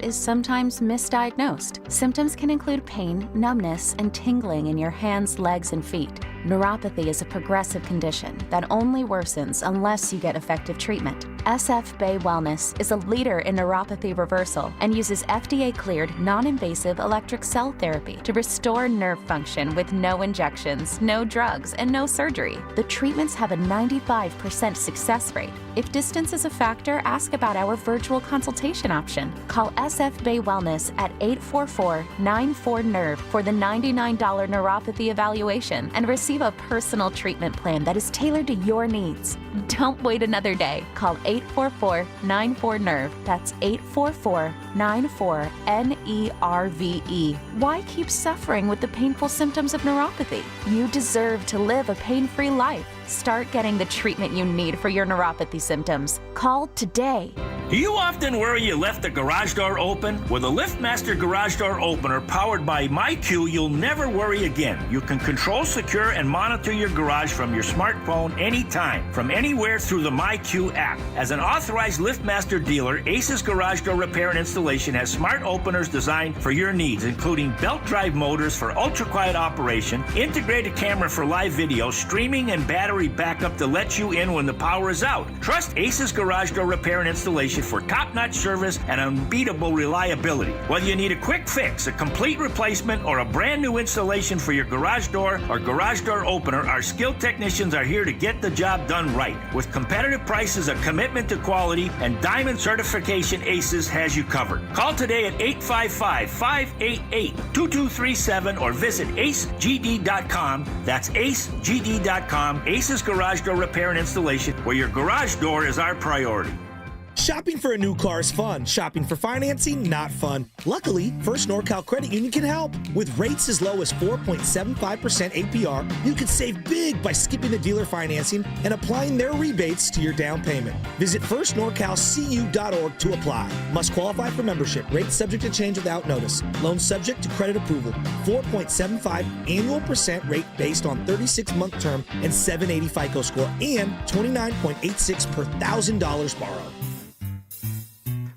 is sometimes misdiagnosed. Symptoms can include pain, numbness, and tingling in your hands, legs, and feet. Neuropathy is a progressive condition that only worsens unless you get effective treatment. SF Bay Wellness is a leader in neuropathy reversal and uses FDA-cleared, non-invasive electric cell therapy to restore nerve function with no injections, no drugs, and no surgery. The treatments have a 95% success rate. If distance is a factor, ask about our virtual consultation option. Call SF Bay Wellness at 844-94-NERVE for the $99 neuropathy evaluation and receive a personal treatment plan that is tailored to your needs. Don't wait another day. Call 844-94-NERVE. That's 844-94-NERVE. Why keep suffering with the painful symptoms of neuropathy? You deserve to live a pain-free life. Start getting the treatment you need for your neuropathy symptoms. Call today. Do you often worry you left the garage door open? With a LiftMaster garage door opener powered by MyQ, you'll never worry again. You can control, secure, and monitor your garage from your smartphone anytime, from anywhere through the MyQ app. As an authorized LiftMaster dealer, Ace's Garage Door Repair and Installation has smart openers designed for your needs, including belt drive motors for ultra-quiet operation, integrated camera for live video, streaming, and battery backup to let you in when the power is out. Trust Ace's Garage Door Repair and Installation for top-notch service and unbeatable reliability. Whether you need a quick fix, a complete replacement, or a brand new installation for your garage door or garage door opener, our skilled technicians are here to get the job done right. With competitive prices, a commitment to quality, and diamond certification, Aces has you covered. Call today at 855-588-2237 or visit acegd.com. That's acegd.com. Aces Garage Door Repair and Installation, where your garage door is our priority. Shopping for a new car is fun. Shopping for financing, not fun. Luckily, First NorCal Credit Union can help. With rates as low as 4.75% APR, you can save big by skipping the dealer financing and applying their rebates to your down payment. Visit firstnorcalcu.org to apply. Must qualify for membership. Rates subject to change without notice. Loan subject to credit approval. 4.75 annual percent rate based on 36-month term and 780 FICO score and 29.86 per $1,000 borrowed.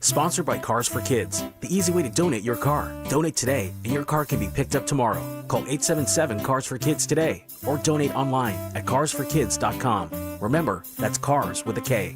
Sponsored by Cars for Kids, the easy way to donate your car. Donate today, and your car can be picked up tomorrow. Call 877-CARS-FOR-KIDS today, or donate online at carsforkids.com. Remember, that's cars with a K.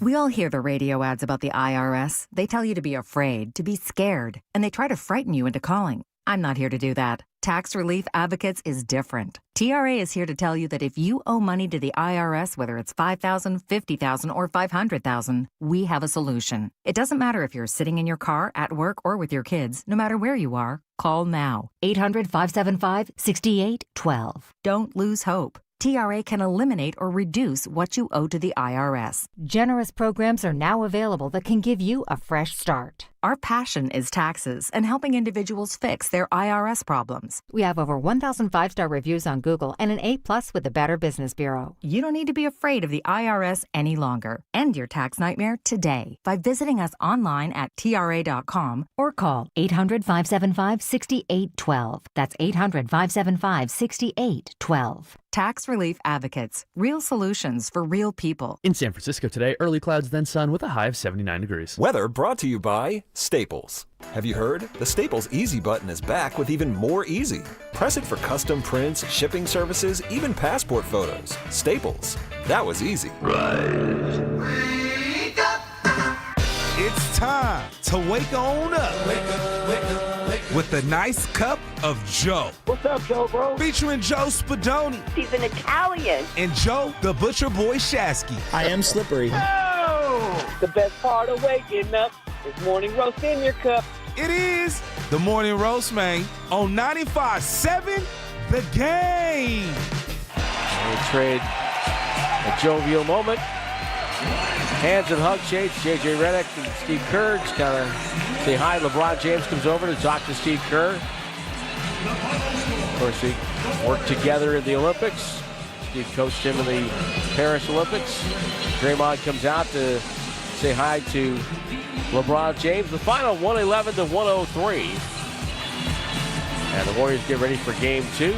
We all hear the radio ads about the IRS. They tell you to be afraid, to be scared, and they try to frighten you into calling. I'm not here to do that. Tax Relief Advocates is different. TRA is here to tell you that if you owe money to the IRS, whether it's $5,000, $50,000, or $500,000, we have a solution. It doesn't matter if you're sitting in your car, at work, or with your kids. No matter where you are, call now. 800-575-6812. Don't lose hope. TRA can eliminate or reduce what you owe to the IRS. Generous programs are now available that can give you a fresh start. Our passion is taxes and helping individuals fix their IRS problems. We have over 1,000 five-star reviews on Google and an A+ with the Better Business Bureau. You don't need to be afraid of the IRS any longer. End your tax nightmare today by visiting us online at TRA.com or call 800-575-6812. That's 800-575-6812. Tax Relief Advocates. Real solutions for real people. In San Francisco today, early clouds then sun with a high of 79 degrees. Weather brought to you by Staples. Have you heard? The Staples Easy button is back with even more easy. Press it for custom prints, shipping services, even passport photos. Staples. That was easy. Wake up. It's time to wake on up. Wake up, wake up, wake up. With a nice cup of Joe. What's up, Joe, bro? Featuring Joe Spadoni. He's an Italian. And Joe, the Butcher Boy Shasky. I am slippery. Oh! The best part of waking up is morning roast in your cup. It is the Morning Roast, man, on 95.7 The Game. They trade a jovial moment. Hands and hug shades. J.J. Redick and Steve Kerr just kind of say hi. LeBron James comes over to talk to Steve Kerr. Of course, they worked together in the Olympics. Steve coached him in the Paris Olympics. Draymond comes out to say hi to LeBron James. The final 111-103. And the Warriors get ready for game 2.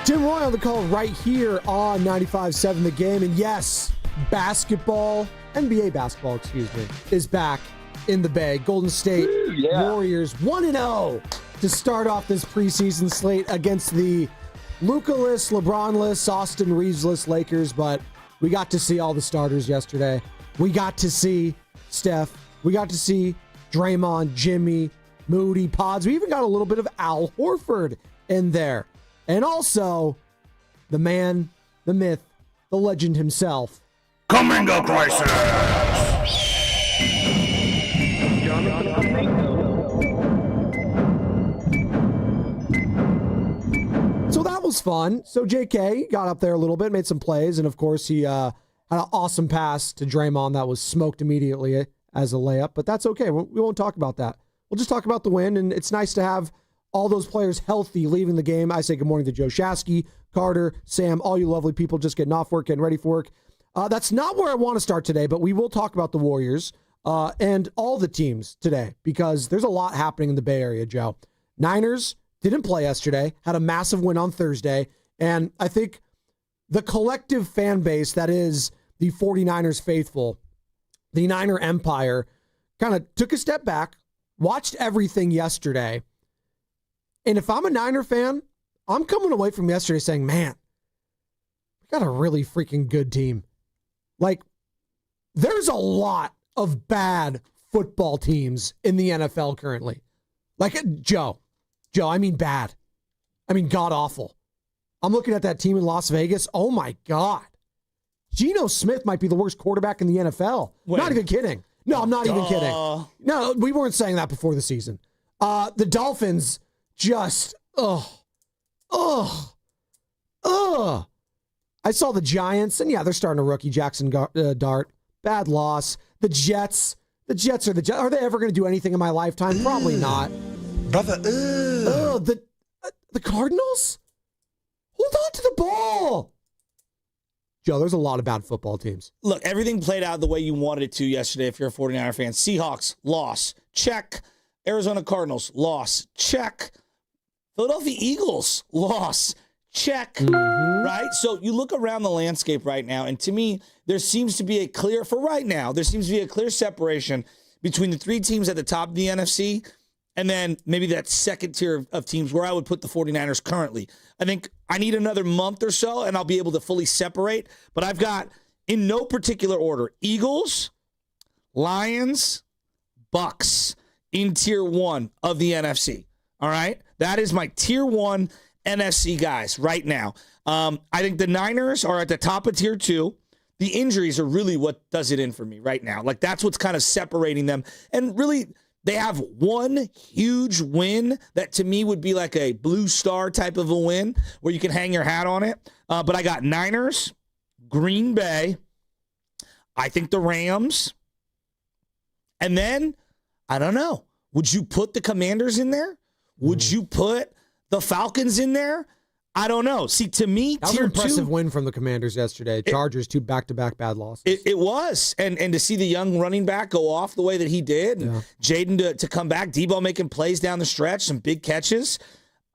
Jim Roy on the call right here on 95.7 The Game. And yes, basketball NBA basketball, excuse me, is back in the Bay. Golden State Warriors 1-0 to start off this preseason slate against the Luka-less, LeBron-less, Austin Reeves-less Lakers, but we got to see all the starters yesterday. We got to see Steph. We got to see Draymond, Jimmy, Moody, Pods. We even got a little bit of Al Horford in there. And also, the man, the myth, the legend himself. Kuminga Crisis! So that was fun. So JK got up there a little bit, made some plays, and of course he had an awesome pass to Draymond that was smoked immediately as a layup, but that's okay. We won't talk about that. We'll just talk about the win, and it's nice to have all those players healthy leaving the game. I say good morning to Joe Shasky, Carter, Sam, all you lovely people just getting off work, getting ready for work. That's not where I want to start today, but we will talk about the Warriors and all the teams today because there's a lot happening in the Bay Area, Joe. Niners didn't play yesterday, had a massive win on Thursday, and I think the collective fan base that is the 49ers faithful, the Niner Empire, kind of took a step back, watched everything yesterday, and if I'm a Niner fan, I'm coming away from yesterday saying, man, we got a really freaking good team. Like, there's a lot of bad football teams in the NFL currently. Like, Joe, I mean bad. I mean god-awful. I'm looking at that team in Las Vegas. Oh, my God. Geno Smith might be the worst quarterback in the NFL. Not even kidding. No, I'm not even kidding. No, we weren't saying that before the season. The Dolphins just, I saw the Giants, and yeah, they're starting a rookie, Jackson Dart. Bad loss. The Jets are the Jets. Are they ever going to do anything in my lifetime? Probably not. Brother, the Cardinals? Hold on to the ball. Joe, there's a lot of bad football teams. Look, everything played out the way you wanted it to yesterday if you're a 49er fan. Seahawks, loss. Check. Arizona Cardinals, loss. Check. Philadelphia Eagles, loss. Check. Mm-hmm. Right? So you look around the landscape right now, and to me, there seems to be a clear separation between the three teams at the top of the NFC and then maybe that second tier of teams where I would put the 49ers currently. I think I need another month or so, and I'll be able to fully separate. But I've got, in no particular order, Eagles, Lions, Bucks in tier 1 of the NFC. All right? That is my tier 1 NFC guys right now. I think the Niners are at the top of tier 2. The injuries are really what does it in for me right now. Like, that's what's kind of separating them. And really, they have one huge win that to me would be like a blue star type of a win where you can hang your hat on it. But I got Niners, Green Bay, I think the Rams, and then, I don't know, would you put the Commanders in there? Would you put the Falcons in there? I don't know. See, to me, that was an impressive win from the Commanders yesterday. Chargers, 2 back-to-back bad losses. It was. And to see the young running back go off the way that he did, and Jaden to come back, Debo making plays down the stretch, some big catches.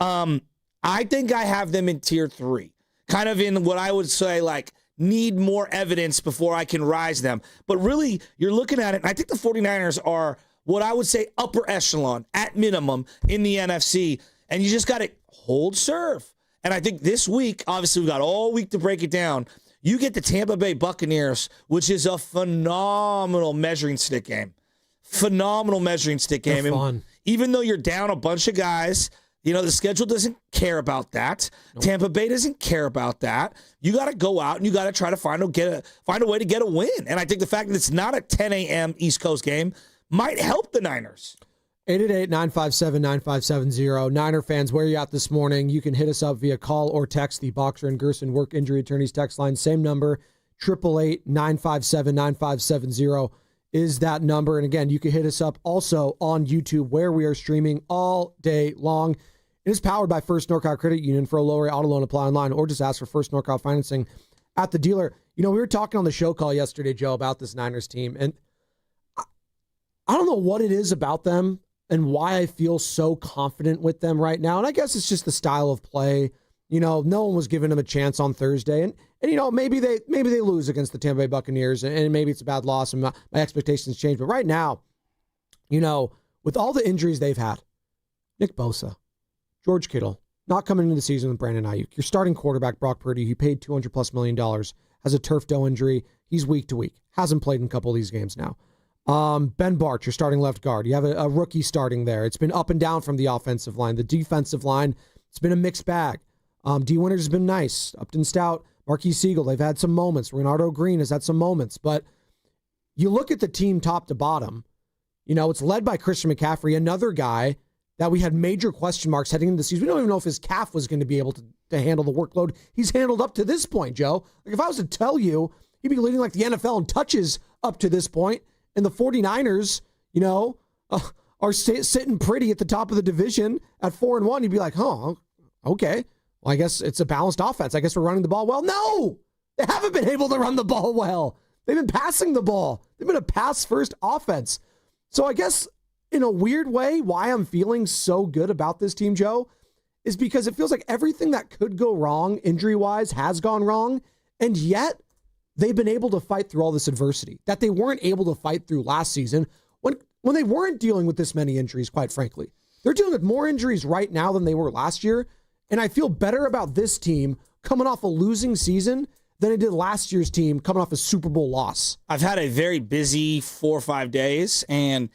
I think I have them in tier 3. Kind of in what I would say, like, need more evidence before I can rise them. But really, you're looking at it, and I think the 49ers are what I would say upper echelon, at minimum, in the NFC. And you just got to hold serve. And I think this week, obviously, we've got all week to break it down. You get the Tampa Bay Buccaneers, which is a phenomenal measuring stick game. Phenomenal measuring stick game. Fun. Even though you're down a bunch of guys, you know, the schedule doesn't care about that. Nope. Tampa Bay doesn't care about that. You got to go out and you got to try to find a way to get a win. And I think the fact that it's not a 10 a.m. East Coast game might help the Niners. 888-957-9570. Niner fans, where are you at this morning? You can hit us up via call or text the Boxer and Gerson Work Injury Attorneys text line. Same number, 888-957-9570 is that number. And again, you can hit us up also on YouTube where we are streaming all day long. It is powered by First NorCal Credit Union. For a lower auto loan, apply online or just ask for First NorCal financing at the dealer. You know, we were talking on the show call yesterday, Joe, about this Niners team. And I don't know what it is about them and why I feel so confident with them right now. And I guess it's just the style of play No one was giving him a chance on Thursday. And maybe they lose against the Tampa Bay Buccaneers, and maybe it's a bad loss, and my expectations change. But right now, with all the injuries they've had, Nick Bosa, George Kittle, not coming into the season with Brandon Ayuk. Your starting quarterback, Brock Purdy, he paid $200+ million, has a turf toe injury. He's week to week. Hasn't played in a couple of these games now. Ben Bart, your starting left guard. You have a rookie starting there. It's been up and down from the offensive line. The defensive line, it's been a mixed bag. D. Winters has been nice. Upton Stout, Marquise Siegel, they've had some moments. Renato Green has had some moments. But you look at the team top to bottom, it's led by Christian McCaffrey, another guy that we had major question marks heading into the season. We don't even know if his calf was going to be able to handle the workload he's handled up to this point, Joe. Like, if I was to tell you, he'd be leading like the NFL in touches up to this point, and the 49ers, are sitting pretty at the top of the division at 4-1. You'd be like, oh, okay. Well, I guess it's a balanced offense. I guess we're running the ball well. No, they haven't been able to run the ball well. They've been passing the ball. They've been a pass-first offense. So I guess in a weird way, why I'm feeling so good about this team, Joe, is because it feels like everything that could go wrong injury-wise has gone wrong, and yet they've been able to fight through all this adversity that they weren't able to fight through last season when they weren't dealing with this many injuries, quite frankly. They're dealing with more injuries right now than they were last year, and I feel better about this team coming off a losing season than I did last year's team coming off a Super Bowl loss. I've had a very busy 4 or 5 days, and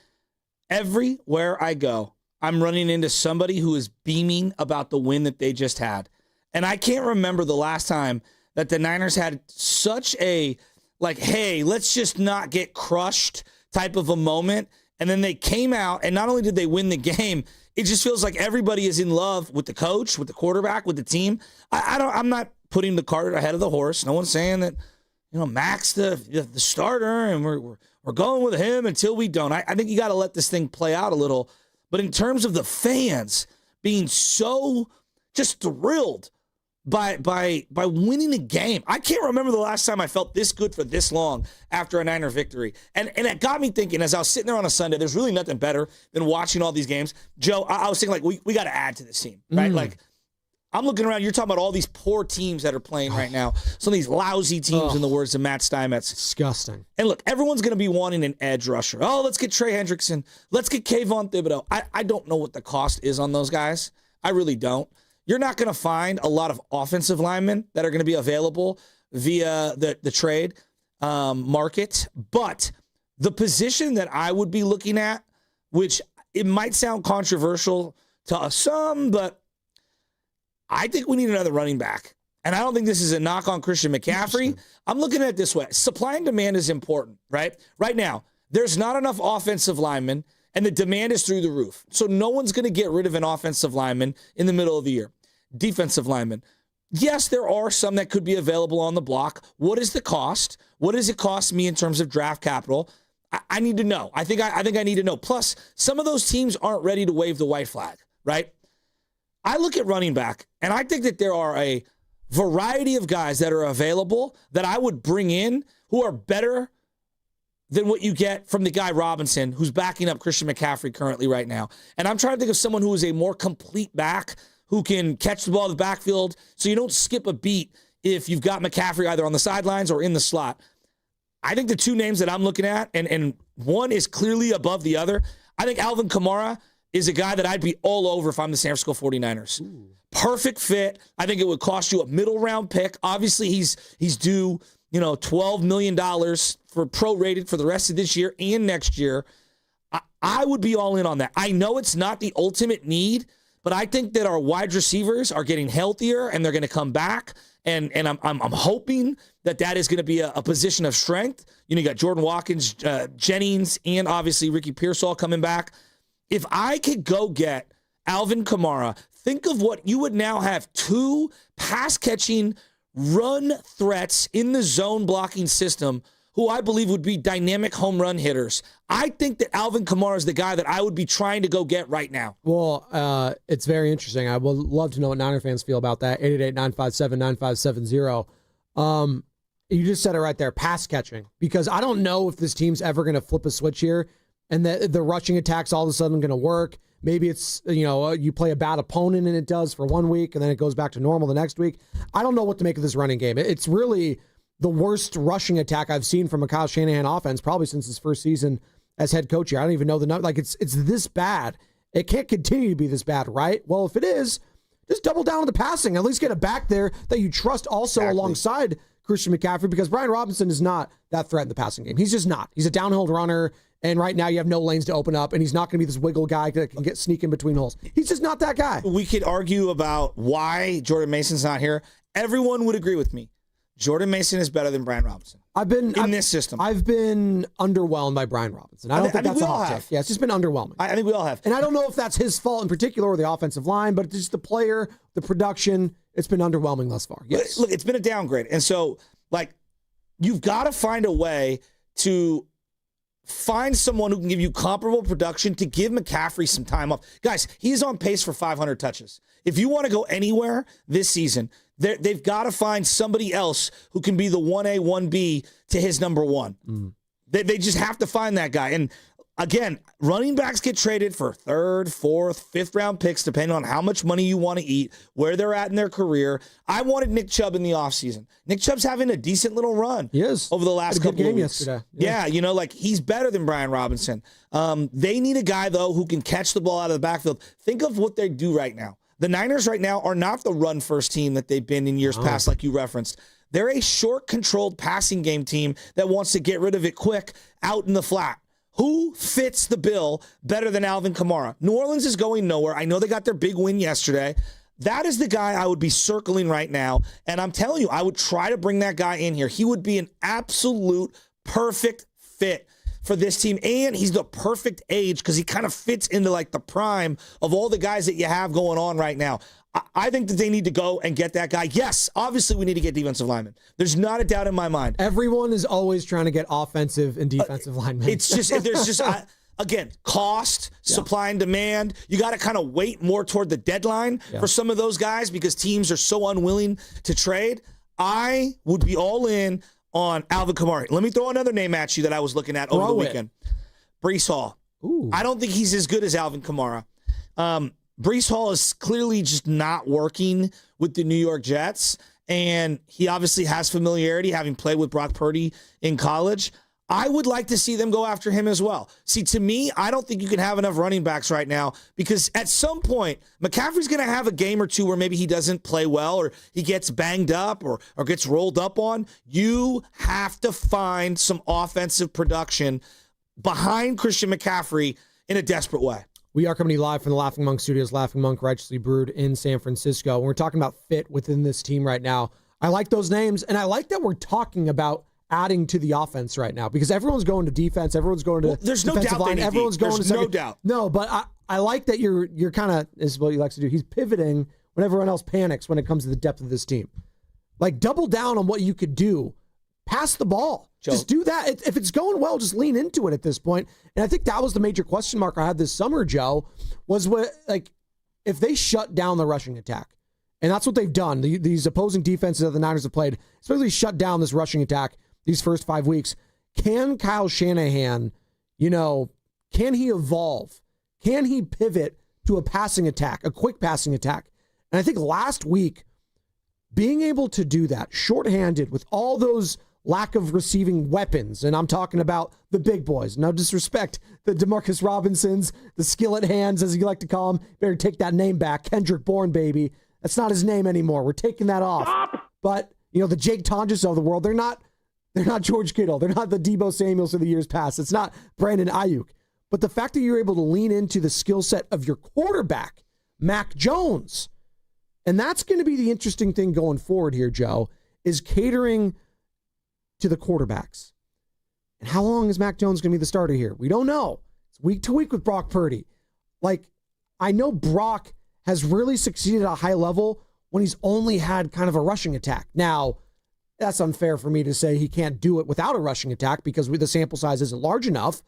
everywhere I go, I'm running into somebody who is beaming about the win that they just had. And I can't remember the last time that the Niners had such a, hey, let's just not get crushed type of a moment. And then they came out, and not only did they win the game, it just feels like everybody is in love with the coach, with the quarterback, with the team. I'm not putting the cart ahead of the horse. No one's saying that, Mac's the starter, and we're going with him until we don't. I think you got to let this thing play out a little. But in terms of the fans being so just thrilled by winning a game, I can't remember the last time I felt this good for this long after a Niner victory. And it got me thinking, as I was sitting there on a Sunday, there's really nothing better than watching all these games. Joe, I was thinking, we got to add to this team, right? I'm looking around. You're talking about all these poor teams that are playing right now. Some of these lousy teams, in the words of Matt Steinmetz. Disgusting. And look, everyone's going to be wanting an edge rusher. Oh, let's get Trey Hendrickson. Let's get Kayvon Thibodeau. I don't know what the cost is on those guys. I really don't. You're not going to find a lot of offensive linemen that are going to be available via the trade market. But the position that I would be looking at, which it might sound controversial to some, but I think we need another running back. And I don't think this is a knock on Christian McCaffrey. I'm looking at it this way. Supply and demand is important, right? Right now, there's not enough offensive linemen, and the demand is through the roof. So no one's going to get rid of an offensive lineman in the middle of the year. Defensive lineman. Yes, there are some that could be available on the block. What is the cost? What does it cost me in terms of draft capital? I need to know. I think I need to know. Plus, some of those teams aren't ready to wave the white flag, right? I look at running back, and I think that there are a variety of guys that are available that I would bring in who are better than what you get from the guy Robinson, who's backing up Christian McCaffrey currently right now. And I'm trying to think of someone who is a more complete back who can catch the ball in the backfield so you don't skip a beat if you've got McCaffrey either on the sidelines or in the slot. I think the two names that I'm looking at, and one is clearly above the other, I think Alvin Kamara is a guy that I'd be all over if I'm the San Francisco 49ers. Ooh. Perfect fit. I think it would cost you a middle round pick. Obviously, he's due, $12 million for prorated for the rest of this year and next year. I would be all in on that. I know it's not the ultimate need, but I think that our wide receivers are getting healthier and they're going to come back. And I'm hoping that is going to be a position of strength. You got Jordan Watkins, Jennings, and obviously Ricky Pearsall coming back. If I could go get Alvin Kamara, think of what you would now have: 2 pass-catching run threats in the zone blocking system who I believe would be dynamic home run hitters. I think that Alvin Kamara is the guy that I would be trying to go get right now. Well, it's very interesting. I would love to know what Niner fans feel about that. 888-957-9570. You just said it right there, pass catching. Because I don't know if this team's ever going to flip a switch here and the rushing attack's all of a sudden going to work. maybe it's, you play a bad opponent and it does for 1 week and then it goes back to normal the next week. I don't know what to make of this running game. It's really the worst rushing attack I've seen from a Kyle Shanahan offense probably since his first season as head coach here. I don't even know the number. Like, it's this bad. It can't continue to be this bad, right? Well, if it is, just double down on the passing. At least get it back there that you trust also alongside Christian McCaffrey, because Brian Robinson is not that threat in the passing game. He's just not. He's a downhill runner, and right now you have no lanes to open up, and he's not going to be this wiggle guy that can sneak in between holes. He's just not that guy. We could argue about why Jordan Mason's not here. Everyone would agree with me. Jordan Mason is better than Brian Robinson. In this system. I've been underwhelmed by Brian Robinson. I don't think that's a hot take. Yeah, it's just been underwhelming. I think we all have. And I don't know if that's his fault in particular or the offensive line, but it's just the player, the production, it's been underwhelming thus far. Yes. Look, it's been a downgrade. And so, you've got to find a way to find someone who can give you comparable production to give McCaffrey some time off. Guys, he's on pace for 500 touches. If you want to go anywhere this season, they've got to find somebody else who can be the 1A, 1B to his number one. They just have to find that guy. And again, running backs get traded for third, fourth, fifth round picks, depending on how much money you want to eat, where they're at in their careir. I wanted Nick Chubb in the offseason. Nick Chubb's having a decent little run over the last couple of weeks. Yesterday. Yeah, he's better than Brian Robinson. They need a guy, though, who can catch the ball out of the backfield. Think of what they do right now. The Niners right now are not the run-first team that they've been in years past, like you referenced. They're a short, controlled passing game team that wants to get rid of it quick out in the flat. Who fits the bill better than Alvin Kamara? New Orleans is going nowhere. I know they got their big win yesterday. That is the guy I would be circling right now. And I'm telling you, I would try to bring that guy in here. He would be an absolute perfect fit for this team, and he's the perfect age because he kind of fits into the prime of all the guys that you have going on right now. I think that they need to go and get that guy. Yes, obviously we need to get defensive linemen. There's not a doubt in my mind. Everyone is always trying to get offensive and defensive linemen. It's just, there's just, again, cost, supply and demand. You got to kind of wait more toward the deadline for some of those guys because teams are so unwilling to trade. I would be all in on Alvin Kamara. Let me throw another name at you that I was looking at over the weekend. Breece Hall. Ooh. I don't think he's as good as Alvin Kamara. Breece Hall is clearly just not working with the New York Jets, and he obviously has familiarity having played with Brock Purdy in college. I would like to see them go after him as well. See, to me, I don't think you can have enough running backs right now because at some point, McCaffrey's going to have a game or two where maybe he doesn't play well or he gets banged up or gets rolled up on. You have to find some offensive production behind Christian McCaffrey in a desperate way. We are coming to you live from the Laughing Monk Studios, Laughing Monk Righteously Brewed in San Francisco. And we're talking about fit within this team right now. I like those names, and I like that we're talking about adding to the offense right now because everyone's going to defense, everyone's going to there's no defensive doubt line, everyone's going there's to no second. doubt. No, but I like that you're kind of, is what he likes to do. He's pivoting when everyone else panics when it comes to the depth of this team. Double down on what you could do. Pass the ball. Joe. Just do that. If it's going well, just lean into it at this point. And I think that was the major question mark I had this summer, Joe, was if they shut down the rushing attack. And that's what they've done. These opposing defenses that the Niners have played, especially shut down this rushing attack these first 5 weeks. Can Kyle Shanahan, can he evolve? Can he pivot to a passing attack, a quick passing attack? And I think last week, being able to do that, shorthanded with all those lack of receiving weapons, and I'm talking about the big boys. No disrespect, the Demarcus Robinsons, the skillet hands, as you like to call them. Better take that name back. Kendrick Bourne, baby. That's not his name anymore. We're taking that off. Stop. But, the Jake Tonjes of the world, they're not George Kittle. They're not the Deebo Samuels of the years past. It's not Brandon Ayuk. But the fact that you're able to lean into the skill set of your quarterback, Mac Jones, and that's going to be the interesting thing going forward here, Joe, is catering to the quarterbacks. And how long is Mac Jones going to be the starter here? We don't know. It's week to week with Brock Purdy. I know Brock has really succeeded at a high level when he's only had kind of a rushing attack. Now, that's unfair for me to say he can't do it without a rushing attack because the sample size isn't large enough.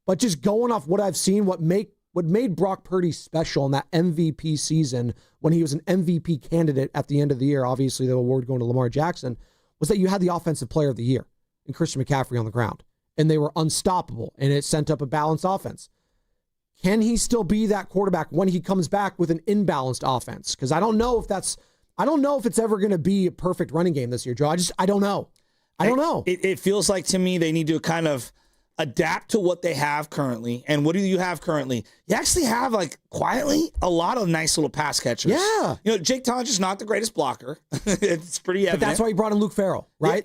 But just going off what I've seen, what made Brock Purdy special in that MVP season when he was an MVP candidate at the end of the year, obviously the award going to Lamar Jackson, was that you had the offensive player of the year in Christian McCaffrey on the ground. And they were unstoppable, and it sent up a balanced offense. can he still be that quarterback when he comes back with an imbalanced offense? Because I don't know if it's ever going to be a perfect running game this year, Joe. I don't know. I don't know. It feels like to me they need to kind of adapt to what they have currently. And what do you have currently? You actually have, like, quietly, a lot of nice little pass catchers. Yeah. You know, Jake Tonge is not the greatest blocker. It's pretty evident. But that's why you brought in Luke Farrell, right?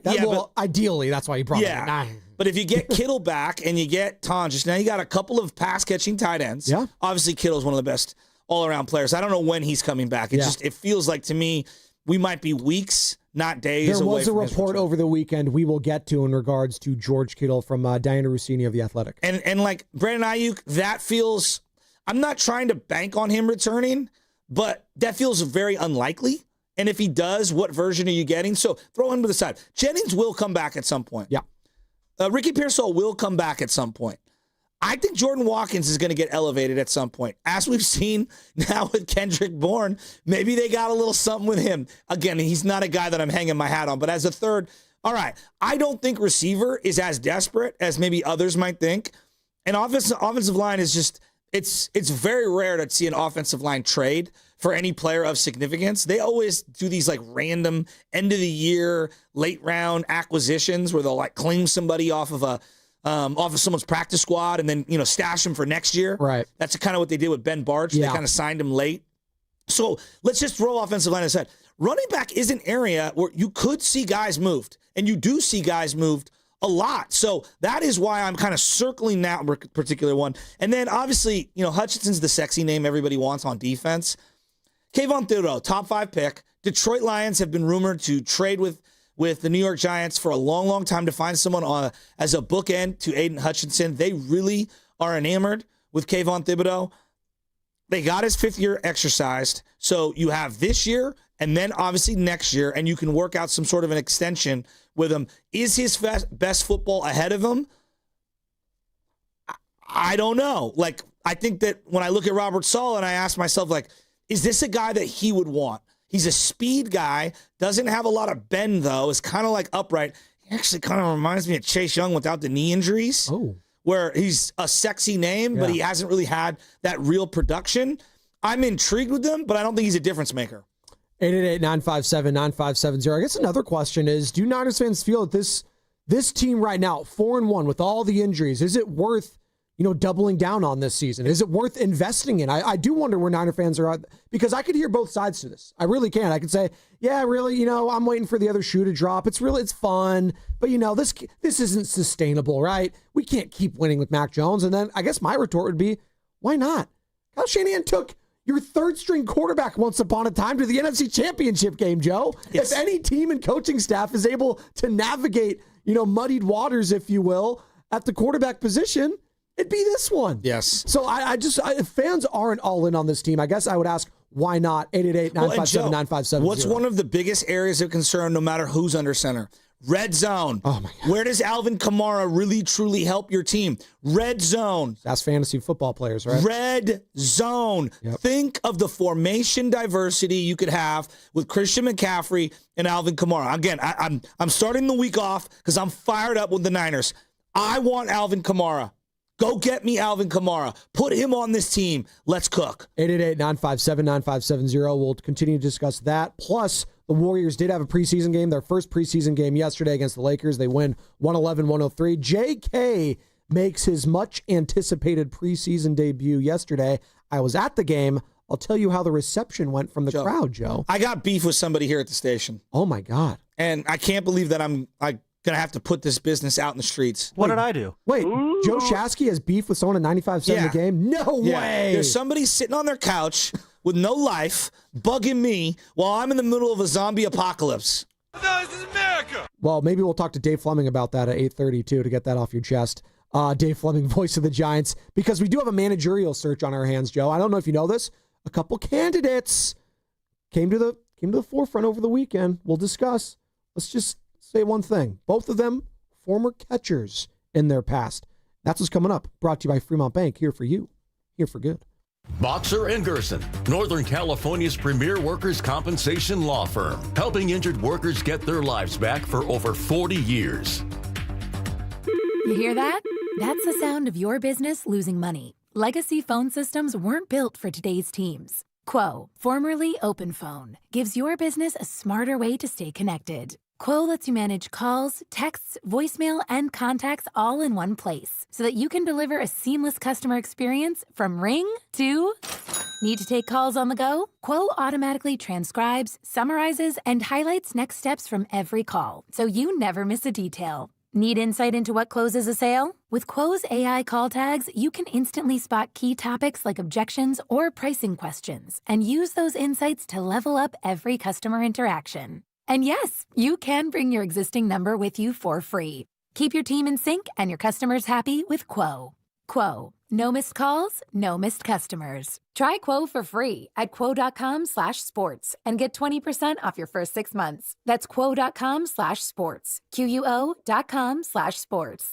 Ideally, that's why you brought him in. But if you get Kittle back and you get Tonge, now you got a couple of pass-catching tight ends. Yeah. Obviously, Kittle's one of the best all-around players. I don't know when he's coming back. It feels like, to me, we might be weeks, not days There away was a from his report return. over the weekend we will get to in regards to George Kittle from Diana Rossini of The Athletic. And like Brandon Ayuk, that feels, I'm not trying to bank on him returning, but that feels very unlikely. And if he does, what version are you getting? So throw him to the side. Jennings will come back at some point. Yeah. Ricky Pearsall will come back at some point. I think Jordan Watkins is going to get elevated at some point. As we've seen now with Kendrick Bourne, maybe they got a little something with him. Again, he's not a guy that I'm hanging my hat on, but as a third, all right, I don't think receiver is as desperate as maybe others might think. And offensive line is just, it's very rare to see an offensive line trade for any player of significance. They always do these like random end of the year, late round acquisitions where they'll like claim somebody off of someone's practice squad and then, stash him for next year. Right. That's kind of what they did with Ben Bartch. Yeah. They kind of signed him late. So let's just throw offensive line aside. Running back is an area where you could see guys moved, and you do see guys moved a lot. So that is why I'm kind of circling that particular one. And then obviously, Hutchinson's the sexy name everybody wants on defense. Kayvon Thibodeau, top 5 pick. Detroit Lions have been rumored to trade with the New York Giants for a long, long time to find someone as a bookend to Aiden Hutchinson. They really are enamored with Kayvon Thibodeau. They got his 5th year exercised. So you have this year and then obviously next year, and you can work out some sort of an extension with him. Is his best football ahead of him? I don't know. Like, I think that when I look at Robert Saleh and I ask myself, like, is this a guy that he would want? He's a speed guy, doesn't have a lot of bend, though. Is kind of like upright. He actually kind of reminds me of Chase Young without the knee injuries, where he's a sexy name, but he hasn't really had that real production. I'm intrigued with him, but I don't think he's a difference maker. 888-957-9570. I guess another question is, do Niners fans feel that this team right now, 4-1 with all the injuries, is it worth doubling down on this season? Is it worth investing in? I do wonder where Niner fans are at, because I could hear both sides to this. I really can. I could say, yeah, really, I'm waiting for the other shoe to drop. It's fun, but this isn't sustainable, right? We can't keep winning with Mac Jones. And then I guess my retort would be, why not? Kyle Shanahan took your 3rd-string quarterback once upon a time to the NFC Championship game, Joe. Yes. If any team and coaching staff is able to navigate, muddied waters, if you will, at the quarterback position, it'd be this one. Yes. So if fans aren't all in on this team, I guess I would ask, why not? 888-957-9570. What's one of the biggest areas of concern, no matter who's under center? Red zone. Oh, my God. Where does Alvin Kamara really, truly help your team? Red zone. That's fantasy football players, right? Red zone. Yep. Think of the formation diversity you could have with Christian McCaffrey and Alvin Kamara. Again, I'm starting the week off because I'm fired up with the Niners. I want Alvin Kamara. Go get me Alvin Kamara. Put him on this team. Let's cook. 888-957-9570. We'll continue to discuss that. Plus, the Warriors did have a preseason game, their first preseason game yesterday against the Lakers. They win 111-103. JK makes his much-anticipated preseason debut yesterday. I was at the game. I'll tell you how the reception went from the crowd, Joe. I got beef with somebody here at the station. Oh, my God. And I can't believe that I'm going to have to put this business out in the streets. What did I do? Wait, Joe Shasky has beef with someone at 95.7 the game? No way. There's somebody sitting on their couch with no life bugging me while I'm in the middle of a zombie apocalypse. No, this is America. Well, maybe we'll talk to Dave Fleming about that at 8:30 too, to get that off your chest. Dave Fleming, voice of the Giants, because we do have a managerial search on our hands, Joe. I don't know if you know this. A couple candidates came to the forefront over the weekend. We'll discuss. Let's just say one thing. Both of them, former catchers in their past. That's what's coming up. Brought to you by Fremont Bank. Here for you. Here for good. Boxer & Gerson, Northern California's premier workers' compensation law firm, helping injured workers get their lives back for over 40 years. You hear that? That's the sound of your business losing money. Legacy phone systems weren't built for today's teams. Quo, formerly OpenPhone, gives your business a smarter way to stay connected. Quo lets you manage calls, texts, voicemail, and contacts all in one place so that you can deliver a seamless customer experience from ring to... Need to take calls on the go? Quo automatically transcribes, summarizes, and highlights next steps from every call, so you never miss a detail. Need insight into what closes a sale? With Quo's AI call tags, you can instantly spot key topics like objections or pricing questions and use those insights to level up every customer interaction. And yes, you can bring your existing number with you for free. Keep your team in sync and your customers happy with Quo. Quo. No missed calls, no missed customers. Try Quo for free at quo.com/sports and get 20% off your first 6 months. That's quo.com/sports. QUO.com/sports.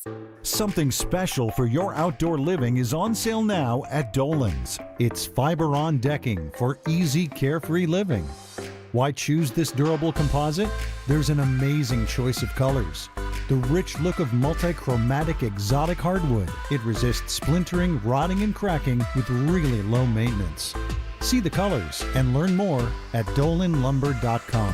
Something special for your outdoor living is on sale now at Dolan's. It's Fiber-On decking for easy, carefree living. Why choose this durable composite? There's an amazing choice of colors. The rich look of multi-chromatic exotic hardwood. It resists splintering, rotting, and cracking with really low maintenance. See the colors and learn more at dolanlumber.com.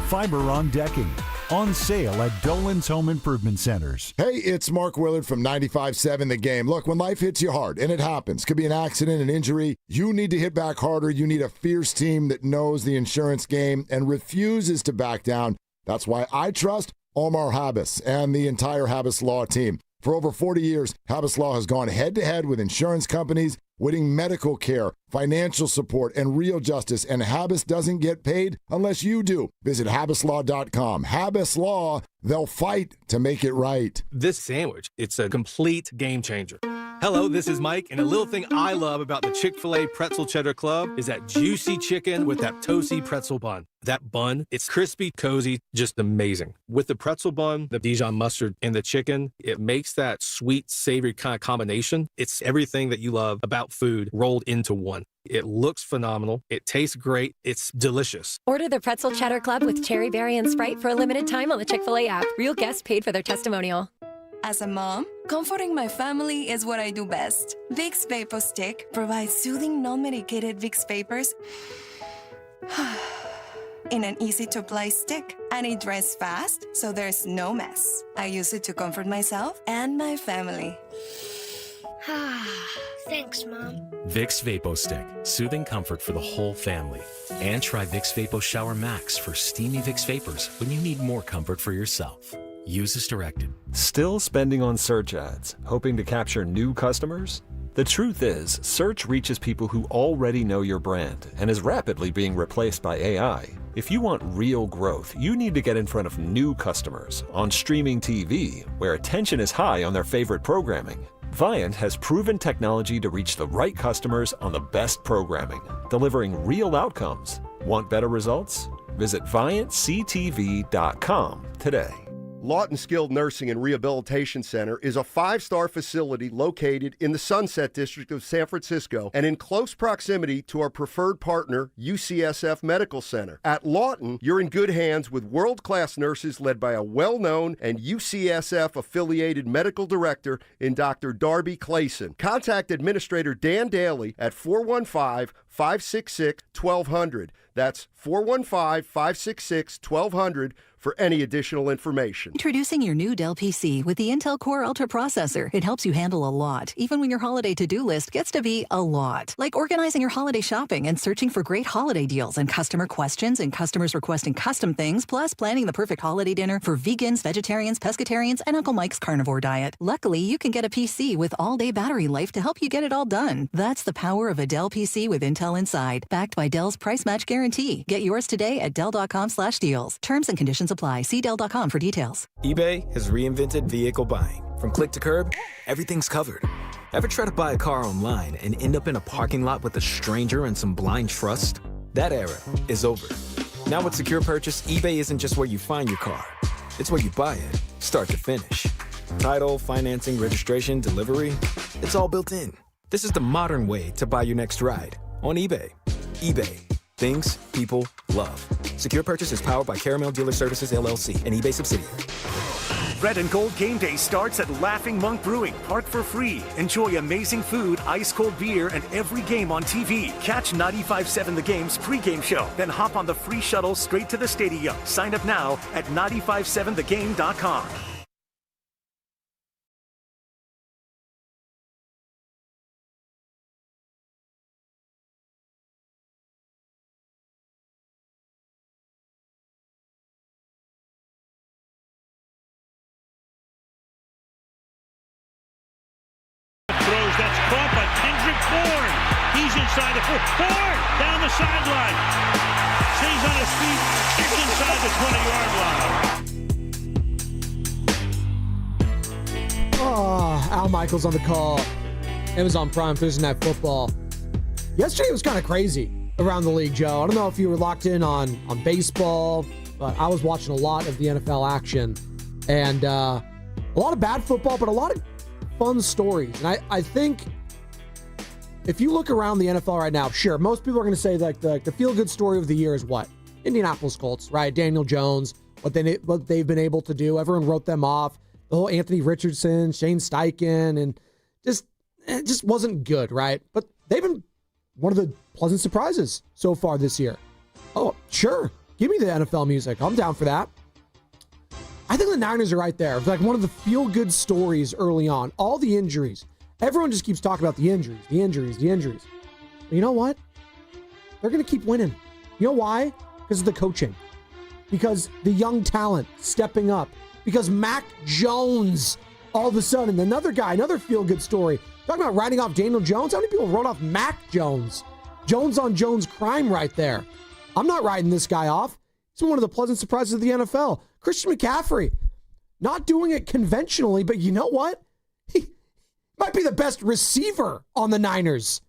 Fiber-On decking. On sale at Dolan's Home Improvement Centers. Hey, it's Mark Willard from 95.7 The Game. Look, when life hits you hard, and it happens, could be an accident, an injury, you need to hit back harder. You need a fierce team that knows the insurance game and refuses to back down. That's why I trust Omar Habas and the entire Habas Law team. For over 40 years, Habas Law has gone head-to-head with insurance companies, winning medical care, financial support, and real justice, and Habas doesn't get paid unless you do. Visit habaslaw.com. Habas Law, they'll fight to make it right. This sandwich, it's a complete game changer. Hello, this is Mike, and a little thing I love about the Chick-fil-A Pretzel Cheddar Club is that juicy chicken with that toasty pretzel bun. That bun, it's crispy, cozy, just amazing. With the pretzel bun, the Dijon mustard, and the chicken, it makes that sweet, savory kind of combination. It's everything that you love about food rolled into one. It looks phenomenal. It tastes great. It's delicious. Order the Pretzel Cheddar Club with Cherry Berry and Sprite for a limited time on the Chick-fil-A app. Real guests paid for their testimonial. As a mom, comforting my family is what I do best. Vicks Vapor Stick provides soothing, non-medicated Vicks Vapors in an easy-to-apply stick, and it dries fast, so there's no mess. I use it to comfort myself and my family. Thanks, Mom. Vicks Vapo Stick, soothing comfort for the whole family. And try Vicks Vapo Shower Max for steamy Vicks Vapors when you need more comfort for yourself. Use as directed. Still spending on search ads, hoping to capture new customers? The truth is, search reaches people who already know your brand and is rapidly being replaced by AI. If you want real growth, you need to get in front of new customers on streaming TV, where attention is high on their favorite programming. Viant has proven technology to reach the right customers on the best programming, delivering real outcomes. Want better results? Visit ViantCTV.com today. Lawton Skilled Nursing and Rehabilitation Center is a 5-star facility located in the Sunset District of San Francisco and in close proximity to our preferred partner, UCSF Medical Center. At Lawton, you're in good hands with world-class nurses led by a well-known and UCSF-affiliated medical director in Dr. Darby Clayson. Contact Administrator Dan Daly at 415-566-1200. That's 415-566-1200 for any additional information. Introducing your new Dell PC with the Intel Core Ultra processor. It helps you handle a lot, even when your holiday to-do list gets to be a lot. Like organizing your holiday shopping and searching for great holiday deals and customer questions and customers requesting custom things, plus planning the perfect holiday dinner for vegans, vegetarians, pescatarians, and Uncle Mike's carnivore diet. Luckily, you can get a PC with all-day battery life to help you get it all done. That's the power of a Dell PC with Intel inside, backed by Dell's price match guarantee. Get yours today at Dell.com/deals. Terms and conditions apply. See Dell.com for details. eBay has reinvented vehicle buying. From click to curb, everything's covered. Ever try to buy a car online and end up in a parking lot with a stranger and some blind trust? That era is over. Now with Secure Purchase, eBay isn't just where you find your car. It's where you buy it, start to finish. Title, financing, registration, delivery, it's all built in. This is the modern way to buy your next ride on eBay. eBay. Things people love. Secure Purchase is powered by Caramel Dealer Services, LLC, an eBay subsidiary. Red and Gold Game Day starts at Laughing Monk Brewing. Park for free. Enjoy amazing food, ice-cold beer, and every game on TV. Catch 95.7 The Game's pregame show. Then hop on the free shuttle straight to the stadium. Sign up now at 957thegame.com. That's caught by Kendrick Bourne. He's inside the Bourne down the sideline. Stays on his feet, inside the 20-yard line. Oh, Al Michaels on the call. Amazon Prime Thursday Night Football. Yesterday was kind of crazy around the league, Joe. I don't know if you were locked in on baseball, but I was watching a lot of the NFL action. And a lot of bad football, but a lot of fun stories. And I think if you look around the NFL right now, sure, most people are going to say that the feel-good story of the year is what? Indianapolis Colts, right? Daniel Jones, what they've been able to do. Everyone wrote them off. The whole Anthony Richardson, Shane Steichen, and it just wasn't good, right? But they've been one of the pleasant surprises so far this year. Oh, sure. Give me the NFL music. I'm down for that. I think the Niners are right there. It's like one of the feel-good stories early on. All the injuries. Everyone just keeps talking about the injuries. But you know what? They're going to keep winning. You know why? Because of the coaching. Because the young talent stepping up. Because Mac Jones, all of a sudden, another feel-good story. Talking about writing off Daniel Jones. How many people wrote off Mac Jones? Jones on Jones crime right there. I'm not writing this guy off. He's one of the pleasant surprises of the NFL. Christian McCaffrey, not doing it conventionally, but you know what? He might be the best receiver on the Niners.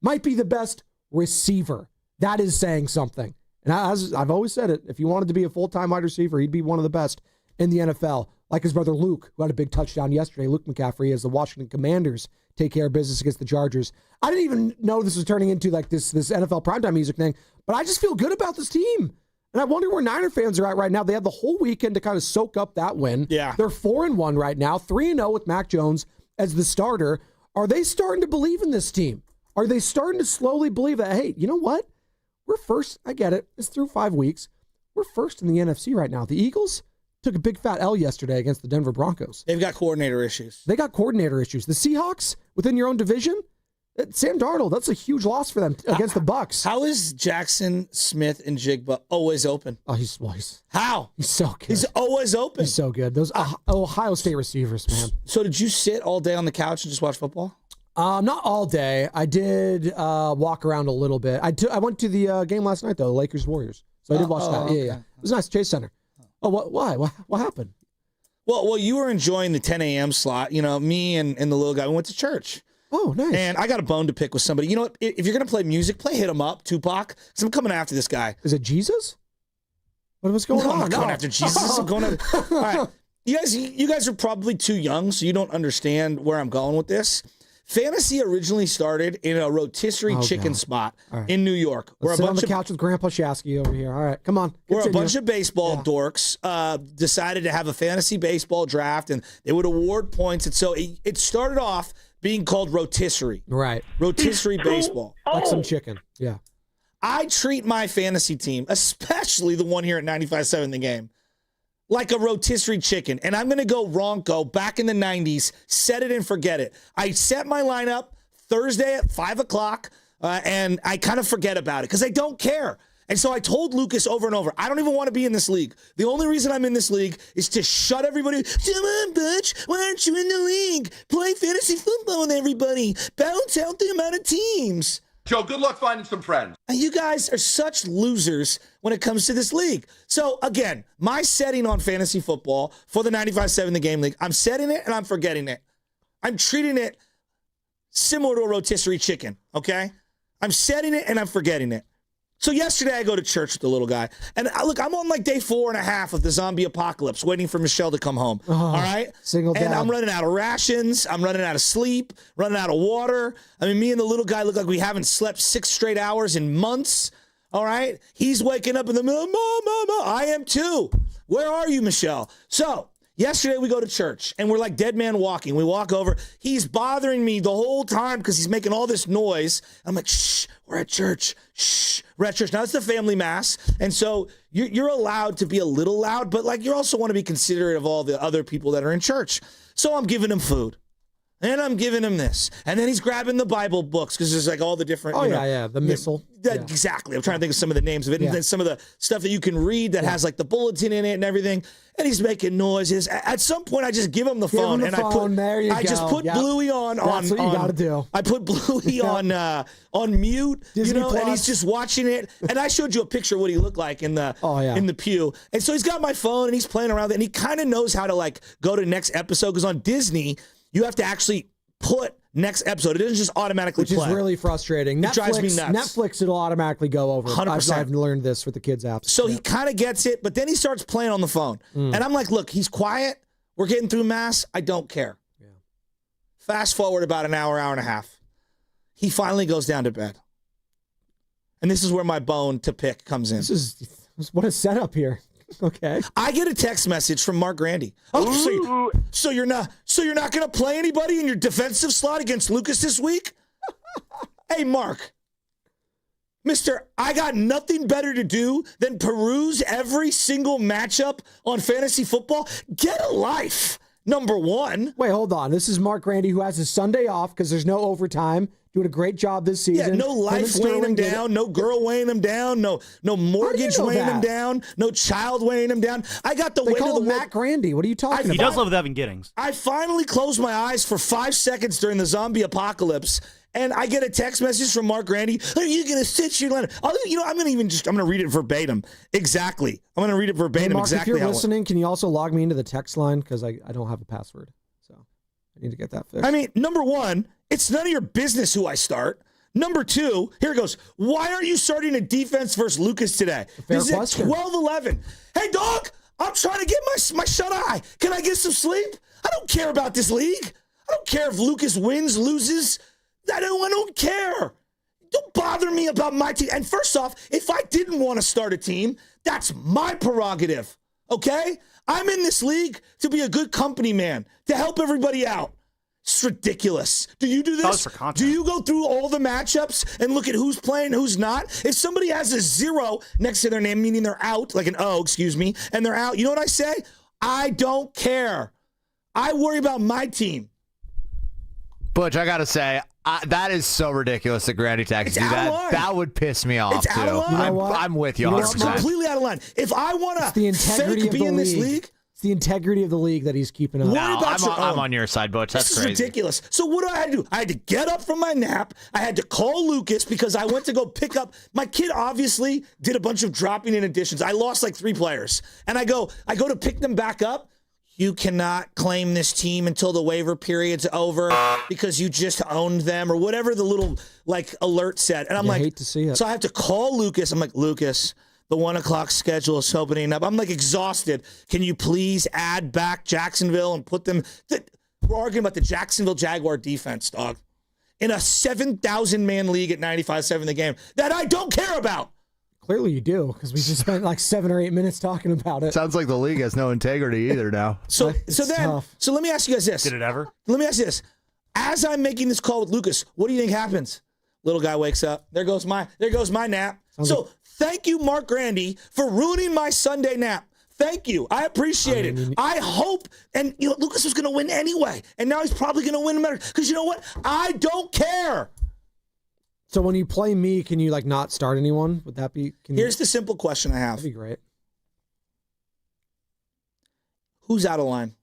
Might be the best receiver. That is saying something. And as I've always said it, if you wanted to be a full-time wide receiver, he'd be one of the best in the NFL. Like his brother Luke, who had a big touchdown yesterday. Luke McCaffrey, as the Washington Commanders take care of business against the Chargers. I didn't even know this was turning into like this NFL primetime music thing, but I just feel good about this team. And I wonder where Niner fans are at right now. They had the whole weekend to kind of soak up that win. Yeah. They're 4-1 right now, 3-0 with Mac Jones as the starter. Are they starting to believe in this team? Are they starting to slowly believe that, hey, you know what? We're first. I get it. It's through 5 weeks. We're first in the NFC right now. The Eagles took a big fat L yesterday against the Denver Broncos. They've got coordinator issues. The Seahawks within your own division, Sam Darnold, that's a huge loss for them against the Bucks. How is Jackson Smith and Jigba always open? Oh, he's how? He's so good. He's always open. He's so good. Those Ohio State receivers, man. So did you sit all day on the couch and just watch football? Not all day. I did walk around a little bit. I went to the game last night, though, Lakers-Warriors. So I did watch that. Okay. Yeah. It was nice. Chase Center. Oh, why? What happened? Well, you were enjoying the 10 a.m. slot. You know, me and the little guy, we went to church. Oh, nice. And I got a bone to pick with somebody. You know what? If you're going to play music, play Hit 'Em Up, Tupac, because I'm coming after this guy. Is it Jesus? What's going on? I'm not going after Jesus. I'm going after... All right. You guys are probably too young, so you don't understand where I'm going with this. Fantasy originally started in a rotisserie chicken spot in New York. Let's sit on the couch with Grandpa Shasky over here. All right, come on. Where a bunch of baseball dorks decided to have a fantasy baseball draft, and they would award points. And so it started off being called rotisserie. Right. Rotisserie baseball. Like some chicken. Yeah. I treat my fantasy team, especially the one here at 95.7 The Game, like a rotisserie chicken. And I'm going to go Ronco back in the 90s, set it and forget it. I set my lineup Thursday at 5 o'clock, and I kind of forget about it because I don't care. And so I told Lucas over and over, I don't even want to be in this league. The only reason I'm in this league is to shut everybody. Come on, Butch. Why aren't you in the league? Play fantasy football with everybody. Balance out the amount of teams. Joe, good luck finding some friends. You guys are such losers when it comes to this league. So, again, my setting on fantasy football for the 95.7 The Game League, I'm setting it and I'm forgetting it. I'm treating it similar to a rotisserie chicken, okay? I'm setting it and I'm forgetting it. So yesterday I go to church with the little guy. And look, I'm on like day 4.5 of the zombie apocalypse, waiting for Michelle to come home. All right? Single dad. And I'm running out of rations. I'm running out of sleep, running out of water. I mean, me and the little guy look like we haven't slept 6 straight hours in months. All right? He's waking up in the middle. Mom. I am too. Where are you, Michelle? So Yesterday we go to church, and we're like dead man walking. We walk over. He's bothering me the whole time because he's making all this noise. I'm like, shh, we're at church. Shh, we're at church. Now, it's the family mass, and so you're allowed to be a little loud, but like you also want to be considerate of all the other people that are in church. So I'm giving him food. And I'm giving him this. And then he's grabbing the Bible books because there's like all the different. The missal. Exactly. I'm trying to think of some of the names of it. And then some of the stuff that you can read that has like the bulletin in it and everything. And he's making noises. At some point, I just give him the phone. I just put Bluey on. That's what you got to do. I put Bluey on mute, Disney Plus. and he's just watching it. And I showed you a picture of what he looked like in the pew. And so he's got my phone and he's playing around with it. And he kind of knows how to like go to next episode because on Disney, you have to actually put next episode. It doesn't just automatically play. Which is really frustrating. It drives me nuts. Netflix, it'll automatically go over. 100%. I've learned this with the kids' apps. So he kind of gets it, but then he starts playing on the phone. And I'm like, look, he's quiet. We're getting through Mass. I don't care. Yeah. Fast forward about an hour, hour and a half. He finally goes down to bed. And this is where my bone to pick comes in. What a setup here. Okay. I get a text message from Mark Grandy. Oh, so you're not going to play anybody in your defensive slot against Lucas this week? Hey, Mark. Mister, I got nothing better to do than peruse every single matchup on fantasy football. Get a life, number one. Wait, hold on. This is Mark Grandy who has his Sunday off because there's no overtime. Doing a great job this season. Yeah, no life weighing him down, no girl weighing him down, no mortgage weighing him down, no child weighing him down. I got the weight of the Matt Grandy. What are you talking about? He does love Evan Giddings. I finally closed my eyes for 5 seconds during the zombie apocalypse, and I get a text message from Mark Grandy. Are you going to sit your line? I'm going to read it verbatim. Exactly. I'm going to read it verbatim. Mark, exactly. If you're listening, can you also log me into the text line because I don't have a password, so I need to get that fixed. I mean, number one, it's none of your business who I start. Number two, here it goes. Why aren't you starting a defense versus Lucas today? This is at 12-11. Hey, dog, I'm trying to get my shut-eye. Can I get some sleep? I don't care about this league. I don't care if Lucas wins, loses. I don't care. Don't bother me about my team. And first off, if I didn't want to start a team, that's my prerogative, okay? I'm in this league to be a good company man, to help everybody out. It's ridiculous. Do you do this? Do you go through all the matchups and look at who's playing, who's not? If somebody has a 0 next to their name, meaning they're out, like an O, and they're out, you know what I say? I don't care. I worry about my team. Butch, I got to say, that is so ridiculous that Grandy Tax do that. That would piss me off, it's too. Out of line. You know I'm with you 100%. It's completely out of line. If I want to fake be in this league, it's the integrity of the league that he's keeping up. I'm on your side, Butch. That's crazy. This is ridiculous. So what do I have to do? I had to get up from my nap. I had to call Lucas because I went to go pick up. My kid obviously did a bunch of dropping in additions. I lost like 3 players. And I go to pick them back up. You cannot claim this team until the waiver period's over because you just owned them or whatever the little like alert said. And I'm like, hate to see it. So I have to call Lucas. I'm like, Lucas, the 1 o'clock schedule is opening up. I'm like exhausted. Can you please add back Jacksonville and put them? We're arguing about the Jacksonville Jaguar defense, dog, in a 7,000-man league at 95.7 the game that I don't care about. Clearly you do, because we just spent like 7 or 8 minutes talking about it. Sounds like the league has no integrity either now. So let me ask you guys this. Did it ever? Let me ask you this. As I'm making this call with Lucas, what do you think happens? Little guy wakes up. There goes my nap. Thank you, Mark Grandy, for ruining my Sunday nap. Thank you. I appreciate it. I hope, and Lucas was going to win anyway, and now he's probably going to win no matter, because you know what? I don't care. So when you play me, can you like not start anyone? Would that be? Here's the simple question I have. That'd be great. Who's out of line?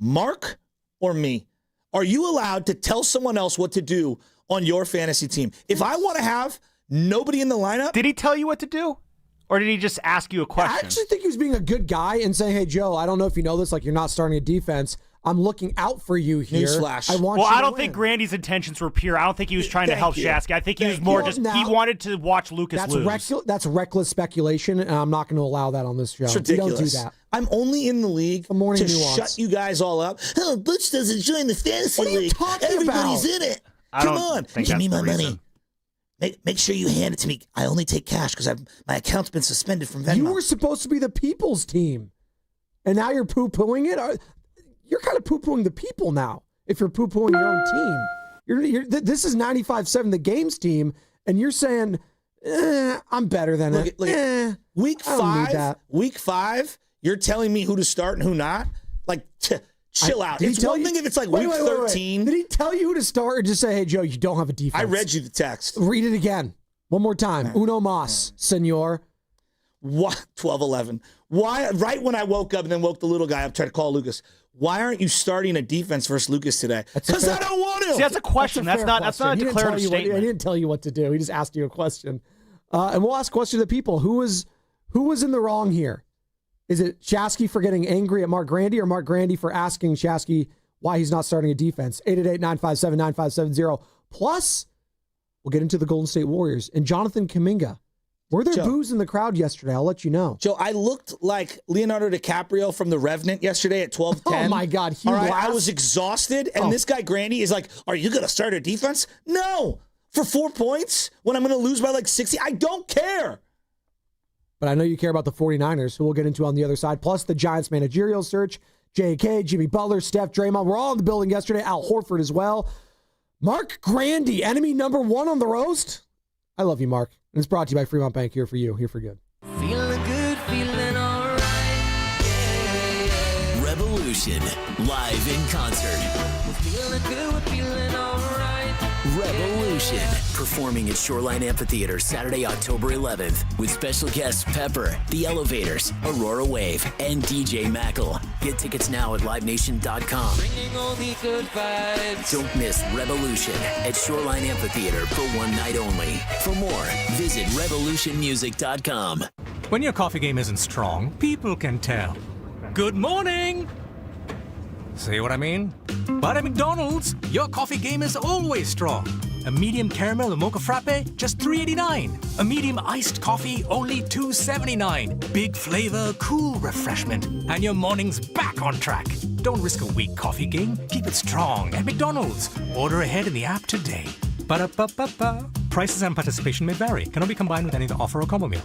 Mark or me? Are you allowed to tell someone else what to do on your fantasy team? If I want to have nobody in the lineup. Did he tell you what to do? Or did he just ask you a question? I actually think he was being a good guy and saying, hey, Joe, I don't know if you know this, like you're not starting a defense. I'm looking out for you here. Newsflash. I don't think Grandy's intentions were pure. I don't think he was trying to help Shasky. I think he was more just, he wanted to watch Lucas lose. That's reckless speculation, and I'm not going to allow that on this show. It's ridiculous. We don't do that. I'm only in the league to shut you guys all up. Oh, Butch doesn't join the fantasy league. Everybody's in it. Come on. Give me my money. Make sure you hand it to me. I only take cash because my account's been suspended from Venmo. You were supposed to be the people's team. and now you're poo-pooing it? You're kind of poo-pooing the people now if you're poo-pooing your own team. This is 95-7 the game's team, and you're saying, I'm better than it. Week 5, you're telling me who to start and who not? Like, chill out. It's one thing if it's like week 13. Did he tell you who to start or just say, hey, Joe, you don't have a defense? I read you the text. Read it again. One more time. Uno mas, senor. What? 12-11. Why? Right when I woke up and then woke the little guy up, tried to call Lucas. Why aren't you starting a defense versus Lucas today? Because I don't want to. See, that's a question. That's not a declarative statement. He didn't tell you what to do. He just asked you a question. And we'll ask a question to the people. Who was in the wrong here? Is it Shasky for getting angry at Mark Grandy or Mark Grandy for asking Shasky why he's not starting a defense? 888-957-9570. Plus, we'll get into the Golden State Warriors and Jonathan Kuminga. Were there boos in the crowd yesterday? I'll let you know. Joe, I looked like Leonardo DiCaprio from The Revenant yesterday at 12:10. Oh, my God. All right, I was exhausted, and this guy, Grandy, is like, are you going to start a defense? No. For 4 points when I'm going to lose by like 60? I don't care. But I know you care about the 49ers, who we'll get into on the other side, plus the Giants managerial search, J.K., Jimmy Butler, Steph, Draymond. We're all in the building yesterday. Al Horford as well. Mark Grandy, enemy number 1 on the roast. I love you, Mark. And it's brought to you by Fremont Bank, here for you, here for good. Feeling good, feeling all right. Yeah. Revolution, live in concert. We're feeling good, we're feeling all right. Revolution, performing at Shoreline Amphitheater Saturday, October 11th, with special guests Pepper, The Elevators, Aurora Wave, and DJ Mackle. Get tickets now at livenation.com. Bringing all the good vibes. Don't miss Revolution at Shoreline Amphitheater for one night only. For more, visit revolutionmusic.com. When your coffee game isn't strong, people can tell. Good morning! See what I mean? But at McDonald's, your coffee game is always strong. A medium caramel or mocha frappe, just $3.89. A medium iced coffee, only $2.79. Big flavor, cool refreshment, and your morning's back on track. Don't risk a weak coffee game. Keep it strong at McDonald's. Order ahead in the app today. Ba-da-ba-ba-ba. Prices and participation may vary. Cannot be combined with any other offer or combo meal.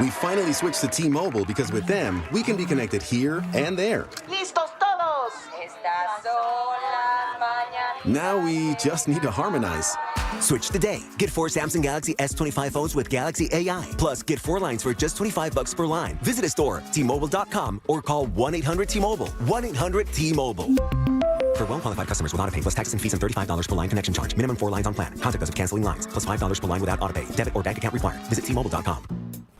We finally switched to T-Mobile because with them, we can be connected here and there. ¡Listos todos! Estas son las mañanas. Now we just need to harmonize. Switch today. Get 4 Samsung Galaxy S25 phones with Galaxy AI. Plus, get 4 lines for just $25 per line. Visit a store, T-Mobile.com, or call 1-800-T-Mobile. 1-800-T-Mobile. For well-qualified customers with autopay plus taxes and fees and $35 per line connection charge. Minimum 4 lines on plan. Contact us if canceling lines. Plus $5 per line without autopay. Debit or bank account required. Visit T-Mobile.com.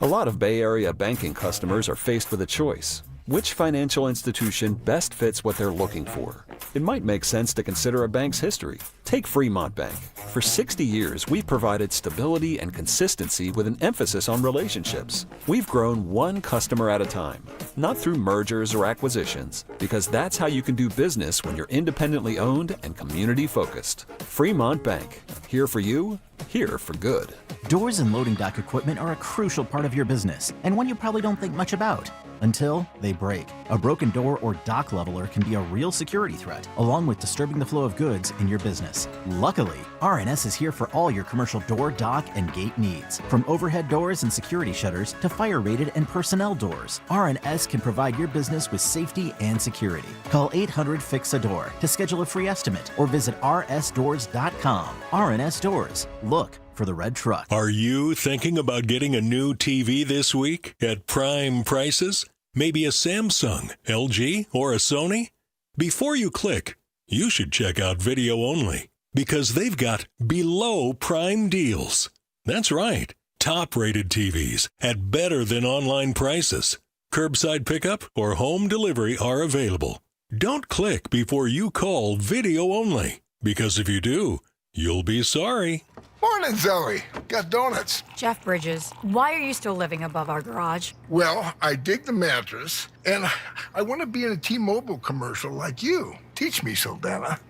A lot of Bay Area banking customers are faced with a choice. Which financial institution best fits what they're looking for? It might make sense to consider a bank's history. Take Fremont Bank. For 60 years, we've provided stability and consistency with an emphasis on relationships. We've grown one customer at a time, not through mergers or acquisitions, because that's how you can do business when you're independently owned and community focused. Fremont Bank. Here for you, here for good. Doors and loading dock equipment are a crucial part of your business, and one you probably don't think much about until they break. A broken door or dock leveler can be a real security threat, along with disturbing the flow of goods in your business. Luckily, RNS is here for all your commercial door, dock, and gate needs. From overhead doors and security shutters to fire-rated and personnel doors, RNS can provide your business with safety and security. Call 800-FIX-A-DOOR to schedule a free estimate or visit rsdoors.com. RNS Doors. Look for the red truck. Are you thinking about getting a new TV this week at prime prices? Maybe a Samsung, LG, or a Sony? Before you click, you should check out Video Only, because they've got below prime deals. That's right, top-rated TVs at better than online prices. Curbside pickup or home delivery are available. Don't click before you call Video Only, because if you do, you'll be sorry. Morning, Zoe. Got donuts. Jeff Bridges, why are you still living above our garage? Well, I dig the mattress, and I want to be in a T-Mobile commercial like you. Teach me, Saldana.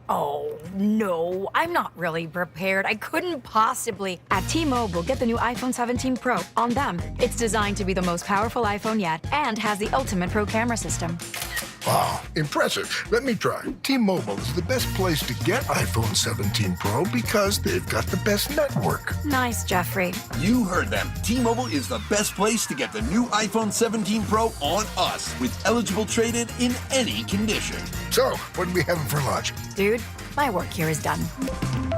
Oh, no, I'm not really prepared. I couldn't possibly. At T-Mobile, get the new iPhone 17 Pro. On them, it's designed to be the most powerful iPhone yet and has the ultimate pro camera system. Wow, impressive. Let me try. T-Mobile is the best place to get iPhone 17 Pro because they've got the best network. Nice, Jeffrey. You heard them. T-Mobile is the best place to get the new iPhone 17 Pro on us with eligible trade-in in any condition. So, what are we having for lunch? Dude, my work here is done.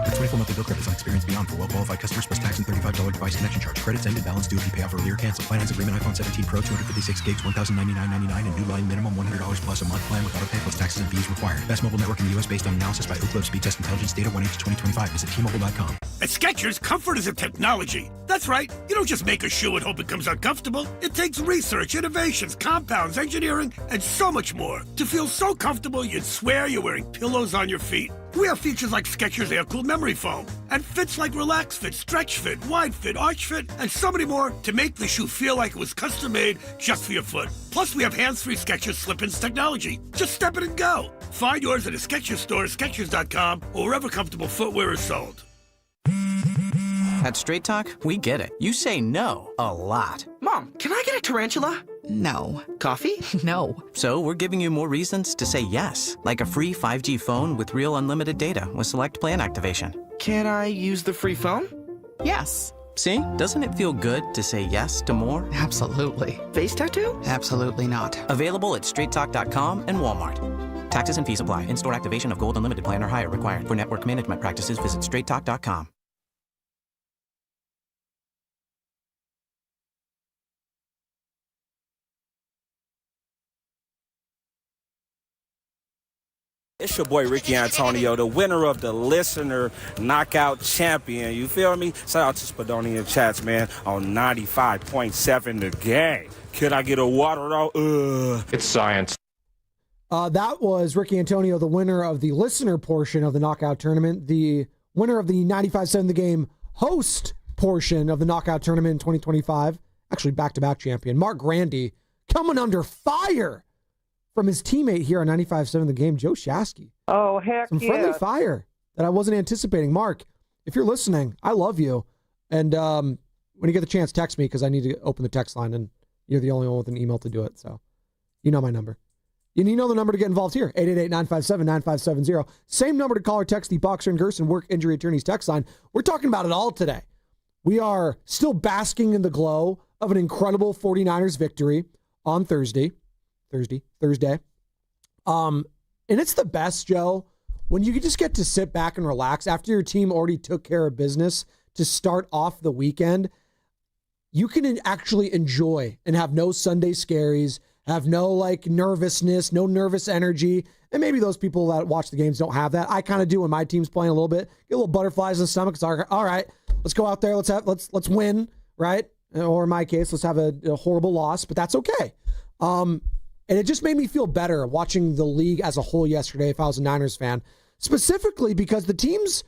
The 24 monthly bill credits on experience beyond for well-qualified customers plus tax and $35 device connection charge. Credits ended. Balance due if you pay off earlier. Cancel. Finance agreement. iPhone 17 Pro. 256 gigs. $1,099.99 and new line minimum $100 plus a month plan with auto pay plus taxes and fees required. Best mobile network in the U.S. based on analysis by Ookla Speed Test Intelligence data 1H2025. Visit T-Mobile.com. At Skechers, comfort is a technology. That's right. You don't just make a shoe and hope it comes uncomfortable. It takes research, innovations, compounds, engineering, and so much more to feel so comfortable you'd swear you're wearing pillows on your feet. We have features like Skechers Air-Cooled Memory Foam and fits like Relax Fit, Stretch Fit, Wide Fit, Arch Fit, and so many more to make the shoe feel like it was custom-made just for your foot. Plus, we have hands-free Skechers Slip-ins technology. Just step in and go. Find yours at a Skechers store, Skechers.com, or wherever comfortable footwear is sold. At Straight Talk, we get it. You say no a lot. Mom, can I get a tarantula? No. Coffee? No. So we're giving you more reasons to say yes, like a free 5G phone with real unlimited data with select plan activation. Can I use the free phone? Yes. See? Doesn't it feel good to say yes to more? Absolutely. Face tattoo? Absolutely not. Available at straighttalk.com and Walmart. Taxes and fees apply. In-store activation of Gold Unlimited plan or higher required. For network management practices, visit straighttalk.com. It's your boy Ricky Antonio, the winner of the Listener Knockout Champion. You feel me? Shout out to Spadonian Chats, man, on 95.7 The Game. Could I get a water though? It's science. That was Ricky Antonio, the winner of the listener portion of the knockout tournament, the winner of the 95.7 The Game host portion of the knockout tournament in 2025. Actually, back-to-back champion. Mark Grandy coming under fire from his teammate here on 95.7 The Game, Joe Shasky. Oh, heck Some friendly fire that I wasn't anticipating. Mark, if you're listening, I love you. And when you get the chance, text me because I need to open the text line, and you're the only one with an email to do it. So you know my number. You know the number to get involved here, 888-957-9570. Same number to call or text the Boxer and Gerson Work Injury Attorneys text line. We're talking about it all today. We are still basking in the glow of an incredible 49ers victory on Thursday. And it's the best, Joe, when you just get to sit back and relax after your team already took care of business to start off the weekend. You can actually enjoy and have no Sunday scaries, have no nervousness, no nervous energy. And maybe those people that watch the games don't have that. I kind of do when my team's playing a little bit. Get a little butterflies in the stomach. It's all right, let's go out there. Let's win, right? Or in my case, let's have a horrible loss, but that's okay. And it just made me feel better watching the league as a whole yesterday if I was a Niners fan, specifically because the teams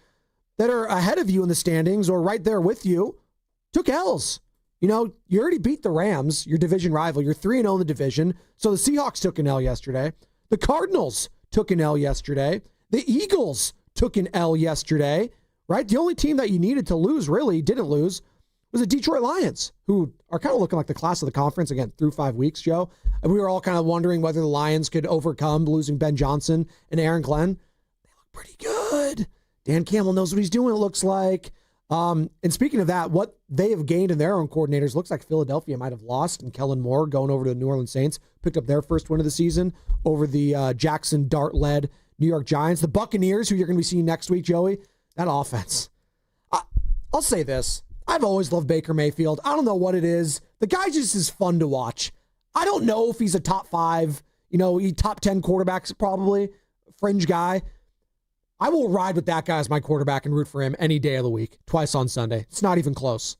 that are ahead of you in the standings or right there with you took L's. You know, you already beat the Rams, your division rival. You're 3-0 in the division. So the Seahawks took an L yesterday. The Cardinals took an L yesterday. The Eagles took an L yesterday, right? The only team that you needed to lose, really, didn't lose, was the Detroit Lions, who are kind of looking like the class of the conference, again, through 5 weeks, Joe. And we were all kind of wondering whether the Lions could overcome losing Ben Johnson and Aaron Glenn. They look pretty good. Dan Campbell knows what he's doing, it looks like. And speaking of that, what they have gained in their own coordinators, looks like Philadelphia might have lost, and Kellen Moore going over to the New Orleans Saints, picked up their first win of the season over the Jackson Dart-led New York Giants. The Buccaneers, who you're going to be seeing next week, Joey, that offense. I'll say this. I've always loved Baker Mayfield. I don't know what it is. The guy just is fun to watch. I don't know if he's a top 5, top 10 quarterbacks, probably, fringe guy. I will ride with that guy as my quarterback and root for him any day of the week, twice on Sunday. It's not even close.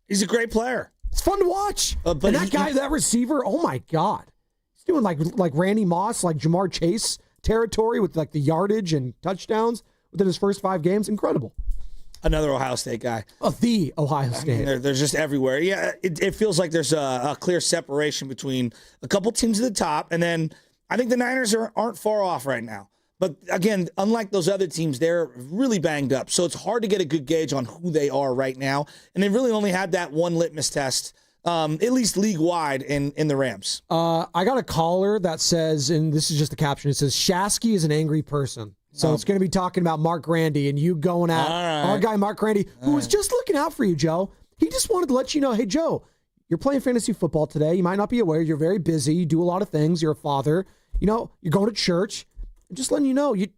He's a great player. It's fun to watch. And that guy, that receiver, oh my God. He's doing like Randy Moss, like Jamar Chase territory with the yardage and touchdowns within his first 5 games. Incredible. Another Ohio State guy. The Ohio State. They're just everywhere. Yeah, it feels like there's a clear separation between a couple teams at the top, and then I think the Niners aren't far off right now. But again, unlike those other teams, they're really banged up. So it's hard to get a good gauge on who they are right now. And they really only had that one litmus test at least league-wide in the Rams. I got a caller that says, and this is just the caption, it says, Shasky is an angry person. So it's going to be talking about Mark Grandy and you going at our guy Mark Grandy, who was just looking out for you, Joe. He just wanted to let you know, hey, Joe, you're playing fantasy football today. You might not be aware. You're very busy. You do a lot of things. You're a father. You're going to church. I'm just letting you know, you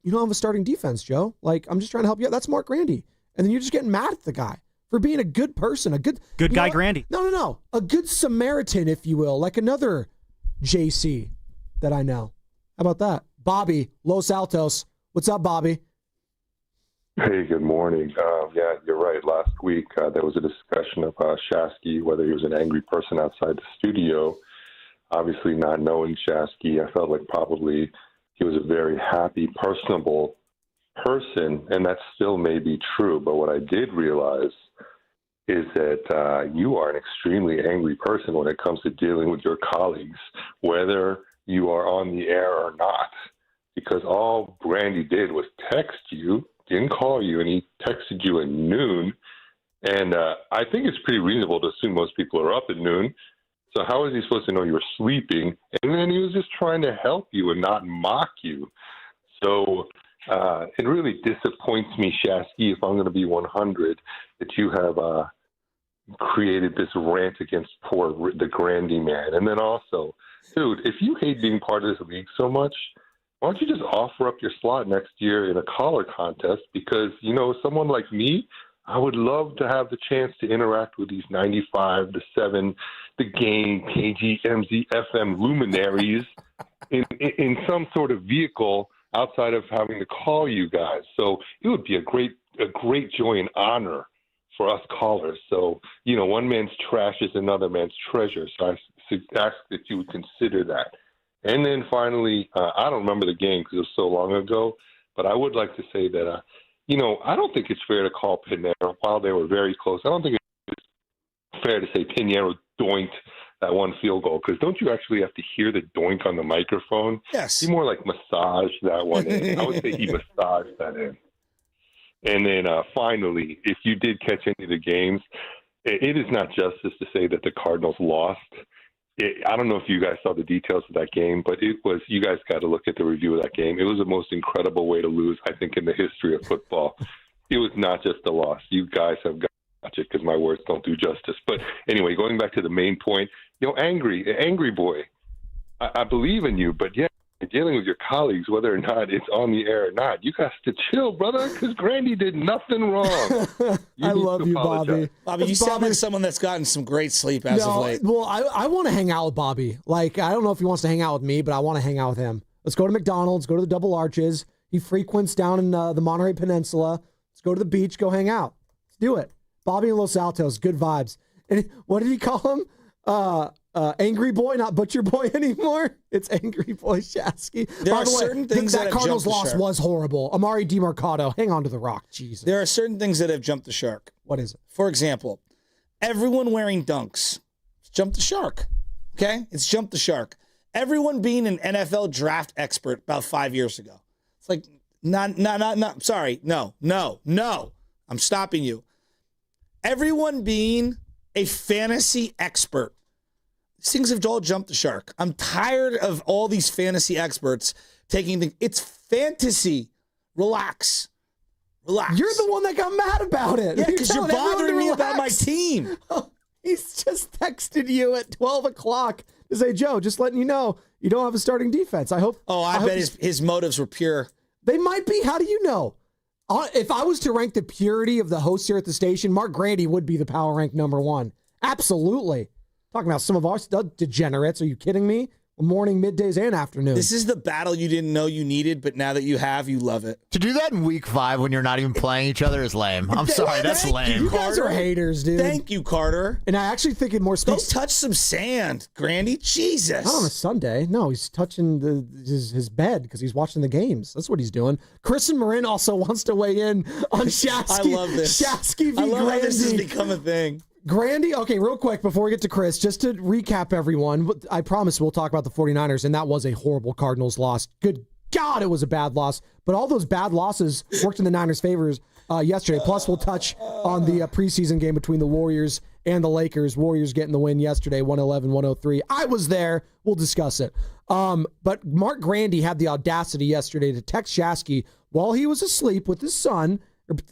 don't have a starting defense, Joe. Like, I'm just trying to help you out. That's Mark Grandy. And then you're just getting mad at the guy for being a good person, a good guy, Grandy. No. A good Samaritan, if you will, like another JC that I know. How about that? Bobby, Los Altos. What's up, Bobby? Hey, good morning. Yeah, you're right. Last week, there was a discussion of Shasky, whether he was an angry person outside the studio. Obviously, not knowing Shasky, I felt like probably he was a very happy, personable person, and that still may be true. But what I did realize is that you are an extremely angry person when it comes to dealing with your colleagues, whether you are on the air or not, because all Brandy did was text you, didn't call you, and he texted you at noon. And I think it's pretty reasonable to assume most people are up at noon. So how is he supposed to know you were sleeping? And then he was just trying to help you and not mock you. So it really disappoints me, Shasky, if I'm going to be 100, that you have created this rant against the Grandy man. And then also, dude, if you hate being part of this league so much, why don't you just offer up your slot next year in a collar contest? Because, someone like me, I would love to have the chance to interact with these 95, the 7, the game, KG, MZ, FM luminaries in some sort of vehicle outside of having to call you guys. So it would be a great joy and honor for us callers. So, one man's trash is another man's treasure. So I ask that you would consider that. And then finally, I don't remember the game because it was so long ago, but I would like to say that, I don't think it's fair to call Pinheiro while they were very close. I don't think it's fair to say Pinheiro doinked that one field goal, because don't you actually have to hear the doink on the microphone? Yes. He more like massaged that one in. I would say he massaged that in. And then finally, if you did catch any of the games, it is not justice to say that the Cardinals lost. I don't know if you guys saw the details of that game, but you guys got to look at the review of that game. It was the most incredible way to lose, I think, in the history of football. It was not just a loss. You guys have got to watch it because my words don't do justice. But anyway, going back to the main point, angry boy, I believe in you, but yeah, dealing with your colleagues, whether or not it's on the air or not, you got to chill, brother, because Grandy did nothing wrong. I love you, Bobby. Bobby, you sound like someone that's gotten some great sleep as of late. Well, I want to hang out with Bobby. Like, I don't know if he wants to hang out with me, but I want to hang out with him. Let's go to McDonald's, go to the Double Arches. He frequents down in the Monterey Peninsula. Let's go to the beach, go hang out. Let's do it. Bobby and Los Altos, good vibes. And what did he call him? Angry boy, not butcher boy anymore. It's angry boy Shasky. There are certain things that Cardinals loss was horrible. Amari DiMercado, hang on to the rock. Jesus. There are certain things that have jumped the shark. What is it? For example, everyone wearing dunks. It's jumped the shark. Okay? It's jumped the shark. Everyone being an NFL draft expert about 5 years ago. It's like, not. Sorry. No. I'm stopping you. Everyone being a fantasy expert. These things have all jumped the shark. I'm tired of all these fantasy experts taking things. It's fantasy. Relax. You're the one that got mad about it. Yeah, because you're bothering me about my team. Oh, he's just texted you at 12 o'clock to say, Joe, just letting you know, you don't have a starting defense. I hope. Oh, I bet his motives were pure. They might be. How do you know? If I was to rank the purity of the hosts here at the station, Mark Grandy would be the power rank number one. Absolutely. Talking about some of our degenerates. Are you kidding me? Morning, middays, and afternoons. This is the battle you didn't know you needed, but now that you have, you love it. To do that in week 5 when you're not even playing each other is lame. I'm sorry, that's lame. You guys are haters, dude. Thank you, Carter. And I actually think it more speaks. Go touch some sand, Grandy. Jesus. Not on a Sunday. No, he's touching his bed because he's watching the games. That's what he's doing. Chris and Marin also wants to weigh in on Shasky. I love this. Shasky v. I love Grandy. how this has become a thing. Grandy, okay, real quick before we get to Chris, just to recap everyone, I promise we'll talk about the 49ers, and that was a horrible Cardinals loss. Good God, it was a bad loss. But all those bad losses worked in the Niners' favors yesterday. Plus, we'll touch on the preseason game between the Warriors and the Lakers. Warriors getting the win yesterday, 111-103. I was there. We'll discuss it. But Mark Grandy had the audacity yesterday to text Shasky while he was asleep with his son.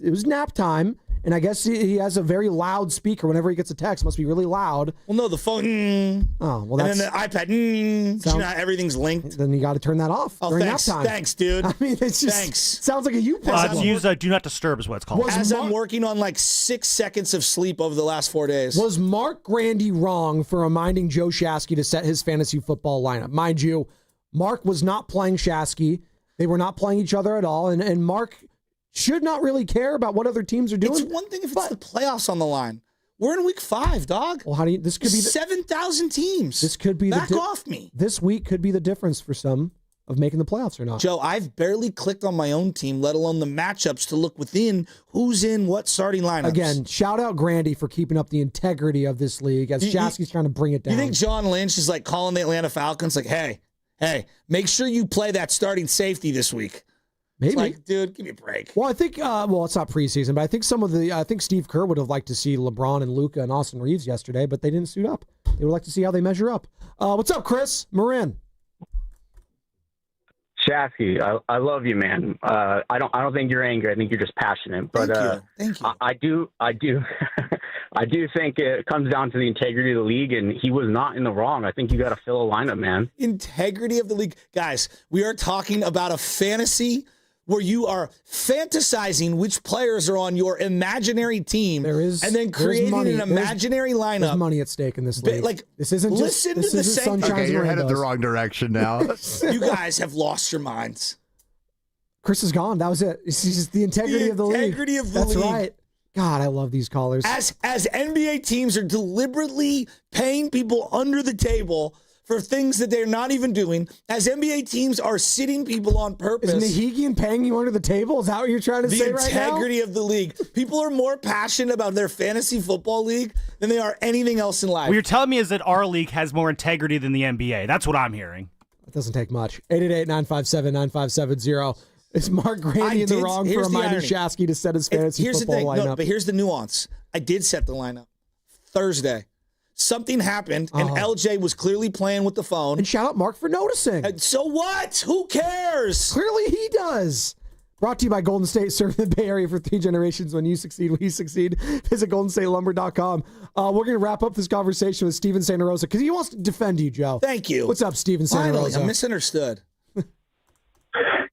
It was nap time, and I guess he has a very loud speaker. Whenever he gets a text, it must be really loud. Well, no, the phone. Oh, well, that's... And then the iPad. You know how everything's linked? Then you got to turn that off during thanks. nap time. Thanks, dude. I mean, it's just sounds like a you problem. Use Do Not Disturb is what it's called. I'm working on like 6 seconds of sleep over the last 4 days. Was Mark Grandy wrong for reminding Joe Shasky to set his fantasy football lineup? Mind you, Mark was not playing Shasky. They were not playing each other at all. And Mark should not really care about what other teams are doing. It's one thing if it's the playoffs on the line. We're in week 5, dog. Well, how do you? This could be 7,000 teams. This could be back off me. This week could be the difference for some of making the playoffs or not. Joe, I've barely clicked on my own team, let alone the matchups to look within who's in what starting lineups. Again, shout out Grandy for keeping up the integrity of this league as Shasky's trying to bring it down. You think John Lynch is like calling the Atlanta Falcons like, hey, make sure you play that starting safety this week? Maybe. It's like, dude, give me a break. Well, I think, it's not preseason, but I think Steve Kerr would have liked to see LeBron and Luka and Austin Reeves yesterday, but they didn't suit up. They would like to see how they measure up. What's up, Chris? Marin. Shasky, I love you, man. I don't think you're angry. I think you're just passionate. But Thank you. I do I do think it comes down to the integrity of the league, and he was not in the wrong. I think you got to fill a lineup, man. Integrity of the league. Guys, we are talking about a fantasy where you are fantasizing which players are on your imaginary team and then creating an imaginary lineup. There's money at stake in this league. Like, this isn't just listen to the same. Okay, you're headed the wrong direction now. You guys have lost your minds. Chris is gone. That was it. It's just the integrity of the league. Integrity of the league. That's right. God, I love these callers. As NBA teams are deliberately paying people under the table for things that they're not even doing, as NBA teams are sitting people on purpose. Is Nahigian paying you under the table? Is that what you're trying to say right now? The integrity of the league. People are more passionate about their fantasy football league than they are anything else in life. What you're telling me is that our league has more integrity than the NBA. That's what I'm hearing. It doesn't take much. 888-957-9570. Is Mark Grandy in the wrong for reminding Shasky to set his fantasy football lineup? No, but here's the nuance. I did set the lineup Thursday. Something happened, and LJ was clearly playing with the phone. And shout out Mark for noticing. And so what? Who cares? Clearly he does. Brought to you by Golden State, serving the Bay Area for 3 generations. When you succeed, we succeed. Visit GoldenStateLumber.com. We're going to wrap up this conversation with Steven Santa Rosa because he wants to defend you, Joe. Thank you. What's up, Steven Santa Rosa? I'm misunderstood.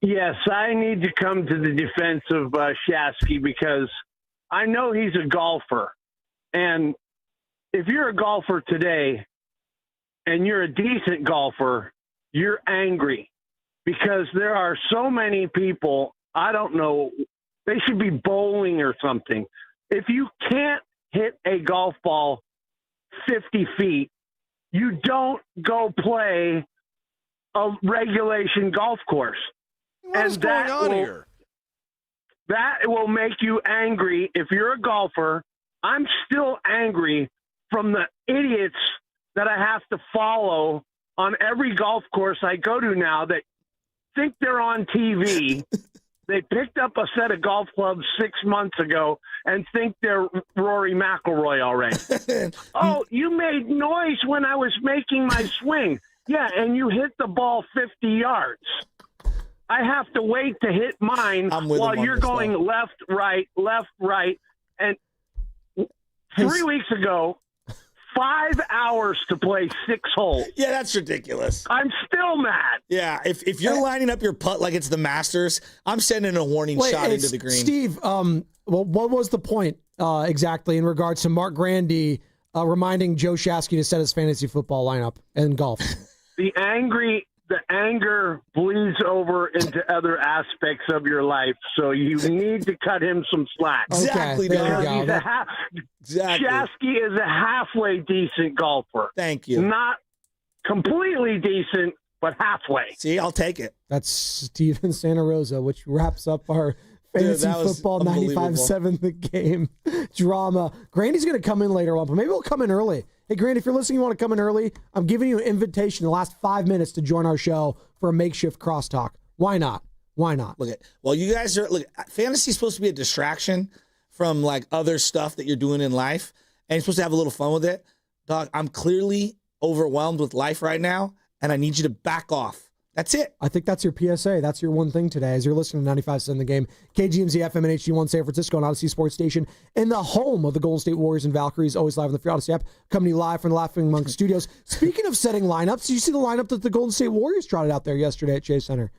Yes, I need to come to the defense of Shasky because I know he's a golfer. And if you're a golfer today and you're a decent golfer, you're angry because there are so many people, I don't know, they should be bowling or something. If you can't hit a golf ball 50 feet, you don't go play a regulation golf course. What is going on here? That will make you angry if you're a golfer. I'm still angry from the idiots that I have to follow on every golf course I go to now that think they're on TV. They picked up a set of golf clubs 6 months ago and think they're Rory McIlroy already. Oh, you made noise when I was making my swing. Yeah, and you hit the ball 50 yards. I have to wait to hit mine while you're going left, right. And 3 weeks ago, 5 hours to play 6 holes. Yeah, that's ridiculous. I'm still mad. Yeah, if you're lining up your putt like it's the Masters, I'm sending a warning shot into the green. Steve, what was the point exactly in regards to Mark Grandy reminding Joe Shasky to set his fantasy football lineup in golf? The anger bleeds over into other aspects of your life, so you need to cut him some slack. Exactly, Shasky is a halfway decent golfer. Thank you. Not completely decent, but halfway. See, I'll take it. That's Steven Santa Rosa, which wraps up our fantasy football 95.7 The Game drama. Grandy's going to come in later on, but maybe we'll come in early. Hey, Grandy, if you're listening, you want to come in early, I'm giving you an invitation in the last 5 minutes to join our show for a makeshift crosstalk. Why not? Why not? You guys are fantasy's supposed to be a distraction from like other stuff that you're doing in life. and you're supposed to have a little fun with it. Dog, I'm clearly overwhelmed with life right now, and I need you to back off. That's it. I think that's your PSA. That's your one thing today as you're listening to 95.7 The Game. KGMZ FM and HD1 San Francisco and Odyssey Sports Station in the home of the Golden State Warriors and Valkyries, always live on the Free Odyssey app, coming to you live from the Laughing Monk Studios. Speaking of setting lineups, did you see the lineup that the Golden State Warriors trotted out there yesterday at Chase Center?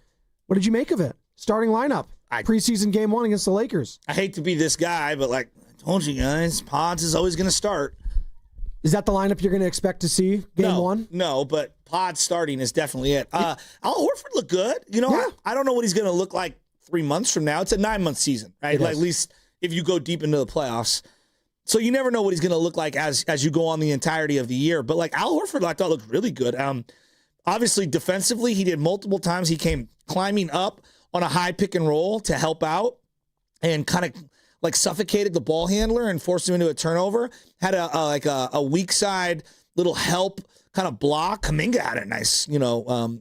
What did you make of it? Starting lineup. Preseason game 1 against the Lakers. I hate to be this guy, but like I told you guys, Pods is always going to start. Is that the lineup you're going to expect to see game 1? No, but Pod starting is definitely it. Al Horford looked good. You know, I don't know what he's going to look like 3 months from now. It's a 9-month season, right? Like, at least if you go deep into the playoffs. So you never know what he's going to look like as you go on the entirety of the year. But like Al Horford, I thought looked really good. Obviously, defensively, he did multiple times. He came climbing up on a high pick and roll to help out and kind of like suffocated the ball handler and forced him into a turnover. Had a weak side little help kind of block. Kuminga had a nice,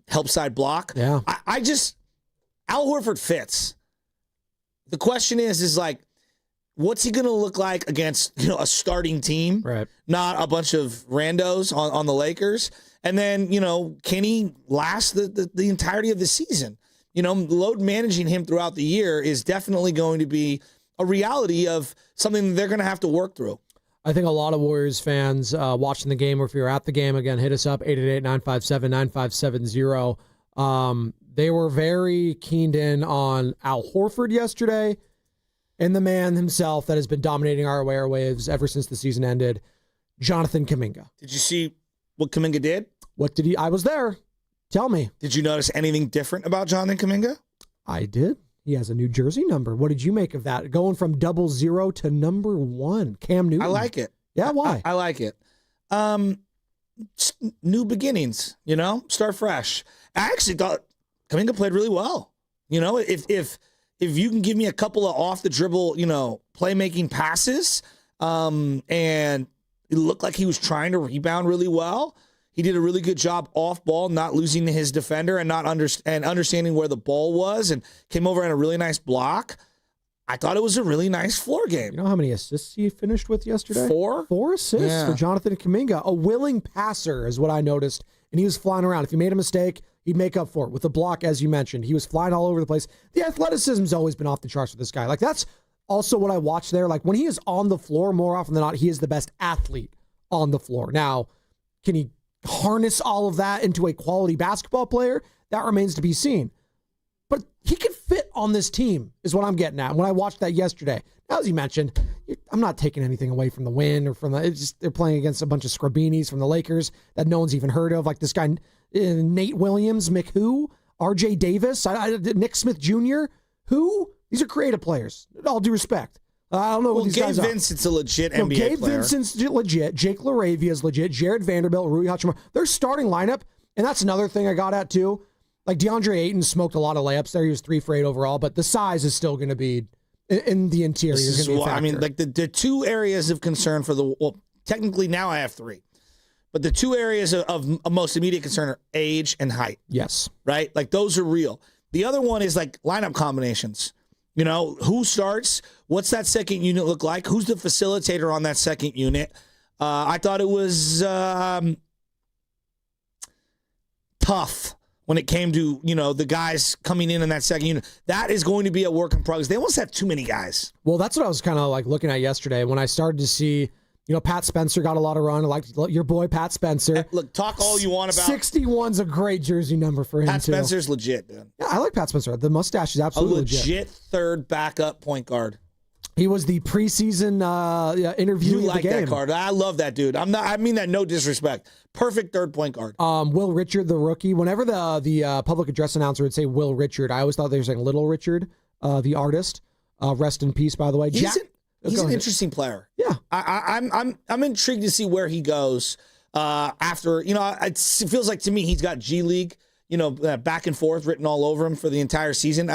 help side block. Yeah. I just, Al Horford fits. The question is like, what's he going to look like against, a starting team? Right. Not a bunch of randos on the Lakers. And then, can he last the entirety of the season? Load managing him throughout the year is definitely going to be a reality of something they're going to have to work through. I think a lot of Warriors fans watching the game, or if you're at the game, again, hit us up, 888-957-9570. They were very keened in on Al Horford yesterday and the man himself that has been dominating our airwaves ever since the season ended, Jonathan Kuminga. Did you see what Kuminga did? What did he? I was there. Tell me. Did you notice anything different about Jonathan Kuminga? I did. He has a New Jersey number. What did you make of that? Going from 00 to number 1. Cam Newton. I like it. Yeah, why? I like it. New beginnings, start fresh. I actually thought Kuminga played really well. If you can give me a couple of off the dribble, playmaking passes, and it looked like he was trying to rebound really well. He did a really good job off ball, not losing his defender and understanding where the ball was, and came over in a really nice block. I thought it was a really nice floor game. You know how many assists he finished with yesterday? 4? 4 assists for Jonathan Kuminga. A willing passer is what I noticed, and he was flying around. If he made a mistake, he'd make up for it with the block, as you mentioned. He was flying all over the place. The athleticism's always been off the charts with this guy. Like, that's also what I watch there. Like, when he is on the floor, more often than not, he is the best athlete on the floor. Now, can he harness all of that into a quality basketball player? That remains to be seen. But he can fit on this team, is what I'm getting at. When I watched that yesterday, now, as you mentioned, I'm not taking anything away from the win or from they're playing against a bunch of scrubbinis from the Lakers that no one's even heard of, like this guy Nate Williams, McWho, RJ Davis, Nick Smith Jr. Who? These are creative players. All due respect. I don't know what these guys are. Gabe Vincent's a legit NBA player. Gabe Vincent's legit. Jake LaRavia is legit. Jared Vanderbilt, Rui Hachimura. Their starting lineup, and that's another thing I got at too. Like DeAndre Ayton smoked a lot of layups there. He was 3 for 8 overall, but the size is still going to be in the interior. The 2 areas of concern technically now I have 3. But the 2 areas of most immediate concern are age and height. Yes. Right? Like those are real. The other one is like lineup combinations. Who starts? What's that second unit look like? Who's the facilitator on that second unit? I thought it was tough when it came to, the guys coming in that second unit. That is going to be a work in progress. They almost have too many guys. Well, that's what I was kind of like looking at yesterday when I started to see, Pat Spencer got a lot of run. I like your boy, Pat Spencer. Look, talk all you want about. 61's a great jersey number for him, Pat Spencer's legit, dude. Yeah, I like Pat Spencer. The mustache is absolutely legit. Third backup point guard. He was the preseason interview. You like that card? I love that dude. I mean that no disrespect. Perfect third point guard. Will Richard, the rookie. Whenever the public address announcer would say Will Richard, I always thought they were saying Little Richard, the artist. Rest in peace, by the way. He's an interesting player. Yeah, I'm intrigued to see where he goes after. It feels like to me he's got G League, back and forth written all over him for the entire season.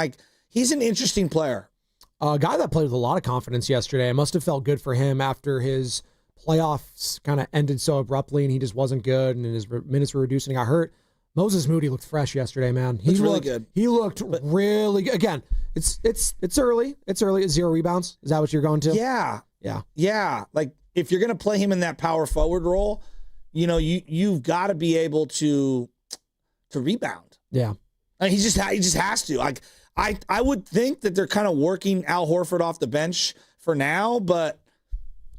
He's an interesting player. A guy that played with a lot of confidence yesterday. It must have felt good for him after his playoffs kind of ended so abruptly and he just wasn't good and his minutes were reduced and he got hurt. Moses Moody looked fresh yesterday, man. He looked really good. He looked really good. Again, it's early. It's early. It's 0 rebounds. Is that what you're going to? Yeah. Like if you're going to play him in that power forward role, you've got to be able to rebound. Yeah. He just has to. Like I would think that they're kind of working Al Horford off the bench for now, but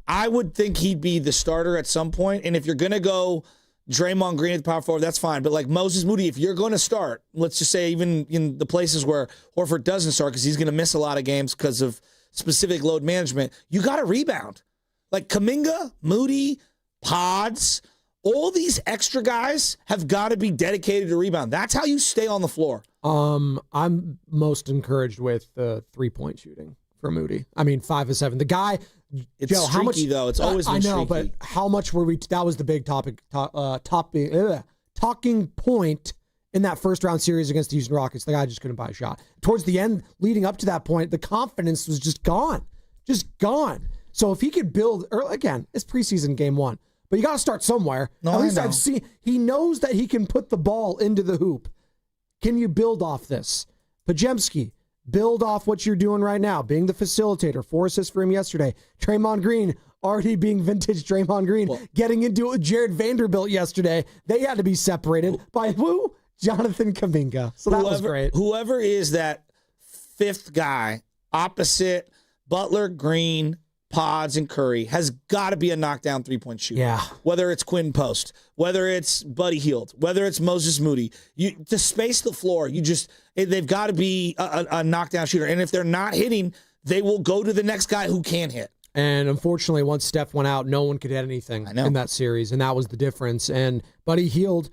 I would think he'd be the starter at some point. And if you're going to go Draymond Green at the power forward, that's fine. But like Moses Moody, if you're going to start, let's just say even in the places where Horford doesn't start because he's going to miss a lot of games because of specific load management, you got to rebound. Like Kuminga, Moody, Pods, all these extra guys have got to be dedicated to rebound. That's how you stay on the floor. I'm most encouraged with the 3-point shooting for Moody. I mean, 5 of 7. The guy, it's Joe, streaky, how much though. It's always been I know, streaky. but how much were we? That was the big talking point in that first round series against the Houston Rockets. The guy just couldn't buy a shot. Towards the end, leading up to that point, the confidence was just gone. So if he could build, again, it's preseason game 1. But you got to start somewhere. No, At least I know. I've seen, he knows that he can put the ball into the hoop. Can you build off this? Pajemski, build off what you're doing right now, being the facilitator. 4 assists for him yesterday. Draymond Green, already being vintage Draymond Green, getting into it with Jared Vanderbilt yesterday. They had to be separated by who? Jonathan Kuminga. So that was great. Whoever is that 5th guy opposite Butler, Green, Pods, and Curry has got to be a knockdown 3-point shooter. Yeah. Whether it's Quinn Post, whether it's Buddy Hield, whether it's Moses Moody, to space the floor, they've got to be a knockdown shooter. And if they're not hitting, they will go to the next guy who can hit. And unfortunately, once Steph went out, no one could hit anything in that series, and that was the difference. And Buddy Hield,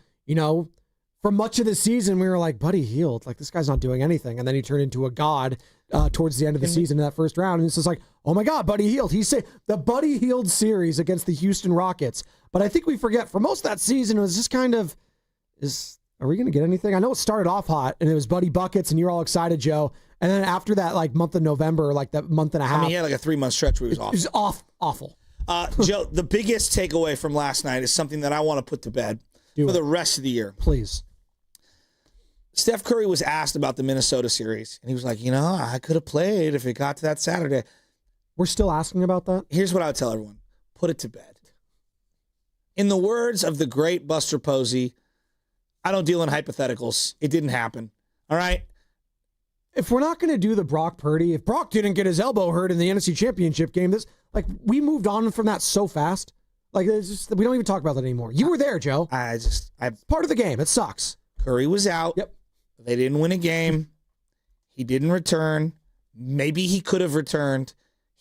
for much of the season, we were like, Buddy Hield, like this guy's not doing anything. And then he turned into a god towards the end of the season in that first round. And it's just like, oh my God, Buddy Hield. He said the Buddy Hield series against the Houston Rockets. But I think we forget for most of that season, it was just kind of, are we going to get anything? I know it started off hot and it was Buddy Buckets and you're all excited, Joe. And then after that, like month of November, like that month and a half. He had like a 3-month stretch where he was awful. It was awful. Joe, the biggest takeaway from last night is something that I want to put to bed for the rest of the year. Please. Steph Curry was asked about the Minnesota series, and he was like, I could have played if it got to that Saturday. We're still asking about that? Here's what I would tell everyone. Put it to bed. In the words of the great Buster Posey, I don't deal in hypotheticals. It didn't happen. All right? If we're not going to do the Brock Purdy, if Brock didn't get his elbow hurt in the NFC Championship game, we moved on from that so fast. Like, it's just, we don't even talk about that anymore. You were there, Joe. It's part of the game. It sucks. Curry was out. Yep. They didn't win a game. He didn't return. Maybe he could have returned.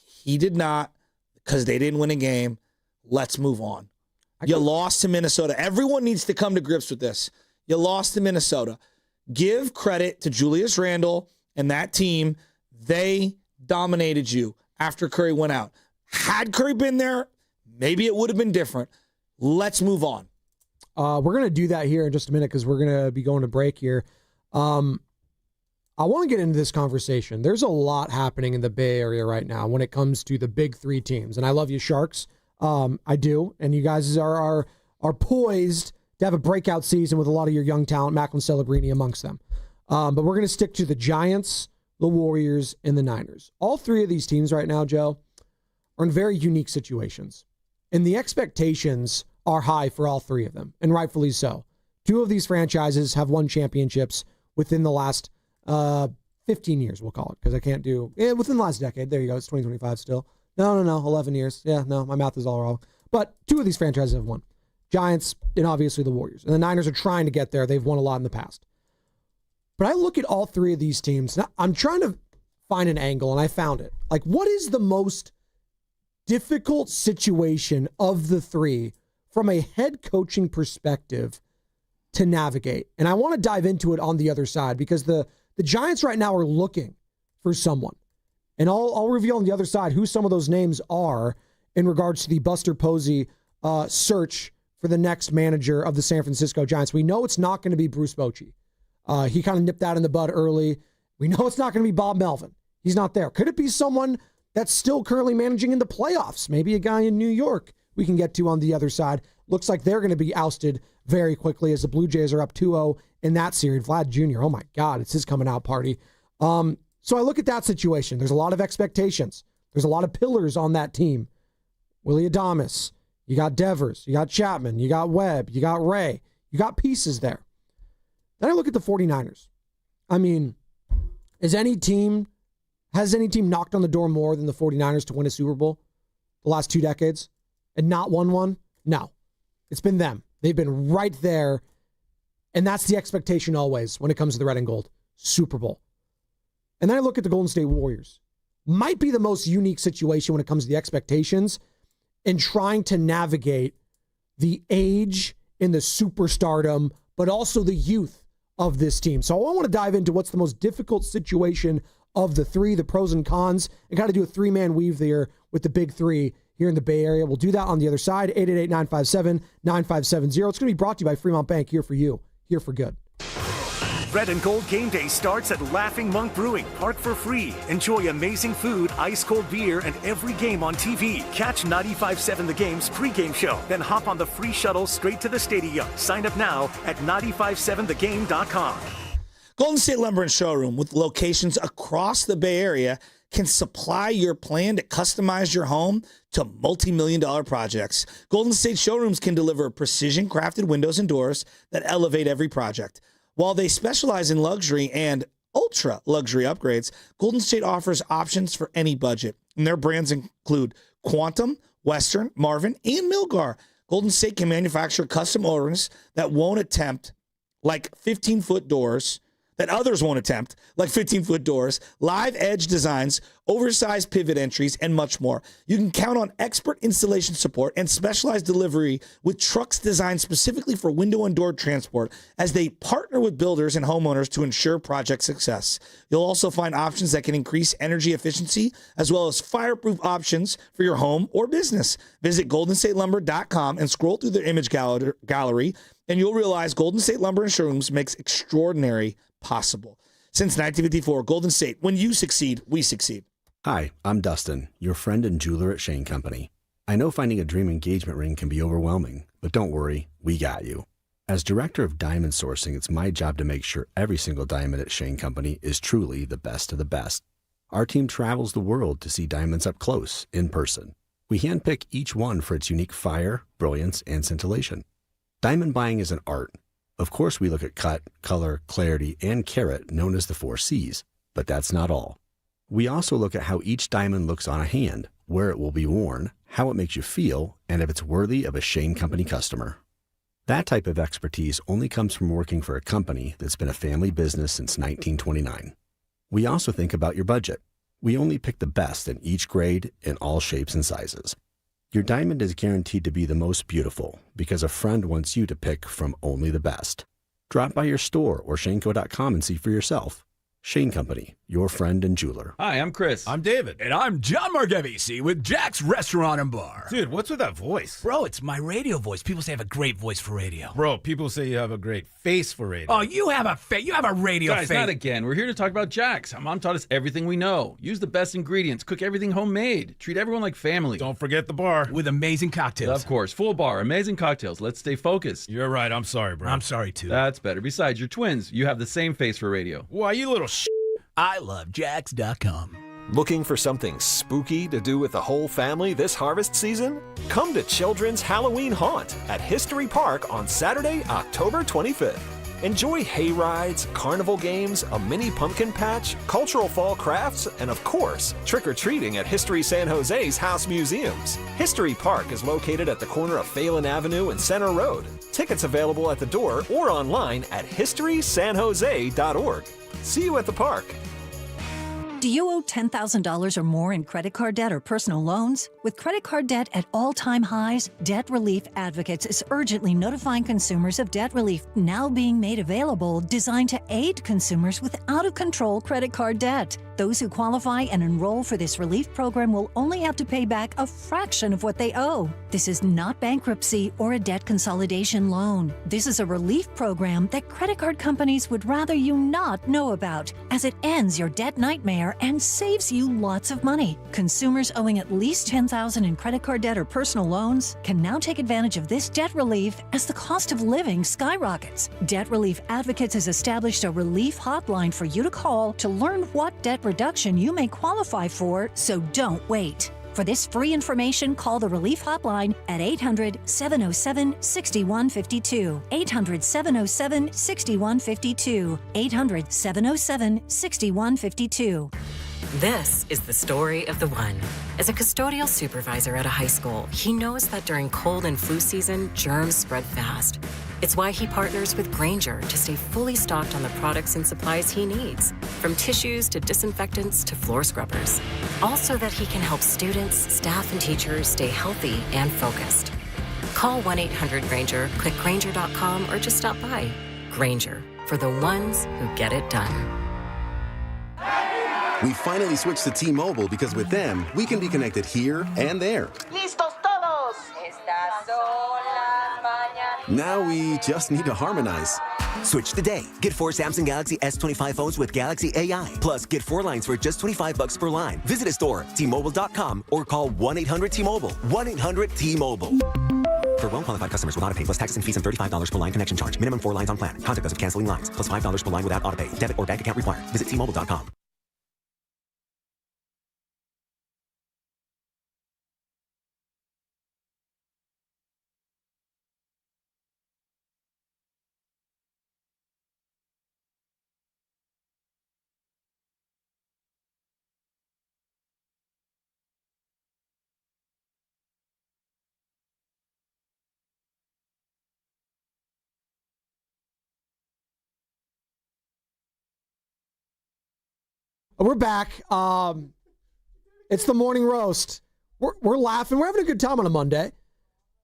He did not because they didn't win a game. Let's move on. You lost to Minnesota. Everyone needs to come to grips with this. You lost to Minnesota. Give credit to Julius Randle and that team. They dominated you after Curry went out. Had Curry been there, maybe it would have been different. Let's move on. We're going to do that here in just a minute because we're going to be going to break here. I want to get into this conversation. There's a lot happening in the Bay Area right now when it comes to the big 3 teams. And I love you, Sharks. I do. And you guys are poised to have a breakout season with a lot of your young talent, Macklin Celebrini amongst them. But we're going to stick to the Giants, the Warriors, and the Niners. All 3 of these teams right now, Joe, are in very unique situations. And the expectations are high for all 3 of them, and rightfully so. 2 of these franchises have won championships within the last 15 years, we'll call it, because I can't do within the last decade. There you go. It's 2025 still. No, 11 years. Yeah, no, my math is all wrong. But 2 of these franchises have won. Giants and obviously the Warriors. And the Niners are trying to get there. They've won a lot in the past. But I look at all 3 of these teams. Now, I'm trying to find an angle, and I found it. Like, what is the most difficult situation of the 3 from a head coaching perspective to navigate? And I want to dive into it on the other side because the Giants right now are looking for someone. And I'll reveal on the other side who some of those names are in regards to the Buster Posey search for the next manager of the San Francisco Giants. We know it's not going to be Bruce Bochy. He kind of nipped that in the bud early. We know it's not going to be Bob Melvin. He's not there. Could it be someone that's still currently managing in the playoffs? Maybe a guy in New York we can get to on the other side. Looks like they're going to be ousted very quickly as the Blue Jays are up 2-0 in that series. Vlad Jr., oh my God, it's his coming out party. So I look at that situation. There's a lot of expectations. There's a lot of pillars on that team. Willie Adames. You got Devers. You got Chapman. You got Webb. You got Ray. You got pieces there. Then I look at the 49ers. I mean, has any team knocked on the door more than the 49ers to win a Super Bowl the last 2 decades and not won one? No. It's been them. They've been right there. And that's the expectation always when it comes to the red and gold. Super Bowl. And then I look at the Golden State Warriors. Might be the most unique situation when it comes to the expectations and trying to navigate the age and the superstardom, but also the youth of this team. So I want to dive into what's the most difficult situation of the three, the pros and cons, and kind of do a three-man weave there with the big three here in the Bay Area. We'll do that on the other side, 888-957-9570. It's going to be brought to you by Fremont Bank, here for you, here for good. Red and Gold Game Day starts at Laughing Monk Brewing. Park for free. Enjoy amazing food, ice-cold beer, and every game on TV. Catch 95.7 The Game's pregame show. Then hop on the free shuttle straight to the stadium. Sign up now at 957thegame.com. Golden State Lumber and Showroom, with locations across the Bay Area, can supply your plan to customize your home to multi-million-dollar projects. Golden State Showrooms can deliver precision-crafted windows and doors that elevate every project. While they specialize in luxury and ultra-luxury upgrades, Golden State offers options for any budget. And their brands include Quantum, Western, Marvin, and Milgar. Golden State can manufacture custom orders that won't attempt, like 15-foot doors, that others won't attempt, like 15-foot doors, live edge designs, oversized pivot entries, and much more. You can count on expert installation support and specialized delivery with trucks designed specifically for window and door transport as they partner with builders and homeowners to ensure project success. You'll also find options that can increase energy efficiency as well as fireproof options for your home or business. Visit goldenstatelumber.com and scroll through their image gallery, and you'll realize Golden State Lumber and Showrooms makes extraordinary possible. Since 1954, Golden State, when you succeed, we succeed. Hi, I'm Dustin, your friend and jeweler at Shane Company. I know finding a dream engagement ring can be overwhelming, but don't worry, we got you. As director of diamond sourcing, it's my job to make sure every single diamond at Shane Company is truly the best of the best. Our team travels the world to see diamonds up close, in person. We handpick each one for its unique fire, brilliance, and scintillation. Diamond buying is an art. Of course, we look at cut, color, clarity, and carat, known as the 4 C's, but that's not all. We also look at how each diamond looks on a hand, where it will be worn, how it makes you feel, and if it's worthy of a Shane Company customer. That type of expertise only comes from working for a company that's been a family business since 1929. We also think about your budget. We only pick the best in each grade in all shapes and sizes. Your diamond is guaranteed to be the most beautiful because a friend wants you to pick from only the best. Drop by your store or shaneco.com and see for yourself. Shane Company, your friend and jeweler. Hi, I'm Chris. I'm David. And I'm John Margevisi with Jack's Restaurant and Bar. Dude, what's with that voice? Bro, it's my radio voice. People say I have a great voice for radio. Bro, people say you have a great face for radio. Oh, you have a radio face. Guys, not again. We're here to talk about Jack's. Our mom taught us everything we know. Use the best ingredients. Cook everything homemade. Treat everyone like family. Don't forget the bar. With amazing cocktails. Of course. Full bar. Amazing cocktails. Let's stay focused. You're right. I'm sorry, bro. I'm sorry, too. That's better. Besides, you're twins. You have the same face for radio. Why, you little I love Jax.com. Looking for something spooky to do with the whole family this harvest season? Come to Children's Halloween Haunt at History Park on Saturday, October 25th. Enjoy hay rides, carnival games, a mini pumpkin patch, cultural fall crafts, and of course, trick-or-treating at History San Jose's House Museums. History Park is located at the corner of Phelan Avenue and Center Road. Tickets available at the door or online at historysanjose.org. See you at the park. Do you owe $10,000 or more in credit card debt or personal loans? With credit card debt at all-time highs, Debt Relief Advocates is urgently notifying consumers of debt relief now being made available, designed to aid consumers with out-of-control credit card debt. Those who qualify and enroll for this relief program will only have to pay back a fraction of what they owe. This is not bankruptcy or a debt consolidation loan. This is a relief program that credit card companies would rather you not know about, as it ends your debt nightmare and saves you lots of money. Consumers owing at least $10,000 in credit card debt or personal loans can now take advantage of this debt relief as the cost of living skyrockets. Debt Relief Advocates has established a relief hotline for you to call to learn what debt reduction you may qualify for, so don't wait. For this free information, call the Relief Hotline at 800-707-6152. 800-707-6152. 800-707-6152. This is the story of the one. As a custodial supervisor at a high school, he knows that during cold and flu season, germs spread fast. It's why he partners with Grainger to stay fully stocked on the products and supplies he needs, from tissues to disinfectants to floor scrubbers. All so that he can help students, staff, and teachers stay healthy and focused. Call 1-800-GRAINGER, click Grainger.com, or just stop by. Grainger, for the ones who get it done. We finally switched to T-Mobile because with them, we can be connected here and there. ¡Listos todos! Estas son las mañanas. Now we just need to harmonize. Switch today. Get 4 Samsung Galaxy S25 phones with Galaxy AI. Plus, get 4 lines for just $25 per line. Visit a store, T-Mobile.com, or call 1-800-T-Mobile. 1-800-T-Mobile. For well-qualified customers with autopay plus taxes and fees and $35 per line connection charge. Minimum 4 lines on plan. Contact us if canceling lines. Plus $5 per line without autopay. Debit or bank account required. Visit T-Mobile.com. We're back. It's the morning roast. We're laughing. We're having a good time on a Monday.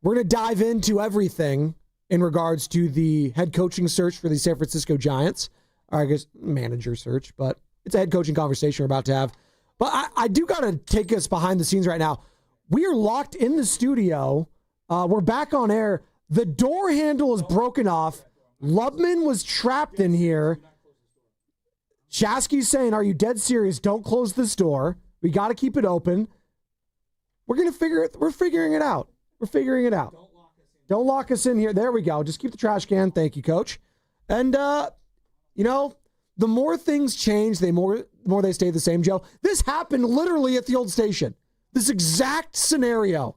We're going to dive into everything in regards to the head coaching search for the San Francisco Giants. Or I guess manager search, but it's a head coaching conversation we're about to have. But I do got to take us behind the scenes right now. We are locked in the studio. We're back on air. The door handle is broken off. Lubman was trapped in here. Shasky's saying, are you dead serious? Don't close this door. We got to keep it open. We're going to figure it. We're figuring it out. We're figuring it out. Don't lock us in here. There we go. Just keep the trash can. Thank you, Coach. And, you know, the more things change, the more they stay the same, Joe. This happened literally at the old station. This exact scenario.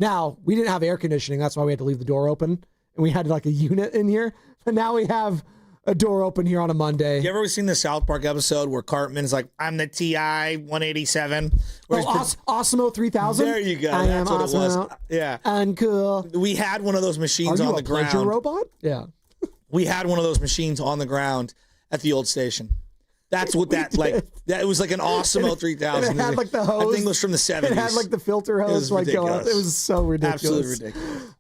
Now, we didn't have air conditioning. That's why we had to leave the door open. And we had like a unit in here. But now we have a door open here on a Monday. You ever seen the South Park episode where Cartman's like, I'm the TI 187? Osmo 3000? There you go. That's what Osmo. it was. Yeah. And cool. We had one of those machines on the ground. Are you a pleasure robot? Yeah. We had one of those machines on the ground at the old station. That's what that was like an Osmo 3000. It had like the hose. I think it was from the 70s. It had like the filter hose. It was so ridiculous. Absolutely ridiculous.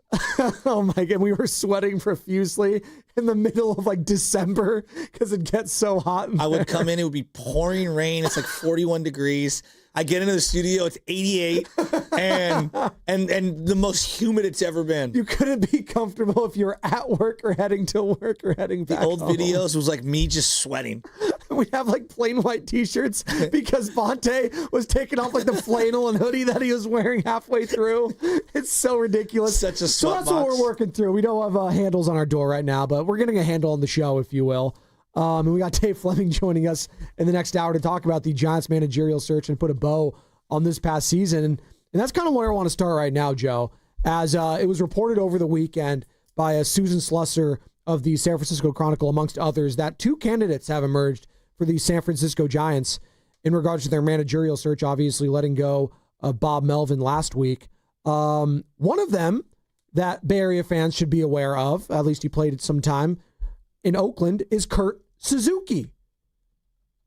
Oh my God. We were sweating profusely in the middle of like December because it gets so hot. I would come in, it would be pouring rain. It's like 41 degrees. I get into the studio, it's 88 and the most humid it's ever been. You couldn't be comfortable if you were at work or heading to work or heading back. The old home. videos was like me just sweating. We have like plain white t-shirts because Bonte was taking off like the flannel and hoodie that he was wearing halfway through. It's so ridiculous. Such a So that's what we're working through. We don't have handles on our door right now, but we're getting a handle on the show, if you will. And we got Dave Fleming joining us in the next hour to talk about the Giants managerial search and put a bow on this past season. And that's kind of where I want to start right now, Joe, as it was reported over the weekend by Susan Slusser of the San Francisco Chronicle, amongst others, that 2 candidates have emerged for the San Francisco Giants in regards to their managerial search, obviously letting go of Bob Melvin last week. One of them that Bay Area fans should be aware of, at least he played some time in Oakland, is Kurt Suzuki.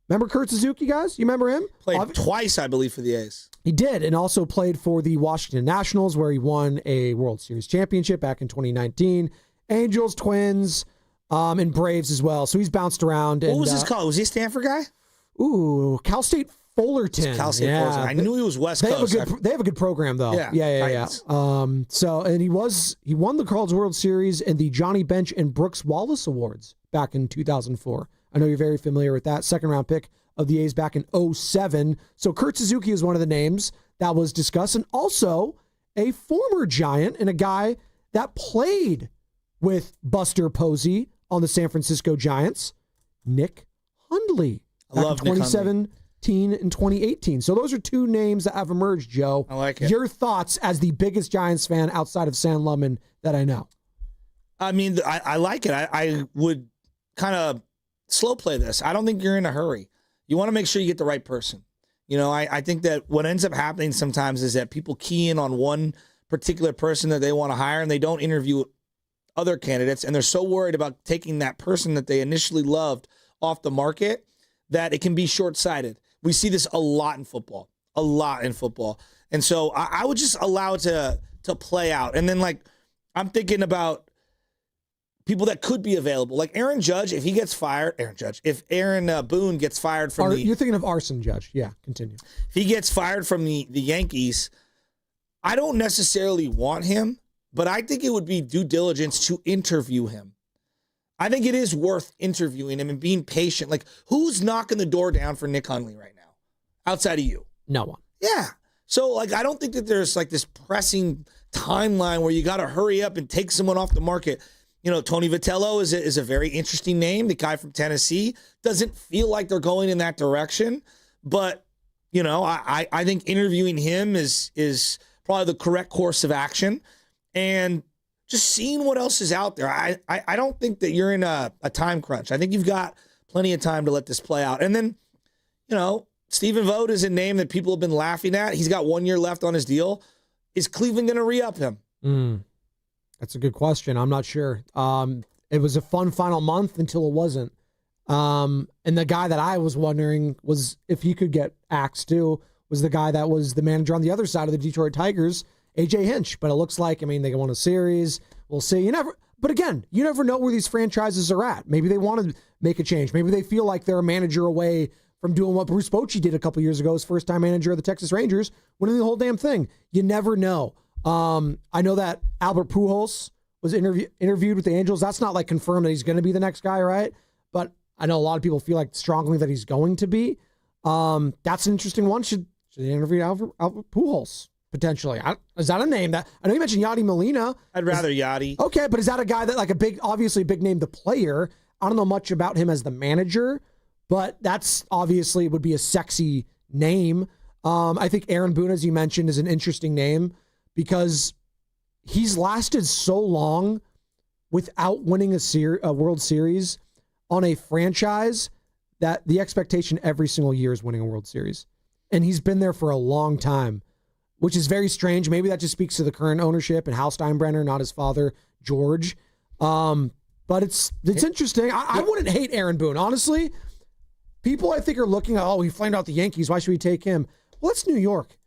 Remember Kurt Suzuki, guys? You remember him? Played twice, I believe, for the A's. He did, and also played for the Washington Nationals, where he won a World Series championship back in 2019. Angels, Twins, and Braves as well. So he's bounced around. What was his call? Was he a Stanford guy? Ooh, Cal State Fullerton. Cal State Fullerton. I knew he was West Coast. They have a good program, though. Yeah. So, and he won the Carl's World Series and the Johnny Bench and Brooks Wallace Awards back in 2004. I know you're very familiar with that. 2nd-round pick of the A's back in 2007. So Kurt Suzuki is one of the names that was discussed, and also a former Giant and a guy that played with Buster Posey on the San Francisco Giants, Nick Hundley. I love Nick Hundley. and 2018. So those are two names that have emerged, Joe. I like it. Your thoughts as the biggest Giants fan outside of San Lemon that I know. I mean, I like it. I would kind of slow play this. I don't think you're in a hurry. You want to make sure you get the right person. You know, I think that what ends up happening sometimes is that people key in on one particular person that they want to hire and they don't interview other candidates, and they're so worried about taking that person that they initially loved off the market that it can be short-sighted. We see this a lot in football. And so I would just allow it to play out. And then, like, I'm thinking about people that could be available. Like Aaron Judge, if he gets fired, if Aaron Boone gets fired from You're thinking of Arson Judge. Yeah, continue. If he gets fired from the Yankees, I don't necessarily want him, but I think it would be due diligence to interview him. I think it is worth interviewing him and being patient. Like, who's knocking the door down for Nick Hundley right now? Outside of you? No one. Yeah. So, like, I don't think that there's, like, this pressing timeline where you got to hurry up and take someone off the market. You know, Tony Vitello is a very interesting name. The guy from Tennessee doesn't feel like they're going in that direction. But, you know, I think interviewing him is probably the correct course of action. And just seeing what else is out there. I don't think that you're in a time crunch. I think you've got plenty of time to let this play out. And then, you know, Stephen Vogt is a name that people have been laughing at. He's got 1 year left on his deal. Is Cleveland going to re-up him? That's a good question. I'm not sure. It was a fun final month until it wasn't. And the guy that I was wondering was if he could get axed too was the guy that was the manager on the other side of the Detroit Tigers, AJ Hinch. But it looks like, I mean, they won a series. We'll see. But again, you never know where these franchises are at. Maybe they want to make a change. Maybe they feel like they're a manager away from doing what Bruce Bochy did a couple years ago, his first-time manager of the Texas Rangers, winning the whole damn thing. You never know. I know that Albert Pujols was interviewed with the Angels. That's not like confirmed that he's going to be the next guy, right? But I know a lot of people feel like strongly that he's going to be. That's an interesting one. Should they interview Albert Pujols potentially? Is that a name that I know you mentioned? Yadi Molina. I'd rather Yadi. Okay, but is that a guy that like obviously a big name, the player? I don't know much about him as the manager, but that's obviously would be a sexy name. I think Aaron Boone, as you mentioned, is an interesting name because he's lasted so long without winning a World Series on a franchise that the expectation every single year is winning a World Series. And he's been there for a long time, which is very strange. Maybe that just speaks to the current ownership and Hal Steinbrenner, not his father, George. But it's interesting. I wouldn't hate Aaron Boone, honestly. People I think are looking at, he flamed out the Yankees. Why should we take him? Well, it's New York.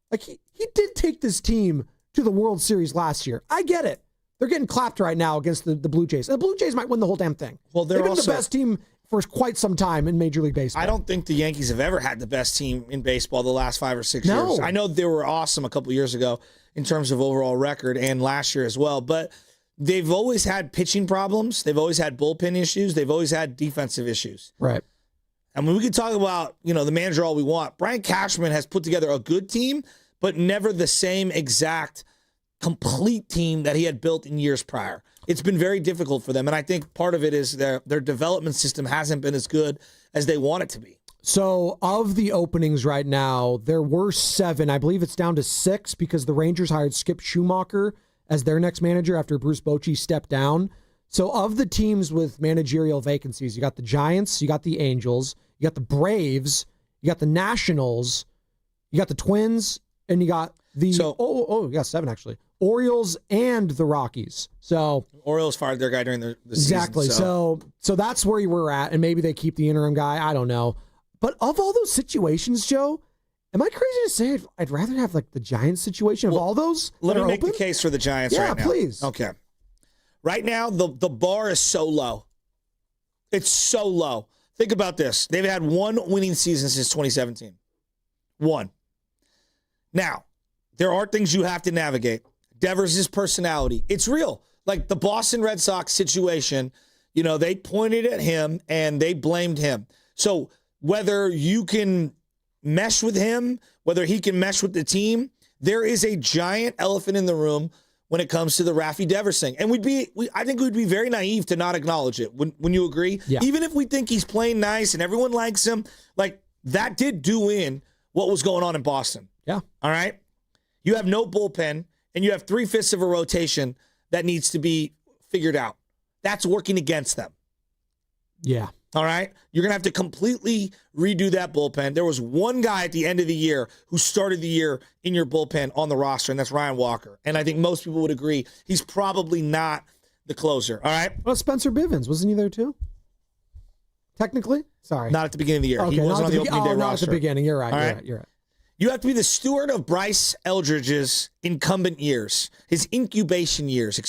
Like he did take this team to the World Series last year. I get it. They're getting clapped right now against the Blue Jays. And the Blue Jays might win the whole damn thing. Well, they've been the best team for quite some time in Major League Baseball. I don't think the Yankees have ever had the best team in baseball the last 5 or 6 years. I know they were awesome a couple years ago in terms of overall record and last year as well, but they've always had pitching problems. They've always had bullpen issues. They've always had defensive issues. Right. And when we can talk about, the manager all we want, Brian Cashman has put together a good team, but never the same exact complete team that he had built in years prior. It's been very difficult for them, and I think part of it is their development system hasn't been as good as they want it to be. So of the openings right now, there were 7. I believe it's down to 6 because the Rangers hired Skip Schumacher as their next manager after Bruce Bochy stepped down. So of the teams with managerial vacancies, you got the Giants, you got the Angels, you got the Braves, you got the Nationals, you got the Twins, and you got the you got 7 actually. Orioles and the Rockies. So Orioles fired their guy during the exactly. season. So that's where you were at, and maybe they keep the interim guy. I don't know. But of all those situations, Joe, am I crazy to say I'd rather have like the Giants situation of all those? Let me make the case for the Giants right now. Yeah, please. Okay. Right now, the bar is so low. It's so low. Think about this. They've had 1 winning season since 2017. 1. Now, there are things you have to navigate. Devers' personality. It's real. Like the Boston Red Sox situation, they pointed at him and they blamed him. So whether you can mesh with him, whether he can mesh with the team, there is a giant elephant in the room when it comes to the Rafi Devers thing. And I think we'd be very naive to not acknowledge it. Wouldn't you agree? Yeah. Even if we think he's playing nice and everyone likes him, like that did do in what was going on in Boston. Yeah. All right? You have no bullpen, and you have 3/5 of a rotation that needs to be figured out. That's working against them. Yeah. All right? You're going to have to completely redo that bullpen. There was one guy at the end of the year who started the year in your bullpen on the roster, and that's Ryan Walker. And I think most people would agree he's probably not the closer. All right? Well, Spencer Bivens, wasn't he there too? Technically? Sorry. Not at the beginning of the year. Okay, He wasn't on the opening day not roster. at the beginning. You're right. All You're right? right. You're right. You have to be the steward of Bryce Eldridge's incubation years. His incubation years.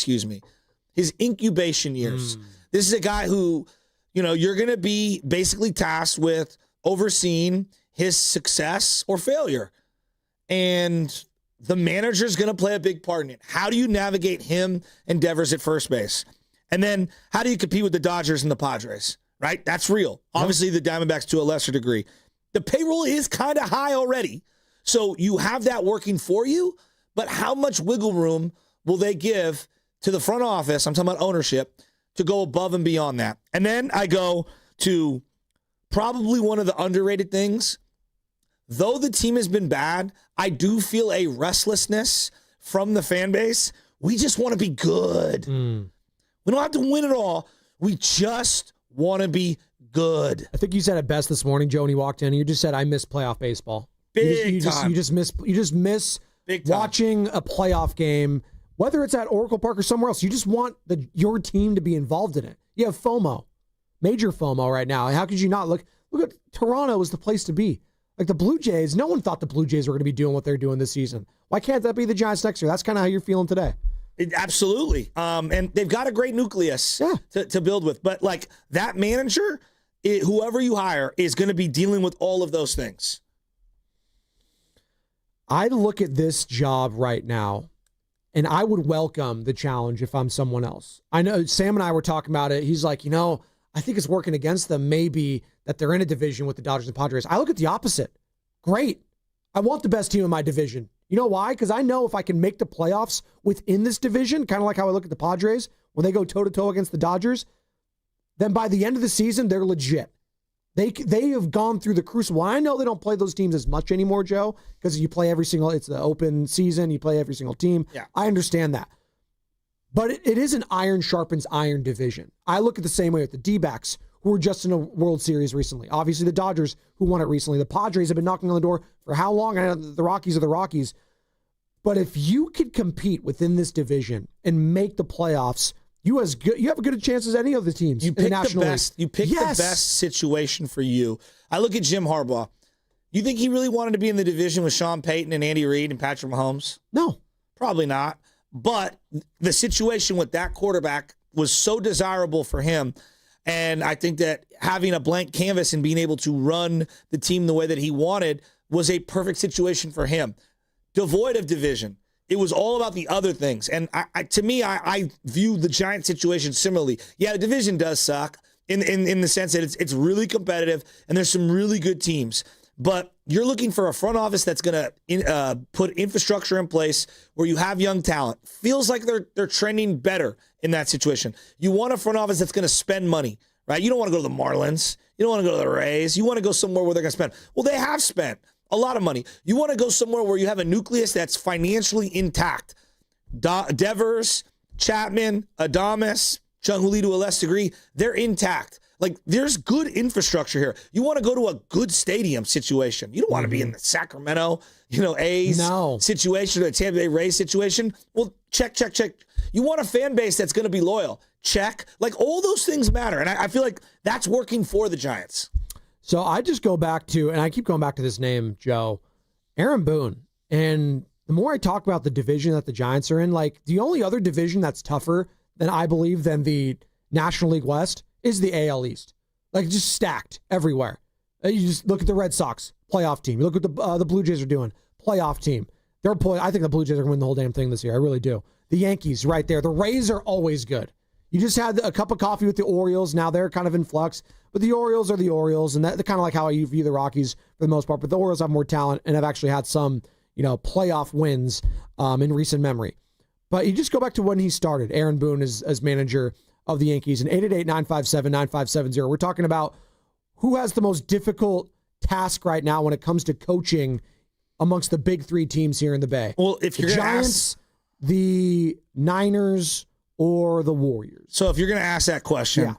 This is a guy who, you're going to be basically tasked with overseeing his success or failure. And the manager's going to play a big part in it. How do you navigate him and Devers at first base? And then how do you compete with the Dodgers and the Padres? Right? That's real. Obviously, the Diamondbacks to a lesser degree. The payroll is kind of high already. So you have that working for you, but how much wiggle room will they give to the front office, I'm talking about ownership, to go above and beyond that? And then I go to probably one of the underrated things. Though the team has been bad, I do feel a restlessness from the fan base. We just want to be good. We don't have to win it all. We just want to be good. I think you said it best this morning, Joe, when you walked in. You just said, I miss playoff baseball. You just miss watching a playoff game, whether it's at Oracle Park or somewhere else. You just want your team to be involved in it. You have FOMO, major FOMO right now. How could you not look at Toronto is the place to be. Like the Blue Jays, no one thought the Blue Jays were going to be doing what they're doing this season. Why can't that be the Giants next year? That's kind of how you're feeling today. Absolutely. And they've got a great nucleus to build with. But like that manager, whoever you hire, is going to be dealing with all of those things. I look at this job right now, and I would welcome the challenge if I'm someone else. I know Sam and I were talking about it. He's like, I think it's working against them maybe that they're in a division with the Dodgers and Padres. I look at the opposite. Great. I want the best team in my division. You know why? Because I know if I can make the playoffs within this division, kind of like how I look at the Padres, when they go toe-to-toe against the Dodgers, then by the end of the season, they're legit. They have gone through the crucible. I know they don't play those teams as much anymore, Joe, because you play it's the open season, you play every single team. Yeah. I understand that. But it is an iron sharpens iron division. I look at the same way with the D-backs, who were just in a World Series recently. Obviously, the Dodgers, who won it recently. The Padres have been knocking on the door for how long? I know the Rockies are the Rockies. But if you could compete within this division and make the playoffs, you have a good chance as any of the teams. You pick the best. You pick the best situation for you. I look at Jim Harbaugh. You think he really wanted to be in the division with Sean Payton and Andy Reid and Patrick Mahomes? No, probably not. But the situation with that quarterback was so desirable for him. And I think that having a blank canvas and being able to run the team the way that he wanted was a perfect situation for him. Devoid of division. It was all about the other things. And to me, I view the Giants situation similarly. Yeah, the division does suck in the sense that it's really competitive and there's some really good teams. But you're looking for a front office that's going to put infrastructure in place where you have young talent. Feels like they're trending better in that situation. You want a front office that's going to spend money, right? You don't want to go to the Marlins. You don't want to go to the Rays. You want to go somewhere where they're going to spend. Well, they have spent a lot of money. You want to go somewhere where you have a nucleus that's financially intact. Devers, Chapman, Adames, Chung Lee to a less degree, they're intact. Like, there's good infrastructure here. You want to go to a good stadium situation. You don't want to be in the Sacramento, A's situation or the Tampa Bay Rays situation. Well, check. You want a fan base that's going to be loyal. Check. Like, all those things matter. And I feel like that's working for the Giants. So I just go back to, and I keep going back to this name, Joe, Aaron Boone. And the more I talk about the division that the Giants are in, like, the only other division that's tougher than I believe than the National League West is the AL East. Like, just stacked everywhere. You just look at the Red Sox, playoff team. You look at what the Blue Jays are doing, playoff team. I think the Blue Jays are going to win the whole damn thing this year. I really do. The Yankees right there. The Rays are always good. You just had a cup of coffee with the Orioles. Now they're kind of in flux. But the Orioles are the Orioles, and they're kind of like how I view the Rockies for the most part. But the Orioles have more talent and have actually had some, playoff wins in recent memory. But you just go back to when he started, Aaron Boone as manager of the Yankees, and 888-957-9570. We're talking about who has the most difficult task right now when it comes to coaching amongst the big three teams here in the Bay? Well, if you're the going to Giants, the Niners, or the Warriors. So if you're going to ask that question,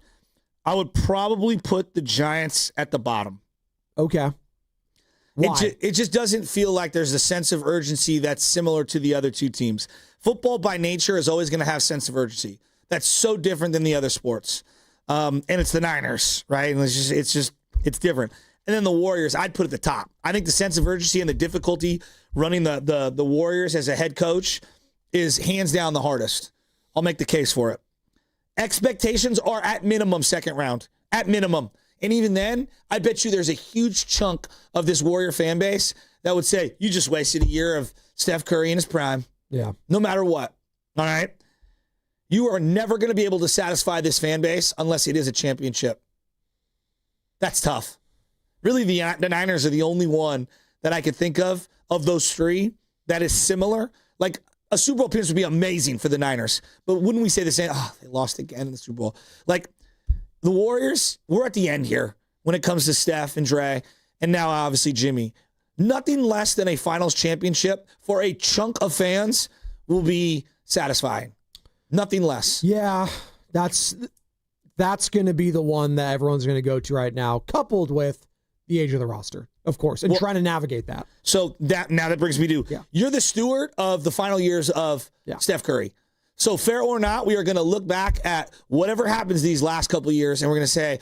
I would probably put the Giants at the bottom. Okay. Why? It just doesn't feel like there's a sense of urgency that's similar to the other two teams. Football by nature is always going to have sense of urgency. That's so different than the other sports. And it's the Niners, right? And it's different. And then the Warriors, I'd put at the top. I think the sense of urgency and the difficulty running the Warriors as a head coach is hands down the hardest. I'll make the case for it. Expectations are at minimum second round. At minimum. And even then, I bet you there's a huge chunk of this Warrior fan base that would say, you just wasted a year of Steph Curry in his prime. Yeah. No matter what. All right? You are never going to be able to satisfy this fan base unless it is a championship. That's tough. Really, the Niners are the only one that I could think of those three, that is similar. Like, a Super Bowl appearance would be amazing for the Niners. But wouldn't we say the same? Oh, they lost again in the Super Bowl. Like, the Warriors, we're at the end here when it comes to Steph and Dre, and now obviously Jimmy. Nothing less than a finals championship for a chunk of fans will be satisfying. Nothing less. Yeah, that's going to be the one that everyone's going to go to right now, coupled with the age of the roster, of course, and trying to navigate that. So that brings me to, you're the steward of the final years of Steph Curry. So fair or not, we are going to look back at whatever happens these last couple of years, and we're going to say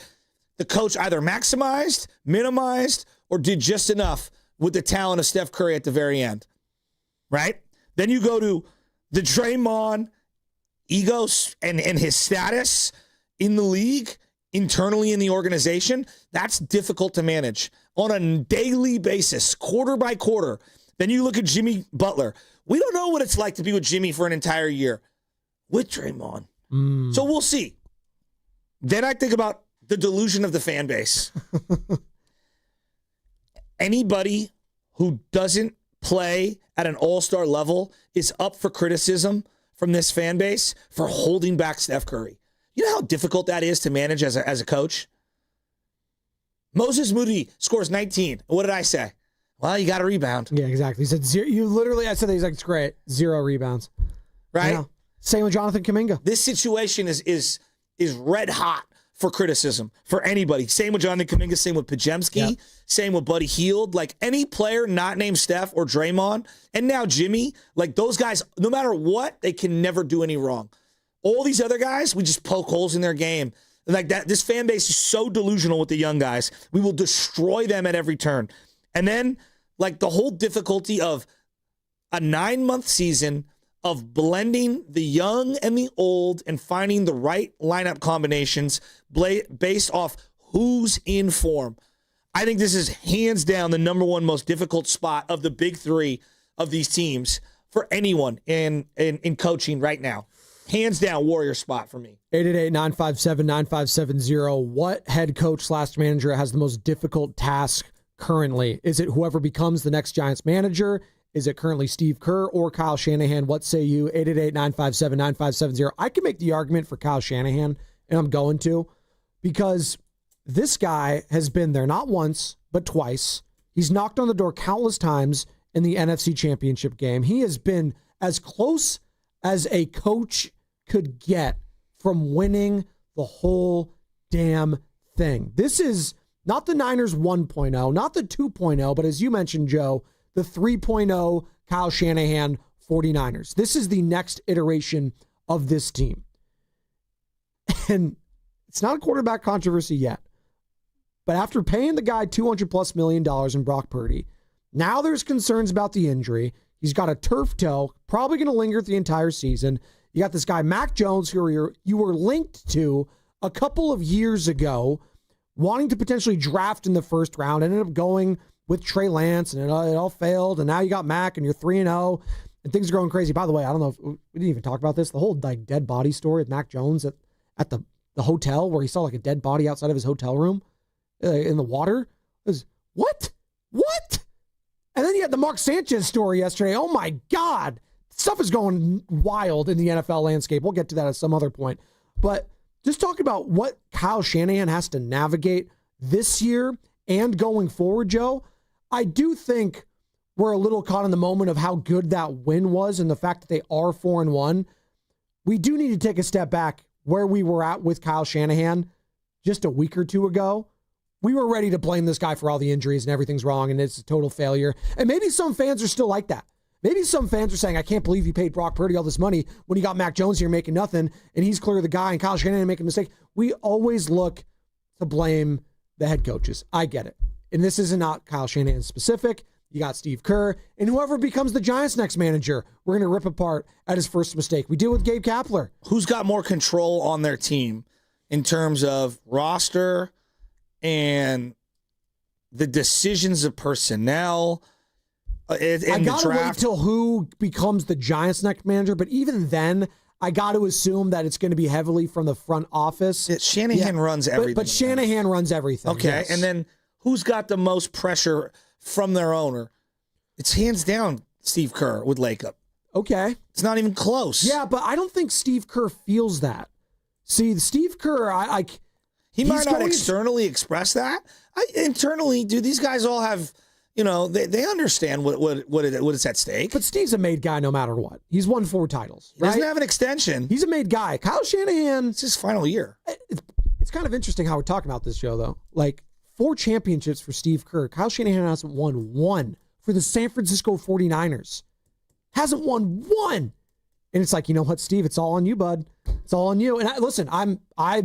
the coach either maximized, minimized, or did just enough with the talent of Steph Curry at the very end, right? Then you go to the Draymond ego and his status in the league, internally in the organization. That's difficult to manage on a daily basis, quarter by quarter. Then you look at Jimmy Butler. We don't know what it's like to be with Jimmy for an entire year with Draymond. So we'll see. Then I think about the delusion of the fan base. Anybody who doesn't play at an all-star level is up for criticism from this fan base for holding back Steph Curry. You know how difficult that is to manage as a coach? Moses Moody scores 19. What did I say? Well, you got to rebound. Yeah, exactly. He said zero. I said that. He's like, it's great. 0 rebounds. Right? Same with Jonathan Kuminga. This situation is red hot for criticism for anybody. Same with Jonathan Kuminga. Same with Pajemski. Yep. Same with Buddy Hield. Like any player not named Steph or Draymond, and now Jimmy, like those guys, no matter what, they can never do any wrong. All these other guys, we just poke holes in their game. Like that, this fan base is so delusional with the young guys. We will destroy them at every turn. And then, like the whole difficulty of a 9-month season of blending the young and the old and finding the right lineup combinations based off who's in form. I think this is hands down the number one most difficult spot of the big three of these teams for anyone in coaching right now. Hands down, Warrior spot for me. 888-957-9570. What head coach / manager has the most difficult task currently? Is it whoever becomes the next Giants manager? Is it currently Steve Kerr or Kyle Shanahan? What say you? 888-957-9570. I can make the argument for Kyle Shanahan, and I'm going to, because this guy has been there not once, but twice. He's knocked on the door countless times in the NFC Championship game. He has been as close as a coach could get from winning the whole damn thing. This is not the Niners 1.0, not the 2.0, but as you mentioned, Joe, the 3.0 Kyle Shanahan 49ers. This is the next iteration of this team. And it's not a quarterback controversy yet. But after paying the guy $200+ million in Brock Purdy, now there's concerns about the injury. He's got a turf toe, probably going to linger the entire season. You got this guy, Mac Jones, who you were linked to a couple of years ago, wanting to potentially draft in the first round, ended up going with Trey Lance, and it all failed. And now you got Mac, and you're 3-0, and things are going crazy. By the way, I don't know if we didn't even talk about this. The whole like dead body story with Mac Jones at the hotel, where he saw like a dead body outside of his hotel room in the water. It was, what? And then you had the Mark Sanchez story yesterday. Oh my God. Stuff is going wild in the NFL landscape. We'll get to that at some other point. But just talk about what Kyle Shanahan has to navigate this year and going forward, Joe, I do think we're a little caught in the moment of how good that win was and the fact that they are 4-1. We do need to take a step back where we were at with Kyle Shanahan just a week or two ago. We were ready to blame this guy for all the injuries and everything's wrong and it's a total failure. And maybe some fans are still like that. Maybe some fans are saying, I can't believe you paid Brock Purdy all this money when you got Mac Jones here making nothing and he's clearly the guy and Kyle Shanahan making a mistake. We always look to blame the head coaches. I get it. And this is not Kyle Shanahan specific. You got Steve Kerr, and whoever becomes the Giants' next manager, we're going to rip apart at his first mistake. We deal with Gabe Kapler. Who's got more control on their team in terms of roster and the decisions of personnel? I got to wait till who becomes the Giants' next manager, but even then, I got to assume that it's going to be heavily from the front office. Shanahan runs everything. But Shanahan runs everything. Okay, yes. And then who's got the most pressure from their owner? It's hands down Steve Kerr with Lacob. Okay. It's not even close. Yeah, but I don't think Steve Kerr feels that. See, Steve Kerr, he might not externally express that. Internally, dude, these guys all have, they understand what is at stake. But Steve's a made guy no matter what. He's won 4 titles. He doesn't have an extension. He's a made guy. Kyle Shanahan. It's his final year. It's kind of interesting how we're talking about this, Joe, though. 4 championships for Steve Kerr. Kyle Shanahan hasn't won 1 for the San Francisco 49ers. Hasn't won 1. And it's like, you know what, Steve? It's all on you, bud. It's all on you. And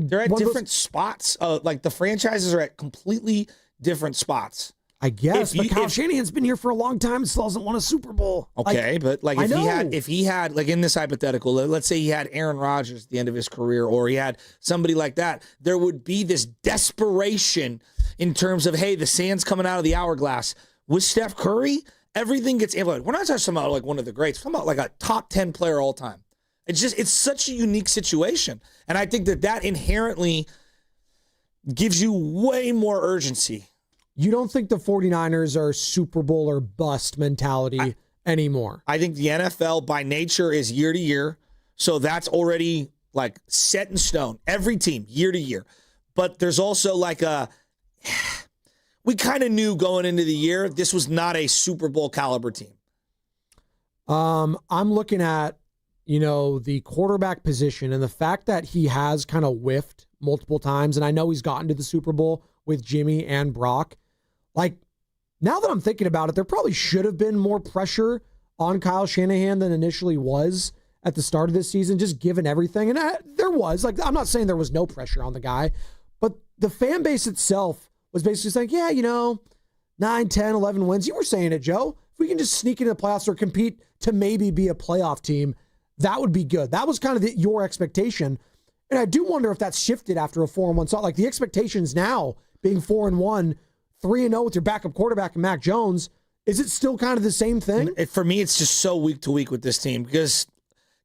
they're at different spots. The franchises are at completely different spots. I guess, but Kyle Shanahan's been here for a long time and still hasn't won a Super Bowl. Okay, but if he had in this hypothetical, let's say he had Aaron Rodgers at the end of his career, or he had somebody like that, there would be this desperation in terms of, hey, the sand's coming out of the hourglass. With Steph Curry, everything gets amplified. We're not talking about one of the greats. We're talking about a top 10 player all time. It's such a unique situation. And I think that inherently gives you way more urgency. You don't think the 49ers are Super Bowl or bust mentality anymore? I think the NFL by nature is year to year. So that's already set in stone. Every team, year to year. But there's also we kind of knew going into the year, this was not a Super Bowl caliber team. I'm looking at, the quarterback position and the fact that he has kind of whiffed multiple times. And I know he's gotten to the Super Bowl with Jimmy and Brock. Now that I'm thinking about it, there probably should have been more pressure on Kyle Shanahan than initially was at the start of this season, just given everything. And there was. I'm not saying there was no pressure on the guy, but the fan base itself was basically saying, yeah, 9, 10, 11 wins. You were saying it, Joe. If we can just sneak into the playoffs or compete to maybe be a playoff team, that would be good. That was kind of your expectation. And I do wonder if that's shifted after a 4-1 start. The expectations now being 4-1, 3-0 with your backup quarterback and Mac Jones, is it still kind of the same thing? For me, it's just so week to week with this team because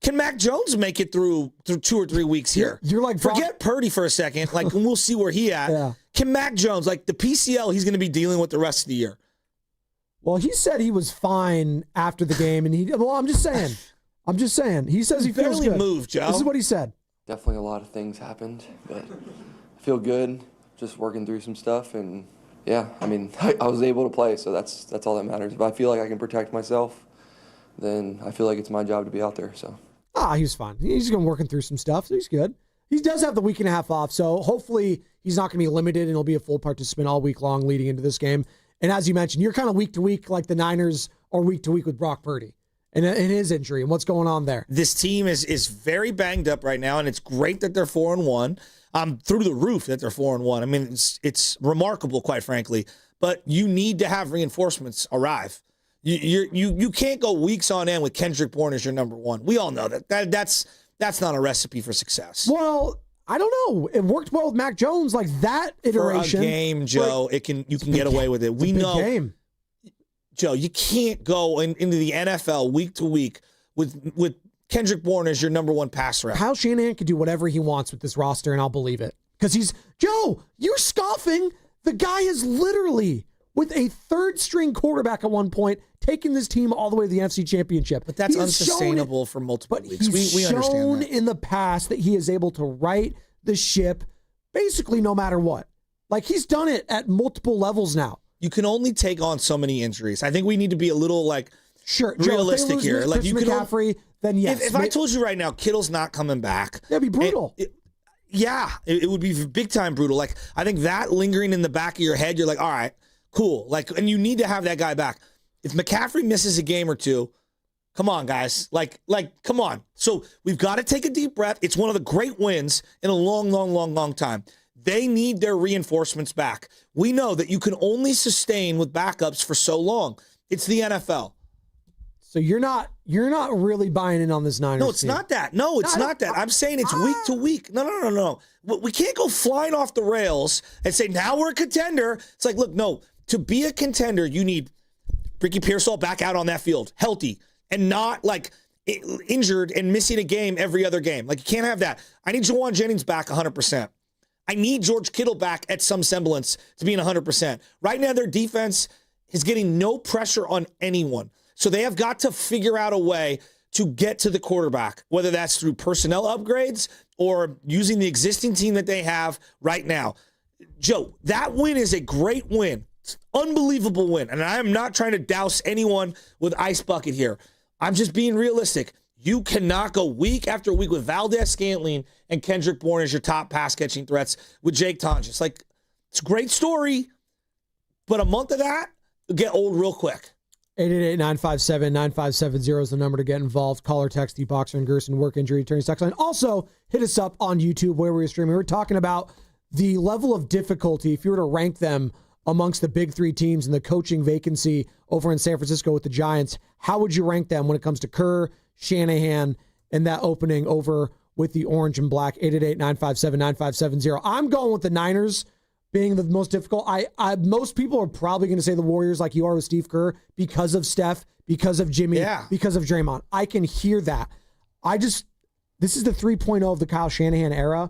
can Mac Jones make it through 2 or 3 weeks here? You're forget Purdy for a second, and we'll see where he at. Yeah. Can Mac Jones, the PCL, he's going to be dealing with the rest of the year? Well, he said he was fine after the game, and I'm just saying. He says he feels good. Moved, Joe. This is what he said. Definitely a lot of things happened, but I feel good. Just working through some stuff, and yeah, I was able to play, so that's all that matters. If I feel like I can protect myself, then I feel like it's my job to be out there. So. He's fine. He's going working through some stuff, so he's good. He does have the week and a half off, so hopefully he's not going to be limited and he'll be a full participant all week long leading into this game. And as you mentioned, you're kind of week to week like the Niners are week to week with Brock Purdy and his injury and what's going on there. This team is very banged up right now, and it's great that they're 4-1. Through the roof that they're 4-1. It's remarkable, quite frankly. But you need to have reinforcements arrive. You can't go weeks on end with Kendrick Bourne as your number one. We all know that's not a recipe for success. Well, I don't know. It worked well with Mac Jones, that iteration. For a game, Joe, you can get away with it. We know, game. Joe, you can't go into the NFL week to week with Kendrick Bourne as your number one passer. Kyle Shanahan can do whatever he wants with this roster, and I'll believe it. Because Joe, you're scoffing. The guy is literally, with a third-string quarterback at one point, taking this team all the way to the NFC Championship. But that's unsustainable for multiple weeks. We understand shown in the past that he is able to right the ship basically no matter what. Like, he's done it at multiple levels now. You can only take on so many injuries. I think we need to be a little, realistic here. Like, you McCaffrey, then yes. If I told you right now, Kittle's not coming back. That'd be brutal. It would be big time brutal. Like, I think that lingering in the back of your head, you're like, all right, cool. Like, and you need to have that guy back. If McCaffrey misses a game or two, come on, guys. Like, come on. So we've got to take a deep breath. It's one of the great wins in a long time. They need their reinforcements back. We know that you can only sustain with backups for so long. It's the NFL. So you're not really buying in on this Niners No, it's team. not that. No, it's not that. I'm saying it's week to week. No. We can't go flying off the rails and say, now we're a contender. It's like, look, no. To be a contender, you need Ricky Pearsall back out on that field, healthy, and not injured and missing a game every other game. Like, you can't have that. I need Jawan Jennings back 100%. I need George Kittle back at some semblance to being 100%. Right now, their defense is getting no pressure on anyone. So they have got to figure out a way to get to the quarterback, whether that's through personnel upgrades or using the existing team that they have right now. Joe, that win is a great win. It's an unbelievable win. And I am not trying to douse anyone with ice bucket here. I'm just being realistic. You cannot go week after week with Valdez-Scantling and Kendrick Bourne as your top pass-catching threats with Jake Tonjes. Like, it's a great story, but a month of that will get old real quick. 888-957-9570 is the number to get involved. Call or text the Boxer and Gerson work injury attorney text line. Also, hit us up on YouTube where we're streaming. We're talking about the level of difficulty if you were to rank them amongst the big three teams in the coaching vacancy over in San Francisco with the Giants. How would you rank them when it comes to Kerr, Shanahan, and that opening over with the orange and black? 888-957-9570. I'm going with the Niners being the most difficult. Most people are probably going to say the Warriors like you are with Steve Kerr because of Steph, because of Jimmy, because of Draymond. I can hear that. This is the 3.0 of the Kyle Shanahan era.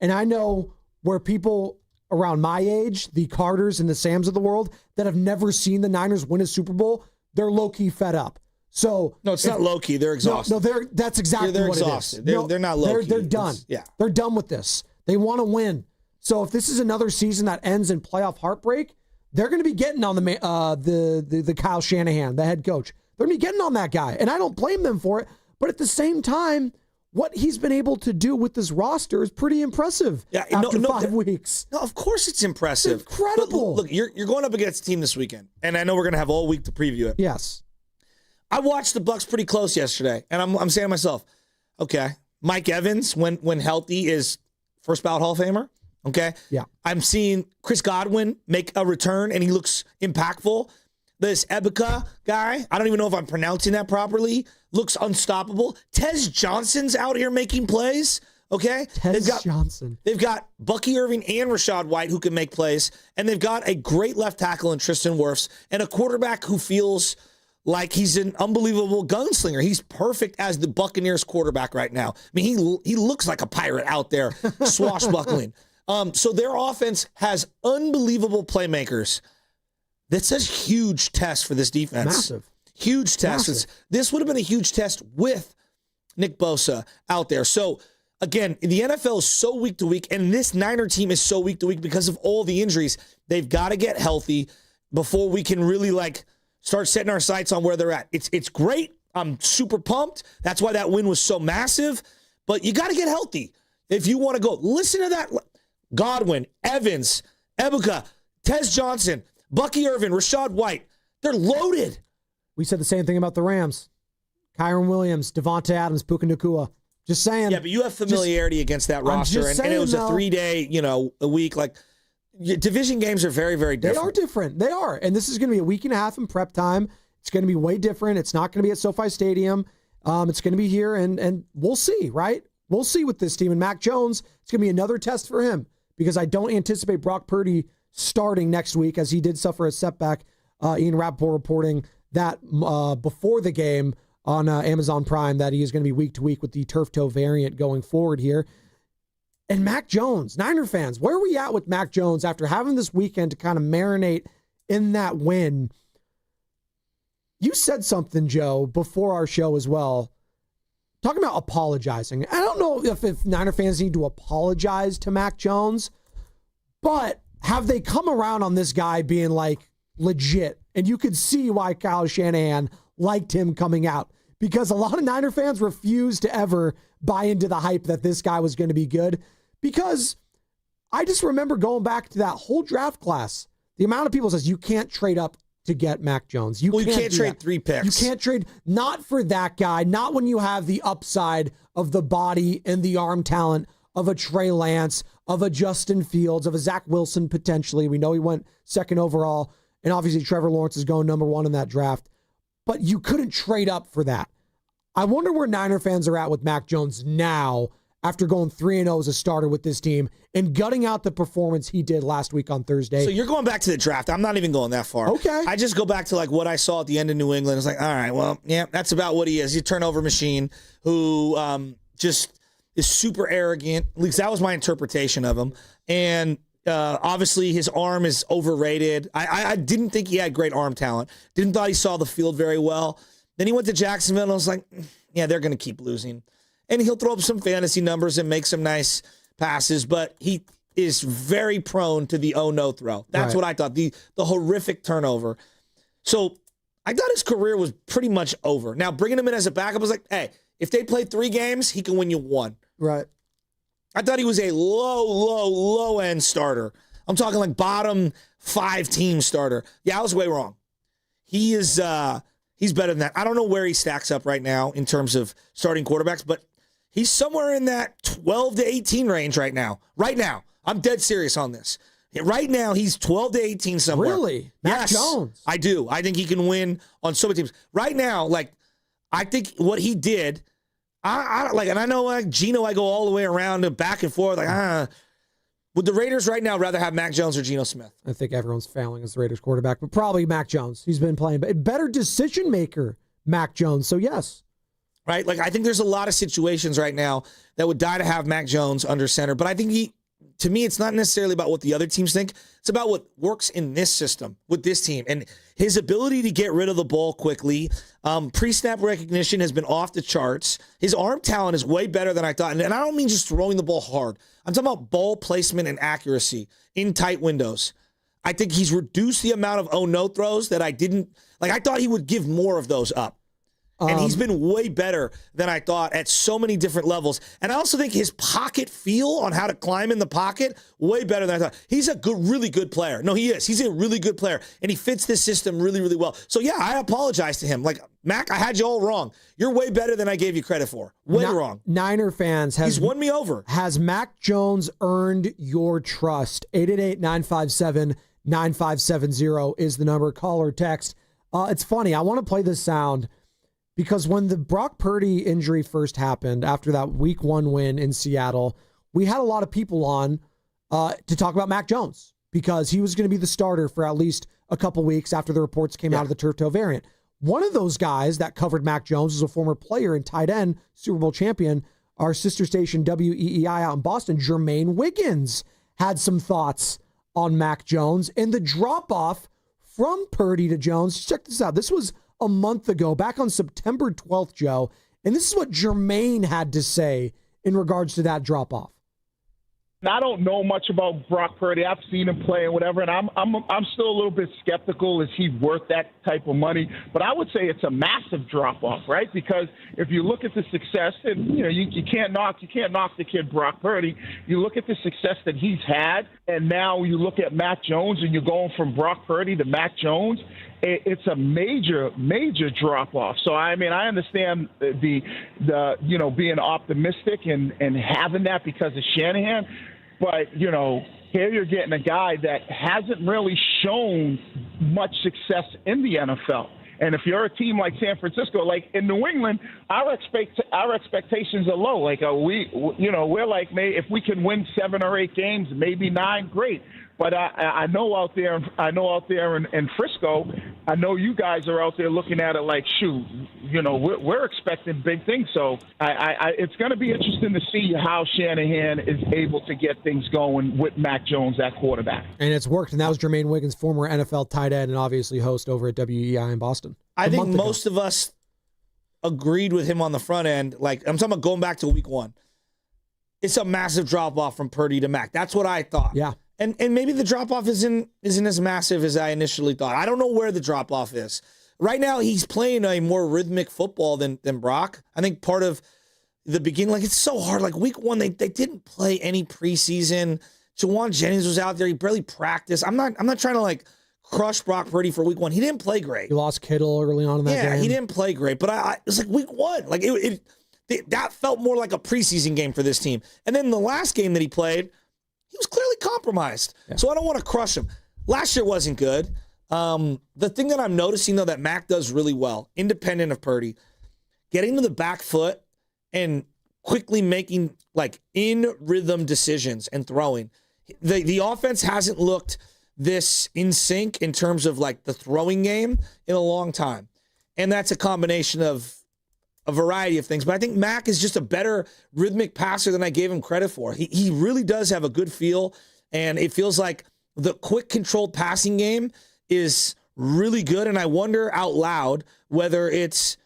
And I know where people around my age, the Carters and the Sams of the world that have never seen the Niners win a Super Bowl, they're low-key fed up. So no, it's not low-key. They're exhausted. No, that's exactly they're what exhausted. it is. They're not low-key. They're done. They're done with this. They want to win. So if this is another season that ends in playoff heartbreak, they're going to be getting on the Kyle Shanahan, the head coach. They're going to be getting on that guy, and I don't blame them for it. But at the same time, what he's been able to do with this roster is pretty impressive. After 5 weeks. No, of course it's impressive. It's incredible. But look, you're going up against a team this weekend, and I know we're going to have all week to preview it. Yes. I watched the Bucs pretty close yesterday, and I'm saying to myself, okay, Mike Evans, when healthy, is first ballot Hall of Famer. Okay? Yeah. I'm seeing Chris Godwin make a return, and he looks impactful. This Ebuka guy, I don't even know if I'm pronouncing that properly, looks unstoppable. Tez Johnson's out here making plays, okay? Johnson. They've got Bucky Irving and Rashad White who can make plays, and they've got a great left tackle in Tristan Wirfs and a quarterback who feels like he's an unbelievable gunslinger. He's perfect as the Buccaneers quarterback right now. I mean, he looks like a pirate out there swashbuckling. So their offense has unbelievable playmakers. That's a huge test for this defense. Massive. Huge test. Massive. This would have been a huge test with Nick Bosa out there. So, again, the NFL is so week to week, and this Niner team is so week to week because of all the injuries. They've got to get healthy before we can really, start setting our sights on where they're at. It's great. I'm super pumped. That's why that win was so massive. But you got to get healthy if you want to go. Listen to that. Godwin, Evans, Ebuka, Tez Johnson, Bucky Irvin, Rashad White. They're loaded. We said the same thing about the Rams. Kyron Williams, Devontae Adams, Puka Nacua. Just saying. Yeah, but you have familiarity against that roster, and it was a 3-day, a week. Division games are very, very different. They are different. They are. And this is going to be a week and a half in prep time. It's going to be way different. It's not going to be at SoFi Stadium. It's going to be here, and we'll see, right? We'll see with this team. And Mac Jones, it's going to be another test for him because I don't anticipate Brock Purdy starting next week as he did suffer a setback. Ian Rappaport reporting that before the game on Amazon Prime that he is going to be week to week with the turf toe variant going forward here. And Mac Jones, Niner fans, where are we at with Mac Jones after having this weekend to kind of marinate in that win? You said something, Joe, before our show as well, talking about apologizing. I don't know if Niner fans need to apologize to Mac Jones, but have they come around on this guy being like legit? And you could see why Kyle Shanahan liked him coming out, because a lot of Niner fans refused to ever buy into the hype that this guy was going to be good. Because I just remember going back to that whole draft class, the amount of people says you can't trade up to get Mac Jones. You can't trade 3 picks. You can't trade, not for that guy, not when you have the upside of the body and the arm talent of a Trey Lance, of a Justin Fields, of a Zach Wilson potentially. We know he went 2nd overall, and obviously Trevor Lawrence is going number 1 in that draft. But you couldn't trade up for that. I wonder where Niner fans are at with Mac Jones now, after going 3-0 as a starter with this team and gutting out the performance he did last week on Thursday. So you're going back to the draft. I'm not even going that far. Okay. I just go back to like what I saw at the end of New England. It's like, all right, well, yeah, that's about what he is. He's a turnover machine who just is super arrogant. At least that was my interpretation of him. And obviously his arm is overrated. I didn't think he had great arm talent. Didn't thought he saw the field very well. Then he went to Jacksonville and I was like, yeah, they're going to keep losing. And he'll throw up some fantasy numbers and make some nice passes, but he is very prone to the oh-no throw. That's what I thought, the horrific turnover. So I thought his career was pretty much over. Now, bringing him in as a backup was like, hey, if they play 3 games, he can win you 1. Right. I thought he was a low-end starter. I'm talking like bottom 5 team starter. Yeah, I was way wrong. He is he's better than that. I don't know where he stacks up right now in terms of starting quarterbacks, but he's somewhere in that 12 to 18 range right now. Right now. I'm dead serious on this. Right now, he's 12 to 18 somewhere. Really? Mac Jones? I do. I think he can win on so many teams. Right now, like, I think what he did, I like, and I know like Geno, I go all the way around and back and forth. Like, would the Raiders right now rather have Mac Jones or Geno Smith? I think everyone's failing as the Raiders quarterback, but probably Mac Jones. He's been playing, but better decision maker, Mac Jones. So yes. Right? Like, I think there's a lot of situations right now that would die to have Mac Jones under center. But I think to me, it's not necessarily about what the other teams think. It's about what works in this system with this team. And his ability to get rid of the ball quickly, pre-snap recognition has been off the charts. His arm talent is way better than I thought. And I don't mean just throwing the ball hard. I'm talking about ball placement and accuracy in tight windows. I think he's reduced the amount of oh-no throws that I thought he would give more of those up. And he's been way better than I thought at so many different levels. And I also think his pocket feel on how to climb in the pocket, way better than I thought. He's a really good player. No, he is. He's a really good player. And he fits this system really, really well. So, yeah, I apologize to him. Like, Mac, I had you all wrong. You're way better than I gave you credit for. Way wrong. Niner fans, he's won me over. Has Mac Jones earned your trust? 888-957-9570 is the number. Call or text. It's funny. I want to play this sound. Because when the Brock Purdy injury first happened, after that week 1 win in Seattle, we had a lot of people on to talk about Mac Jones because he was going to be the starter for at least a couple weeks after the reports came out of the turf toe variant. One of those guys that covered Mac Jones was a former player and tight end, Super Bowl champion, our sister station WEEI out in Boston, Jermaine Wiggins, had some thoughts on Mac Jones and the drop-off from Purdy to Jones. Check this out. This was a month ago, back on September 12th, Joe. And this is what Jermaine had to say in regards to that drop-off. I don't know much about Brock Purdy. I've seen him play and whatever, and I'm still a little bit skeptical. Is he worth that type of money? But I would say it's a massive drop-off, right? Because if you look at the success, and you can't knock the kid Brock Purdy. You look at the success that he's had, and now you look at Mac Jones, and you're going from Brock Purdy to Mac Jones. It's a major drop-off. So, I mean, I understand the being optimistic and having that because of Shanahan. But, here you're getting a guy that hasn't really shown much success in the NFL. And if you're a team like San Francisco, like in New England, our expectations are low. Like we're like, if we can win 7 or 8 games, maybe 9, great. But I know out there in Frisco, I know you guys are out there looking at it like, shoot, we're expecting big things. So it's going to be interesting to see how Shanahan is able to get things going with Mac Jones at quarterback. And it's worked. And that was Jermaine Wiggins, former NFL tight end and obviously host over at WEI in Boston. I think most of us agreed with him on the front end. Like, I'm talking about going back to week 1. It's a massive drop-off from Purdy to Mac. That's what I thought. Yeah. And maybe the drop-off isn't as massive as I initially thought. I don't know where the drop-off is. Right now, he's playing a more rhythmic football than Brock. I think part of the beginning, like, it's so hard. Like, week one, they didn't play any preseason. Jawan Jennings was out there. He barely practiced. I'm not trying to, like, crush Brock Purdy for week one. He didn't play great. He lost Kittle early on in that game. Yeah, he didn't play great. But it was like week one. Like, that felt more like a preseason game for this team. And then the last game that he played, he was clearly compromised. Yeah. So I don't want to crush him. Last year wasn't good. The thing that I'm noticing, though, that Mac does really well, independent of Purdy, getting to the back foot and quickly making, like, in-rhythm decisions and throwing. The offense hasn't looked this in sync in terms of, like, the throwing game in a long time. And that's a combination of a variety of things. But I think Mac is just a better rhythmic passer than I gave him credit for. He really does have a good feel, and it feels like the quick, controlled passing game is really good. And I wonder out loud whether it's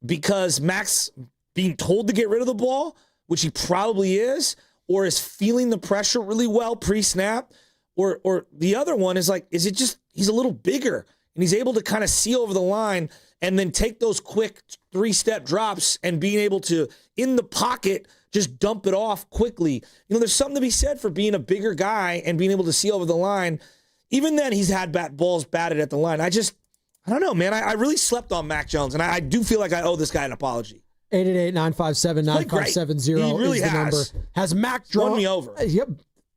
because Mac's being told to get rid of the ball, which he probably is, or is feeling the pressure really well pre-snap, or the other one is like, is it just he's a little bigger and he's able to kind of see over the line and then take those quick 3-step drops and being able to, in the pocket, just dump it off quickly. There's something to be said for being a bigger guy and being able to see over the line. Even then, he's had balls batted at the line. I don't know, man. I really slept on Mac Jones, and I do feel like I owe this guy an apology. 888-957-9570 really is the number. Has Mac won me over? Yep.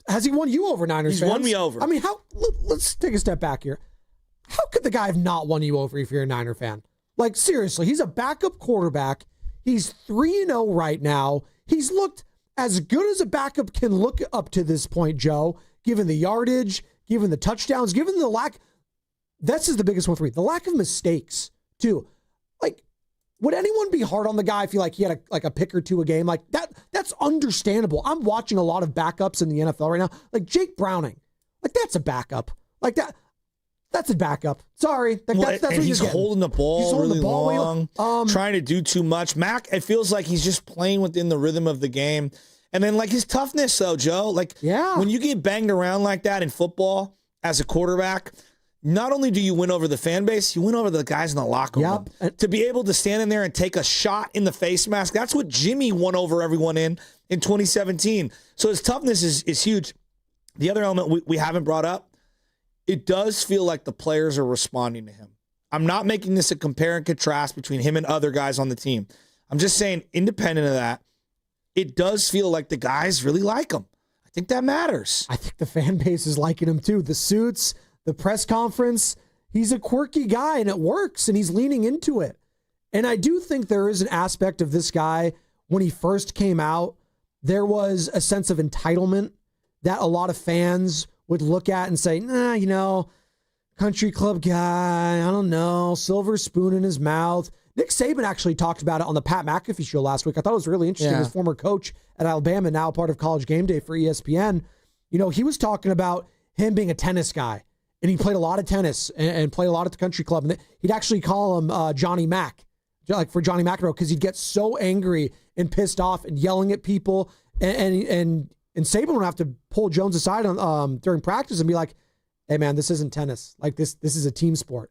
Has he won you over, Niners fans? He's won me over. I mean, let's take a step back here. How could the guy have not won you over if you're a Niner fan? Like, seriously, he's a backup quarterback. He's 3-0 right now. He's looked as good as a backup can look up to this point, Joe, given the yardage, given the touchdowns, given the lack. This is the biggest one for me. The lack of mistakes, too. Like, would anyone be hard on the guy if he he had a pick or two a game? Like, that's understandable. I'm watching a lot of backups in the NFL right now. Like, Jake Browning. Like, that's a backup. Like, that's a backup. Sorry. That's what he's holding the ball he's holding really the ball long, trying to do too much. Mac, it feels like he's just playing within the rhythm of the game. And then, like, his toughness, though, Joe. Like, when you get banged around like that in football as a quarterback, not only do you win over the fan base, you win over the guys in the locker room. To be able to stand in there and take a shot in the face mask, that's what Jimmy won over everyone in 2017. So his toughness is huge. The other element we haven't brought up, it does feel like the players are responding to him. I'm not making this a compare and contrast between him and other guys on the team. I'm just saying, independent of that, it does feel like the guys really like him. I think that matters. I think the fan base is liking him too. The suits, the press conference, he's a quirky guy and it works and he's leaning into it. And I do think there is an aspect of this guy, when he first came out, there was a sense of entitlement that a lot of fans would look at and say, country club guy, I don't know, silver spoon in his mouth. Nick Saban actually talked about it on the Pat McAfee show last week. I thought it was really interesting. His former coach at Alabama, now part of College Game Day for ESPN. He was talking about him being a tennis guy, and he played a lot of tennis and played a lot at the country club. And he'd actually call him Johnny Mac, like for Johnny McEnroe, because he'd get so angry and pissed off and yelling at people. And Saban would have to pull Jones aside during practice and be like, hey, man, this isn't tennis. Like, this is a team sport.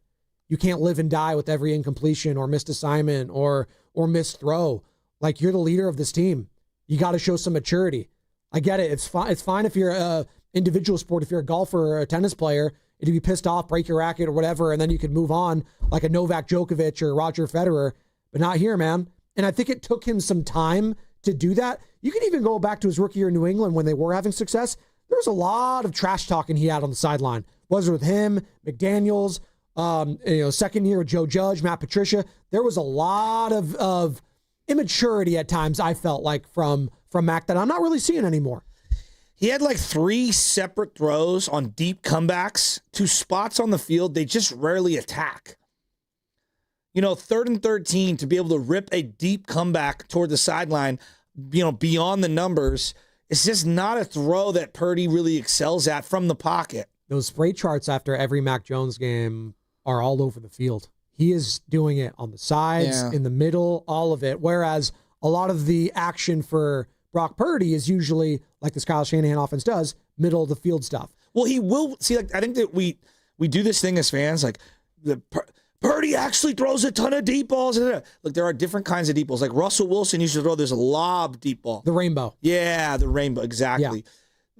You can't live and die with every incompletion or missed assignment or missed throw. Like, you're the leader of this team. You got to show some maturity. I get it. It's fine if you're an individual sport, if you're a golfer or a tennis player, if you be pissed off, break your racket or whatever, and then you could move on like a Novak Djokovic or Roger Federer, but not here, man. And I think it took him some time to do that. You can even go back to his rookie year in New England when they were having success. There was a lot of trash talking he had on the sideline. Was it with him, McDaniels, second year with Joe Judge, Matt Patricia? There was a lot of immaturity at times, I felt like, from Mac that I'm not really seeing anymore. He had like 3 separate throws on deep comebacks to spots on the field they just rarely attack. 3rd and 13 to be able to rip a deep comeback toward the sideline, beyond the numbers. It's just not a throw that Purdy really excels at from the pocket. Those spray charts after every Mac Jones game are all over the field. He is doing it on the sides, in the middle, all of it. Whereas a lot of the action for Brock Purdy is usually, like this Kyle Shanahan offense does, middle of the field stuff. Well, he will see. Like, I think that we do this thing as fans. Like Purdy actually throws a ton of deep balls. Look, there are different kinds of deep balls. Like Russell Wilson used to throw this lob deep ball, the rainbow. Yeah, the rainbow, exactly. Yeah.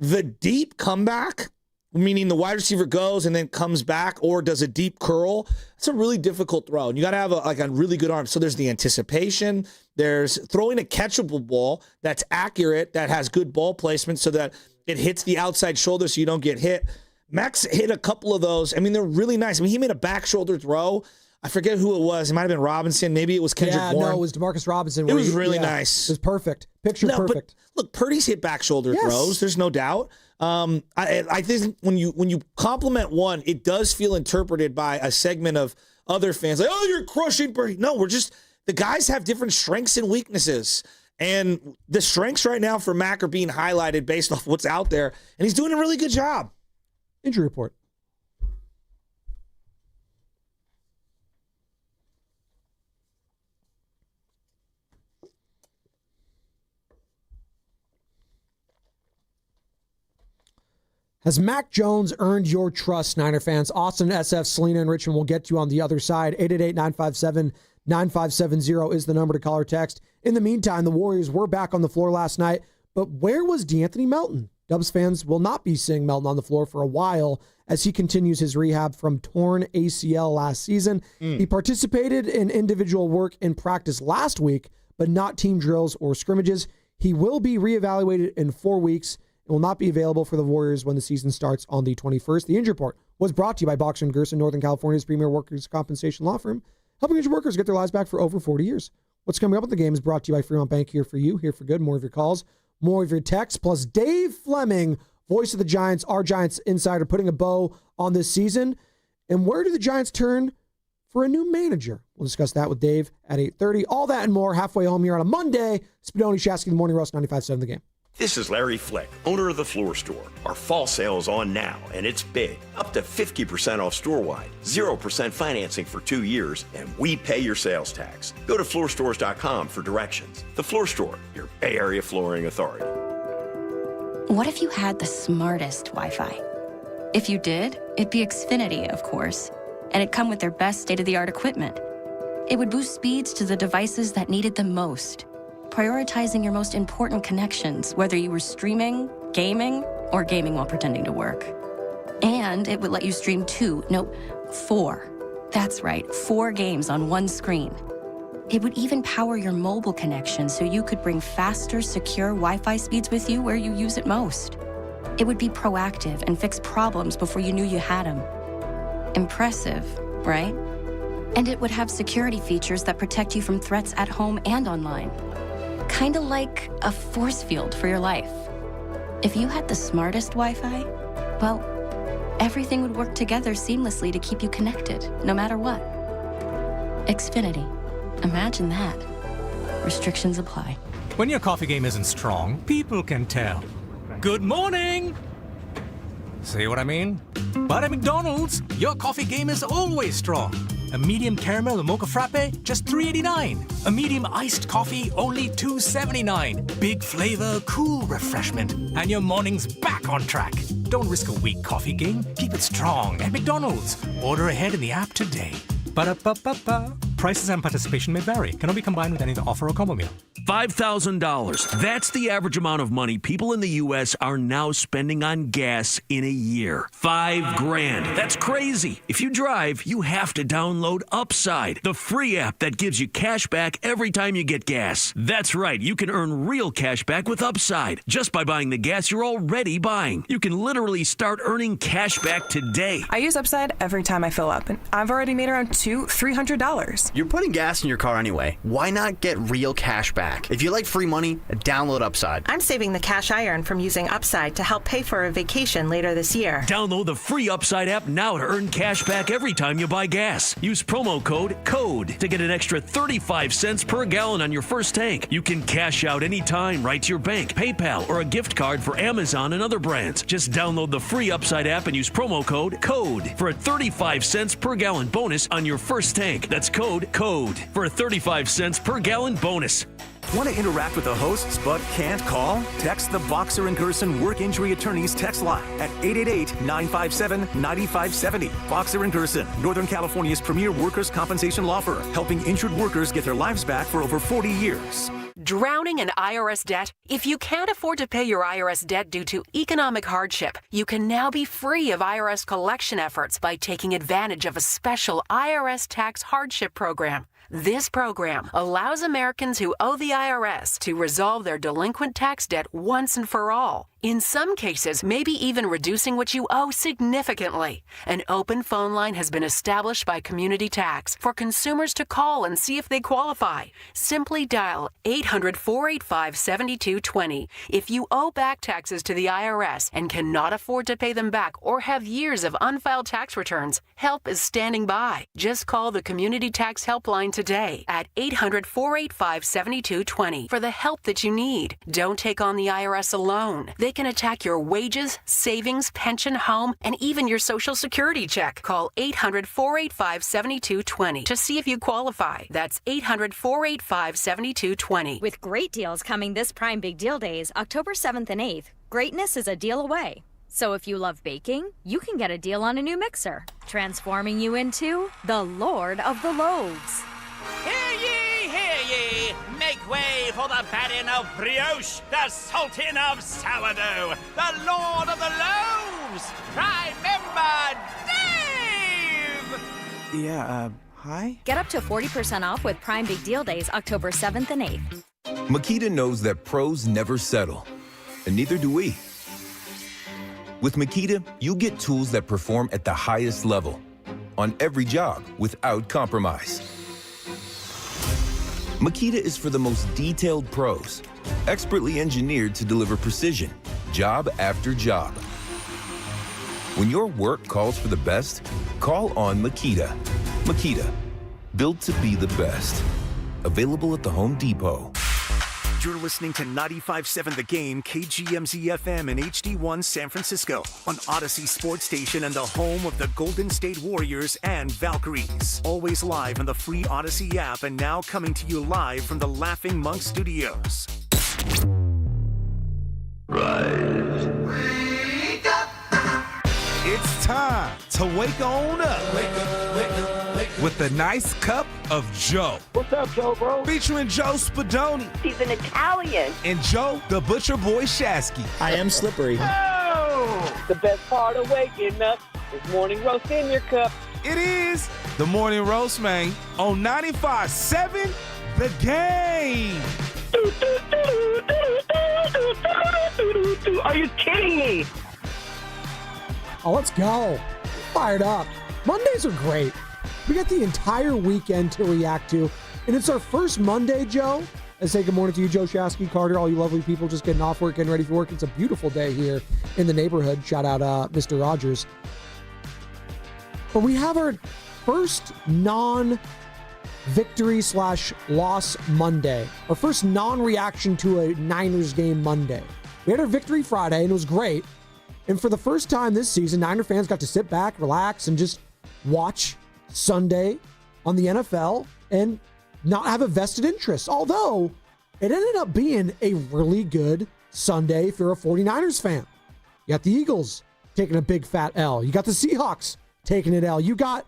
The deep comeback, meaning the wide receiver goes and then comes back or does a deep curl. It's a really difficult throw, and you got to have a really good arm. So there's the anticipation. There's throwing a catchable ball that's accurate, that has good ball placement, so that it hits the outside shoulder so you don't get hit. Max hit a couple of those. I mean, they're really nice. I mean, he made a back shoulder throw. I forget who it was. It might have been Robinson. Maybe it was Kendrick Bourne. No, it was DeMarcus Robinson. It was really nice. It was perfect. Picture perfect. But look, Purdy's hit back shoulder throws. There's no doubt. I think when you compliment one, it does feel interpreted by a segment of other fans like, oh, you're crushing Purdy. No, the guys have different strengths and weaknesses. And the strengths right now for Mac are being highlighted based off what's out there. And he's doing a really good job. Injury report. Has Mac Jones earned your trust, Niner fans? Austin, SF, Selena, and Richmond will get to you on the other side. 888-957-9570 is the number to call or text. In the meantime, the Warriors were back on the floor last night, but where was DeAnthony Melton? Dubs fans will not be seeing Melton on the floor for a while as he continues his rehab from torn ACL last season. He participated in individual work in practice last week, but not team drills or scrimmages. He will be reevaluated in 4 weeks and will not be available for the Warriors when the season starts on the 21st. The injury report was brought to you by Boxer & Gerson, Northern California's premier workers' compensation law firm, helping injured workers get their lives back for over 40 years. What's coming up with the game is brought to you by Fremont Bank, here for you, here for good. More of your calls, more of your texts, plus Dave Fleming, voice of the Giants, our Giants insider, putting a bow on this season. And where do the Giants turn for a new manager? We'll discuss that with Dave at 8:30. All that and more halfway home here on a Monday. Spadoni, Shasky, The Morning Roast, 95.7 The Game. This is Larry Flick, owner of The Floor Store. Our fall sale is on now, and it's big. Up to 50% off store-wide, 0% financing for 2 years, and we pay your sales tax. Go to floorstores.com for directions. The Floor Store, your Bay Area flooring authority. What if you had the smartest Wi-Fi? If you did, it'd be Xfinity, of course, and it'd come with their best state-of-the-art equipment. It would boost speeds to the devices that needed them most, prioritizing your most important connections, whether you were streaming, gaming, or gaming while pretending to work. And it would let you stream 4. That's right, 4 games on one screen. It would even power your mobile connection so you could bring faster, secure Wi-Fi speeds with you where you use it most. It would be proactive and fix problems before you knew you had them. Impressive, right? And it would have security features that protect you from threats at home and online. Kind of like a force field for your life. If you had the smartest Wi-Fi, well, everything would work together seamlessly to keep you connected, no matter what. Xfinity. Imagine that. Restrictions apply. When your coffee game isn't strong, people can tell. Good morning! See what I mean? But at McDonald's, your coffee game is always strong. A medium caramel or mocha frappe, just $3.89. A medium iced coffee, only $2.79. Big flavor, cool refreshment, and your morning's back on track. Don't risk a weak coffee game. Keep it strong at McDonald's. Order ahead in the app today. Ba-da-ba-ba-ba. Prices and participation may vary. Cannot be combined with any other offer or combo meal. $5,000. That's the average amount of money people in the U.S. are now spending on gas in a year. $5,000. That's crazy. If you drive, you have to download Upside, the free app that gives you cash back every time you get gas. That's right. You can earn real cash back with Upside just by buying the gas you're already buying. You can literally start earning cash back today. I use Upside every time I fill up, and I've already made around $200-$300. You're putting gas in your car anyway. Why not get real cash back? If you like free money, download Upside. I'm saving the cash I earn from using Upside to help pay for a vacation later this year. Download the free Upside app now to earn cash back every time you buy gas. Use promo code CODE to get an extra 35 cents per gallon on your first tank. You can cash out anytime right to your bank, PayPal, or a gift card for Amazon and other brands. Just download the free Upside app and use promo code CODE for a 35 cents per gallon bonus on your first tank. That's code CODE for a 35 cents per gallon bonus. Want to interact with the hosts but can't call? Text the Boxer and Gerson Work Injury Attorneys text line at 888-957-9570. Boxer and Gerson, Northern California's premier workers' compensation law firm, helping injured workers get their lives back for over 40 years. Drowning in IRS debt? If you can't afford to pay your IRS debt due to economic hardship, you can now be free of IRS collection efforts by taking advantage of a special IRS tax hardship program. This program allows Americans who owe the IRS to resolve their delinquent tax debt once and for all. In some cases, maybe even reducing what you owe significantly. An open phone line has been established by Community Tax for consumers to call and see if they qualify. Simply dial 800-485-7220. If you owe back taxes to the IRS and cannot afford to pay them back or have years of unfiled tax returns, help is standing by. Just call the Community Tax Helpline today at 800-485-7220 for the help that you need. Don't take on the IRS alone. They can attack your wages, savings, pension, home, and even your Social Security check. Call 800-485-7220 to see if you qualify. That's 800-485-7220. With great deals coming this Prime Big Deal Days, October 7th and 8th, greatness is a deal away. So if you love baking, you can get a deal on a new mixer, transforming you into the Lord of the Loaves. Hear ye, hear ye! Make way for the baron of brioche, the sultan of sourdough, the lord of the loaves, Prime Member Dave! Yeah, hi? Get up to 40% off with Prime Big Deal Days, October 7th and 8th. Makita knows that pros never settle, and neither do we. With Makita, you get tools that perform at the highest level, on every job, without compromise. Makita is for the most detailed pros, expertly engineered to deliver precision, job after job. When your work calls for the best, call on Makita. Makita, built to be the best. Available at the Home Depot. You're listening to 95.7 The Game, KGMZ FM and HD1 San Francisco on Odyssey Sports Station and the home of the Golden State Warriors and Valkyries. Always live on the free Odyssey app and now coming to you live from the Laughing Monk Studios. Rise. Wake up! It's time to wake on up. Wake up, wake up, wake up. With a nice cup of Joe. What's up, Joe, bro? Featuring Joe Spadoni. He's an Italian. And Joe, the Butcher Boy Shasky. I am slippery. Oh! The best part of waking up is morning roast in your cup. It is the Morning Roast, man, on 95.7 The Game. Are you kidding me? Oh, let's go. Fired up. Mondays are great. We got the entire weekend to react to, and it's our first Monday, Joe. I say good morning to you, Joe Shasky, Carter, all you lovely people just getting off work, getting ready for work. It's a beautiful day here in the neighborhood. Shout out Mr. Rogers. But we have our first non-victory/loss Monday. Our first non-reaction to a Niners game Monday. We had our victory Friday, and it was great. And for the first time this season, Niner fans got to sit back, relax, and just watch Sunday on the NFL and not have a vested interest. Although it ended up being a really good Sunday if you're a 49ers fan. You got the Eagles taking a big fat L. You got the Seahawks taking an L. You got,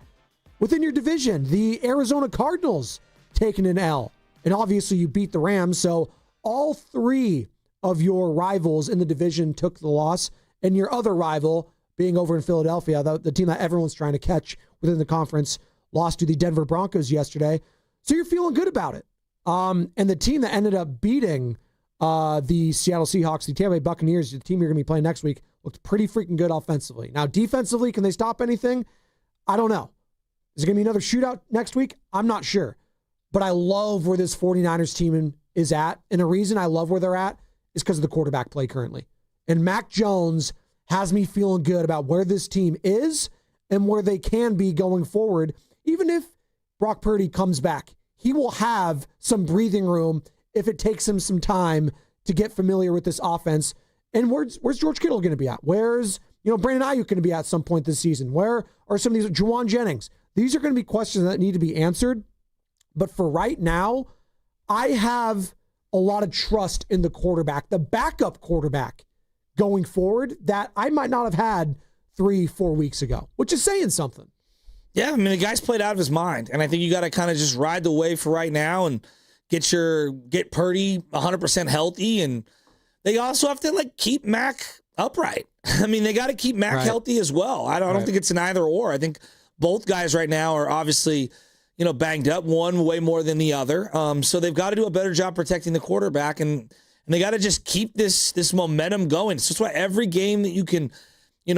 within your division, the Arizona Cardinals taking an L. And obviously you beat the Rams, so all three of your rivals in the division took the loss. And your other rival, being over in Philadelphia, the team that everyone's trying to catch within the conference, lost to the Denver Broncos yesterday. So you're feeling good about it. And the team that ended up beating the Seattle Seahawks, the Tampa Bay Buccaneers, the team you're going to be playing next week, looked pretty freaking good offensively. Now, defensively, can they stop anything? I don't know. Is it going to be another shootout next week? I'm not sure. But I love where this 49ers team is at. And the reason I love where they're at is because of the quarterback play currently. And Mac Jones has me feeling good about where this team is and where they can be going forward. Even if Brock Purdy comes back, he will have some breathing room if it takes him some time to get familiar with this offense. And where's George Kittle going to be at? Where's Brandon Ayuk going to be at some point this season? Where are some of these? Juwan Jennings. These are going to be questions that need to be answered. But for right now, I have a lot of trust in the quarterback, the backup quarterback going forward that I might not have had 3-4 weeks ago, which is saying something. Yeah, I mean, the guy's played out of his mind, and I think you got to kind of just ride the wave for right now and get Purdy 100% healthy, and they also have to keep Mac upright. I mean, they got to keep Mac healthy as well. I don't think it's an either or. I think both guys right now are obviously, banged up, one way more than the other. So they've got to do a better job protecting the quarterback, and they got to just keep this momentum going. So that's why every game that you can,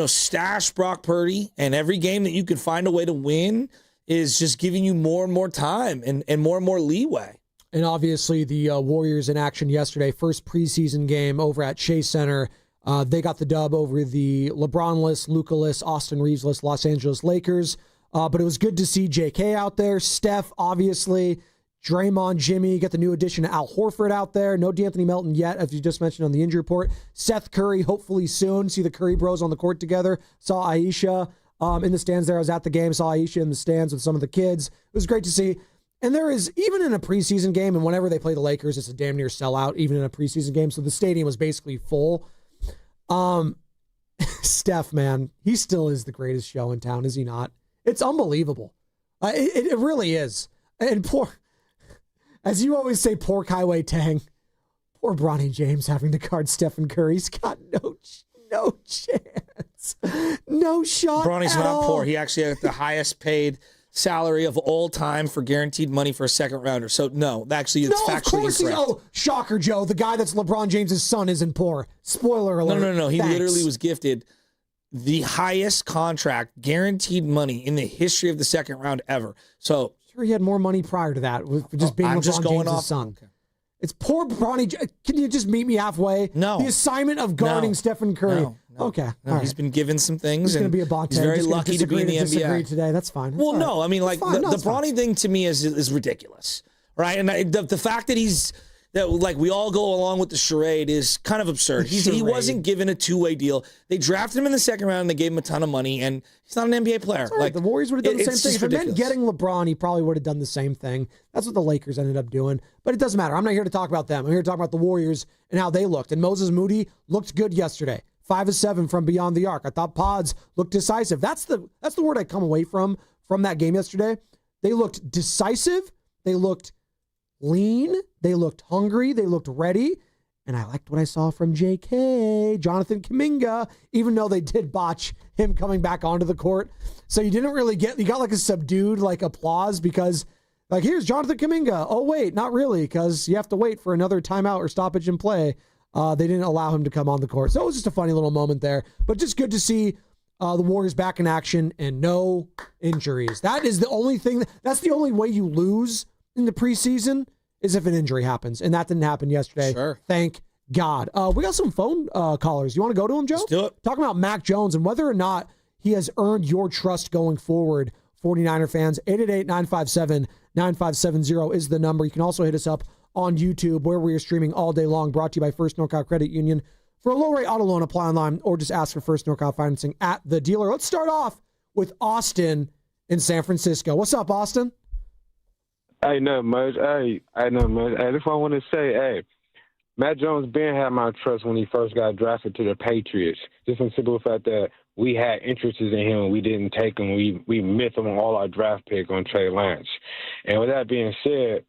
stash Brock Purdy, and every game that you can find a way to win is just giving you more and more time and more leeway. And obviously the Warriors in action yesterday, first preseason game over at Chase Center. They got the dub over the LeBron-less, Luka-less, Austin Reeves-less Los Angeles Lakers. But it was good to see JK out there. Steph, obviously. Draymond, Jimmy, get the new addition Al Horford out there. No D'Anthony Melton yet, as you just mentioned on the injury report. Seth Curry, hopefully soon. See the Curry bros on the court together. Saw Aisha in the stands there. I was at the game. Saw Aisha in the stands with some of the kids. It was great to see. And there is, even in a preseason game, and whenever they play the Lakers, it's a damn near sellout, even in a preseason game. So the stadium was basically full. Steph, man, he still is the greatest show in town, is he not? It's unbelievable. It really is. And as you always say, poor Kaiwei Tang. Poor Bronny James having to guard Stephen Curry. He's got no chance. No shot Bronny's at not all. poor. He actually had the highest paid salary of all time for guaranteed money for a second rounder. So, no, actually, it's factually incorrect. Shocker, Joe. The guy that's LeBron James' son isn't poor. Spoiler alert. No. He Thanks. literally was gifted the highest contract, guaranteed money in the history of the second round ever. So, sure, he had more money prior to that with just being LeBron James' son. Okay. It's poor Bronny. Can you just meet me halfway? No. The assignment of guarding Stephen Curry. No. Okay. No, he's been given some things. He's going to be a Bonte. He's very lucky to be in the NBA today. That's fine. Well, no, I mean, the Bronny thing to me is ridiculous, right? And the fact that we all go along with the charade is kind of absurd. He wasn't given a two-way deal. They drafted him in the second round and they gave him a ton of money, and he's not an NBA player. The Warriors would have done the same thing. If it meant getting LeBron, he probably would have done the same thing. That's what the Lakers ended up doing. But it doesn't matter. I'm not here to talk about them. I'm here to talk about the Warriors and how they looked. And Moses Moody looked good yesterday. 5 of 7 from beyond the arc. I thought Pods looked decisive. That's the word I come away from that game yesterday. They looked decisive. They looked lean. They looked hungry. They looked ready. And I liked what I saw from JK, Jonathan Kuminga, even though they did botch him coming back onto the court. So you didn't really you got a subdued applause because here's Jonathan Kuminga. Oh, wait, not really, because you have to wait for another timeout or stoppage in play. They didn't allow him to come on the court. So it was just a funny little moment there. But just good to see the Warriors back in action and no injuries. That is the only thing. That's the only way you lose in the preseason is if an injury happens. And that didn't happen yesterday. Sure. Thank God. We got some phone callers. You want to go to them, Joe? Let's do it. Talking about Mac Jones and whether or not he has earned your trust going forward, 49er fans. 888-957-9570 is the number. You can also hit us up on YouTube, where we are streaming all day long, brought to you by First NorCal Credit Union. For a low-rate auto loan, apply online or just ask for First NorCal financing at the dealer. Let's start off with Austin in San Francisco. What's up, Austin? Hey, nothing much. Hey, that's what I want to say. Hey, Matt Jones had my trust when he first got drafted to the Patriots. Just in simple fact that we had interests in him. We didn't take him. We missed him on all our draft pick on Trey Lance. And with that being said,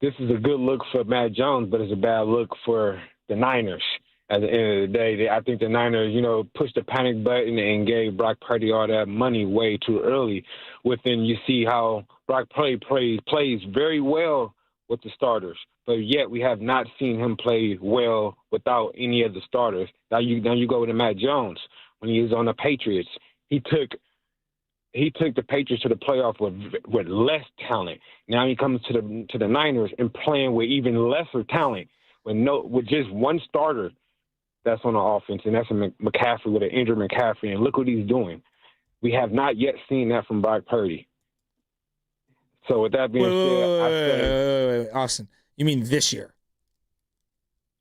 this is a good look for Matt Jones, but it's a bad look for the Niners. At the end of the day, I think the Niners, pushed the panic button and gave Brock Purdy all that money way too early. You see how Brock Purdy plays very well with the starters, but yet we have not seen him play well without any of the starters. Now you go to Matt Jones when he was on the Patriots. He took the Patriots to the playoff with less talent. Now he comes to the Niners and playing with even lesser talent, with just one starter that's on the offense, and that's a McCaffrey, with an injured McCaffrey. And look what he's doing. We have not yet seen that from Brock Purdy. So with that being said, wait, Austin, you mean this year?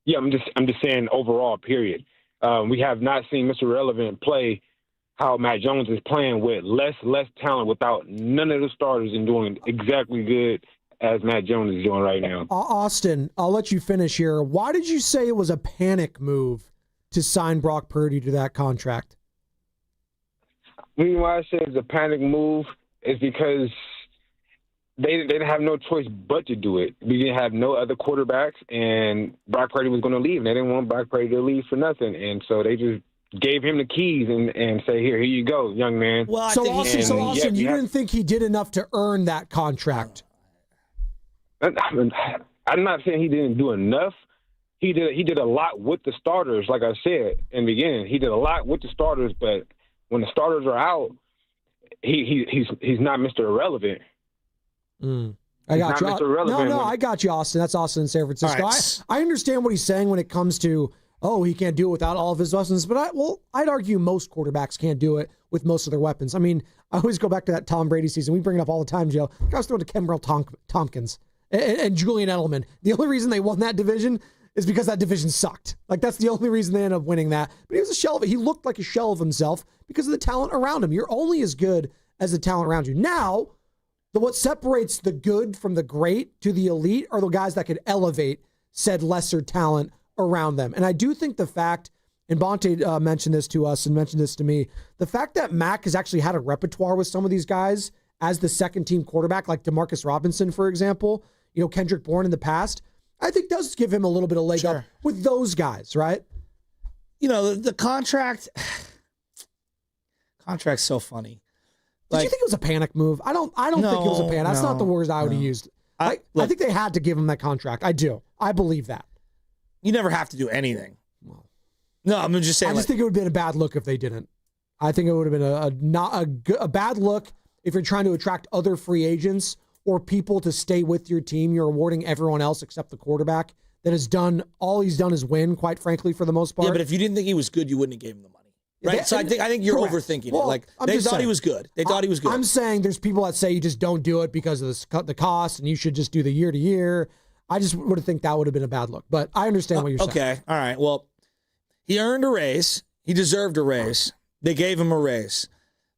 Yeah, I'm just saying overall. Period. We have not seen Mr. Relevant play how Matt Jones is playing with less talent, without none of the starters, and doing exactly good as Matt Jones is doing right now. Austin, I'll let you finish here. Why did you say it was a panic move to sign Brock Purdy to that contract? The reason why I say it's a panic move is because they didn't have no choice but to do it. We didn't have no other quarterbacks, and Brock Purdy was going to leave. They didn't want Brock Purdy to leave for nothing, and so they just gave him the keys and say, here you go, young man. Well, so Austin, you didn't think he did enough to earn that contract? I'm not saying he didn't do enough. He did a lot with the starters, like I said in the beginning. He did a lot with the starters, but when the starters are out, he's not Mr. Irrelevant. I got you. No, I got you, Austin. That's Austin in San Francisco. Right. I understand what he's saying when it comes to, he can't do it without all of his weapons. But I'd argue most quarterbacks can't do it with most of their weapons. I mean, I always go back to that Tom Brady season. We bring it up all the time, Joe. Guys throwing to Kembrell Tompkins and Julian Edelman. The only reason they won that division is because that division sucked. Like, that's the only reason they ended up winning that. But he was a shell of it. He looked like a shell of himself because of the talent around him. You're only as good as the talent around you. Now, what separates the good from the great to the elite are the guys that could elevate said lesser talent around them. And I do think the fact, and Bonte mentioned this to us and mentioned this to me, the fact that Mac has actually had a repertoire with some of these guys as the second team quarterback, like Demarcus Robinson, for example, Kendrick Bourne in the past, I think does give him a little bit of leg up with those guys, right? The contract's so funny. Did you think it was a panic move? I don't think it was a panic. That's not the words I would have used. I think they had to give him that contract. I do. I believe that. You never have to do anything. No, I'm just saying. I just think it would have been a bad look if they didn't. I think it would have been a bad look if you're trying to attract other free agents or people to stay with your team. You're awarding everyone else except the quarterback that has done, all he's done is win, quite frankly, for the most part. Yeah, but if you didn't think he was good, you wouldn't have gave him the money. Right? So I think you're overthinking it. Like, they thought he was good. They thought he was good. I'm saying there's people that say you just don't do it because of the cost and you should just do the year to year. I just would have think that would have been a bad look. But I understand what you're saying. Okay. All right. Well, he earned a raise. He deserved a raise. They gave him a raise.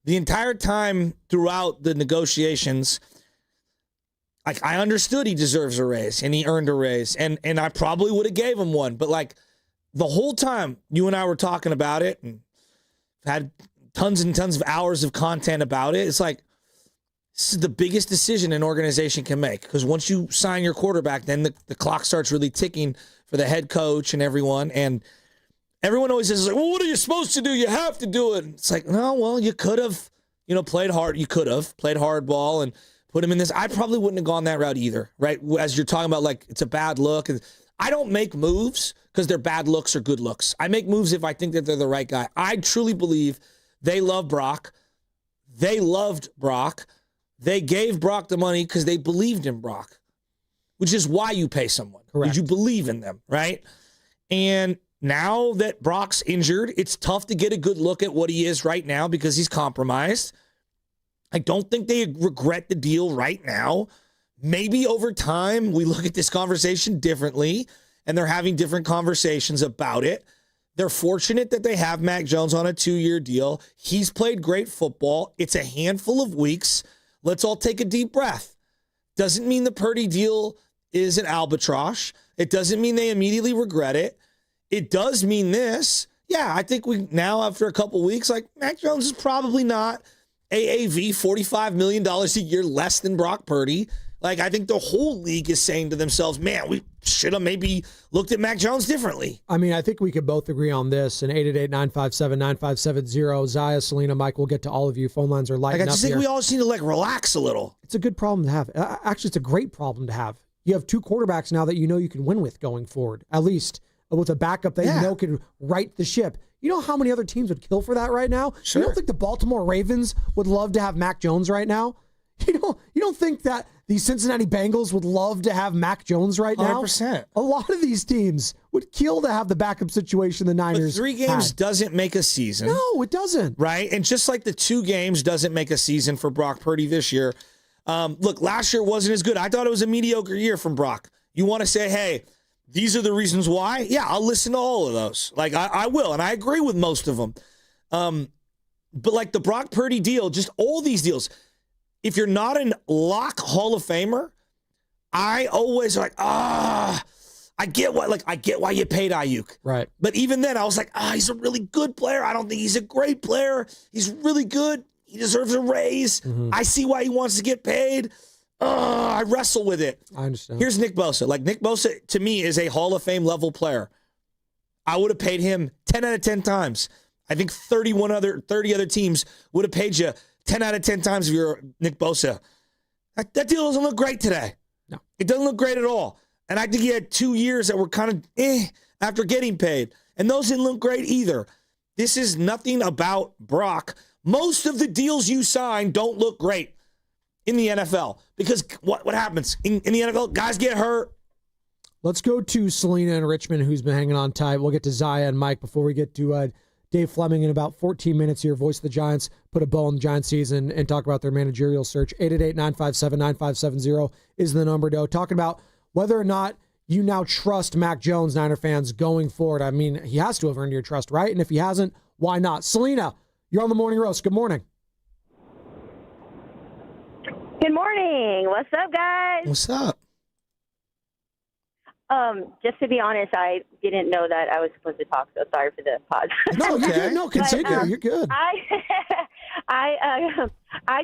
The entire time throughout the negotiations, I understood he deserves a raise and he earned a raise. And I probably would have gave him one. But the whole time you and I were talking about it and had tons and tons of hours of content about it, it's like, this is the biggest decision an organization can make. Because once you sign your quarterback, then the clock starts really ticking for the head coach and everyone. And everyone always says, well, what are you supposed to do? You have to do it. It's like, no, well, you could have, played hard. You could have played hardball and put him in this. I probably wouldn't have gone that route either, right? As you're talking about, it's a bad look. I don't make moves because they're bad looks or good looks. I make moves if I think that they're the right guy. I truly believe they love Brock. They loved Brock. They gave Brock the money because they believed in Brock, which is why you pay someone. Correct. Because you believe in them, right? And now that Brock's injured, it's tough to get a good look at what he is right now because he's compromised. I don't think they regret the deal right now. Maybe over time we look at this conversation differently and they're having different conversations about it. They're fortunate that they have Mac Jones on a 2-year deal. He's played great football. It's a handful of weeks. Let's all take a deep breath. Doesn't mean the Purdy deal is an albatross. It doesn't mean they immediately regret it. It does mean this. Yeah, I think we now, after a couple weeks, Mac Jones is probably not AAV $45 million a year less than Brock Purdy. I think the whole league is saying to themselves, man, we should have maybe looked at Mac Jones differently. I mean, I think we could both agree on this. And 888-957-9570. Zaya, Selena, Mike, we'll get to all of you. Phone lines are lighting up. I just think we all just need to relax a little. It's a good problem to have. Actually, it's a great problem to have. You have 2 quarterbacks now that you can win with going forward, at least with a backup that can right the ship. You know how many other teams would kill for that right now? Sure. You don't think the Baltimore Ravens would love to have Mac Jones right now? You don't think that the Cincinnati Bengals would love to have Mac Jones right now? 100%. A lot of these teams would kill to have the backup situation the Niners But 3 games doesn't make a season. No, it doesn't. Right? And just like the 2 games doesn't make a season for Brock Purdy this year. Look, last year wasn't as good. I thought it was a mediocre year from Brock. You want to say, hey, these are the reasons why? Yeah, I'll listen to all of those. I will, and I agree with most of them. But the Brock Purdy deal, just all these deals, if you're not an lock Hall of Famer, I always like, I get why you paid Ayuk. Right. But even then, I was like, he's a really good player. I don't think he's a great player. He's really good. He deserves a raise. Mm-hmm. I see why he wants to get paid. I wrestle with it. I understand. Here's Nick Bosa. Like, Nick Bosa, to me, is a Hall of Fame level player. I would have paid him 10 out of 10 times. I think 30 other teams would have paid you 10 out of 10 times if you're Nick Bosa. That deal doesn't look great today. No. It doesn't look great at all. And I think he had 2 years that were kind of after getting paid. And those didn't look great either. This is nothing about Brock. Most of the deals you sign don't look great in the NFL. Because what happens? In the NFL, guys get hurt. Let's go to Selena in Richmond, who's been hanging on tight. We'll get to Zaya and Mike before we get to Dave Fleming in about 14 minutes here. Voice of the Giants, put a bow on the Giants season and talk about their managerial search. 888-957-9570 is the number, though. Talking about whether or not you now trust Mac Jones, Niner fans, going forward. I mean, he has to have earned your trust, right? And if he hasn't, why not? Selena, you're on the Morning Roast. Good morning. Good morning. What's up, guys? What's up? Just to be honest, I didn't know that I was supposed to talk, so sorry for the pause. No, you're good. No, continue. You're good. I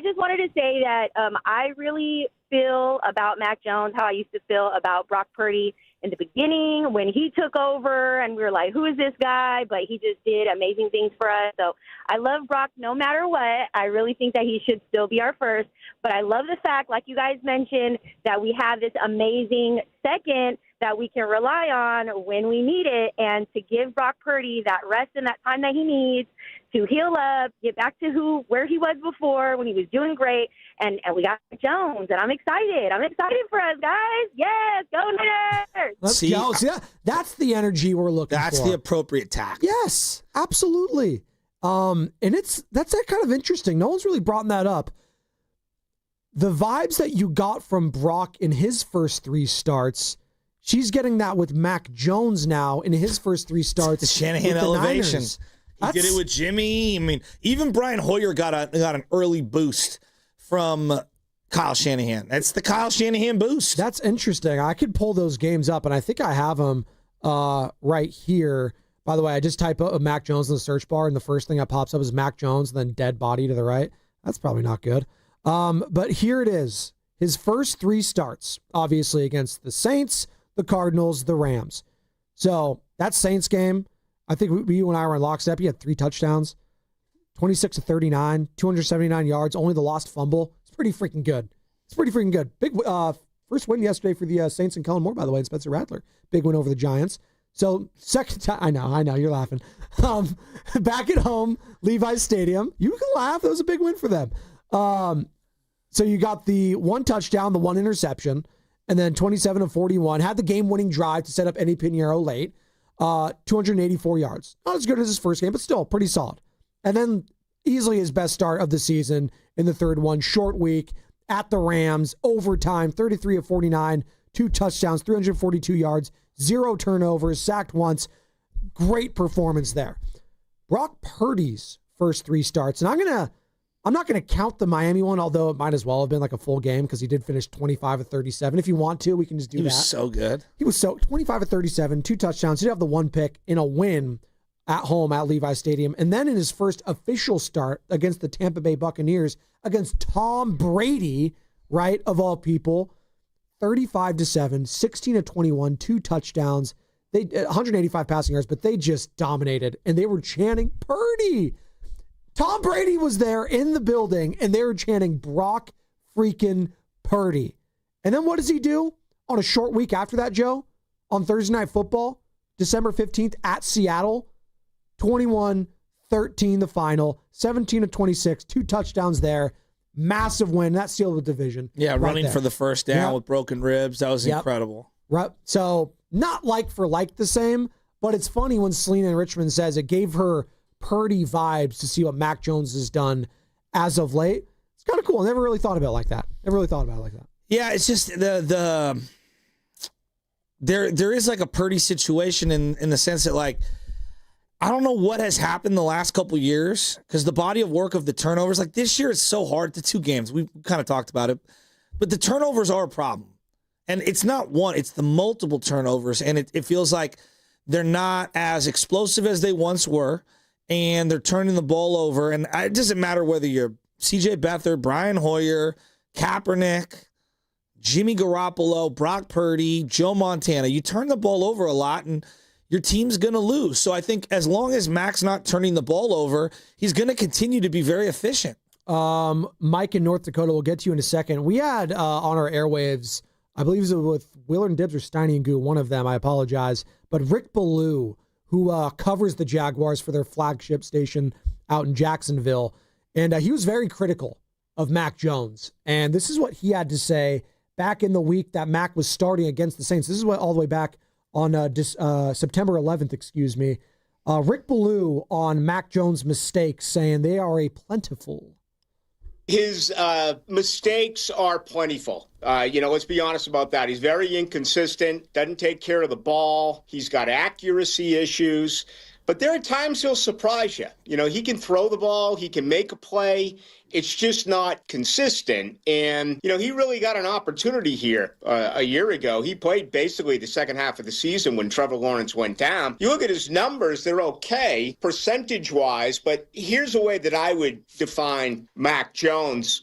just wanted to say that I really feel about Mac Jones how I used to feel about Brock Purdy in the beginning when he took over and we were like, who is this guy? But he just did amazing things for us. So I love Brock no matter what. I really think that he should still be our first. But I love the fact, like you guys mentioned, that we have this amazing second that we can rely on when we need it, and to give Brock Purdy that rest and that time that he needs to heal up, get back to where he was before when he was doing great, and we got Jones, and I'm excited. I'm excited for us, guys. Yes, go Niners! Let's go. See, that's the energy we're looking for. That's the appropriate tack. Yes, absolutely. And that's that kind of interesting. No one's really brought that up. The vibes that you got from Brock in his first 3 starts, she's getting that with Mac Jones now in his first 3 starts. The Shanahan elevation. He did it with Jimmy. I mean, even Brian Hoyer got an early boost from Kyle Shanahan. That's the Kyle Shanahan boost. That's interesting. I could pull those games up, and I think I have them right here. By the way, I just type Mac Jones in the search bar, and the first thing that pops up is Mac Jones, and then dead body to the right. That's probably not good. But here it is. His first 3 starts, obviously against the Saints, the Cardinals, the Rams. So that Saints game, I think you and I were in lockstep. He had 3 touchdowns, 26-39, 279 yards, only the lost fumble. It's pretty freaking good. Big first win yesterday for the Saints and Kellen Moore, by the way, and Spencer Rattler. Big win over the Giants. So second time, I know, you're laughing. Back at home, Levi's Stadium. You can laugh. That was a big win for them. So you got the 1 touchdown, the 1 interception, and then 27 of 41. Had the game-winning drive to set up Eddie Pinheiro late. 284 yards. Not as good as his first game, but still pretty solid. And then easily his best start of the season in the third one. Short week at the Rams. Overtime, 33 of 49. 2 touchdowns, 342 yards. 0 turnovers. Sacked once. Great performance there. Brock Purdy's first 3 starts. And I'm not going to count the Miami one, although it might as well have been like a full game because he did finish 25 of 37. If you want to, we can just do that. He was so good. He was 25 of 37, 2 touchdowns. He did have the 1 pick in a win at home at Levi's Stadium. And then in his first official start against the Tampa Bay Buccaneers, against Tom Brady, right, of all people, 35-7, 16 of 21, 2 touchdowns. They 185 passing yards, but they just dominated. And they were chanting Purdy. Tom Brady was there in the building, and they were chanting Brock freaking Purdy. And then what does he do on a short week after that, Joe? On Thursday Night Football, December 15th at Seattle, 21-13 the final, 17 of 26, 2 touchdowns there. Massive win. That sealed the division. Yeah, right running there for the first down with broken ribs. That was incredible. Right. So not like for like the same, but it's funny when Selena in Richmond says it gave her Purdy vibes to see what Mac Jones has done as of late. It's kind of cool. I never really thought about it like that. Yeah, it's just there is like a Purdy situation in the sense that, like, I don't know what has happened the last couple years because the body of work of the turnovers, like this year, it's so hard. The 2 games, we kind of talked about it, but the turnovers are a problem. And it's not one, it's the multiple turnovers. And it feels like they're not as explosive as they once were. And they're turning the ball over. And it doesn't matter whether you're C.J. Beathard, Brian Hoyer, Kaepernick, Jimmy Garoppolo, Brock Purdy, Joe Montana. You turn the ball over a lot, and your team's going to lose. So I think as long as Mac's not turning the ball over, he's going to continue to be very efficient. Mike in North Dakota, we'll get to you in a second. We had on our airwaves, I believe it was with Willard Dibs or Steiny Guru, one of them, I apologize, but Rick Ballou, who covers the Jaguars for their flagship station out in Jacksonville, and he was very critical of Mac Jones. And this is what he had to say back in the week that Mac was starting against the Saints. This is what all the way back on September 11th, Rick Ballou on Mac Jones' mistakes, saying they are a plentiful. His mistakes are plentiful. Let's be honest about that. He's very inconsistent, doesn't take care of the ball. He's got accuracy issues. But there are times he'll surprise you. He can throw the ball. He can make a play. It's just not consistent. And, he really got an opportunity here a year ago. He played basically the second half of the season when Trevor Lawrence went down. You look at his numbers, they're okay percentage-wise, but here's a way that I would define Mac Jones.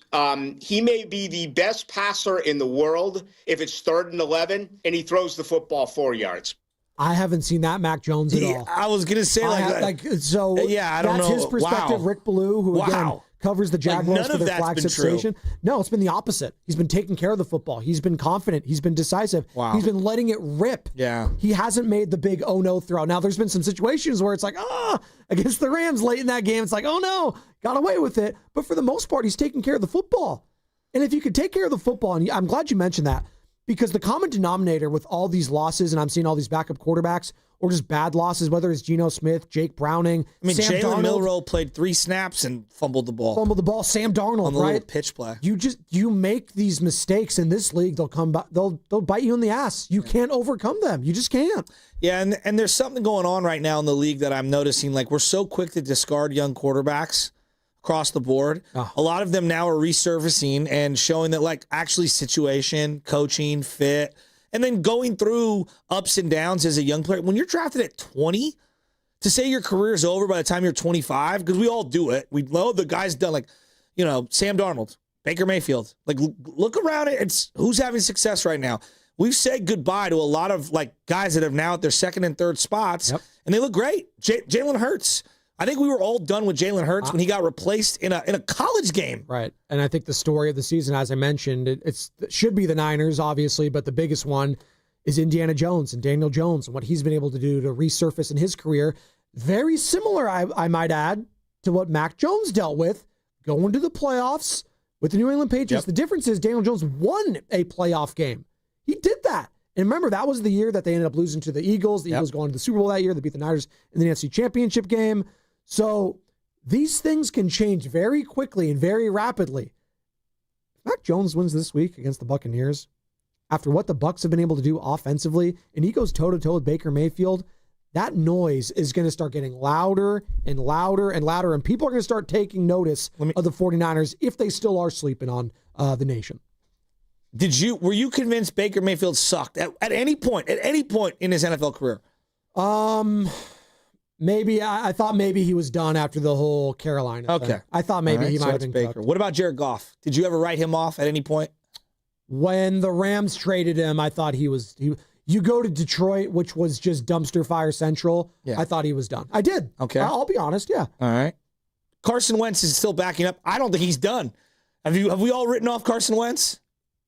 He may be the best passer in the world if it's 3rd and 11 and he throws the football 4 yards. I haven't seen that Mac Jones at all. I was going to say I don't know. That's his perspective. Wow. Rick Ballou, who again covers the Jaguars for their flagship station. No, it's been the opposite. He's been taking care of the football. He's been confident. He's been decisive. Wow. He's been letting it rip. Yeah. He hasn't made the big no throw. Now, there's been some situations where it's like, against the Rams late in that game, it's like, oh no, got away with it. But for the most part, he's taking care of the football. And if you could take care of the football, and I'm glad you mentioned that, because the common denominator with all these losses, and I'm seeing all these backup quarterbacks, or just bad losses, whether it's Geno Smith, Jake Browning, Sam Jalen Darnold, Milroe played 3 snaps and fumbled the ball. Sam Darnold, on the right? little pitch play. You make these mistakes in this league, they'll bite you in the ass. You can't overcome them. You just can't. Yeah, and there's something going on right now in the league that I'm noticing. Like, we're so quick to discard young quarterbacks across the board. A lot of them now are resurfacing and showing that, actually situation, coaching, fit, and then going through ups and downs as a young player. When you're drafted at 20, to say your career is over by the time you're 25, because we all do it. We know the guy's done, Sam Darnold, Baker Mayfield. Look around it. It's who's having success right now. We've said goodbye to a lot of guys that have now at their second and third spots, and they look great. Jalen Hurts. I think we were all done with Jalen Hurts when he got replaced in a college game. Right. And I think the story of the season, as I mentioned, it should be the Niners, obviously, but the biggest one is Indiana Jones and Daniel Jones and what he's been able to do to resurface in his career. Very similar, I might add, to what Mac Jones dealt with going to the playoffs with the New England Patriots. The difference is Daniel Jones won a playoff game. He did that. And remember, that was the year that they ended up losing to the Eagles. The Eagles going to the Super Bowl that year. They beat the Niners in the NFC Championship game. So these things can change very quickly and very rapidly. If Mac Jones wins this week against the Buccaneers, after what the Bucs have been able to do offensively, and he goes toe-to-toe with Baker Mayfield, that noise is going to start getting louder and louder and louder, and people are going to start taking notice of the 49ers if they still are sleeping on the nation. Were you convinced Baker Mayfield sucked at any point in his NFL career? Maybe. I thought maybe he was done after the whole Carolina thing. I thought maybe he might have been Baker. What about Jared Goff? Did you ever write him off at any point? When the Rams traded him, I thought he was. You go to Detroit, which was just dumpster fire central. Yeah. I thought he was done. I did. Okay. I'll be honest. Yeah. All right. Carson Wentz is still backing up. I don't think he's done. Have we all written off Carson Wentz?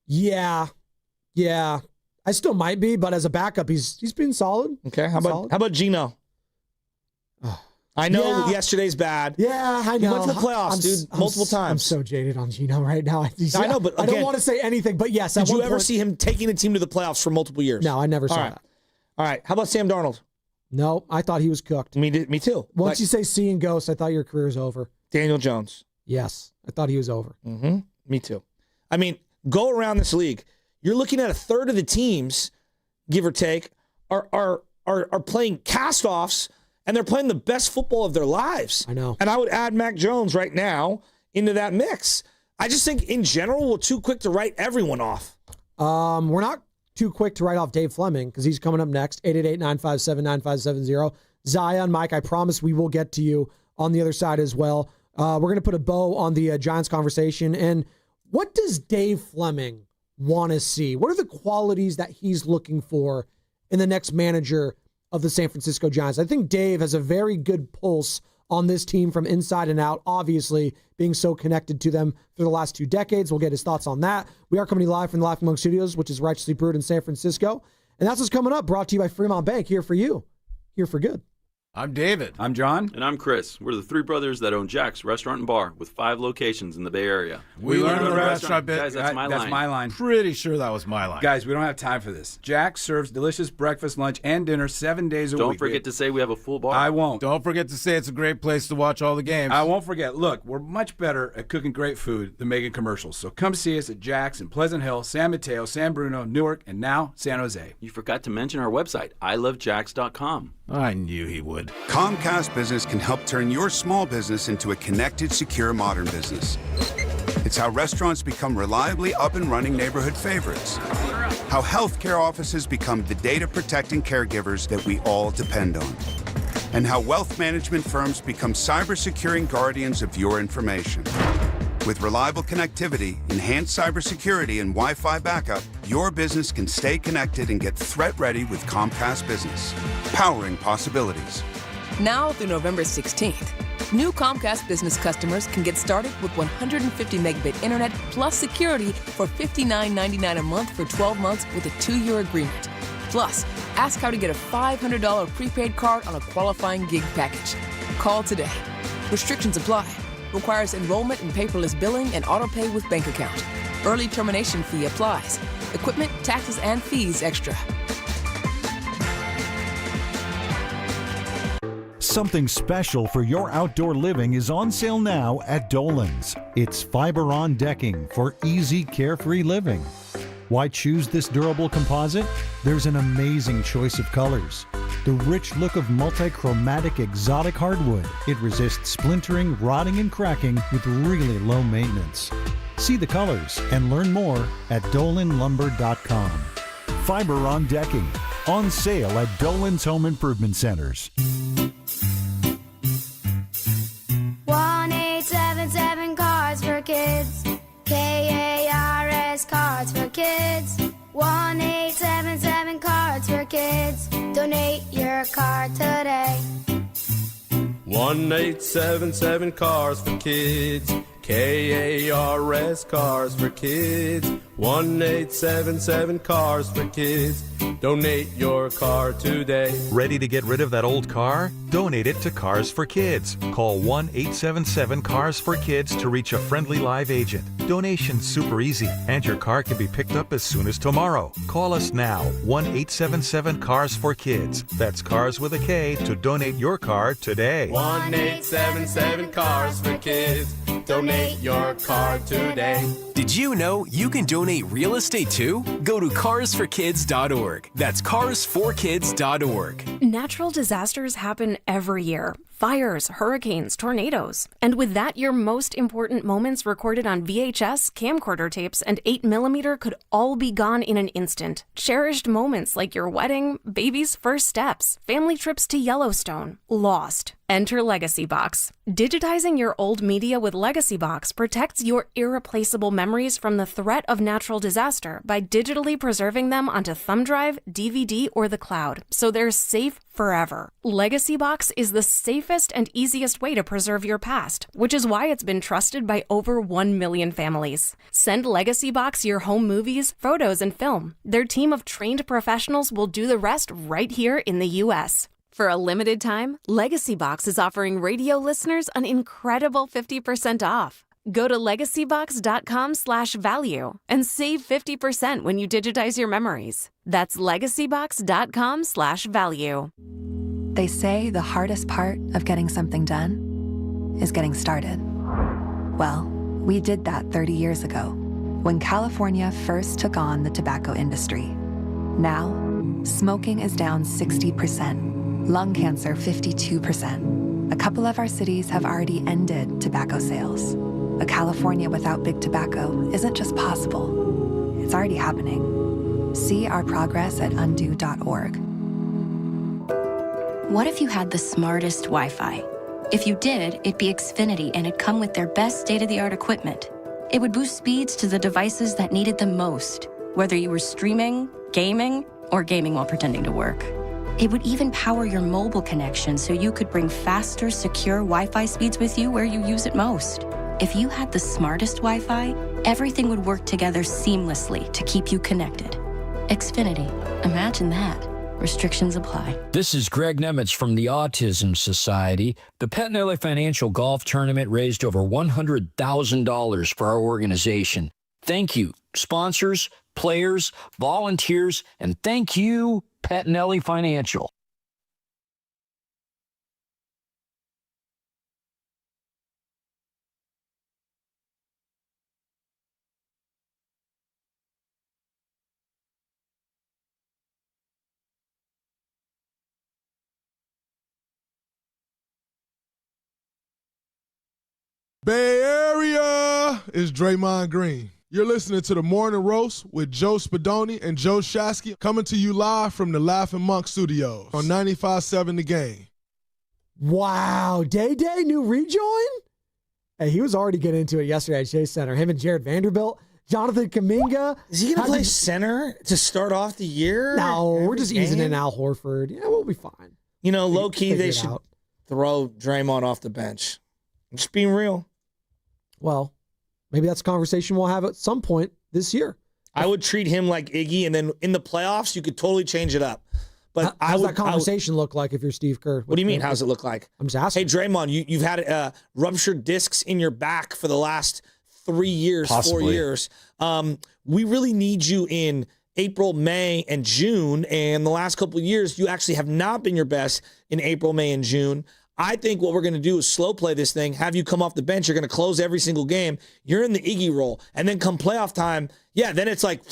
Yeah. I still might be, but as a backup, he's been solid. Okay. How about Geno? I know yesterday's bad. Yeah, I know. He went to the playoffs, multiple times. I'm so jaded on Geno right now. I know, but again, I don't want to say anything, but yes. Did you ever see him taking a team to the playoffs for multiple years? No, I never saw that. All right. How about Sam Darnold? No, I thought he was cooked. Me too. Once you say seeing ghosts, I thought your career is over. Daniel Jones. Yes, I thought he was over. Mm-hmm. Me too. I mean, go around this league. You're looking at a third of the teams, give or take, are playing cast-offs, and they're playing the best football of their lives. I know. And I would add Mac Jones right now into that mix. I just think in general we're too quick to write everyone off. We're not too quick to write off Dave Fleming because he's coming up next. 888-957-9570. Zion, Mike, I promise we will get to you on the other side as well. We're going to put a bow on the Giants conversation. And what does Dave Fleming want to see? What are the qualities that he's looking for in the next manager of the San Francisco Giants? I think Dave has a very good pulse on this team from inside and out, obviously being so connected to them for the last 2 decades. We'll get his thoughts on that. We are coming live from the Laughing Monk Studios, which is Righteously Brewed in San Francisco. And that's what's coming up, brought to you by Fremont Bank, here for you, here for good. I'm David. I'm John. And I'm Chris. We're the 3 brothers that own Jack's Restaurant and Bar with 5 locations in the Bay Area. We learned the restaurant bit. Guys, that's my line. Pretty sure that was my line. Guys, we don't have time for this. Jack's serves delicious breakfast, lunch, and dinner 7 days a week. Don't forget to say we have a full bar. I won't. Don't forget to say it's a great place to watch all the games. I won't forget. Look, we're much better at cooking great food than making commercials. So come see us at Jack's in Pleasant Hill, San Mateo, San Bruno, Newark, and now San Jose. You forgot to mention our website, ilovejacks.com. I knew he would. Comcast Business can help turn your small business into a connected, secure, modern business. It's how restaurants become reliably up and running neighborhood favorites. How healthcare offices become the data-protecting caregivers that we all depend on. And how wealth management firms become cyber-securing guardians of your information. With reliable connectivity, enhanced cybersecurity, and Wi-Fi backup, your business can stay connected and get threat-ready with Comcast Business. Powering possibilities. Now through November 16th, new Comcast Business customers can get started with 150 megabit internet plus security for $59.99 a month for 12 months with a 2-year agreement. Plus, ask how to get a $500 prepaid card on a qualifying gig package. Call today. Restrictions apply. Requires enrollment in paperless billing and auto pay with bank account. Early termination fee applies. Equipment, taxes, and fees extra. Something special for your outdoor living is on sale now at Dolan's. It's fiber-on decking for easy, carefree living. Why choose this durable composite? There's an amazing choice of colors. The rich look of multi-chromatic exotic hardwood. It resists splintering, rotting, and cracking with really low maintenance. See the colors and learn more at dolanlumber.com. Fiber-on decking. On sale at Dolan's Home Improvement Centers. 1-877 Cards for Kids. KARS Cards for Kids. 1-877 Cards for Kids. Donate your card today. 1-877 Cars for Kids. KARS Cars for Kids. 1-877 Cars for Kids. Donate your car today. Ready to get rid of that old car? Donate it to Cars for Kids. Call 1-877-CARS-FOR-KIDS to reach a friendly live agent. Donation's super easy, and your car can be picked up as soon as tomorrow. Call us now, 1-877-CARS-FOR-KIDS. That's Cars with a K to donate your car today. 1-877 Cars for Kids. Donate your car today. Did you know you can donate real estate too? Go to carsforkids.org. That's carsforkids.org. Natural disasters happen every year. Fires, hurricanes, tornadoes. And with that, your most important moments recorded on VHS, camcorder tapes, and 8mm could all be gone in an instant. Cherished moments like your wedding, baby's first steps, family trips to Yellowstone, lost. Enter Legacy Box. Digitizing your old media with Legacy Box protects your irreplaceable memories from the threat of natural disaster by digitally preserving them onto thumb drive, DVD, or the cloud, so they're safe forever. Legacy Box is the safest and easiest way to preserve your past, which is why it's been trusted by over 1 million families. Send Legacy Box your home movies, photos, and film. Their team of trained professionals will do the rest right here in the U.S. For a limited time, Legacy Box is offering radio listeners an incredible 50% off. Go to legacybox.com/value and save 50% when you digitize your memories. That's legacybox.com/value. They say the hardest part of getting something done is getting started. Well, we did that 30 years ago when California first took on the tobacco industry. Now, smoking is down 60%. Lung cancer 52%. A couple of our cities have already ended tobacco sales. A California without big tobacco isn't just possible, it's already happening. See our progress at undo.org. What if you had the smartest Wi-Fi? If you did, it'd be Xfinity, and it'd come with their best state-of-the-art equipment. It would boost speeds to the devices that needed them most, whether you were streaming, gaming, or gaming while pretending to work. It would even power your mobile connection so you could bring faster, secure Wi-Fi speeds with you where you use it most. If you had the smartest Wi-Fi, everything would work together seamlessly to keep you connected. Xfinity. Imagine that. Restrictions apply. This is Greg Nemitz from the Autism Society. The Pettinelli Financial Golf Tournament raised over $100,000 for our organization. Thank you, sponsors, players, volunteers, and thank you, Pettinelli Financial. Bay Area is Draymond Green. You're listening to The Morning Roast with Joe Spadoni and Joe Shasky, coming to you live from the Laughing Monk Studios on 95.7 The Game. Wow, Day new rejoin? Hey, he was already getting into it yesterday at Chase Center. Him and Jared Vanderbilt, Jonathan Kuminga. Is he going to play center to start off the year? No, we're just easing in Al Horford. Yeah, we'll be fine. You know, low-key, they should throw Draymond off the bench. I'm just being real. Well, maybe that's a conversation we'll have at some point this year. I would treat him like Iggy, and then in the playoffs, you could totally change it up. But how's that conversation look like if you're Steve Kerr? What do you mean, how's it look like? I'm just asking. Hey, Draymond, you've had ruptured discs in your back for the last 3 years, Possibly. 4 years. We really need you in April, May, and June. And the last couple of years, you actually have not been your best in April, May, and June. I think what we're going to do is slow play this thing, have you come off the bench. You're going to close every single game. You're in the Iggy role. And then come playoff time, then it's like,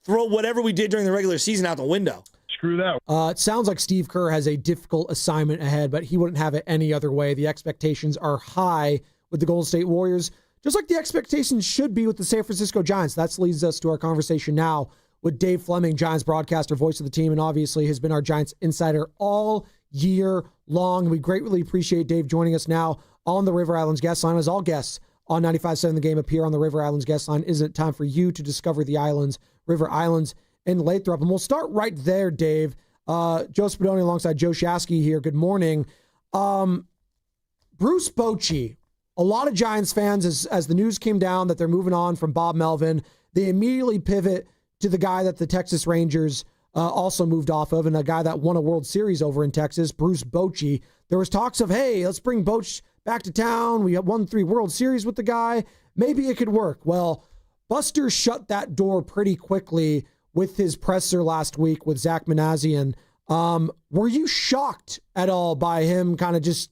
throw whatever we did during the regular season out the window. Screw that. It sounds like Steve Kerr has a difficult assignment ahead, but he wouldn't have it any other way. The expectations are high with the Golden State Warriors, just like the expectations should be with the San Francisco Giants. That leads us to our conversation now with Dave Fleming, Giants broadcaster, voice of the team, and obviously has been our Giants insider all year long. We greatly appreciate Dave joining us now on the River Islands guest line. As all guests on 95.7 The Game appear on the River Islands guest line, isn't it time for you to discover the islands, River Islands in Lathrop? And we'll start right there, Dave. Joe Spadoni alongside Joe Shasky here. Good morning. Bruce Bochy, a lot of Giants fans, as the news came down that they're moving on from Bob Melvin, they immediately pivot to the guy that the Texas Rangers also moved off of, and a guy that won a World Series over in Texas, Bruce Bochy. There was talks of, hey, let's bring Boch back to town. We have won 3 World Series with the guy. Maybe it could work. Well, Buster shut that door pretty quickly with his presser last week with Zach Manassian. Were you shocked at all by him kind of just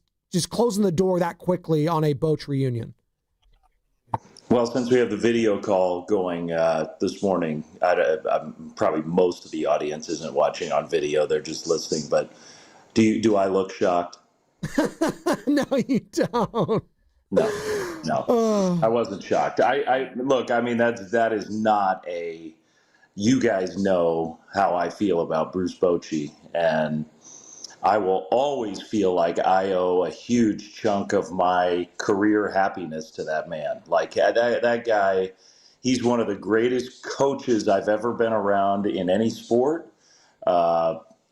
closing the door that quickly on a Boch reunion? Well, since we have the video call going this morning, probably most of the audience isn't watching on video; they're just listening. But do I look shocked? No, you don't. No, I wasn't shocked. I look. I mean, that is not a. You guys know how I feel about Bruce Bochy, and I will always feel like I owe a huge chunk of my career happiness to that man. Like that guy, he's one of the greatest coaches I've ever been around in any sport.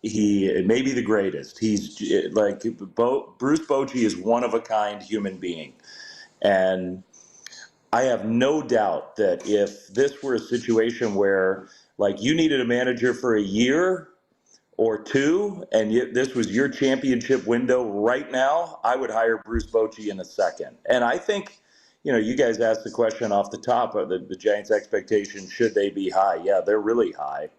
He may be the greatest. He's like Bruce Bochy is one of a kind human being. And I have no doubt that if this were a situation where like you needed a manager for a year or 2, and this was your championship window right now, I would hire Bruce Bochy in a second. And I think, you guys asked the question off the top of the Giants' expectations, should they be high? Yeah, they're really high.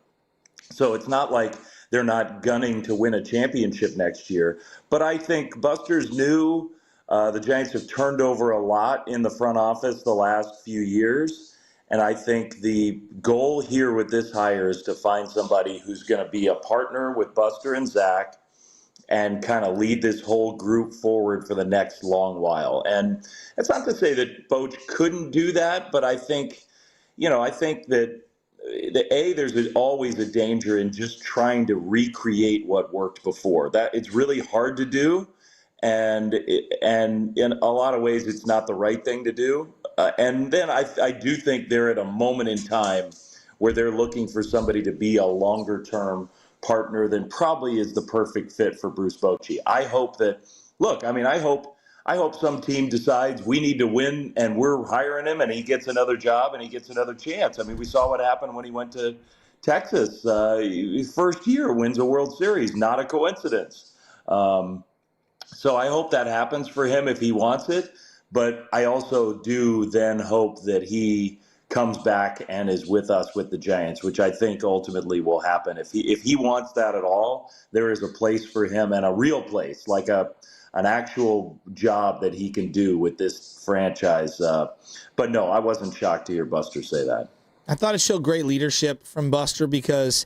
So it's not like they're not gunning to win a championship next year. But I think Buster's new. The Giants have turned over a lot in the front office the last few years. And I think the goal here with this hire is to find somebody who's going to be a partner with Buster and Zach and kind of lead this whole group forward for the next long while. And it's not to say that Boch couldn't do that, but I think that there's always a danger in just trying to recreate what worked before. That it's really hard to do, and in a lot of ways, it's not the right thing to do. And then I do think they're at a moment in time where they're looking for somebody to be a longer-term partner than probably is the perfect fit for Bruce Bochy. I hope that. Look, I mean, I hope some team decides we need to win and we're hiring him and he gets another job and he gets another chance. I mean, we saw what happened when he went to Texas. His first year wins a World Series, not a coincidence. So I hope that happens for him if he wants it. But I also do then hope that he comes back and is with us with the Giants, which I think ultimately will happen. If he wants that at all, there is a place for him, and a real place, like an actual job that he can do with this franchise. But no, I wasn't shocked to hear Buster say that. I thought it showed great leadership from Buster, because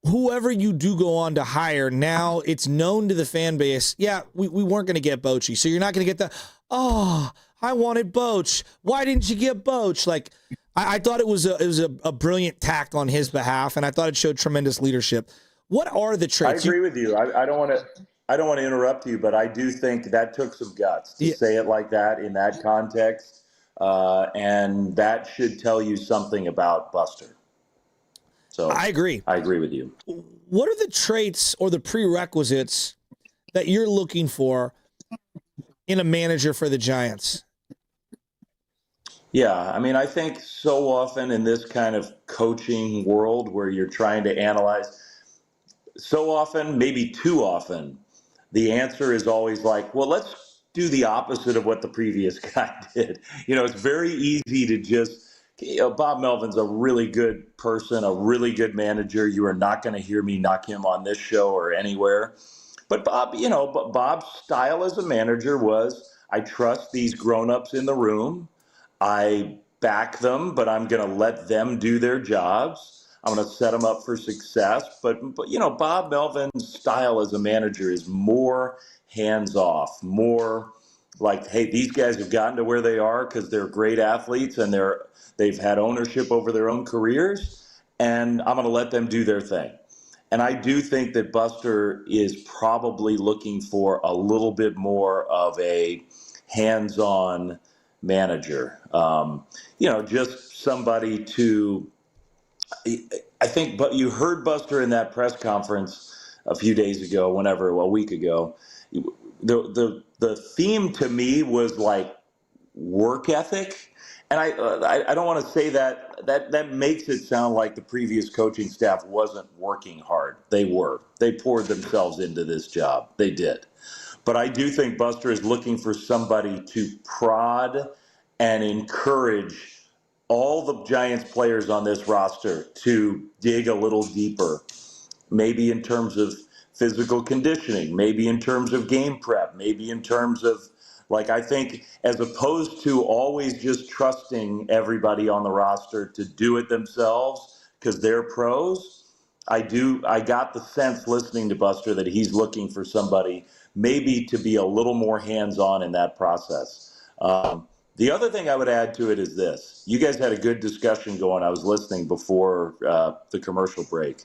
whoever you do go on to hire, now it's known to the fan base, yeah, we weren't going to get Bochy. So you're not going to get the, oh, I wanted Boch. Why didn't you get Boch? Like, I thought it was a brilliant tact on his behalf, and I thought it showed tremendous leadership. What are the traits? I agree with you. I don't want to interrupt you, but I do think that took some guts to say it like that in that context, and that should tell you something about Buster. So I agree. I agree with you. What are the traits or the prerequisites that you're looking for in a manager for the Giants? Yeah, I mean, I think so often in this kind of coaching world where you're trying to analyze, so often, maybe too often, the answer is always like, well, let's do the opposite of what the previous guy did. You know, it's very easy to just, Bob Melvin's a really good person, a really good manager. You are not going to hear me knock him on this show or anywhere. But Bob's style as a manager was, I trust these grown-ups in the room. I back them, but I'm going to let them do their jobs. I'm going to set them up for success. But Bob Melvin's style as a manager is more hands-off, more like, hey, these guys have gotten to where they are because they're great athletes and they've had ownership over their own careers, and I'm going to let them do their thing. And I do think that Buster is probably looking for a little bit more of a hands-on manager. Just somebody to, I think, but you heard Buster in that press conference a few days ago, a week ago. The theme to me was like work ethic. And I don't want to say that makes it sound like the previous coaching staff wasn't working hard. They were. They poured themselves into this job. They did. But I do think Buster is looking for somebody to prod and encourage all the Giants players on this roster to dig a little deeper, maybe in terms of physical conditioning, maybe in terms of game prep, maybe in terms of, I think as opposed to always just trusting everybody on the roster to do it themselves because they're pros, I got the sense listening to Buster that he's looking for somebody maybe to be a little more hands-on in that process. The other thing I would add to it is this. You guys had a good discussion going. I was listening before the commercial break.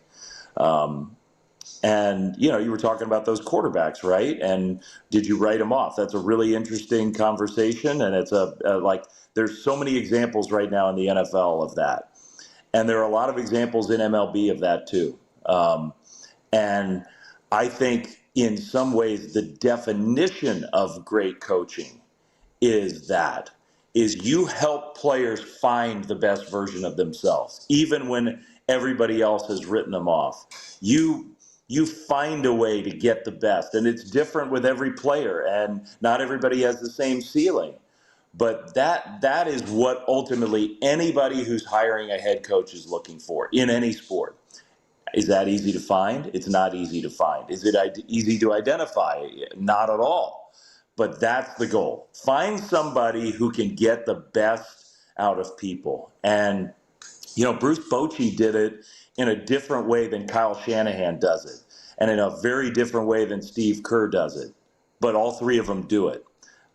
And, you were talking about those quarterbacks, right? And did you write them off? That's a really interesting conversation. And it's there's so many examples right now in the NFL of that. And there are a lot of examples in MLB of that too. And I think in some ways the definition of great coaching is you help players find the best version of themselves, even when everybody else has written them off. You find a way to get the best, and it's different with every player, and not everybody has the same ceiling. But that is what ultimately anybody who's hiring a head coach is looking for in any sport. Is that easy to find? It's not easy to find. Is it easy to identify? Not at all. But that's the goal. Find somebody who can get the best out of people. And, Bruce Bochy did it in a different way than Kyle Shanahan does it, and in a very different way than Steve Kerr does it. But all three of them do it.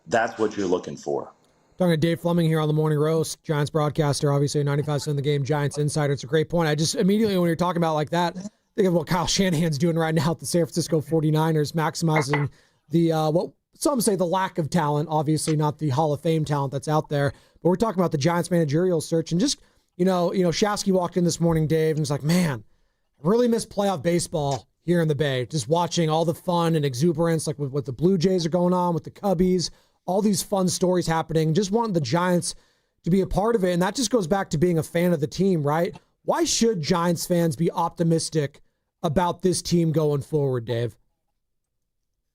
That's what you're looking for. Talking to Dave Fleming here on the Morning Roast, Giants broadcaster, obviously 95% of the game, Giants insider. It's a great point. I just immediately, when you're talking about like that, think of what Kyle Shanahan's doing right now at the San Francisco 49ers, maximizing the what some say the lack of talent, obviously not the Hall of Fame talent that's out there. But we're talking about the Giants managerial search, and just Shasky walked in this morning, Dave, and was like, man, I really miss playoff baseball here in the Bay. Just watching all the fun and exuberance, like with what the Blue Jays are going on, with the Cubbies, all these fun stories happening. Just wanted the Giants to be a part of it, and that just goes back to being a fan of the team, right? Why should Giants fans be optimistic about this team going forward, Dave?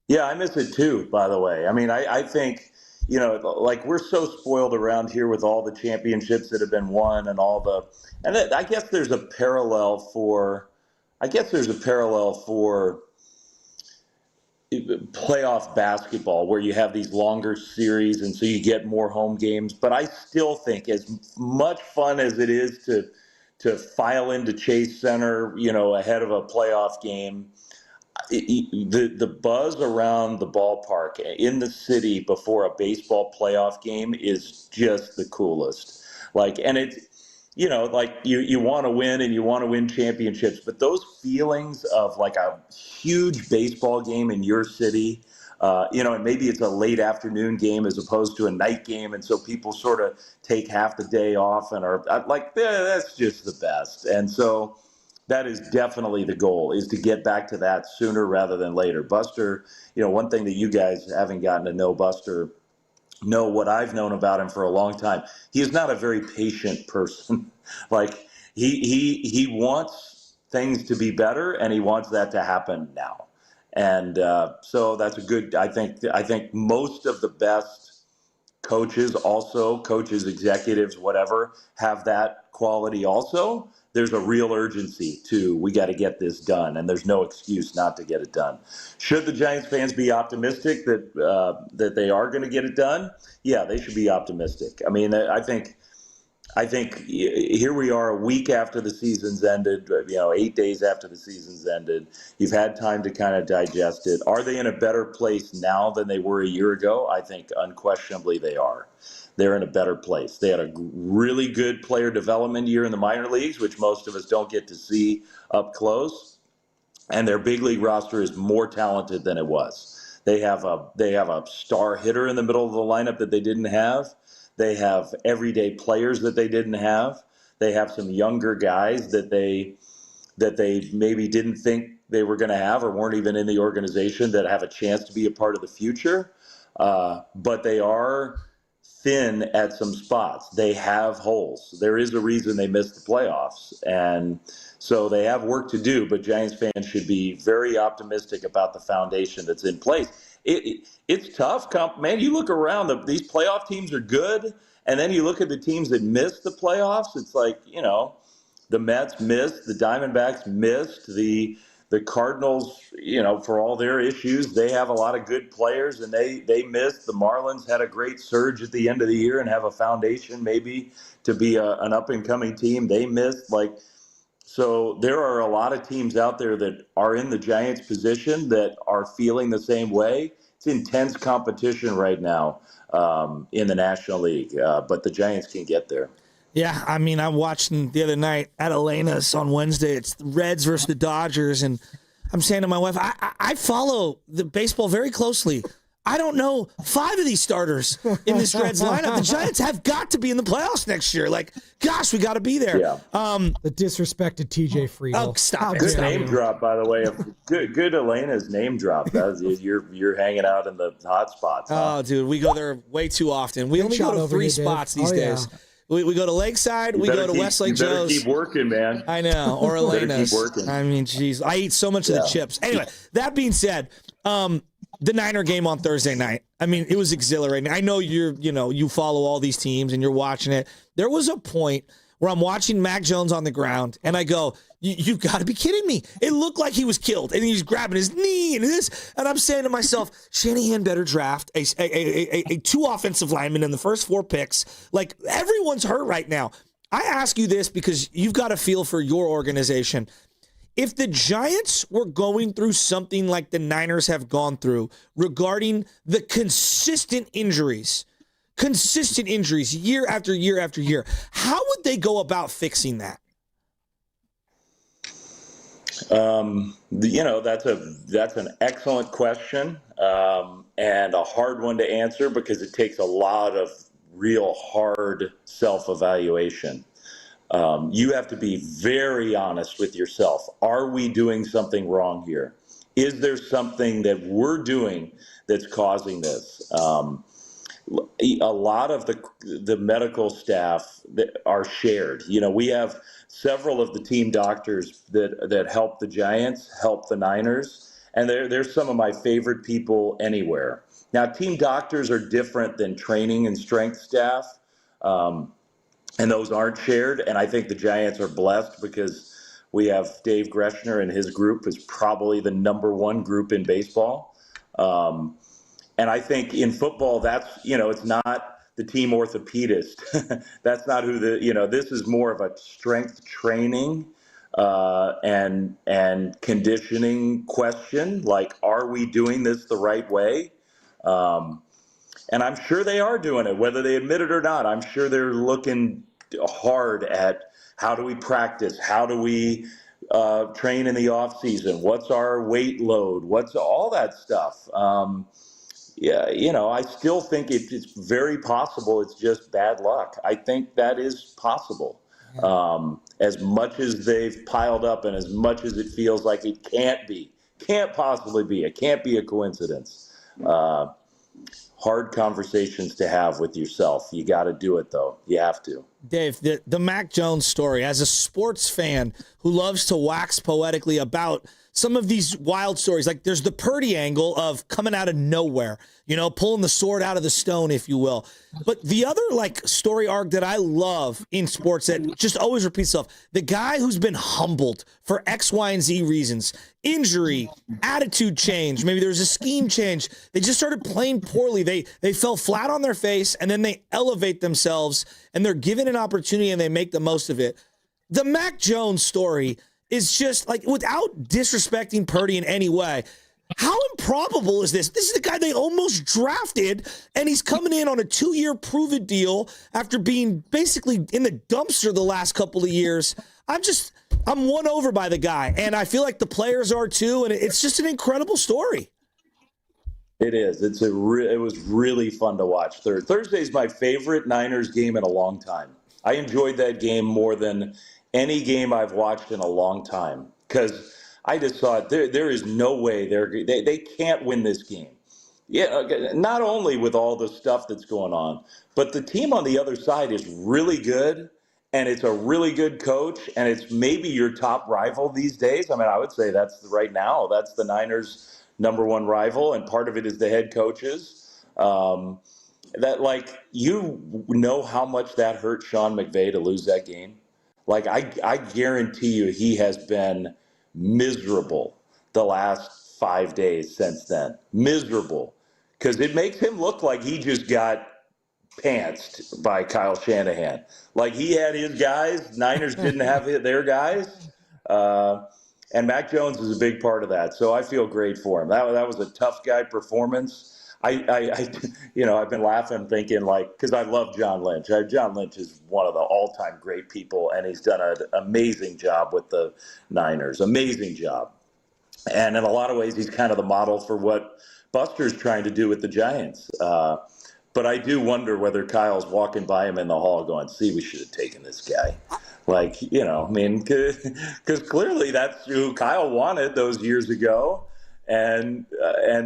Yeah, I miss it too, by the way. I mean, I think, like we're so spoiled around here with all the championships that have been won and I guess there's a parallel for playoff basketball where you have these longer series and so you get more home games. But I still think as much fun as it is to file into Chase Center, ahead of a playoff game, the buzz around the ballpark in the city before a baseball playoff game is just the coolest. And it's, you want to win and you want to win championships, but those feelings of like a huge baseball game in your city, and maybe it's a late afternoon game as opposed to a night game. And so people sort of take half the day off and are like, that's just the best. And so that is definitely the goal, is to get back to that sooner rather than later. Buster, one thing that you guys haven't gotten to know Buster, know what I've known about him for a long time. He is not a very patient person. Like he wants things to be better, and he wants that to happen now. And so that's a good. I think most of the best coaches, executives, whatever, have that quality also. There's a real urgency to, we got to get this done, and there's no excuse not to get it done. Should the Giants fans be optimistic that they are going to get it done? Yeah, they should be optimistic. I mean, I think here we are a week after the season's ended, 8 days after the season's ended. You've had time to kind of digest it. Are they in a better place now than they were a year ago? I think unquestionably they are. They're in a better place. They had a really good player development year in the minor leagues, which most of us don't get to see up close. And their big league roster is more talented than it was. They have a star hitter in the middle of the lineup that they didn't have. They have everyday players that they didn't have. They have some younger guys that they maybe didn't think they were going to have or weren't even in the organization that have a chance to be a part of the future. But they are thin at some spots. They have holes. There is a reason they missed the playoffs. And so they have work to do, but Giants fans should be very optimistic about the foundation that's in place. It's tough. Man, you look around, these playoff teams are good, and then you look at the teams that missed the playoffs, it's like, the Mets missed, the Diamondbacks missed, the Cardinals, for all their issues, they have a lot of good players, and they missed. The Marlins had a great surge at the end of the year and have a foundation maybe to be an up-and-coming team. They missed. So there are a lot of teams out there that are in the Giants' position that are feeling the same way. It's intense competition right now in the National League, but the Giants can get there. Yeah, I mean, I'm watching the other night at Elena's on Wednesday. It's the Reds versus the Dodgers, and I'm saying to my wife, I follow the baseball very closely. I don't know 5 of these starters in this Reds lineup. The Giants have got to be in the playoffs next year. Gosh, we got to be there. Yeah. The disrespected TJ Friedel. Oh, stop it. Good name drop, by the way. Good Elena's name drop. You're hanging out in the hot spots. Huh? Oh, dude, we go there way too often. We only go to 3 spots these days. We go to Lakeside. We go to Westlake Joe's. Keep working, man. I know. Or Elena's. Keep working. I mean, geez. I eat so much of the chips. Anyway, that being said, the Niner game on Thursday night, I mean, it was exhilarating. I know you follow all these teams and you're watching it. There was a point where I'm watching Mac Jones on the ground and I go, you've got to be kidding me. It looked like he was killed and he's grabbing his knee and this. And I'm saying to myself, Shanahan better draft a 2 offensive linemen in the first 4 picks. Everyone's hurt right now. I ask you this because you've got a feel for your organization. If the Giants were going through something like the Niners have gone through regarding the consistent injuries consistent injuries year after year after year. How would they go about fixing that? That's an excellent question, and a hard one to answer because it takes a lot of real hard self-evaluation. You have to be very honest with yourself. Are we doing something wrong here? Is there something that we're doing that's causing this? A lot of the medical staff that are shared. We have several of the team doctors that help the Giants, help the Niners, and they're some of my favorite people anywhere. Now, team doctors are different than training and strength staff, and those aren't shared. And I think the Giants are blessed because we have Dave Greshner and his group is probably the #1 group in baseball. And I think in football, that's, it's not the team orthopedist. That's not who this is more of a strength training and conditioning question. Like, are we doing this the right way? And I'm sure they are doing it, whether they admit it or not. I'm sure they're looking hard at how do we practice? How do we train in the off season? What's our weight load? What's all that stuff? I still think it's very possible. It's just bad luck. I think that is possible. As much as they've piled up and as much as it feels like it can't possibly be. It can't be a coincidence. Hard conversations to have with yourself. You got to do it, though. You have to. Dave, the Mac Jones story, as a sports fan who loves to wax poetically about some of these wild stories, like there's the Purdy angle of coming out of nowhere, pulling the sword out of the stone, if you will. But the other story arc that I love in sports that just always repeats itself, the guy who's been humbled for X, Y, and Z reasons, injury, attitude change, maybe there's a scheme change. They just started playing poorly. They fell flat on their face, and then they elevate themselves, and they're given an opportunity, and they make the most of it. The Mac Jones story is just without disrespecting Purdy in any way, how improbable is this? This is the guy they almost drafted, and he's coming in on a 2-year prove-it deal after being basically in the dumpster the last couple of years. I'm won over by the guy, and I feel like the players are too, and it's just an incredible story. It is. It was really fun to watch. Thursday's my favorite Niners game in a long time. I enjoyed that game more than any game I've watched in a long time because I just thought there is no way they can't win this game. Yeah, not only with all the stuff that's going on, but the team on the other side is really good, and it's a really good coach, and it's maybe your top rival these days. I mean, I would say that's right now. That's the Niners' #1 rival, and part of it is the head coaches. You know how much that hurt Sean McVay to lose that game. I guarantee you he has been miserable the last 5 days since then. Miserable. Because it makes him look like he just got pantsed by Kyle Shanahan. He had his guys. Niners didn't have their guys. And Mac Jones is a big part of that. So I feel great for him. That was a tough guy performance. I've been laughing thinking because I love John Lynch. John Lynch is one of the all-time great people, and he's done an amazing job with the Niners. Amazing job. And in a lot of ways, he's kind of the model for what Buster's trying to do with the Giants. But I do wonder whether Kyle's walking by him in the hall going, see, we should have taken this guy. Because clearly that's who Kyle wanted those years ago. And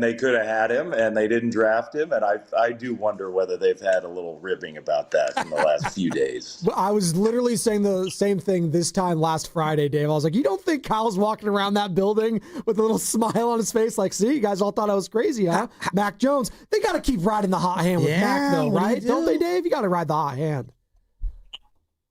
they could have had him, and they didn't draft him. And I do wonder whether they've had a little ribbing about that in the last few days. I was literally saying the same thing this time last Friday, Dave. I was like, you don't think Kyle's walking around that building with a little smile on his face like, see, you guys all thought I was crazy, huh? Mac Jones. They got to keep riding the hot hand with Mac, though, right? Don't they, Dave? You got to ride the hot hand.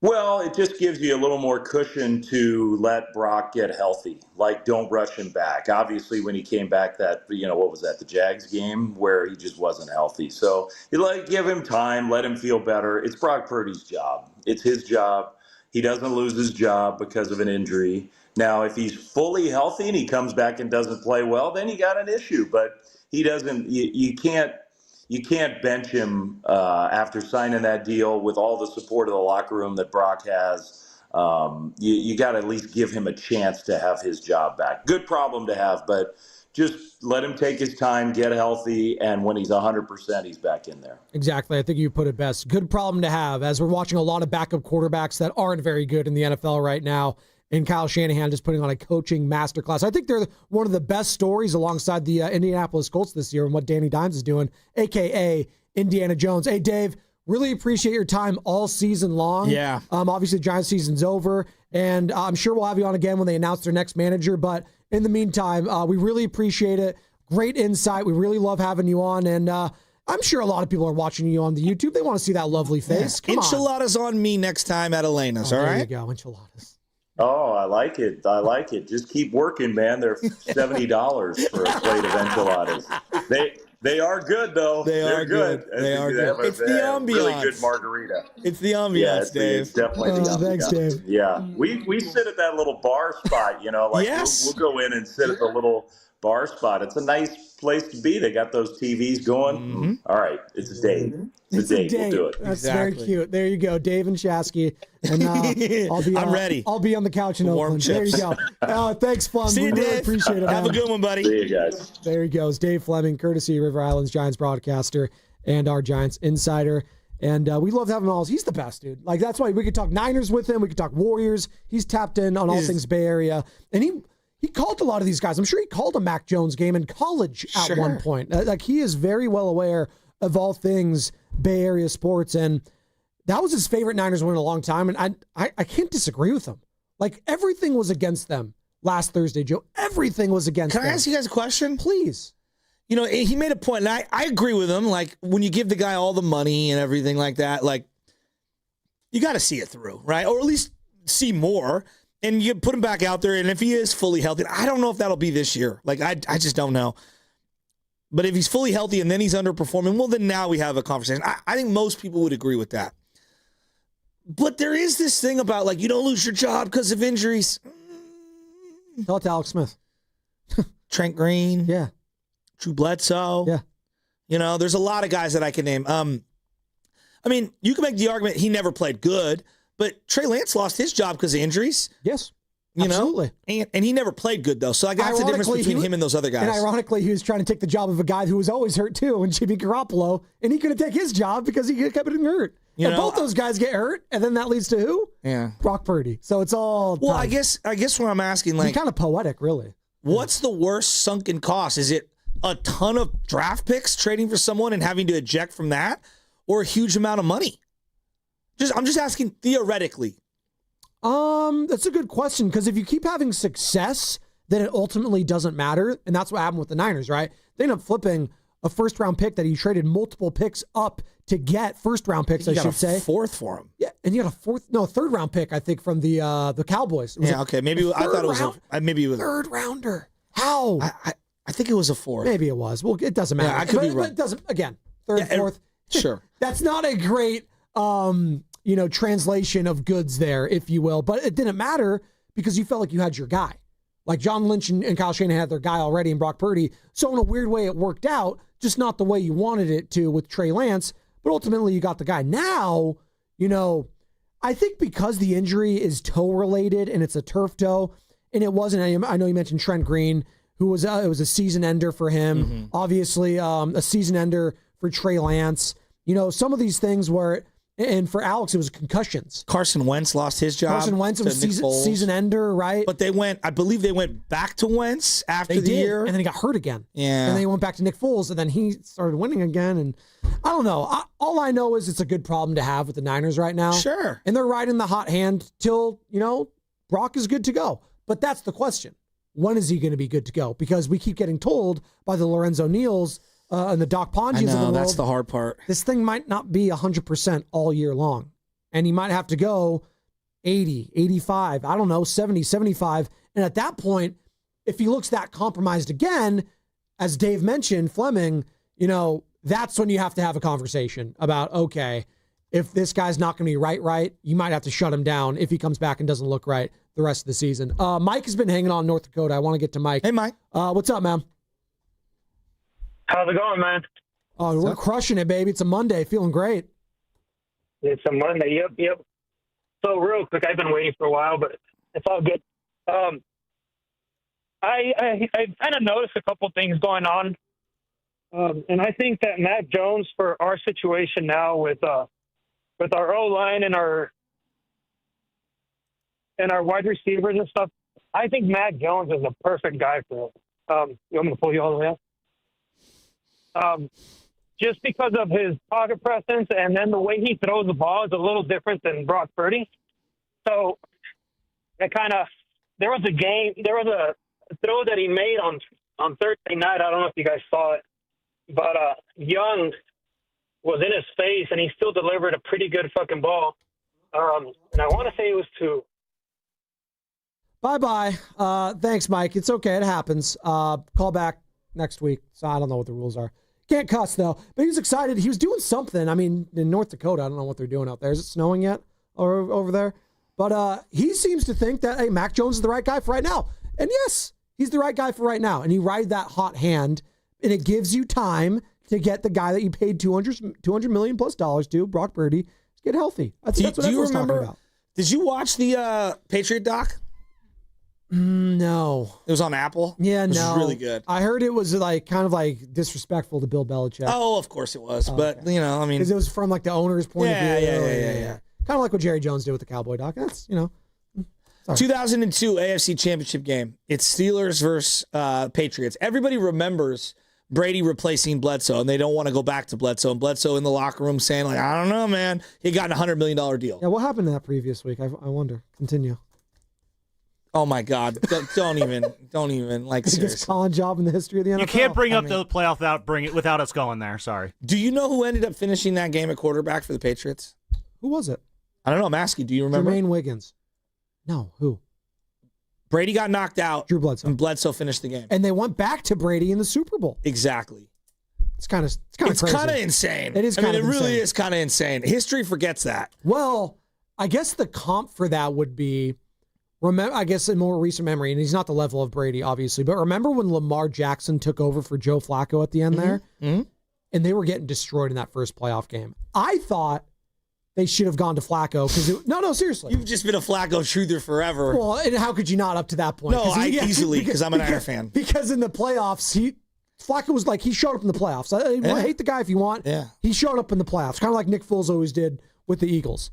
Well, it just gives you a little more cushion to let Brock get healthy. Don't rush him back. Obviously, when he came back what was that, the Jags game where he just wasn't healthy. So you give him time, let him feel better. It's Brock Purdy's job. It's his job. He doesn't lose his job because of an injury. Now, if he's fully healthy and he comes back and doesn't play well, then you got an issue. But he doesn't. You can't you can't bench him after signing that deal with all the support of the locker room that Brock has. You got to at least give him a chance to have his job back. Good problem to have, but just let him take his time, get healthy, and when he's 100%, he's back in there. Exactly. I think you put it best. Good problem to have, as we're watching a lot of backup quarterbacks that aren't very good in the NFL right now, and Kyle Shanahan just putting on a coaching masterclass. I think they're one of the best stories alongside the Indianapolis Colts this year and what Danny Dimes is doing, a.k.a. Indiana Jones. Hey, Dave, really appreciate your time all season long. Yeah. Obviously, Giants season's over, and I'm sure we'll have you on again when they announce their next manager. But in the meantime, we really appreciate it. Great insight. We really love having you on, and I'm sure a lot of people are watching you on the YouTube. They want to see that lovely face. Come Enchiladas on me next time at Elena's, all right? There you go, enchiladas. Oh, I like it. I like it. Just keep working, man. They're $70 for a plate of enchiladas. They are good, though. They're good. They are good. It's the ambiance. Really good margarita. It's the ambiance, Dave. It's definitely the ambiance. Thanks, Dave. Yeah. We sit at that little bar spot, Yes. we'll go in and sit at the little bar spot. It's a nice place to be. They got those TVs going. Mm-hmm. All right. It's a date. It's a date. We'll do it. That's very cute. There you go, Dave and Shasky. And I'm ready. I'll be on the couch in Warm Oakland. chips. There you go. Thanks, Flum. See you, We really Dave. appreciate it, Have man. a good one, buddy. See you guys. There he goes, Dave Fleming, courtesy River Islands Giants broadcaster and our Giants insider. And we love having him all. He's the best, dude. Like, that's why we could talk Niners with him. We could talk Warriors. He's tapped in on all things Bay Area. And he called a lot of these guys. I'm sure he called a Mac Jones game in college at one point. Like, he is very well aware of all things Bay Area sports. And that was his favorite Niners win in a long time. And I can't disagree with him. Like, everything was against them last Thursday, Joe. Everything was against them. Can I ask you guys a question? Please. You know, he made a point, and I agree with him. Like, when you give the guy all the money and everything like that, like, you got to see it through, right? Or at least see more. And you put him back out there, and if he is fully healthy, I don't know if that'll be this year. Like, I just don't know. But if he's fully healthy and then he's underperforming, well, then now we have a conversation. I think most people would agree with that. But there is this thing about, like, you don't lose your job because of injuries. Tell it to Alex Smith. Trent Green. Yeah. Drew Bledsoe. Yeah. You know, there's a lot of guys that I can name. I mean, you can make the argument he never played good, but Trey Lance lost his job because of injuries. Yes. You absolutely. know? And he never played good, though. So I guess that's the difference between him and those other guys. And ironically, he was trying to take the job of a guy who was always hurt, too, and Jimmy Garoppolo, and he couldn't take his job because he kept getting hurt. And both those guys get hurt, and then that leads to who? Yeah. Brock Purdy. So it's all Well, I guess what I'm asking, like, kind of poetic, really. What's the worst sunken cost? Is it a ton of draft picks trading for someone and having to eject from that, or a huge amount of money? I'm just asking theoretically. That's a good question, because if you keep having success, then it ultimately doesn't matter, and that's what happened with the Niners, right? They ended up flipping a first-round pick that he traded multiple picks up to get first-round picks, I should say. Fourth for him. Yeah, and you got a third-round pick, I think, from the Cowboys. Okay, maybe I thought it was maybe it was third rounder. How? I think it was a fourth. Maybe it was. Well, it doesn't matter. Yeah, I could be wrong. But it doesn't. Again, third, fourth. Sure. That's not a great, translation of goods there, if you will. But it didn't matter because you felt like you had your guy. Like John Lynch and Kyle Shanahan had their guy already in Brock Purdy. So in a weird way, it worked out, just not the way you wanted it to with Trey Lance. But ultimately, you got the guy. Now, I think because the injury is toe related and it's a turf toe, and it wasn't. I know you mentioned Trent Green, who was it was a season ender for him. Mm-hmm. Obviously, a season ender for Trey Lance. Some of these things were, and for Alex, it was concussions. Carson Wentz lost his job. Carson Wentz was season ender, right? But I believe they went back to Wentz after the year. And then he got hurt again. Yeah. And then he went back to Nick Foles, and then he started winning again. And I don't know. All I know is it's a good problem to have with the Niners right now. Sure. And they're riding the hot hand till, Brock is good to go. But that's the question. When is he going to be good to go? Because we keep getting told by the Lorenzo Neals and the Doc Pongies of the world. That's the hard part. This thing might not be 100% all year long. And he might have to go 80, 85, 70, 75. And at that point, if he looks that compromised again, as Dave mentioned, Fleming, that's when you have to have a conversation about, okay, if this guy's not going to be right, you might have to shut him down if he comes back and doesn't look right the rest of the season. Mike has been hanging on North Dakota. I want to get to Mike. Hey, Mike. What's up, man? How's it going, man? Oh, we're crushing it, baby. It's a Monday. Feeling great. It's a Monday. Yep. So real quick, I've been waiting for a while, but it's all good. I kind of noticed a couple things going on, and I think that Mac Jones, for our situation now with our O-line and our wide receivers and stuff, I think Mac Jones is the perfect guy for it. You want me to pull you all the way up? Just because of his pocket presence, and then the way he throws the ball is a little different than Brock Purdy. So there was a throw that he made on Thursday night. I don't know if you guys saw it, but Young was in his face, and he still delivered a pretty good fucking ball. And I want to say it was to. Bye-bye. Thanks, Mike. It's okay. It happens. Call back next week. So I don't know what the rules are. Can't cuss, though. But he was excited. He was doing something. I mean, in North Dakota, I don't know what they're doing out there. Is it snowing yet or over there? But he seems to think that, hey, Mac Jones is the right guy for right now. And yes, he's the right guy for right now. And you ride that hot hand, and it gives you time to get the guy that you paid $200 million plus to, Brock Purdy, to get healthy. That's what everyone's talking about. Did you watch the Patriot doc? No. It was on Apple? Yeah, It was no. really good. I heard it was kind of disrespectful to Bill Belichick. Oh, of course it was. But, okay. I mean. Because it was from the owner's point of view. Yeah. Kind of like what Jerry Jones did with the Cowboy doc. That's, sorry. 2002 AFC Championship game. It's Steelers versus Patriots. Everybody remembers Brady replacing Bledsoe, and they don't want to go back to Bledsoe. And Bledsoe in the locker room saying, I don't know, man. He got a $100 million deal. Yeah, what happened to that previous week? I wonder. Continue. Oh, my God. Don't even, seriously. Biggest calling job in the history of the NFL. You can't bring up the playoff without us going there. Sorry. Do you know who ended up finishing that game at quarterback for the Patriots? Who was it? I don't know. I'm asking. Do you remember? Jermaine Wiggins. No, who? Brady got knocked out. Drew Bledsoe. And Bledsoe finished the game. And they went back to Brady in the Super Bowl. Exactly. It's kind of crazy. It's kind of insane. It is. It really is kind of insane. History forgets that. Well, I guess the comp for that would be, I guess in more recent memory, and he's not the level of Brady, obviously, but remember when Lamar Jackson took over for Joe Flacco at the end there? Mm-hmm. And they were getting destroyed in that first playoff game. I thought they should have gone to Flacco because no, seriously. You've just been a Flacco truther forever. Well, and how could you not up to that point? No, easily, because I'm an Iron fan. Because in the playoffs, Flacco was he showed up in the playoffs. I hate the guy if you want. Yeah. He showed up in the playoffs, kind of like Nick Foles always did with the Eagles.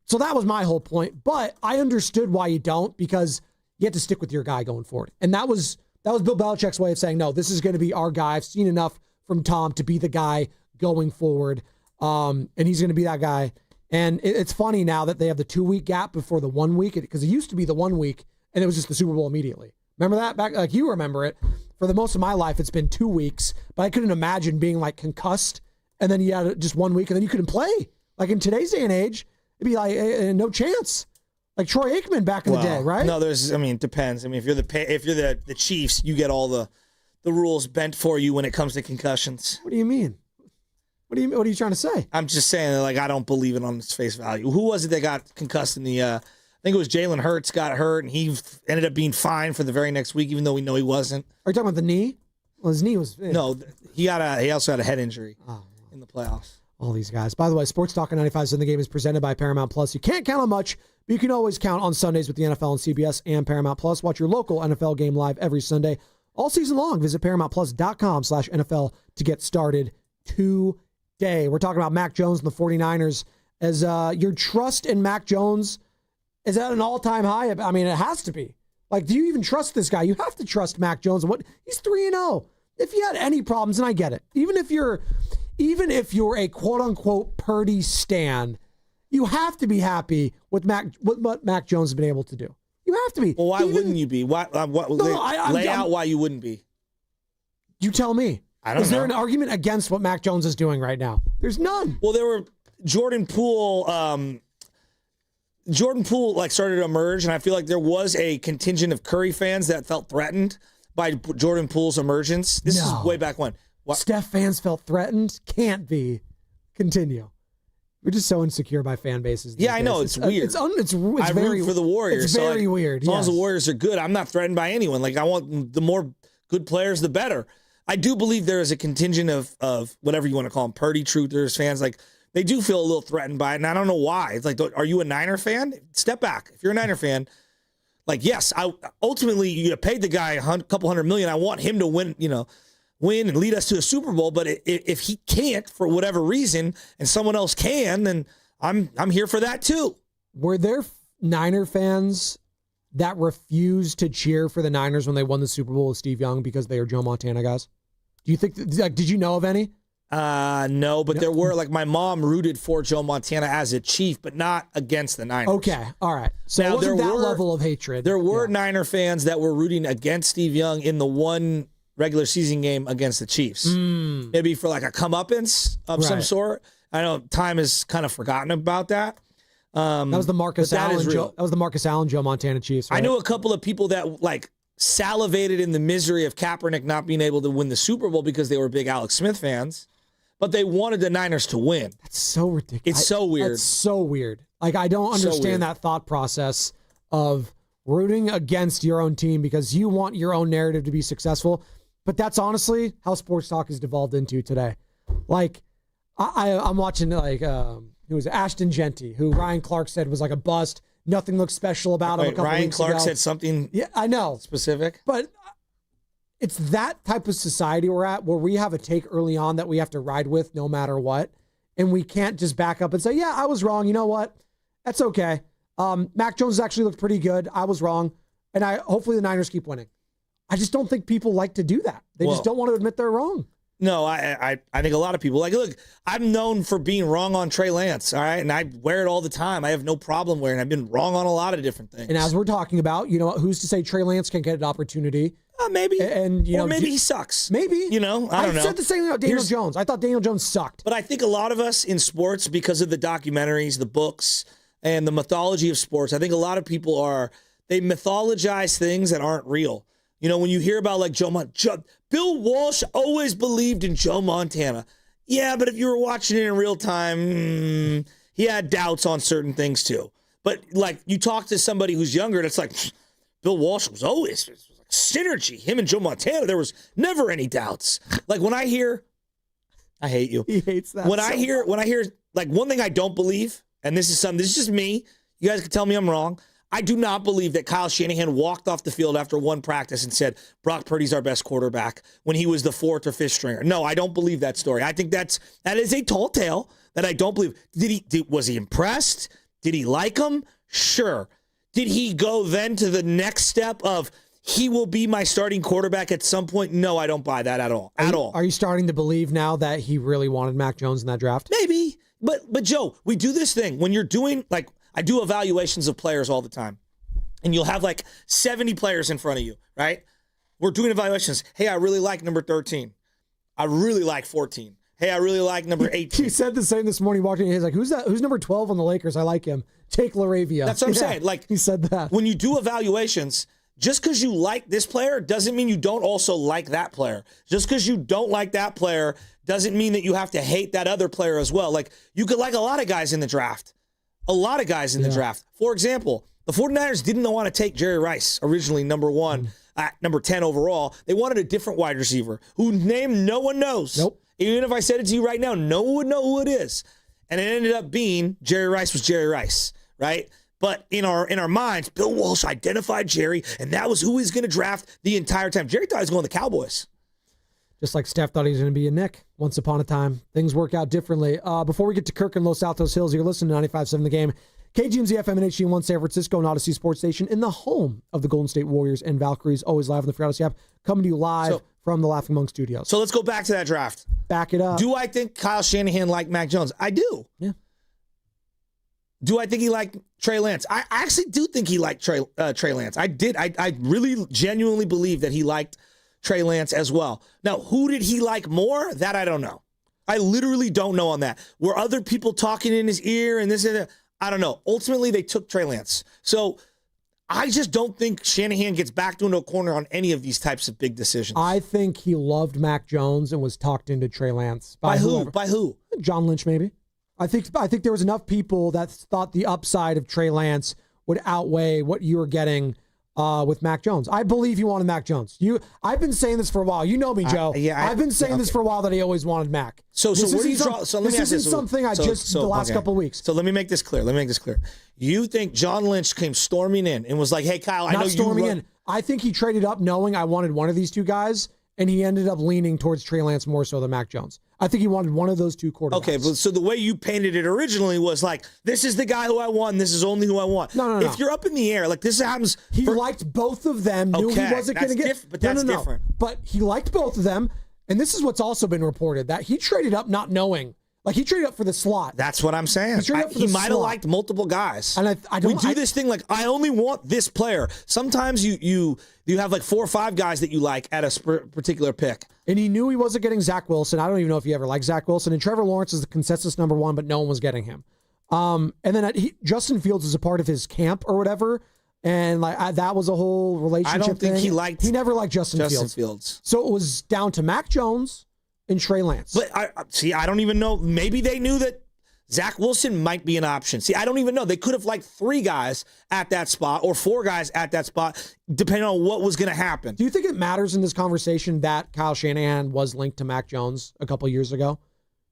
So that was my whole point. But I understood why you don't, because you have to stick with your guy going forward. And that was Bill Belichick's way of saying, no, this is going to be our guy. I've seen enough from Tom to be the guy going forward. And he's going to be that guy. And it's funny now that they have the 2-week gap before the 1 week, because it used to be the 1 week and it was just the Super Bowl immediately. Remember that? Back, you remember it. For the most of my life, it's been 2 weeks, but I couldn't imagine being concussed and then you had just 1 week and then you couldn't play. In today's day and age, it'd be no chance. Like Troy Aikman back in the day, right? No, it depends. If you're the Chiefs, you get all the rules bent for you when it comes to concussions. What do you mean? What are you trying to say? I'm just saying that I don't believe it on its face value. Who was it that got concussed in the? I think it was Jalen Hurts got hurt, and he ended up being fine for the very next week, even though we know he wasn't. Are you talking about the knee? Well, his knee was. Yeah. No, he also had a head injury in the playoffs. All these guys. By the way, Sports Talk 95 in the Game is presented by Paramount Plus. You can't count on much, but you can always count on Sundays with the NFL on CBS and Paramount Plus. Watch your local NFL game live every Sunday, all season long. Visit ParamountPlus.com/NFL to get started today. We're talking about Mac Jones and the 49ers. As your trust in Mac Jones is at an all-time high. I mean, it has to be. Do you even trust this guy? You have to trust Mac Jones. He's 3-0. If you had any problems, and I get it, even if you're a quote-unquote Purdy stan, you have to be happy with what Mac Jones has been able to do. You have to be. Well, why wouldn't you be? Lay out why you wouldn't be. You tell me. I don't know. Is there an argument against what Mac Jones is doing right now? There's none. Well, there were Jordan Poole started to emerge, and I feel like there was a contingent of Curry fans that felt threatened by Jordan Poole's emergence. This is way back when. Steph fans felt threatened? Can't be. Continue. We're just so insecure by fan bases. Yeah, I know. It's weird. It's I very root for the Warriors. It's very weird. As long as the Warriors are good, I'm not threatened by anyone. I want the more good players, the better. I do believe there is a contingent of whatever you want to call them, Purdy truthers, fans. Like, they do feel a little threatened by it, and I don't know why. It's like, are you a Niner fan? Step back. If you're a Niner fan, like, yes, ultimately you paid the guy a couple $100 million. I want him to win and lead us to a Super Bowl. But if he can't for whatever reason, and someone else can, then I'm here for that too. Were there Niner fans that refused to cheer for the Niners when they won the Super Bowl with Steve Young because they are Joe Montana guys? Do you think? Did you know of any? No, but there were, like, my mom rooted for Joe Montana as a Chief, but not against the Niners. Okay, all right. So now, it wasn't that level of hatred. There were Niner fans that were rooting against Steve Young in the one regular season game against the Chiefs. Maybe for like a comeuppance of some sort. I know time has kind of forgotten about that. That was the Marcus Allen. That was the Marcus Allen Joe Montana Chiefs. Right? I knew a couple of people that like salivated in the misery of Kaepernick not being able to win the Super Bowl because they were big Alex Smith fans. But they wanted the Niners to win. That's so ridiculous. It's so weird. That's so weird. Like, I don't understand that thought process of rooting against your own team because you want your own narrative to be successful. But that's honestly how sports talk has devolved into today. Like, I'm watching, like, who was Ashton Genty, who Ryan Clark said was like a bust. Nothing looks special about him a couple Ryan weeks Clark ago. said something I know. Specific. But it's that type of society we're at where we have a take early on that we have to ride with no matter what. And we can't just back up and say, yeah, I was wrong. You know what? That's okay. Mac Jones actually looked pretty good. I was wrong. And hopefully the Niners keep winning. I just don't think people like to do that. They just don't want to admit they're wrong. No, I think a lot of people, like, look, I'm known for being wrong on Trey Lance, all right? And I wear it all the time. I have no problem wearing it. I've been wrong on a lot of different things. And as we're talking about, who's to say Trey Lance can get an opportunity? Maybe. And maybe he sucks. Maybe. I don't know. I said the same thing about Daniel Jones. I thought Daniel Jones sucked. But I think a lot of us in sports, because of the documentaries, the books, and the mythology of sports, I think a lot of people they mythologize things that aren't real. When you hear about like Bill Walsh always believed in Joe Montana. Yeah, but if you were watching it in real time, he had doubts on certain things too. But like you talk to somebody who's younger, and it's like Bill Walsh was always like synergy. Him and Joe Montana, there was never any doubts. Like when I hear, I hate you. He hates that. When I hear like one thing I don't believe, and this is just me. You guys can tell me I'm wrong. I do not believe that Kyle Shanahan walked off the field after one practice and said, Brock Purdy's our best quarterback when he was the fourth or fifth stringer. No, I don't believe that story. I think that is a tall tale that I don't believe. Was he impressed? Did he like him? Sure. Did he go then to the next step of he will be my starting quarterback at some point? No, I don't buy that at all. Are you starting to believe now that he really wanted Mac Jones in that draft? Maybe. But Joe, we do this thing when you're doing like, I do evaluations of players all the time, and you'll have like 70 players in front of you, right? We're doing evaluations. Hey, I really like number 13. I really like 14. Hey, I really like number 18. He said the same this morning walking in. He's like, who's that? Who's number 12 on the Lakers? I like him. Jake LaRavia. That's what I'm saying. Like he said that. When you do evaluations, just because you like this player doesn't mean you don't also like that player. Just because you don't like that player doesn't mean that you have to hate that other player as well. Like you could like a lot of guys in the draft. The draft. For example, the 49ers didn't want to take Jerry Rice, originally number 1, at number 10 overall. They wanted a different wide receiver whose name no one knows. Nope. Even if I said it to you right now, no one would know who it is. And it ended up being Jerry Rice was Jerry Rice, right? But in our minds, Bill Walsh identified Jerry, and that was who he was going to draft the entire time. Jerry thought he was going to the Cowboys. Just like Steph thought he was going to be a Nick once upon a time. Things work out differently. Before we get to Kirk and Los Altos Hills, you're listening to 95.7 The Game. KGMZ FM and HD1 San Francisco and Odyssey Sports Station in the home of the Golden State Warriors and Valkyries, always live on the Free Odyssey app, coming to you live from the Laughing Monk Studios. So let's go back to that draft. Back it up. Do I think Kyle Shanahan liked Mac Jones? I do. Yeah. Do I think he liked Trey Lance? I actually do think he liked Trey Lance. I did. I really genuinely believe that he liked Trey Lance as well. Now, who did he like more? That I don't know. I literally don't know on that. Were other people talking in his ear and this and that? I don't know. Ultimately, they took Trey Lance. So I just don't think Shanahan gets backed into a corner on any of these types of big decisions. I think he loved Mac Jones and was talked into Trey Lance. By who? Whoever. By who? John Lynch, maybe. I think there was enough people that thought the upside of Trey Lance would outweigh what you were getting with Mac Jones. I believe he wanted Mac Jones. I've been saying this for a while. You know me, Joe. I've been saying this for a while that he always wanted Mac. So where do you draw? So let me ask this isn't something the last couple of weeks. So let me make this clear. You think John Lynch came storming in and was like, "Hey, Kyle, I know you." Not storming in. I think he traded up knowing I wanted one of these two guys, and he ended up leaning towards Trey Lance more so than Mac Jones. I think he wanted one of those two quarterbacks. Okay, but so the way you painted it originally was like, this is the guy who I want, this is only who I want. No. If you're up in the air, like this happens. He liked both of them, knew he wasn't going to get. But that's different. But he liked both of them, and this is what's also been reported, that he traded up not knowing. Like, he traded up for the slot. That's what I'm saying. He might have liked multiple guys. And we do this thing like, I only want this player. Sometimes you have like 4 or 5 guys that you like at a particular pick. And he knew he wasn't getting Zach Wilson. I don't even know if he ever liked Zach Wilson. And Trevor Lawrence is the consensus number 1, but no one was getting him. And then Justin Fields was a part of his camp or whatever. And that was a whole relationship I don't think thing. He never liked Justin Fields. So it was down to Mac Jones and Trey Lance. But I don't even know. Maybe they knew that Zach Wilson might be an option. See, I don't even know. They could have liked 3 guys at that spot or 4 guys at that spot, depending on what was going to happen. Do you think it matters in this conversation that Kyle Shanahan was linked to Mac Jones a couple years ago?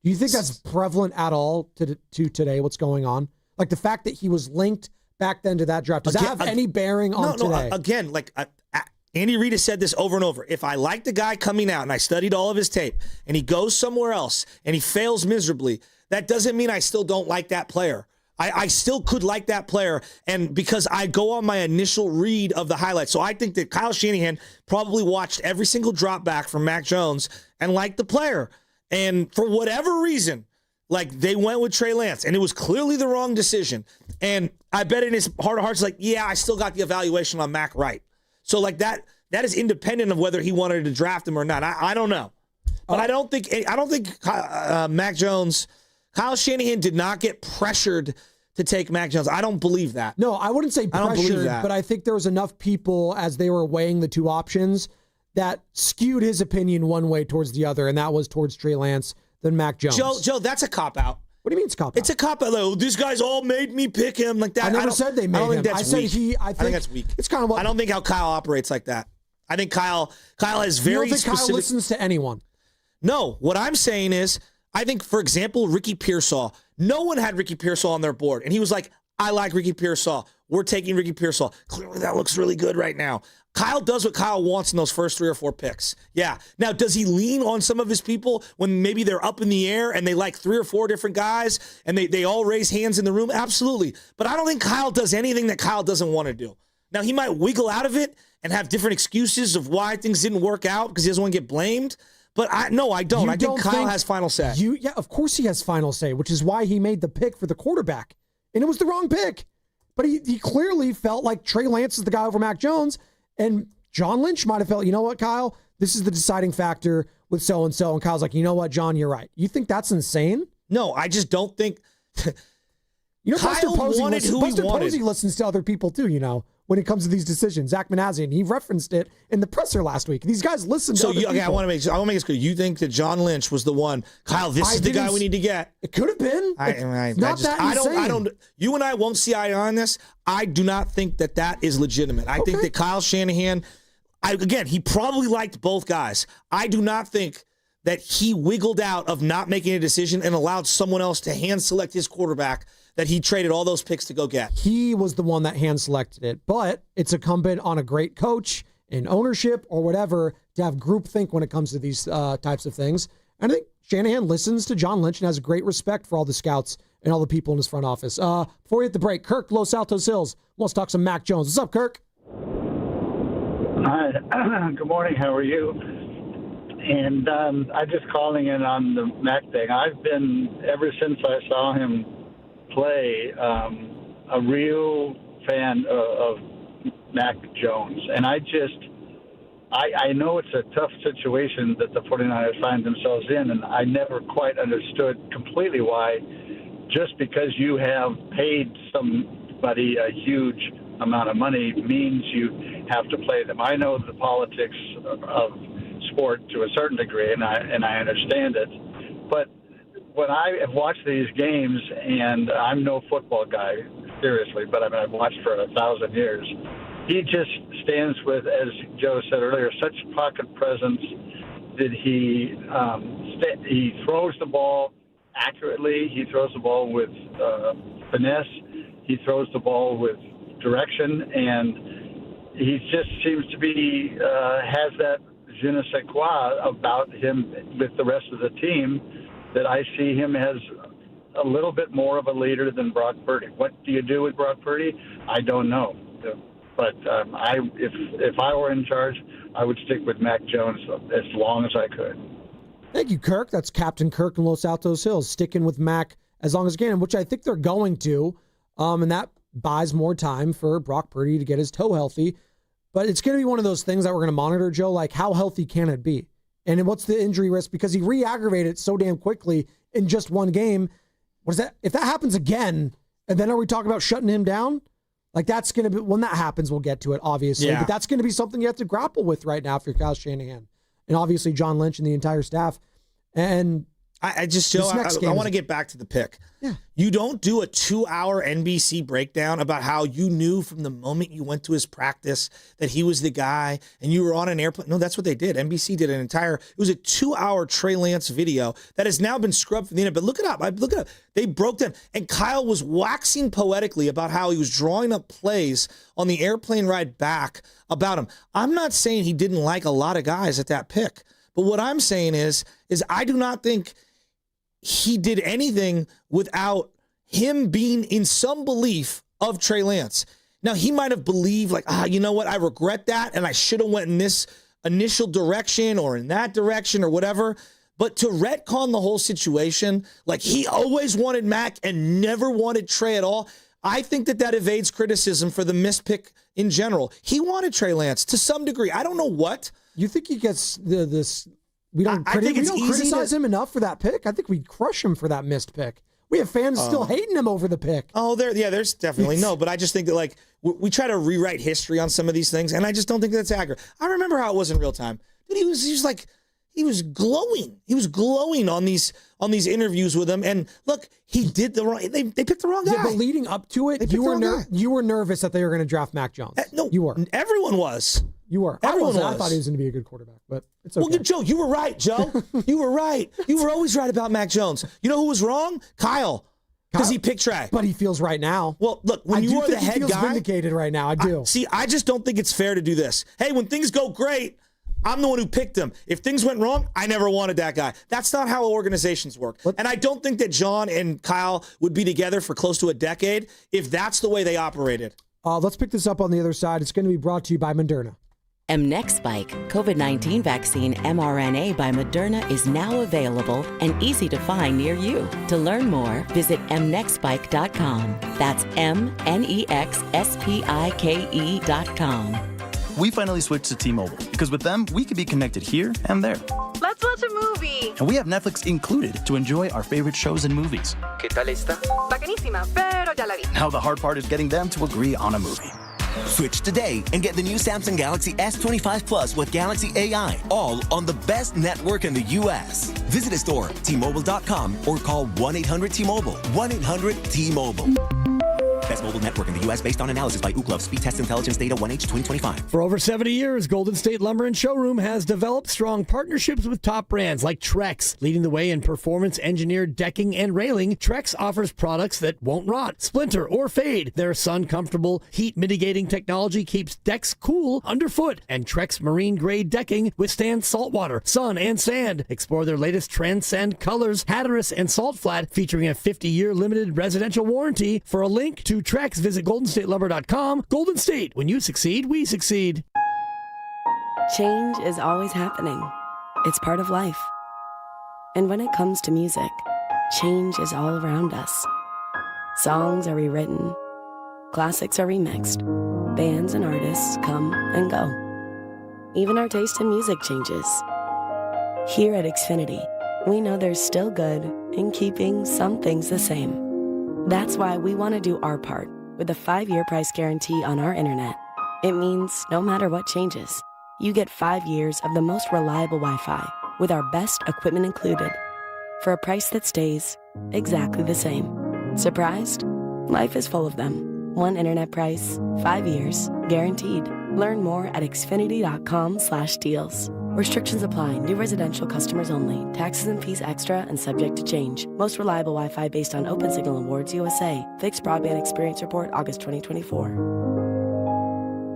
Do you think that's prevalent at all to today, what's going on? Like the fact that he was linked back then to that draft, does that have any bearing on today? Again, like Andy Reid has said this over and over. If I like the guy coming out and I studied all of his tape and he goes somewhere else and he fails miserably, that doesn't mean I still don't like that player. I still could like that player, and because I go on my initial read of the highlights. So I think that Kyle Shanahan probably watched every single drop back from Mac Jones and liked the player. And for whatever reason, like they went with Trey Lance, and it was clearly the wrong decision. And I bet in his heart of hearts, like, yeah, I still got the evaluation on Mac right. So like that is independent of whether he wanted to draft him or not. I don't know, but I don't think Mac Jones, Kyle Shanahan did not get pressured to take Mac Jones. I don't believe that. No, I wouldn't say pressured, I don't believe that. But I think there was enough people as they were weighing the two options that skewed his opinion one way towards the other, and that was towards Trey Lance than Mac Jones. Joe, that's a cop-out. What do you mean it's cop-out? It's a cop-out. Like, these guys all made me pick him like that. I never said they made him. I think that's weak. It's kind of what, I don't think how Kyle operates like that. I think Kyle has very you don't think specific. Kyle listens to anyone? No. What I'm saying is, I think, for example, Ricky Pearsall. No one had Ricky Pearsall on their board, and he was like, I like Ricky Pearsall. We're taking Ricky Pearsall. Clearly, that looks really good right now. Kyle does what Kyle wants in those first 3 or 4 picks. Yeah. Now, does he lean on some of his people when maybe they're up in the air and they like 3 or 4 different guys and they all raise hands in the room? Absolutely. But I don't think Kyle does anything that Kyle doesn't want to do. Now, he might wiggle out of it and have different excuses of why things didn't work out because he doesn't want to get blamed. But I don't. I think Kyle has final say. Yeah, of course he has final say, which is why he made the pick for the quarterback. And it was the wrong pick. But he clearly felt like Trey Lance is the guy over Mac Jones. And John Lynch might have felt, you know what, Kyle? This is the deciding factor with so-and-so. And Kyle's like, you know what, John, you're right. You think that's insane? No, I just don't think. You know, Kyle wanted who he wanted. Posey listens to other people too, you know, when it comes to these decisions. Zach Manassian, he referenced it in the presser last week. These guys listen to other people. I want to make this clear. You think that John Lynch was the one, Kyle, this is the guy we need to get. It could have been. I don't. You and I won't see eye on this. I do not think that is legitimate. I think that Kyle Shanahan, he probably liked both guys. I do not think that he wiggled out of not making a decision and allowed someone else to hand select his quarterback that he traded all those picks to go get. He was the one that hand selected it, but it's incumbent on a great coach and ownership or whatever to have groupthink when it comes to these types of things. And I think Shanahan listens to John Lynch and has great respect for all the scouts and all the people in his front office. Before we hit the break, Kirk, Los Altos Hills, wants to talk some Mac Jones. What's up, Kirk? Hi. Good morning. How are you? And I'm just calling in on the Mac thing. I've been, ever since I saw him play, a real fan of Mac Jones. And I know it's a tough situation that the 49ers find themselves in, and I never quite understood completely why, just because you have paid somebody a huge amount of money means you have to play them. I know the politics of sport to a certain degree, and I understand it. But when I have watched these games, and I'm no football guy, seriously, but I've watched for 1,000 years, he just stands with, as Joe said earlier, such pocket presence that he throws the ball accurately. He throws the ball with finesse. He throws the ball with direction, and he just seems to be has that je ne sais quoi about him with the rest of the team that I see him as a little bit more of a leader than Brock Purdy. What do you do with Brock Purdy? I don't know. But if I were in charge, I would stick with Mac Jones as long as I could. Thank you, Kirk. That's Captain Kirk in Los Altos Hills, sticking with Mac as long as can, which I think they're going to. And that buys more time for Brock Purdy to get his toe healthy. But it's going to be one of those things that we're going to monitor, Joe, like how healthy can it be? And what's the injury risk? Because he re-aggravated it so damn quickly in just one game. What is that? If that happens again, and then are we talking about shutting him down? Like that's going to be, when that happens, we'll get to it, obviously. Yeah. But that's going to be something you have to grapple with right now for Kyle Shanahan. And obviously John Lynch and the entire staff. And I just, Joe, I want to get back to the pick. Yeah. You don't do a 2-hour NBC breakdown about how you knew from the moment you went to his practice that he was the guy and you were on an airplane. No, that's what they did. NBC did it was a 2-hour Trey Lance video that has now been scrubbed from the internet. But look it up. They broke down. And Kyle was waxing poetically about how he was drawing up plays on the airplane ride back about him. I'm not saying he didn't like a lot of guys at that pick. But what I'm saying is I do not think he did anything without him being in some belief of Trey Lance. Now, he might have believed like, you know what? I regret that, and I should have went in this initial direction or in that direction or whatever. But to retcon the whole situation, like he always wanted Mac and never wanted Trey at all, I think that evades criticism for the mispick in general. He wanted Trey Lance to some degree. I don't know what. You think he gets this... We don't criticize him enough for that pick. I think we crush him for that missed pick. We have fans still hating him over the pick. Oh, there's definitely no. But I just think that like we try to rewrite history on some of these things, and I just don't think that's accurate. I remember how it was in real time. Dude, he was glowing. He was glowing on these interviews with him. And look, he did the wrong. They picked the wrong guy. Yeah, but leading up to it, you were nervous that they were going to draft Mac Jones. No, you were. Everyone was. You were. Everyone was. I thought he was going to be a good quarterback, but it's okay. Well, Joe, you were right, Joe. You were right. You were always right about Mac Jones. You know who was wrong? Kyle. Because he picked Trey. But he feels right now. Well, look, when you are the head guy. He feels vindicated right now. I do. I just don't think it's fair to do this. Hey, when things go great, I'm the one who picked him. If things went wrong, I never wanted that guy. That's not how organizations work. And I don't think that John and Kyle would be together for close to a decade if that's the way they operated. Let's pick this up on the other side. It's going to be brought to you by Moderna. mNEXSpike COVID-19 vaccine mRNA by Moderna is now available and easy to find near you. To learn more, visit mnexspike.com. That's mnexspike.com. We finally switched to T-Mobile because with them, we could be connected here and there. Let's watch a movie. And we have Netflix included to enjoy our favorite shows and movies. ¿Qué tal esta? Bacanísima, pero ya la vi. Now the hard part is getting them to agree on a movie. Switch today and get the new Samsung Galaxy S25 Plus with Galaxy AI, all on the best network in the U.S. Visit a store, T-Mobile.com, or call 1-800-T-Mobile. 1-800-T-Mobile. Best mobile network in the U.S. based on analysis by Ookla. Speed Test Intelligence Data 1H 2025. For over 70 years, Golden State Lumber and Showroom has developed strong partnerships with top brands like Trex. Leading the way in performance-engineered decking and railing, Trex offers products that won't rot, splinter, or fade. Their sun-comfortable, heat-mitigating technology keeps decks cool underfoot, and Trex marine-grade decking withstands saltwater, sun, and sand. Explore their latest Transcend colors, Hatteras and Salt Flat, featuring a 50-year limited residential warranty. For a link to Trex, visit GoldenStateLumber.com. Golden State, when you succeed, we succeed. Change is always happening. It's part of life. And when it comes to music, change is all around us. Songs are rewritten. Classics are remixed. Bands and artists come and go. Even our taste in music changes. Here at Xfinity, we know there's still good in keeping some things the same. That's why we want to do our part with a 5-year price guarantee on our internet. It means no matter what changes, you get 5 years of the most reliable Wi-Fi with our best equipment included for a price that stays exactly the same. Surprised? Life is full of them. One internet price, 5 years, guaranteed. Learn more at xfinity.com/deals. Restrictions apply. New residential customers only. Taxes and fees extra and subject to change. Most reliable Wi-Fi based on OpenSignal Awards USA. Fixed broadband experience report August 2024.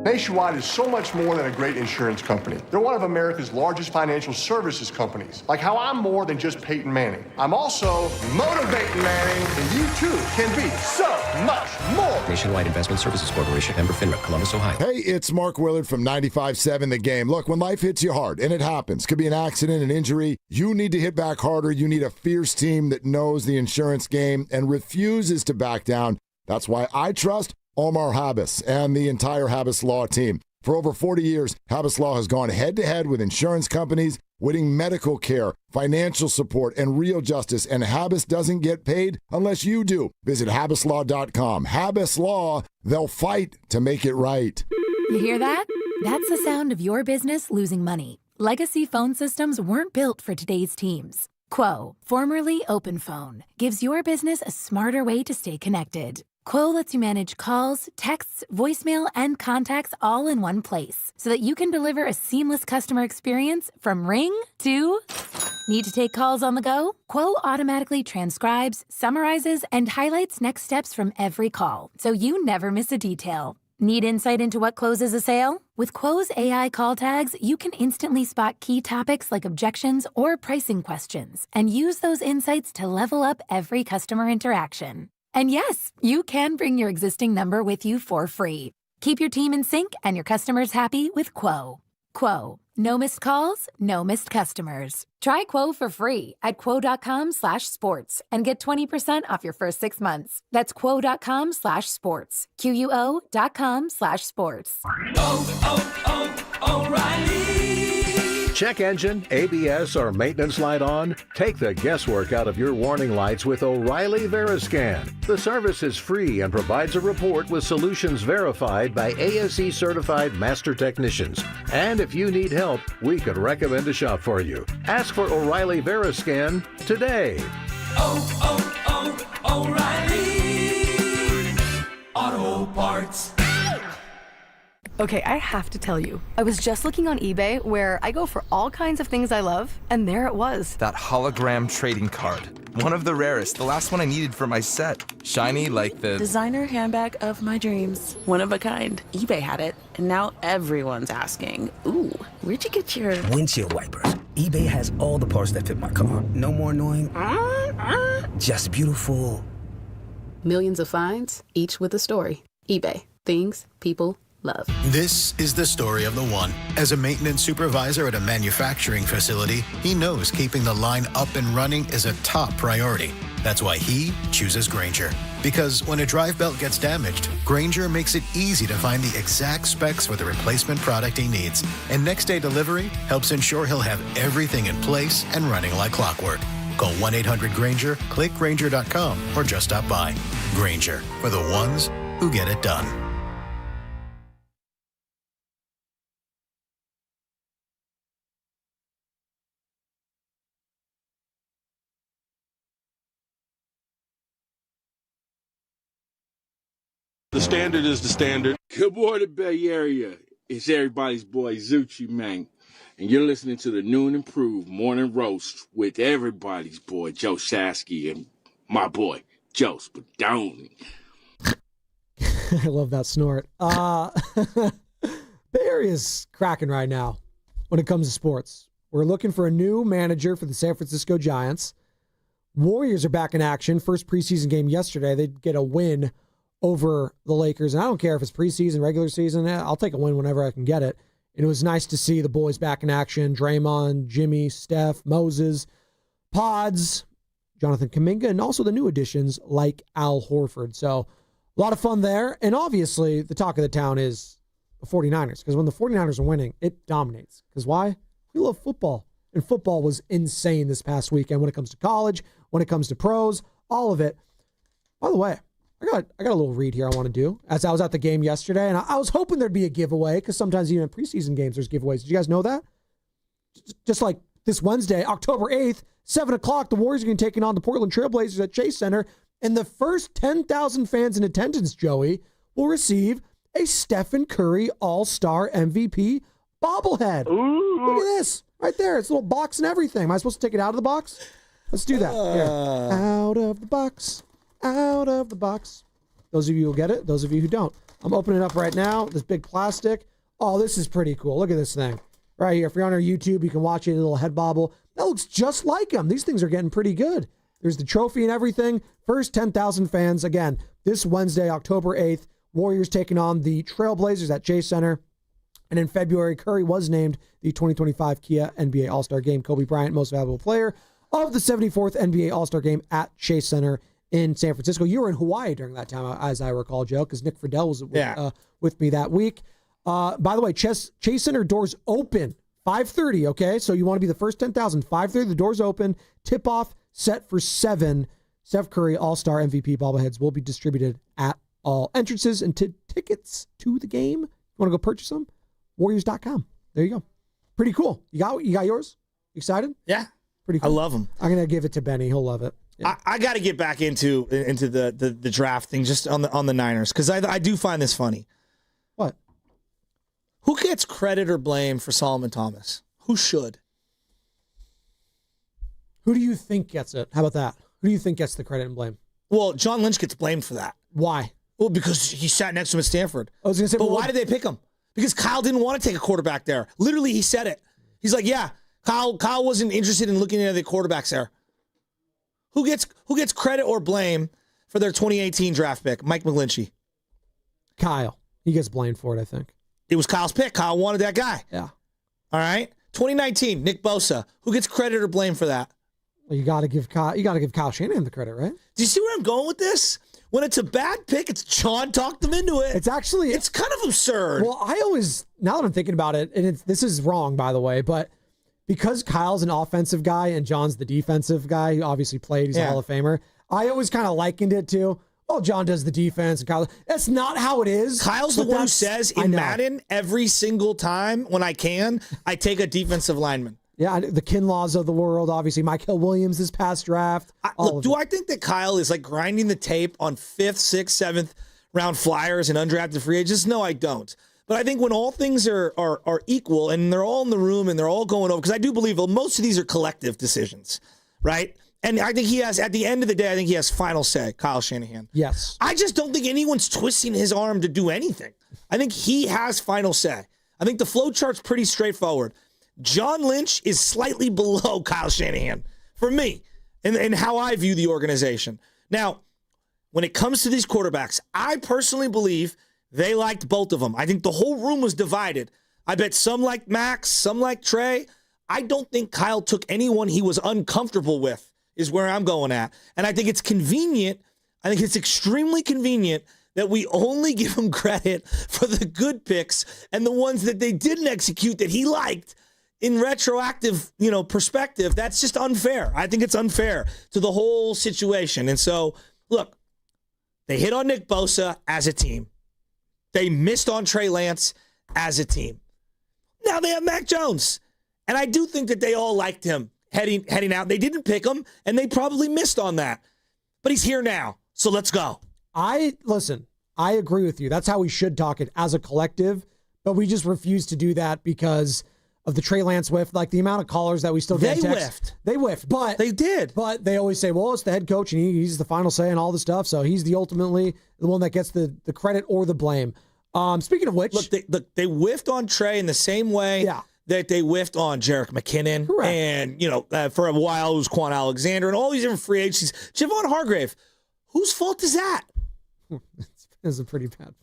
Nationwide is so much more than a great insurance company. They're one of America's largest financial services companies. Like how I'm more than just Peyton Manning. I'm also motivating Manning, and you too can be so much more. Nationwide Investment Services Corporation, member FINRA, Columbus, Ohio. Hey, it's Mark Willard from 95.7 The Game. Look, when life hits you hard, and it happens, could be an accident, an injury, you need to hit back harder. You need a fierce team that knows the insurance game and refuses to back down. That's why I trust Omar Habas and the entire Habas Law team. For over 40 years, Habas Law has gone head-to-head with insurance companies, winning medical care, financial support, and real justice, and Habas doesn't get paid unless you do. Visit habaslaw.com. Habas Law, they'll fight to make it right. You hear that? That's the sound of your business losing money. Legacy phone systems weren't built for today's teams. Quo, formerly OpenPhone, gives your business a smarter way to stay connected. Quo lets you manage calls, texts, voicemail, and contacts all in one place so that you can deliver a seamless customer experience from ring to... Need to take calls on the go? Quo automatically transcribes, summarizes, and highlights next steps from every call so you never miss a detail. Need insight into what closes a sale? With Quo's AI call tags, you can instantly spot key topics like objections or pricing questions and use those insights to level up every customer interaction. And yes, you can bring your existing number with you for free. Keep your team in sync and your customers happy with Quo. Quo. No missed calls, no missed customers. Try Quo for free at quo.com/sports and get 20% off your first 6 months. That's quo.com/sports. QUO.com/sports. O'Reilly. Check engine, ABS, or maintenance light on? Take the guesswork out of your warning lights with O'Reilly Veriscan. The service is free and provides a report with solutions verified by ASE certified master technicians. And if you need help, we could recommend a shop for you. Ask for O'Reilly Veriscan today. O'Reilly Auto Parts. Okay, I have to tell you, I was just looking on eBay where I go for all kinds of things I love, and there it was. That hologram trading card. One of the rarest, the last one I needed for my set. Shiny like the... designer handbag of my dreams. One of a kind. eBay had it, and now everyone's asking, ooh, where'd you get your... windshield wipers. eBay has all the parts that fit my car. No more annoying... just beautiful. Millions of finds, each with a story. eBay. Things people love. This is the story of the one. As a maintenance supervisor at a manufacturing facility, he knows keeping the line up and running is a top priority. That's why he chooses Grainger. Because when a drive belt gets damaged, Grainger makes it easy to find the exact specs for the replacement product he needs. And next day delivery helps ensure he'll have everything in place and running like clockwork. Call 1-800-GRAINGER, click Grainger.com, or just stop by. Grainger, for the ones who get it done. The standard is the standard. Good morning, Bay Area. It's everybody's boy, Zucci Man. And you're listening to the New and Improved Morning Roast with everybody's boy, Joe Shasky, and my boy, Joe Spadoni. I love that snort. Bay Area's cracking right now when it comes to sports. We're looking for a new manager for the San Francisco Giants. Warriors are back in action. First preseason game yesterday. They get a win over the Lakers. And I don't care if it's preseason, regular season. I'll take a win whenever I can get it. And it was nice to see the boys back in action. Draymond, Jimmy, Steph, Moses, Pods, Jonathan Kuminga, and also the new additions like Al Horford. So a lot of fun there. And obviously, the talk of the town is the 49ers. Because when the 49ers are winning, it dominates. Because why? We love football. And football was insane this past weekend when it comes to college, when it comes to pros, all of it. By the way, I got a little read here I want to do. As I was at the game yesterday, and I was hoping there'd be a giveaway, because sometimes even in preseason games there's giveaways. Did you guys know that? Just like this Wednesday, October 8th, 7 o'clock, the Warriors are going to be taking on the Portland Trailblazers at Chase Center. And the first 10,000 fans in attendance, Joey, will receive a Stephen Curry All-Star MVP bobblehead. Ooh. Look at this. Right there. It's a little box and everything. Am I supposed to take it out of the box? Let's do that. Here. Out of the box. Out of the box. Those of you who get it. Those of you who don't. I'm opening it up right now. This big plastic. Oh, this is pretty cool. Look at this thing. Right here. If you're on our YouTube, you can watch it. A little head bobble. That looks just like him. These things are getting pretty good. There's the trophy and everything. First 10,000 fans. Again, this Wednesday, October 8th, Warriors taking on the Trailblazers at Chase Center. And in February, Curry was named the 2025 Kia NBA All-Star Game Kobe Bryant Most Valuable Player of the 74th NBA All-Star Game at Chase Center in San Francisco. You were in Hawaii during that time, as I recall, Joe, because Nick Friedel was with me that week. By the way, Chase Center doors open 5:30, okay? So you want to be the first 10,000. 5:30, the doors open. Tip-off set for 7. Steph Curry All-Star MVP bobbleheads will be distributed at all entrances. And tickets to the game, you want to go purchase them? Warriors.com. There you go. Pretty cool. You got yours? You excited? Yeah. Pretty cool. I love them. I'm going to give it to Benny. He'll love it. Yeah. I got to get back into the draft thing just on the Niners because I do find this funny. What? Who gets credit or blame for Solomon Thomas? Who should? Who do you think gets it? How about that? Who do you think gets the credit and blame? Well, John Lynch gets blamed for that. Why? Well, because he sat next to him at Stanford. I was going to say, but why did they pick him? Because Kyle didn't want to take a quarterback there. Literally, he said it. He's like, yeah, Kyle wasn't interested in looking at the quarterbacks there. Who gets credit or blame for their 2018 draft pick? Mike McGlinchey. Kyle. He gets blamed for it, I think. It was Kyle's pick. Kyle wanted that guy. Yeah. All right. 2019, Nick Bosa. Who gets credit or blame for that? Well, you got to give Kyle Shanahan the credit, right? Do you see where I'm going with this? When it's a bad pick, it's John talked him into it. It's kind of absurd. Well, now that I'm thinking about it, and this is wrong, by the way, but because Kyle's an offensive guy and John's the defensive guy, he obviously played, he's a Hall of Famer, I always kind of likened it to, John does the defense and Kyle. That's not how it is. Kyle's the one who says in Madden, every single time when I can, I take a defensive lineman. Yeah, the Kinlaws of the world, obviously. Mike Williams this past draft. I think that Kyle is like grinding the tape on 5th, 6th, 7th round flyers and undrafted free agents? No, I don't. But I think when all things are equal and they're all in the room and they're all going over, because I do believe most of these are collective decisions, right? And I think he has, at the end of the day, I think he has final say, Kyle Shanahan. Yes. I just don't think anyone's twisting his arm to do anything. I think he has final say. I think the flow chart's pretty straightforward. John Lynch is slightly below Kyle Shanahan for me and how I view the organization. Now, when it comes to these quarterbacks, I personally believe they liked both of them. I think the whole room was divided. I bet some liked Max, some liked Trey. I don't think Kyle took anyone he was uncomfortable with, is where I'm going at. And I think it's convenient. I think it's extremely convenient that we only give him credit for the good picks and the ones that they didn't execute that he liked. In retroactive, perspective, that's just unfair. I think it's unfair to the whole situation. And so, look, they hit on Nick Bosa as a team. They missed on Trey Lance as a team. Now they have Mac Jones. And I do think that they all liked him heading out. They didn't pick him, and they probably missed on that. But he's here now, so let's go. I agree with you. That's how we should talk it as a collective, but we just refuse to do that because of the Trey Lance whiff, like the amount of callers that we still get. They whiffed, but they did. But they always say, well, it's the head coach and he's the final say and all the stuff. So he's ultimately the one that gets the credit or the blame. Speaking of which, they whiffed on Trey in the same way that they whiffed on Jerick McKinnon. Correct. And for a while it was Quan Alexander and all these different free agents. Javon Hargrave, whose fault is that? It's a pretty bad.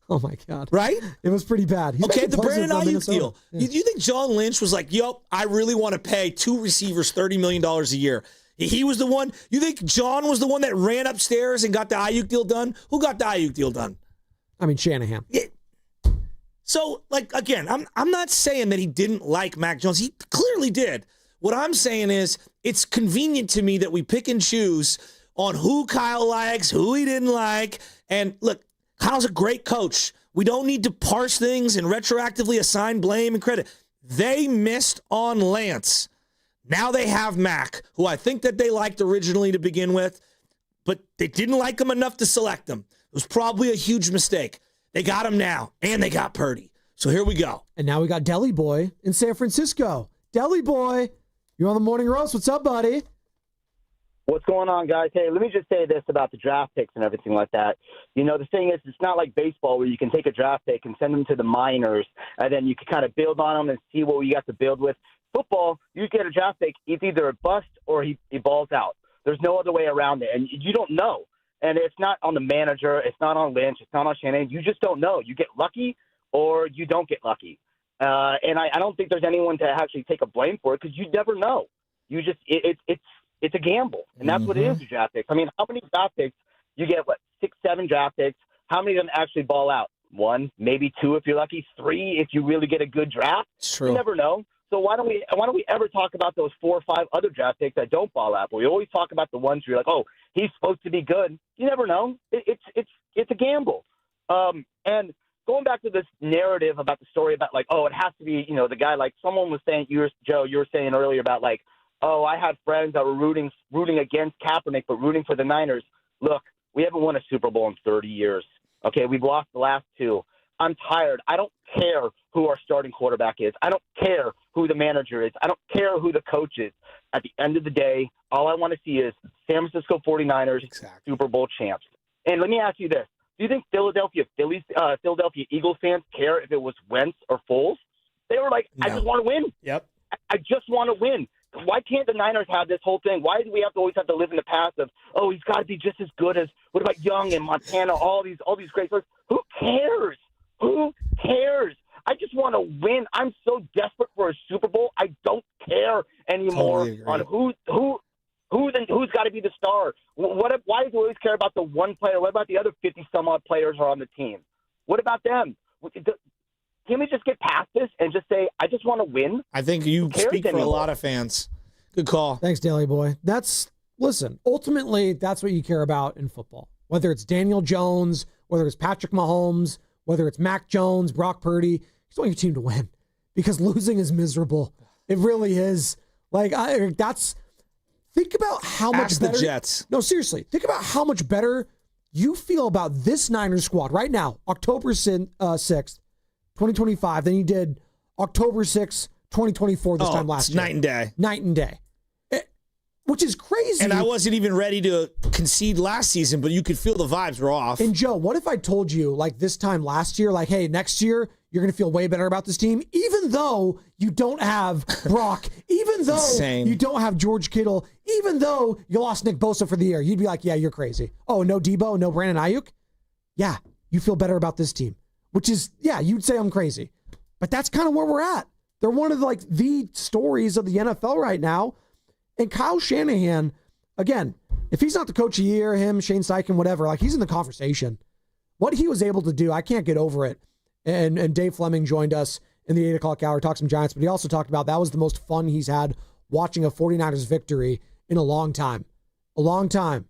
Oh, my God. Right? It was pretty bad. The Brandon Ayuk deal. Yeah. You think John Lynch was like, I really want to pay 2 receivers $30 million a year. He was the one. You think John was the one that ran upstairs and got the Ayuk deal done? Who got the Ayuk deal done? I mean, Shanahan. Yeah. So, again, I'm not saying that he didn't like Mac Jones. He clearly did. What I'm saying is it's convenient to me that we pick and choose on who Kyle likes, who he didn't like. And, look, Kyle's a great coach. We don't need to parse things and retroactively assign blame and credit. They missed on Lance. Now they have Mac, who I think that they liked originally to begin with, but they didn't like him enough to select him. was probably a huge mistake. They got him now, and they got Purdy. So here we go. And now we got Deli Boy in San Francisco. Deli Boy, you're on the Morning Roast. What's up, buddy? What's going on, guys? Hey, let me just say this about the draft picks and everything like that. You know, the thing is, it's not like baseball where you can take a draft pick and send them to the minors, and then you can kind of build on them and see what you got to build with. Football, you get a draft pick, it's either a bust or he balls out. There's no other way around it, and you don't know. And it's not on the manager. It's not on Lynch. It's not on Shanahan. You just don't know. You get lucky or you don't get lucky. And I don't think there's anyone to actually take a blame for it because you never know. You just it's a gamble, and that's what it is, the draft picks. I mean, how many draft picks? You get, 6, 7 draft picks. How many of them actually ball out? 1, maybe 2 if you're lucky, 3 if you really get a good draft. It's true. You never know. So why don't we ever talk about those 4 or 5 other draft picks that don't ball out? But we always talk about the ones where you're like, oh, he's supposed to be good. You never know. It's a gamble. And going back to this narrative about the story about like, oh, it has to be, the guy, like someone was saying, Joe, you were saying earlier about like, oh, I had friends that were rooting against Kaepernick, but rooting for the Niners. Look, we haven't won a Super Bowl in 30 years. Okay, we've lost the last 2. I'm tired. I don't care who our starting quarterback is. I don't care who the manager is. I don't care who the coach is. At the end of the day, all I want to see is San Francisco 49ers Super Bowl champs. And let me ask you this. Do you think Philadelphia Eagles fans care if it was Wentz or Foles? They were like, I just want to win. Yep. I just want to win. Why can't the Niners have this whole thing? Why do we always have to live in the past of, oh, he's got to be just as good as, what about Young and Montana, all these great players? Who cares? Who cares? I just want to win. I'm so desperate for a Super Bowl. I don't care anymore on who's got to be the star. Why do we always care about the one player? What about the other 50-some-odd players are on the team? What about them? Can we just get past this and just say, I just want to win? I think you speak for a lot of fans. Good call. Thanks, Daly Boy. Listen, ultimately, that's what you care about in football. Whether it's Daniel Jones, whether it's Patrick Mahomes, whether it's Mac Jones, Brock Purdy, you just want your team to win because losing is miserable. It really is. Think about how much better. The Jets. No, seriously. Think about how much better you feel about this Niners squad right now, October 6th. 2025 than you did October 6, 2024 this time last year. Night and day. Night and day. Which is crazy. And I wasn't even ready to concede last season, but you could feel the vibes were off. And Joe, what if I told you like this time last year, like, hey, next year you're going to feel way better about this team, even though you don't have Brock, even though you don't have George Kittle, even though you lost Nick Bosa for the year. You'd be like, yeah, you're crazy. Oh, no Debo, no Brandon Ayuk? Yeah, you feel better about this team. Which is, yeah, you'd say I'm crazy. But that's kind of where we're at. They're one of the stories of the NFL right now. And Kyle Shanahan, again, if he's not the coach of the year, him, Shane Steichen, whatever, he's in the conversation. What he was able to do, I can't get over it. And Dave Fleming joined us in the 8 o'clock hour, talked some Giants, but he also talked about that was the most fun he's had watching a 49ers victory in a long time. A long time.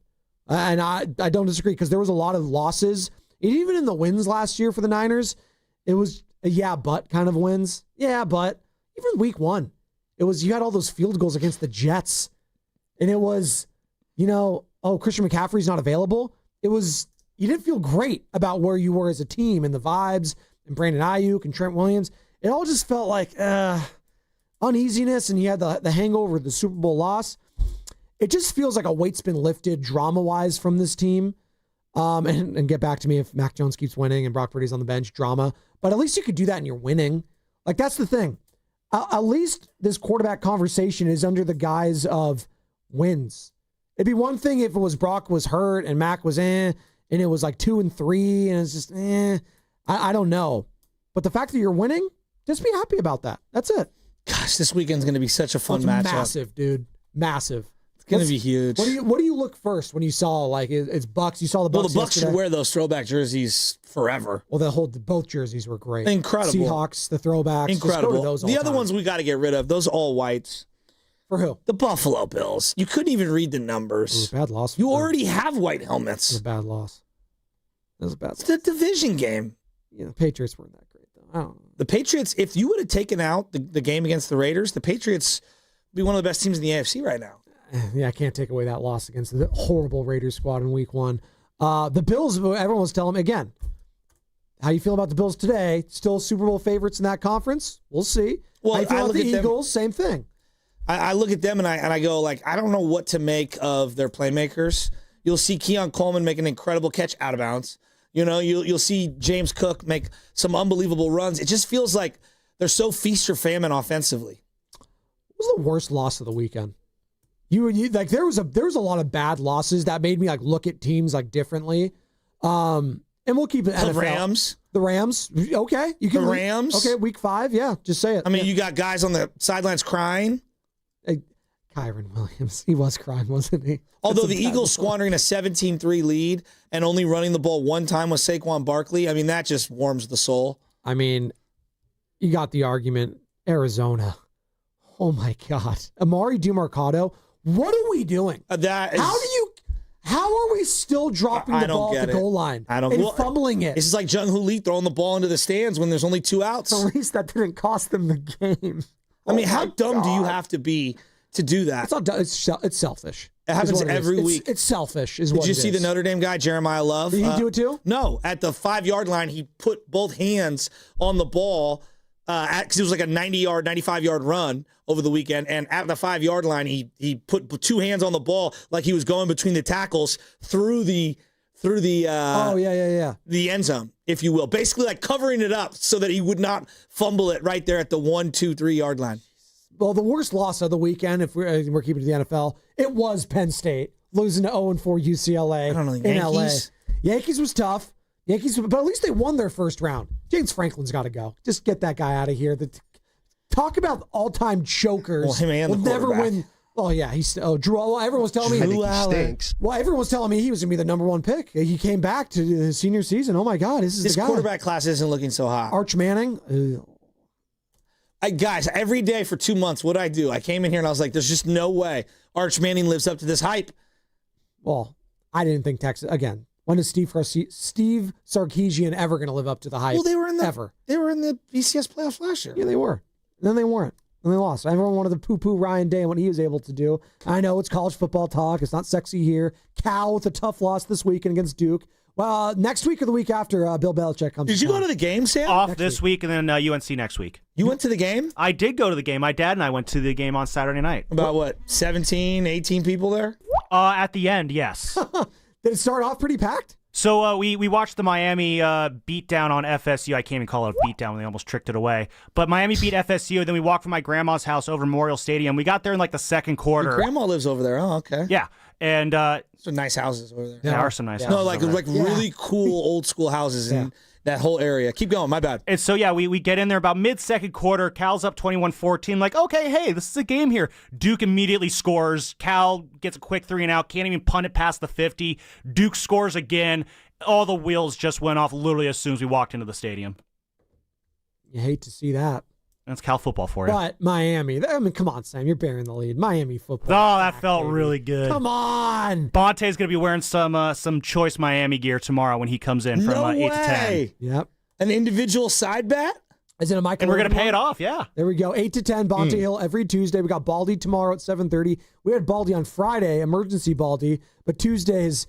And I don't disagree because there was a lot of losses. Even in the wins last year for the Niners, it was a yeah, but kind of wins. Yeah, but even week 1, it was, you had all those field goals against the Jets. And it was, Christian McCaffrey's not available. It was, you didn't feel great about where you were as a team and the vibes and Brandon Ayuk and Trent Williams. It all just felt like uneasiness, and you had the hangover of the Super Bowl loss. It just feels like a weight's been lifted drama-wise from this team. And get back to me if Mac Jones keeps winning and Brock Purdy's on the bench, drama. But at least you could do that and you're winning. That's the thing. At least this quarterback conversation is under the guise of wins. It'd be one thing if it was Brock was hurt and Mac was and it was 2 and 3 and it's just I don't know. But the fact that you're winning, just be happy about that. That's it. Gosh, this weekend's going to be such a fun matchup. Massive, dude. Massive. Going to be huge. What do you look first when you saw it's Bucks? You saw the Bucks. Well, the Bucks should wear those throwback jerseys forever. Well, both jerseys were great. Incredible. Seahawks, the throwbacks. Incredible. Just go to those all the other ones we got to get rid of. Those all whites. For who? The Buffalo Bills. You couldn't even read the numbers. It was a bad loss. You already have white helmets. It was a bad loss. It was a bad loss. It's the division game. Yeah, the Patriots weren't that great though. I don't know. The Patriots. If you would have taken out the game against the Raiders, the Patriots would be one of the best teams in the AFC right now. Yeah, I can't take away that loss against the horrible Raiders squad in week 1. The Bills, everyone was telling me, again, how you feel about the Bills today? Still Super Bowl favorites in that conference? We'll see. Well, how you feel I about look the at Eagles? Same thing. I look at them and I go, like, I don't know what to make of their playmakers. You'll see Keon Coleman make an incredible catch out of bounds. You know, you'll see James Cook make some unbelievable runs. It just feels like they're so feast or famine offensively. What was the worst loss of the weekend? You like there was a lot of bad losses that made me like look at teams like differently. And we'll keep it NFL. The Rams. Okay. You can the Rams. Okay, week 5. Yeah, just say it. I mean, you got guys on the sidelines crying. Kyron Williams. He was crying, wasn't he? Although the Eagles squandering a 17-3 lead and only running the ball one time with Saquon Barkley, I mean, that just warms the soul. I mean, you got the argument. Arizona. Oh, my God. Amari DiMercado. What are we doing? How are we still dropping the ball at the goal line and fumbling it? It's just like Jung Hoo Lee throwing the ball into the stands when there's only 2 outs. At least that didn't cost them the game. I mean, how dumb do you have to be to do that? It's not dumb. It's selfish. It happens every week. It's selfish. Did you see the Notre Dame guy, Jeremiah Love? Did he do it too? No. At the 5-yard line, he put both hands on the ball because it was like a 90-yard, 95-yard run over the weekend. And at the 5-yard line, he put 2 hands on the ball like he was going between the tackles through the the end zone, if you will. Basically like covering it up so that he would not fumble it right there at the 1, 2, 3-yard line. Well, the worst loss of the weekend, if we're keeping it to the NFL, it was Penn State losing to 0-4 UCLA. I don't know, in Yankees? LA. Yankees was tough. But at least they won their first round. James Franklin's got to go. Just get that guy out of here. Talk about all-time chokers. Well, him and the never win. Oh yeah, Drew. Everyone's telling me Drew stinks. Well, everyone's telling me he was going to be the number 1 pick. He came back to his senior season. Oh my God, this the guy. Quarterback class isn't looking so hot. Arch Manning. Guys, every day for 2 months, what I do? I came in here and I was like, "There's just no way Arch Manning lives up to this hype." Well, I didn't think Texas again. When is Steve Sarkisian ever going to live up to the hype? Well, they were in ever. They were in the BCS playoffs last year. Yeah, they were. And then they weren't. And they lost. Everyone wanted to poo-poo Ryan Day and what he was able to do. I know it's college football talk. It's not sexy here. Cal with a tough loss this weekend against Duke. Well, next week or the week after, Bill Belichick comes. Did you go to the game, Sam? Off this week and then UNC next week. You went to the game? I did go to the game. My dad and I went to the game on Saturday night. About what, 17, 18 people there? At the end, yes. Did it start off pretty packed? So we watched the Miami beatdown on FSU. I can't even call it a beatdown when they almost tricked it away. But Miami beat FSU. Then we walked from my grandma's house over Memorial Stadium. We got there in like the second quarter. Your grandma lives over there. Oh, okay. Yeah. And some nice houses over there. There are some nice houses. No, like really cool old school houses in that whole area. Keep going. My bad. And so, yeah, we get in there about mid-second quarter. Cal's up 21-14. Like, okay, hey, this is a game here. Duke immediately scores. Cal gets a quick 3-and-out. Can't even punt it past the 50. Duke scores again. All the wheels just went off literally as soon as we walked into the stadium. You hate to see that. That's Cal football for you. But Miami, I mean, come on, Sam, you're bearing the lead. Miami football. Oh, that felt really good. Come on. Bonte's going to be wearing some choice Miami gear tomorrow when he comes in from 8 to 10. Yep. An individual side bet? Is it a Michael? And we're going to pay it off, yeah. There we go. 8 to 10, Bonte Hill every Tuesday. We got Baldy tomorrow at 7:30. We had Baldy on Friday, emergency Baldy, but Tuesdays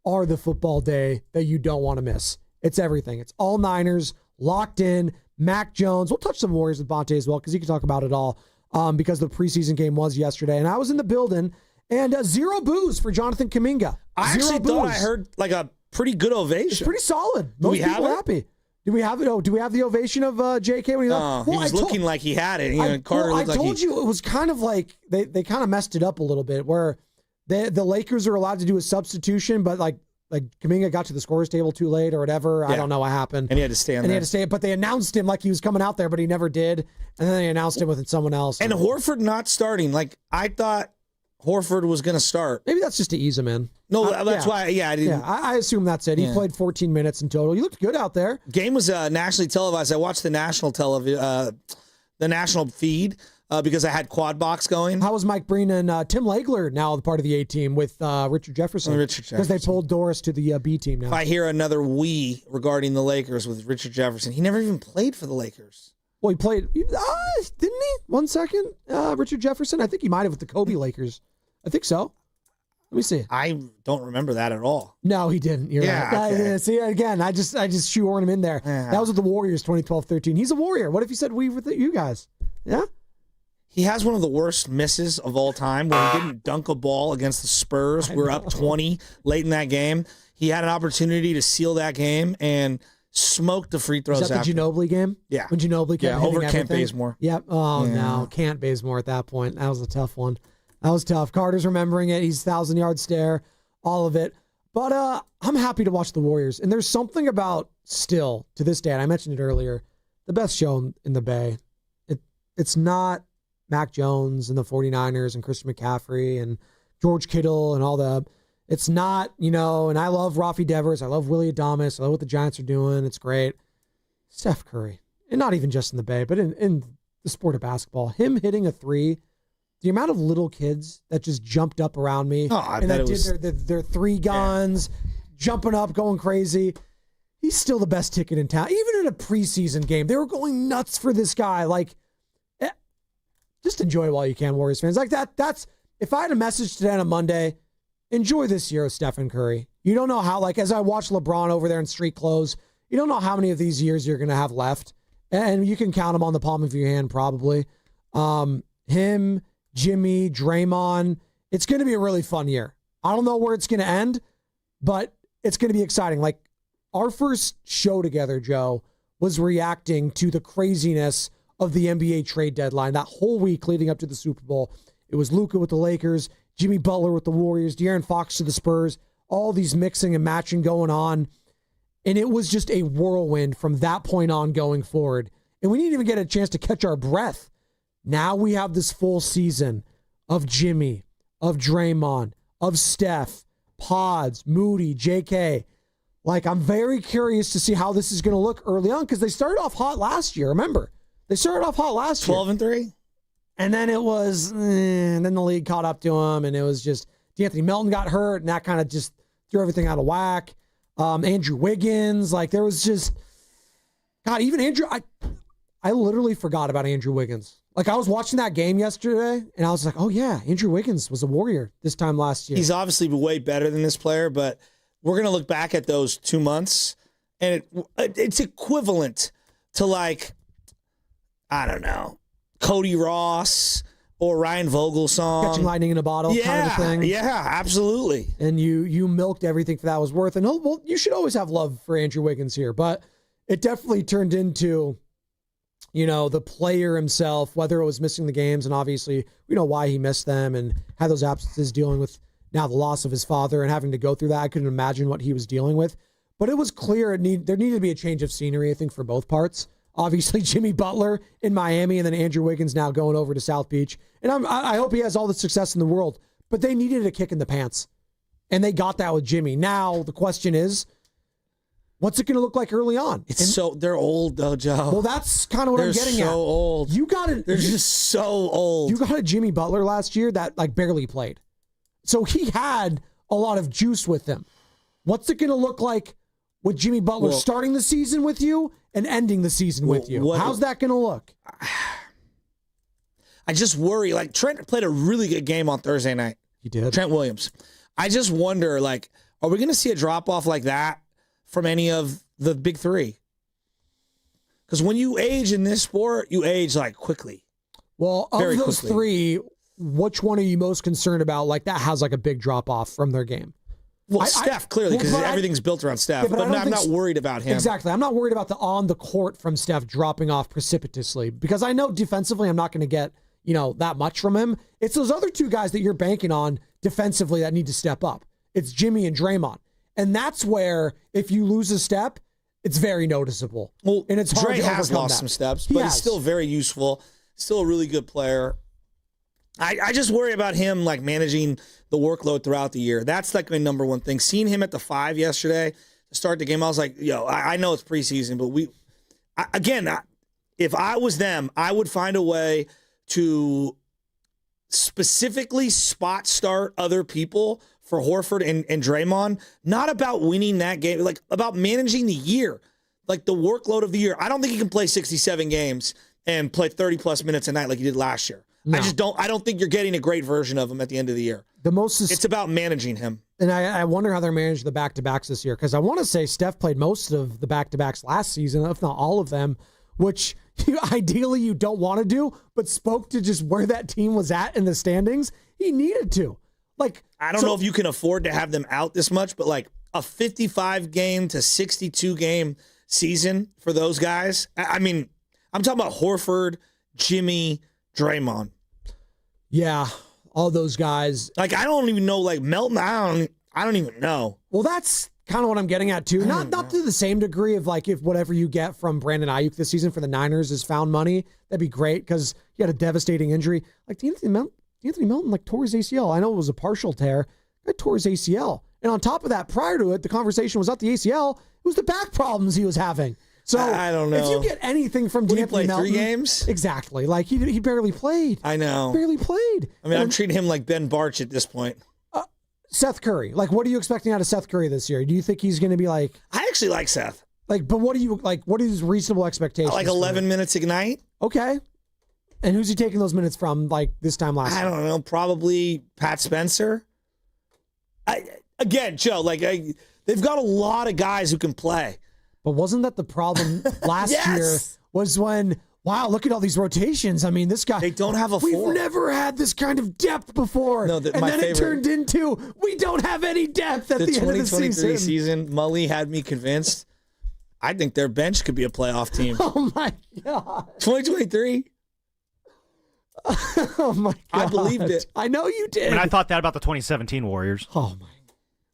are the football day that you don't want to miss. It's everything. It's all Niners, locked in, Mac Jones. We'll touch some Warriors with Bonte as well because he can talk about it all because the preseason game was yesterday. And I was in the building, and 0 boos for Jonathan Kuminga. I actually thought I heard like a pretty good ovation. It's pretty solid. Most people are happy. Do we have it? Oh, do we have the ovation of JK when he was looking like he had it? I told you it was kind of like they kind of messed it up a little bit where the Lakers are allowed to do a substitution, but like Kuminga got to the scorer's table too late or whatever. Yeah. I don't know what happened. And he had to stand there. But they announced him like he was coming out there, but he never did. And then they announced him with someone else. And Horford not starting. Like, I thought Horford was going to start. Maybe that's just to ease him in. No, that's why, I didn't. Yeah, I assume that's it. He played 14 minutes in total. You looked good out there. Game was nationally televised. I watched the national feed. Because I had Quad Box going. How was Mike Breen and Tim Legler now part of the A team with Richard Jefferson? Because they pulled Doris to the B team now. If I hear another we regarding the Lakers with Richard Jefferson, he never even played for the Lakers. Well, he played, didn't he? 1 second. Richard Jefferson? I think he might have with the Kobe Lakers. I think so. Let me see. I don't remember that at all. No, he didn't. You're right. Okay. See, again, I just shoehorned him in there. Yeah. That was with the Warriors 2012-13. He's a Warrior. What if he said we with you guys? Yeah? He has one of the worst misses of all time where he didn't dunk a ball against the Spurs. We're up 20 late in that game. He had an opportunity to seal that game and smoked the free throws. Is that the Ginobili game? Yeah. When Ginobili kept hitting over Kent everything? Bazemore. Yep. Oh, no. Can't Bazemore at that point. That was a tough one. That was tough. Carter's remembering it. He's 1,000-yard stare, all of it. But I'm happy to watch the Warriors. And there's something about still, to this day, and I mentioned it earlier, the best show in the Bay. It's not Mac Jones and the 49ers and Christian McCaffrey and George Kittle and all the... It's not, and I love Rafi Devers. I love Willie Adames. I love what the Giants are doing. It's great. Steph Curry. And not even just in the Bay, but in the sport of basketball. Him hitting a three, the amount of little kids that just jumped up around me and that did their three guns, jumping up, going crazy. He's still the best ticket in town. Even in a preseason game, they were going nuts for this guy. Like, just enjoy it while you can, Warriors fans. Like that's if I had a message today on a Monday, enjoy this year of Stephen Curry. You don't know how, as I watch LeBron over there in street clothes, you don't know how many of these years you're going to have left. And you can count them on the palm of your hand, probably. Him, Jimmy, Draymond. It's going to be a really fun year. I don't know where it's going to end, but it's going to be exciting. Like, our first show together, Joe, was reacting to the craziness of the NBA trade deadline. That whole week leading up to the Super Bowl, it was Luka with the Lakers, Jimmy Butler with the Warriors, De'Aaron Fox to the Spurs, all these mixing and matching going on. And it was just a whirlwind from that point on going forward. And we didn't even get a chance to catch our breath. Now we have this full season of Jimmy, of Draymond, of Steph, Pods, Moody, JK. I'm very curious to see how this is going to look early on because they started off hot last year. Remember, they started off hot last year. 12-3? And then it was, and then the league caught up to him, and it was just D'Anthony Melton got hurt, and that kind of just threw everything out of whack. Andrew Wiggins, there was just, God, even Andrew, I literally forgot about Andrew Wiggins. I was watching that game yesterday, and I was like, oh yeah, Andrew Wiggins was a Warrior this time last year. He's obviously way better than this player, but we're going to look back at those 2 months, and it's equivalent to I don't know, Cody Ross or Ryan Vogelsong. Catching lightning in a bottle kind of thing. Yeah, absolutely. And you milked everything for that was worth. And you should always have love for Andrew Wiggins here, but it definitely turned into, the player himself, whether it was missing the games, and obviously we know why he missed them and had those absences, dealing with now the loss of his father and having to go through that. I couldn't imagine what he was dealing with. But it was clear there needed to be a change of scenery, I think, for both parts. Obviously, Jimmy Butler in Miami, and then Andrew Wiggins now going over to South Beach. And I hope he has all the success in the world. But they needed a kick in the pants. And they got that with Jimmy. Now, the question is, what's it going to look like early on? They're old, though, Joe. Well, that's kind of what I'm getting at. They're so old. They're just so old. You got a Jimmy Butler last year that, barely played. So he had a lot of juice with him. What's it going to look like with Jimmy Butler starting the season with you and ending the season with you? How's that going to look? I just worry. Trent played a really good game on Thursday night. He did. Trent Williams. I just wonder, are we going to see a drop-off like that from any of the big three? Because when you age in this sport, you age, quickly. Well, of those three, which one are you most concerned about, that has, a big drop-off from their game? Well, Steph, clearly, because everything's built around Steph. But I'm not worried about him. Exactly. I'm not worried about the on-the-court from Steph dropping off precipitously, because I know defensively I'm not going to get, that much from him. It's those other two guys that you're banking on defensively that need to step up. It's Jimmy and Draymond. And that's where, if you lose a step, it's very noticeable. Well, and it's hard Dre to has lost some steps, but he's still very useful, still a really good player. I just worry about him managing the workload throughout the year. That's my number one thing. Seeing him at the 5 yesterday to start the game, I was like, I know it's preseason, but if I was them, I would find a way to specifically spot start other people for Horford and Draymond. Not about winning that game, about managing the year, the workload of the year. I don't think he can play 67 games and play 30 plus minutes a night like he did last year. No. I don't think you're getting a great version of him at the end of the year. It's about managing him. And I wonder how they're managing the back-to-backs this year, because I want to say Steph played most of the back-to-backs last season, if not all of them, which ideally you don't want to do, but spoke to just where that team was at in the standings. He needed to. I don't know if you can afford to have them out this much, but like a 55-game to 62-game season for those guys. I mean, I'm talking about Horford, Jimmy, Draymond. Yeah, all those guys. Like, I don't even know, like Melton, I don't even know. Well, that's kind of what I'm getting at too. Not to the same degree of like if whatever you get from Brandon Ayuk this season for the Niners is found money, that'd be great because he had a devastating injury. Like Anthony Melton like tore his ACL. I know it was a partial tear. He tore his ACL. And on top of that, prior to it, the conversation was not the ACL. It was the back problems he was having. So I don't know. If you get anything from Anthony Melton, 3 games? Exactly. Like he barely played. I know. Barely played. I mean, I'm treating him like Ben Barch at this point. Seth Curry. Like, what are you expecting out of Seth Curry this year? Do you think he's going to be like... I actually like Seth. Like, but what is reasonable expectations? Like 11 minutes a night. Okay. And who's he taking those minutes from, like, this time last year? I don't know. Probably Pat Spencer. Again, Joe, they've got a lot of guys who can play. But wasn't that the problem last Yes! year was when, wow, look at all these rotations. I mean, this guy... They don't have a We've four. never had this kind of depth before. No, it turned into, we don't have any depth at the end of the 2023 season. season, Mully had me convinced. I think their bench could be a playoff team. Oh, my God. 2023. Oh, my God. I believed it. I know you did. And I thought that about the 2017 Warriors. Oh, my.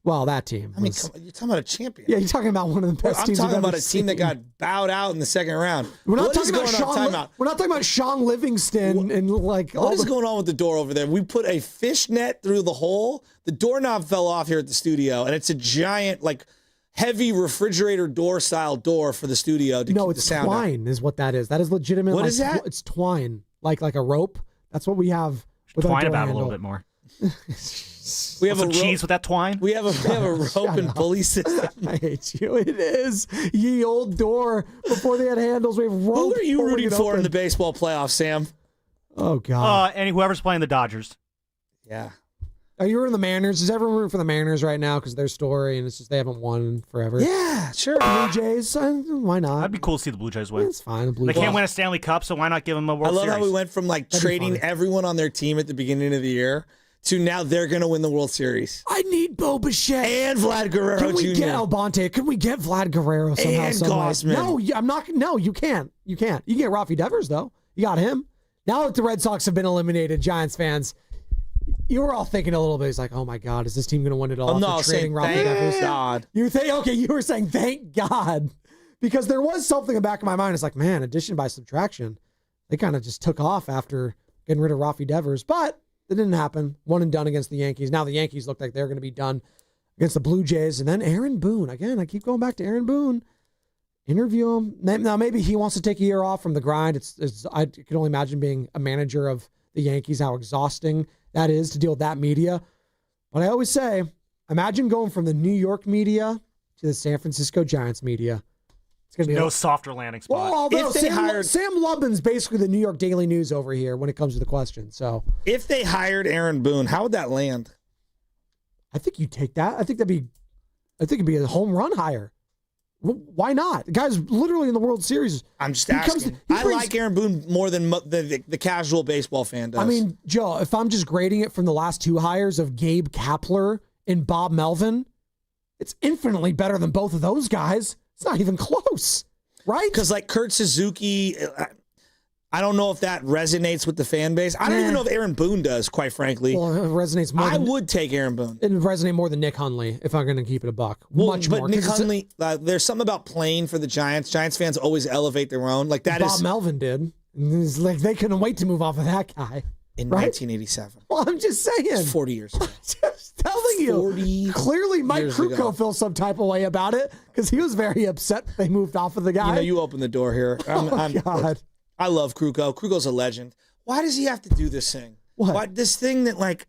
Well, that team. I mean, come on, you're talking about a champion. Yeah, you're talking about one of the best I'm teams talking I've about ever a team that seen. got bowed out in the second round. We're not What talking is about going on? Sean. We're not talking about Sean Livingston and like What is going on with the door over there? We put a fish net through the hole. The doorknob fell off here at the studio, and it's a giant, like, heavy refrigerator door style door for the studio to keep the sound out. twine is what that is. That is legitimate. What is that? It's twine, like a rope. That's what we have. With our Twine door about it a handle. little bit more. We have some a cheese with that twine. We have a rope and pulley system. I hate you. It is ye old door. Before they had handles, we have rope. Who are you pulling rooting it for in open. the baseball playoffs, Sam? Oh God. And whoever's playing the Dodgers. Yeah. Are you rooting the Mariners? Is everyone rooting for the Mariners right now because their story and it's just they haven't won forever? Yeah, sure. Blue Jays. Why not? That'd be cool to see the Blue Jays win. It's fine. The Blue They Jays. can't win a Stanley Cup, so why not give them a I World love Series? how we went from like That'd be trading funny. everyone on their team at the beginning of the year to now they're going to win the World Series. I need Bo Bichette And Vlad Guerrero Can we Jr. get Albante? Can we get Vlad Guerrero somehow? And some way? Gausman. No, I'm not. No, you can't. You can't. You can get Rafi Devers though. You got him. Now that the Red Sox have been eliminated, Giants fans, you were all thinking a little bit. It's like, oh my God, is this team going to win it all? Oh, no, after trading saying, Rafi thank Devers? God. You think? Okay, you were saying thank God because there was something in the back of my mind. It's like, man, addition by subtraction, they kind of just took off after getting rid of Rafi Devers, but it didn't happen. One and done against the Yankees. Now the Yankees look like they're going to be done against the Blue Jays. And then Aaron Boone. Again, I keep going back to Aaron Boone. Interview him. Now, maybe he wants to take a year off from the grind. I can only imagine being a manager of the Yankees, how exhausting that is to deal with that media. But I always say, imagine going from the New York media to the San Francisco Giants media. It's going to be no softer landing spot. Well, although If they Sam Lubin's basically the New York Daily News over here when it comes to the question. So If they hired Aaron Boone, how would that land? I think you take that. I think it'd be a home run hire. Why not? The guy's literally in the World Series. I'm just asking. I like Aaron Boone more than the casual baseball fan does. I mean, Joe, if I'm just grading it from the last two hires of Gabe Kapler and Bob Melvin, it's infinitely better than both of those guys. It's not even close, right? Because like Kurt Suzuki, I don't know if that resonates with the fan base. I don't even know if Aaron Boone does, quite frankly. Well, it resonates more. I would take Aaron Boone. It would resonate more than Nick Hundley if I'm going to keep it a buck. Much but more. Nick Hundley, there's something about playing for the Giants. Giants fans always elevate their own. Like that Bob Melvin did. It's like they couldn't wait to move off of that guy. In right? 1987. Well, I'm just saying. It's 40 years ago. Just telling you. 40 Clearly, Mike years Krukow ago. feels some type of way about it because he was very upset they moved off of the guy. You know, you opened the door here. God. I love Krukow. Krukow's a legend. Why does he have to do this thing? What? Why, this thing that, like,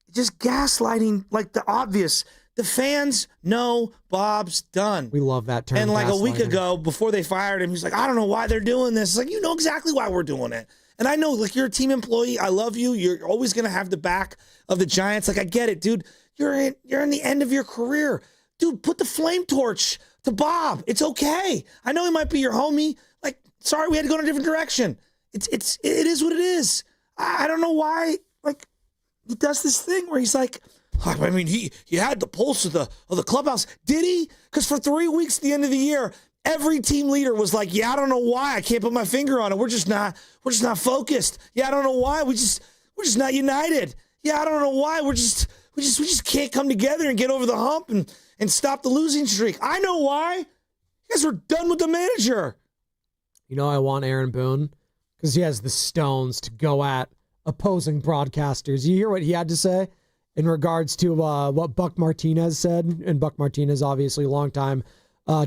just gaslighting, like, the obvious. The fans know Bob's done. We love that term. And, like, a week gaslighting. ago, before they fired him, he's like, I don't know why they're doing this. It's like, you know exactly why we're doing it. And I know, like, you're a team employee. I love you. You're always going to have the back of the Giants. Like, I get it, dude. You're in the end of your career. Dude, put the flame torch to Bob. It's okay. I know he might be your homie. Like, sorry, we had to go in a different direction. It is what it is. I don't know why, like, he does this thing where he's like, I mean, he had the pulse of the clubhouse. Did he? Because for 3 weeks at the end of the year, every team leader was like, yeah, I don't know why. I can't put my finger on it. We're just not focused. Yeah, I don't know why. We're just not united. Yeah, I don't know why. We just can't come together and get over the hump and stop the losing streak. I know why. You guys are done with the manager. You know, I want Aaron Boone because he has the stones to go at opposing broadcasters. You hear what he had to say in regards to what Buck Martinez said? And Buck Martinez, obviously a longtime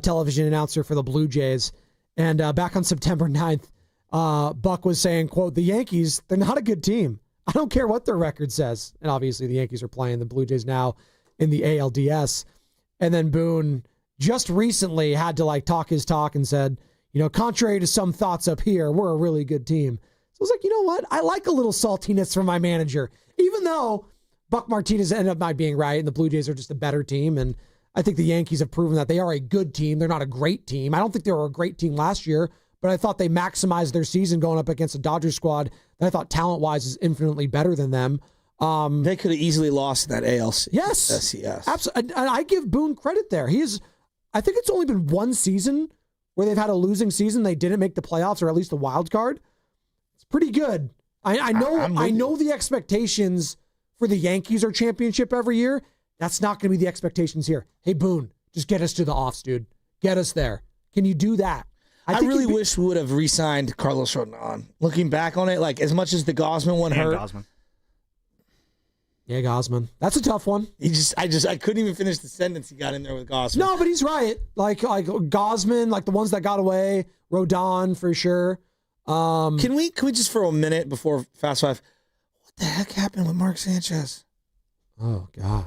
television announcer for the Blue Jays. And back on September 9th, Buck was saying, quote, the Yankees, they're not a good team. I don't care what their record says. And obviously the Yankees are playing the Blue Jays now in the ALDS. And then Boone just recently had to like talk his talk and said, you know, contrary to some thoughts up here, we're a really good team. So I was like, you know what? I like a little saltiness from my manager, even though Buck Martinez ended up not being right and the Blue Jays are just a better team. And I think the Yankees have proven that they are a good team. They're not a great team. I don't think they were a great team last year, but I thought they maximized their season going up against a Dodgers squad that I thought talent-wise is infinitely better than them. They could have easily lost that ALC. Yes. SCS. Absolutely. And I give Boone credit there. I think it's only been one season where they've had a losing season. They didn't make the playoffs or at least the wild card. It's pretty good. I know the expectations for the Yankees are championship every year. That's not going to be the expectations here. Hey, Boone, just get us to the offs, dude. Get us there. Can you do that? I really wish we would have re-signed Carlos Rodon. Looking back on it, like as much as the Gausman one hurt. Yeah, Gausman. That's a tough one. I couldn't even finish the sentence he got in there with Gausman. No, but he's right. Like Gausman, like the ones that got away, Rodon for sure. Can we just for a minute before Fast Five? What the heck happened with Mark Sanchez? Oh God.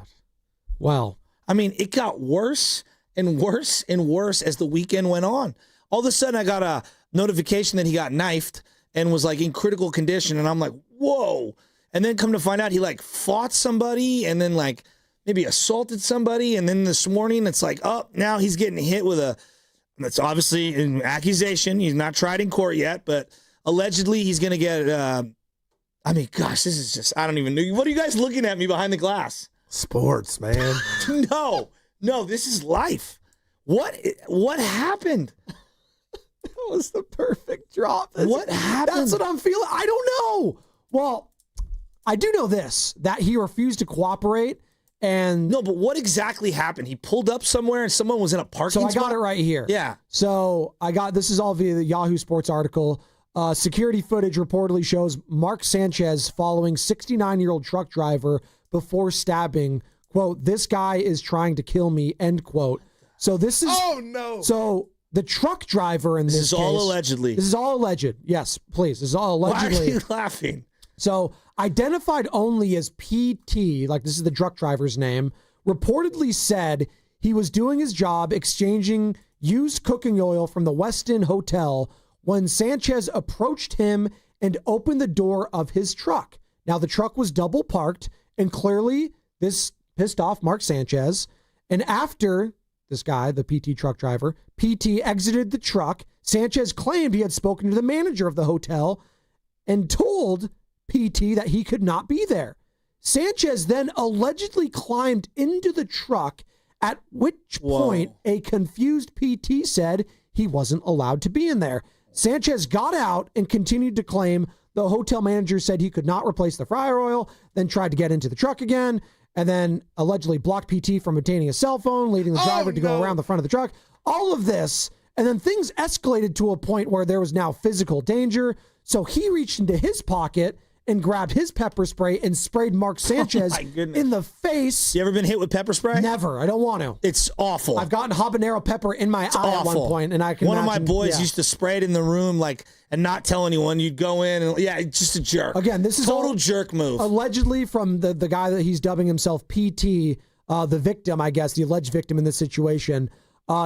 Well, I mean, it got worse and worse and worse as the weekend went on. All of a sudden, I got a notification that he got knifed and was like in critical condition, and I'm like, whoa. And then come to find out he like fought somebody and then like maybe assaulted somebody. And then this morning it's like, oh, now he's getting hit with that's obviously an accusation. He's not tried in court yet, but allegedly he's going to get, I mean, gosh, this is just, I don't even know. What are you guys looking at me behind the glass? Sports, man. No, this is life. What happened? That was the perfect drop. What happened? That's what I'm feeling. I don't know. Well, I do know this, that he refused to cooperate. And no, but what exactly happened? He pulled up somewhere and someone was in a parking spot? So I got it right here. Yeah. So this is all via the Yahoo Sports article. Security footage reportedly shows Mark Sanchez following 69-year-old truck driver before stabbing, quote, this guy is trying to kill me, end quote. So this is... Oh, no. So the truck driver in this is case... all allegedly. This is all alleged. Yes, please. This is all allegedly. Why are you laughing? So identified only as PT, like this is the truck driver's name, reportedly said he was doing his job exchanging used cooking oil from the Westin Hotel when Sanchez approached him and opened the door of his truck. Now, the truck was double parked, and clearly this pissed off Mark Sanchez. And after this guy, the PT truck driver, PT exited the truck, Sanchez claimed he had spoken to the manager of the hotel and told PT that he could not be there. Sanchez then allegedly climbed into the truck, at which point a confused PT said he wasn't allowed to be in there. Sanchez got out and continued to claim the hotel manager said he could not replace the fryer oil, then tried to get into the truck again, and then allegedly blocked PT from obtaining a cell phone, leading the driver to go around the front of the truck. All of this, and then things escalated to a point where there was now physical danger, so he reached into his pocket and grabbed his pepper spray and sprayed Mark Sanchez in the face. You ever been hit with pepper spray? Never. I don't want to. It's awful. I've gotten habanero pepper in my eye at one point, and I can One imagine, of my boys used to spray it in the room, like, and not tell anyone. You'd go in, and it's just a jerk. Again, this is total jerk move. Allegedly from the guy that he's dubbing himself PT, the victim, I guess, the alleged victim in this situation,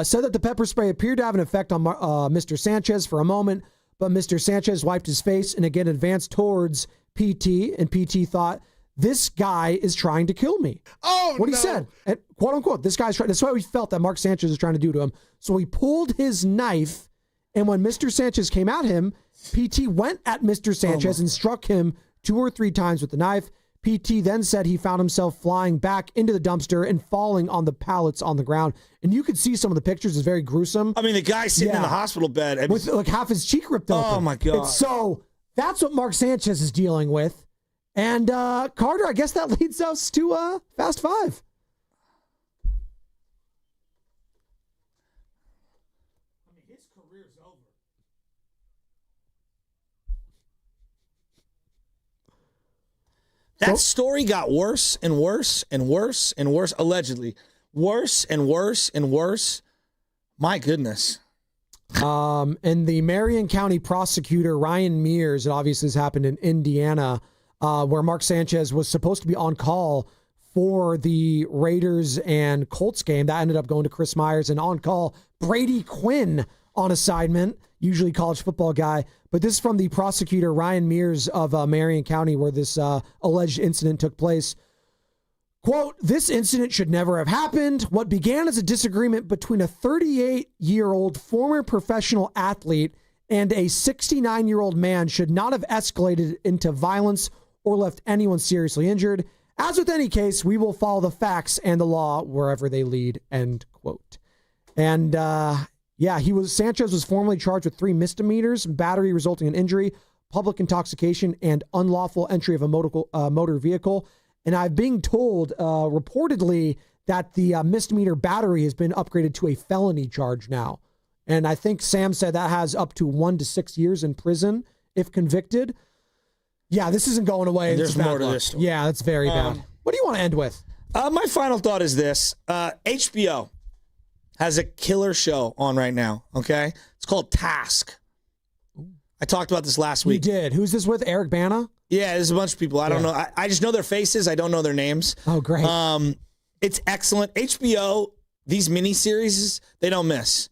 said that the pepper spray appeared to have an effect on Mr. Sanchez for a moment, but Mr. Sanchez wiped his face and again advanced towards PT, and PT thought, this guy is trying to kill me. Oh, what he said, and quote unquote, this guy's trying. That's what we felt that Mark Sanchez was trying to do to him. So he pulled his knife, and when Mr. Sanchez came at him, PT went at Mr. Sanchez and struck him 2 or 3 times with the knife. PT then said he found himself flying back into the dumpster and falling on the pallets on the ground. And you could see some of the pictures. It's very gruesome. I mean, the guy sitting in the hospital bed. With like half his cheek ripped open. Oh, my God. And so that's what Mark Sanchez is dealing with. And Carter, I guess that leads us to Fast Five. I mean, his career's over. That story got worse and worse and worse and worse, allegedly. Worse and worse and worse. My goodness. And the Marion County prosecutor, Ryan Mears, it obviously has happened in Indiana, where Mark Sanchez was supposed to be on call for the Raiders and Colts game. That ended up going to Chris Myers, and on call, Brady Quinn on assignment, usually college football guy. But this is from the prosecutor, Ryan Mears of Marion County, where this alleged incident took place. Quote, this incident should never have happened. What began as a disagreement between a 38-year-old former professional athlete and a 69-year-old man should not have escalated into violence or left anyone seriously injured. As with any case, we will follow the facts and the law wherever they lead, end quote. And Sanchez was formally charged with 3 misdemeanors, battery resulting in injury, public intoxication, and unlawful entry of a motor vehicle. And I'm being told, reportedly, that the misdemeanor battery has been upgraded to a felony charge now. And I think Sam said that has up to 1 to 6 years in prison if convicted. Yeah, this isn't going away. There's more to this story. Yeah, that's very bad. What do you want to end with? My final thought is this. HBO has a killer show on right now, okay? It's called Task. I talked about this last week. You did. Who's this with? Eric Bana? Yeah, there's a bunch of people. I don't know. I just know their faces. I don't know their names. Oh, great. It's excellent. HBO, these miniseries, they don't miss.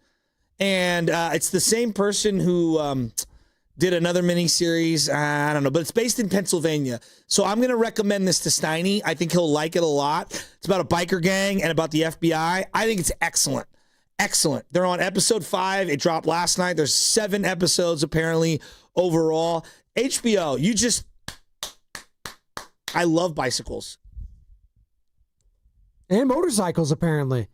And it's the same person who did another miniseries. I don't know, but it's based in Pennsylvania. So I'm going to recommend this to Steiny. I think he'll like it a lot. It's about a biker gang and about the FBI. I think it's excellent. Excellent. They're on episode 5. It dropped last night. There's 7 episodes apparently overall. HBO, I love bicycles. And motorcycles, apparently.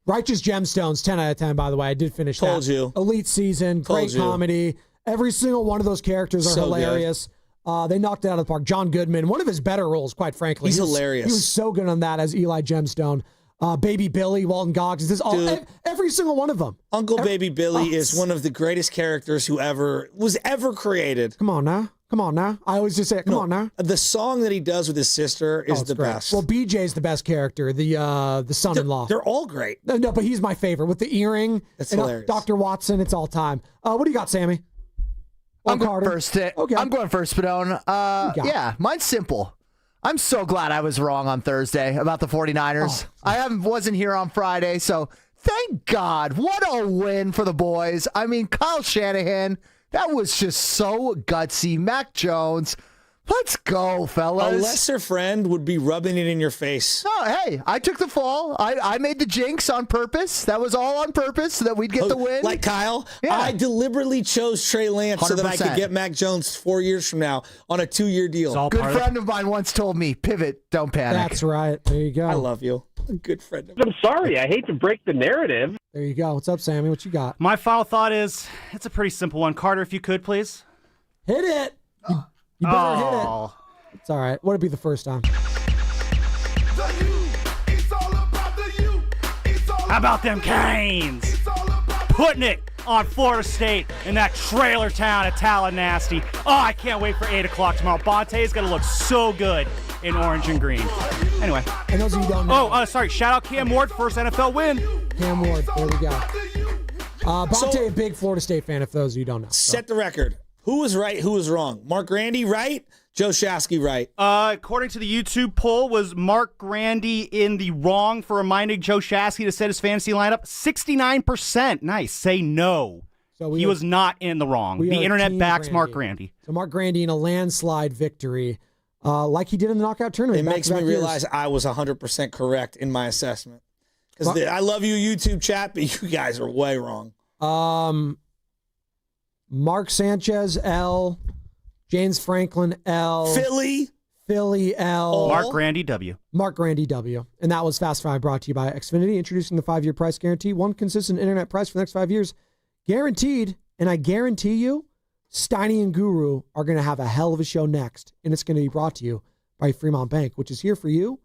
Righteous Gemstones, 10 out of 10, by the way. I did finish that. Told you. Elite season, great comedy. Every single one of those characters are hilarious. They knocked it out of the park. John Goodman, one of his better roles, quite frankly. He's hilarious. He was so good on that as Eli Gemstone. Baby Billy, Walton Goggins, every single one of them. Baby Billy is one of the greatest characters who was ever created. Come on now. I always just say, come on now. The song that he does with his sister is the best. Well, BJ's the best character, the son-in-law. They're all great. No, but he's my favorite with the earring. That's hilarious. Dr. Watson, it's all time. What do you got, Sammy? I'm going first. Okay. I'm going first, Spadone. Yeah, mine's simple. I'm so glad I was wrong on Thursday about the 49ers. I wasn't here on Friday, so thank God. What a win for the boys. I mean, Kyle Shanahan, that was just so gutsy. Mac Jones, let's go, fellas. A lesser friend would be rubbing it in your face. Oh, hey, I took the fall. I made the jinx on purpose. That was all on purpose so that we'd get the win. Like Kyle, Yeah. I deliberately chose Trey Lance so that I could 100%. get Mac Jones 4 years from now on a 2-year deal. Good friend of mine once told me, pivot, don't panic. That's right. There you go. I love you. A good friend of mine. I'm sorry. I hate to break the narrative. There you go. What's up, Sammy? What you got? My final thought is, it's a pretty simple one. Carter, if you could, please. Hit it. You better hit it. It's all right. What'd it be the first time? How about them Canes? Putting it on Florida State in that trailer town of Tallahassee. Oh, I can't wait for 8 o'clock tomorrow. Bonte is going to look so good in orange and green. Anyway. And those of you who don't know. Sorry. Shout out Cam Ward, first NFL win. Cam Ward. There we go. Bonte, a big Florida State fan, if those of you don't know. Set the record. Who was right? Who was wrong? Mark Grandy right? Joe Shasky right? According to the YouTube poll, was Mark Grandy in the wrong for reminding Joe Shasky to set his fantasy lineup? 69%. Nice. Say no. So he was not in the wrong. The internet backs Mark Grandy. So Mark Grandy in a landslide victory, like he did in the knockout tournament. It makes me realize I was 100% correct in my assessment. Because I love you, YouTube chat, but you guys are way wrong. Mark Sanchez, L. James Franklin, L. Philly, L. Mark Grandy, W. Mark Grandy, W. And that was Fast 5 brought to you by Xfinity, introducing the 5-year price guarantee. One consistent internet price for the next 5 years. Guaranteed. And I guarantee you, Steiny and Guru are going to have a hell of a show next. And it's going to be brought to you by Fremont Bank, which is here for you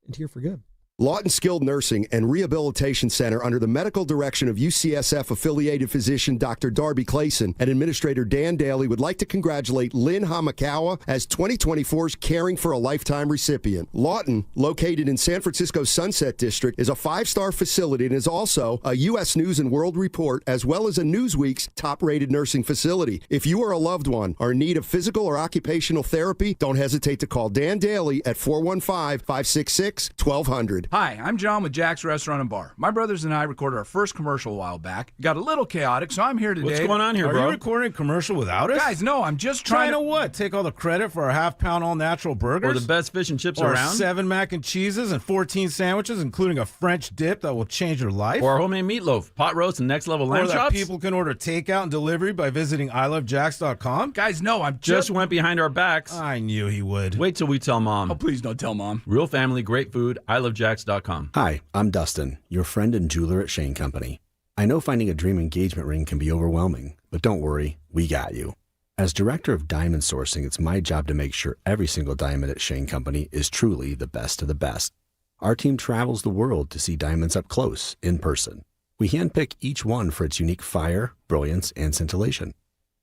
and here for good. Lawton Skilled Nursing and Rehabilitation Center, under the medical direction of UCSF-affiliated physician Dr. Darby Clayson and Administrator Dan Daly, would like to congratulate Lynn Hamakawa as 2024's Caring for a Lifetime recipient. Lawton, located in San Francisco's Sunset District, is a 5-star facility and is also a U.S. News and World Report, as well as a Newsweek's top-rated nursing facility. If you are a loved one or in need of physical or occupational therapy, don't hesitate to call Dan Daly at 415-566-1200. Hi, I'm John with Jack's Restaurant and Bar. My brothers and I recorded our first commercial a while back. Got a little chaotic, so I'm here today. What's going on here, bro? Are you recording a commercial without us? Guys, no, I'm just trying to what? Take all the credit for our half-pound all-natural burgers? Or the best fish and chips or around? 7 mac and cheeses and 14 sandwiches, including a French dip that will change your life? Or homemade meatloaf, pot roast, and next-level lamb chops? Or that chops? people can order takeout and delivery by visiting ilovejacks.com? Guys, no, I'm just went behind our backs. I knew he would. Wait till we tell Mom. Oh, please don't tell Mom. Real family, great food, ilovejacks.com. Hi, I'm Dustin, your friend and jeweler at Shane Company. I know finding a dream engagement ring can be overwhelming, but don't worry, we got you. As director of diamond sourcing, it's my job to make sure every single diamond at Shane Company is truly the best of the best. Our team travels the world to see diamonds up close, in person. We handpick each one for its unique fire, brilliance, and scintillation.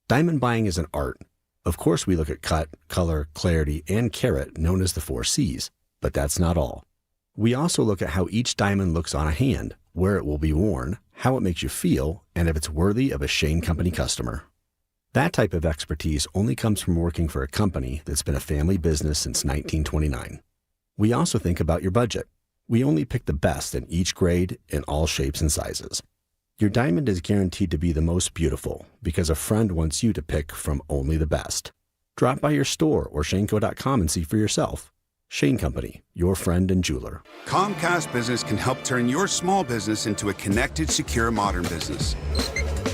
Diamond buying is an art. Of course, we look at cut, color, clarity, and carat, known as the 4 C's, but that's not all. We also look at how each diamond looks on a hand, where it will be worn, how it makes you feel, and if it's worthy of a Shane Company customer. That type of expertise only comes from working for a company that's been a family business since 1929. We also think about your budget. We only pick the best in each grade, in all shapes and sizes. Your diamond is guaranteed to be the most beautiful because a friend wants you to pick from only the best. Drop by your store or shaneco.com and see for yourself. Shane Company, your friend and jeweler. Comcast Business can help turn your small business into a connected, secure, modern business.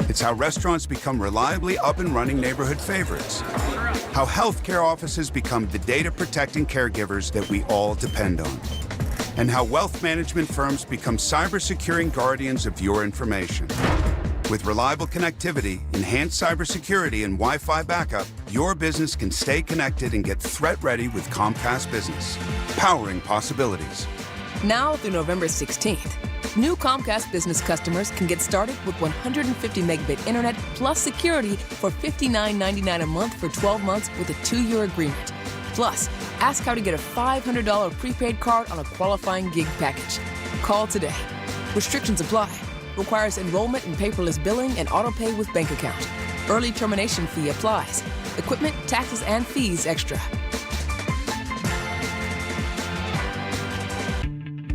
It's how restaurants become reliably up and running neighborhood favorites. How healthcare offices become the data-protecting caregivers that we all depend on. And how wealth management firms become cyber-securing guardians of your information. With reliable connectivity, enhanced cybersecurity, and Wi-Fi backup, your business can stay connected and get threat-ready with Comcast Business, powering possibilities. Now through November 16th, new Comcast Business customers can get started with 150 megabit internet plus security for $59.99 a month for 12 months with a 2-year agreement. Plus, ask how to get a $500 prepaid card on a qualifying gig package. Call today. Restrictions apply. Requires enrollment in paperless billing and auto-pay with bank account. Early termination fee applies. Equipment, taxes, and fees extra.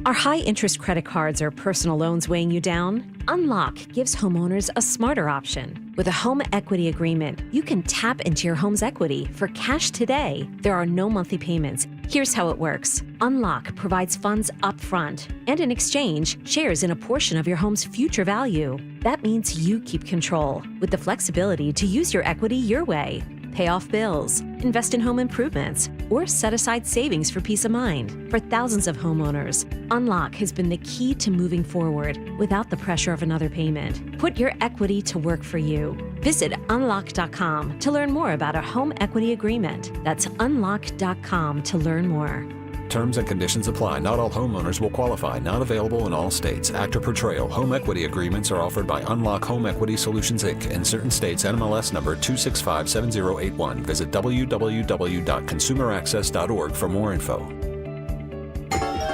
Are high-interest credit cards or personal loans weighing you down? Unlock gives homeowners a smarter option. With a home equity agreement, you can tap into your home's equity for cash today. There are no monthly payments. Here's how it works. Unlock provides funds upfront and in exchange shares in a portion of your home's future value. That means you keep control with the flexibility to use your equity your way. Pay off bills, invest in home improvements, or set aside savings for peace of mind. For thousands of homeowners, Unlock has been the key to moving forward without the pressure of another payment. Put your equity to work for you. Visit unlock.com to learn more about a home equity agreement. That's unlock.com to learn more. Terms and conditions apply. Not all homeowners will qualify. Not available in all states. Actor Portrayal. Home equity agreements are offered by Unlock Home Equity Solutions, Inc. In certain states, NMLS number 2657081. Visit www.consumeraccess.org for more info.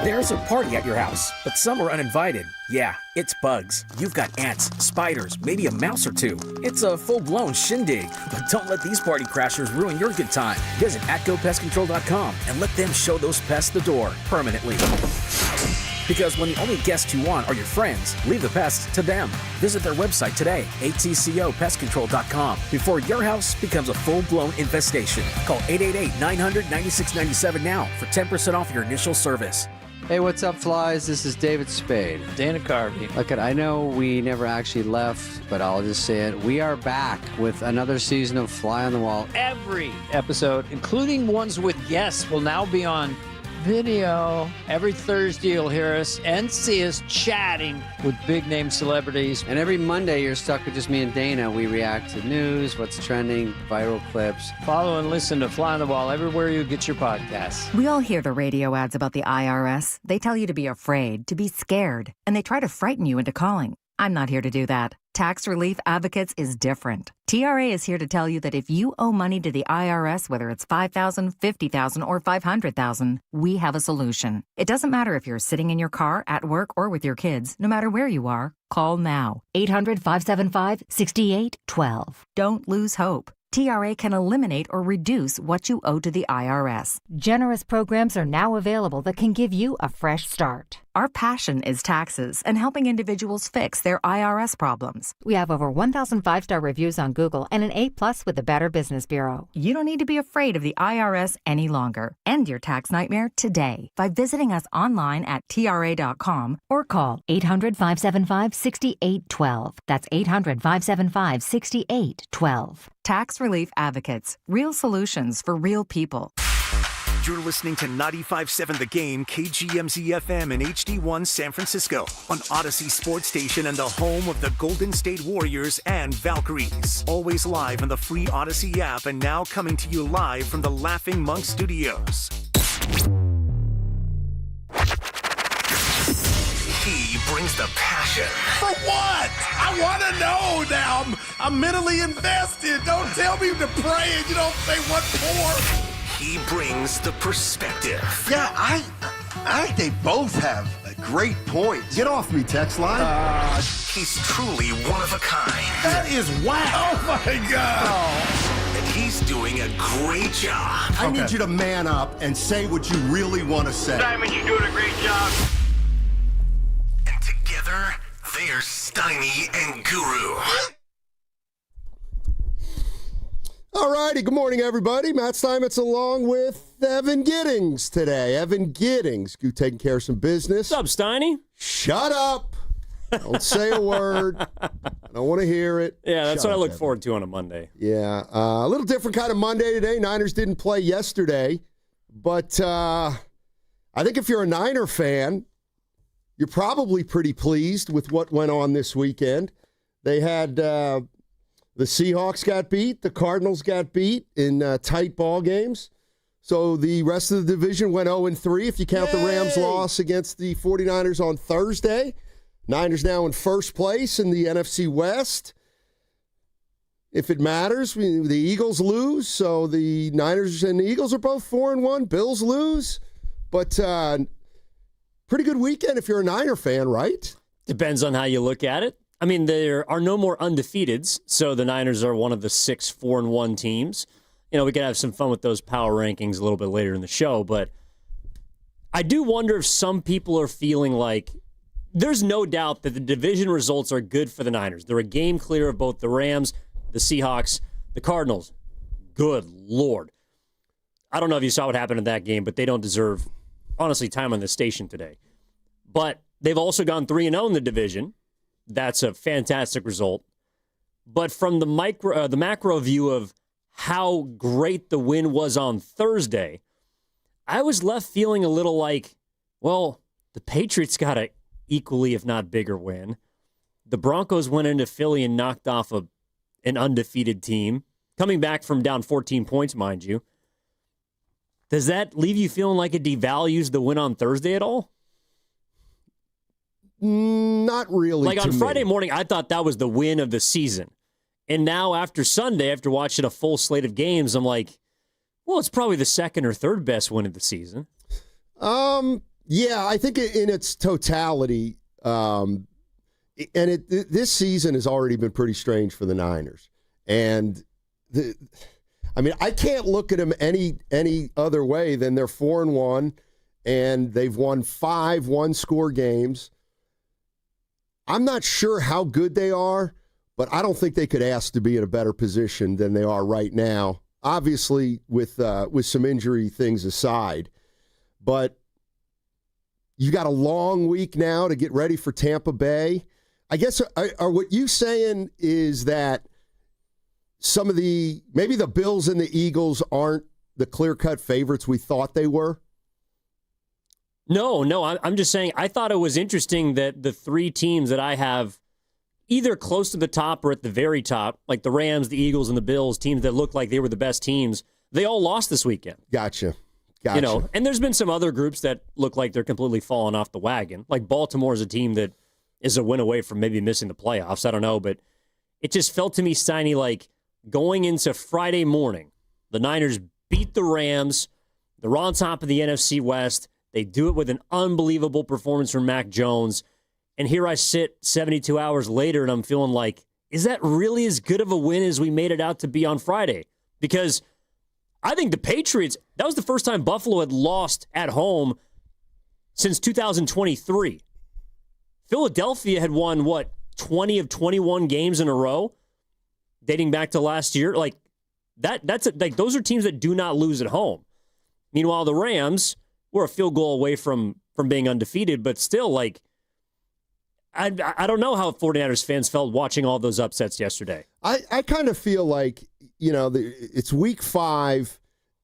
There's a party at your house, but some are uninvited. Yeah, it's bugs. You've got ants, spiders, maybe a mouse or two. It's a full-blown shindig. But don't let these party crashers ruin your good time. Visit atgopestcontrol.com and let them show those pests the door permanently. Because when the only guests you want are your friends, leave the pests to them. Visit their website today, atcopestcontrol.com, before your house becomes a full-blown infestation. Call 888-900-9697 now for 10% off your initial service. Hey, what's up, flies? This is David Spade. Dana Carvey. Look, I know we never actually left, but I'll just say it. We are back with another season of Fly on the Wall. Every episode, including ones with guests, will now be on video. Every Thursday, you'll hear us and see us chatting with big-name celebrities. And every Monday, you're stuck with just me and Dana. We react to news, what's trending, viral clips. Follow and listen to Fly on the Wall everywhere you get your podcasts. We all hear the radio ads about the IRS. They tell you to be afraid, to be scared, and they try to frighten you into calling. I'm not here to do that. Tax Relief Advocates is different. TRA is here to tell you that if you owe money to the IRS, whether it's $5,000, $50,000, or $500,000, we have a solution. It doesn't matter if you're sitting in your car, at work, or with your kids. No matter where you are, call now. 800-575-6812. Don't lose hope. TRA can eliminate or reduce what you owe to the IRS. Generous programs are now available that can give you a fresh start. Our passion is taxes and helping individuals fix their IRS problems. We have over 1,000 5-star reviews on Google and an A+ with the Better Business Bureau. You don't need to be afraid of the IRS any longer. End your tax nightmare today by visiting us online at TRA.com or call 800-575-6812. That's 800-575-6812. Tax Relief Advocates. Real solutions for real people. You're listening to 95.7 The Game, KGMZ-FM and HD1 San Francisco on Odyssey Sports Station and the home of the Golden State Warriors and Valkyries. Always live on the free Odyssey app and now coming to you live from the Laughing Monk Studios. He brings the passion. For what? I want to know now. I'm mentally invested. Don't tell me to pray and you don't say what for. He brings the perspective. Yeah, I think they both have great points. Get off me, text line. He's truly one of a kind. That is whack. Oh, my God. Oh. And he's doing a great job. I need you to man up and say what you really want to say. Diamond, you're doing a great job. And together, they're Steiny and Guru. All righty, good morning, everybody. Matt Steinmetz along with Evan Giddings today. Evan Giddings, you taking care of some business. What's up, Steiny? Shut up. Don't say a word. I don't want to hear it. Yeah, that's Shut what up, I look Evan. forward to on a Monday. Yeah, a little different kind of Monday today. Niners didn't play yesterday, but I think if you're a Niner fan, you're probably pretty pleased with what went on this weekend. They had... the Seahawks got beat. The Cardinals got beat in tight ball games. So the rest of the division went 0-3 if you count the Rams' loss against the 49ers on Thursday. Niners now in first place in the NFC West. If it matters, the Eagles lose. So the Niners and the Eagles are both 4-1. Bills lose. But pretty good weekend if you're a Niner fan, right? Depends on how you look at it. I mean, there are no more undefeateds, so the Niners are one of the 6 4-1 teams. You know, we could have some fun with those power rankings a little bit later in the show, but I do wonder if some people are feeling like there's no doubt that the division results are good for the Niners. They're a game clear of both the Rams, the Seahawks, the Cardinals. Good Lord. I don't know if you saw what happened in that game, but they don't deserve, honestly, time on the station today. But they've also gone 3-0 in the division. That's a fantastic result. But from the macro view of how great the win was on Thursday, I was left feeling a little like, well, the Patriots got an equally, if not bigger, win. The Broncos went into Philly and knocked off an undefeated team, coming back from down 14 points, mind you. Does that leave you feeling like it devalues the win on Thursday at all? Not really. Like on Friday morning, I thought that was the win of the season. And now after Sunday, after watching a full slate of games, I'm like, well, it's probably the second or third best win of the season. Yeah, I think in its totality, this season has already been pretty strange for the Niners. And I can't look at them any other way than they're 4-1. and they've won 5 one-score games. I'm not sure how good they are, but I don't think they could ask to be in a better position than they are right now. Obviously, with some injury things aside, but you got a long week now to get ready for Tampa Bay. I guess are what you saying is that some of maybe the Bills and the Eagles aren't the clear-cut favorites we thought they were? No, I'm just saying I thought it was interesting that the 3 teams that I have either close to the top or at the very top, like the Rams, the Eagles, and the Bills, teams that looked like they were the best teams, they all lost this weekend. Gotcha. And there's been some other groups that look like they're completely falling off the wagon. Like Baltimore is a team that is a win away from maybe missing the playoffs. I don't know, but it just felt to me, Steiny, like going into Friday morning, the Niners beat the Rams. They're on top of the NFC West. They do it with an unbelievable performance from Mac Jones. And here I sit 72 hours later, and I'm feeling like, is that really as good of a win as we made it out to be on Friday? Because I think the Patriots, that was the first time Buffalo had lost at home since 2023. Philadelphia had won, 20 of 21 games in a row, dating back to last year. Like, those are teams that do not lose at home. Meanwhile, the Rams were a field goal away from being undefeated, but still, like, I don't know how 49ers fans felt watching all those upsets yesterday. I kind of feel like, it's week 5,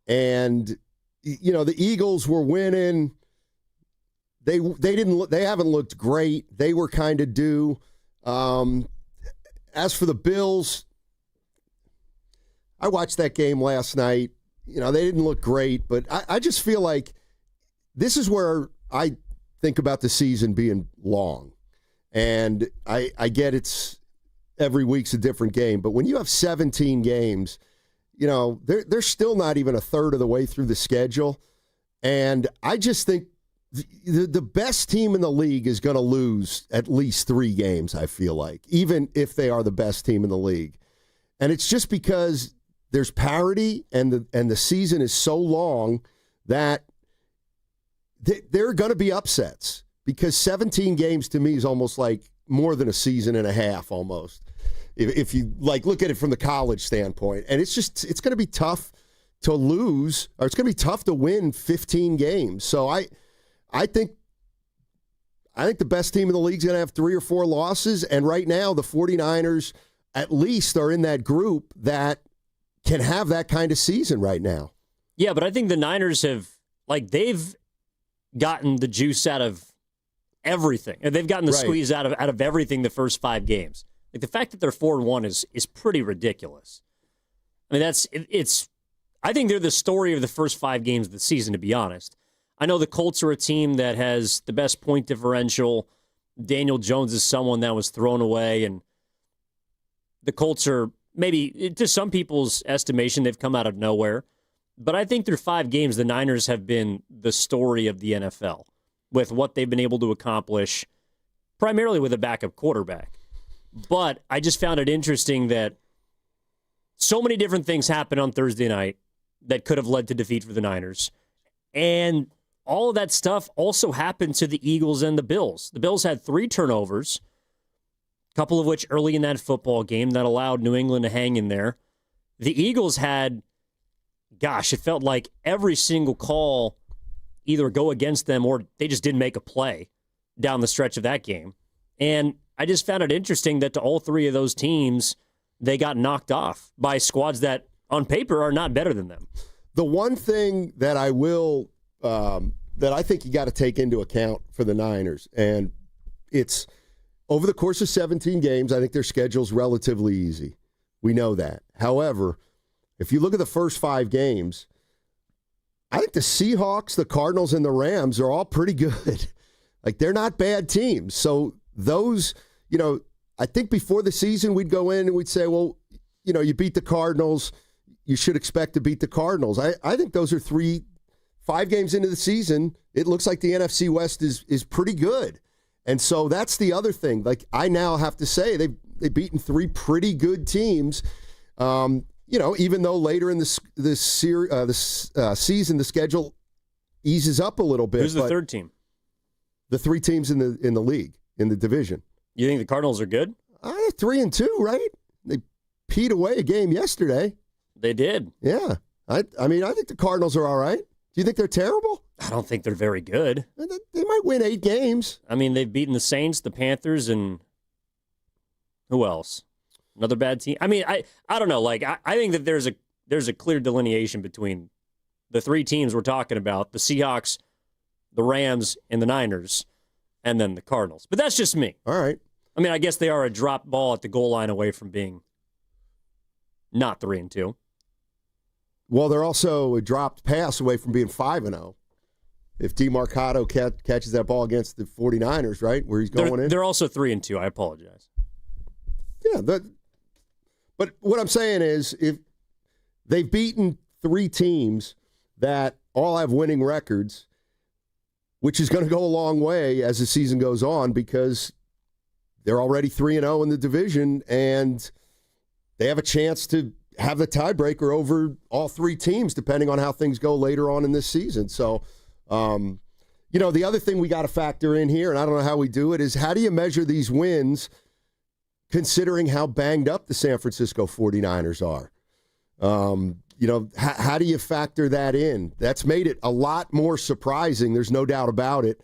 and, the Eagles were winning. They haven't looked great. They were kind of due. As for the Bills, I watched that game last night. They didn't look great, but I just feel like this is where I think about the season being long. And I get it's every week's a different game, but when you have 17 games, they're still not even a third of the way through the schedule. And I just think the best team in the league is going to lose at least 3 games, I feel like, even if they are the best team in the league. And it's just because there's parity and the season is so long that there are going to be upsets, because 17 games to me is almost like more than a season and a half almost, if you look at it from the college standpoint. And it's going to be tough to lose, or it's going to be tough to win 15 games. So I think the best team in the league is going to have 3 or 4 losses, and right now the 49ers at least are in that group that can have that kind of season right now. Yeah, but I think the Niners they've gotten the juice out of everything. And they've gotten the squeeze out of everything the first 5 games. Like, the fact that they're 4-1 is pretty ridiculous. I mean, I think they're the story of the first 5 games of the season, to be honest. I know the Colts are a team that has the best point differential. Daniel Jones is someone that was thrown away, and the Colts are, maybe to some people's estimation, they've come out of nowhere. But I think through 5 games, the Niners have been the story of the NFL with what they've been able to accomplish, primarily with a backup quarterback. But I just found it interesting that so many different things happened on Thursday night that could have led to defeat for the Niners. And all of that stuff also happened to the Eagles and the Bills. The Bills had 3 turnovers, a couple of which early in that football game that allowed New England to hang in there. The Eagles had, it felt like every single call either go against them or they just didn't make a play down the stretch of that game. And I just found it interesting that to all 3 of those teams, they got knocked off by squads that on paper are not better than them. The one thing that I will, that I think you got to take into account for the Niners, and it's over the course of 17 games, I think their schedule's relatively easy. We know that. However, if you look at the first 5 games, I think the Seahawks, the Cardinals, and the Rams are all pretty good. Like, they're not bad teams. So those, I think before the season we'd go in and we'd say, well, you beat the Cardinals, you should expect to beat the Cardinals. I think those are 5 games into the season, it looks like the NFC West is pretty good. And so that's the other thing. Like, I now have to say they've beaten 3 pretty good teams. Even though later in the season the schedule eases up a little bit. Who's the third team? The three teams in the league, in the division. You think the Cardinals are good? 3-2, right? They peed away a game yesterday. They did. Yeah. I think the Cardinals are all right. Do you think they're terrible? I don't think they're very good. They might win 8 games. I mean, they've beaten the Saints, the Panthers, and who else? Another bad team. I mean, I don't know. Like, I think that there's a clear delineation between the three teams we're talking about, the Seahawks, the Rams, and the Niners, and then the Cardinals. But that's just me. All right. I mean, I guess they are a drop ball at the goal line away from being not 3-2. Well, they're also a dropped pass away from being 5-0. If DeMarcado catches that ball against the 49ers, right, where he's going in. They're also 3-2. I apologize. Yeah, but what I'm saying is if they've beaten 3 teams that all have winning records, which is going to go a long way as the season goes on because they're already 3-0 in the division, and they have a chance to have the tiebreaker over all 3 teams, depending on how things go later on in this season. So, the other thing we got to factor in here, and I don't know how we do it, is how do you measure these wins considering how banged up the San Francisco 49ers are? How do you factor that in? That's made it a lot more surprising. There's no doubt about it.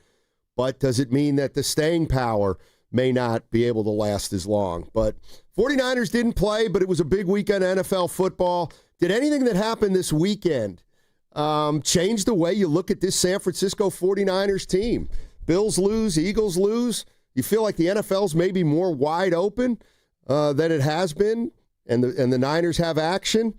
But does it mean that the staying power may not be able to last as long? But 49ers didn't play, but it was a big weekend of NFL football. Did anything that happened this weekend change the way you look at this San Francisco 49ers team? Bills lose, Eagles lose. You feel like the NFL's maybe more wide open than it has been, and the Niners have action.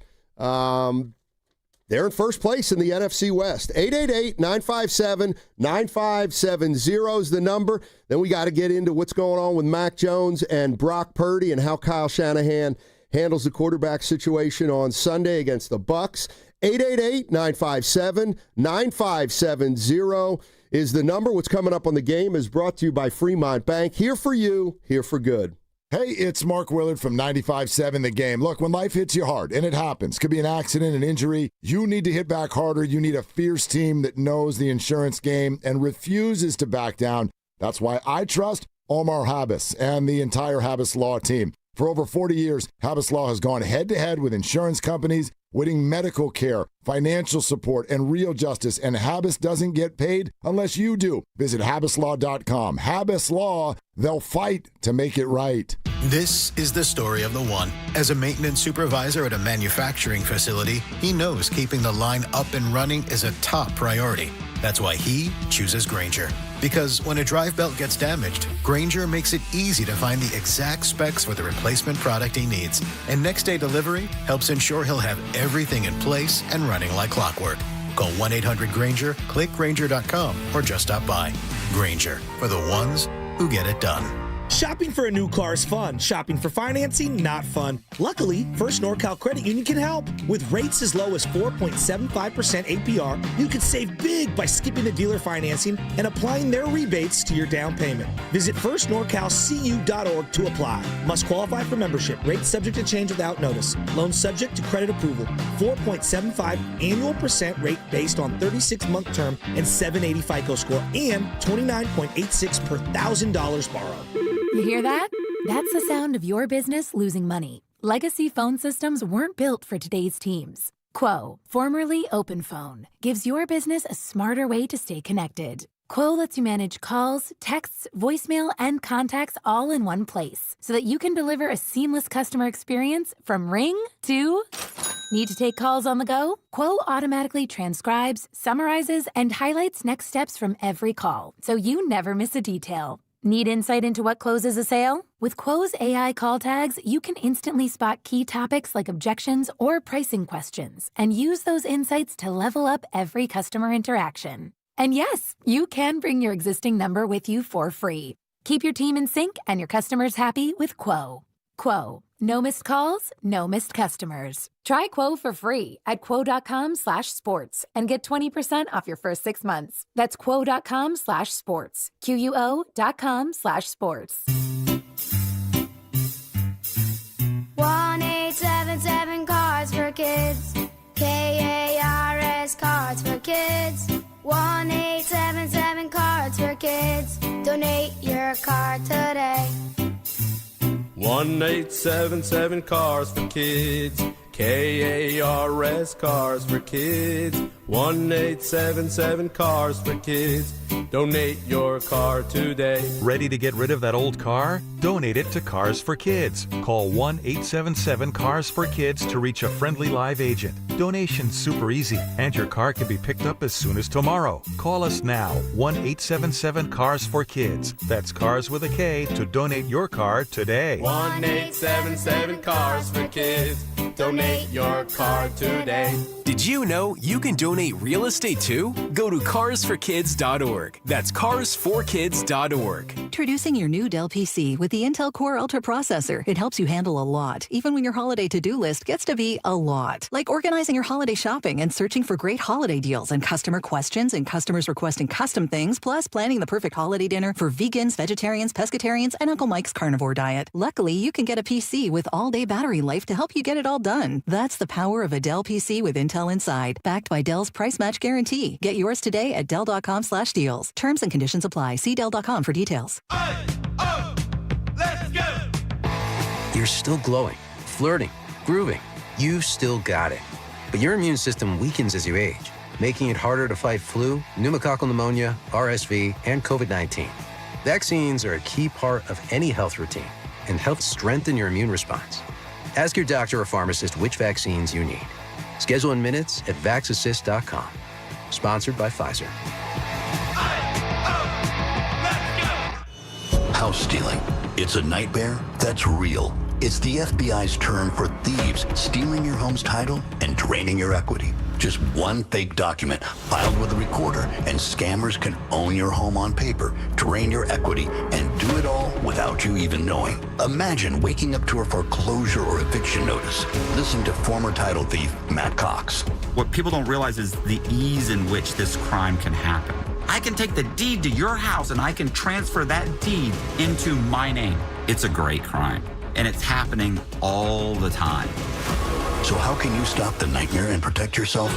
They're in first place in the NFC West. 888-957-9570 is the number. Then we got to get into what's going on with Mac Jones and Brock Purdy and how Kyle Shanahan handles the quarterback situation on Sunday against the Bucs. 888-957-9570 is the number. What's coming up on the game is brought to you by Fremont Bank. Here for you, here for good. Hey, it's Mark Willard from 95.7 The Game. Look, when life hits you hard, and it happens, could be an accident, an injury, you need to hit back harder. You need a fierce team that knows the insurance game and refuses to back down. That's why I trust Omar Habas and the entire Habas Law team. For over 40 years, Habas Law has gone head-to-head with insurance companies, winning medical care, financial support, and real justice, and Habas doesn't get paid unless you do. Visit habaslaw.com. Habas Law, they'll fight to make it right. This is the story of the one. As a maintenance supervisor at a manufacturing facility, he knows keeping the line up and running is a top priority. That's why he chooses Grainger. Because when a drive belt gets damaged, Grainger makes it easy to find the exact specs for the replacement product he needs. And next day delivery helps ensure he'll have everything in place and running like clockwork. Call 1-800-GRAINGER, click Grainger.com, or just stop by. Grainger, for the ones who get it done. Shopping for a new car is fun. Shopping for financing, not fun. Luckily, First NorCal Credit Union can help. With rates as low as 4.75% APR, you could save big by skipping the dealer financing and applying their rebates to your down payment. Visit firstnorcalcu.org to apply. Must qualify for membership. Rates subject to change without notice. Loan subject to credit approval. 4.75 annual percent rate based on 36-month term and 780 FICO score and 29.86 per $1,000 borrowed. You hear that? That's the sound of your business losing money. Legacy phone systems weren't built for today's teams. Quo, formerly OpenPhone, gives your business a smarter way to stay connected. Quo lets you manage calls, texts, voicemail, and contacts all in one place so that you can deliver a seamless customer experience from ring to... Need to take calls on the go? Quo automatically transcribes, summarizes, and highlights next steps from every call so you never miss a detail. Need insight into what closes a sale? With Quo's AI call tags, you can instantly spot key topics like objections or pricing questions and use those insights to level up every customer interaction. And yes, you can bring your existing number with you for free. Keep your team in sync and your customers happy with Quo. Quo. No missed calls, no missed customers. Try Quo for free at quo.com/sports and get 20% off your first 6 months. That's quo.com/sports. QUO.com/sports. 1-877 Cards for Kids. KARS Cards for Kids. 1 Donate your car today. 1-877 Cars for Kids. KARS Cars for Kids. 1-877 Cars for Kids. Donate your car today. Ready to get rid of that old car? Donate it to Cars for Kids. Call 1-877-CARS-FOR-KIDS to reach a friendly live agent. Donation's super easy, and your car can be picked up as soon as tomorrow. Call us now, 1-877-CARS-FOR-KIDS. That's Cars with a K to donate your car today. 1-877 Cars for Kids. Donate your car today. Did you know you can donate real estate too? Go to carsforkids.org. That's carsforkids.org. Introducing your new Dell PC with the Intel Core Ultra processor. It helps you handle a lot, even when your holiday to-do list gets to be a lot. Like organizing your holiday shopping and searching for great holiday deals and customer questions and customers requesting custom things, plus planning the perfect holiday dinner for vegans, vegetarians, pescatarians, and Uncle Mike's carnivore diet. Luckily, you can get a PC with all-day battery life to help you get it all done. That's the power of a Dell PC with Intel inside, backed by Dell's price match guarantee. Get yours today at Dell.com/deals. Terms and conditions apply. See Dell.com for details. Let's go! You're still glowing, flirting, grooving. You've still got it. But your immune system weakens as you age, making it harder to fight flu, pneumococcal pneumonia, RSV, and COVID-19. Vaccines are a key part of any health routine and help strengthen your immune response. Ask your doctor or pharmacist which vaccines you need. Schedule in minutes at VaxAssist.com. Sponsored by Pfizer. House stealing. It's a nightmare that's real. It's the FBI's term for thieves stealing your home's title and draining your equity. Just one fake document filed with a recorder, and scammers can own your home on paper, drain your equity, and do it all without you even knowing. Imagine waking up to a foreclosure or eviction notice. Listen to former title thief Matt Cox. What people don't realize is the ease in which this crime can happen. I can take the deed to your house and I can transfer that deed into my name. It's a great crime, and it's happening all the time. So how can you stop the nightmare and protect yourself?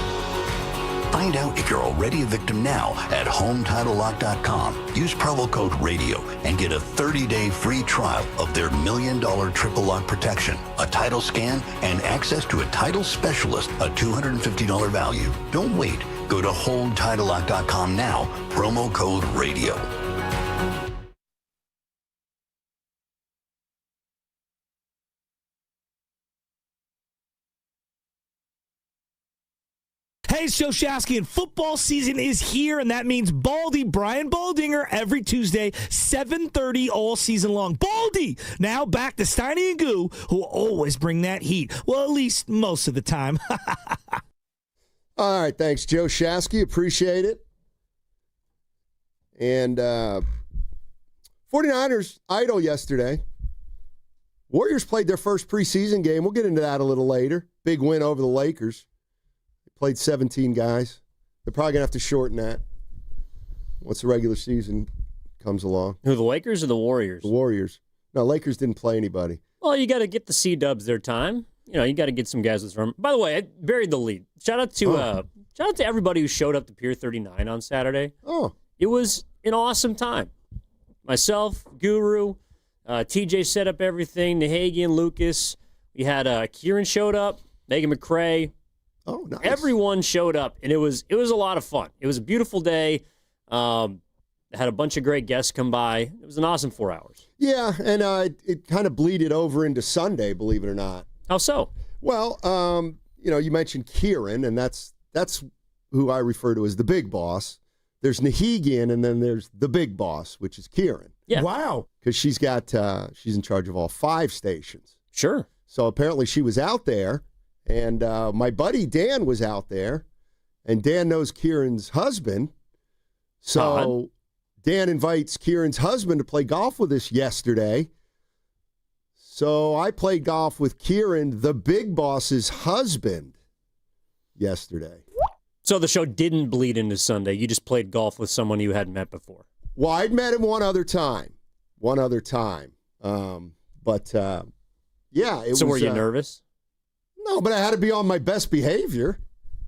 Find out if you're already a victim now at HomeTitleLock.com. Use promo code RADIO and get a 30-day free trial of their $1 million triple lock protection, a title scan, and access to a title specialist, a $250 value. Don't wait. Go to HoldTitleLock.com now, promo code RADIO. Hey, it's Joe Shasky, and football season is here, and that means Baldy, Brian Baldinger, every Tuesday, 7:30 all season long. Baldy! Now back to Steiny and Goo, who will always bring that heat. Well, at least most of the time. All right, thanks, Joe Shasky. Appreciate it. And 49ers idle yesterday. Warriors played their first preseason game. We'll get into that a little later. Big win over the Lakers. Played 17 guys. They're probably going to have to shorten that once the regular season comes along. Who, the Lakers or the Warriors? The Warriors. No, Lakers didn't play anybody. Well, you got to get the C-dubs their time. You know, you got to get some guys with firm. By the way, I buried the lead. Shout out to everybody who showed up to Pier 39 on Saturday. Oh. It was an awesome time. Myself, Guru, TJ set up everything, Nahagian, Lucas. We had Kieran showed up, Megan McCrae. Oh, nice. Everyone showed up, and it was a lot of fun. It was a beautiful day. Had a bunch of great guests come by. It was an awesome 4 hours. Yeah, and it kind of bleeded over into Sunday, believe it or not. How so? Well, you mentioned Kieran, and that's who I refer to as the big boss. There's Nahegian, and then there's the big boss, which is Kieran. Yeah. Wow. Because she's in charge of all 5 stations. Sure. So apparently she was out there. And my buddy Dan was out there, and Dan knows Kieran's husband. So Dan invites Kieran's husband to play golf with us yesterday. So I played golf with Kieran, the big boss's husband, yesterday. So the show didn't bleed into Sunday. You just played golf with someone you hadn't met before. Well, I'd met him one other time. Yeah, it was. So were you nervous? No, but I had to be on my best behavior.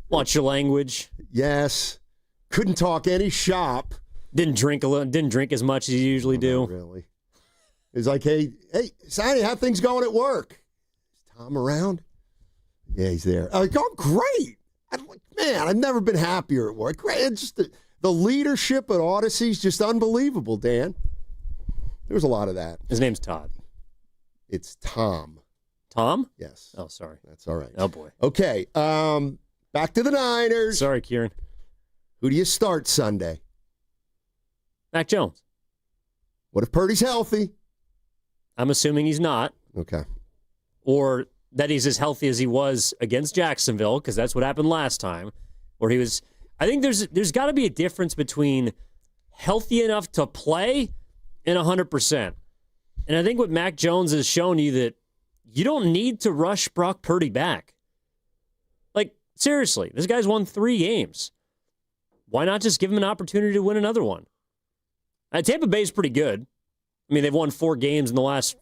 Watch your language. Yes. Couldn't talk any shop. Didn't drink as much as you usually do. Not really. He's like, hey, Steiny, how things going at work? Is Tom around? Yeah, he's there. I'm great. Man, I've never been happier at work. Great. It's just the leadership at Odyssey is just unbelievable, Dan. There's a lot of that. His name's Todd. It's Tom. Tom? Yes. Oh, sorry. That's all right. Oh, boy. Okay, back to the Niners. Sorry, Kieran. Who do you start Sunday? Mac Jones. What if Purdy's healthy? I'm assuming he's not. Okay. Or that he's as healthy as he was against Jacksonville, because that's what happened last time, where he was. I think there's got to be a difference between healthy enough to play and 100%. And I think what Mac Jones has shown you that you don't need to rush Brock Purdy back. Like, seriously, this guy's won 3 games. Why not just give him an opportunity to win another one? Tampa Bay's pretty good. I mean, they've won 4 games in the last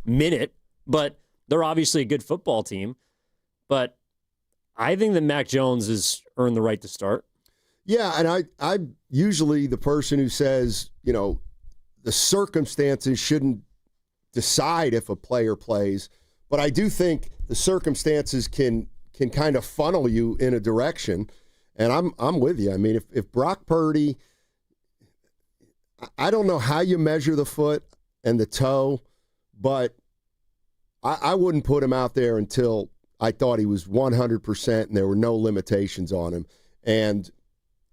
minute, but they're obviously a good football team. But I think that Mac Jones has earned the right to start. Yeah, and I'm usually the person who says, the circumstances shouldn't decide if a player plays, but I do think the circumstances can kind of funnel you in a direction, and I'm with you. I mean, if Brock Purdy, I don't know how you measure the foot and the toe, but I wouldn't put him out there until I thought he was 100% and there were no limitations on him. And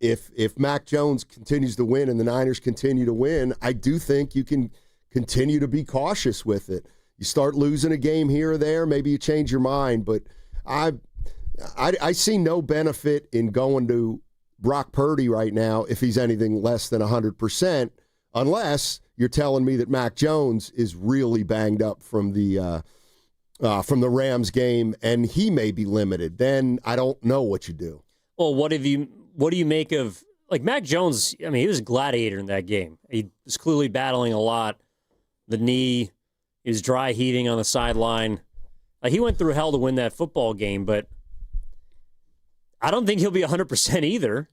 if Mac Jones continues to win and the Niners continue to win, I do think you can continue to be cautious with it. You start losing a game here or there, maybe you change your mind, but I see no benefit in going to Brock Purdy right now if he's anything less than 100%, unless you're telling me that Mac Jones is really banged up from the Rams game and he may be limited. Then I don't know what you do. Well, what do you make of, like, Mac Jones? I mean, he was a gladiator in that game. He was clearly battling a lot. The knee, he was dry heaving on the sideline. He went through hell to win that football game, but I don't think he'll be 100% either.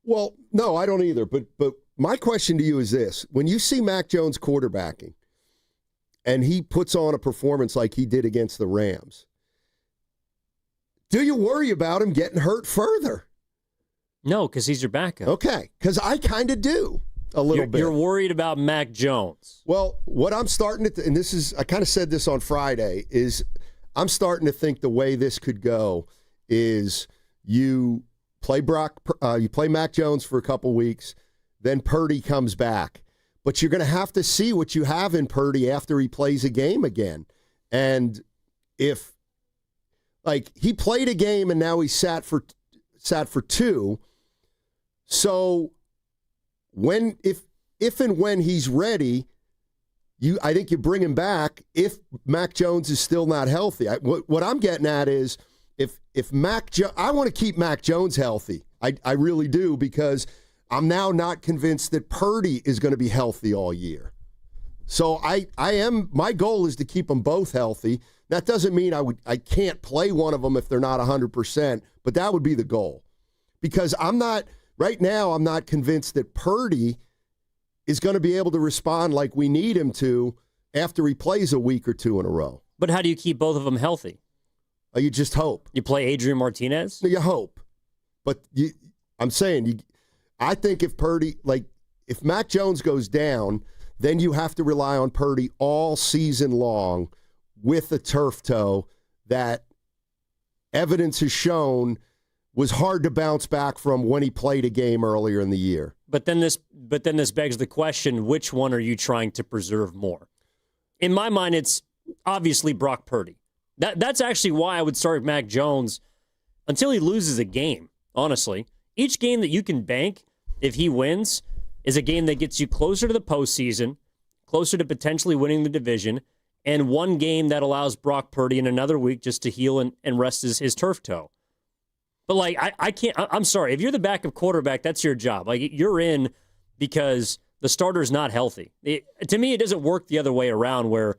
Well, no, I don't either. But my question to you is this. When you see Mac Jones quarterbacking and he puts on a performance like he did against the Rams, do you worry about him getting hurt further? No, because he's your backup. Okay, because I kind of do a little bit. You're worried about Mac Jones. Well, what I'm starting to, and this is, I kind of said this on Friday, is I'm starting to think the way this could go is you play Mac Jones for a couple weeks, then Purdy comes back. But you're going to have to see what you have in Purdy after he plays a game again. And if, like, he played a game and now he sat for 2. So if and when he's ready, I think you bring him back if Mac Jones is still not healthy. What I'm getting at is if I want to keep Mac Jones healthy. I really do, because I'm now not convinced that Purdy is going to be healthy all year. So my goal is to keep them both healthy. That doesn't mean I can't play one of them if they're not 100%, but that would be the goal. Because right now I'm not convinced that Purdy is going to be able to respond like we need him to after he plays a week or 2 in a row. But how do you keep both of them healthy? You just hope. You play Adrian Martinez? You hope. But I'm saying, I think if Mac Jones goes down, then you have to rely on Purdy all season long with a turf toe that evidence has shown was hard to bounce back from when he played a game earlier in the year. But then this begs the question, which one are you trying to preserve more? In my mind, it's obviously Brock Purdy. That's actually why I would start Mac Jones until he loses a game, honestly. Each game that you can bank, if he wins, is a game that gets you closer to the postseason, closer to potentially winning the division, and one game that allows Brock Purdy in another week just to heal and rest his turf toe. But, like, I can't, I'm sorry, if you're the backup quarterback, that's your job. Like, you're in because the starter's not healthy. To me, it doesn't work the other way around where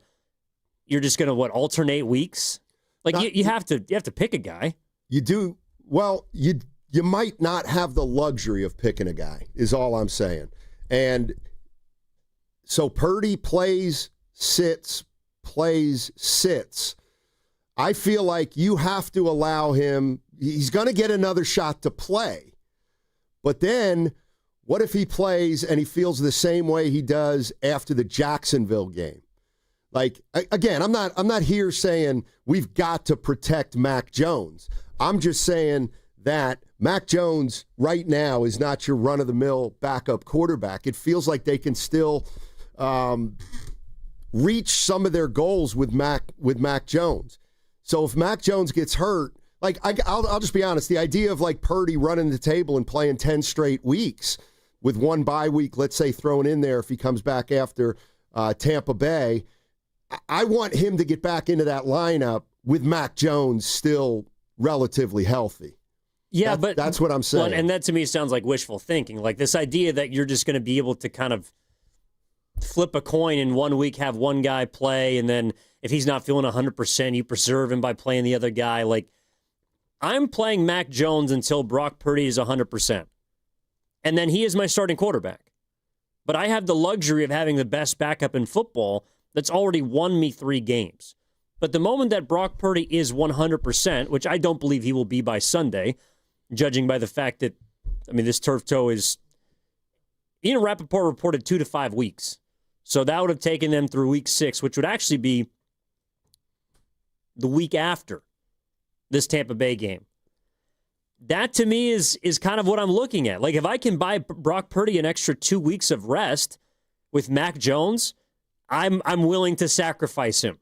you're just going to, alternate weeks? Like, you have to pick a guy. You do. Well, you you might not have the luxury of picking a guy, is all I'm saying. And so Purdy plays, sits, plays, sits. I feel like you have to allow him. He's going to get another shot to play. But then what if he plays and he feels the same way he does after the Jacksonville game? Like, again, I'm not here saying we've got to protect Mac Jones. I'm just saying that Mac Jones right now is not your run-of-the-mill backup quarterback. It feels like they can still reach some of their goals with Mac Jones. So if Mac Jones gets hurt, like I'll just be honest, the idea of like Purdy running the table and playing 10 straight weeks with one bye week, let's say, thrown in there if he comes back after Tampa Bay, I want him to get back into that lineup with Mac Jones still relatively healthy. Yeah, but that's what I'm saying. Well, and that to me sounds like wishful thinking. Like this idea that you're just going to be able to kind of flip a coin in 1 week, have one guy play, and then if he's not feeling 100%, you preserve him by playing the other guy. Like, I'm playing Mac Jones until Brock Purdy is 100%. And then he is my starting quarterback. But I have the luxury of having the best backup in football that's already won me 3 games. But the moment that Brock Purdy is 100%, which I don't believe he will be by Sunday, judging by the fact that, this turf toe is, Ian Rappaport reported 2 to 5 weeks. So that would have taken them through week 6, which would actually be the week after this Tampa Bay game. That to me is kind of what I'm looking at. Like if I can buy Brock Purdy an extra 2 weeks of rest with Mac Jones, I'm willing to sacrifice him.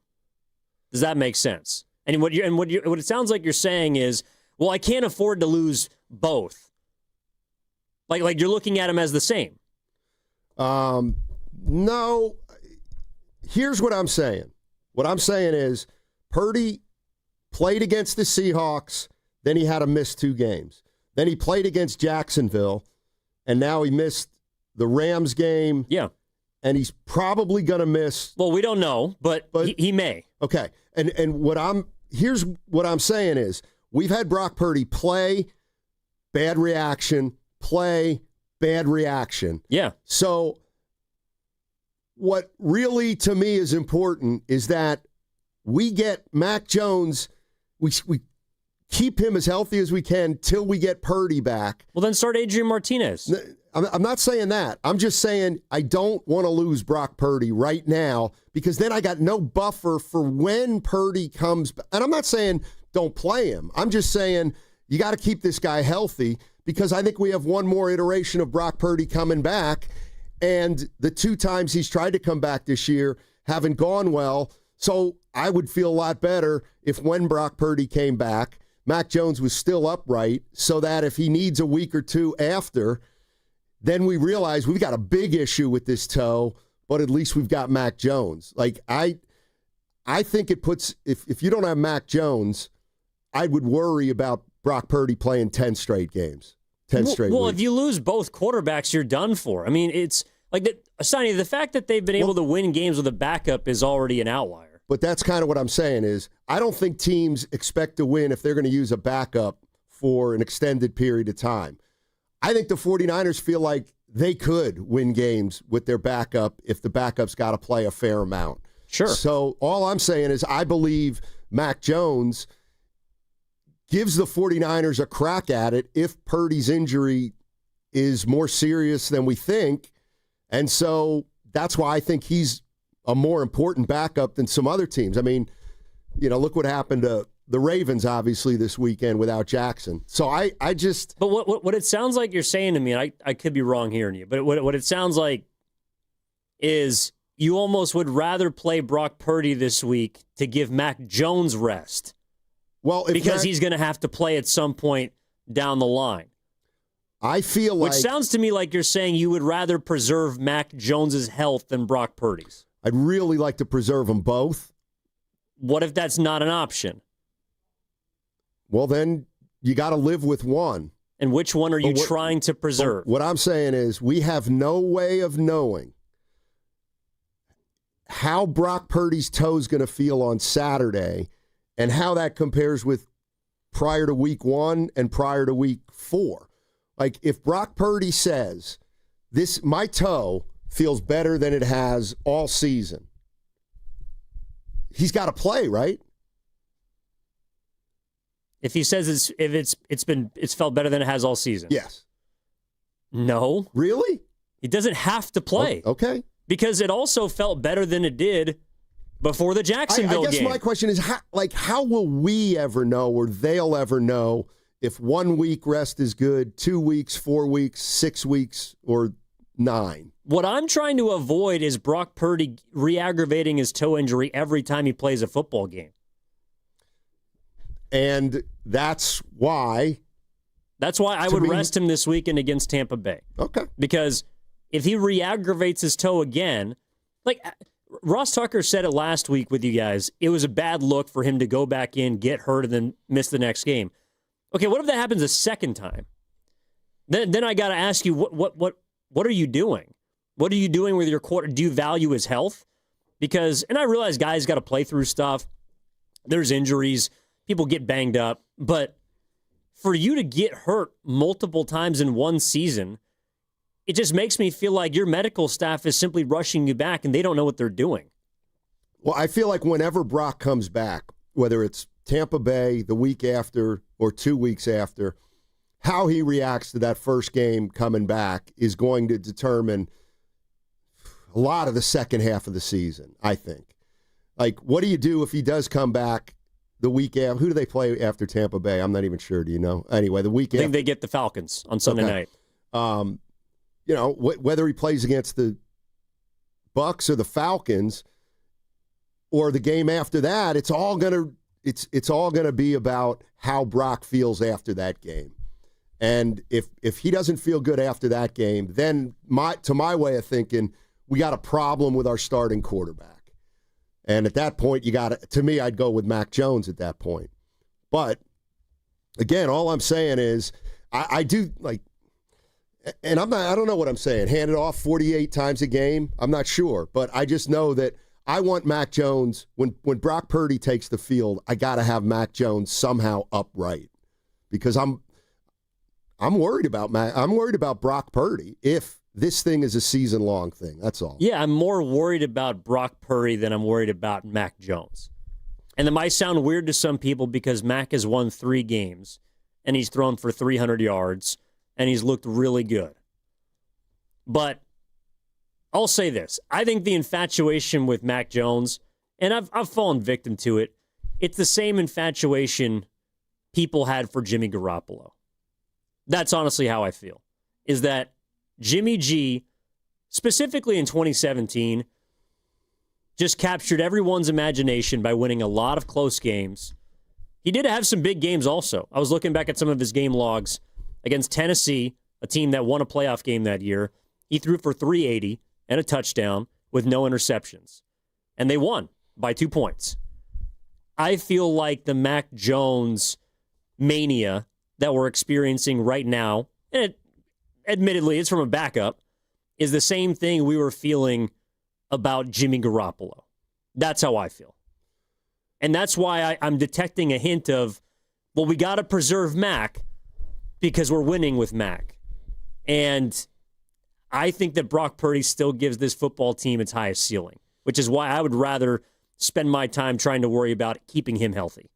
Does that make sense? And what it sounds like you're saying is, well, I can't afford to lose both. Like you're looking at them as the same. No. Here's what I'm saying. What I'm saying is Purdy played against the Seahawks, then he had to miss 2 games. Then he played against Jacksonville, and now he missed the Rams game. Yeah. And he's probably going to miss. Well, we don't know, but he may. Okay. And here's what I'm saying is we've had Brock Purdy play, bad reaction, play, bad reaction. Yeah. So what really to me is important is that we get Mac Jones, we keep him as healthy as we can till we get Purdy back. Well, then start Adrian Martinez. I'm not saying that. I'm just saying I don't want to lose Brock Purdy right now because then I got no buffer for when Purdy comes back. And I'm not saying don't play him. I'm just saying you got to keep this guy healthy because I think we have one more iteration of Brock Purdy coming back. And the 2 times he's tried to come back this year haven't gone well. So I would feel a lot better if when Brock Purdy came back, Mac Jones was still upright so that if he needs a week or 2 after, then we realize we've got a big issue with this toe, but at least we've got Mac Jones. Like, I think it puts, if you don't have Mac Jones, I would worry about Brock Purdy playing 10 straight games, 10 straight Well, weeks. if you lose both quarterbacks, you're done for. It's like, Steiny, the fact that they've been able to win games with a backup is already an outlier. But that's kind of what I'm saying is I don't think teams expect to win if they're going to use a backup for an extended period of time. I think the 49ers feel like they could win games with their backup if the backup's got to play a fair amount. Sure. So all I'm saying is I believe Mac Jones gives the 49ers a crack at it if Purdy's injury is more serious than we think. And so that's why I think he's a more important backup than some other teams. Look what happened to the Ravens, obviously, this weekend without Jackson. So I just... But what it sounds like you're saying to me, and I could be wrong hearing you, but what it sounds like is you almost would rather play Brock Purdy this week to give Mac Jones rest. Well, because he's going to have to play at some point down the line. I feel like... Which sounds to me like you're saying you would rather preserve Mac Jones's health than Brock Purdy's. I'd really like to preserve them both. What if that's not an option? Well, then you got to live with one. And which one are you trying to preserve? What I'm saying is we have no way of knowing how Brock Purdy's toe is going to feel on Saturday and how that compares with prior to week 1 and prior to week 4. Like, if Brock Purdy says, my toe feels better than it has all season, he's got to play, right? If he says it's felt better than it has all season. Yes. No. Really? He doesn't have to play. Okay. Because it also felt better than it did before the Jacksonville game. I guess my question is, how will we ever know, or they'll ever know, if 1 week rest is good, 2 weeks, 4 weeks, 6 weeks, or 9? What I'm trying to avoid is Brock Purdy re-aggravating his toe injury every time he plays a football game. And that's why I would rest him this weekend against Tampa Bay. Okay. Because if he re-aggravates his toe again, like Ross Tucker said it last week with you guys, it was a bad look for him to go back in, get hurt, and then miss the next game. Okay, what if that happens a second time? Then I got to ask you, what are you doing? What are you doing with your quarter? Do you value his health? Because, and I realize guys got to play through stuff. There's injuries. People get banged up. But for you to get hurt multiple times in one season, it just makes me feel like your medical staff is simply rushing you back and they don't know what they're doing. Well, I feel like whenever Brock comes back, whether it's Tampa Bay the week after or 2 weeks after, how he reacts to that first game coming back is going to determine a lot of the second half of the season, I think. Like, what do you do if he does come back the week after? Who do they play after Tampa Bay? I'm not even sure. Do you know? Anyway, the week after. I think they get the Falcons on Sunday night. You know, whether he plays against the Bucs or the Falcons or the game after that, it's all gonna be about how Brock feels after that game. And if he doesn't feel good after that game, then to my way of thinking, we got a problem with our starting quarterback. And at that point, to me, I'd go with Mac Jones at that point. But again, all I'm saying is I do like, and I don't know what I'm saying. Hand it off 48 times a game? I'm not sure. But I just know that I want Mac Jones, when Brock Purdy takes the field, I got to have Mac Jones somehow upright. Because I'm worried about I'm worried about Brock Purdy if this thing is a season-long thing. That's all. Yeah, I'm more worried about Brock Purdy than I'm worried about Mac Jones. And it might sound weird to some people because Mac has won 3 games, and he's thrown for 300 yards, and he's looked really good. But I'll say this. I think the infatuation with Mac Jones, and I've fallen victim to it, it's the same infatuation people had for Jimmy Garoppolo. That's honestly how I feel, is that Jimmy G, specifically in 2017, just captured everyone's imagination by winning a lot of close games. He did have some big games also. I was looking back at some of his game logs against Tennessee, a team that won a playoff game that year. He threw for 380 and a touchdown with no interceptions. And they won by 2 points. I feel like the Mac Jones mania that we're experiencing right now, and admittedly, it's from a backup, is the same thing we were feeling about Jimmy Garoppolo. That's how I feel. And that's why I'm detecting a hint of, well, we got to preserve Mac because we're winning with Mac. And I think that Brock Purdy still gives this football team its highest ceiling, which is why I would rather spend my time trying to worry about keeping him healthy.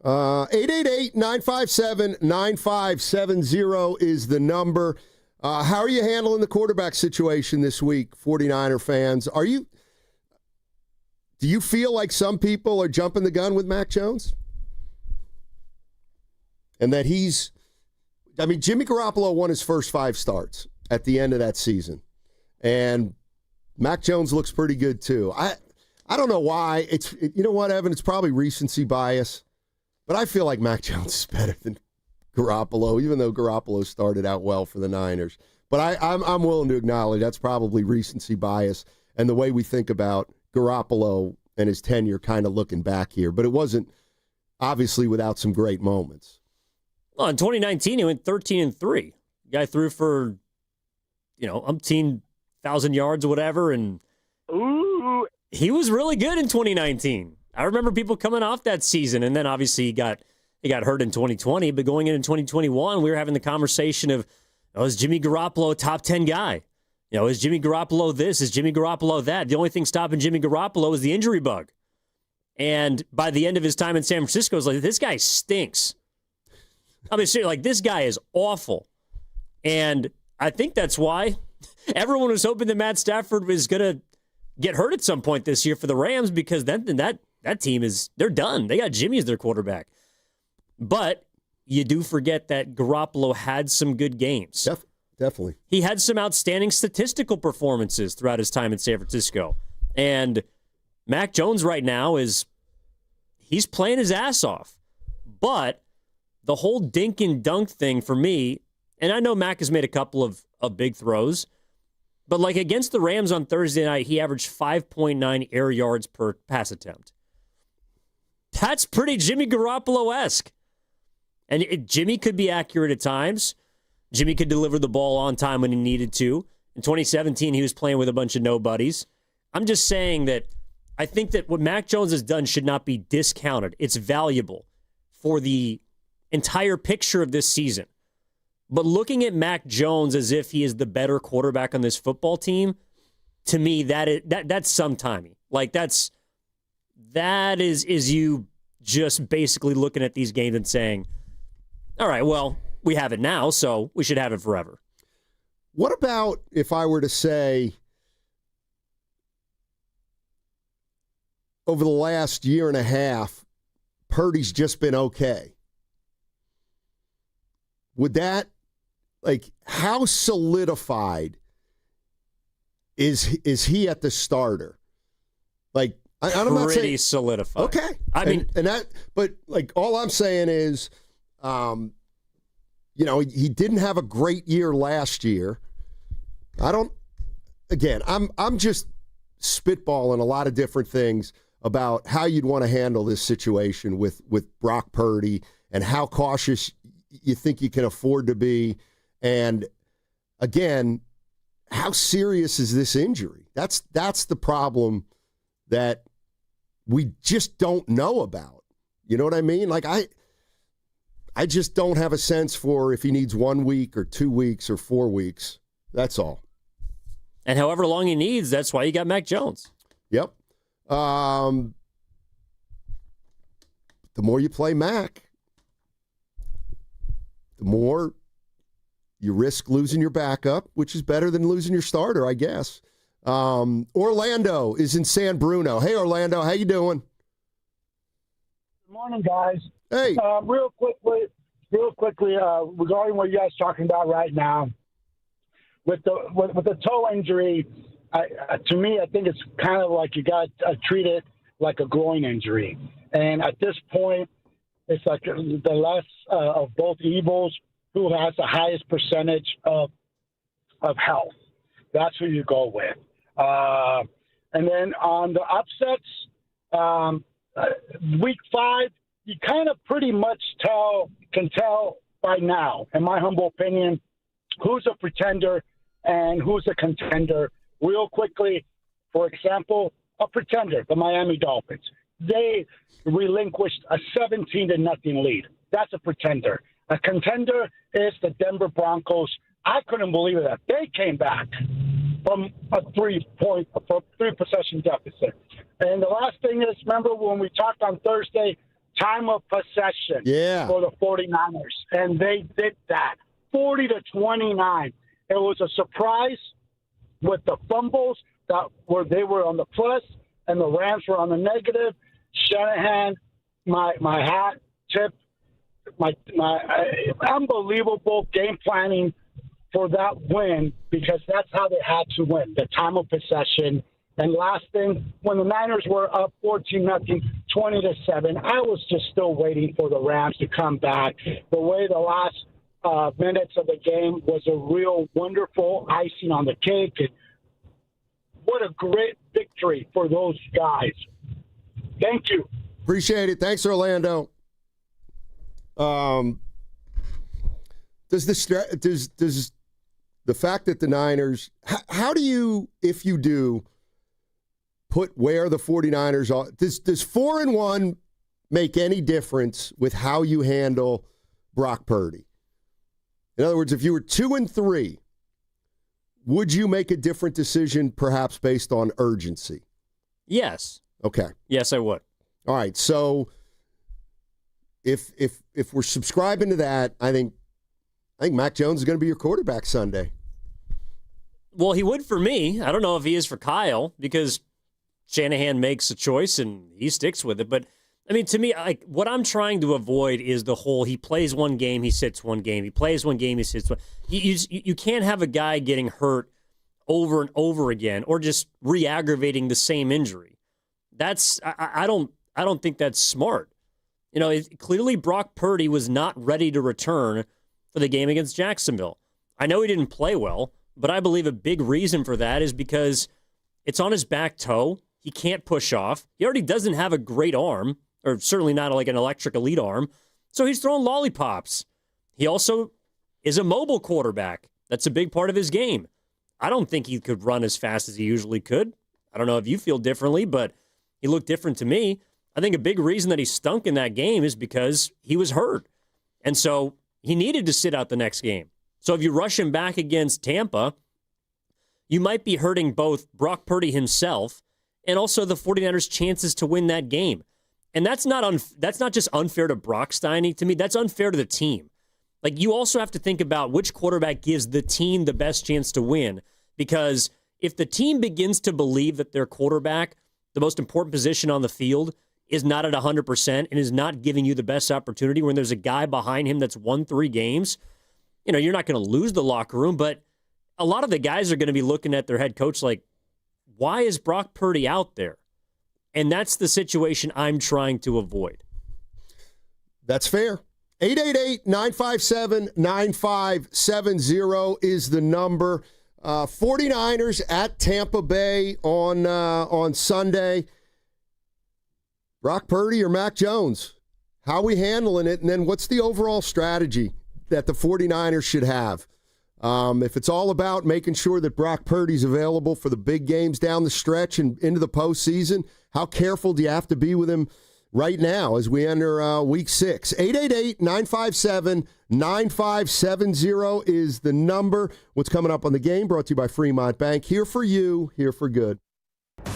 888-957-9570 is the number. How are you handling the quarterback situation this week, 49er fans? Do you feel like some people are jumping the gun with Mac Jones? And that Jimmy Garoppolo won his first 5 starts at the end of that season. And Mac Jones looks pretty good too. I don't know why. You know what, Evan? It's probably recency bias. But I feel like Mac Jones is better than Garoppolo, even though Garoppolo started out well for the Niners. But I'm willing to acknowledge that's probably recency bias and the way we think about Garoppolo and his tenure kind of looking back here. But it wasn't obviously without some great moments. Well, in 2019, he went 13-3. Guy threw for, umpteen 1,000 yards or whatever, and he was really good in 2019. I remember people coming off that season, and then obviously he got he got hurt in 2020, but going into 2021, we were having the conversation of, is Jimmy Garoppolo a top 10 guy? Is Jimmy Garoppolo this? Is Jimmy Garoppolo that? The only thing stopping Jimmy Garoppolo is the injury bug. And by the end of his time in San Francisco, it's like, this guy stinks. I mean, seriously, this guy is awful. And I think that's why everyone was hoping that Matt Stafford was going to get hurt at some point this year for the Rams, because then that team they're done. They got Jimmy as their quarterback. But you do forget that Garoppolo had some good games. Definitely. He had some outstanding statistical performances throughout his time in San Francisco. And Mac Jones right now he's playing his ass off. But the whole dink and dunk thing for me, and I know Mac has made a couple of big throws, but against the Rams on Thursday night, he averaged 5.9 air yards per pass attempt. That's pretty Jimmy Garoppolo-esque. And Jimmy could be accurate at times. Jimmy could deliver the ball on time when he needed to. In 2017, he was playing with a bunch of nobodies. I'm just saying that I think that what Mac Jones has done should not be discounted. It's valuable for the entire picture of this season. But looking at Mac Jones as if he is the better quarterback on this football team, to me, that's sometimey. That is you just basically looking at these games and saying, all right, well, we have it now, so we should have it forever. What about if I were to say, over the last year and a half, Purdy's just been okay? Would that, how solidified is he at the starter? I'm not saying solidified. Okay, but all I'm saying is, he didn't have a great year last year. I'm just spitballing a lot of different things about how you'd want to handle this situation with Brock Purdy and how cautious you think you can afford to be. And again, how serious is this injury? That's the problem that we just don't know about. You know what I mean? I just don't have a sense for if he needs 1 week or 2 weeks or 4 weeks. That's all. And however long he needs, that's why you got Mac Jones. Yep. The more you play Mac, the more you risk losing your backup, which is better than losing your starter, I guess. Orlando is in San Bruno. Hey, Orlando, how you doing? Good morning, guys. Hey. Real quickly, regarding what you guys are talking about right now, with the toe injury, to me, I think it's kind of like you got to treat it like a groin injury. And at this point, it's like the less of both evils. Who has the highest percentage of health? That's who you go with. And then on the upsets, week 5, you kind of pretty much can tell by now, in my humble opinion, who's a pretender and who's a contender. Real quickly, for example, a pretender, the Miami Dolphins. They relinquished a 17-0 lead. That's a pretender. A contender is the Denver Broncos. I couldn't believe it that they came back from a 3-possession deficit. And the last thing is, remember when we talked on Thursday, time of possession for the 49ers, and they did that, 40-29. It was a surprise with the fumbles they were on the plus and the Rams were on the negative. Shanahan, my hat tip. My unbelievable game planning for that win, because that's how they had to win, the time of possession. And last thing, when the Niners were up 14-0, 20-7, I was just still waiting for the Rams to come back. The way the last minutes of the game was a real wonderful icing on the cake. And what a great victory for those guys. Thank you. Appreciate it. Thanks, Orlando. Does the fact that the Niners, how do you, if you do, put where the 49ers are? Does 4-1 make any difference with how you handle Brock Purdy? In other words, if you were 2-3, would you make a different decision perhaps based on urgency? Yes. Okay. Yes, I would. All right. So if we're subscribing to that, I think Mac Jones is going to be your quarterback Sunday. Well, he would for me. I don't know if he is for Kyle because Shanahan makes a choice and he sticks with it. But, I mean, to me, what I'm trying to avoid is the whole he plays one game, he sits one game. He plays one game, he sits one. You can't have a guy getting hurt over and over again or just re-aggravating the same injury. I don't think that's smart. You know, clearly Brock Purdy was not ready to return for the game against Jacksonville. I know he didn't play well, but I believe a big reason for that is because it's on his back toe. He can't push off. He already doesn't have a great arm, or certainly not like an electric elite arm, so he's throwing lollipops. He also is a mobile quarterback. That's a big part of his game. I don't think he could run as fast as he usually could. I don't know if you feel differently, but he looked different to me. I think a big reason that he stunk in that game is because he was hurt. And so he needed to sit out the next game. So if you rush him back against Tampa, you might be hurting both Brock Purdy himself and also the 49ers' chances to win that game. And that's not just unfair to Brock, Steiny. To me, that's unfair to the team. Like, you also have to think about which quarterback gives the team the best chance to win. Because if the team begins to believe that their quarterback, the most important position on the field, is not at 100% and is not giving you the best opportunity when there's a guy behind him that's won 3 games, you know, you're not going to lose the locker room, but a lot of the guys are going to be looking at their head coach like, why is Brock Purdy out there? And that's the situation I'm trying to avoid. That's fair. 888-957-9570 is the number. 49ers at Tampa Bay on Sunday. Brock Purdy or Mac Jones? How are we handling it? And then what's the overall strategy that the 49ers should have? If it's all about making sure that Brock Purdy's available for the big games down the stretch and into the postseason, how careful do you have to be with him right now as we enter Week 6? 888-957-9570 is the number. What's coming up on the game brought to you by Fremont Bank. Here for you, here for good.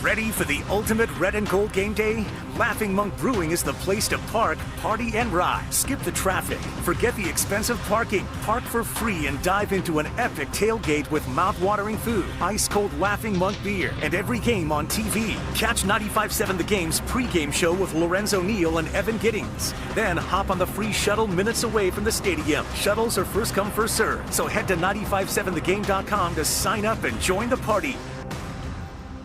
Ready for the ultimate red and gold game day? Laughing Monk Brewing is the place to park, party, and ride. Skip the traffic. Forget the expensive parking. Park for free and dive into an epic tailgate with mouth-watering food, ice-cold Laughing Monk beer, and every game on TV. Catch 95.7 The Game's pregame show with Lorenzo Neal and Evan Giddings. Then hop on the free shuttle minutes away from the stadium. Shuttles are first come, first served. So head to 957thegame.com to sign up and join the party.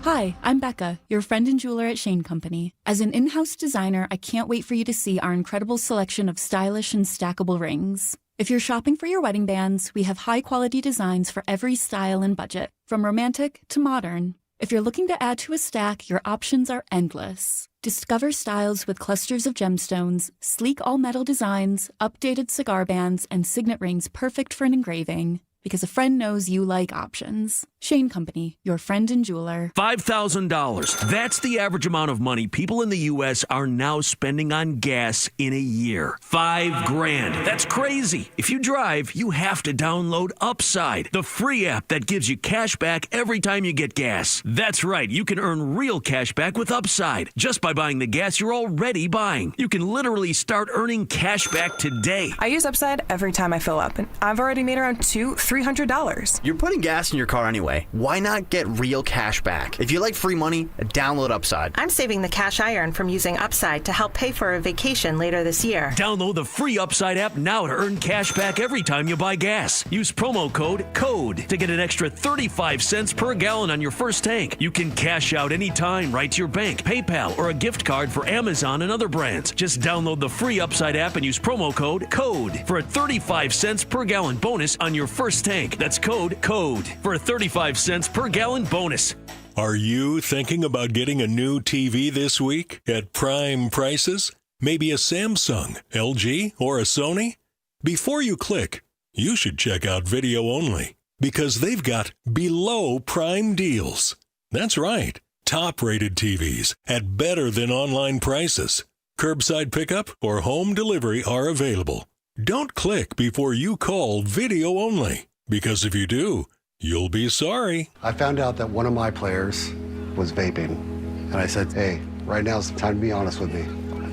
Hi, I'm Becca, your friend and jeweler at Shane Company. As an in-house designer, I can't wait for you to see our incredible selection of stylish and stackable rings. If you're shopping for your wedding bands, we have high-quality designs for every style and budget, from romantic to modern. If you're looking to add to a stack, your options are endless. Discover styles with clusters of gemstones, sleek all-metal designs, updated cigar bands, and signet rings perfect for an engraving. Because a friend knows you like options. Shane Company, your friend and jeweler. $5,000. That's the average amount of money people in the U.S. are now spending on gas in a year. $5,000. That's crazy. If you drive, you have to download Upside, the free app that gives you cash back every time you get gas. That's right. You can earn real cash back with Upside just by buying the gas you're already buying. You can literally start earning cash back today. I use Upside every time I fill up, and I've already made around $300. You're putting gas in your car anyway. Why not get real cash back? If you like free money, download Upside. I'm saving the cash I earn from using Upside to help pay for a vacation later this year. Download the free Upside app now to earn cash back every time you buy gas. Use promo code CODE to get an extra 35 cents per gallon on your first tank. You can cash out anytime right to your bank, PayPal, or a gift card for Amazon and other brands. Just download the free Upside app and use promo code CODE for a 35 cents per gallon bonus on your first tank. That's code CODE for a 35 cents per gallon bonus. Are you thinking about getting a new TV this week at prime prices? Maybe a Samsung, LG, or a Sony? Before you click, you should check out Video Only because they've got below prime deals. That's right, top-rated TVs at better than online prices. Curbside pickup or home delivery are available. Don't click before you call video only, because if you do, you'll be sorry. I found out that one of my players was vaping, and I said, hey, right now it's time to be honest with me.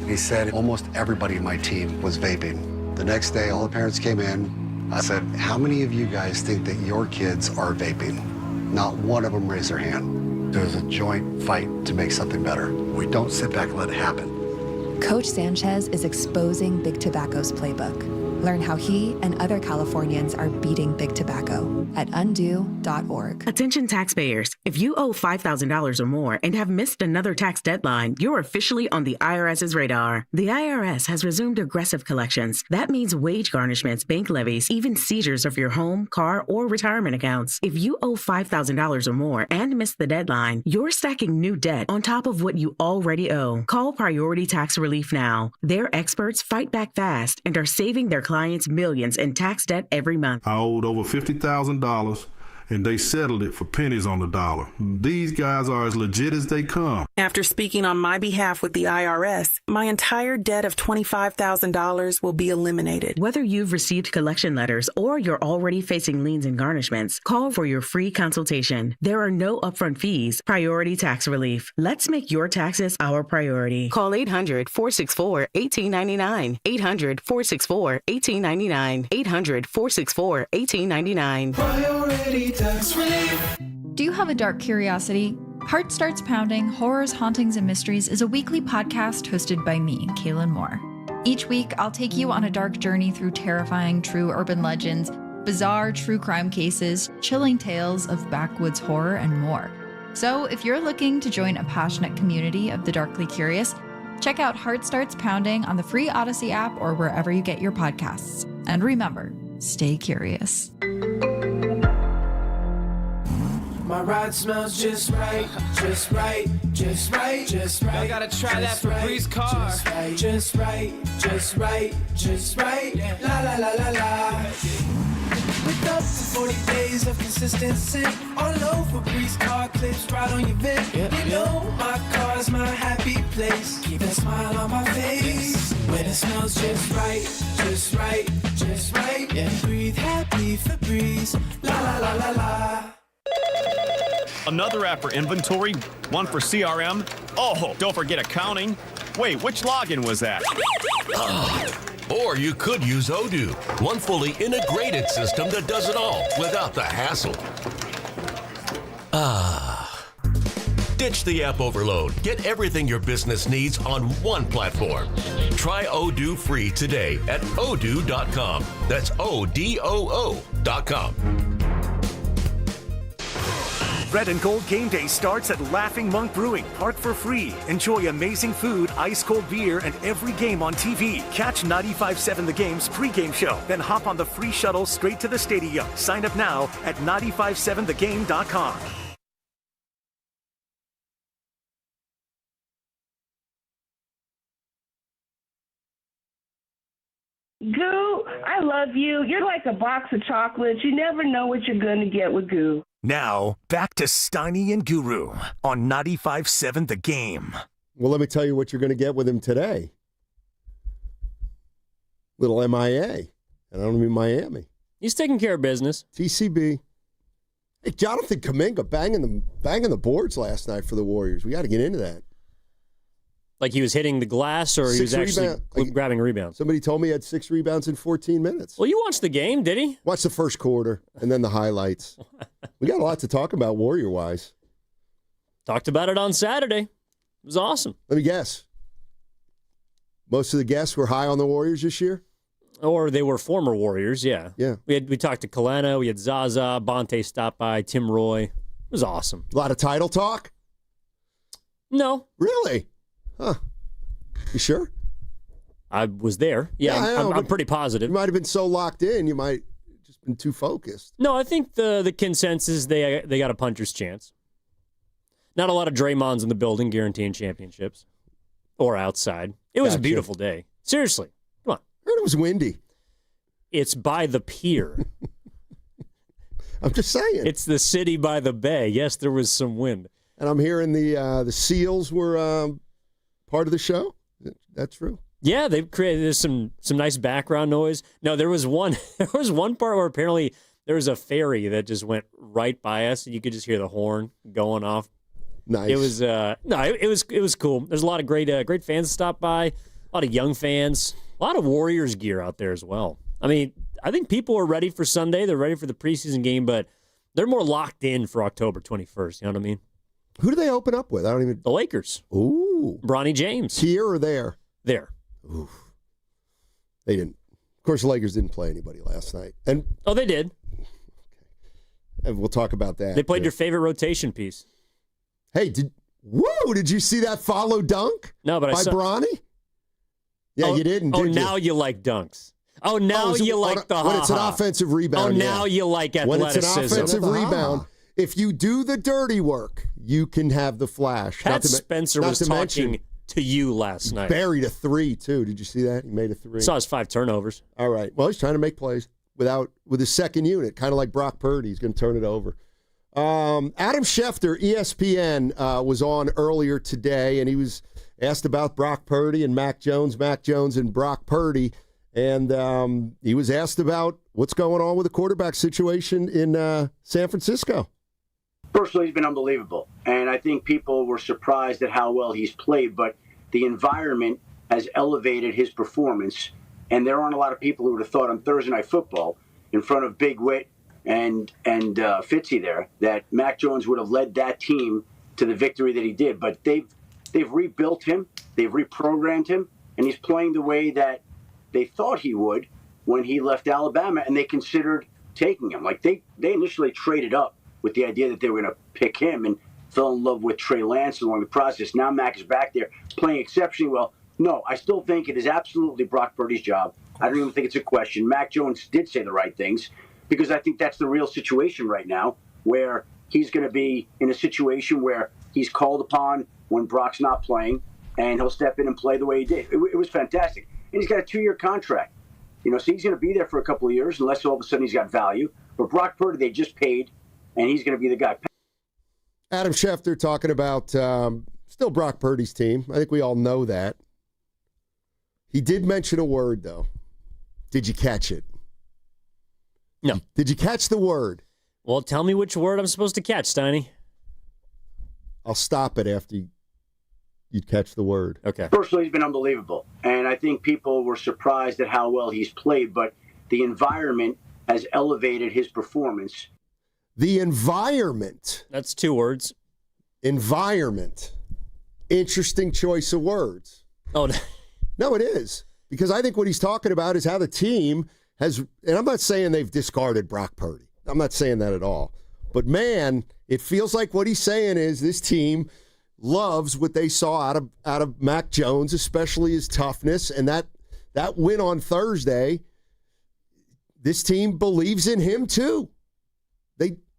He said almost everybody in my team was vaping. The next day, all the parents came in. I said, how many of you guys think that your kids are vaping? Not one of them raised their hand. There's a joint fight to make something better. We don't sit back and let it happen. Coach Sanchez is exposing Big Tobacco's playbook. Learn how he and other Californians are beating Big Tobacco at undo.org. Attention taxpayers. If you owe $5,000 or more and have missed another tax deadline, you're officially on the IRS's radar. The IRS has resumed aggressive collections. That means wage garnishments, bank levies, even seizures of your home, car, or retirement accounts. If you owe $5,000 or more and missed the deadline, you're stacking new debt on top of what you already owe. Call Priority Tax Relief now. Their experts fight back fast and are saving their clients millions in tax debt every month. I owed over $50,000 and they settled it for pennies on the dollar. These guys are as legit as they come. After speaking on my behalf with the IRS, my entire debt of $25,000 will be eliminated. Whether you've received collection letters or you're already facing liens and garnishments, call for your free consultation. There are no upfront fees. Priority Tax Relief. Let's make your taxes our priority. Call 800-464-1899. 800-464-1899. 800-464-1899. Priority Tax Relief. Do you have a dark curiosity? Heart Starts Pounding, Horrors, Hauntings, and Mysteries is a weekly podcast hosted by me, Kaylin Moore. Each week, I'll take you on a dark journey through terrifying true urban legends, bizarre true crime cases, chilling tales of backwoods horror, and more. So if you're looking to join a passionate community of the darkly curious, check out Heart Starts Pounding on the free Odyssey app or wherever you get your podcasts. And remember, stay curious. My ride smells just right, just right, just right, just right. I gotta try that Febreze car. Just right, just right, just right. La la la la la. With up to 40 days of consistency, all over Febreze car clips right on your vent. You know my car's my happy place. Keep a smile on my face when it smells just right, just right, just right. Yeah, breathe happy Febreze. La la la la la. Another app for inventory, one for CRM. Oh, don't forget accounting. Wait, which login was that? Or you could use Odoo, one fully integrated system that does it all without the hassle. Ditch the app overload. Get everything your business needs on one platform. Try Odoo free today at odoo.com. That's ODOO.com. Red and Gold Game Day starts at Laughing Monk Brewing. Park for free. Enjoy amazing food, ice-cold beer, and every game on TV. Catch 95.7 The Game's pregame show. Then hop on the free shuttle straight to the stadium. Sign up now at 957thegame.com. Goo, I love you. You're like a box of chocolates. You never know what you're going to get with Goo. Now, back to Steiny and Guru on 95.7 The Game. Well, let me tell you what you're going to get with him today. Little MIA. And I don't mean Miami. He's taking care of business. TCB. Hey, Jonathan Kuminga banging the boards last night for the Warriors. We got to get into that. Like he was hitting the glass, or he was actually grabbing rebounds? Somebody told me he had 6 rebounds in 14 minutes. Well, you watched the game, did he? Watched the first quarter and then the highlights. We got a lot to talk about Warrior-wise. Talked about it on Saturday. It was awesome. Let me guess. Most of the guests were high on the Warriors this year? Or they were former Warriors, yeah. Yeah. We talked to Kalena, we had Zaza, Bonte stopped by, Tim Roy. It was awesome. A lot of title talk? No. Really? Huh. You sure? I was there. Yeah, I'm pretty positive. You might have been so locked in, you might have just been too focused. No, I think the consensus, they got a puncher's chance. Not a lot of Draymonds in the building guaranteeing championships. Or outside. It was a beautiful day. Seriously. Come on. I heard it was windy. It's by the pier. I'm just saying. It's the city by the bay. Yes, there was some wind. And I'm hearing the Seals were part of the show? That's true. Yeah, they've created some nice background noise. No, there was one part where apparently there was a ferry that just went right by us, and you could just hear the horn going off. Nice. It was it was cool. There's a lot of great fans stop by, a lot of young fans, a lot of Warriors gear out there as well. I mean, I think people are ready for Sunday. They're ready for the preseason game, but they're more locked in for October 21st. You know what I mean? Who do they open up with? The Lakers. Ooh. Bronny James. Here or there? There. Ooh. They didn't. Of course, the Lakers didn't play anybody last night. They did. And we'll talk about that. They played your favorite rotation piece. Hey, did you see that follow dunk? No, but by I saw Bronny? Yeah, you didn't. Oh, did now you like dunks. Oh, now you like the when it's an offensive rebound. Oh, now you like athleticism. When it's an offensive rebound, if you do the dirty work, you can have the flash. Pat Spencer was talking to you last night. Buried a 3 too. Did you see that? He made a 3. Saw his 5 turnovers. All right. Well, he's trying to make plays with his second unit, kind of like Brock Purdy. He's going to turn it over. Adam Schefter, ESPN, was on earlier today, and he was asked about Brock Purdy and Mac Jones and Brock Purdy. And he was asked about what's going on with the quarterback situation in San Francisco. Personally, he's been unbelievable. And I think people were surprised at how well he's played, but the environment has elevated his performance. And there aren't a lot of people who would have thought on Thursday Night Football, in front of Big Wit and Fitzy there, that Mac Jones would have led that team to the victory that he did. But they've rebuilt him, they've reprogrammed him, and he's playing the way that they thought he would when he left Alabama, and they considered taking him. Like they initially traded up with the idea that they were going to pick him and fell in love with Trey Lance along the process. Now Mac is back there playing exceptionally well. No, I still think it is absolutely Brock Purdy's job. I don't even think it's a question. Mac Jones did say the right things because I think that's the real situation right now, where he's going to be in a situation where he's called upon when Brock's not playing, and he'll step in and play the way he did. It was fantastic. And he's got a 2-year contract. So he's going to be there for a couple of years unless all of a sudden he's got value. But Brock Purdy, they just paid, and he's going to be the guy. Adam Schefter talking about still Brock Purdy's team. I think we all know that. He did mention a word, though. Did you catch it? No. Did you catch the word? Well, tell me which word I'm supposed to catch, Steiny. I'll stop it after you'd catch the word. Okay. Personally, he's been unbelievable. And I think people were surprised at how well he's played, but the environment has elevated his performance. The environment. That's 2 words. Environment. Interesting choice of words. Oh, no, it is. Because I think what he's talking about is how the team has, and I'm not saying they've discarded Brock Purdy. I'm not saying that at all. But, man, it feels like what he's saying is this team loves what they saw out of Mac Jones, especially his toughness. And that win on Thursday, this team believes in him too.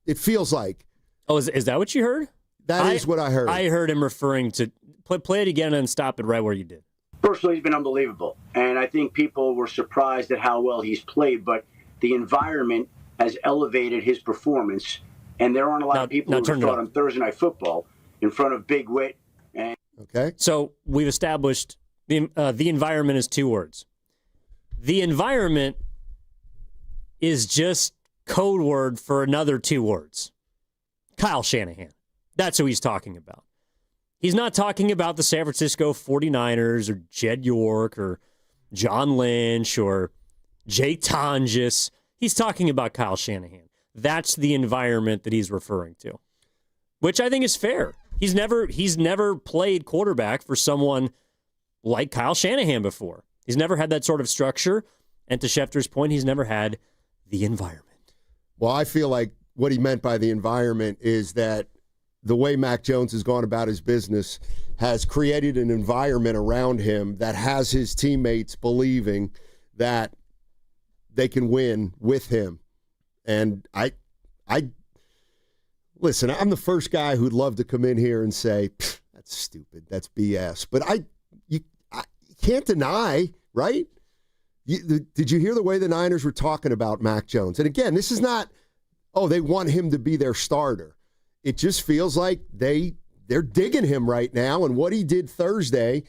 It feels like. Oh, is that what you heard? That is what I heard. I heard him referring to play it again and stop it right where you did. Personally, he's been unbelievable. And I think people were surprised at how well he's played, but the environment has elevated his performance. And there aren't a lot of people who would have thought on Thursday Night Football in front of Big Wit. Okay. So we've established the environment is 2 words. The environment is just code word for another 2 words. Kyle Shanahan. That's who he's talking about. He's not talking about the San Francisco 49ers or Jed York or John Lynch or Jay Tonjes. He's talking about Kyle Shanahan. That's the environment that he's referring to, which I think is fair. He's never played quarterback for someone like Kyle Shanahan before. He's never had that sort of structure. And to Schefter's point, he's never had the environment. Well, I feel like what he meant by the environment is that the way Mac Jones has gone about his business has created an environment around him that has his teammates believing that they can win with him. And I listen, I'm the first guy who'd love to come in here and say, that's stupid, that's BS. But you can't deny, right? Did you hear the way the Niners were talking about Mac Jones? And again, this is not, they want him to be their starter. It just feels like they're digging him right now. And what he did Thursday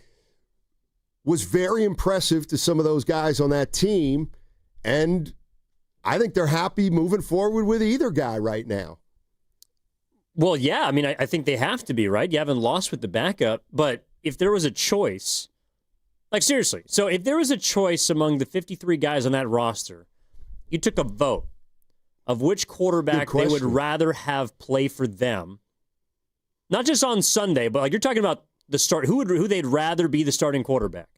was very impressive to some of those guys on that team, and I think they're happy moving forward with either guy right now. Well, yeah, I mean, I think they have to be, right? You haven't lost with the backup, but if there was a choice, like seriously, so if there was a choice among the 53 guys on that roster, you took a vote of which quarterback they would rather have play for them, not just on Sunday, but like you're talking about the start, who they'd rather be the starting quarterback.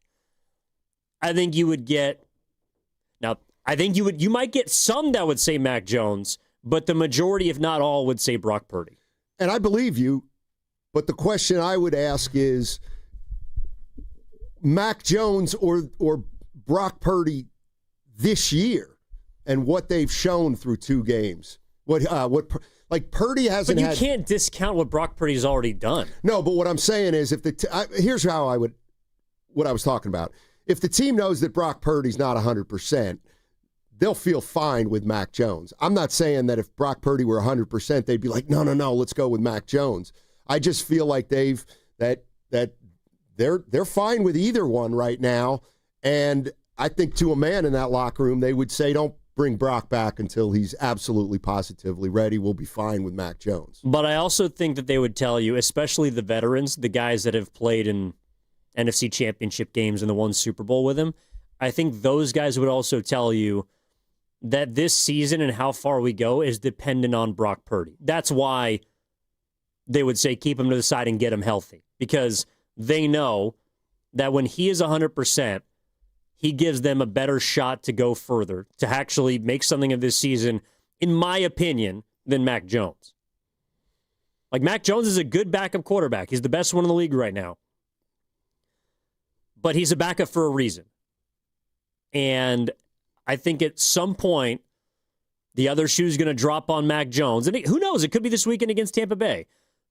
I think you would get, now, I think you might get some that would say Mac Jones, but the majority, if not all, would say Brock Purdy. And I believe you, but the question I would ask is Mac Jones or Brock Purdy this year and what they've shown through 2 games. Like Purdy hasn't had. But you can't discount what Brock Purdy's already done. No, but what I'm saying is here's how what I was talking about. If the team knows that Brock Purdy's not 100%, they'll feel fine with Mac Jones. I'm not saying that if Brock Purdy were 100%, they'd be like, no, let's go with Mac Jones. I just feel like they're fine with either one right now. And I think to a man in that locker room, they would say, don't bring Brock back until he's absolutely positively ready. We'll be fine with Mac Jones. But I also think that they would tell you, especially the veterans, the guys that have played in NFC Championship games and the won Super Bowl with him, I think those guys would also tell you that this season and how far we go is dependent on Brock Purdy. That's why they would say keep him to the side and get him healthy, because they know that when he is 100%, he gives them a better shot to go further, to actually make something of this season, in my opinion, than Mac Jones. Like, Mac Jones is a good backup quarterback. He's the best one in the league right now. But he's a backup for a reason. And I think at some point, the other shoe's going to drop on Mac Jones. And who knows? It could be this weekend against Tampa Bay.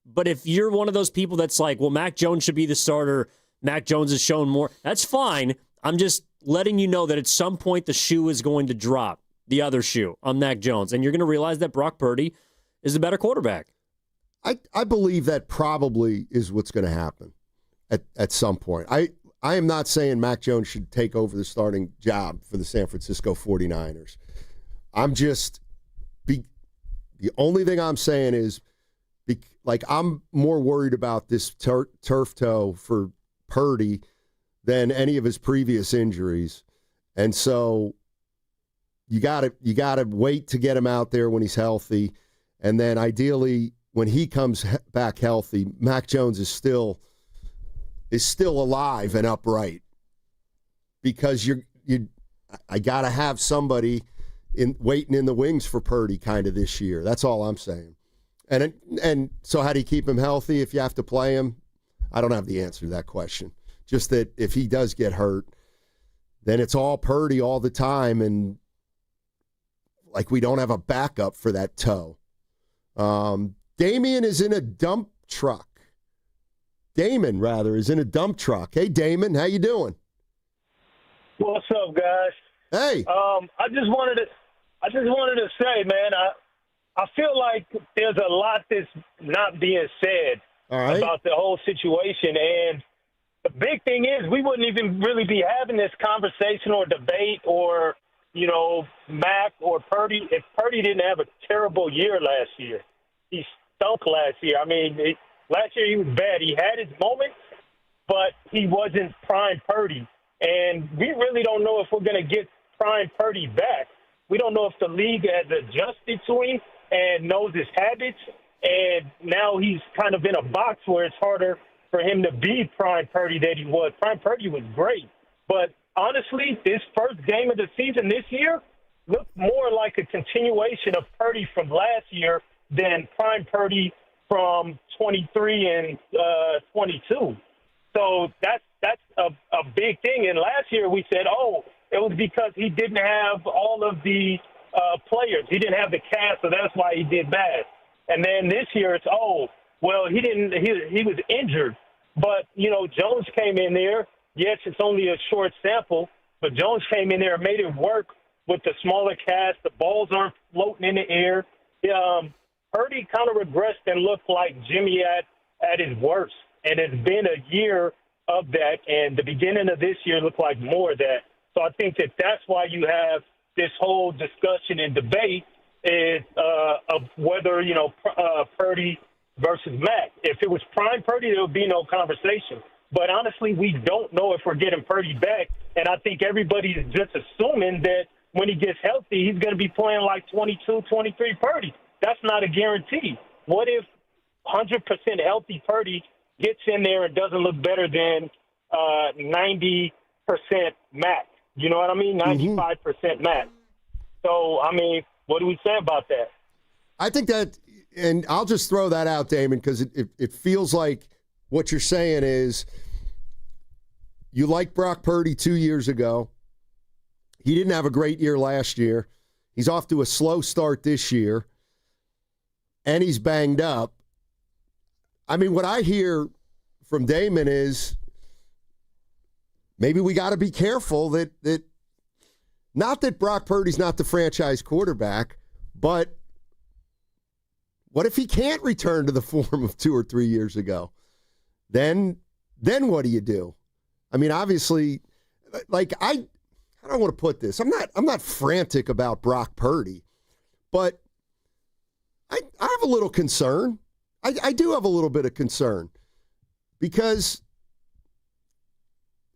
But if you're one of those people that's like, well, Mac Jones should be the starter, Mac Jones has shown more, that's fine. I'm just letting you know that at some point the shoe is going to drop, the other shoe, on Mac Jones. And you're going to realize that Brock Purdy is the better quarterback. I believe that probably is what's going to happen at some point. I am not saying Mac Jones should take over the starting job for the San Francisco 49ers. The only thing I'm saying is, I'm more worried about this turf toe for Purdy than any of his previous injuries. And so you gotta wait to get him out there when he's healthy. And then ideally, when he comes back healthy, Mac Jones is still alive and upright, because I got to have somebody waiting in the wings for Purdy kind of this year. That's all I'm saying. And so how do you keep him healthy if you have to play him? I don't have the answer to that question. Just that if he does get hurt, then it's all Purdy all the time, and we don't have a backup for that toe. Damon is in a dump truck. Damon, rather, is in a dump truck. Hey, Damon, how you doing? What's up, guys? Hey. I just wanted to say, man, I feel like there's a lot that's not being said about the whole situation. And the big thing is we wouldn't even really be having this conversation or debate or, Mac or Purdy if Purdy didn't have a terrible year last year. He stunk last year. I mean, last year he was bad. He had his moments, but he wasn't prime Purdy. And we really don't know if we're going to get prime Purdy back. We don't know if the league has adjusted to him and knows his habits, and now he's kind of in a box where it's harder for him to be prime Purdy that he was. Prime Purdy was great, but honestly, this first game of the season this year looked more like a continuation of Purdy from last year than prime Purdy from 23 and 22. So that's a big thing. And last year we said, it was because he didn't have all of the players. He didn't have the cast, so that's why he did bad. And then this year it's, he was injured. But, Jones came in there. Yes, it's only a short sample, but Jones came in there and made it work with the smaller cast. The balls aren't floating in the air. Purdy kind of regressed and looked like Jimmy at his worst. And it's been a year of that, and the beginning of this year looked like more of that. So I think that that's why you have this whole discussion and debate is of whether, Purdy versus Mac. If it was prime Purdy, there would be no conversation. But honestly, we don't know if we're getting Purdy back, and I think everybody is just assuming that when he gets healthy, he's going to be playing like 22, 23 Purdy. That's not a guarantee. What if 100% healthy Purdy gets in there and doesn't look better than 90% Mac? You know what I mean? 95% Mac. So, I mean, what do we say about that? I think that, and I'll just throw that out, Damon, because it feels like what you're saying is you liked Brock Purdy 2 years ago. He didn't have a great year last year. He's off to a slow start this year, and he's banged up. I mean, what I hear from Damon is maybe we got to be careful that not that Brock Purdy's not the franchise quarterback, but what if he can't return to the form of 2 or 3 years ago? Then what do you do? I mean, obviously, like I don't want to put this. I'm not frantic about Brock Purdy, but I have a little concern. I do have a little bit of concern because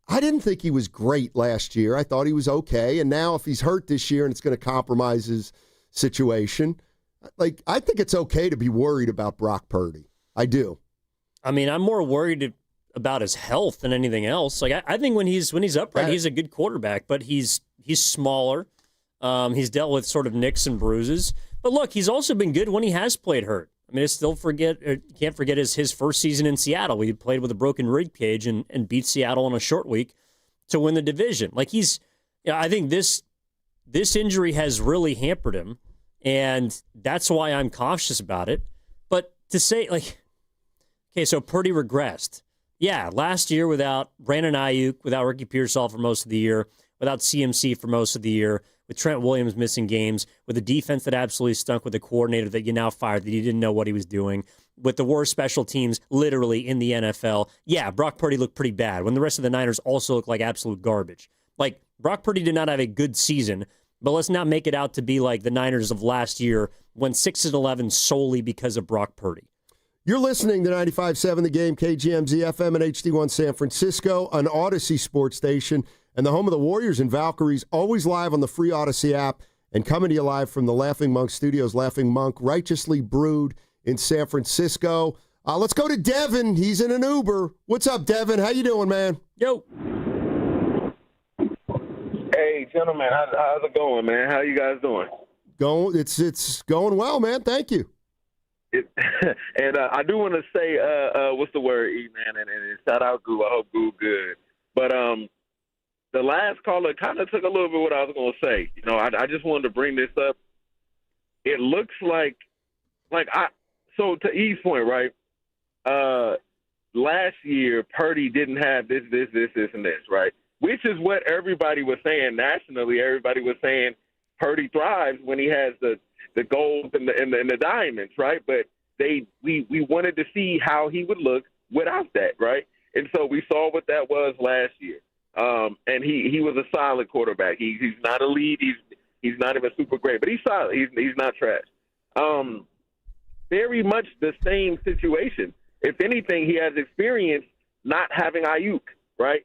I didn't think he was great last year. I thought he was okay. And now if he's hurt this year and it's going to compromise his situation, like I think it's okay to be worried about Brock Purdy. I do. I mean, I'm more worried about his health than anything else. Like I think when he's upright, he's a good quarterback, but he's smaller. He's dealt with sort of nicks and bruises. But look, he's also been good when he has played hurt. I mean, can't forget his first season in Seattle. We played with a broken rib cage and beat Seattle on a short week to win the division. Like I think this injury has really hampered him, and that's why I'm cautious about it. But to say okay, so Purdy regressed. Yeah, last year without Brandon Ayuk, without Ricky Pearsall for most of the year, without CMC for most of the year, with Trent Williams missing games, with a defense that absolutely stunk, with a coordinator that you now fired that you didn't know what he was doing, with the worst special teams literally in the NFL. Yeah, Brock Purdy looked pretty bad when the rest of the Niners also looked like absolute garbage. Like, Brock Purdy did not have a good season, but let's not make it out to be like the Niners of last year went 6-11 solely because of Brock Purdy. You're listening to 95.7 The Game, KGMZ FM and HD1 San Francisco, an Odyssey sports station, and the home of the Warriors and Valkyries, always live on the free Odyssey app and coming to you live from the Laughing Monk Studios. Laughing Monk, righteously brewed in San Francisco. Let's go to Devin. He's in an Uber. What's up, Devin? How you doing, man? Yo. Hey, gentlemen. How's it going, man? How you guys doing? It's going well, man. Thank you. And I do want to say, what's the word, E-Man? And shout out Goo. I hope Goo good. But the last caller kind of took a little bit what I was going to say. You know, I just wanted to bring this up. It looks like so to E's point, right? Last year, Purdy didn't have this, and this, right? Which is what everybody was saying nationally. Everybody was saying Purdy thrives when he has the golds and the diamonds, right? But we wanted to see how he would look without that, right? And so we saw what that was last year. And he was a solid quarterback. He's not elite. He's not even super great, but he's solid. He's not trash. Very much the same situation. If anything, he has experience not having Ayuk, right?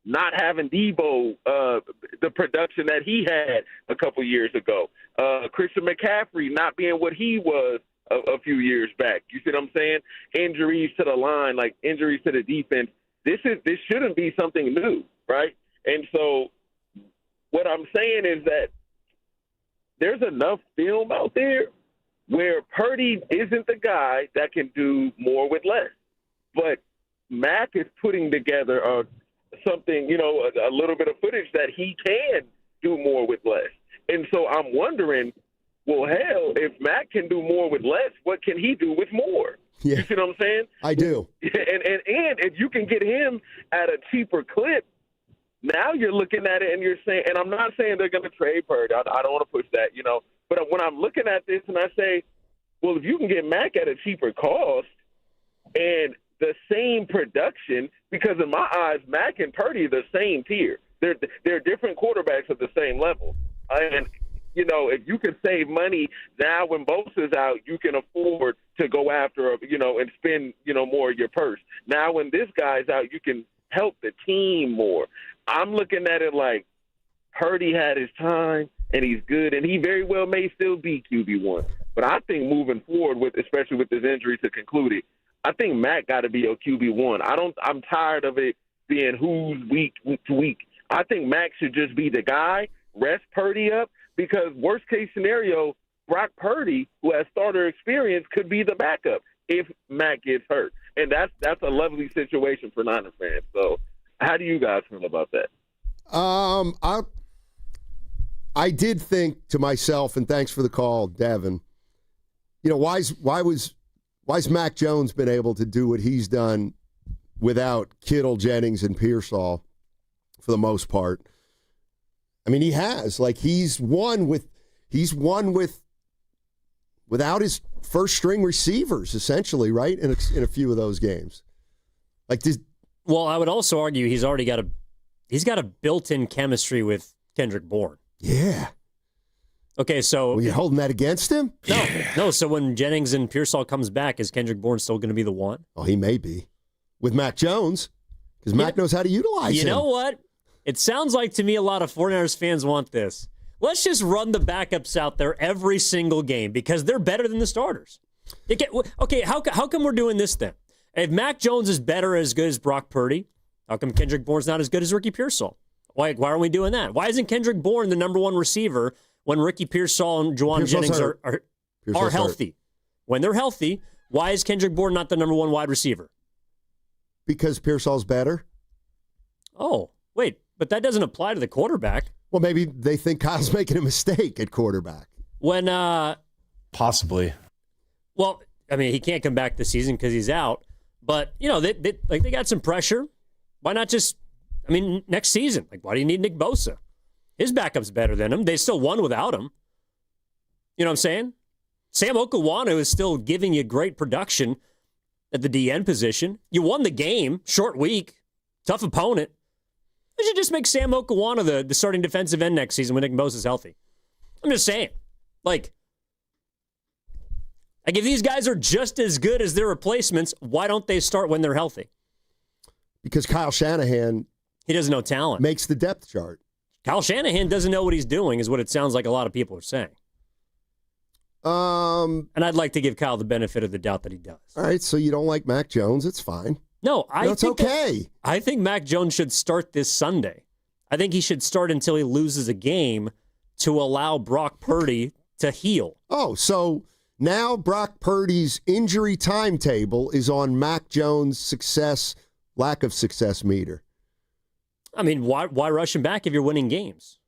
Not having Debo, the production that he had a couple years ago. Christian McCaffrey not being what he was a few years back. You see what I'm saying? Injuries to the line, like injuries to the defense. This shouldn't be something new, right? And so what I'm saying is that there's enough film out there where Purdy isn't the guy that can do more with less. But Mac is putting together something, a little bit of footage that he can do more with less. And so I'm wondering, well, hell, if Mac can do more with less, what can he do with more? Yeah. You see what I'm saying? I do. And if you can get him at a cheaper clip, now you're looking at it and you're saying, and I'm not saying they're going to trade Purdy. I don't want to push that, But when I'm looking at this and I say, well, if you can get Mac at a cheaper cost and the same production, because in my eyes, Mac and Purdy are the same tier. They're different quarterbacks at the same level. And, you know, if you can save money now when Bosa's out, you can afford to go after, you know, and spend, you know, more of your purse. Now when this guy's out, you can help the team more. I'm looking at it like Purdy had his time and he's good, and he very well may still be QB1. But I think moving forward, especially with this injury to conclude it, I think Mac got to be a QB1. I'm tired of it being who's week to week. I think Mac should just be the guy, rest Purdy up, because worst case scenario, Brock Purdy, who has starter experience, could be the backup if Mac gets hurt. And that's a lovely situation for Niner fans. So how do you guys feel about that? I did think to myself, and thanks for the call, Devin, you know, why's Mac Jones been able to do what he's done without Kittle, Jennings, and Pearsall for the most part? I mean, he has. Like, he's won without his first string receivers, essentially, right? In a few of those games. Well, I would also argue he's got a built-in chemistry with Kendrick Bourne. Yeah. Okay, so... Were you holding that against him? No. So when Jennings and Pearsall comes back, is Kendrick Bourne still going to be the one? Oh, he may be. With Mac Jones, because Mac knows how to utilize him. You know what? It sounds like to me a lot of 49ers fans want this. Let's just run the backups out there every single game because they're better than the starters. Okay, how come we're doing this then? If Mac Jones is better as good as Brock Purdy, how come Kendrick Bourne's not as good as Ricky Pearsall? Why aren't we doing that? Why isn't Kendrick Bourne the number one receiver when Ricky Pearsall and Juwan Jennings are healthy? When they're healthy, why is Kendrick Bourne not the number one wide receiver? Because Pearsall's better. Oh, wait, but that doesn't apply to the quarterback. Well, maybe they think Kyle's making a mistake at quarterback. Possibly. Well, I mean, he can't come back this season because he's out. But, you know, they got some pressure. Why not just, next season? Like, why do you need Nick Bosa? His backup's better than him. They still won without him. You know what I'm saying? Sam Okuwanu is still giving you great production at the DN position. You won the game, short week, tough opponent. You should just make Sam Okuwanu the starting defensive end next season when Nick Bosa's healthy. I'm just saying. Like, if these guys are just as good as their replacements, why don't they start when they're healthy? Because Kyle Shanahan... He doesn't know talent. Makes the depth chart. Kyle Shanahan doesn't know what he's doing, is what it sounds like a lot of people are saying. And I'd like to give Kyle the benefit of the doubt that he does. All right, so you don't like Mac Jones. It's fine. No, it's okay. I think Mac Jones should start this Sunday. I think he should start until he loses a game to allow Brock Purdy to heal. Oh, so now Brock Purdy's injury timetable is on Mac Jones' lack of success meter. I mean, why rush him back if you're winning games?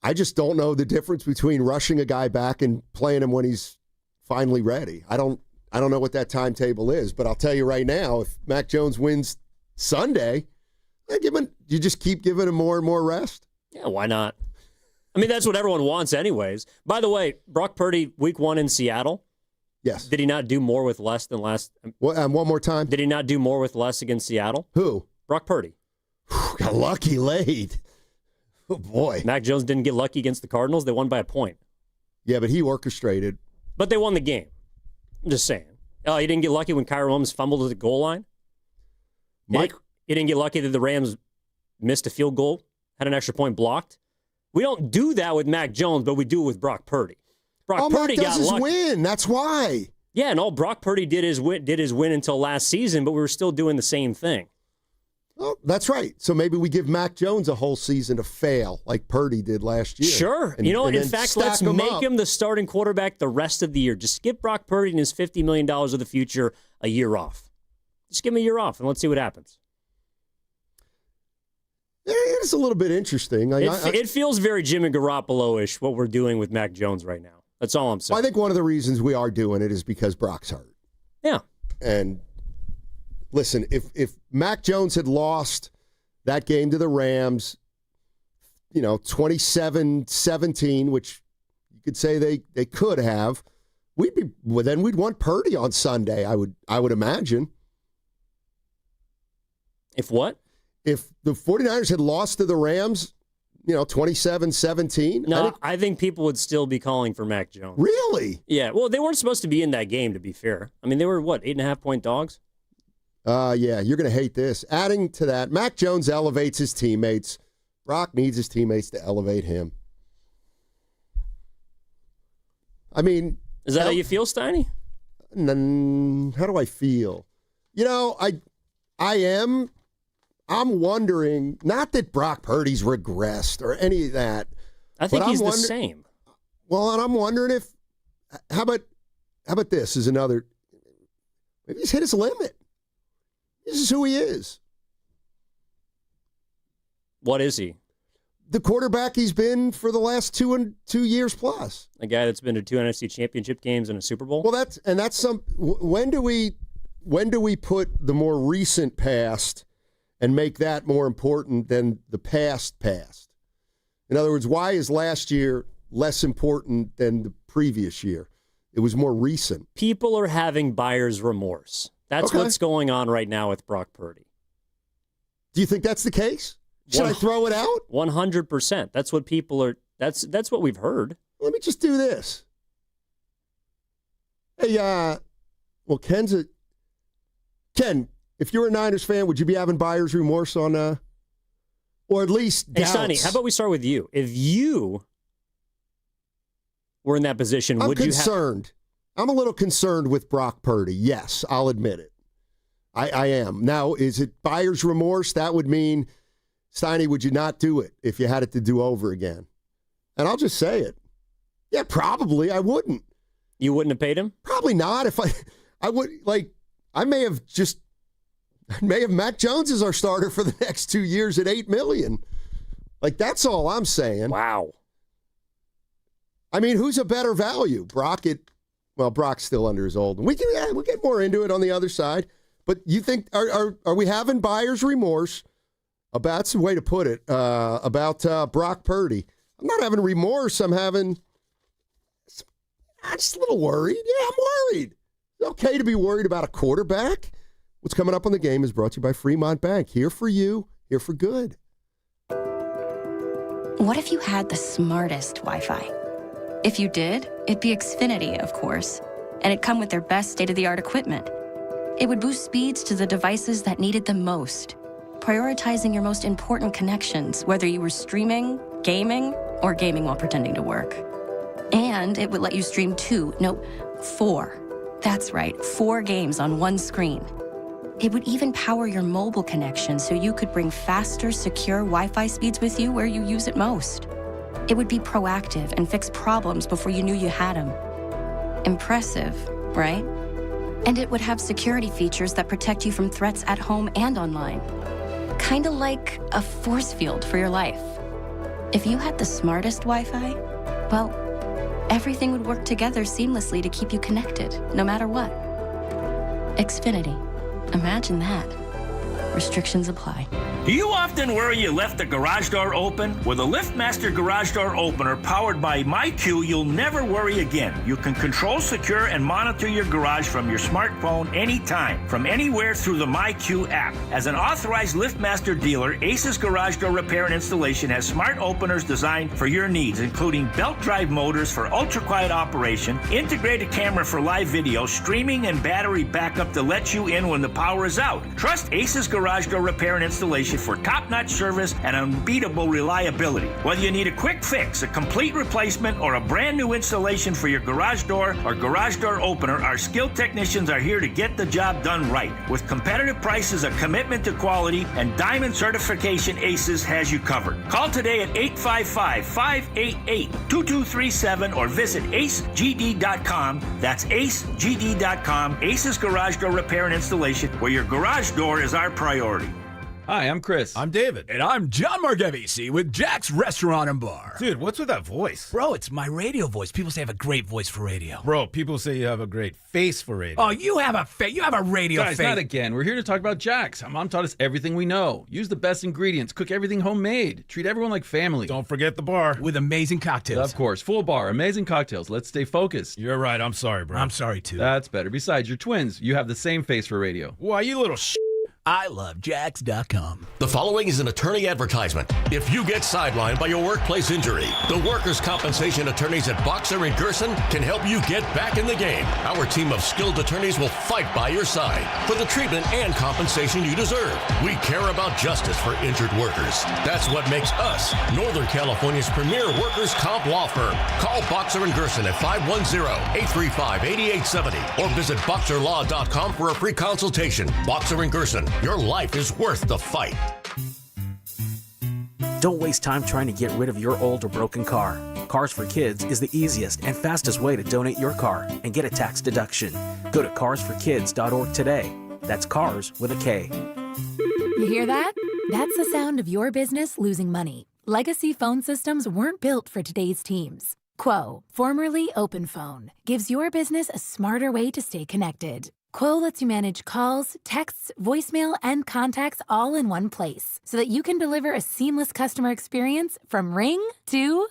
I just don't know the difference between rushing a guy back and playing him when he's finally ready. I don't know what that timetable is, but I'll tell you right now, if Mac Jones wins Sunday, you just keep giving him more and more rest? Yeah, why not? I mean, that's what everyone wants anyways. By the way, Brock Purdy, week 1 in Seattle. Yes. Did he not do more with less than last? One more time. Did he not do more with less against Seattle? Who? Brock Purdy. Got lucky late. Oh, boy. Mac Jones didn't get lucky against the Cardinals. They won by a point. Yeah, but he orchestrated. But they won the game. I'm just saying. Oh, he didn't get lucky when Kyron Williams fumbled at the goal line? He didn't get lucky that the Rams missed a field goal, had an extra point blocked? We don't do that with Mac Jones, but we do it with Brock Purdy. Purdy got lucky. Win. That's why. Yeah, and all Brock Purdy did his win until last season, but we were still doing the same thing. Oh, that's right. So maybe we give Mac Jones a whole season to fail like Purdy did last year. Sure. In fact, let's make him the starting quarterback the rest of the year. Just give Brock Purdy and his $50 million of the future a year off. Just give him a year off, and let's see what happens. It's a little bit interesting. It feels very Jimmy Garoppolo-ish, what we're doing with Mac Jones right now. That's all I'm saying. Well, I think one of the reasons we are doing it is because Brock's hurt. Yeah. And listen, if Mac Jones had lost that game to the Rams, 27-17, which you could say they could have, we'd want Purdy on Sunday, I would imagine. If what? If the 49ers had lost to the Rams, 27-17. No, I think people would still be calling for Mac Jones. Really? Yeah. Well, they weren't supposed to be in that game, to be fair. I mean, they were, 8.5-point dogs? Yeah, you're going to hate this. Adding to that, Mac Jones elevates his teammates. Brock needs his teammates to elevate him. I mean... Is that how you feel, Steiny? How do I feel? I'm wondering, not that Brock Purdy's regressed or any of that. I think he's the same. Well, and I'm wondering if, how about this is another, maybe he's hit his limit. This is who he is. What is he? The quarterback he's been for the last 2 years plus. A guy that's been to 2 NFC championship games and a Super Bowl? Well, that's when do we put the more recent past and make that more important than the past? In other words, why is last year less important than the previous year? It was more recent. People are having buyer's remorse. That's what's going on right now with Brock Purdy. Do you think that's the case? Should I throw it out? 100%. That's what people are. That's what we've heard. Let me just do this. Hey, well, Ken, if you're a Niners fan, would you be having buyer's remorse on, or at least doubts? Hey, Sonny, how about we start with you? If you were in that position, would you have... I'm concerned. I'm a little concerned with Brock Purdy. Yes, I'll admit it. I am. Now, is it buyer's remorse? That would mean, Steiny, would you not do it if you had it to do over again? And I'll just say it. Yeah, probably. I wouldn't. You wouldn't have paid him? Probably not. If I would, I may have Mac Jones as our starter for the next 2 years at $8 million. That's all I'm saying. Wow. I mean, who's a better value? Brock's still under his old. We'll get more into it on the other side. But you think, are we having buyer's remorse about, that's the way to put it, about Brock Purdy? I'm not having remorse. I'm just a little worried. Yeah, I'm worried. It's okay to be worried about a quarterback. What's coming up on the game is brought to you by Fremont Bank. Here for you, here for good. What if you had the smartest Wi-Fi? If you did, it'd be Xfinity, of course, and it'd come with their best state-of-the-art equipment. It would boost speeds to the devices that needed them most, prioritizing your most important connections, whether you were streaming, gaming, or gaming while pretending to work. And it would let you stream 4. That's right, 4 games on one screen. It would even power your mobile connection so you could bring faster, secure Wi-Fi speeds with you where you use it most. It would be proactive and fix problems before you knew you had them. Impressive, right? And it would have security features that protect you from threats at home and online. Kinda like a force field for your life. If you had the smartest Wi-Fi, well, everything would work together seamlessly to keep you connected, no matter what. Xfinity. Imagine that. Restrictions apply. Do you often worry you left the garage door open? With a LiftMaster garage door opener powered by MyQ, you'll never worry again. You can control, secure, and monitor your garage from your smartphone anytime, from anywhere through the MyQ app. As an authorized LiftMaster dealer, Ace's Garage Door Repair and Installation has smart openers designed for your needs, including belt drive motors for ultra-quiet operation, integrated camera for live video, streaming, and battery backup to let you in when the power is out. Trust Ace's Garage Door Repair and Installation for top-notch service and unbeatable reliability. Whether you need a quick fix, a complete replacement, or a brand new installation for your garage door or garage door opener, our skilled technicians are here to get the job done right. With competitive prices, a commitment to quality, and diamond certification, Aces has you covered. Call today at 855-588-2237 or visit acegd.com. That's acegd.com. Aces Garage Door Repair and Installation, where your garage door is our priority. Hi, I'm Chris. I'm David. And I'm John Margevisi with Jack's Restaurant and Bar. Dude, what's with that voice? Bro, it's my radio voice. People say I have a great voice for radio. Bro, people say you have a great face for radio. Oh, you have a radio face. Guys, not again. We're here to talk about Jack's. Our mom taught us everything we know. Use the best ingredients. Cook everything homemade. Treat everyone like family. Don't forget the bar. With amazing cocktails. Of course. Full bar. Amazing cocktails. Let's stay focused. You're right. I'm sorry, bro. I'm sorry, too. That's better. Besides, you're twins. You have the same face for radio. Why, you little ilovejax.com. The following is an attorney advertisement. If you get sidelined by your workplace injury, the workers' compensation attorneys at Boxer and Gerson can help you get back in the game. Our team of skilled attorneys will fight by your side for the treatment and compensation you deserve. We care about justice for injured workers. That's what makes us Northern California's premier workers' comp law firm. Call Boxer and Gerson at 510-835-8870 or visit boxerlaw.com for a free consultation. Boxer and Gerson, your life is worth the fight. Don't waste time trying to get rid of your old or broken car. Cars for Kids is the easiest and fastest way to donate your car and get a tax deduction. Go to carsforkids.org today. That's cars with a K. You hear that? That's the sound of your business losing money. Legacy phone systems weren't built for today's teams. Quo, formerly OpenPhone, gives your business a smarter way to stay connected. Quo lets you manage calls, texts, voicemail, and contacts all in one place so that you can deliver a seamless customer experience from ring to...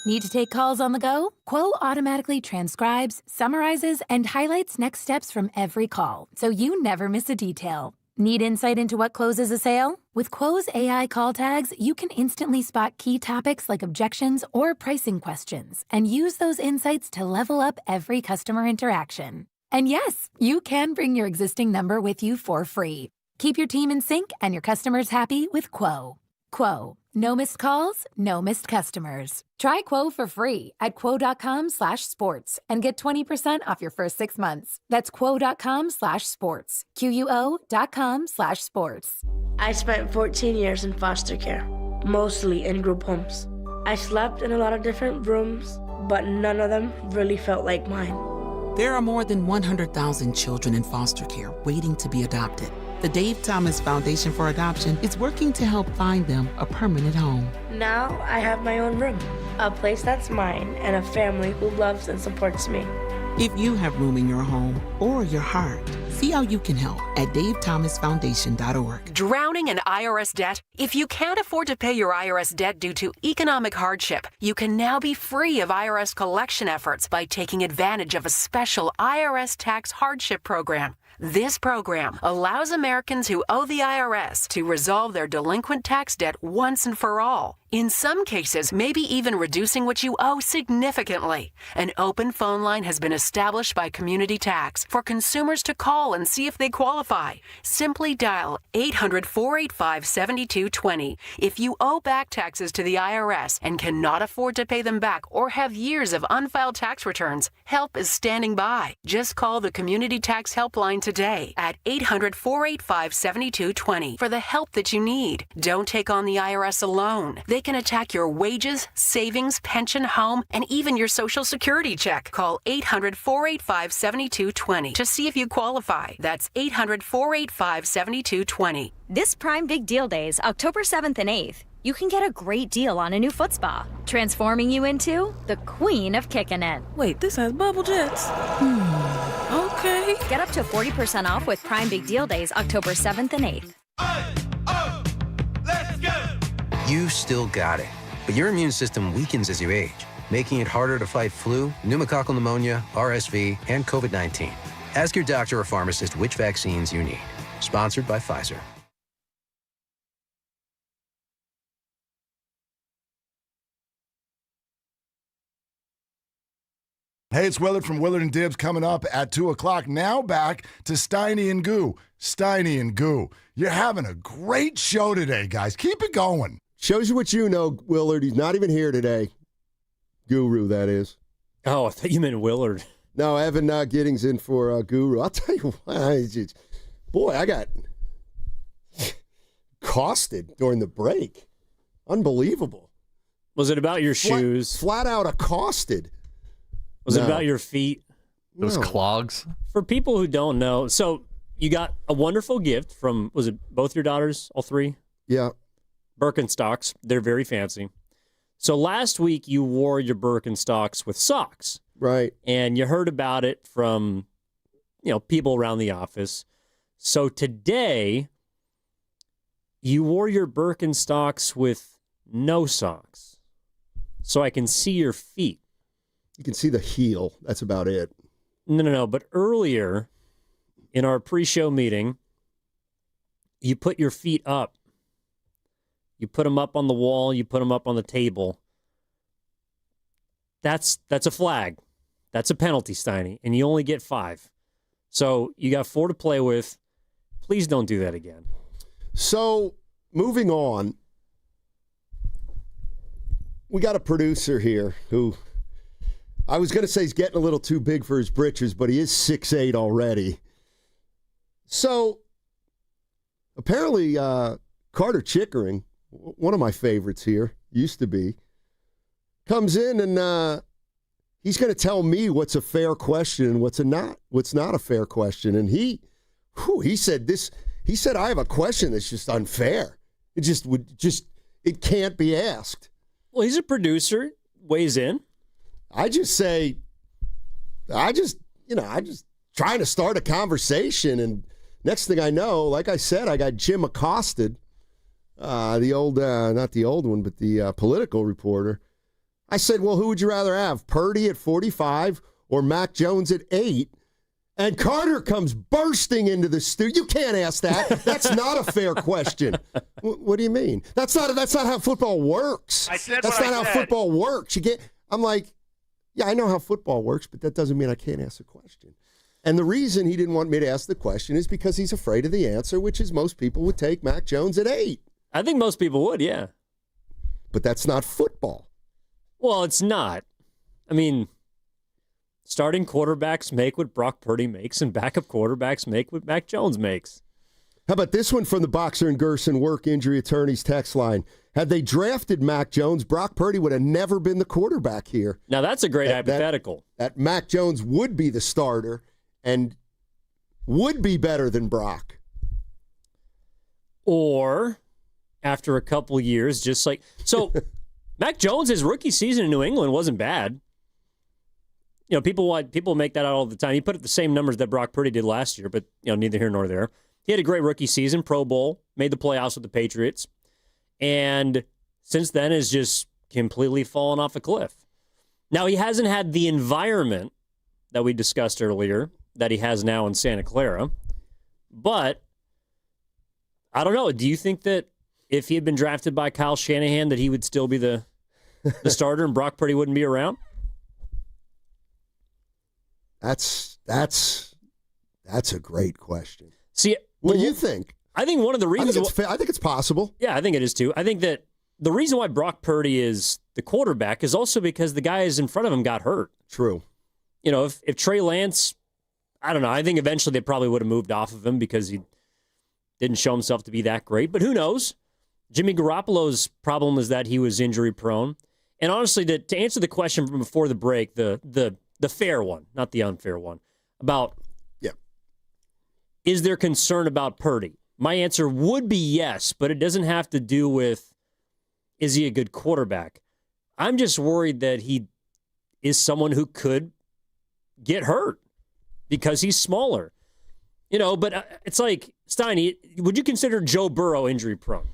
Need to take calls on the go? Quo automatically transcribes, summarizes, and highlights next steps from every call so you never miss a detail. Need insight into what closes a sale? With Quo's AI call tags, you can instantly spot key topics like objections or pricing questions and use those insights to level up every customer interaction. And yes, you can bring your existing number with you for free. Keep your team in sync and your customers happy with Quo. Quo. No missed calls, no missed customers. Try Quo for free at quo.com/sports and get 20% off your first 6 months. That's quo.com/sports. QUO.com/sports. I spent 14 years in foster care, mostly in group homes. I slept in a lot of different rooms, but none of them really felt like mine. There are more than 100,000 children in foster care waiting to be adopted. The Dave Thomas Foundation for Adoption is working to help find them a permanent home. Now I have my own room, a place that's mine, and a family who loves and supports me. If you have room in your home or your heart, see how you can help at davethomasfoundation.org. Drowning in IRS debt? If you can't afford to pay your IRS debt due to economic hardship, you can now be free of IRS collection efforts by taking advantage of a special IRS tax hardship program. This program allows Americans who owe the IRS to resolve their delinquent tax debt once and for all. In some cases, maybe even reducing what you owe significantly. An open phone line has been established by Community Tax for consumers to call and see if they qualify. Simply dial 800-485-7220. If you owe back taxes to the IRS and cannot afford to pay them back or have years of unfiled tax returns, help is standing by. Just call the Community Tax Helpline today at 800-485-7220 for the help that you need. Don't take on the IRS alone. They can attack your wages, savings, pension, home, and even your Social Security check. Call 800-485-7220 to see if you qualify. That's 800-485-7220. This Prime Big Deal Days, October 7th and 8th, you can get a great deal on a new foot spa, transforming you into the queen of kicking it. Wait, this has bubble jets. Okay. Get up to 40% off with Prime Big Deal Days, October 7th and 8th. You still got it, but your immune system weakens as you age, making it harder to fight flu, pneumococcal pneumonia, RSV, and COVID-19. Ask your doctor or pharmacist which vaccines you need. Sponsored by Pfizer. Hey, it's Willard from Willard and Dibs coming up at 2 o'clock. Now back to Steiny and Goo. Steiny and Goo. You're having a great show today, guys. Keep it going. Shows you what you know, Willard. He's not even here today. Guru, that is. Oh, I thought you meant Willard. No, Evan Giddings in for Guru. I'll tell you what, boy, I got accosted during the break. Unbelievable. Was it about your shoes? Flat out accosted. Was it about your feet? Those clogs? For people who don't know, so you got a wonderful gift from, was it both your daughters, all three? Yeah. Birkenstocks. They're very fancy. So last week you wore your Birkenstocks with socks. Right. And you heard about it from, people around the office. So today you wore your Birkenstocks with no socks. So I can see your feet. You can see the heel. That's about it. No. But earlier in our pre-show meeting, you put your feet up. You put them up on the wall. You put them up on the table. That's a flag. That's a penalty, Steiny, and you only get 5. So you got 4 to play with. Please don't do that again. So moving on, we got a producer here who I was going to say he's getting a little too big for his britches, but he is 6'8" already. So apparently Carter Chickering, one of my favorites here, used to be, comes in and he's going to tell me what's a fair question and what's not a fair question. And he said this. He said, I have a question that's just unfair. It can't be asked. Well, he's a producer, weighs in. I just trying to start a conversation, and next thing I know, like I said, I got Jim accosted, the old, not the old one, but the political reporter. I said, well, who would you rather have, Purdy at 45 or Mac Jones at 8? And Carter comes bursting into the studio. You can't ask that. That's not a fair question. What do you mean? That's not how football works. That's not how football works. I'm like, yeah, I know how football works, but that doesn't mean I can't ask a question. And the reason he didn't want me to ask the question is because he's afraid of the answer, which is most people would take Mac Jones at 8. I think most people would, yeah. But that's not football. Well, it's not. I mean, starting quarterbacks make what Brock Purdy makes, and backup quarterbacks make what Mac Jones makes. How about this one from the Boxer and Gerson Work Injury Attorneys text line? Had they drafted Mac Jones, Brock Purdy would have never been the quarterback here. Now, that's a great hypothetical. That Mac Jones would be the starter and would be better than Brock. Or, after a couple years, just like... So, Mac Jones, his rookie season in New England wasn't bad. You know, people make that out all the time. He put up the same numbers that Brock Purdy did last year, but neither here nor there. He had a great rookie season, Pro Bowl, made the playoffs with the Patriots, and since then has just completely fallen off a cliff. Now, he hasn't had the environment that we discussed earlier that he has now in Santa Clara, but I don't know. Do you think that if he had been drafted by Kyle Shanahan that he would still be the starter and Brock Purdy wouldn't be around? That's a great question. See, what do you think? I think one of the reasons... I think it's possible. Yeah, I think it is too. I think that the reason why Brock Purdy is the quarterback is also because the guys in front of him got hurt. True. If Trey Lance, I don't know, I think eventually they probably would have moved off of him because he didn't show himself to be that great. But who knows? Jimmy Garoppolo's problem is that he was injury prone. And honestly, to answer the question from before the break, the fair one, not the unfair one, about is there concern about Purdy? My answer would be yes, but it doesn't have to do with is he a good quarterback. I'm just worried that he is someone who could get hurt because he's smaller. But it's like, Steiny, would you consider Joe Burrow injury prone?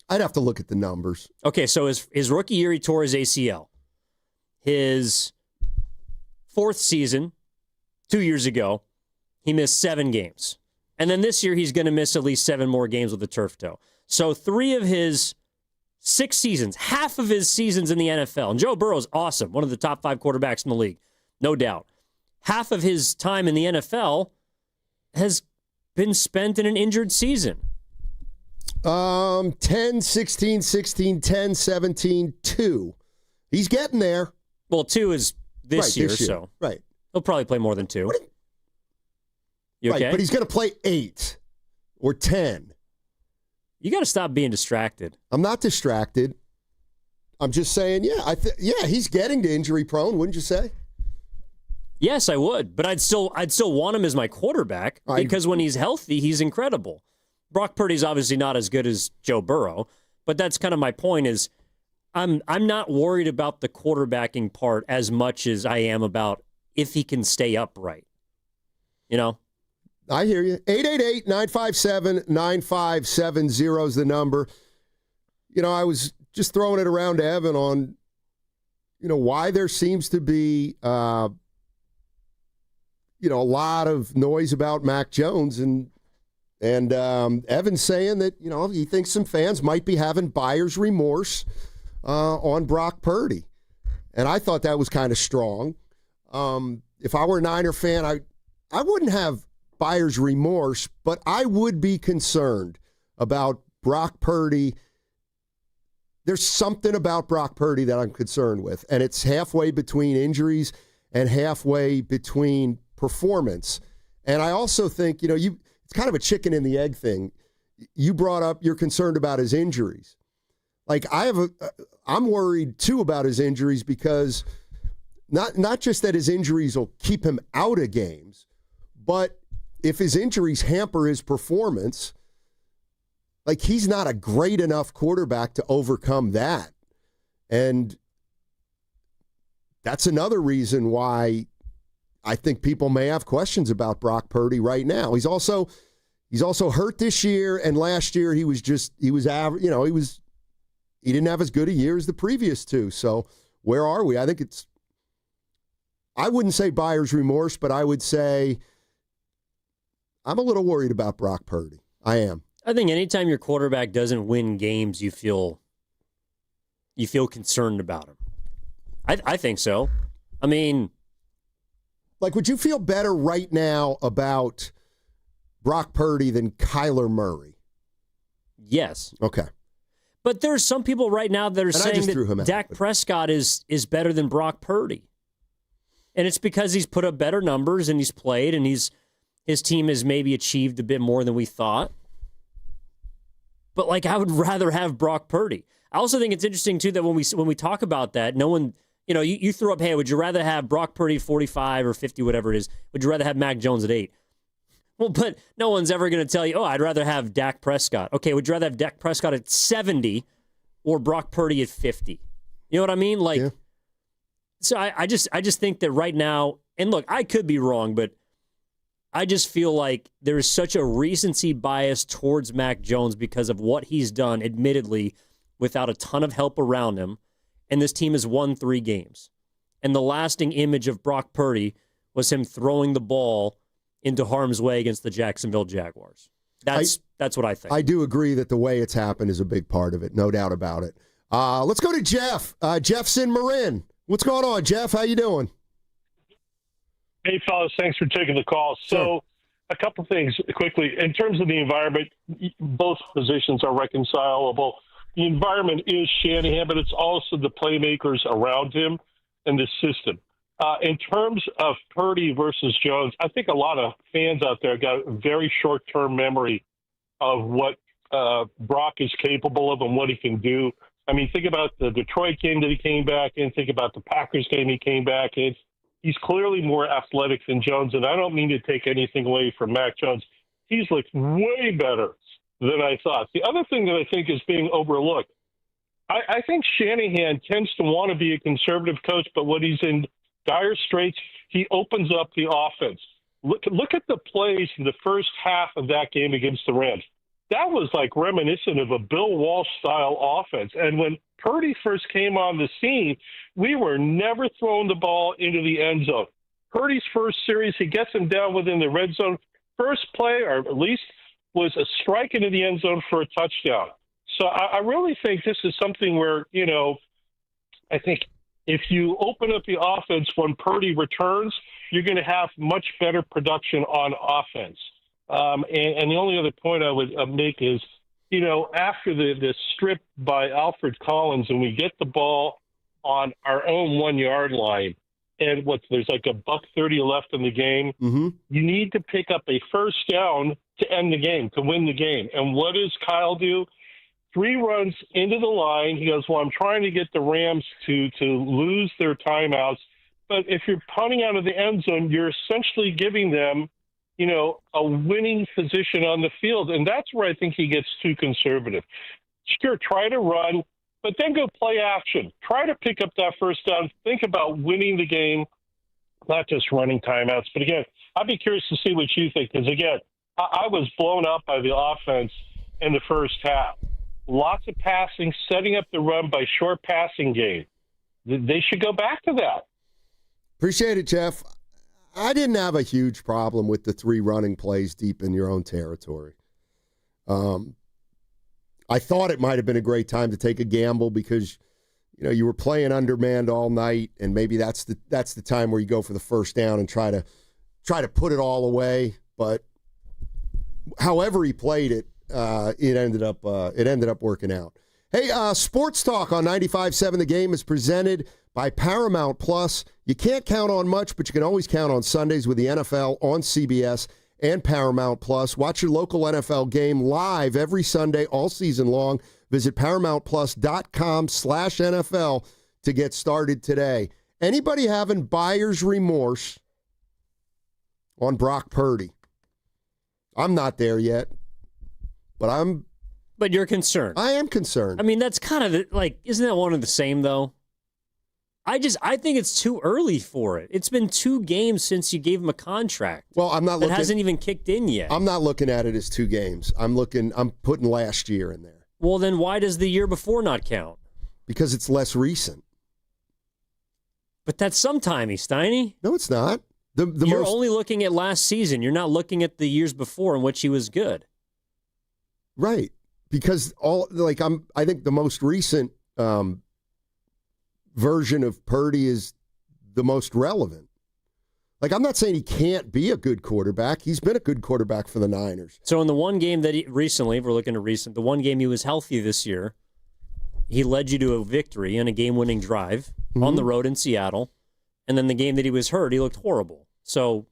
I'd have to look at the numbers. Okay, so his rookie year, he tore his ACL. His 4th season, 2 years ago, he missed 7 games. And then this year, he's going to miss at least 7 more games with a turf toe. So 3 of his 6 seasons, half of his seasons in the NFL, and Joe Burrow's awesome, one of the top 5 quarterbacks in the league, no doubt. Half of his time in the NFL has been spent in an injured season. 10, 16, 16, 10, 17, 2. He's getting there. Well, 2 is this year, so right. He'll probably play more than 2. You okay? Right, but he's going to play 8 or 10. You got to stop being distracted. I'm not distracted. I'm just saying, he's getting to injury prone, wouldn't you say? Yes, I would, but I'd still want him as my quarterback because when he's healthy, he's incredible. Brock Purdy's obviously not as good as Joe Burrow, but that's kind of my point is I'm not worried about the quarterbacking part as much as I am about if he can stay upright. I hear you. 888-957-9570 is the number. I was just throwing it around to Evan on, why there seems to be, a lot of noise about Mac Jones. And And Evan's saying that, he thinks some fans might be having buyer's remorse on Brock Purdy. And I thought that was kind of strong. If I were a Niner fan, I wouldn't have buyer's remorse, but I would be concerned about Brock Purdy. There's something about Brock Purdy that I'm concerned with, and it's halfway between injuries and halfway between performance. And I also think, it's kind of a chicken and the egg thing. You brought up you're concerned about his injuries. Like I'm worried too about his injuries because not just that his injuries will keep him out of games, but if his injuries hamper his performance, like he's not a great enough quarterback to overcome that. And that's another reason why I think people may have questions about Brock Purdy right now. He's also hurt this year, and last year he didn't have as good a year as the previous two. So where are we? I wouldn't say buyer's remorse, but I would say I'm a little worried about Brock Purdy. I am. I think anytime your quarterback doesn't win games, you feel concerned about him. I think so. I mean, like, would you feel better right now about Brock Purdy than Kyler Murray? Yes. Okay. But there's some people right now that are saying that Dak Prescott is better than Brock Purdy. And it's because he's put up better numbers and he's played and his team has maybe achieved a bit more than we thought. But, like, I would rather have Brock Purdy. I also think it's interesting, too, that when we talk about that, no one, you threw up, hey, would you rather have Brock Purdy 45 or 50, whatever it is? Would you rather have Mac Jones at 8? Well, but no one's ever going to tell you, I'd rather have Dak Prescott. Okay, would you rather have Dak Prescott at 70 or Brock Purdy at 50? You know what I mean? Like, yeah. So I just think that right now, and look, I could be wrong, but I just feel like there is such a recency bias towards Mac Jones because of what he's done, admittedly, without a ton of help around him. And this team has won 3 games. And the lasting image of Brock Purdy was him throwing the ball into harm's way against the Jacksonville Jaguars. That's what I think. I do agree that the way it's happened is a big part of it, no doubt about it. Let's go to Jeff. Jeff's in Marin. What's going on, Jeff? How you doing? Hey, fellas, thanks for taking the call. So, a couple things quickly. In terms of the environment, both positions are reconcilable. The environment is Shanahan, but it's also the playmakers around him and the system. In terms of Purdy versus Jones, I think a lot of fans out there got a very short-term memory of what Brock is capable of and what he can do. I mean, think about the Detroit game that he came back in. Think about the Packers game he came back in. He's clearly more athletic than Jones, and I don't mean to take anything away from Mac Jones. He's looked way better than I thought. The other thing that I think is being overlooked, I think Shanahan tends to want to be a conservative coach, but when he's in dire straits, he opens up the offense. Look at the plays in the first half of that game against the Rams. That was like reminiscent of a Bill Walsh-style offense. And when Purdy first came on the scene, we were never throwing the ball into the end zone. Purdy's first series, he gets him down within the red zone. First play, or at least, was a strike into the end zone for a touchdown. So I really think this is something where, I think if you open up the offense when Purdy returns, you're going to have much better production on offense. And the only other point I would make is, after the strip by Alfred Collins and we get the ball on our own 1-yard line and there's like $1:30 left in the game, you need to pick up a first down to end the game, to win the game. And what does Kyle do? 3 runs into the line. He goes, well, I'm trying to get the Rams to lose their timeouts. But if you're punting out of the end zone, you're essentially giving them, a winning position on the field. And that's where I think he gets too conservative. Sure, try to run, but then go play action. Try to pick up that first down. Think about winning the game, not just running timeouts. But again, I'd be curious to see what you think. Because again, I was blown up by the offense in the first half. Lots of passing, setting up the run by short passing game. They should go back to that. Appreciate it, Jeff. I didn't have a huge problem with the 3 running plays deep in your own territory. I thought it might have been a great time to take a gamble because, you were playing undermanned all night, and maybe that's the time where you go for the first down and try to put it all away. But however he played it, it ended up working out. Hey, Sports Talk on 95.7 The Game is presented by Paramount Plus. You can't count on much, but you can always count on Sundays with the NFL on CBS and Paramount Plus. Watch your local NFL game live every Sunday all season long. Visit ParamountPlus.com/NFL to get started today. Anybody having buyer's remorse on Brock Purdy? I'm not there yet, but you're concerned. I am concerned. I mean, that's kind of isn't that one of the same, though? I think it's too early for it. It's been 2 games since you gave him a contract. Well, it hasn't even kicked in yet. I'm not looking at it as 2 games. I'm putting last year in there. Well, then why does the year before not count? Because it's less recent. But that's sometime, Steiny. No, it's not. You're only looking at last season. You're not looking at the years before in which he was good. Right. Because I think the most recent version of Purdy is the most relevant. I'm not saying he can't be a good quarterback. He's been a good quarterback for the Niners. So in the one game that the one game he was healthy this year, he led you to a victory and a game-winning drive on the road in Seattle. And then the game that he was hurt, he looked horrible. So,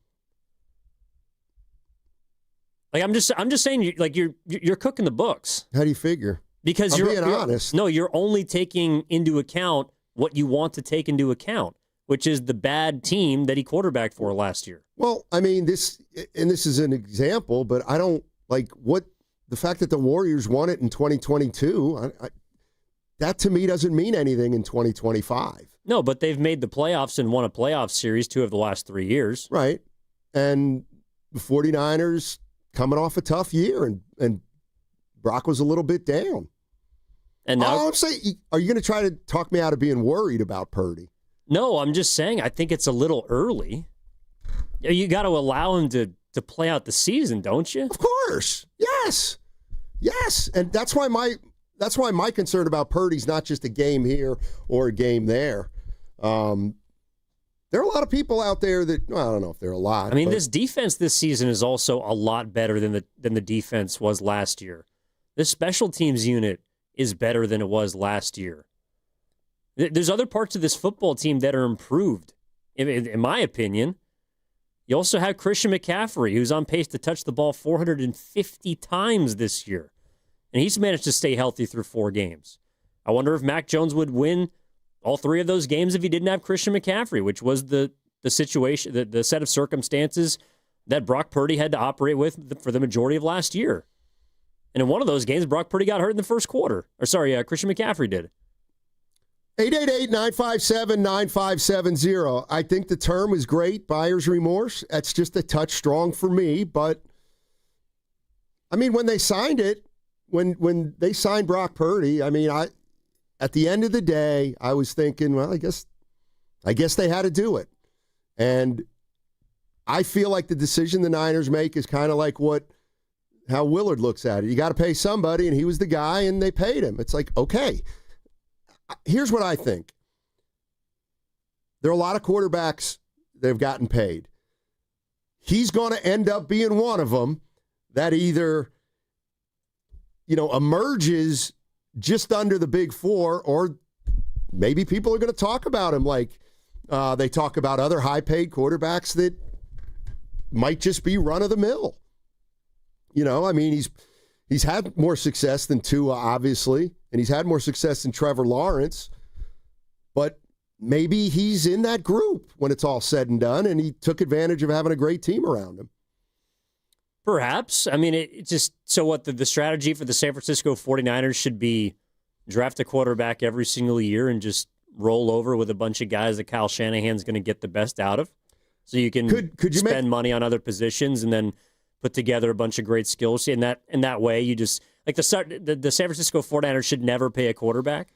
I'm just saying, you're cooking the books. How do you figure? Because I'm you're being honest. No, you're only taking into account what you want to take into account, which is the bad team that he quarterbacked for last year. Well, I mean, this is an example, but I don't the fact that the Warriors won it in 2022, that to me doesn't mean anything in 2025. No, but they've made the playoffs and won a playoff series 2 of the last 3 years. Right. And the 49ers coming off a tough year, and Brock was a little bit down. And now I'm saying, are you going to try to talk me out of being worried about Purdy? No, I'm just saying I think it's a little early. You got to allow him to play out the season, don't you? Of course. Yes. And that's why my concern about Purdy's not just a game here or a game there. There are a lot of people out there that, I don't know if there are a lot. I mean, this defense this season is also a lot better than the defense was last year. This special teams unit is better than it was last year. There's other parts of this football team that are improved, in my opinion. You also have Christian McCaffrey, who's on pace to touch the ball 450 times this year. And he's managed to stay healthy through 4 games. I wonder if Mac Jones would win all 3 of those games if he didn't have Christian McCaffrey, which was the situation, the set of circumstances that Brock Purdy had to operate with for the majority of last year. And in one of those games, Brock Purdy got hurt in the first quarter. Christian McCaffrey did. 888-957-9570. I think the term is great, buyer's remorse. That's just a touch strong for me. But, I mean, when they signed it, when they signed Brock Purdy, I mean, at the end of the day, I was thinking, well, I guess they had to do it. And I feel like the decision the Niners make is kind of like how Willard looks at it. You got to pay somebody, and he was the guy, and they paid him. It's like, okay. Here's what I think. There are a lot of quarterbacks that have gotten paid. He's going to end up being one of them that either, emerges just under the big 4, or maybe people are going to talk about him like they talk about other high-paid quarterbacks that might just be run-of-the-mill. I mean, he's had more success than Tua, obviously, and he's had more success than Trevor Lawrence, but maybe he's in that group when it's all said and done, and he took advantage of having a great team around him. Perhaps. I mean, the strategy for the San Francisco 49ers should be draft a quarterback every single year and just roll over with a bunch of guys that Kyle Shanahan's going to get the best out of. So you can spend money on other positions and then put together a bunch of great skills. In that way, you just like the San Francisco 49ers should never pay a quarterback.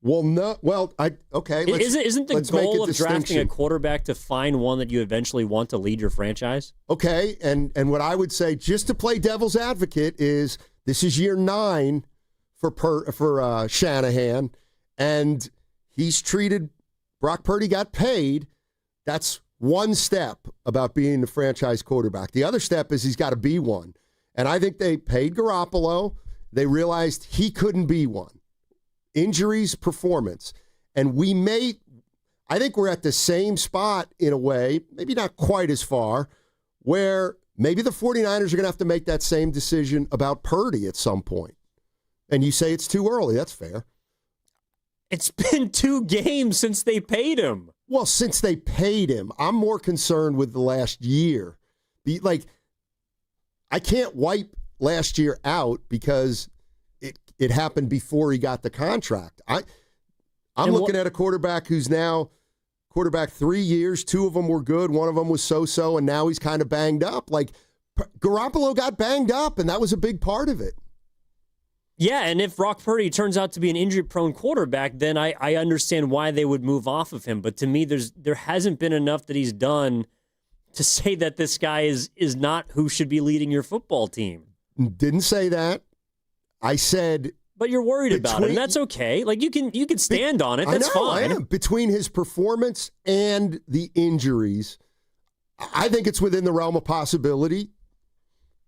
Well, no. Well, okay. Isn't the goal of drafting a quarterback to find one that you eventually want to lead your franchise? Okay, and what I would say, just to play devil's advocate, is This is year 9 for Shanahan, and he's treated. Brock Purdy got paid. That's one step about being the franchise quarterback. The other step is he's got to be one. And I think they paid Garoppolo. They realized he couldn't be one. Injuries, performance. And I think we're at the same spot in a way, maybe not quite as far, where maybe the 49ers are going to have to make that same decision about Purdy at some point. And you say it's too early. That's fair. It's been 2 games since they paid him. Well, since they paid him, I'm more concerned with the last year. I can't wipe last year out because it happened before he got the contract. I'm looking at a quarterback who's now quarterback 3 years. 2 of them were good. 1 of them was so-so, and now he's kind of banged up. Like, Garoppolo got banged up, and that was a big part of it. Yeah, and if Brock Purdy turns out to be an injury-prone quarterback, then I understand why they would move off of him. But to me, there hasn't been enough that he's done to say that this guy is not who should be leading your football team. Didn't say that. I said... But you're worried about it, and that's okay. Like, you can stand on it. That's fine. I am. Between his performance and the injuries, I think it's within the realm of possibility.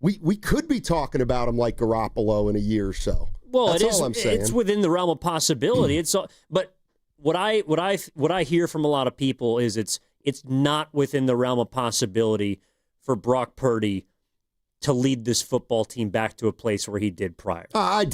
We could be talking about him like Garoppolo in a year or so. Well, that's it is. All I'm saying. It's within the realm of possibility. But what I hear from a lot of people is it's not within the realm of possibility for Brock Purdy to lead this football team back to a place where he did prior. I'm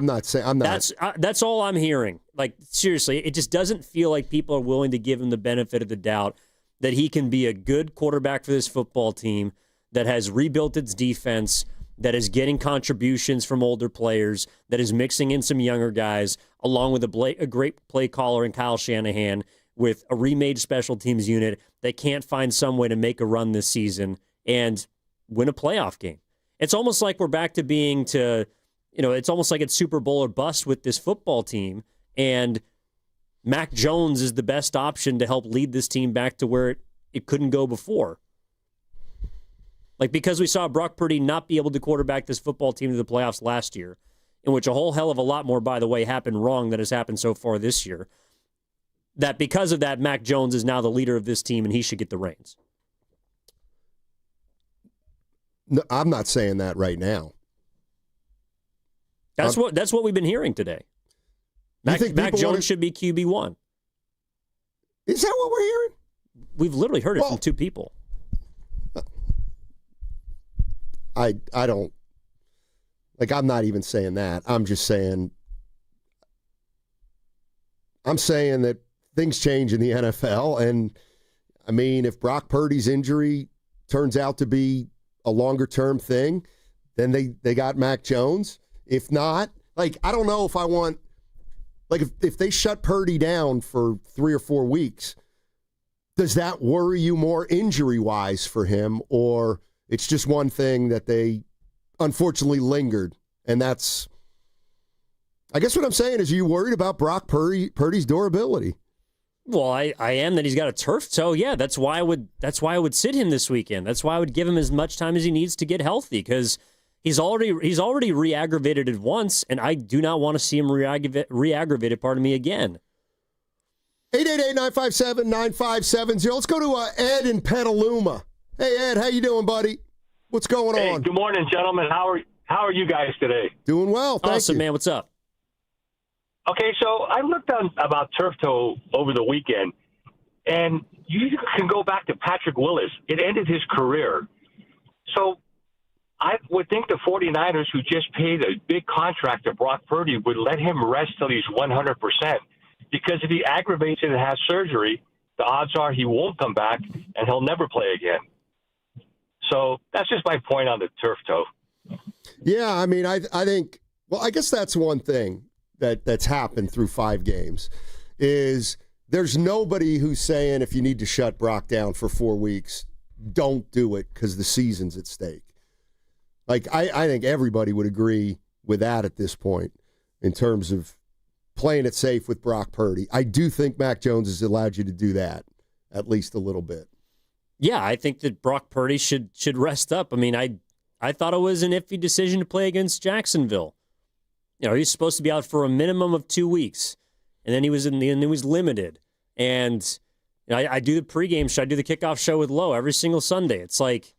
not saying. I'm not. That's all I'm hearing. Like, seriously, it just doesn't feel like people are willing to give him the benefit of the doubt that he can be a good quarterback for this football team that has rebuilt its defense, that is getting contributions from older players, that is mixing in some younger guys, along with a great play caller in Kyle Shanahan, with a remade special teams unit that can't find some way to make a run this season and win a playoff game. It's almost like we're back to it's almost like it's Super Bowl or bust with this football team, and Mac Jones is the best option to help lead this team back to where it couldn't go before. Like, because we saw Brock Purdy not be able to quarterback this football team to the playoffs last year, in which a whole hell of a lot more, by the way, happened wrong than has happened so far this year, that because of that, Mac Jones is now the leader of this team and he should get the reins. No, I'm not saying that right now. That's what we've been hearing today. Mac Jones should be QB1. Is that what we're hearing? We've literally heard it from 2 people. I don't, I'm not even saying that. I'm just saying, that things change in the NFL. And, I mean, if Brock Purdy's injury turns out to be a longer-term thing, then they got Mac Jones. If not, I don't know if I want, if they shut Purdy down for 3 or 4 weeks, does that worry you more injury-wise for him, or it's just one thing that they unfortunately lingered? And that's, I guess what I'm saying is, are you worried about Brock Purdy's durability? Well, I am that he's got a turf toe. Yeah, that's why I would sit him this weekend. That's why I would give him as much time as he needs to get healthy, because he's already re-aggravated it once, and I do not want to see him re-aggravated, again. 888-957-9570. Let's go to Ed in Petaluma. Hey, Ed, how you doing, buddy? What's going on? Good morning, gentlemen. How are you guys today? Doing well, thank you. Man, what's up? Okay, so I looked on about turf toe over the weekend, and you can go back to Patrick Willis. It ended his career. So I would think the 49ers, who just paid a big contract to Brock Purdy, would let him rest till he's 100%. Because if he aggravates it and has surgery, the odds are he won't come back and he'll never play again. So that's just my point on the turf toe. Yeah, I mean, I think, well, I guess that's one thing that's happened through 5 games is there's nobody who's saying if you need to shut Brock down for 4 weeks, don't do it because the season's at stake. I think everybody would agree with that at this point in terms of playing it safe with Brock Purdy. I do think Mac Jones has allowed you to do that at least a little bit. Yeah, I think that Brock Purdy should rest up. I mean, I thought it was an iffy decision to play against Jacksonville. He's supposed to be out for a minimum of 2 weeks, and then he was limited. And I do the pregame show, I do the kickoff show with Lowe every single Sunday. It's like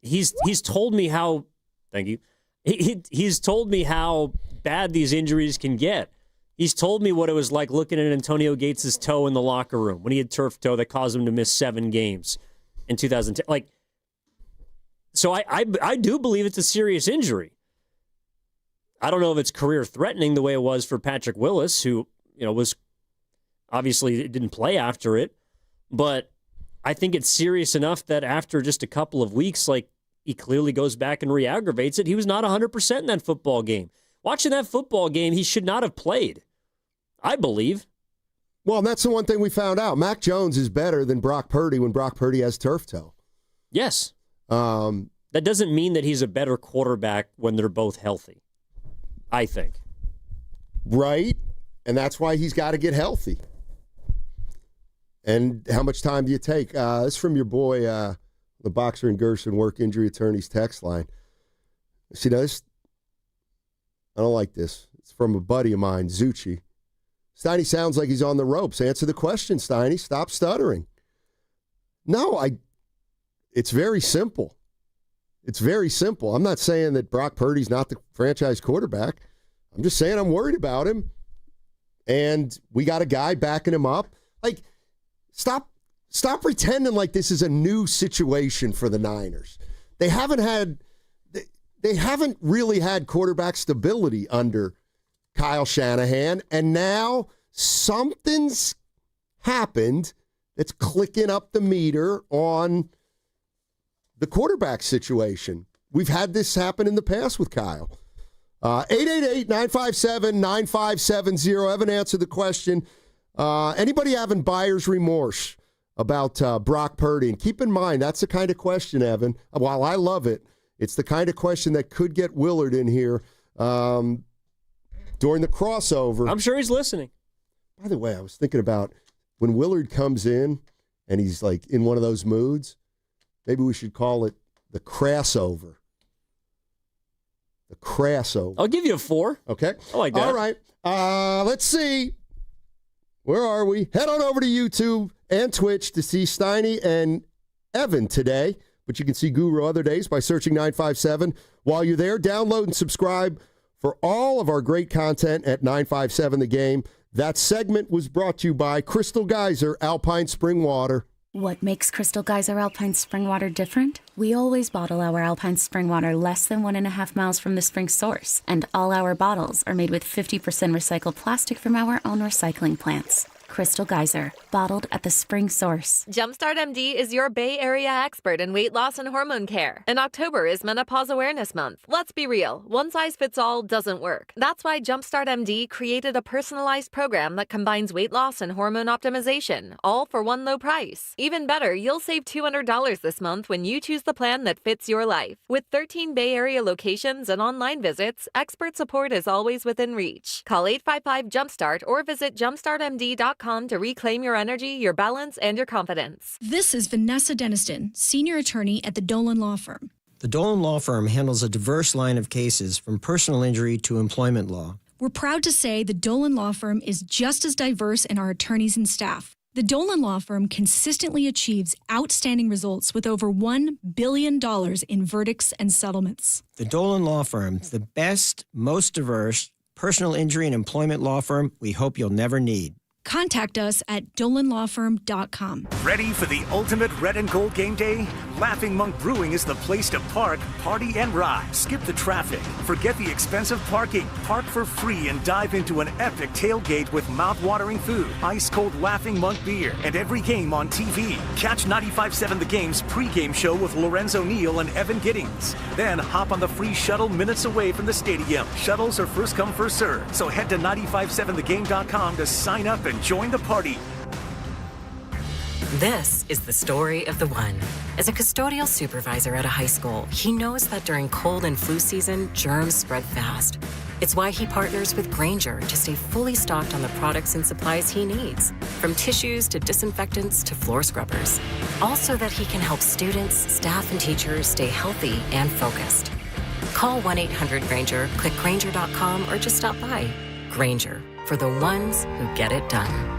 he's told me how. Thank you. He's told me how bad these injuries can get. He's told me what it was like looking at Antonio Gates' toe in the locker room when he had turf toe that caused him to miss 7 games in 2010. So I do believe it's a serious injury. I don't know if it's career-threatening the way it was for Patrick Willis, who was obviously didn't play after it, but I think it's serious enough that after just a couple of weeks, he clearly goes back and re-aggravates it. He was not 100% in that football game. Watching that football game, he should not have played, I believe. Well, and that's the one thing we found out. Mac Jones is better than Brock Purdy when Brock Purdy has turf toe. Yes. That doesn't mean that he's a better quarterback when they're both healthy, I think. Right. And that's why he's got to get healthy. And how much time do you take? This is from your boy, the Boxer and Gerson Work Injury Attorneys text line. See, this, I don't like this. It's from a buddy of mine, Zucci. Steiny sounds like he's on the ropes. Answer the question, Steiny. Stop stuttering. No, it's very simple. It's very simple. I'm not saying that Brock Purdy's not the franchise quarterback. I'm just saying I'm worried about him. And we got a guy backing him up. Stop pretending like this is a new situation for the Niners. They haven't really had quarterback stability under Kyle Shanahan, and now something's happened that's clicking up the meter on the quarterback situation. We've had this happen in the past with Kyle. 888-957-9570. Evan answered the question. Anybody having buyer's remorse about Brock Purdy? And keep in mind, that's the kind of question, Evan, while I love it, it's the kind of question that could get Willard in here during the crossover. I'm sure he's listening. By the way, I was thinking about when Willard comes in and he's in one of those moods, maybe we should call it the crossover. The crossover. I'll give you a 4. Okay. I like that. All right. Let's see. Where are we? Head on over to YouTube and Twitch to see Steiny and Evan today. But you can see Guru other days by searching 957. While you're there, download and subscribe for all of our great content at 957 The Game. That segment was brought to you by Crystal Geyser Alpine Spring Water. What makes Crystal Geyser Alpine Spring Water different? We always bottle our Alpine Spring Water less than 1.5 miles from the spring source, and all our bottles are made with 50% recycled plastic from our own recycling plants. Crystal Geyser, bottled at the spring source. Jumpstart MD is your Bay Area expert in weight loss and hormone care. And October is Menopause Awareness Month. Let's be real, one size fits all doesn't work. That's why Jumpstart MD created a personalized program that combines weight loss and hormone optimization, all for one low price. Even better, you'll save $200 this month when you choose the plan that fits your life. With 13 Bay Area locations and online visits, expert support is always within reach. Call 855-JUMPSTART or visit jumpstartmd.com to reclaim your energy, your balance, and your confidence. This is Vanessa Deniston, senior attorney at the Dolan Law Firm. The Dolan Law Firm handles a diverse line of cases from personal injury to employment law. We're proud to say the Dolan Law Firm is just as diverse in our attorneys and staff. The Dolan Law Firm consistently achieves outstanding results with over $1 billion in verdicts and settlements. The Dolan Law Firm, the best, most diverse personal injury and employment law firm we hope you'll never need. Contact us at dolanlawfirm.com. Ready for the ultimate red and gold game day? Laughing Monk Brewing is the place to park, party, and ride. Skip the traffic. Forget the expensive parking. Park for free and dive into an epic tailgate with mouth-watering food, ice-cold Laughing Monk beer, and every game on TV. Catch 95.7 The Game's pregame show with Lorenzo Neal and Evan Giddings. Then hop on the free shuttle minutes away from the stadium. Shuttles are first come, first served. So head to 957thegame.com to sign up and join the party. This is the story of the one. As a custodial supervisor at a high school, he knows that during cold and flu season, germs spread fast. It's why he partners with Grainger to stay fully stocked on the products and supplies he needs, from tissues to disinfectants to floor scrubbers. Also that he can help students, staff, and teachers stay healthy and focused. Call 1-800-GRAINGER, click Grainger.com, or just stop by. Grainger, for the ones who get it done.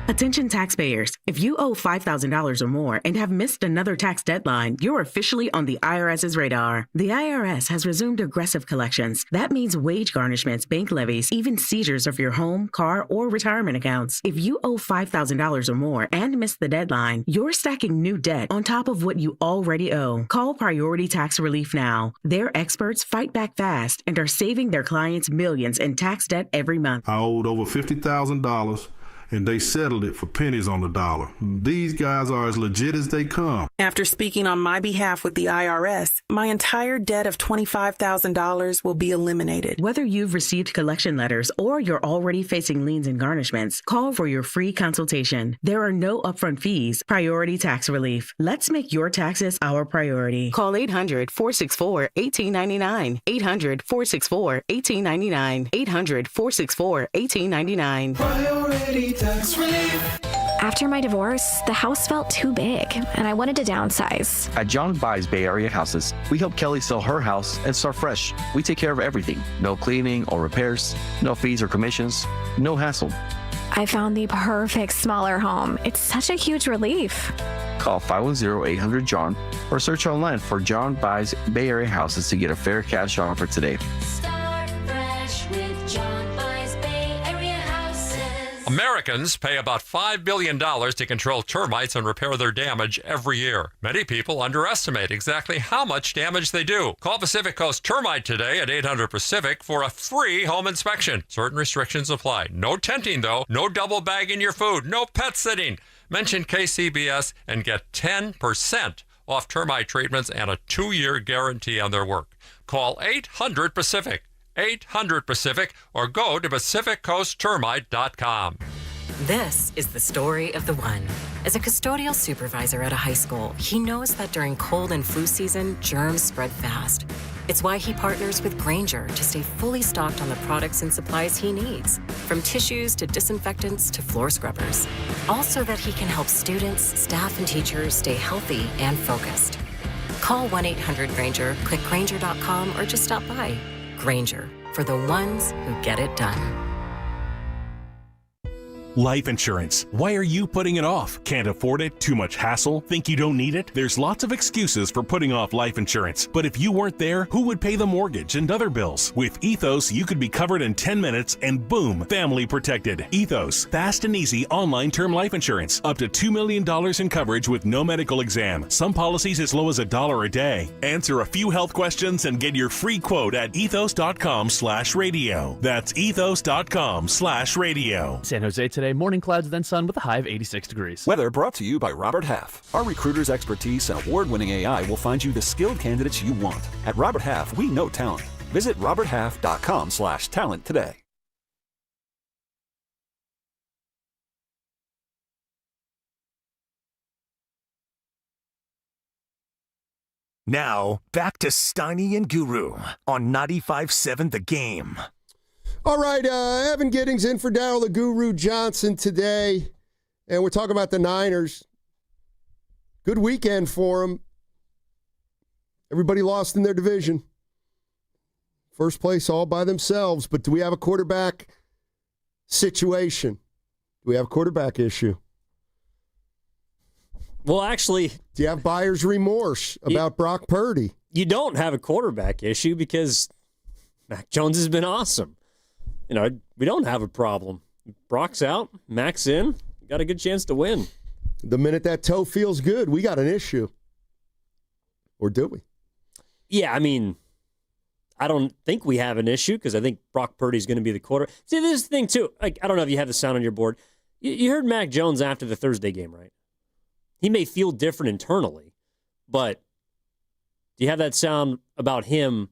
Attention taxpayers, if you owe $5,000 or more and have missed another tax deadline, you're officially on the IRS's radar. The IRS has resumed aggressive collections. That means wage garnishments, bank levies, even seizures of your home, car, or retirement accounts. If you owe $5,000 or more and missed the deadline, you're stacking new debt on top of what you already owe. Call Priority Tax Relief now. Their experts fight back fast and are saving their clients millions in tax debt every month. I owed over $50,000. And they settled it for pennies on the dollar. These guys are as legit as they come. After speaking on my behalf with the IRS, my entire debt of $25,000 will be eliminated. Whether you've received collection letters or you're already facing liens and garnishments, call for your free consultation. There are no upfront fees. Priority Tax Relief. Let's make your taxes our priority. Call 800-464-1899. 800-464-1899. 800-464-1899. Priority Tax Relief. After my divorce, the house felt too big, and I wanted to downsize. At John Buys Bay Area Houses, we help Kelly sell her house and start fresh. We take care of everything. No cleaning or repairs, no fees or commissions, no hassle. I found the perfect smaller home. It's such a huge relief. Call 510-800-JOHN or search online for John Buys Bay Area Houses to get a fair cash offer today. Start fresh with John Buys Bay Area Houses. Americans pay about $5 billion to control termites and repair their damage every year. Many people underestimate exactly how much damage they do. Call Pacific Coast Termite today at 800-PACIFIC for a free home inspection. Certain restrictions apply. No tenting, though. No double bagging your food. No pet sitting. Mention KCBS and get 10% off termite treatments and a 2-year guarantee on their work. Call 800-PACIFIC. 800-PACIFIC or go to PacificCoastTermite.com. This is the story of the one. As a custodial supervisor at a high school, he knows that during cold and flu season, germs spread fast. It's why he partners with Grainger to stay fully stocked on the products and supplies he needs, from tissues to disinfectants to floor scrubbers. Also that he can help students, staff, and teachers stay healthy and focused. Call 1-800-GRAINGER, click Grainger.com, or just stop by. Grainger, for the ones who get it done. Life insurance. Why are you putting it off? Can't afford it? Too much hassle? Think you don't need it? There's lots of excuses for putting off life insurance. But if you weren't there, who would pay the mortgage and other bills? With Ethos, you could be covered in 10 minutes and boom, family protected. Ethos, fast and easy online term life insurance. Up to $2 million in coverage with no medical exam. Some policies as low as $1 a day. Answer a few health questions and get your free quote at ethos.com/radio. That's ethos.com/radio. San Jose today, morning clouds then sun with a high of 86 degrees. Weather brought to you by Robert Half. Our recruiters' expertise and award-winning AI will find you the skilled candidates you want. At Robert Half, we know talent. Visit roberthalf.com/talent today. Now, back to Steiny and Guru on 95.7 The Game. All right, Evan Giddings in for Darryl the Guru Johnson today, and we're talking about the Niners. Good weekend for them. Everybody lost in their division. First place all by themselves, but do we have a quarterback situation? Do we have a quarterback issue? Well, actually... Do you have buyer's remorse about Brock Purdy? You don't have a quarterback issue because Mac Jones has been awesome. You know, we don't have a problem. Brock's out, Mac's in, got a good chance to win. The minute that toe feels good, we got an issue. Or do we? Yeah, I mean, I don't think we have an issue because I think Brock Purdy's going to be the quarterback. See, this is the thing, too. Like, I don't know if you have the sound on your board. You heard Mac Jones after the Thursday game, right? He may feel different internally, but do you have that sound about him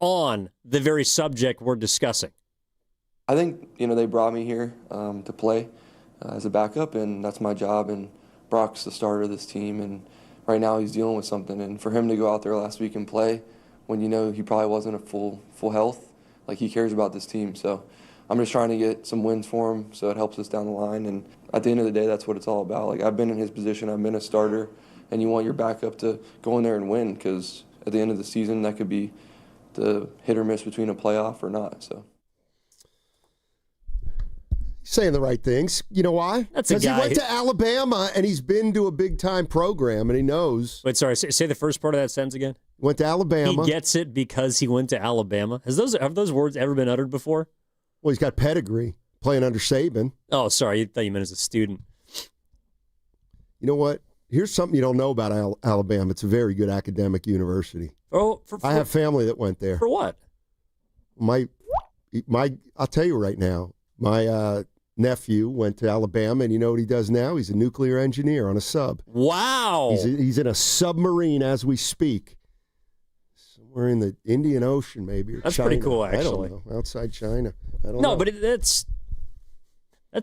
on the very subject we're discussing? I think, they brought me here to play as a backup, and that's my job, and Brock's the starter of this team, and right now he's dealing with something, and for him to go out there last week and play when he probably wasn't at full health, Like, he cares about this team. So I'm just trying to get some wins for him so it helps us down the line. And at the end of the day, that's what it's all about. Like, I've been in his position. I've been a starter. And you want your backup to go in there and win, because at the end of the season, that could be the hit or miss between a playoff or not. So, saying the right things. You know why? That's a Because guy he went to Alabama and he's been to a big-time program and he knows. Wait, sorry. Say the first part of that sentence again. Went to Alabama. He gets it because he went to Alabama. Have those words ever been uttered before? Well, he's got pedigree playing under Saban. Oh, sorry. I thought you meant as a student. You know what? Here's something you don't know about Alabama. It's a very good academic university. Oh, I have family that went there. For what? I'll tell you right now. My nephew went to Alabama, and you know what he does now? He's a nuclear engineer on a sub. Wow. He's in a submarine as we speak. Somewhere in the Indian Ocean, maybe. Or That's China. pretty cool, actually. I don't know. Outside China. I don't know. No, but that's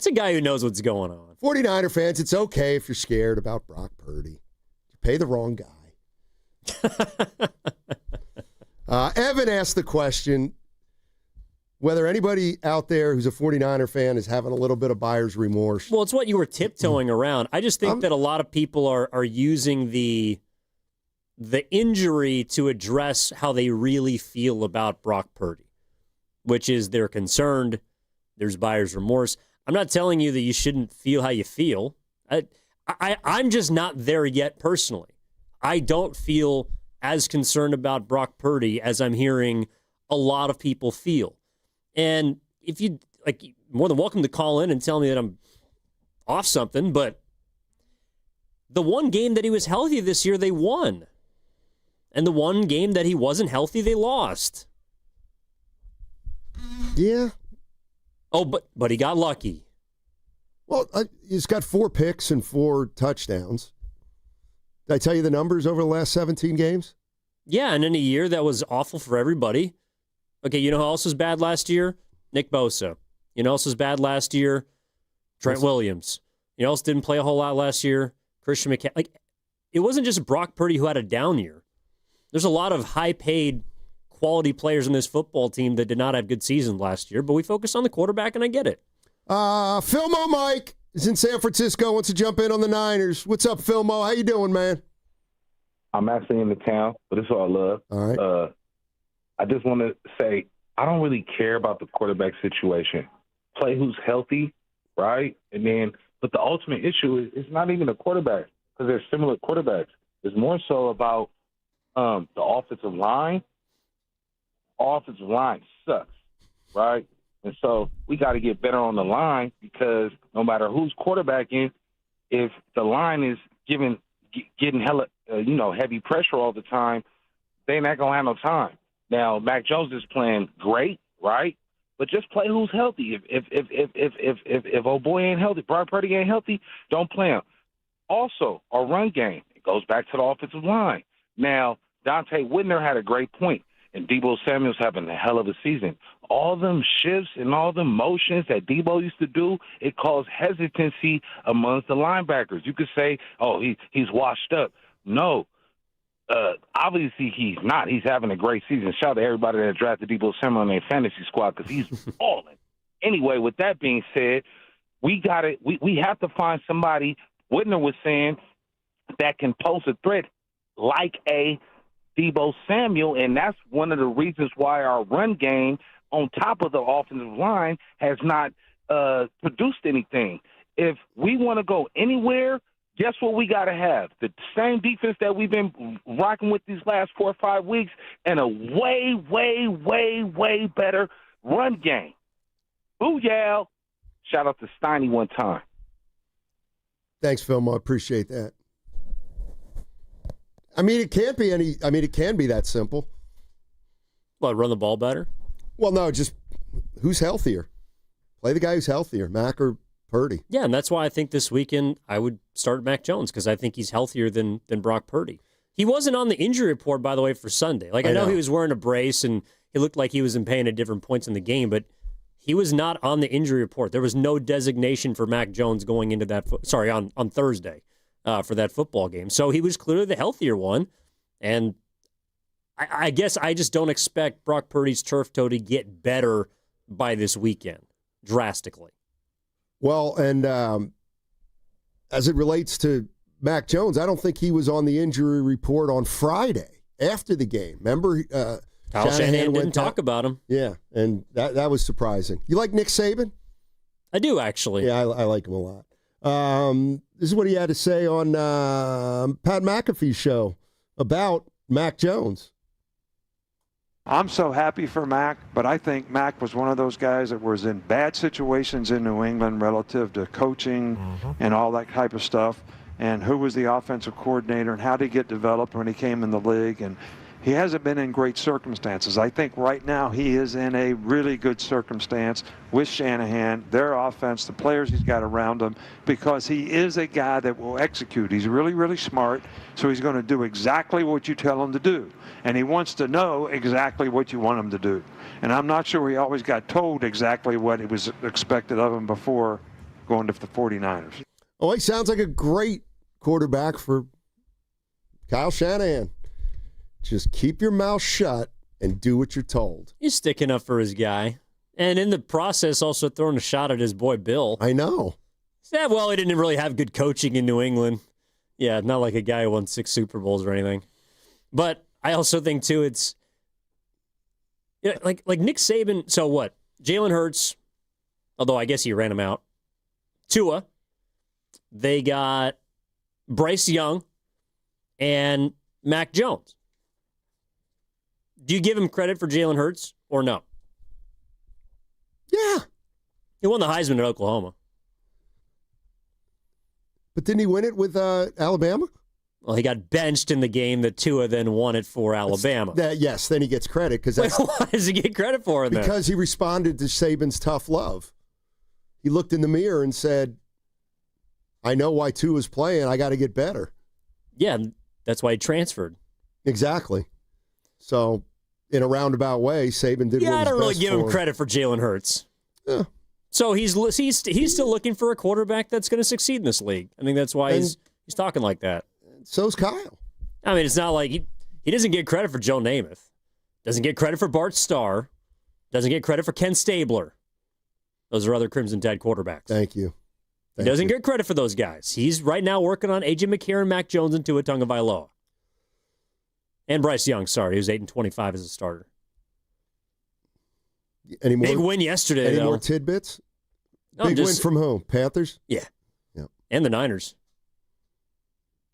a guy who knows what's going on. 49er fans, it's okay if you're scared about Brock Purdy. You pay the wrong guy. Evan asked the question whether anybody out there who's a 49er fan is having a little bit of buyer's remorse. Well, it's what you were tiptoeing around. I just think that a lot of people are using the injury to address how they really feel about Brock Purdy, which is they're concerned, there's buyer's remorse. I'm not telling you that you shouldn't feel how you feel. I'm just not there yet personally. I don't feel as concerned about Brock Purdy as I'm hearing a lot of people feel. And if you like, more than welcome to call in and tell me that I'm off something, but the one game that he was healthy this year, they won. And the one game that he wasn't healthy, they lost. Yeah. Oh, but he got lucky. Well, he's got 4 picks and 4 touchdowns. Did I tell you the numbers over the last 17 games? Yeah, and in a year that was awful for everybody. Okay, you know who else was bad last year? Nick Bosa. You know who else was bad last year? Trent Williams. You know who else didn't play a whole lot last year? Christian McCaffrey. Like, it wasn't just Brock Purdy who had a down year. There's a lot of high-paid, quality players in this football team that did not have good seasons last year, but we focus on the quarterback, and I get it. Philmo Mike is in San Francisco, wants to jump in on the Niners. What's up, Philmo? How you doing, man? I'm actually in the town, but it's all love. All right. I just want to say I don't really care about the quarterback situation. Play who's healthy, right? But the ultimate issue is it's not even the quarterback, because they're similar quarterbacks. It's more so about the offensive line. Offensive line sucks, right? And so we got to get better on the line, because no matter who's quarterbacking, if the line is getting hella, heavy pressure all the time, they're not going to have no time. Now, Mac Jones is playing great, right? But just play who's healthy. If old boy ain't healthy, Brock Purdy ain't healthy, don't play him. Also, our run game, it goes back to the offensive line. Now, Dante Whitner had a great point, and Deebo Samuel's having a hell of a season. All them shifts and all them motions that Deebo used to do, it caused hesitancy amongst the linebackers. You could say, oh, he's washed up. No. Obviously, he's not. He's having a great season. Shout out to everybody that drafted Deebo Samuel in their fantasy squad, because he's balling. Anyway, with that being said, we have to find somebody, Whitner was saying, that can pose a threat like a Deebo Samuel, and that's one of the reasons why our run game on top of the offensive line has not produced anything. If we want to go anywhere, guess what we got to have? The same defense that we've been rocking with these last 4 or 5 weeks, and a way, way, way, way better run game. Booyah! Shout out to Steiny one time. Thanks, Philmo. I appreciate that. It can be that simple. What, run the ball better? Well, no, just who's healthier? Play the guy who's healthier, Mac or Purdy. Yeah, and that's why I think this weekend I would start Mac Jones, because I think he's healthier than Brock Purdy. He wasn't on the injury report, by the way, for Sunday. I know he was wearing a brace and he looked like he was in pain at different points in the game, but he was not on the injury report. There was no designation for Mac Jones going into that on Thursday for that football game. So he was clearly the healthier one, and I guess I just don't expect Brock Purdy's turf toe to get better by this weekend, drastically. Well, and as it relates to Mac Jones, I don't think he was on the injury report on Friday after the game. Remember? Kyle Shanahan didn't talk about him. Yeah, and that was surprising. You like Nick Saban? I do, actually. Yeah, I like him a lot. This is what he had to say on Pat McAfee's show about Mac Jones. I'm so happy for Mac, but I think Mac was one of those guys that was in bad situations in New England relative to coaching and all that type of stuff, and who was the offensive coordinator and how did he get developed when he came in the league. And he hasn't been in great circumstances. I think right now he is in a really good circumstance with Shanahan, their offense, the players he's got around him, because he is a guy that will execute. He's really, really smart, so he's going to do exactly what you tell him to do. And he wants to know exactly what you want him to do. And I'm not sure he always got told exactly what it was expected of him before going to the 49ers. Oh, he sounds like a great quarterback for Kyle Shanahan. Just keep your mouth shut and do what you're told. He's sticking up for his guy. And in the process, also throwing a shot at his boy Bill. I know. Yeah, well, he didn't really have good coaching in New England. Yeah, not like a guy who won 6 Super Bowls or anything. But I also think, too, it's like Nick Saban. So what? Jalen Hurts, although I guess he ran him out. Tua. They got Bryce Young and Mac Jones. Do you give him credit for Jalen Hurts or no? Yeah. He won the Heisman at Oklahoma. But didn't he win it with Alabama? Well, he got benched in the game that Tua then won it for Alabama. Yes, then he gets credit. Why does he get credit for it then? Because he responded to Saban's tough love. He looked in the mirror and said, I know why Tua's playing. I got to get better. Yeah, that's why he transferred. Exactly. So, in a roundabout way, Saban did. Yeah, what I don't was really best give for him credit for Jalen Hurts. Yeah. So he's still looking for a quarterback that's going to succeed in this league. I think that's why he's talking like that. So's Kyle. I mean, it's not like he doesn't get credit for Joe Namath, doesn't get credit for Bart Starr, doesn't get credit for Ken Stabler. Those are other Crimson Tide quarterbacks. Thank you. He doesn't get credit for those guys. He's right now working on A.J. McCarron, Mac Jones, and Tua Tagovailoa. And Bryce Young, sorry. He was 8-25 as a starter. Big win yesterday, Any though. more tidbits? Big win from whom? Panthers? Yeah. Yep. And the Niners.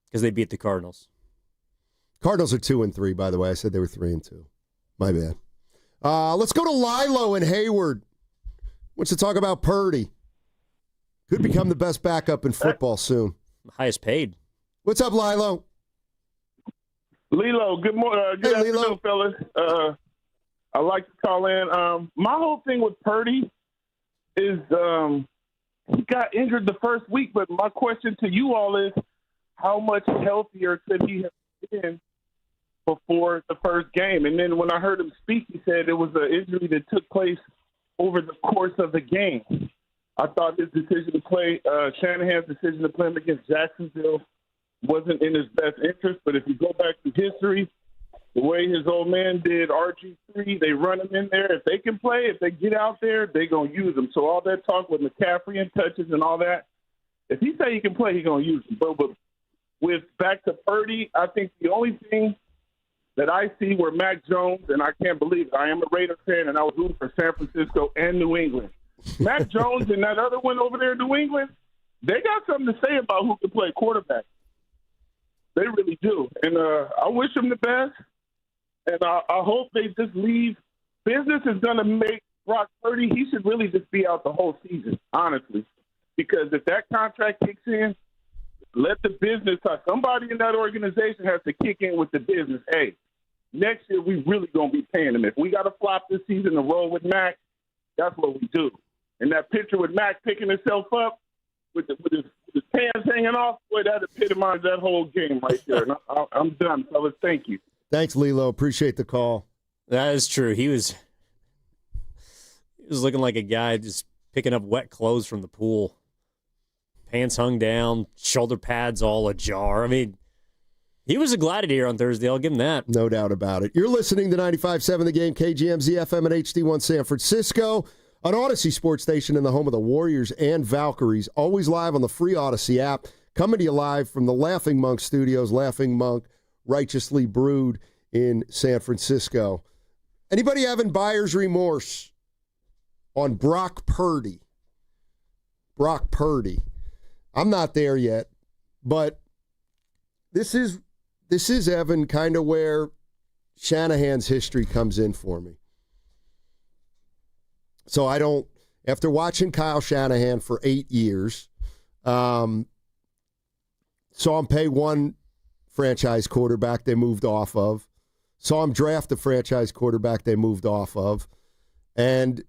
Because they beat the Cardinals. Cardinals are 2-3, by the way. I said they were 3-2. My bad. Let's go to Lilo in Hayward. Wants to talk about Purdy. Could become the best backup in football soon. Highest paid. What's up, Lilo? Lilo, good morning. Good afternoon, fellas. I like to call in. My whole thing with Purdy is he got injured the first week, but my question to you all is, how much healthier could he have been before the first game? And then when I heard him speak, he said it was an injury that took place over the course of the game. I thought his decision to play, Shanahan's decision to play him against Jacksonville wasn't in his best interest. But if you go back to history, the way his old man did RG3, they run him in there. If they can play, if they get out there, they're going to use him. So all that talk with McCaffrey and touches and all that, if he say he can play, he's going to use him. But with back to Purdy, I think the only thing that I see where Mac Jones, and I can't believe it, I am a Raider fan, and I was rooting for San Francisco and New England. Mac Jones and that other one over there in New England, they got something to say about who can play quarterback. They really do. And I wish them the best, and I hope they just leave. Business is going to make Brock Purdy, he should really just be out the whole season, honestly, because if that contract kicks in, let the business talk. Somebody in that organization has to kick in with the business. Hey, next year we really going to be paying him. If we got to flop this season to roll with Mac, that's what we do. And that picture with Mac picking himself up with his pants hanging off, boy, that epitomized that whole game right there. And I'm done, fellas. Thank you. Thanks, Lilo. Appreciate the call. That is true. He was looking like a guy just picking up wet clothes from the pool. Pants hung down, shoulder pads all ajar. I mean, He was a gladiator on Thursday. I'll give him that. No doubt about it. You're listening to 95.7 The Game, KGMZ FM and HD1 San Francisco, an Odyssey sports station in the home of the Warriors and Valkyries, always live on the free Odyssey app. Coming to you live from the Laughing Monk Studios, Laughing Monk, righteously brewed in San Francisco. Anybody having buyer's remorse on Brock Purdy? Brock Purdy. I'm not there yet, but this is Evan, kind of where Shanahan's history comes in for me. So after watching Kyle Shanahan for 8 years, saw him pay one franchise quarterback they moved off of, saw him draft a franchise quarterback they moved off of, and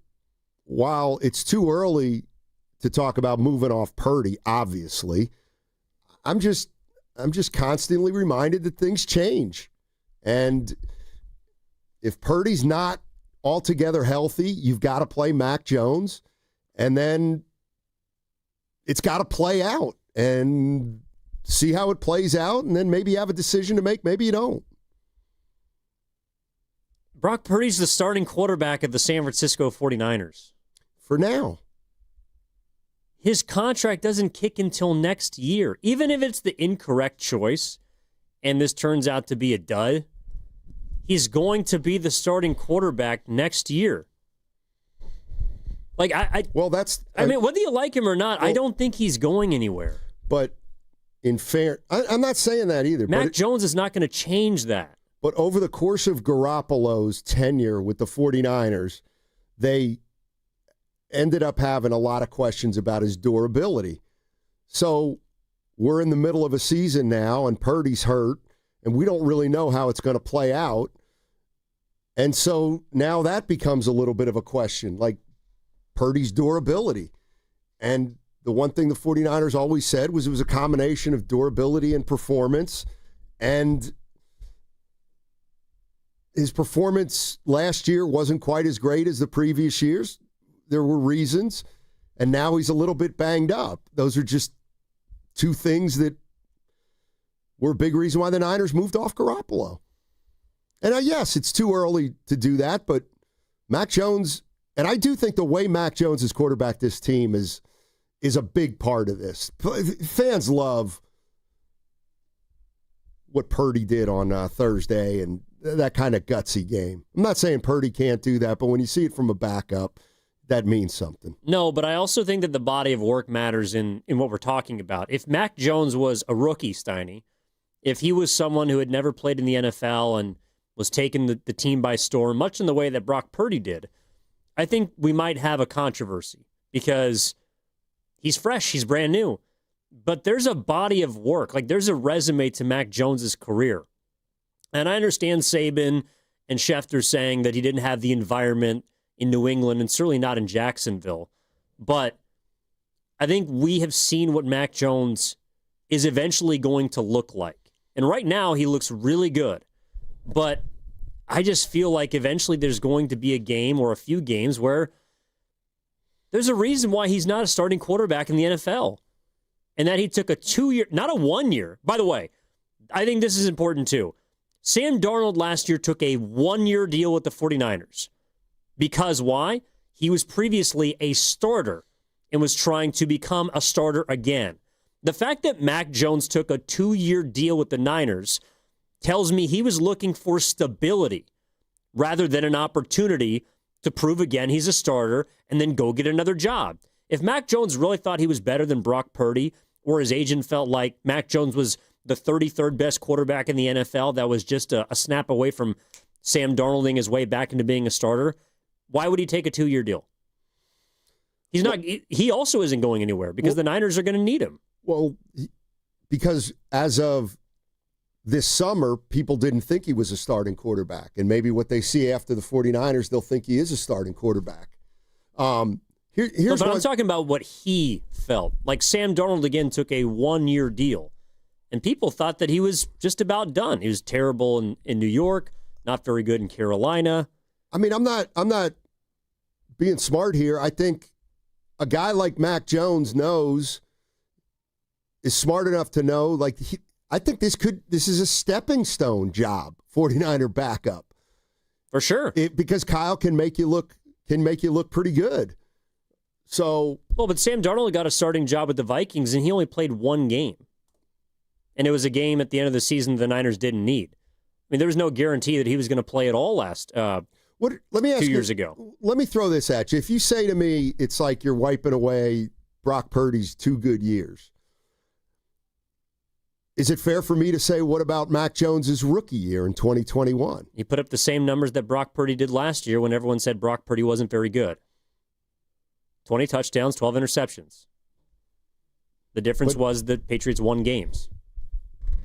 while it's too early to talk about moving off Purdy, obviously, I'm just constantly reminded that things change. And if Purdy's not altogether healthy, you've got to play Mac Jones, and then it's got to play out and see how it plays out, and then maybe you have a decision to make, maybe you don't. Brock Purdy's the starting quarterback of the San Francisco 49ers. For now. His contract doesn't kick until next year. Even if it's the incorrect choice and this turns out to be a dud, he's going to be the starting quarterback next year. Like, I mean, whether you like him or not, I don't think he's going anywhere. But in fair, I'm not saying that either. Mac Jones is not going to change that. But over the course of Garoppolo's tenure with the 49ers, they ended up having a lot of questions about his durability. So we're in the middle of a season now, and Purdy's hurt, and we don't really know how it's going to play out. And so now that becomes a little bit of a question, like Purdy's durability. And the one thing the 49ers always said was it was a combination of durability and performance. And his performance last year wasn't quite as great as the previous years. There were reasons, and now he's a little bit banged up. Those are just two things that were a big reason why the Niners moved off Garoppolo. And yes, it's too early to do that, but Mac Jones, and I do think the way Mac Jones has quarterbacked this team is a big part of this. Fans love what Purdy did on Thursday and that kind of gutsy game. I'm not saying Purdy can't do that, but when you see it from a backup, that means something. No, but I also think that the body of work matters in what we're talking about. If Mac Jones was a rookie, Steiny, if he was someone who had never played in the NFL and was taking the team by storm, much in the way that Brock Purdy did, I think we might have a controversy because he's fresh, he's brand new. But there's a body of work, like there's a resume to Mac Jones's career. And I understand Saban and Schefter saying that he didn't have the environment in New England and certainly not in Jacksonville. But I think we have seen what Mac Jones is eventually going to look like. And right now he looks really good. But I just feel like eventually there's going to be a game or a few games where there's a reason why he's not a starting quarterback in the NFL. And that he took a 2-year, not a 1 year. By the way, I think this is important too. Sam Darnold last year took a 1-year deal with the 49ers. Because why? He was previously a starter and was trying to become a starter again. The fact that Mac Jones took a 2-year deal with the Niners tells me he was looking for stability rather than an opportunity to prove again he's a starter and then go get another job. If Mac Jones really thought he was better than Brock Purdy, or his agent felt like Mac Jones was the 33rd best quarterback in the NFL that was just a snap away from Sam Darnolding his way back into being a starter, why would he take a 2-year deal? He's not. He also isn't going anywhere because the Niners are going to need him. Well, because as of this summer, people didn't think he was a starting quarterback. And maybe what they see after the 49ers, they'll think he is a starting quarterback. Here's but I'm talking about what he felt. Like Sam Darnold, again, took a 1-year deal. And people thought that he was just about done. He was terrible in New York, not very good in Carolina. I mean, I'm not being smart here. I think a guy like Mac Jones is smart enough to know, like, I think this is a stepping stone job, 49er backup. For sure. Because Kyle can make you look pretty good. So, well, but Sam Darnold got a starting job with the Vikings, and he only played one game. And it was a game at the end of the season the Niners didn't need. I mean, there was no guarantee that he was going to play at all last 2 years ago. Let me throw this at you. If you say to me, it's like you're wiping away Brock Purdy's 2 good years, is it fair for me to say, what about Mac Jones' rookie year in 2021? He put up the same numbers that Brock Purdy did last year when everyone said Brock Purdy wasn't very good. 20 touchdowns, 12 interceptions. The difference was the Patriots won games.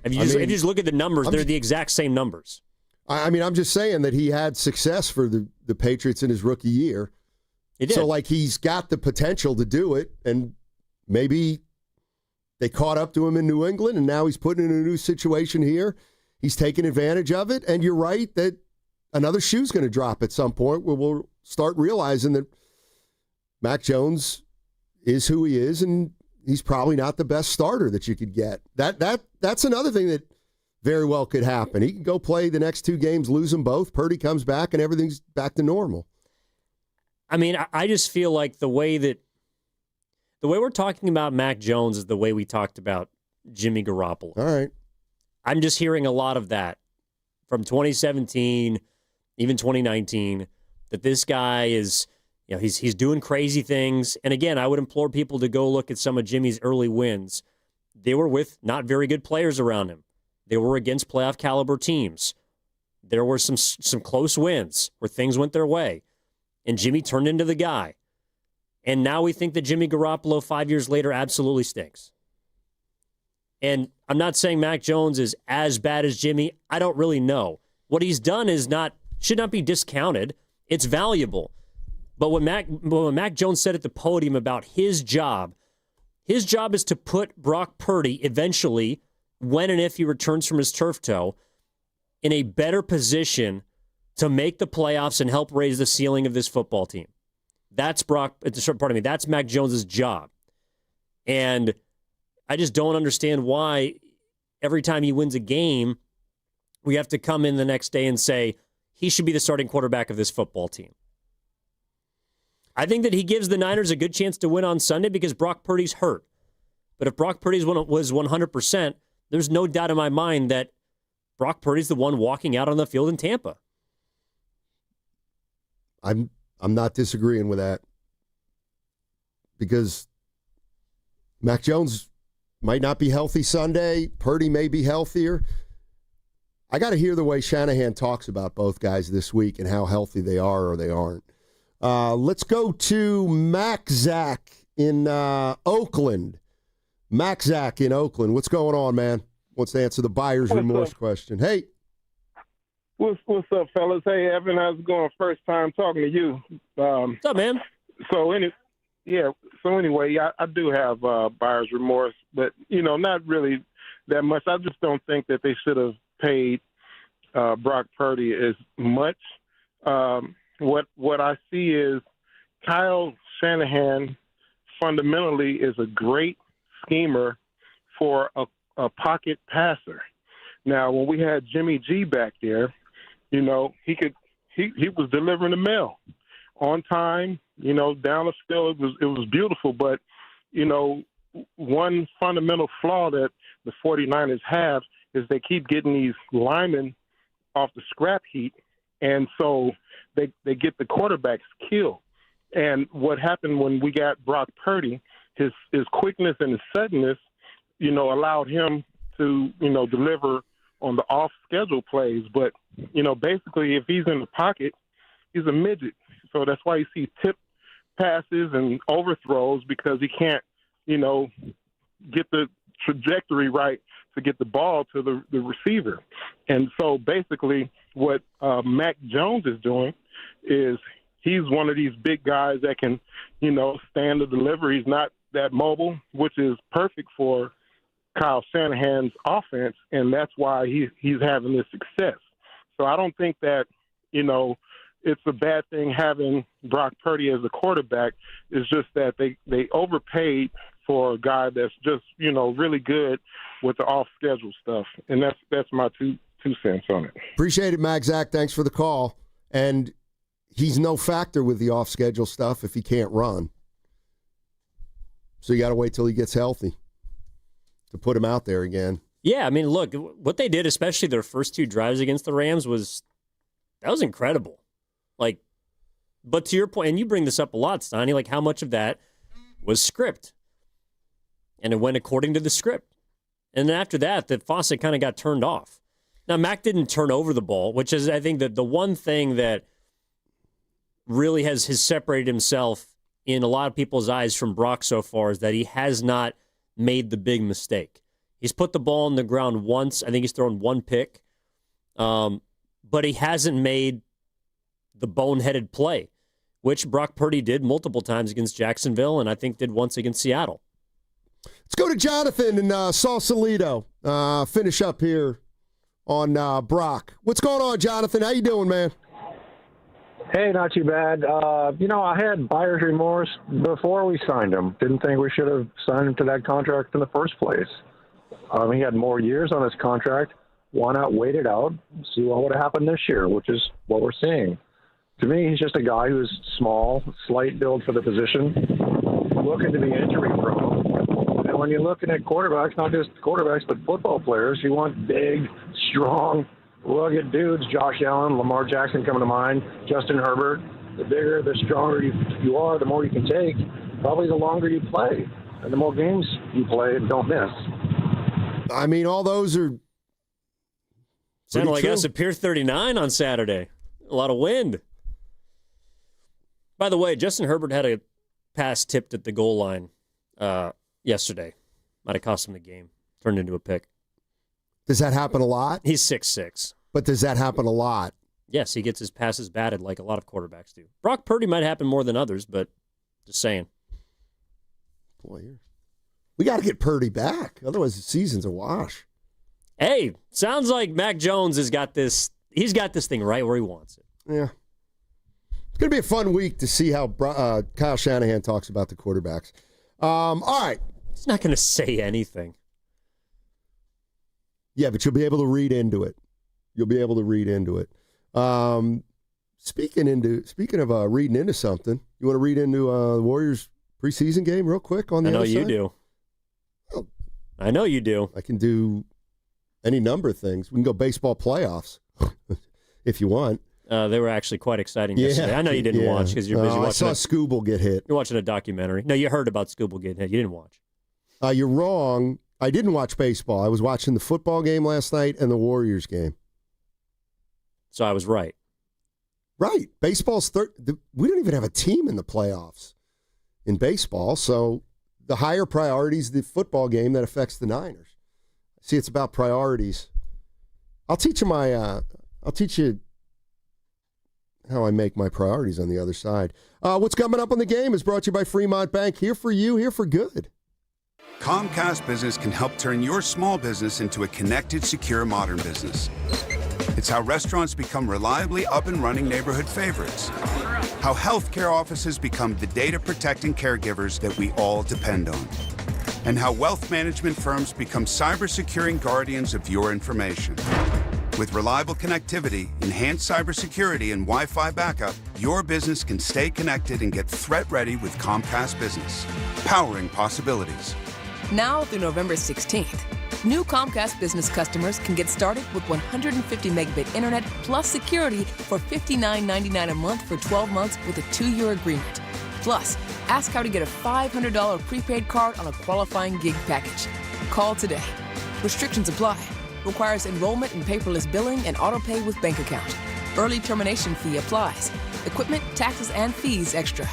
If you just look at the numbers, they're the exact same numbers. I'm just saying that he had success for the Patriots in his rookie year. He did. So, he's got the potential to do it, and maybe they caught up to him in New England, and now he's put in a new situation here. He's taking advantage of it, and you're right that another shoe's going to drop at some point where we'll start realizing that Mac Jones is who he is, and he's probably not the best starter that you could get. That's another thing that very well could happen. He can go play the next 2 games, lose them both. Purdy comes back, and everything's back to normal. I mean, I just feel like the way we're talking about Mac Jones is the way we talked about Jimmy Garoppolo. All right. I'm just hearing a lot of that from 2017, even 2019, that this guy is, he's doing crazy things. And again, I would implore people to go look at some of Jimmy's early wins. They were with not very good players around him. They were against playoff caliber teams. There were some close wins where things went their way. And Jimmy turned into the guy. And now we think that Jimmy Garoppolo 5 years later absolutely stinks. And I'm not saying Mac Jones is as bad as Jimmy. I don't really know. What he's done should not be discounted. It's valuable. But what Mac Jones said at the podium about his job is to put Brock Purdy eventually, when and if he returns from his turf toe, in a better position to make the playoffs and help raise the ceiling of this football team. That's that's Mac Jones' job. And I just don't understand why every time he wins a game, we have to come in the next day and say he should be the starting quarterback of this football team. I think that he gives the Niners a good chance to win on Sunday because Brock Purdy's hurt. But if Brock Purdy was 100%, there's no doubt in my mind that Brock Purdy's the one walking out on the field in Tampa. I'm not disagreeing with that because Mac Jones might not be healthy Sunday. Purdy may be healthier. I got to hear the way Shanahan talks about both guys this week and how healthy they are or they aren't. Let's go to Mac Zach in Oakland. Mac Zach in Oakland. What's going on, man? Wants to answer the buyer's remorse question. Hey. What's up, fellas? Hey, Evan, how's it going? First time talking to you. What's up, man? So anyway, I do have buyer's remorse, but not really that much. I just don't think that they should have paid Brock Purdy as much. What I see is Kyle Shanahan fundamentally is a great schemer for a pocket passer. Now, when we had Jimmy G back there, he was delivering the mail on time, down the field. It was beautiful. But, one fundamental flaw that the 49ers have is they keep getting these linemen off the scrap heap. And so they get the quarterbacks killed. And what happened when we got Brock Purdy, his quickness and his suddenness, allowed him to, deliver on the off-schedule plays. But, basically if he's in the pocket, he's a midget. So that's why you see tip passes and overthrows because he can't, get the trajectory right to get the ball to the receiver. And so basically what Mac Jones is doing is he's one of these big guys that can, stand the delivery. He's not that mobile, which is perfect for Kyle Shanahan's offense, and that's why he's having this success. So I don't think that, it's a bad thing having Brock Purdy as a quarterback. It's just that they overpaid for a guy that's just, really good with the off-schedule stuff. And that's my two cents on it. Appreciate it, Mag Zach. Thanks for the call. And he's no factor with the off-schedule stuff if he can't run. So you got to wait till he gets healthy to put him out there again. Yeah, I mean, look, what they did, especially their first 2 drives against the Rams, was incredible. But to your point, and you bring this up a lot, Steiny, how much of that was script? And it went according to the script. And then after that, the faucet kind of got turned off. Now, Mac didn't turn over the ball, which is, I think, that the one thing that really has separated himself in a lot of people's eyes from Brock so far is that he has not made the big mistake. He's put the ball on the ground once. I think he's thrown 1 pick. But he hasn't made the boneheaded play, which Brock Purdy did multiple times against Jacksonville and I think did once against Seattle. Let's go to Jonathan in Sausalito. Finish up here on Brock. What's going on, Jonathan? How you doing, man? Hey, not too bad. I had buyer's remorse before we signed him. Didn't think we should have signed him to that contract in the first place. He had more years on his contract. Why not wait it out, see what would happen this year, which is what we're seeing. To me, he's just a guy who's small, slight build for the position, looking to be injury-prone. And when you're looking at quarterbacks, not just quarterbacks, but football players, you want big, strong, rugged dudes. Josh Allen, Lamar Jackson coming to mind, Justin Herbert. The bigger, the stronger you are, the more you can take, probably the longer you play, and the more games you play and don't miss. I mean, all those are sounded like us at Pier 39 on Saturday. A lot of wind. By the way, Justin Herbert had a pass tipped at the goal line yesterday. Might have cost him the game. Turned into a pick. Does that happen a lot? He's 6'6". But does that happen a lot? Yes, he gets his passes batted like a lot of quarterbacks do. Brock Purdy might happen more than others, but just saying. Boy, we got to get Purdy back. Otherwise, the season's a wash. Hey, sounds like Mac Jones has got this. He's got this thing right where he wants it. Yeah. It's going to be a fun week to see how Kyle Shanahan talks about the quarterbacks. All right. He's not going to say anything. Yeah, but you'll be able to read into it. Speaking of reading into something, you want to read into the Warriors preseason game real quick on the other side? You do. Well, I know you do. I can do any number of things. We can go baseball playoffs if you want. They were actually quite exciting yesterday. I know you didn't watch because you're busy watching. I saw Scooble get hit. You're watching a documentary. No, you heard about Scooble getting hit. You didn't watch. You're wrong. I didn't watch baseball. I was watching the football game last night and the Warriors game. So I was right. Right. Baseball's we don't even have a team in the playoffs in baseball, so the higher priority is the football game that affects the Niners. See, it's about priorities. I'll teach you how I make my priorities on the other side. What's coming up on the game is brought to you by Fremont Bank. Here for you, here for good. Comcast Business can help turn your small business into a connected, secure, modern business. It's how restaurants become reliably up and running neighborhood favorites. How healthcare offices become the data-protecting caregivers that we all depend on. And how wealth management firms become cyber-securing guardians of your information. With reliable connectivity, enhanced cybersecurity, and Wi-Fi backup, your business can stay connected and get threat-ready with Comcast Business. Powering possibilities. Now through November 16th, new Comcast Business customers can get started with 150 megabit internet plus security for $59.99 a month for 12 months with a 2-year agreement. Plus, ask how to get a $500 prepaid card on a qualifying gig package. Call today. Restrictions apply. Requires enrollment in paperless billing and auto pay with bank account. Early termination fee applies. Equipment, taxes, and fees extra.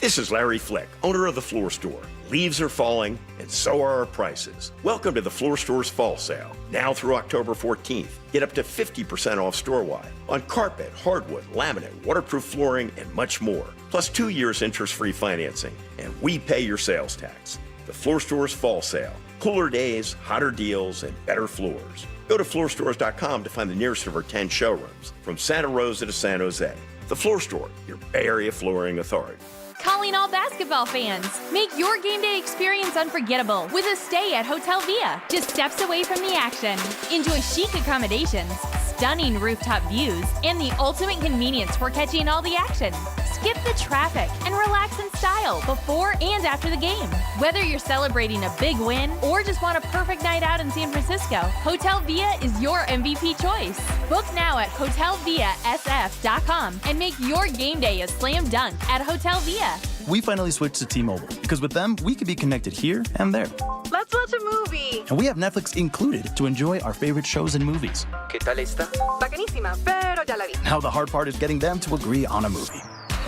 This is Larry Flick, owner of The Floor Store. Leaves are falling, and so are our prices. Welcome to The Floor Store's Fall Sale. Now through October 14th, get up to 50% off store-wide on carpet, hardwood, laminate, waterproof flooring, and much more. Plus 2 years interest-free financing, and we pay your sales tax. The Floor Store's Fall Sale. Cooler days, hotter deals, and better floors. Go to floorstores.com to find the nearest of our 10 showrooms, from Santa Rosa to San Jose. The Floor Store, your Bay Area flooring authority. calling all basketball fans. Make your game day experience unforgettable with a stay at Hotel Via, just steps away from the action. Enjoy chic accommodations, stunning rooftop views, and the ultimate convenience for catching all the action. Skip the traffic and relax in style before and after the game. Whether you're celebrating a big win or just want a perfect night out in San Francisco, Hotel Via is your MVP choice. Book now at hotelviasf.com and make your game day a slam dunk at Hotel Via. We finally switched to T-Mobile because with them, we can be connected here and there. Let's watch a movie. And we have Netflix included to enjoy our favorite shows and movies. ¿Qué tal esta? Bacanísima, pero ya la vi. Now the hard part is getting them to agree on a movie.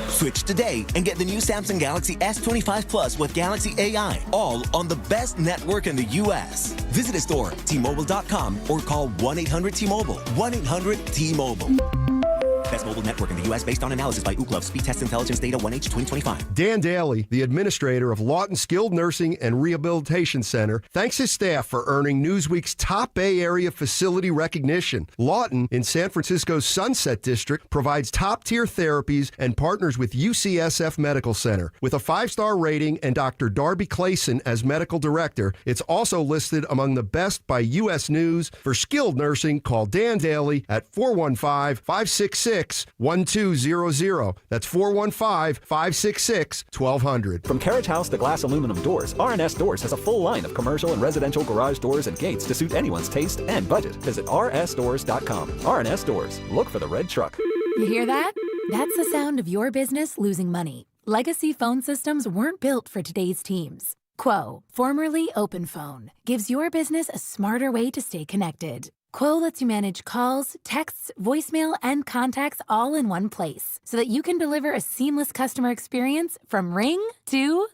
Switch today and get the new Samsung Galaxy S25 Plus with Galaxy AI, all on the best network in the U.S. Visit a store, T-Mobile.com, or call 1-800-T-Mobile. 1-800-T-Mobile. Best mobile network in the U.S. based on analysis by Ookla. Speed test intelligence data 1H 2025. Dan Daly, the administrator of Lawton Skilled Nursing and Rehabilitation Center, thanks his staff for earning Newsweek's top Bay Area facility recognition. Lawton, in San Francisco's Sunset District, provides top-tier therapies and partners with UCSF Medical Center. With a 5-star rating and Dr. Darby Clayson as medical director, it's also listed among the best by U.S. News. For skilled nursing, call Dan Daly at 415-566-1200. That's 415-566-1200. From carriage house to glass aluminum doors, R&S Doors has a full line of commercial and residential garage doors and gates to suit anyone's taste and budget. Visit rsdoors.com. R&S Doors. Look for the red truck. You hear that? That's the sound of your business losing money. Legacy phone systems weren't built for today's teams. Quo, formerly OpenPhone, gives your business a smarter way to stay connected. Quo lets you manage calls, texts, voicemail, and contacts all in one place so that you can deliver a seamless customer experience from ring to...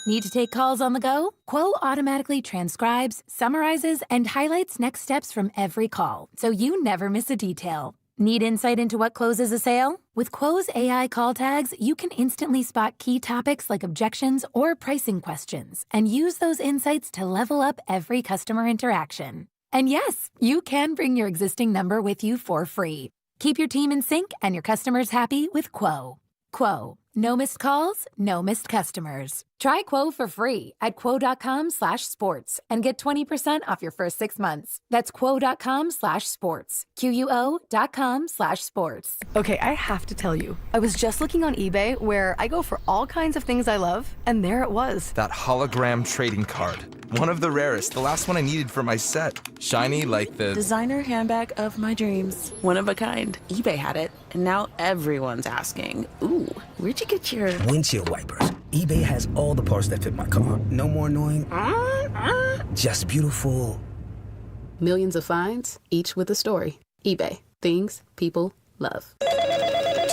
Need to take calls on the go? Quo automatically transcribes, summarizes, and highlights next steps from every call, so you never miss a detail. Need insight into what closes a sale? With Quo's AI call tags, you can instantly spot key topics like objections or pricing questions and use those insights to level up every customer interaction. And yes, you can bring your existing number with you for free. Keep your team in sync and your customers happy with Quo. Quo. No missed calls, no missed customers. Try Quo for free at quo.com/sports and get 20% off your first 6 months. That's quo.com/sports. QUO.com/sports. Okay, I have to tell you, I was just looking on eBay where I go for all kinds of things I love, and there it was. That hologram trading card. One of the rarest, the last one I needed for my set. Shiny like the... designer handbag of my dreams. One of a kind. eBay had it, and now everyone's asking, ooh, where'd you get your... windshield wipers. eBay has all the parts that fit my car. No more annoying. Just beautiful. Millions of finds, each with a story. eBay. Things people love.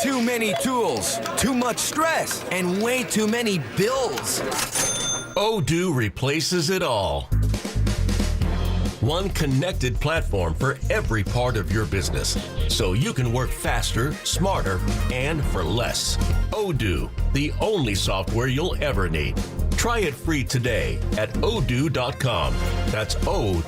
Too many tools, too much stress, and way too many bills. Odoo replaces it all. One connected platform for every part of your business, so you can work faster, smarter, and for less. Odoo, the only software you'll ever need. Try it free today at odoo.com. That's ODOO.com.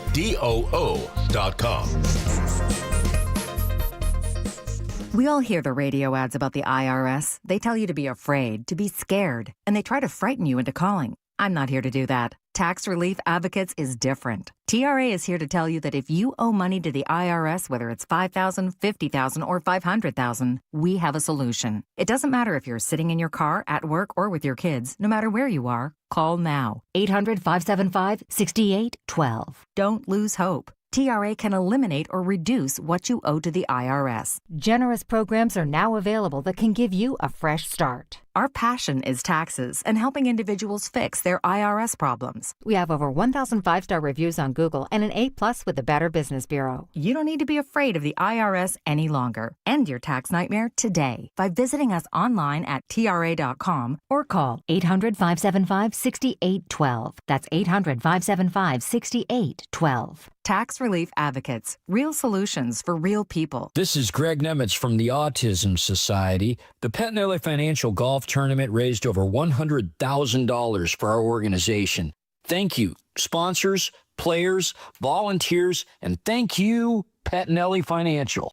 We all hear the radio ads about the IRS. They tell you to be afraid, to be scared, and they try to frighten you into calling. I'm not here to do that. Tax Relief Advocates is different. TRA is here to tell you that if you owe money to the IRS, whether it's $5,000, $50,000, or $500,000, we have a solution. It doesn't matter if you're sitting in your car, at work, or with your kids. No matter where you are, call now. 800-575-6812. Don't lose hope. TRA can eliminate or reduce what you owe to the IRS. Generous programs are now available that can give you a fresh start. Our passion is taxes and helping individuals fix their IRS problems. We have over 1,000 5-star reviews on Google and an A+ with the Better Business Bureau. You don't need to be afraid of the IRS any longer. End your tax nightmare today by visiting us online at TRA.com or call 800-575-6812. That's 800-575-6812. Tax Relief Advocates. Real solutions for real people. This is Greg Nemitz from the Autism Society. The Pettinelli Financial Golf Tournament raised over $100,000 for our organization. Thank you, sponsors, players, volunteers, and thank you, Pettinelli Financial.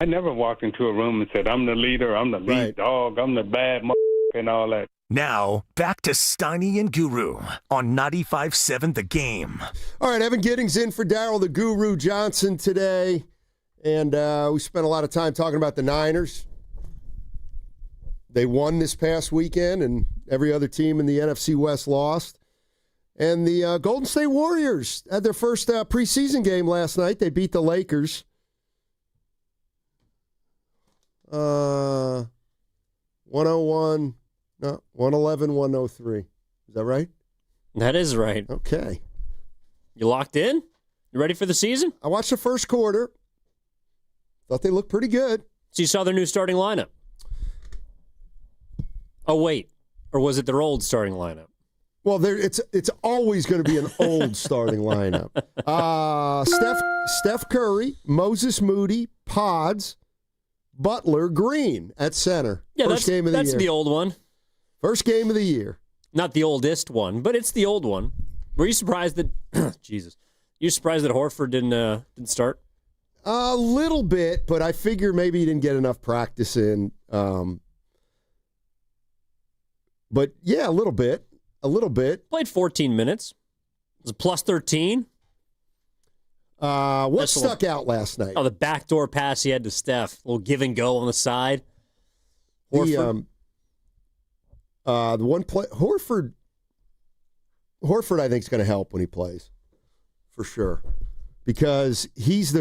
I never walked into a room and said, I'm the leader, I'm the lead dog, I'm the bad and all that. Now, back to Steiny and Guru on 95.7 The Game. All right, Evan Giddings in for Daryl the Guru Johnson today. And we spent a lot of time talking about the Niners. They won this past weekend, and every other team in the NFC West lost. And the Golden State Warriors had their first preseason game last night. They beat the Lakers. 101, no, 111, 103. Is that right? That is right. Okay. You locked in? You ready for the season? I watched the first quarter. Thought they looked pretty good. So you saw their new starting lineup? Oh, wait. Or was it their old starting lineup? Well, it's always going to be an old starting lineup. Steph Curry, Moses Moody, Pods, Butler, Green at center. Yeah, First game of the year. That's the old one. First game of the year. Not the oldest one, but it's the old one. Were you surprised that Jesus? You surprised that Horford didn't start? A little bit, but I figure maybe he didn't get enough practice in. But yeah, a little bit. Played 14 minutes. It was a plus 13. What stuck out last night? Oh, the backdoor pass he had to Steph. A little give and go on the side. The one play Horford I think is going to help when he plays, for sure, because he's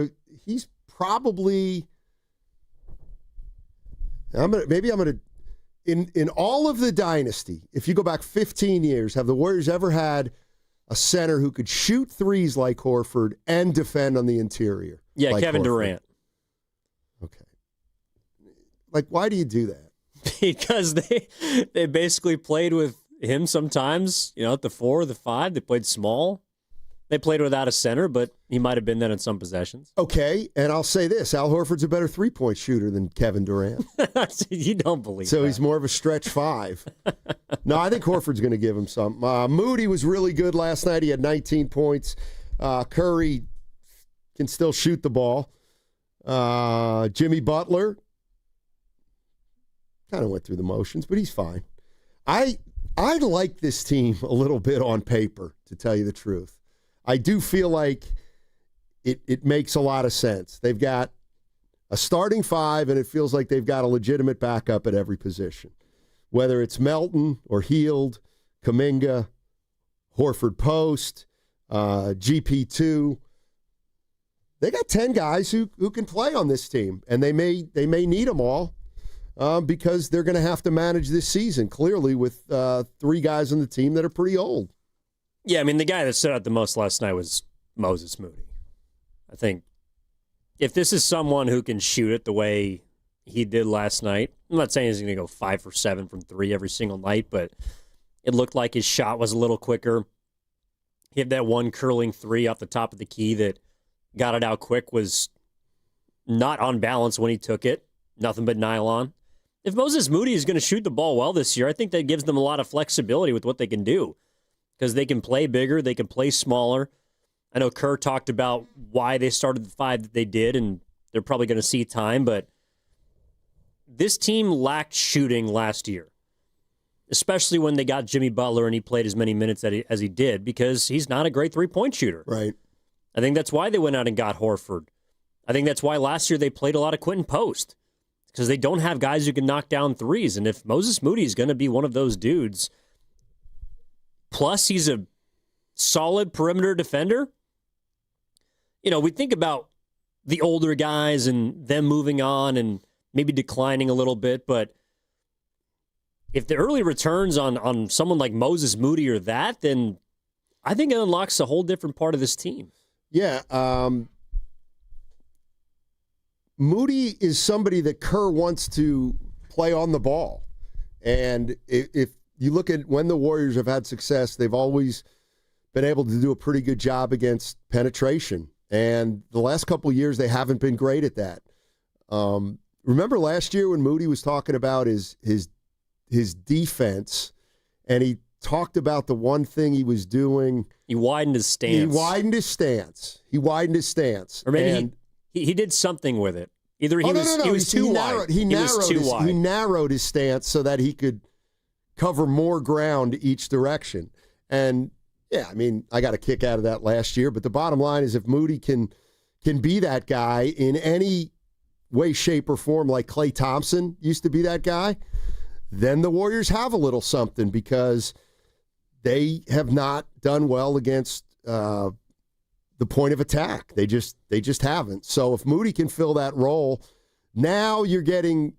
probably. In all of the dynasty, if you go back 15 years, have the Warriors ever had a center who could shoot threes like Horford and defend on the interior? Yeah, like Kevin Horford? Durant. Okay. Like, why do you do that? Because they basically played with him sometimes, at the 4 or the 5. They played small. They played without a center, but he might have been that in some possessions. Okay, and I'll say this. Al Horford's a better three-point shooter than Kevin Durant. You don't believe so that. He's more of a stretch 5. No, I think Horford's going to give him some. Moody was really good last night. He had 19 points. Curry can still shoot the ball. Jimmy Butler kind of went through the motions, but he's fine. I like this team a little bit on paper, to tell you the truth. I do feel like it makes a lot of sense. They've got a starting 5, and it feels like they've got a legitimate backup at every position. Whether it's Melton or Hield, Kuminga, Horford Post, GP2. They got 10 guys who can play on this team, and they may need them all because they're going to have to manage this season, clearly, with 3 guys on the team that are pretty old. Yeah, I mean, the guy that stood out the most last night was Moses Moody. I think if this is someone who can shoot it the way he did last night, I'm not saying he's going to go 5 for 7 from 3 every single night, but it looked like his shot was a little quicker. He had that one curling 3 off the top of the key that got it out quick, was not on balance when he took it, nothing but nylon. If Moses Moody is going to shoot the ball well this year, I think that gives them a lot of flexibility with what they can do. Because they can play bigger, they can play smaller. I know Kerr talked about why they started the 5 that they did, and they're probably going to see time, but this team lacked shooting last year, especially when they got Jimmy Butler and he played as many minutes as he did, because he's not a great three-point shooter. Right. I think that's why they went out and got Horford. I think that's why last year they played a lot of Quentin Post, because they don't have guys who can knock down threes, and if Moses Moody is going to be one of those dudes, plus he's a solid perimeter defender. We think about the older guys and them moving on and maybe declining a little bit, but if the early returns on someone like Moses Moody or that, then I think it unlocks a whole different part of this team. Yeah. Moody is somebody that Kerr wants to play on the ball. And if you look at when the Warriors have had success, they've always been able to do a pretty good job against penetration. And the last couple of years, they haven't been great at that. Remember last year when Moody was talking about his defense, and he talked about the one thing he was doing. He widened his stance. Or maybe he did something with it. Either he was too wide. He narrowed his stance so that he could cover more ground each direction. And, yeah, I mean, I got a kick out of that last year. But the bottom line is if Moody can be that guy in any way, shape, or form like Klay Thompson used to be that guy, then the Warriors have a little something because they have not done well against the point of attack. They just haven't. So if Moody can fill that role, now you're getting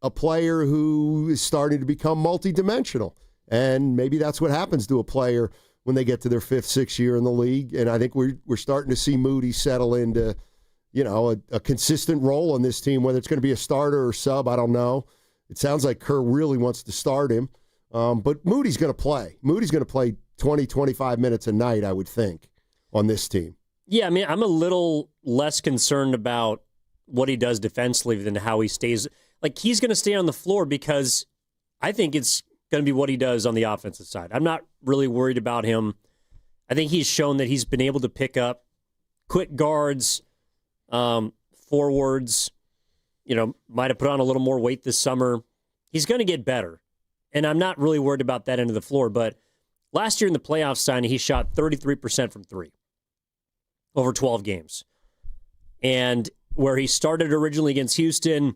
a player who is starting to become multidimensional. And maybe that's what happens to a player when they get to their 5th, 6th year in the league. And I think we're starting to see Moody settle into, a consistent role on this team, whether it's going to be a starter or sub, I don't know. It sounds like Kerr really wants to start him. But Moody's going to play. Moody's going to play 20, 25 minutes a night, I would think, on this team. Yeah, I mean, I'm a little less concerned about what he does defensively than how he stays. Like, he's going to stay on the floor because I think it's going to be what he does on the offensive side. I'm not really worried about him. I think he's shown that he's been able to pick up quick guards, forwards, might have put on a little more weight this summer. He's going to get better. And I'm not really worried about that end of the floor. But last year in the playoffs, Steiny, he shot 33% from three over 12 games. And where he started originally against Houston,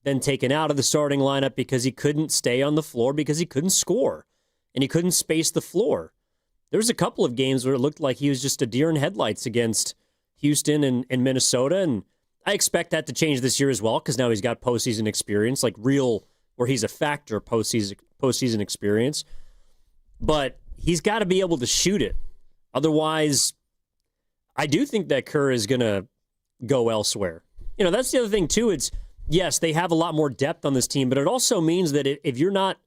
then taken out of the starting lineup because he couldn't stay on the floor because he couldn't score and he couldn't space the floor. There was a couple of games where it looked like he was just a deer in headlights against Houston and Minnesota. And I expect that to change this year as well because now he's got postseason experience, like real, where he's a factor postseason experience. But he's got to be able to shoot it. Otherwise, I do think that Kerr is going to go elsewhere. That's the other thing, too. It's, yes, they have a lot more depth on this team, but it also means that if you're not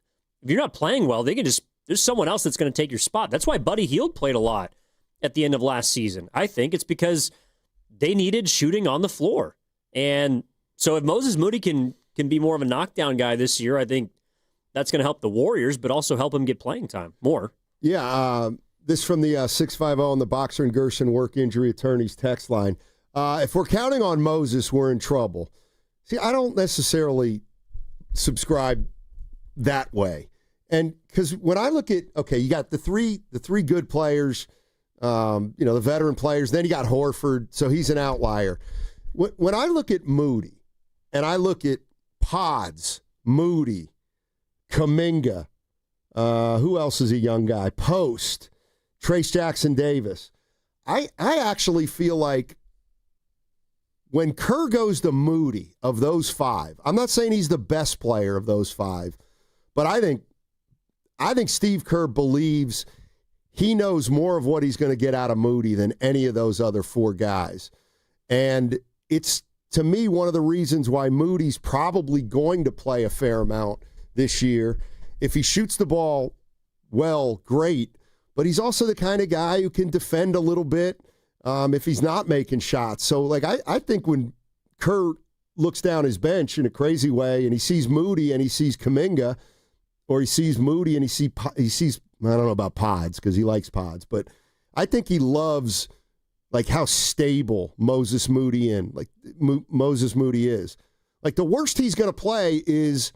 playing well, there's someone else that's going to take your spot. That's why Buddy Hield played a lot at the end of last season. I think it's because they needed shooting on the floor. And so if Moses Moody can be more of a knockdown guy this year, I think that's going to help the Warriors, but also help him get playing time more. Yeah, this from the 650 on the Boxer and Gerson Work Injury Attorneys text line. If we're counting on Moses, we're in trouble. See, I don't necessarily subscribe that way. And because when I look at, you got the three good players, the veteran players, then you got Horford, so he's an outlier. When I look at Moody, and I look at Pods, Moody, Kuminga, who else is a young guy? Post, Trace Jackson-Davis. I actually feel like when Kerr goes to Moody of those five, I'm not saying he's the best player of those five, but I think Steve Kerr believes he knows more of what he's going to get out of Moody than any of those other four guys. And it's, to me, one of the reasons why Moody's probably going to play a fair amount this year. If he shoots the ball well, great, but he's also the kind of guy who can defend a little bit if he's not making shots. So, I think when Kerr looks down his bench in a crazy way and he sees Moody and he sees Kuminga, or he sees Moody and he sees I don't know about Pods because he likes Pods, but I think he loves how stable Moses Moody is. Like, the worst he's going to play is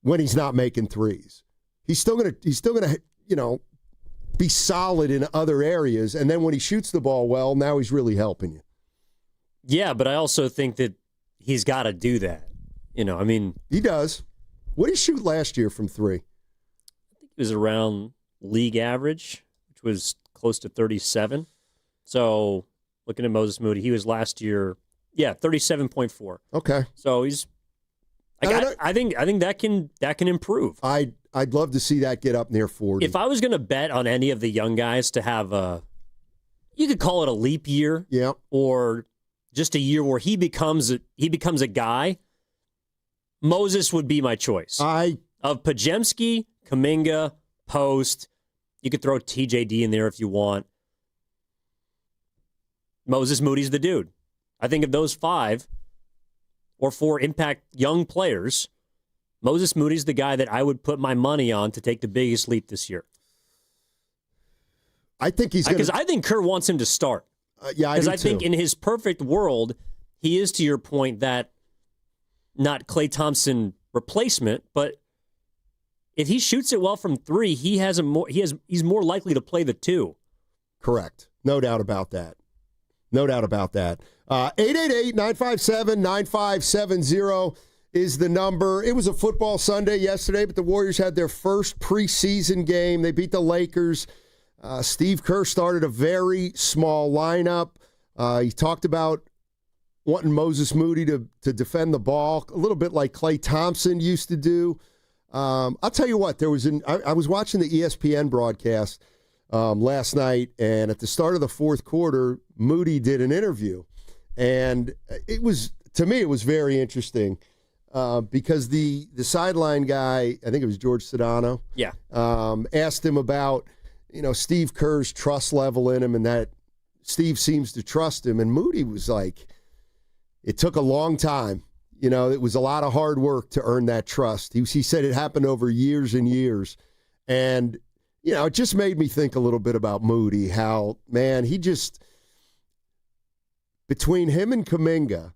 when he's not making threes. He's still going to be solid in other areas, and then when he shoots the ball well, now he's really helping you. Yeah, but I also think that he's got to do that. He does. What did he shoot last year from three? I think it was around league average, which was close to 37. So looking at Moses Moody, he was last year, 37.4. Okay. So he's. I think that can improve. I'd love to see that get up near 40. If I was going to bet on any of the young guys to have you could call it a leap year, or just a year where he becomes a guy. Moses would be my choice. Of Podziemski, Kuminga, Post. You could throw TJD in there if you want. Moses Moody's the dude. I think of those 5 or 4 impact young players, Moses Moody's the guy that I would put my money on to take the biggest leap this year. I think he's going to... Because I think Kerr wants him to start. Because I think in his perfect world, he is, to your point, that not Klay Thompson replacement, but if he shoots it well from 3, he's more likely to play the 2. Correct. No doubt about that. 888-957-9570 is the number. It was a football Sunday yesterday, but the Warriors had their first preseason game. They beat the Lakers. Steve Kerr started a very small lineup. He talked about wanting Moses Moody to defend the ball, a little bit like Klay Thompson used to do. I'll tell you what, I was watching the ESPN broadcast last night, and at the start of the fourth quarter, Moody did an interview. And to me, it was very interesting because the sideline guy, I think it was George Sedano, asked him about, Steve Kerr's trust level in him and that Steve seems to trust him. And Moody was like, it took a long time. It was a lot of hard work to earn that trust. He said it happened over years and years. And, it just made me think a little bit about Moody, how, man, between him and Kuminga,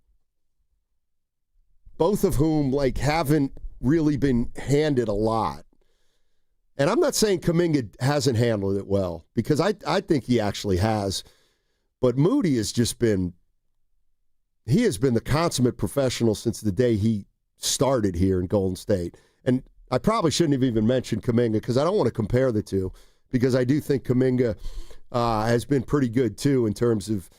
both of whom, haven't really been handed a lot. And I'm not saying Kuminga hasn't handled it well, because I think he actually has. But Moody has been the consummate professional since the day he started here in Golden State. And I probably shouldn't have even mentioned Kuminga because I don't want to compare the two, because I do think Kuminga has been pretty good too in terms of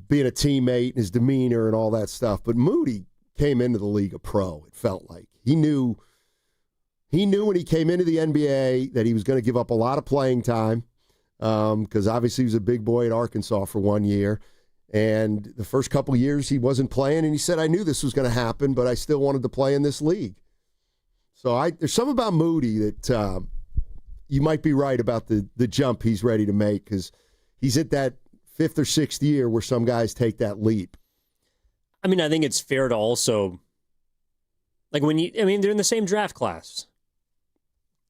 being a teammate and his demeanor and all that stuff. But Moody came into the league a pro, it felt like. He knew when he came into the NBA that he was going to give up a lot of playing time because obviously he was a big boy at Arkansas for 1 year. And the first couple of years he wasn't playing, and he said, I knew this was going to happen, but I still wanted to play in this league. So there's something about Moody that you might be right about the jump he's ready to make, because he's at that 5th or 6th year where some guys take that leap. I mean, I think it's fair to also, they're in the same draft class.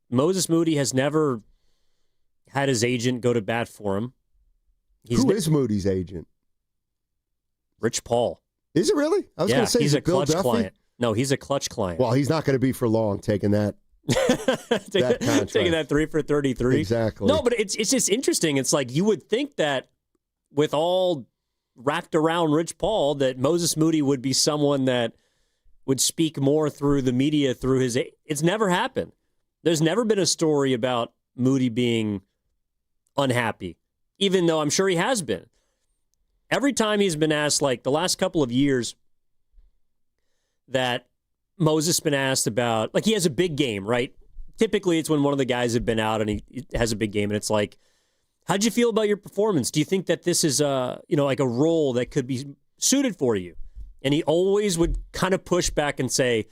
Moses Moody has never had his agent go to bat for him. Who is Moody's agent? Rich Paul. Is it really? I was going to say he's a Bill Clutch Duffy? client. No, he's a Clutch client. Well, he's not going to be for long taking that. that contract. Taking that 3 for 33. Exactly. No, but it's just interesting. It's like you would think that with all wrapped around Rich Paul, that Moses Moody would be someone that would speak more through the media, through his. It's never happened. There's never been a story about Moody being unhappy, even though I'm sure he has been. Every time he's been asked, like the last couple of years, that Moses been asked about, like he has a big game, right? Typically it's when one of the guys have been out and he has a big game, and it's like, how'd you feel about your performance? Do you think that this is like a role that could be suited for you? And he always would kind of push back and say,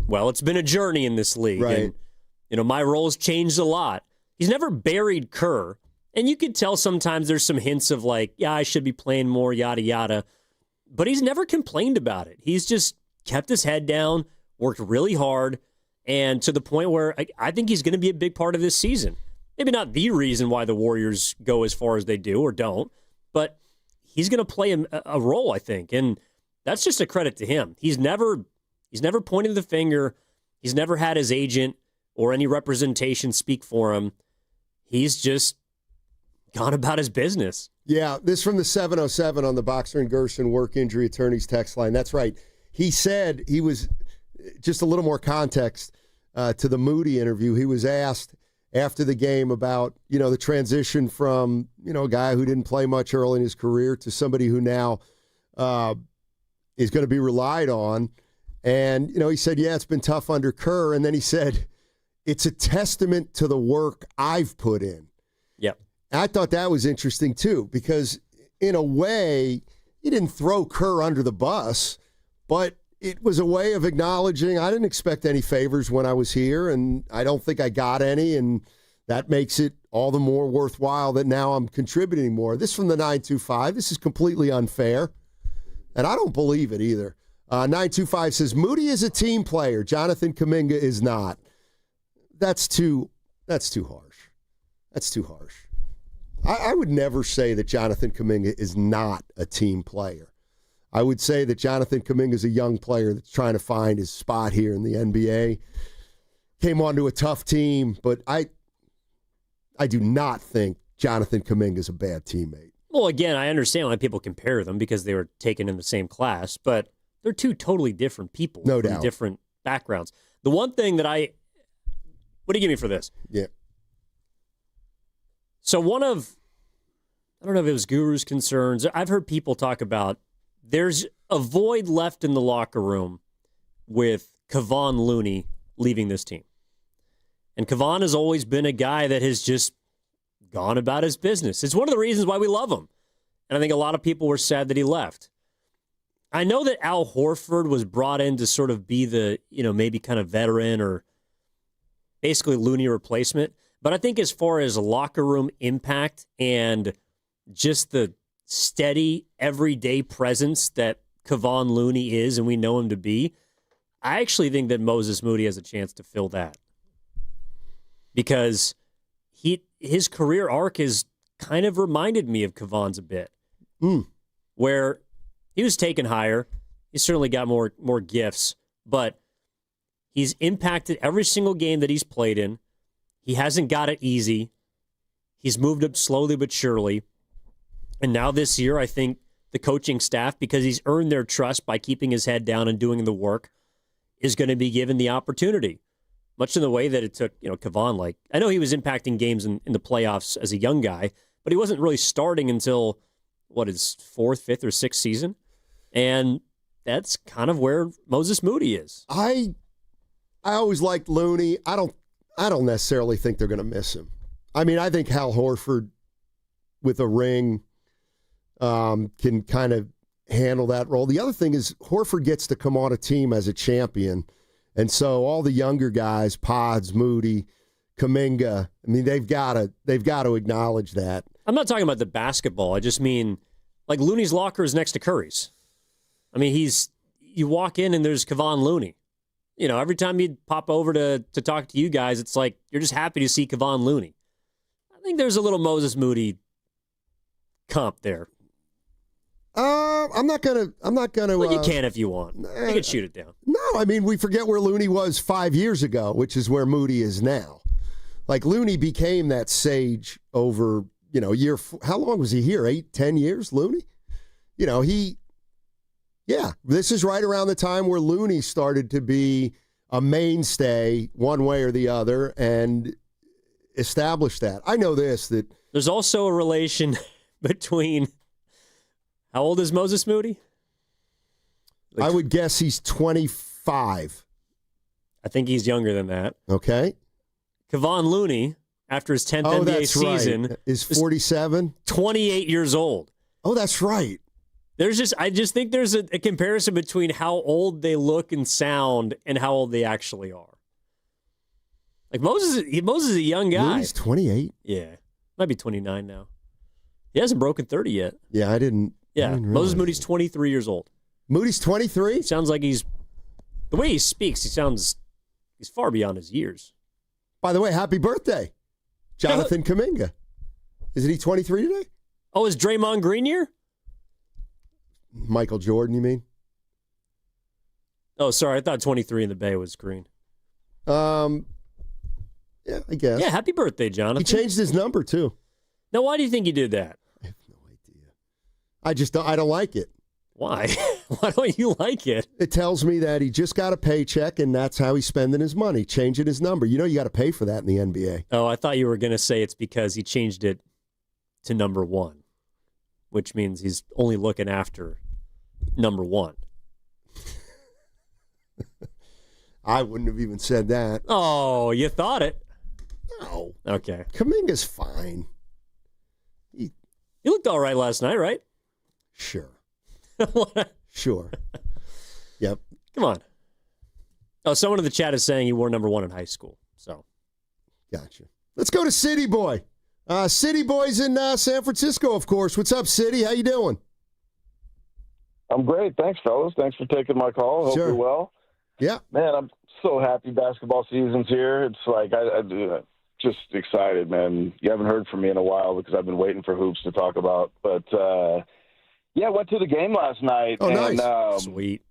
well, it's been a journey in this league. Right. And, my role's changed a lot. He's never buried Kerr. And you could tell sometimes there's some hints of like, yeah, I should be playing more, yada, yada. But he's never complained about it. He's just kept his head down, worked really hard, and to the point where I think he's going to be a big part of this season. Maybe not the reason why the Warriors go as far as they do or don't, but he's going to play a role, I think. And that's just a credit to him. He's never pointed the finger. He's never had his agent or any representation speak for him. He's just gone about his business. Yeah, this from the 707 on the Boxer and Gerson work injury attorneys text line. That's right. He said he was, just a little more context to the Moody interview, he was asked after the game about, the transition from, a guy who didn't play much early in his career to somebody who now is going to be relied on. And, he said, yeah, it's been tough under Kerr. And then he said, it's a testament to the work I've put in. Yep. I thought that was interesting, too, because in a way, he didn't throw Kerr under the bus, but it was a way of acknowledging I didn't expect any favors when I was here, and I don't think I got any, and that makes it all the more worthwhile that now I'm contributing more. This from the 925. This is completely unfair, and I don't believe it either. 925 says, Moody is a team player. Jonathan Kuminga is not. That's too harsh. That's too harsh. I would never say that Jonathan Kuminga is not a team player. I would say that Jonathan Kuminga is a young player that's trying to find his spot here in the NBA. Came onto a tough team, but I do not think Jonathan Kuminga is a bad teammate. Well, again, I understand why people compare them because they were taken in the same class, but they're two totally different people. No from doubt. Different backgrounds. The one thing that what do you give me for this? Yeah. So I don't know if it was Guru's concerns. I've heard people talk about there's a void left in the locker room with Kevon Looney leaving this team. And Kevon has always been a guy that has just gone about his business. It's one of the reasons why we love him. And I think a lot of people were sad that he left. I know that Al Horford was brought in to sort of be the, maybe kind of veteran or basically Looney replacement. But I think as far as locker room impact and just the steady, everyday presence that Kevon Looney is and we know him to be, I actually think that Moses Moody has a chance to fill that. Because his career arc has kind of reminded me of Kevon's a bit. Where he was taken higher. He's certainly got more gifts, but he's impacted every single game that he's played in. He hasn't got it easy. He's moved up slowly but surely. And now this year, I think the coaching staff, because he's earned their trust by keeping his head down and doing the work, is going to be given the opportunity. Much in the way that it took, Kevon. I know he was impacting games in the playoffs as a young guy, but he wasn't really starting until, his 4th, 5th, or 6th season? And that's kind of where Moses Moody is. I always liked Looney. I don't necessarily think they're going to miss him. I mean, I think Hal Horford with a ring can kind of handle that role. The other thing is Horford gets to come on a team as a champion. And so all the younger guys, Pods, Moody, Kuminga, I mean, they've got to acknowledge that. I'm not talking about the basketball. I just mean, Looney's locker is next to Curry's. I mean, you walk in and there's Kevon Looney. Every time you pop over to talk to you guys, it's like you're just happy to see Kevon Looney. I think there's a little Moses Moody comp there. I'm not gonna. Well, you can if you want. You can shoot it down. No, I mean, we forget where Looney was 5 years ago, which is where Moody is now. Looney became that sage over, how long was he here? 8, 10 years, Looney? This is right around the time where Looney started to be a mainstay one way or the other and establish that. I know that there's also a relation between. How old is Moses Moody? I would guess he's 25. I think he's younger than that. Okay. Kevon Looney, after his 10th NBA season, right. Is 47. 28 years old. Oh, that's right. I just think there's a comparison between how old they look and sound and how old they actually are. Moses is a young guy. He's 28. Yeah. Might be 29 now. He hasn't broken 30 yet. Yeah, I didn't. Yeah, Moses Moody's 23 years old. Moody's 23? Sounds like the way he speaks, he's far beyond his years. By the way, happy birthday, Jonathan Kuminga. Isn't he 23 today? Oh, is Draymond Green year? Michael Jordan, you mean? Oh, sorry, I thought 23 in the Bay was Green. Yeah, I guess. Yeah, happy birthday, Jonathan. He changed his number, too. Now, why do you think he did that? I have no idea. I don't like it. Why? Why don't you like it? It tells me that he just got a paycheck and that's how he's spending his money, changing his number. You got to pay for that in the NBA. Oh, I thought you were going to say it's because he changed it to number 1, which means he's only looking after number 1. I wouldn't have even said that. Oh, you thought it. No. Okay. Kuminga's fine. He looked all right last night, right? Sure. Sure. Yep. Come on. Oh, someone in the chat is saying he wore number 1 in high school. So, gotcha. Let's go to City Boy. City Boy's in San Francisco, of course. What's up, City? How you doing? I'm great. Thanks, fellas. Thanks for taking my call. Hope you're well. Yeah. Man, I'm so happy basketball season's here. It's like I'm just excited, man. You haven't heard from me in a while because I've been waiting for hoops to talk about. But, Yeah, I went to the game last night. Oh, and, nice. Sweet.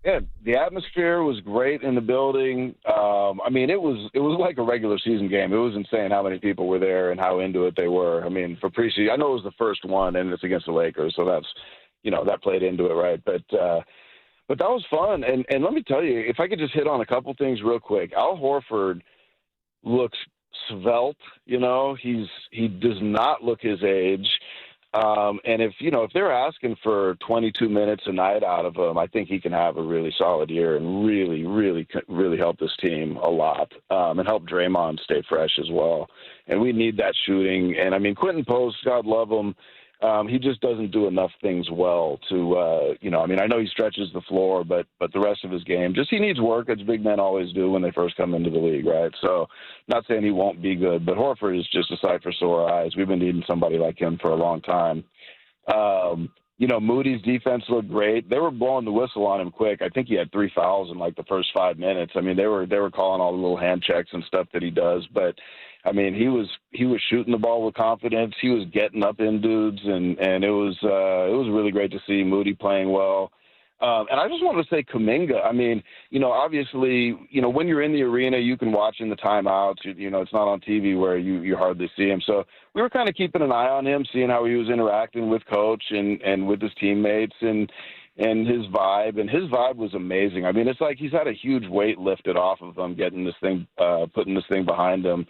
Yeah, the atmosphere was great in the building. I mean, it was like a regular season game. It was insane how many people were there and how into it they were. I mean, for preseason, I know it was the first one, and it's against the Lakers, so that's, that played into it, right? But that was fun. And let me tell you, if I could just hit on a couple things real quick. Al Horford looks svelte. He does not look his age. And if they're asking for 22 minutes a night out of him, I think he can have a really solid year and really, really, really help this team a lot, and help Draymond stay fresh as well. And we need that shooting. And I mean, Quentin Post, God love him. He just doesn't do enough things well to, I know he stretches the floor, but the rest of his game, he needs work, as big men always do when they first come into the league, right? So not saying he won't be good, but Horford is just a sight for sore eyes. We've been needing somebody like him for a long time. Moody's defense looked great. They were blowing the whistle on him quick. I think he had 3 fouls in like the first 5 minutes. I mean, they were calling all the little hand checks and stuff that he does, but I mean, he was shooting the ball with confidence. He was getting up in dudes, and it was really great to see Moody playing well. And I just wanted to say Kuminga. I mean, obviously, when you're in the arena, you can watch in the timeouts. It's not on TV where you hardly see him. So we were kind of keeping an eye on him, seeing how he was interacting with coach and with his teammates and his vibe. And his vibe was amazing. I mean, it's like he's had a huge weight lifted off of him, putting this thing behind him.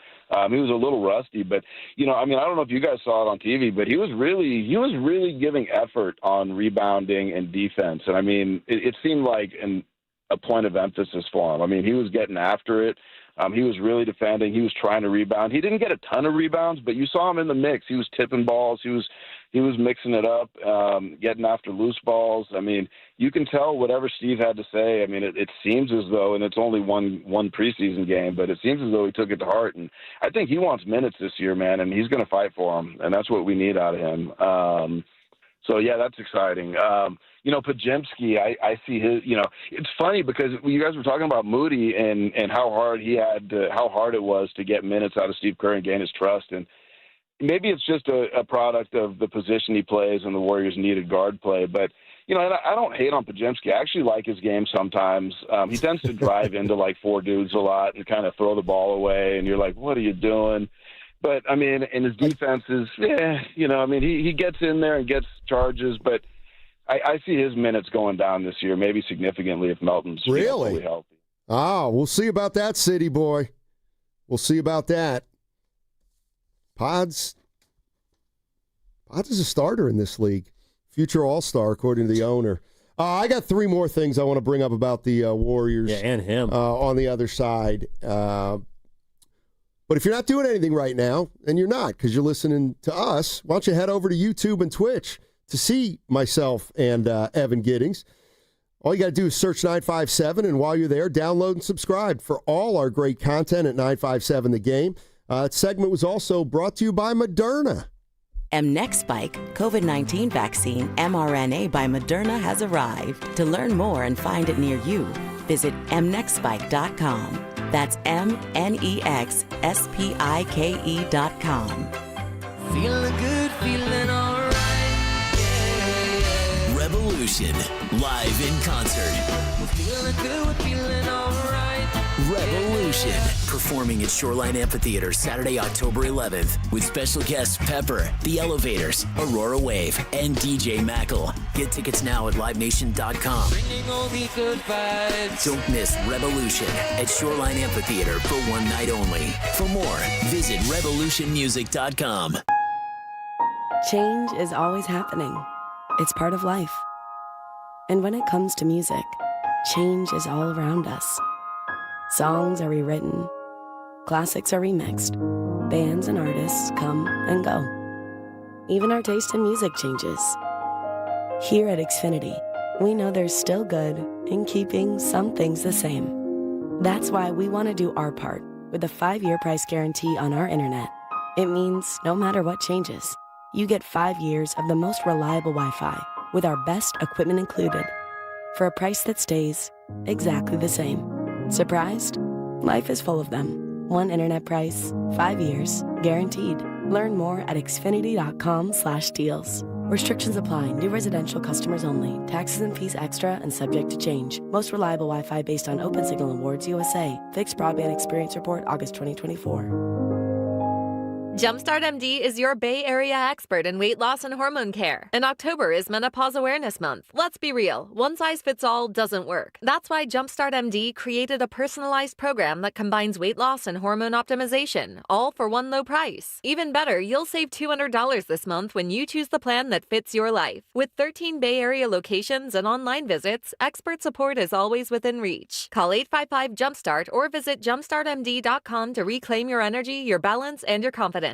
He was a little rusty, but, I don't know if you guys saw it on TV, but he was really giving effort on rebounding and defense. And I mean, it seemed like a point of emphasis for him. I mean, he was getting after it. He was really defending. He was trying to rebound. He didn't get a ton of rebounds, but you saw him in the mix. He was tipping balls. He was mixing it up, getting after loose balls. I mean, you can tell whatever Steve had to say. I mean, it seems as though, and it's only one preseason game, but it seems as though he took it to heart. And I think he wants minutes this year, man, and he's going to fight for them, and that's what we need out of him. So, yeah, that's exciting. Podziemski, I see his, it's funny because you guys were talking about Moody and how hard it was to get minutes out of Steve Kerr and gain his trust. And maybe it's just a product of the position he plays and the Warriors needed guard play. But, I don't hate on Podziemski. I actually like his game sometimes. He tends to drive into like 4 dudes a lot and kind of throw the ball away. And you're like, what are you doing? But, I mean, and his defense is, he gets in there and gets charges. But I see his minutes going down this year, maybe significantly if Melton's fully healthy. We'll see about that, City Boy. We'll see about that. Pods is a starter in this league. Future All-Star, according to the owner. I got 3 more things I want to bring up about the Warriors. Yeah, and him. On the other side. But if you're not doing anything right now, and you're not because you're listening to us, why don't you head over to YouTube and Twitch to see myself and Evan Giddings. All you got to do is search 957, and while you're there, download and subscribe for all our great content at 957 The Game. Segment was also brought to you by Moderna. mNEXSpike COVID-19 vaccine mRNA by Moderna has arrived. To learn more and find it near you, visit mnexspike.com. That's mnexspike.com. Feeling good, feeling all right. Yeah. Revolution, live in concert. We're feeling good, we're feeling all right. Revolution, performing at Shoreline Amphitheater Saturday, October 11th, with special guests Pepper, The Elevators, Aurora Wave, and DJ Mackle. Get tickets now at livenation.com. Bringing all the good vibes. Don't miss Revolution at Shoreline Amphitheater for one night only. For more, visit revolutionmusic.com. Change is always happening. It's part of life. And when it comes to music, change is all around us. Songs are rewritten, classics are remixed, bands and artists come and go. Even our taste in music changes. Here at Xfinity, we know there's still good in keeping some things the same. That's why we want to do our part with a 5-year price guarantee on our internet. It means no matter what changes, you get 5 years of the most reliable Wi-Fi with our best equipment included for a price that stays exactly the same. Surprised? Life is full of them. One internet price, 5 years, guaranteed. Learn more at Xfinity.com/deals. Restrictions apply. New residential customers only. Taxes and fees extra and subject to change. Most reliable Wi-Fi based on Open Signal Awards USA. Fixed Broadband Experience Report, August 2024. Jumpstart MD is your Bay Area expert in weight loss and hormone care. And October is Menopause Awareness Month. Let's be real, one size fits all doesn't work. That's why Jumpstart MD created a personalized program that combines weight loss and hormone optimization, all for one low price. Even better, you'll save $200 this month when you choose the plan that fits your life. With 13 Bay Area locations and online visits, expert support is always within reach. Call 855-JUMPSTART or visit jumpstartmd.com to reclaim your energy, your balance, and your confidence.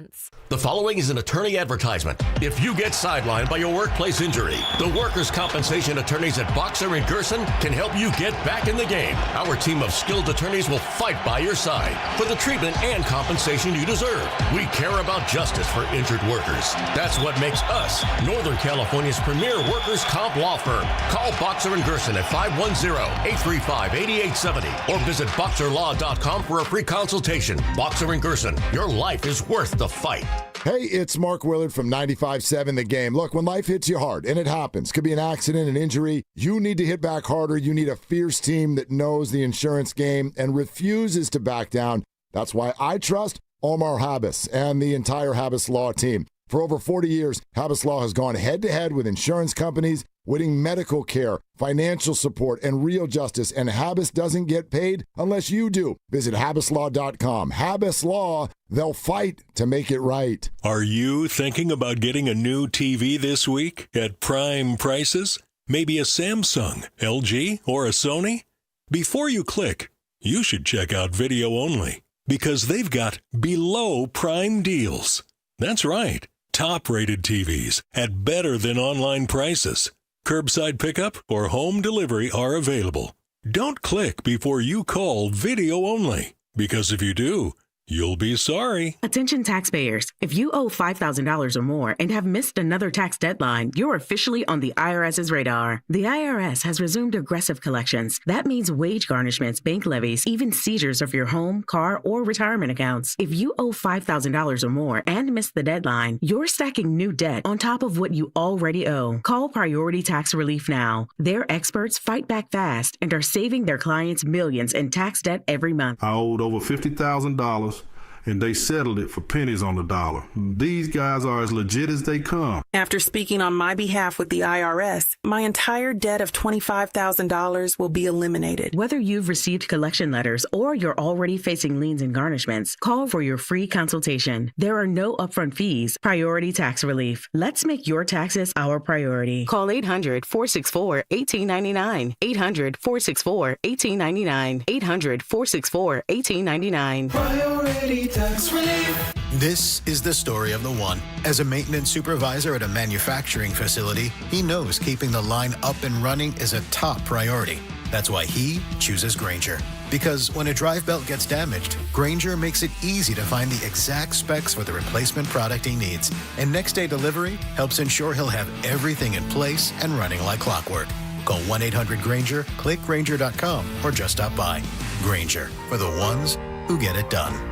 The following is an attorney advertisement. If you get sidelined by your workplace injury, the workers' compensation attorneys at Boxer and Gerson can help you get back in the game. Our team of skilled attorneys will fight by your side for the treatment and compensation you deserve. We care about justice for injured workers. That's what makes us Northern California's premier workers' comp law firm. Call Boxer and Gerson at 510-835-8870 or visit boxerlaw.com for a free consultation. Boxer and Gerson, your life is worth the fight. Hey, it's Mark Willard from 95.7 The Game. Look, when life hits you hard, and it happens, could be an accident, an injury, you need to hit back harder. You need a fierce team that knows the insurance game and refuses to back down. That's why I trust Omar Habas and the entire Habas Law team. For over 40 years, Habas Law has gone head-to-head with insurance companies, winning medical care, financial support, and real justice, and Habas doesn't get paid unless you do. Visit habaslaw.com. Habas Law, they'll fight to make it right. Are you thinking about getting a new TV this week at prime prices? Maybe a Samsung, LG, or a Sony? Before you click, you should check out Video Only, because they've got below prime deals. That's right. Top-rated TVs at better than online prices. Curbside pickup or home delivery are available. Don't click before you call Video Only, because if you do, you'll be sorry. Attention taxpayers. If you owe $5,000 or more and have missed another tax deadline, you're officially on the IRS's radar. The IRS has resumed aggressive collections. That means wage garnishments, bank levies, even seizures of your home, car, or retirement accounts. If you owe $5,000 or more and missed the deadline, you're stacking new debt on top of what you already owe. Call Priority Tax Relief now. Their experts fight back fast and are saving their clients millions in tax debt every month. I owed over $50,000. And they settled it for pennies on the dollar. These guys are as legit as they come. After speaking on my behalf with the IRS, my entire debt of $25,000 will be eliminated. Whether you've received collection letters or you're already facing liens and garnishments, call for your free consultation. There are no upfront fees. Priority Tax Relief. Let's make your taxes our priority. Call 800-464-1899. 800-464-1899. 800-464-1899. Priority Tax Relief. This is the story of the one. As a maintenance supervisor at a manufacturing facility, he knows keeping the line up and running is a top priority. That's why he chooses Grainger. Because when a drive belt gets damaged, Grainger makes it easy to find the exact specs for the replacement product he needs. And next day delivery helps ensure he'll have everything in place and running like clockwork. Call 1-800-GRAINGER, click Grainger.com, or just stop by. Grainger, for the ones who get it done.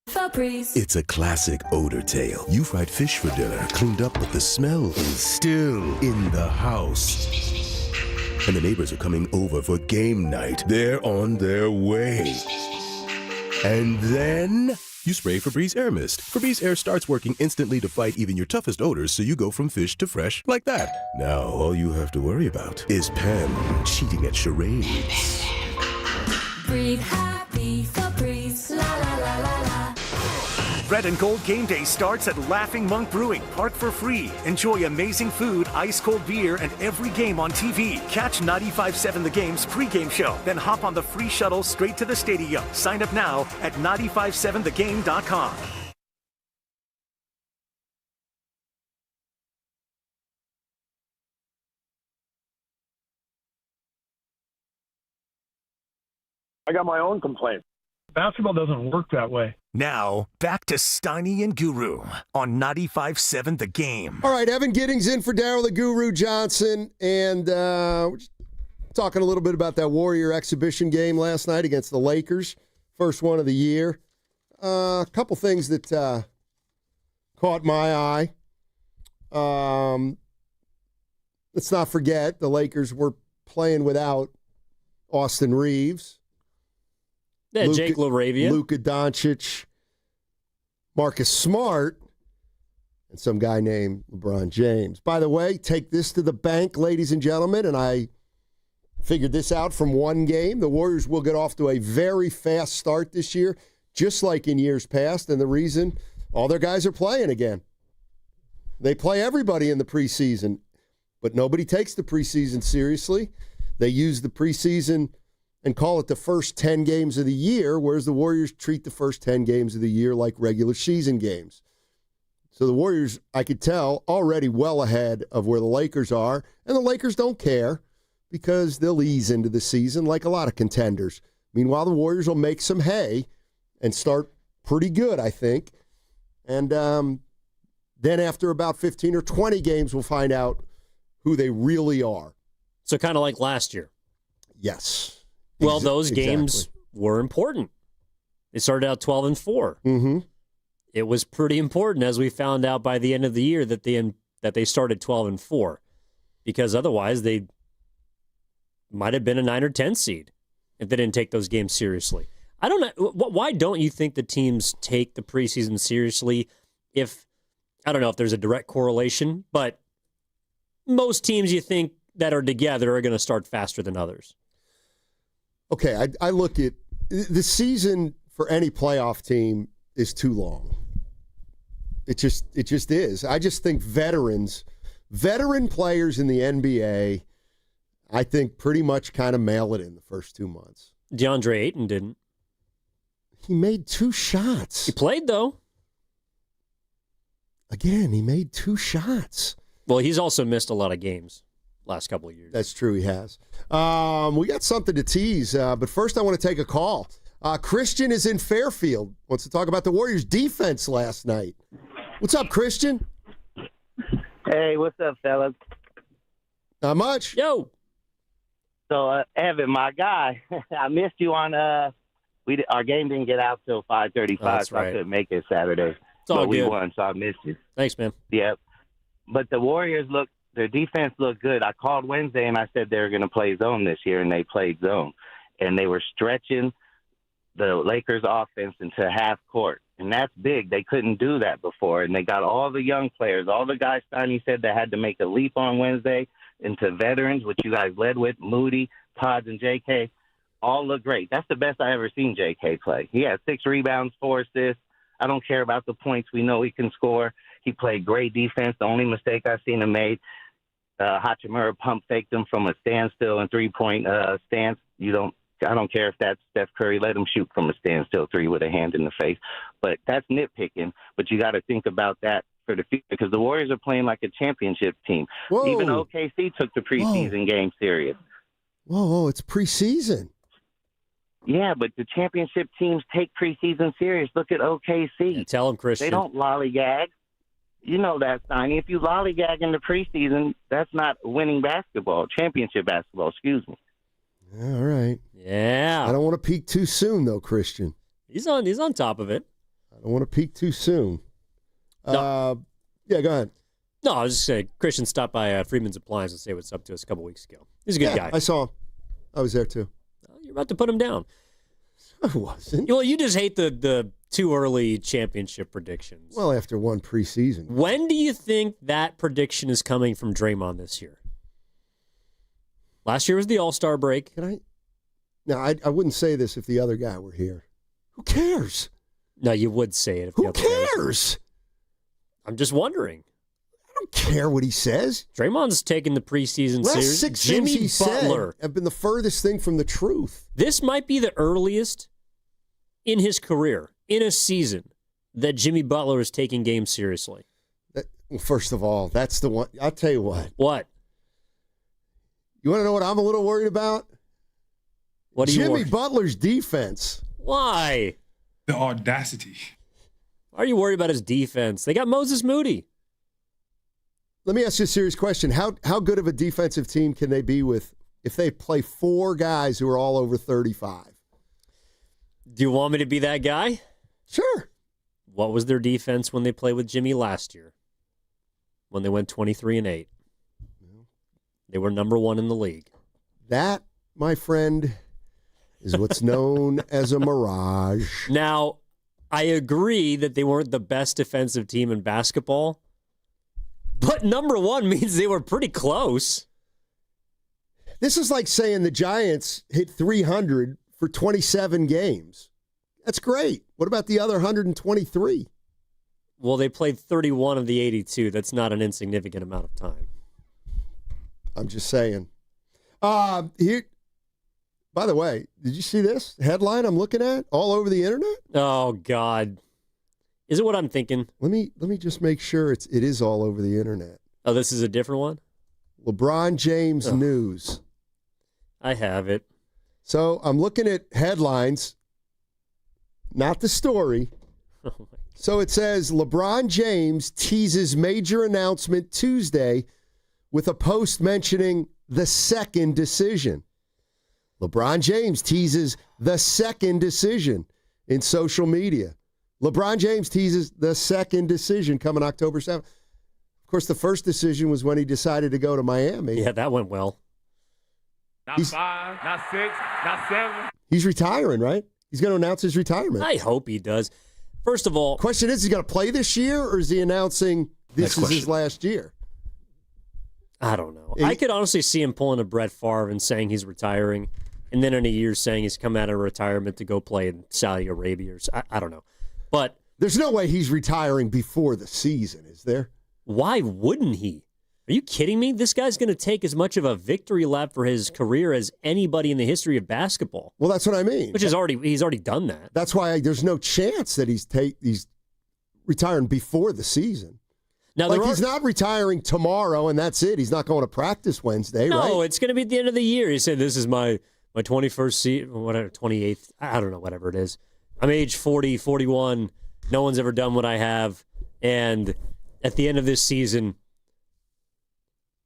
Febreze. It's a classic odor tale. You fried fish for dinner, cleaned up, but the smell is still in the house. And the neighbors are coming over for game night. They're on their way. And then you spray Febreze Air Mist. Febreze Air starts working instantly to fight even your toughest odors, so you go from fish to fresh like that. Now all you have to worry about is Pam cheating at charades. Breathe happy, Febreze, la la la la la. Red and Gold Game Day starts at Laughing Monk Brewing. Park for free. Enjoy amazing food, ice-cold beer, and every game on TV. Catch 95.7 The Game's pregame show. Then hop on the free shuttle straight to the stadium. Sign up now at 957thegame.com. I got my own complaint. Basketball doesn't work that way. Now, back to Steiny and Guru on 95.7 The Game. All right, Evan Giddings in for Darryl the Guru Johnson, and we're just talking a little bit about that Warrior exhibition game last night against the Lakers, first one of the year. A couple things that caught my eye. Let's not forget the Lakers were playing without Austin Reeves. Yeah, Jake LaRavia. Luka Doncic, Marcus Smart, and some guy named LeBron James. By the way, take this to the bank, ladies and gentlemen, and I figured this out from one game. The Warriors will get off to a very fast start this year, just like in years past, and the reason, all their guys are playing again. They play everybody in the preseason, but nobody takes the preseason seriously. They use the preseason and call it the first 10 games of the year, whereas the Warriors treat the first 10 games of the year like regular season games. So the Warriors, I could tell, already well ahead of where the Lakers are, and the Lakers don't care because they'll ease into the season like a lot of contenders. Meanwhile, the Warriors will make some hay and start pretty good, I think. And then after about 15 or 20 games, we'll find out who they really are. So kind of like last year. Yes. Well, those games were important. They started out 12-4. Mm-hmm. It was pretty important, as we found out by the end of the year, that they started 12-4, because otherwise they might have been a 9 or 10 seed if they didn't take those games seriously. I don't know. Why don't you think the teams take the preseason seriously? I don't know if there's a direct correlation, but most teams you think that are together are going to start faster than others. Okay, I look at the season for any playoff team is too long. It just is. I just think veteran players in the NBA, I think pretty much kind of mail it in the first 2 months. DeAndre Ayton didn't. He made 2 shots. He played, though. Again, he made 2 shots. Well, he's also missed a lot of games last couple of years. That's true, he has. We got something to tease, but first I want to take a call. Christian is in Fairfield, wants to talk about the Warriors' defense last night. What's up, Christian? Hey, what's up, fellas? Not much. Yo. So, Evan, my guy, I missed you on our game didn't get out till 5:35, so I couldn't make it Saturday. But we won, so I missed you. Thanks, man. Yep. But the Warriors their defense looked good. I called Wednesday and I said they were going to play zone this year, and they played zone. And they were stretching the Lakers offense into half court. And that's big. They couldn't do that before. And they got all the young players, all the guys Steiny said that had to make a leap on Wednesday into veterans, which you guys led with, Moody, Pods, and J.K., all look great. That's the best I ever seen J.K. play. He had 6 rebounds, 4 assists. I don't care about the points. We know he can score. He played great defense. The only mistake I've seen him made, Hachimura pump faked him from a standstill and 3-point stance. I don't care if that's Steph Curry. Let him shoot from a standstill 3 with a hand in the face. But that's nitpicking. But you got to think about that for the future, because the Warriors are playing like a championship team. Whoa. Even OKC took the preseason game serious. Whoa, it's preseason. Yeah, but the championship teams take preseason serious. Look at OKC. Yeah, tell them, Christian. They don't lollygag. You know that, Steiny. If you lollygag in the preseason, that's not winning basketball, championship basketball, excuse me. All right. Yeah. I don't want to peak too soon, though, Christian. He's on top of it. I don't want to peak too soon. No. Yeah, go ahead. No, I was just saying, Christian stopped by Freeman's Appliance and say what's up to us a couple weeks ago. He's a good guy. I saw him. I was there, too. You're about to put him down. I wasn't. Well, you just hate the too early championship predictions. Well, after one preseason. When do you think that prediction is coming from Draymond this year? Last year was the All-Star break. No, I wouldn't say this if the other guy were here. Who cares? No, you would say it if Who cares? I'm just wondering. I don't care what he says. Draymond's taking the preseason Last series. 6 Jimmy things he Butler said have been the furthest thing from the truth. This might be the earliest in his career, in a season, that Jimmy Butler is taking games seriously. Well, first of all, that's the one. I'll tell you what. What? You want to know what I'm a little worried about? What are you Jimmy worried? Butler's defense. Why? The audacity. Why are you worried about his defense? They got Moses Moody. Let me ask you a serious question. How good of a defensive team can they be with if they play 4 guys who are all over 35? Do you want me to be that guy? Sure. What was their defense when they played with Jimmy last year? when they went 23-8. They were number one in the league. That, my friend, is what's known as a mirage. Now, I agree that they weren't the best defensive team in basketball, but number one means they were pretty close. This is like saying the Giants hit 300 for 27 games. That's great. What about the other 123? Well, they played 31 of the 82. That's not an insignificant amount of time. I'm just saying. Here. By the way, did you see this headline I'm looking at all over the internet? Oh God, is it what I'm thinking? Let me just make sure it is all over the internet. Oh, this is a different one? LeBron James news. I have it. So I'm looking at headlines, not the story. So it says LeBron James teases major announcement Tuesday with a post mentioning the second decision. LeBron James teases the second decision in social media. LeBron James teases the second decision coming October 7th. Of course, the first decision was when he decided to go to Miami. Yeah, that went well. Not 5, not 6, not 7. He's retiring, right? He's going to announce his retirement. I hope he does. First of all, question is he going to play this year, or is he announcing this is his last year? I don't know. I could honestly see him pulling a Brett Favre and saying he's retiring, and then in a year saying he's come out of retirement to go play in Saudi Arabia. I don't know. But there's no way he's retiring before the season, is there? Why wouldn't he? Are you kidding me? This guy's going to take as much of a victory lap for his career as anybody in the history of basketball. Well, that's what I mean. Which is he's already done that. That's why there's no chance that he's retiring before the season. Now, he's not retiring tomorrow and that's it. He's not going to practice Wednesday, right? No, it's going to be at the end of the year. He said, this is my 21st season, whatever, 28th, I don't know, whatever it is. I'm age 40, 41. No one's ever done what I have. And at the end of this season,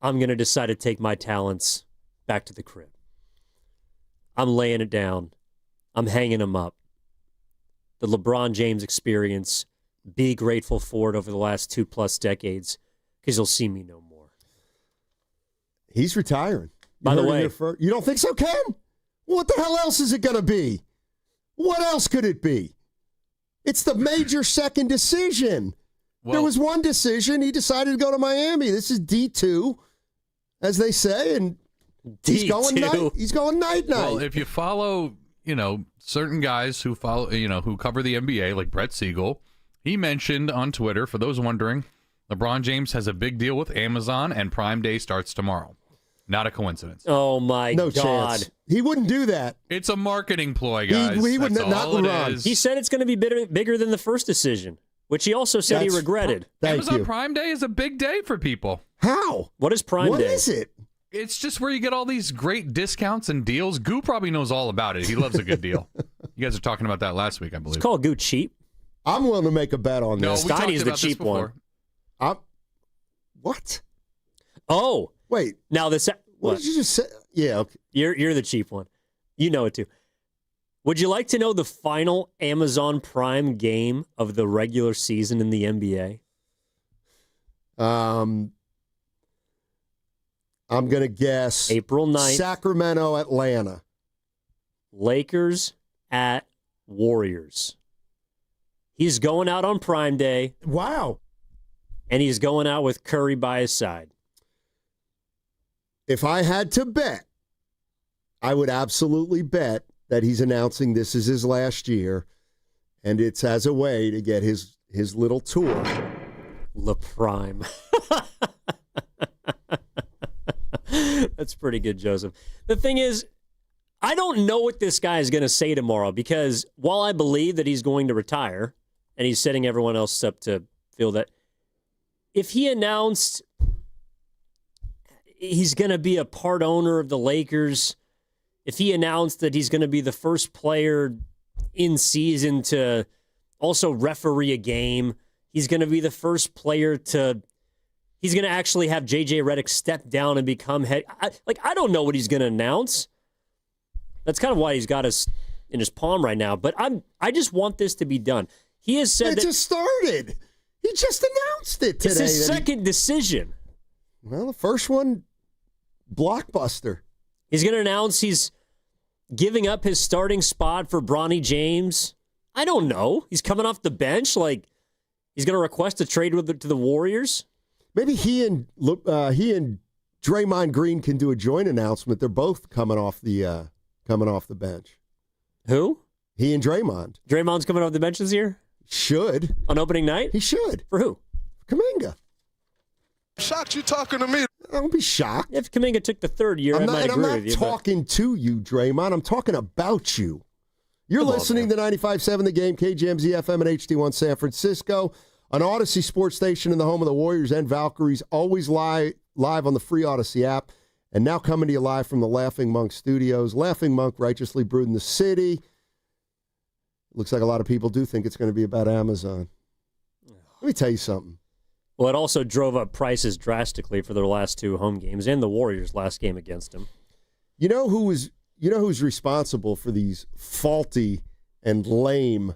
I'm going to decide to take my talents back to the crib. I'm laying it down. I'm hanging them up. The LeBron James experience, be grateful for it over the last 2+ decades, because you'll see me no more. He's retiring. By the way, you don't think so, Ken? What the hell else is it going to be? What else could it be? It's the major second decision. Well, there was one decision. He decided to go to Miami. This is D2, as they say, and he's going night. Well, if you follow, certain guys who follow, who cover the NBA, like Brett Siegel, he mentioned on Twitter, for those wondering, LeBron James has a big deal with Amazon, and Prime Day starts tomorrow. Not a coincidence. Oh, my God. No chance. He wouldn't do that. It's a marketing ploy, guys. He would That's not all run. it is. He said it's going to be bigger than the first decision, which he also said he regretted. Amazon Prime Day is a big day for people. How? What is Prime Day? What is it? It's just where you get all these great discounts and deals. Goo probably knows all about it. He loves a good deal. You guys were talking about that last week, I believe. It's called Goo Cheap. I'm willing to make a bet on this. Steiny's the cheap one. What? Oh. Wait. Now this... What did you just say? Yeah, okay. You're the cheap one. You know it too. Would you like to know the final Amazon Prime game of the regular season in the NBA? I'm going to guess April 9th. Sacramento, Atlanta. Lakers at Warriors. He's going out on Prime Day. Wow. And he's going out with Curry by his side. If I had to bet, I would absolutely bet that he's announcing this is his last year, and it's as a way to get his little tour. Le Prime. That's pretty good, Joseph. The thing is, I don't know what this guy is going to say tomorrow, because while I believe that he's going to retire, and he's setting everyone else up to feel that, if he announced he's going to be a part owner of the Lakers, if he announced that he's going to be the first player in season to also referee a game, he's going to be the first player he's going to actually have J.J. Redick step down and become head. I don't know what he's going to announce. That's kind of why he's got us in his palm right now. But I just want this to be done. He has said it just started. He just announced it today. It's his second decision. Well, the first one, blockbuster. He's going to announce he's giving up his starting spot for Bronny James. I don't know. He's coming off the bench. Like, he's going to request a trade to the Warriors. Maybe he and Draymond Green can do a joint announcement. They're both coming off the bench. Who? He and Draymond. Draymond's coming off the bench this year? Should. On opening night? He should. For who? Kuminga. Shocked you talking to me. Don't be shocked. If Kuminga took the third year, I might agree with you. I'm not talking to you, Draymond. I'm talking about you. You're listening to 95.7 The Game, KGMZ FM and HD1 San Francisco, an Odyssey sports station in the home of the Warriors and Valkyries, always live on the free Odyssey app, and now coming to you live from the Laughing Monk Studios. Laughing Monk, righteously brewed in the city. Looks like a lot of people do think it's going to be about Amazon. Let me tell you something. Well, it also drove up prices drastically for their last two home games and the Warriors' last game against them. You know who's responsible for these faulty and lame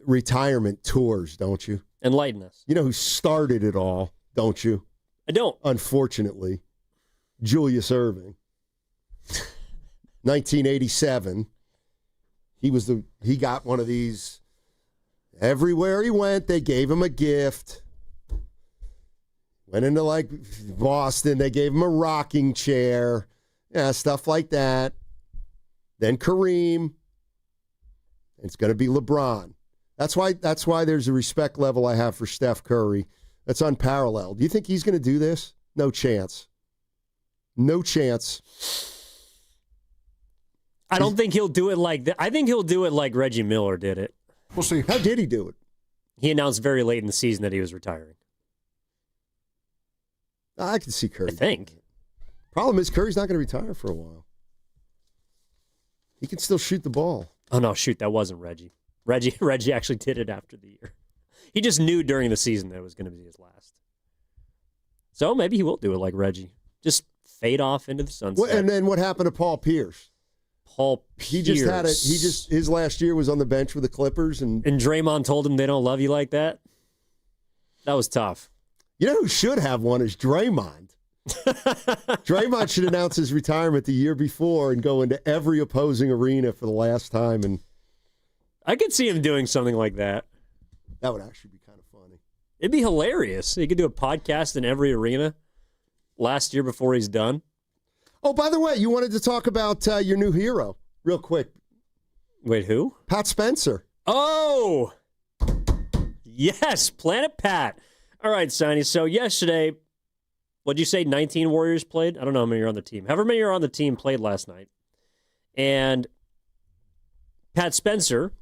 retirement tours, don't you? Enlighten us. You know who started it all, don't you? I don't. Unfortunately, Julius Erving. 1987. He got one of these. Everywhere he went, they gave him a gift. Went into like Boston, they gave him a rocking chair. Yeah, stuff like that. Then Kareem. It's going to be LeBron. That's why there's a respect level I have for Steph Curry. That's unparalleled. Do you think he's going to do this? No chance. No chance. I don't think he'll do it like that. I think he'll do it like Reggie Miller did it. We'll see. How did he do it? He announced very late in the season that he was retiring. I can see Curry. I think. Problem is, Curry's not going to retire for a while. He can still shoot the ball. Oh, no, shoot, that wasn't Reggie. Reggie actually did it after the year. He just knew during the season that it was going to be his last. So maybe he will do it like Reggie. Just fade off into the sunset. And then what happened to Paul Pierce? He just had it. His last year was on the bench with the Clippers, and Draymond told him they don't love you like that. That was tough. You know who should have one is Draymond. Draymond should announce his retirement the year before and go into every opposing arena for the last time. And I could see him doing something like that. That would actually be kind of funny. It'd be hilarious. He could do a podcast in every arena last year before he's done. Oh, by the way, you wanted to talk about your new hero real quick. Wait, who? Pat Spencer. Oh, yes, Planet Pat. All right, Steiny. So yesterday, what'd you say, 19 Warriors played? I don't know how many are on the team. However many are on the team played last night. And Pat Spencer,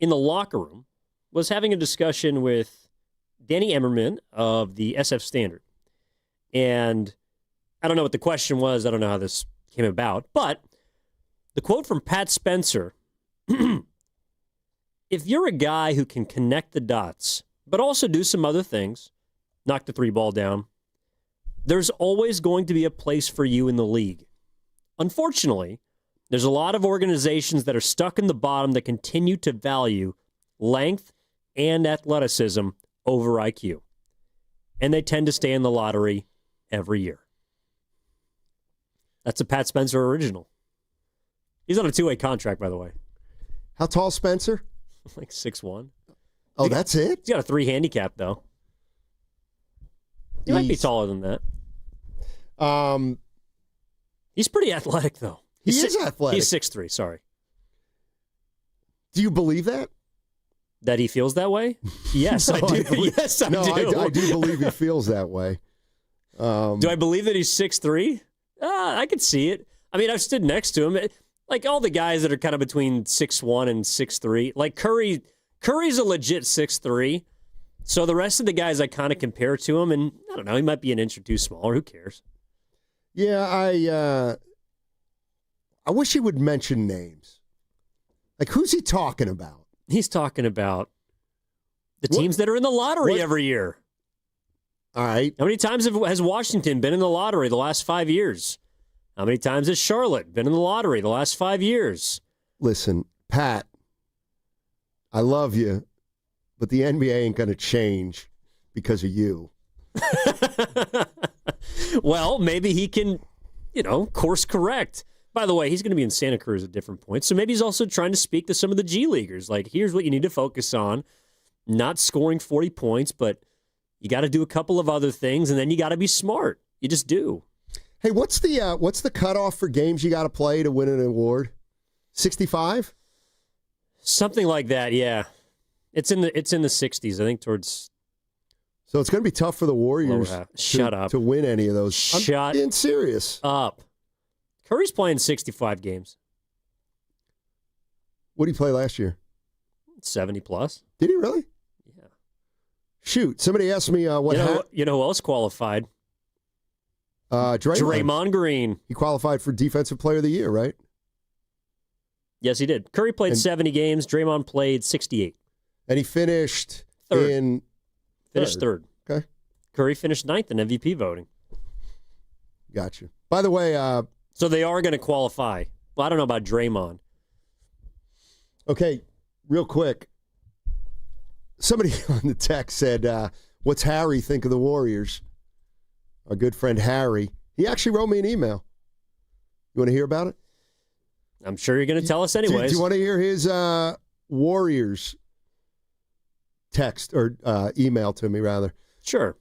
in the locker room, was having a discussion with Danny Emmerman of the SF Standard. And I don't know what the question was. I don't know how this came about. But the quote from Pat Spencer, if you're a guy who can connect the dots, but also do some other things, knock the three ball down, there's always going to be a place for you in the league. Unfortunately, there's a lot of organizations that are stuck in the bottom that continue to value length and athleticism over IQ. And they tend to stay in the lottery every year. That's a Pat Spencer original. He's on a two-way contract, by the way. How tall, Spencer? Like 6'1". Oh, that's it? He's got a 3 handicap, though. He might be taller than that. He's pretty athletic, though. He is athletic. He's 6'3", sorry. Do you believe that? That he feels that way? Yes, I do. Yes, I do. I do believe he feels that way. Do I believe that he's 6'3"? I could see it. I mean, I've stood next to him. Like all the guys that are kind of between 6'1" and 6'3". Like Curry's a legit 6'3". So the rest of the guys I kind of compare to him, and I don't know, he might be an inch or two smaller. Who cares? Yeah, I wish he would mention names. Like, who's he talking about? He's talking about the teams that are in the lottery every year. All right. How many times has Washington been in the lottery the last 5 years? How many times has Charlotte been in the lottery the last 5 years? Listen, Pat, I love you, but the NBA ain't going to change because of you. Well, maybe he can, course correct. By the way, he's going to be in Santa Cruz at different points, so maybe he's also trying to speak to some of the G Leaguers. Like, here's what you need to focus on. Not scoring 40 points, but you got to do a couple of other things, and then you got to be smart. You just do. Hey, what's the cutoff for games you got to play to win an award? 65? Something like that, yeah. It's in the 60s, I think, towards. So it's going to be tough for the Warriors to win any of those. I'm being serious. Up. Curry's playing 65 games. What did he play last year? 70 plus. Did he really? Yeah. Shoot, somebody asked me what. You know who else qualified? Draymond Green. He qualified for Defensive Player of the Year, right? Yes, he did. Curry played 70 games. Draymond played 68. And he finished third. Third. Okay. Curry finished 9th in MVP voting. Gotcha. By the way, so they are going to qualify. Well, I don't know about Draymond. Okay, real quick. Somebody on the text said, what's Harry think of the Warriors? Our good friend Harry. He actually wrote me an email. You want to hear about it? I'm sure you're going to tell us anyways. Do you want to hear his Warriors text or email to me, rather? Sure.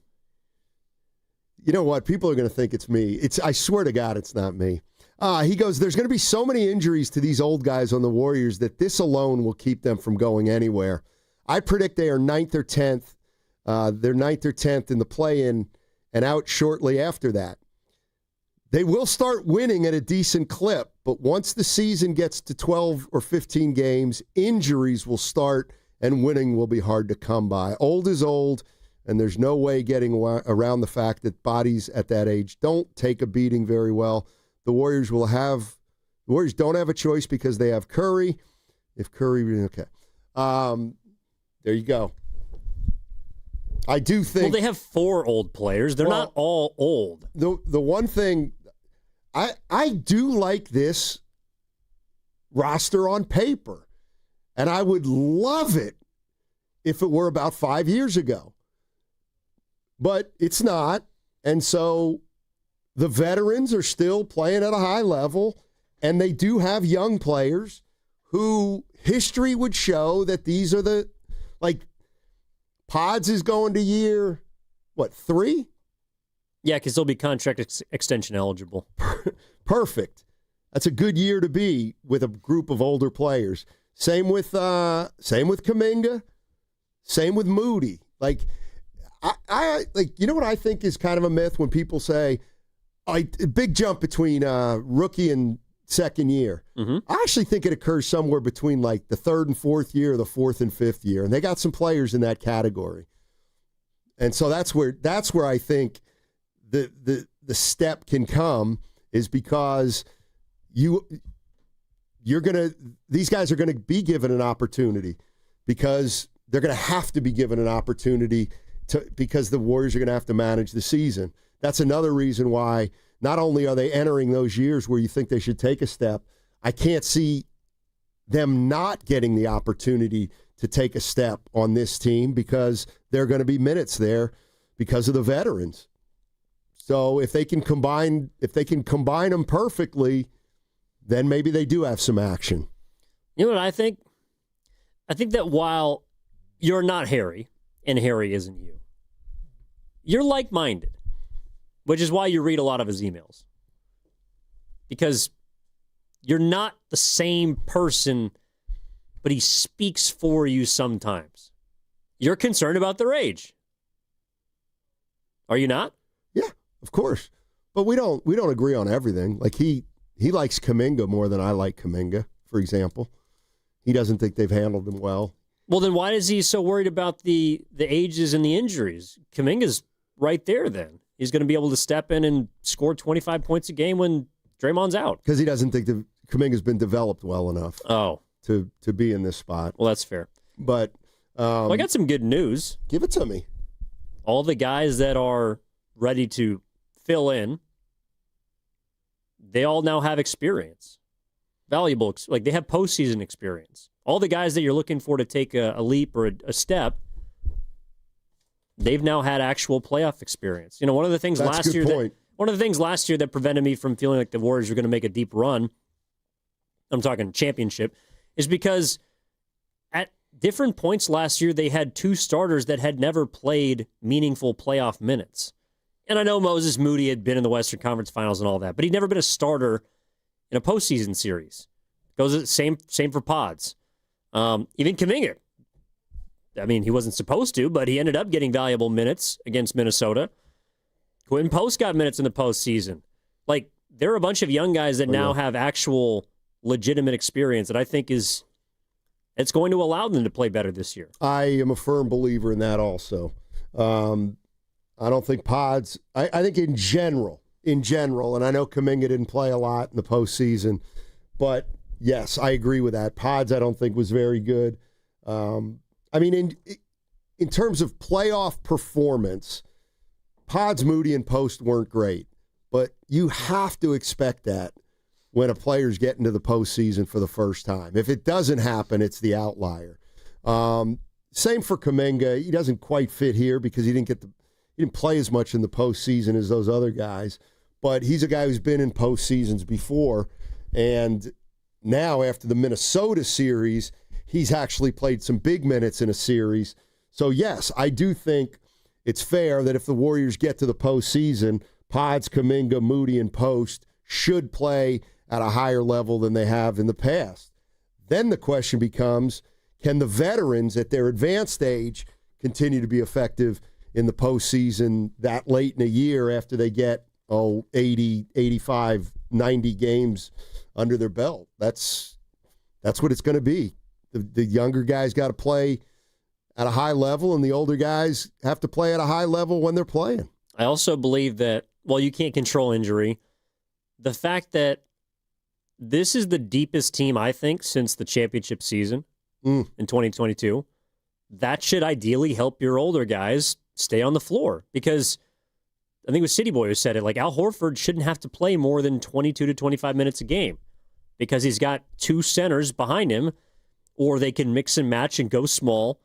You know what? People are going to think it's me. I swear to God, it's not me. He goes, there's going to be so many injuries to these old guys on the Warriors that this alone will keep them from going anywhere. I predict they are 9th or 10th. They're 9th or 10th in the play-in and out shortly after that. They will start winning at a decent clip, but once the season gets to 12 or 15 games, injuries will start and winning will be hard to come by. Old is old, and there's no way getting around the fact that bodies at that age don't take a beating very well. The Warriors don't have a choice because they have Curry. If Curry, okay. There you go. I do think. Well, they have 4 old players. They're not all old. The one thing, I do like this roster on paper, and I would love it if it were about 5 years ago. But it's not, and so the veterans are still playing at a high level, and they do have young players who history would show that these are the, like, Pods is going to year, 3? Yeah, because they'll be contract extension eligible. Perfect. That's a good year to be with a group of older players. Same with Kuminga. Same with Moody. Like, I you know what I think is kind of a myth when people say, a big jump between rookie and second year. Mm-hmm. I actually think it occurs somewhere between like the 3rd and 4th year or the 4th and 5th year. And they got some players in that category. And so that's where I think the step can come, is because these guys are going to be given an opportunity, because they're going to have to be given an opportunity because the Warriors are going to have to manage the season. That's another reason why not only are they entering those years where you think they should take a step, I can't see them not getting the opportunity to take a step on this team, because there are going to be minutes there because of the veterans. So if they can combine them perfectly, then maybe they do have some action. You know what I think? I think that while you're not Harry, and Harry isn't you, you're like-minded, which is why you read a lot of his emails. Because you're not the same person, but he speaks for you sometimes. You're concerned about their age. Are you not? Yeah, of course. But we don't agree on everything. Like he likes Kuminga more than I like Kuminga, for example. He doesn't think they've handled him well. Well, then why is he so worried about the ages and the injuries? Kuminga's right there then. He's going to be able to step in and score 25 points a game when Draymond's out. Because he doesn't think that Kuminga's been developed well enough to be in this spot. Well, that's fair. But well, I got some good news. Give it to me. All the guys that are ready to fill in, they all now have experience. Valuable, like they have postseason experience. All the guys that you're looking for to take a leap or a step they've now had actual playoff experience. One of the things That's last year that prevented me from feeling like the Warriors were going to make a deep run, I'm talking championship, is because at different points last year, they had 2 starters that had never played meaningful playoff minutes. And I know Moses Moody had been in the Western Conference Finals and all that, but he'd never been a starter in a postseason series. Goes same for Pods. Even Kuminga. I mean, he wasn't supposed to, but he ended up getting valuable minutes against Minnesota. Quentin Post got minutes in the postseason. Like, there are a bunch of young guys that now have actual legitimate experience that I think it's going to allow them to play better this year. I am a firm believer in that also. I don't think Pods, I think in general, and I know Kuminga didn't play a lot in the postseason, but yes, I agree with that. Pods, I don't think was very good. I mean, in terms of playoff performance, Pods, Moody, and Post weren't great, but you have to expect that when a player's getting to the postseason for the first time. If it doesn't happen, it's the outlier. Same for Kuminga. He doesn't quite fit here because he didn't play as much in the postseason as those other guys, but he's a guy who's been in postseasons before, and now after the Minnesota series, he's actually played some big minutes in a series. So yes, I do think it's fair that if the Warriors get to the postseason, Pods, Kuminga, Moody, and Post should play at a higher level than they have in the past. Then the question becomes, can the veterans at their advanced age continue to be effective in the postseason that late in a year after they get 80, 85, 90 games under their belt? That's what it's going to be. The younger guys got to play at a high level, and the older guys have to play at a high level when they're playing. I also believe that, while you can't control injury, the fact that this is the deepest team, I think, since the championship season in 2022, that should ideally help your older guys stay on the floor. Because I think it was City Boy who said it, like Al Horford shouldn't have to play more than 22 to 25 minutes a game because he's got 2 centers behind him, or they can mix and match and go small.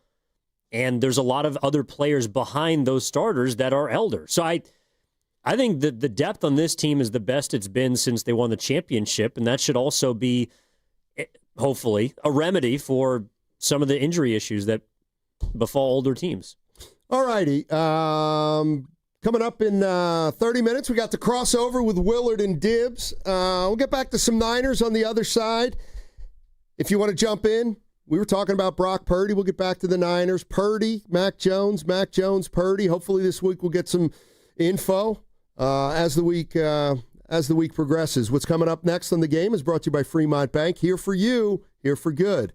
And there's a lot of other players behind those starters that are elder. So I think that the depth on this team is the best it's been since they won the championship, and that should also be, hopefully, a remedy for some of the injury issues that befall older teams. All righty. Coming up in 30 minutes, we got the crossover with Willard and Dibs. We'll get back to some Niners on the other side. If you want to jump in, we were talking about Brock Purdy. We'll get back to the Niners. Purdy, Mac Jones, Purdy. Hopefully this week we'll get some info as the week progresses. What's coming up next on The Game is brought to you by Fremont Bank. Here for you, here for good.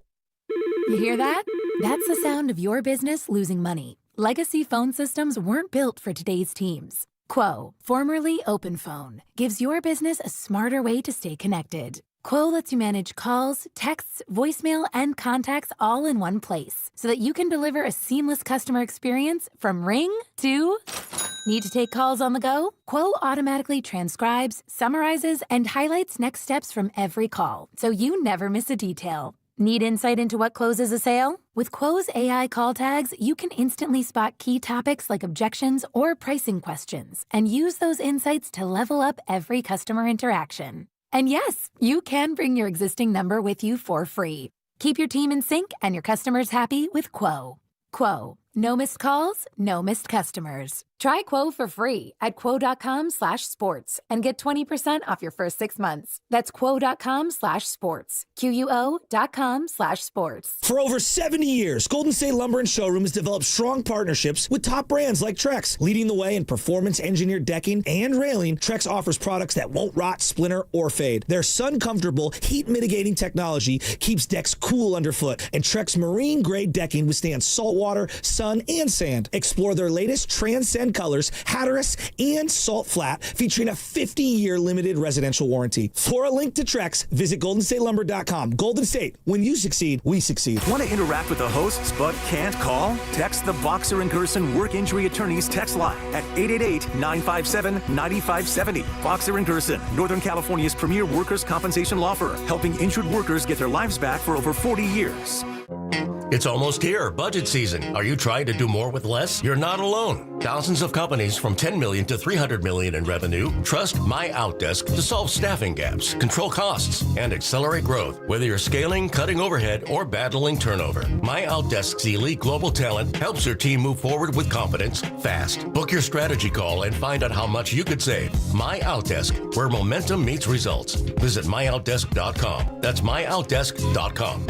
You hear that? That's the sound of your business losing money. Legacy phone systems weren't built for today's teams. Quo, formerly OpenPhone, gives your business a smarter way to stay connected. Quo lets you manage calls, texts, voicemail, and contacts all in one place so that you can deliver a seamless customer experience from ring to... Need to take calls on the go? Quo automatically transcribes, summarizes, and highlights next steps from every call, so you never miss a detail. Need insight into what closes a sale? With Quo's AI call tags, you can instantly spot key topics like objections or pricing questions and use those insights to level up every customer interaction. And yes, you can bring your existing number with you for free. Keep your team in sync and your customers happy with Quo. Quo. No missed calls, no missed customers. Try Quo for free at quo.com/sports and get 20% off your first 6 months. That's quo.com/sports. QUO.com/sports. For over 70 years, Golden State Lumber and Showroom has developed strong partnerships with top brands like Trex. Leading the way in performance-engineered decking and railing, Trex offers products that won't rot, splinter, or fade. Their sun-comfortable, heat-mitigating technology keeps decks cool underfoot, and Trex marine-grade decking withstands salt water, sun, and sand. Explore their latest Transcend colors, Hatteras, and Salt Flat, featuring a 50-year limited residential warranty. For a link to Trex, visit GoldenStateLumber.com. Golden State, when you succeed, we succeed. Want to interact with the hosts but can't call? Text the Boxer and Gerson Work Injury Attorneys text line at 888-957-9570. Boxer and Gerson, Northern California's premier workers' compensation law firm, helping injured workers get their lives back for over 40 years. It's almost here, budget season. Are you trying to do more with less? You're not alone. Thousands of companies from $10 million to $300 million in revenue trust My Outdesk to solve staffing gaps, control costs, and accelerate growth. Whether you're scaling, cutting overhead, or battling turnover, My Outdesk's elite global talent helps your team move forward with confidence, fast. Book your strategy call and find out how much you could save. My Outdesk, where momentum meets results. Visit myoutdesk.com. That's myoutdesk.com.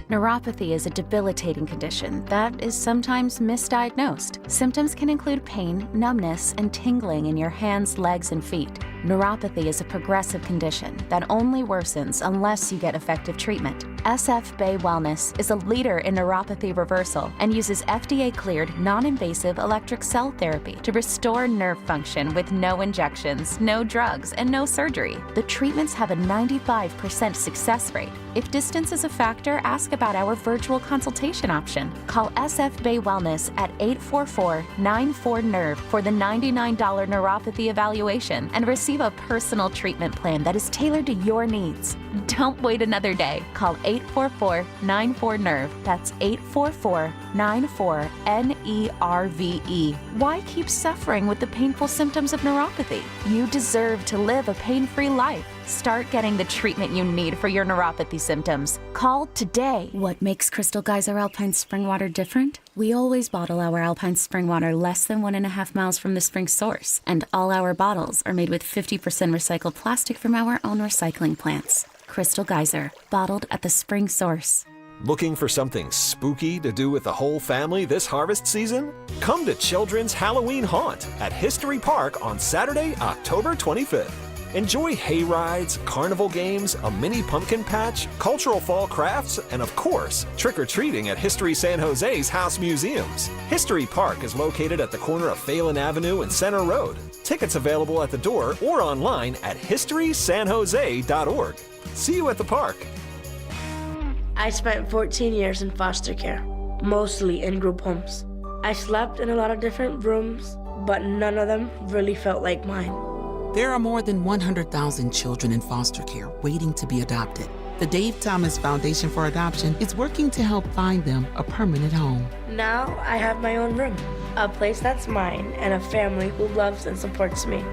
Neuropathy is a debilitating condition that is sometimes misdiagnosed. Symptoms can include pain, numbness, and tingling in your hands, legs, and feet. Neuropathy is a progressive condition that only worsens unless you get effective treatment. SF Bay Wellness is a leader in neuropathy reversal and uses FDA-cleared, non-invasive electric cell therapy to restore nerve function with no injections, no drugs, and no surgery. The treatments have a 95% success rate. If distance is a factor, ask about our virtual consultation option. Call SF Bay Wellness at 844-94-NERVE for the $99 neuropathy evaluation and receive a personal treatment plan that is tailored to your needs. Don't wait another day. Call 844-94-NERVE. That's 844-94-NERVE. Why keep suffering with the painful symptoms of neuropathy? You deserve to live a pain-free life. Start getting the treatment you need for your neuropathy symptoms. Call today. What makes Crystal Geyser Alpine Spring Water different? We always bottle our Alpine Spring Water less than 1.5 miles from the spring source, and all our bottles are made with 50% recycled plastic from our own recycling plants. Crystal Geyser, bottled at the spring source. Looking for something spooky to do with the whole family this harvest season? Come to Children's Halloween Haunt at History Park on Saturday, October 25th. Enjoy hay rides, carnival games, a mini pumpkin patch, cultural fall crafts, and of course, trick-or-treating at History San Jose's House Museums. History Park is located at the corner of Phelan Avenue and Center Road. Tickets available at the door or online at historysanjose.org. See you at the park. I spent 14 years in foster care, mostly in group homes. I slept in a lot of different rooms, but none of them really felt like mine. There are more than 100,000 children in foster care waiting to be adopted. The Dave Thomas Foundation for Adoption is working to help find them a permanent home. Now I have my own room, a place that's mine, and a family who loves and supports me.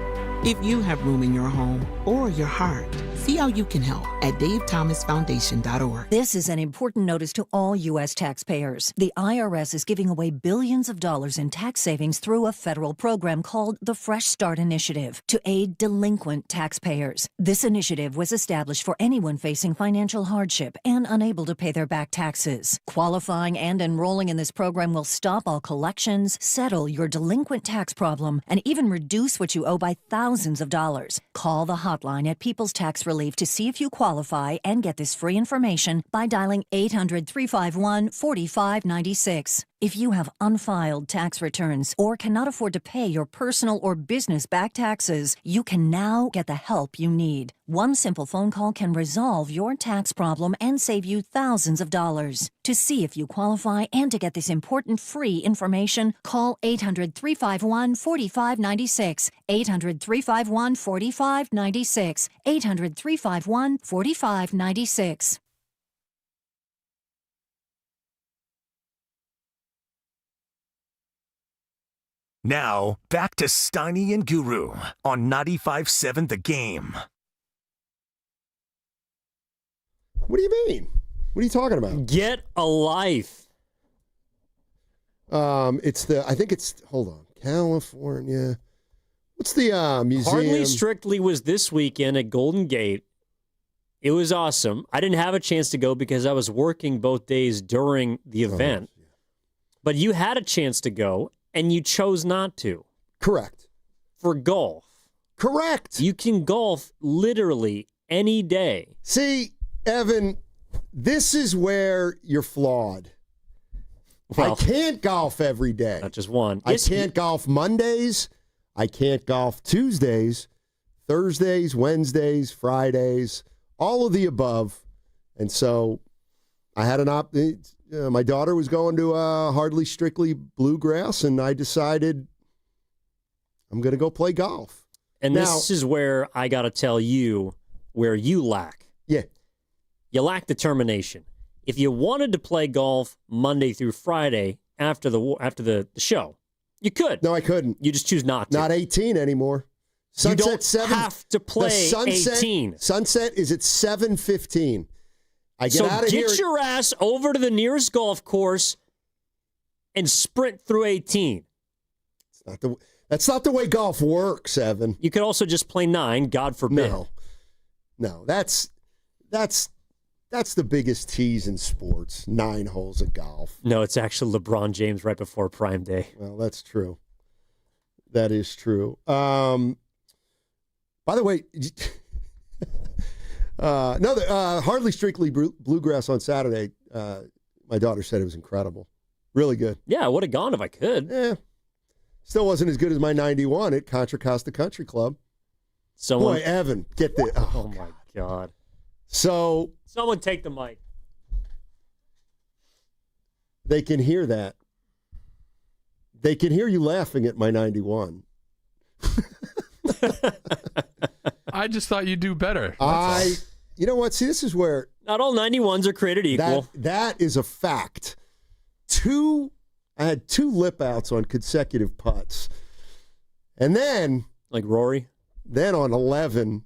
If you have room in your home or your heart, see how you can help at davethomasfoundation.org. This is an important notice to all U.S. taxpayers. The IRS is giving away billions of dollars in tax savings through a federal program called the Fresh Start Initiative to aid delinquent taxpayers. This initiative was established for anyone facing financial hardship and unable to pay their back taxes. Qualifying and enrolling in this program will stop all collections, settle your delinquent tax problem, and even reduce what you owe by thousands of dollars. Call the hotline at People's Tax Relief to see if you qualify and get this free information by dialing 800-351-4596. If you have unfiled tax returns or cannot afford to pay your personal or business back taxes, you can now get the help you need. One simple phone call can resolve your tax problem and save you thousands of dollars. To see if you qualify and to get this important free information, call 800-351-4596. 800-351-4596. 800-351-4596. Now, back to Steiny and Guru on 95.7 The Game. What do you mean? What are you talking about? Get a life. Hold on, California. What's the museum? Hardly Strictly was this weekend at Golden Gate. It was awesome. I didn't have a chance to go because I was working both days during the event. Yeah. But you had a chance to go, and you chose not to. Correct. For golf. Correct. You can golf literally any day. See, Evan, this is where you're flawed. Well, I can't golf every day. Not just one. I can't golf Mondays. I can't golf Tuesdays, Thursdays, Wednesdays, Fridays, all of the above. And so I had my daughter was going to Hardly Strictly Bluegrass, and I decided I'm going to go play golf. And this is where I got to tell you where you lack. Yeah. You lack determination. if you wanted to play golf Monday through Friday after the show, you could. No, I couldn't. You just choose not to. Not 18 anymore. Sunset you don't 7, have to play 18. Sunset is at 7:15. I get out of here. So get your ass over to the nearest golf course and sprint through 18. That's not the way golf works, Evan. You could also just play 9, God forbid. No, that's the biggest tease in sports. 9 holes of golf. No, it's actually LeBron James right before Prime Day. Well, that's true. That is true. By the way, Hardly Strictly Bluegrass on Saturday. My daughter said it was incredible. Really good. Yeah, I would have gone if I could. Yeah. Still wasn't as good as my 91 at Contra Costa Country Club. Boy, Evan, get the... Oh, my God. So... Someone take the mic. They can hear that. They can hear you laughing at my 91. I just thought you'd do better. You know what? See, this is where... Not all 91s are created equal. That is a fact. I had 2 lip outs on consecutive putts. And then... Like Rory? Then on 11,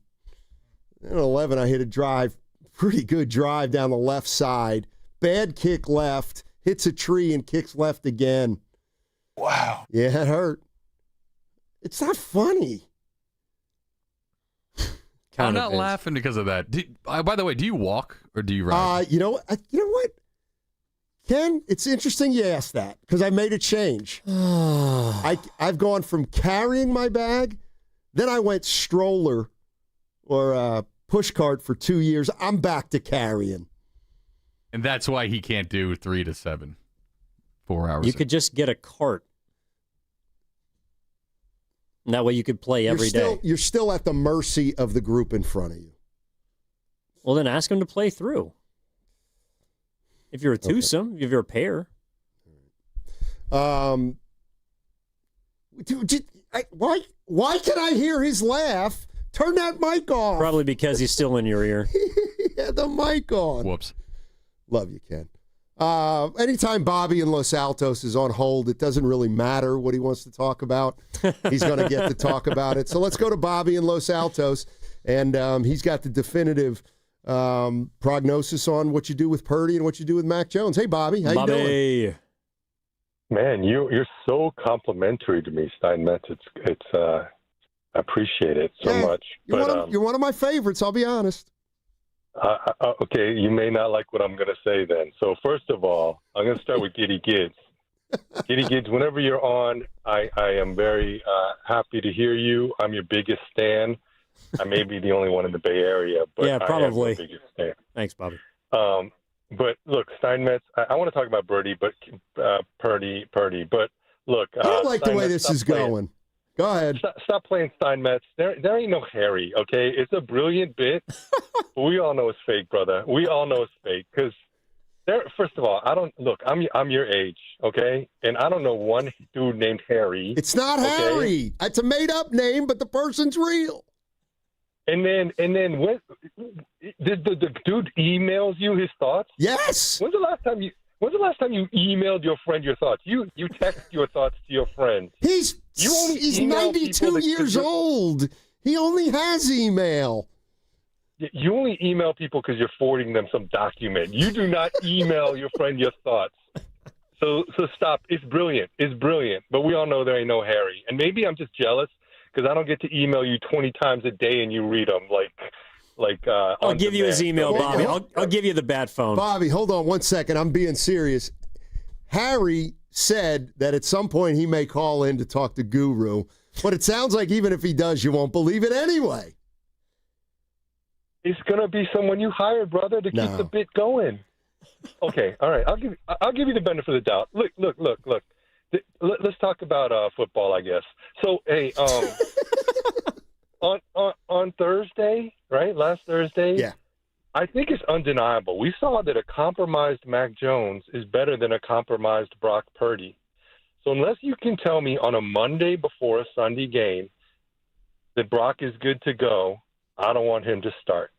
I hit a drive, pretty good drive down the left side. Bad kick left, hits a tree and kicks left again. Wow. Yeah, it hurt. It's not funny. I'm not laughing because of that. By the way, do you walk or do you ride? You know what? Ken, it's interesting you asked that because I made a change. I've gone from carrying my bag, then I went stroller or push cart for 2 years. I'm back to carrying. And that's why he can't do 3 to 7, 4 hours. You could just get a cart. And that way you could play every day. You're still at the mercy of the group in front of you. Well, then ask them to play through. If you're a twosome, if you're a pair. Why can I hear his laugh? Turn that mic off. Probably because he's still in your ear. He had the mic on. Whoops. Love you, Ken. Anytime Bobby in Los Altos is on hold, it doesn't really matter what he wants to talk about. He's going to get to talk about it. So let's go to Bobby in Los Altos, and he's got the definitive prognosis on what you do with Purdy and what you do with Mac Jones. Hey, Bobby. How you doing? Man, you're so complimentary to me, Steinmetz. It's I appreciate it so much. You're one of my favorites, I'll be honest. Okay, you may not like what I'm going to say then. So first of all, I'm going to start with Giddy Gids. Giddy Gids, whenever you're on, I am very happy to hear you. I'm your biggest stan. I may be the only one in the Bay Area, but yeah, probably. I am the biggest stan. Thanks, Bobby. But look, Steinmetz, I want to talk about Purdy. But look, I don't like the way this is going. Go ahead. Stop playing Steinmetz. There ain't no Harry, okay? It's a brilliant bit, but we all know it's fake, brother. We all know it's fake because first of all, I'm your age, okay? And I don't know one dude named Harry. It's not Harry. It's a made-up name, but the person's real. And then when the dude emails you his thoughts? Yes. When's the last time you emailed your friend your thoughts? You text your thoughts to your friend. He's 92 years old. He only has email. You only email people because you're forwarding them some document. You do not email your friend your thoughts. So stop. It's brilliant. It's brilliant. But we all know there ain't no Harry. And maybe I'm just jealous because I don't get to email you 20 times a day and you read them I'll give you his email, Bobby. I'll give you the bat phone. Bobby, hold on 1 second. I'm being serious. Harry said that at some point he may call in to talk to Guru, but it sounds like even if he does, you won't believe it anyway. It's going to be someone you hired, brother, to keep the bit going. Okay, all right. I'll give you the benefit of the doubt. Look. Let's talk about football, I guess. So, hey, on Thursday, right? Last Thursday? Yeah. I think it's undeniable. We saw that a compromised Mac Jones is better than a compromised Brock Purdy. So unless you can tell me on a Monday before a Sunday game that Brock is good to go, I don't want him to start.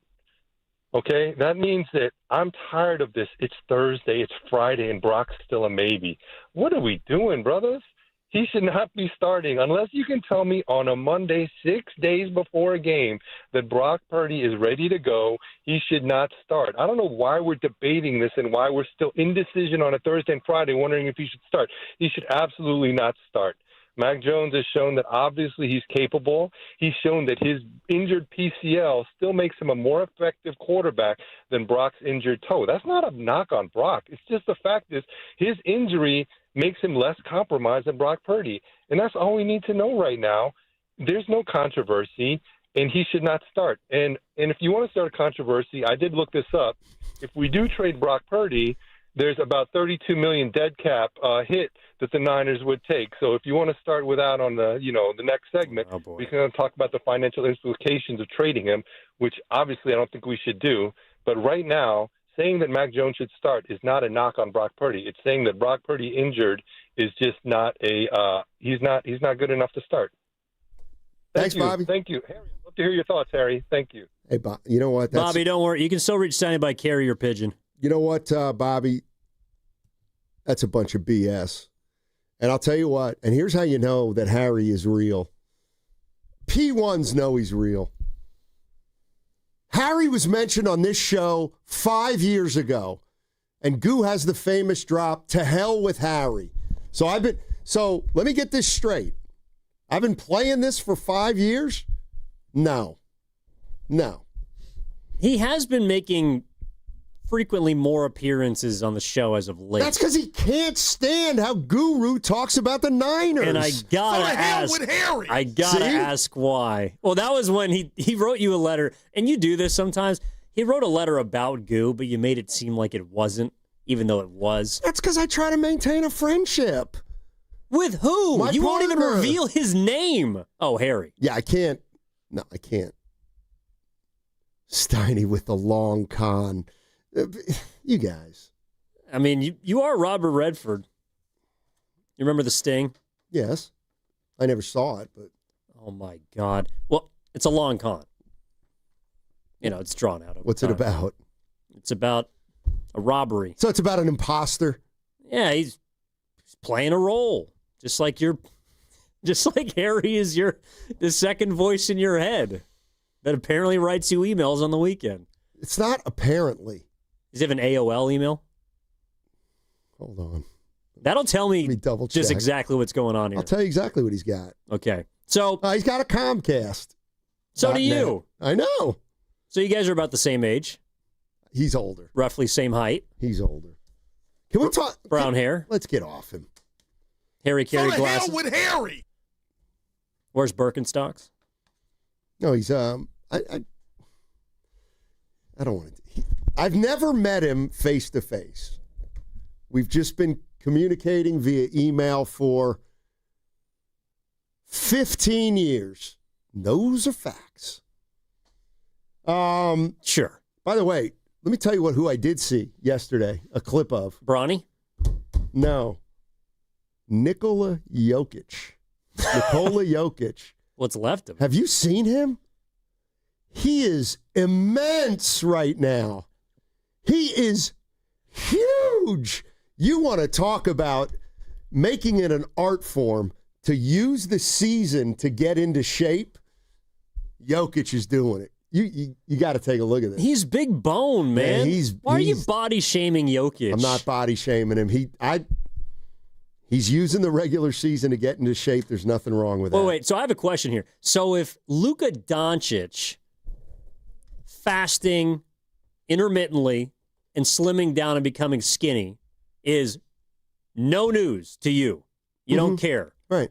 Okay, that means that I'm tired of this. It's Thursday, it's Friday, and Brock's still a maybe. What are we doing, brothers? He should not be starting unless you can tell me on a Monday, 6 days before a game, that Brock Purdy is ready to go. He should not start. I don't know why we're debating this and why we're still indecision on a Thursday and Friday, wondering if he should start. He should absolutely not start. Mac Jones has shown that obviously he's capable. He's shown that his injured PCL still makes him a more effective quarterback than Brock's injured toe. That's not a knock on Brock. It's just the fact is his injury makes him less compromised than Brock Purdy. And that's all we need to know right now. There's no controversy, and he should not start. And if you want to start a controversy, I did look this up. If we do trade Brock Purdy, there's about $32 million dead cap hit that the Niners would take. So if you want to start with that on the next segment, we can talk about the financial implications of trading him, which obviously I don't think we should do. But right now, saying that Mac Jones should start is not a knock on Brock Purdy. It's saying that Brock Purdy injured is just not he's not good enough to start. Thanks, Bobby. Thank you, Harry. I'd love to hear your thoughts, Harry. Thank you. Hey, Bob. You know what? Bobby, don't worry. You can still reach Steiny by carrier pigeon. You know what, Bobby? That's a bunch of BS. And I'll tell you what, and here's how you know that Harry is real. P1s know he's real. Harry was mentioned on this show 5 years ago, and Goo has the famous drop, "To hell with Harry." So let me get this straight. I've been playing this for 5 years? No. He has been making frequently more appearances on the show as of late. That's because he can't stand how Guru talks about the Niners. And I gotta ask why. Well, that was when he wrote you a letter, and you do this sometimes. He wrote a letter about Goo, but you made it seem like it wasn't, even though it was. That's because I try to maintain a friendship. With who? My you won't even partner. reveal his name. Oh, Harry. Yeah, I can't. No, I can't. Steiny with the long con. You guys. I mean, you are Robert Redford. You remember The Sting? Yes. I never saw it, but. Oh, my God. Well, it's a long con. You know, it's drawn out. What's it about? It's about a robbery. So it's about an imposter? Yeah, he's playing a role. Just like Harry is the second voice in your head that apparently writes you emails on the weekend. It's not apparently. Does he have an AOL email? Hold on. That'll tell me double check. just exactly what's going on here. I'll tell you exactly what he's got. Okay. So he's got a Comcast. So do you. I know. So you guys are about the same age. He's older. Roughly same height. He's older. Can we talk? Brown hair. Let's get off him. Harry carry glasses. Hell with Harry. Wears Birkenstocks? No, he's I don't want to. I've never met him face to face. We've just been communicating via email for 15 years. Those are facts. Sure. By the way, let me tell you who I did see yesterday. A clip of Bronny. No. Nikola Jokic. What's left of him? Have you seen him? He is immense right now. He is huge. You want to talk about making it an art form to use the season to get into shape? Jokic is doing it. You got to take a look at this. He's big bone, man. Why are you he's body shaming Jokic? I'm not body shaming him. He's using the regular season to get into shape. There's nothing wrong with that. Wait. So I have a question here. So if Luka Doncic fasting intermittently and slimming down and becoming skinny is no news to you, you don't care. Right.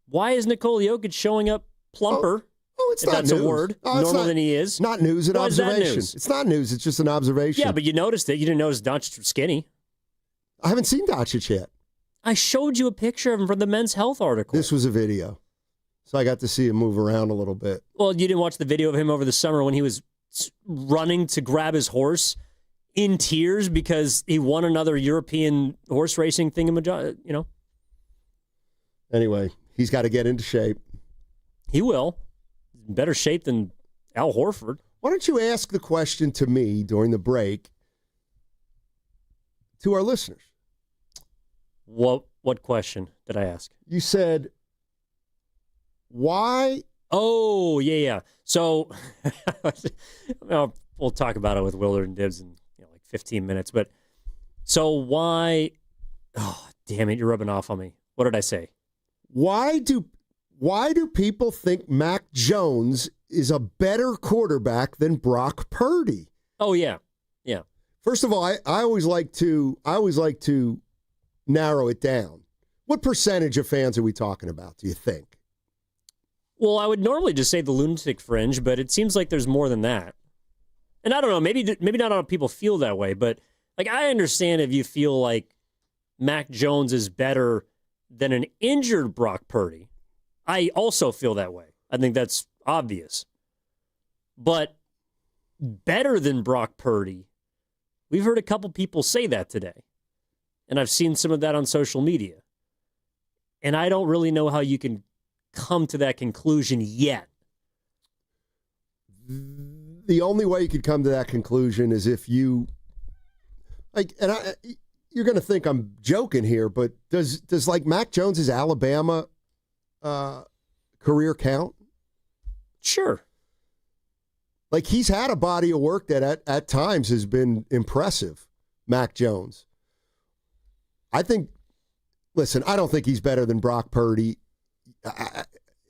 Why is Nikola Jokic showing up plumper? It's if not that's news. a word, It's normal than he is. Not news, an Why is that observation. news? It's not news. It's just an observation. Yeah, but you noticed it. You didn't notice Doncic was skinny. I haven't seen Doncic yet. I showed you a picture of him from the Men's Health article. This was a video. So I got to see him move around a little bit. Well, you didn't watch the video of him over the summer when he was running to grab his horse in tears because he won another European horse racing thingamajig, you know? Anyway, he's got to get into shape. He will. In better shape than Al Horford. Why don't you ask the question to me during the break to our listeners? What question did I ask? You said, why? Oh, yeah. So we'll talk about it with Willard and Dibs in like 15 minutes. But so why? Oh, damn it! You're rubbing off on me. What did I say? Why do people think Mac Jones is a better quarterback than Brock Purdy? Oh yeah. First of all, I always like to narrow it down. What percentage of fans are we talking about, do you think? Well, I would normally just say the lunatic fringe, but it seems like there's more than that. And I don't know, maybe not a lot of people feel that way, but like I understand if you feel like Mac Jones is better than an injured Brock Purdy. I also feel that way. I think that's obvious. But better than Brock Purdy, we've heard a couple people say that today. And I've seen some of that on social media. And I don't really know how you can come to that conclusion yet. The only way you could come to that conclusion is if you, you're going to think I'm joking here, but does like Mac Jones's Alabama career count? Sure. Like he's had a body of work that at times has been impressive, Mac Jones. I don't think he's better than Brock Purdy.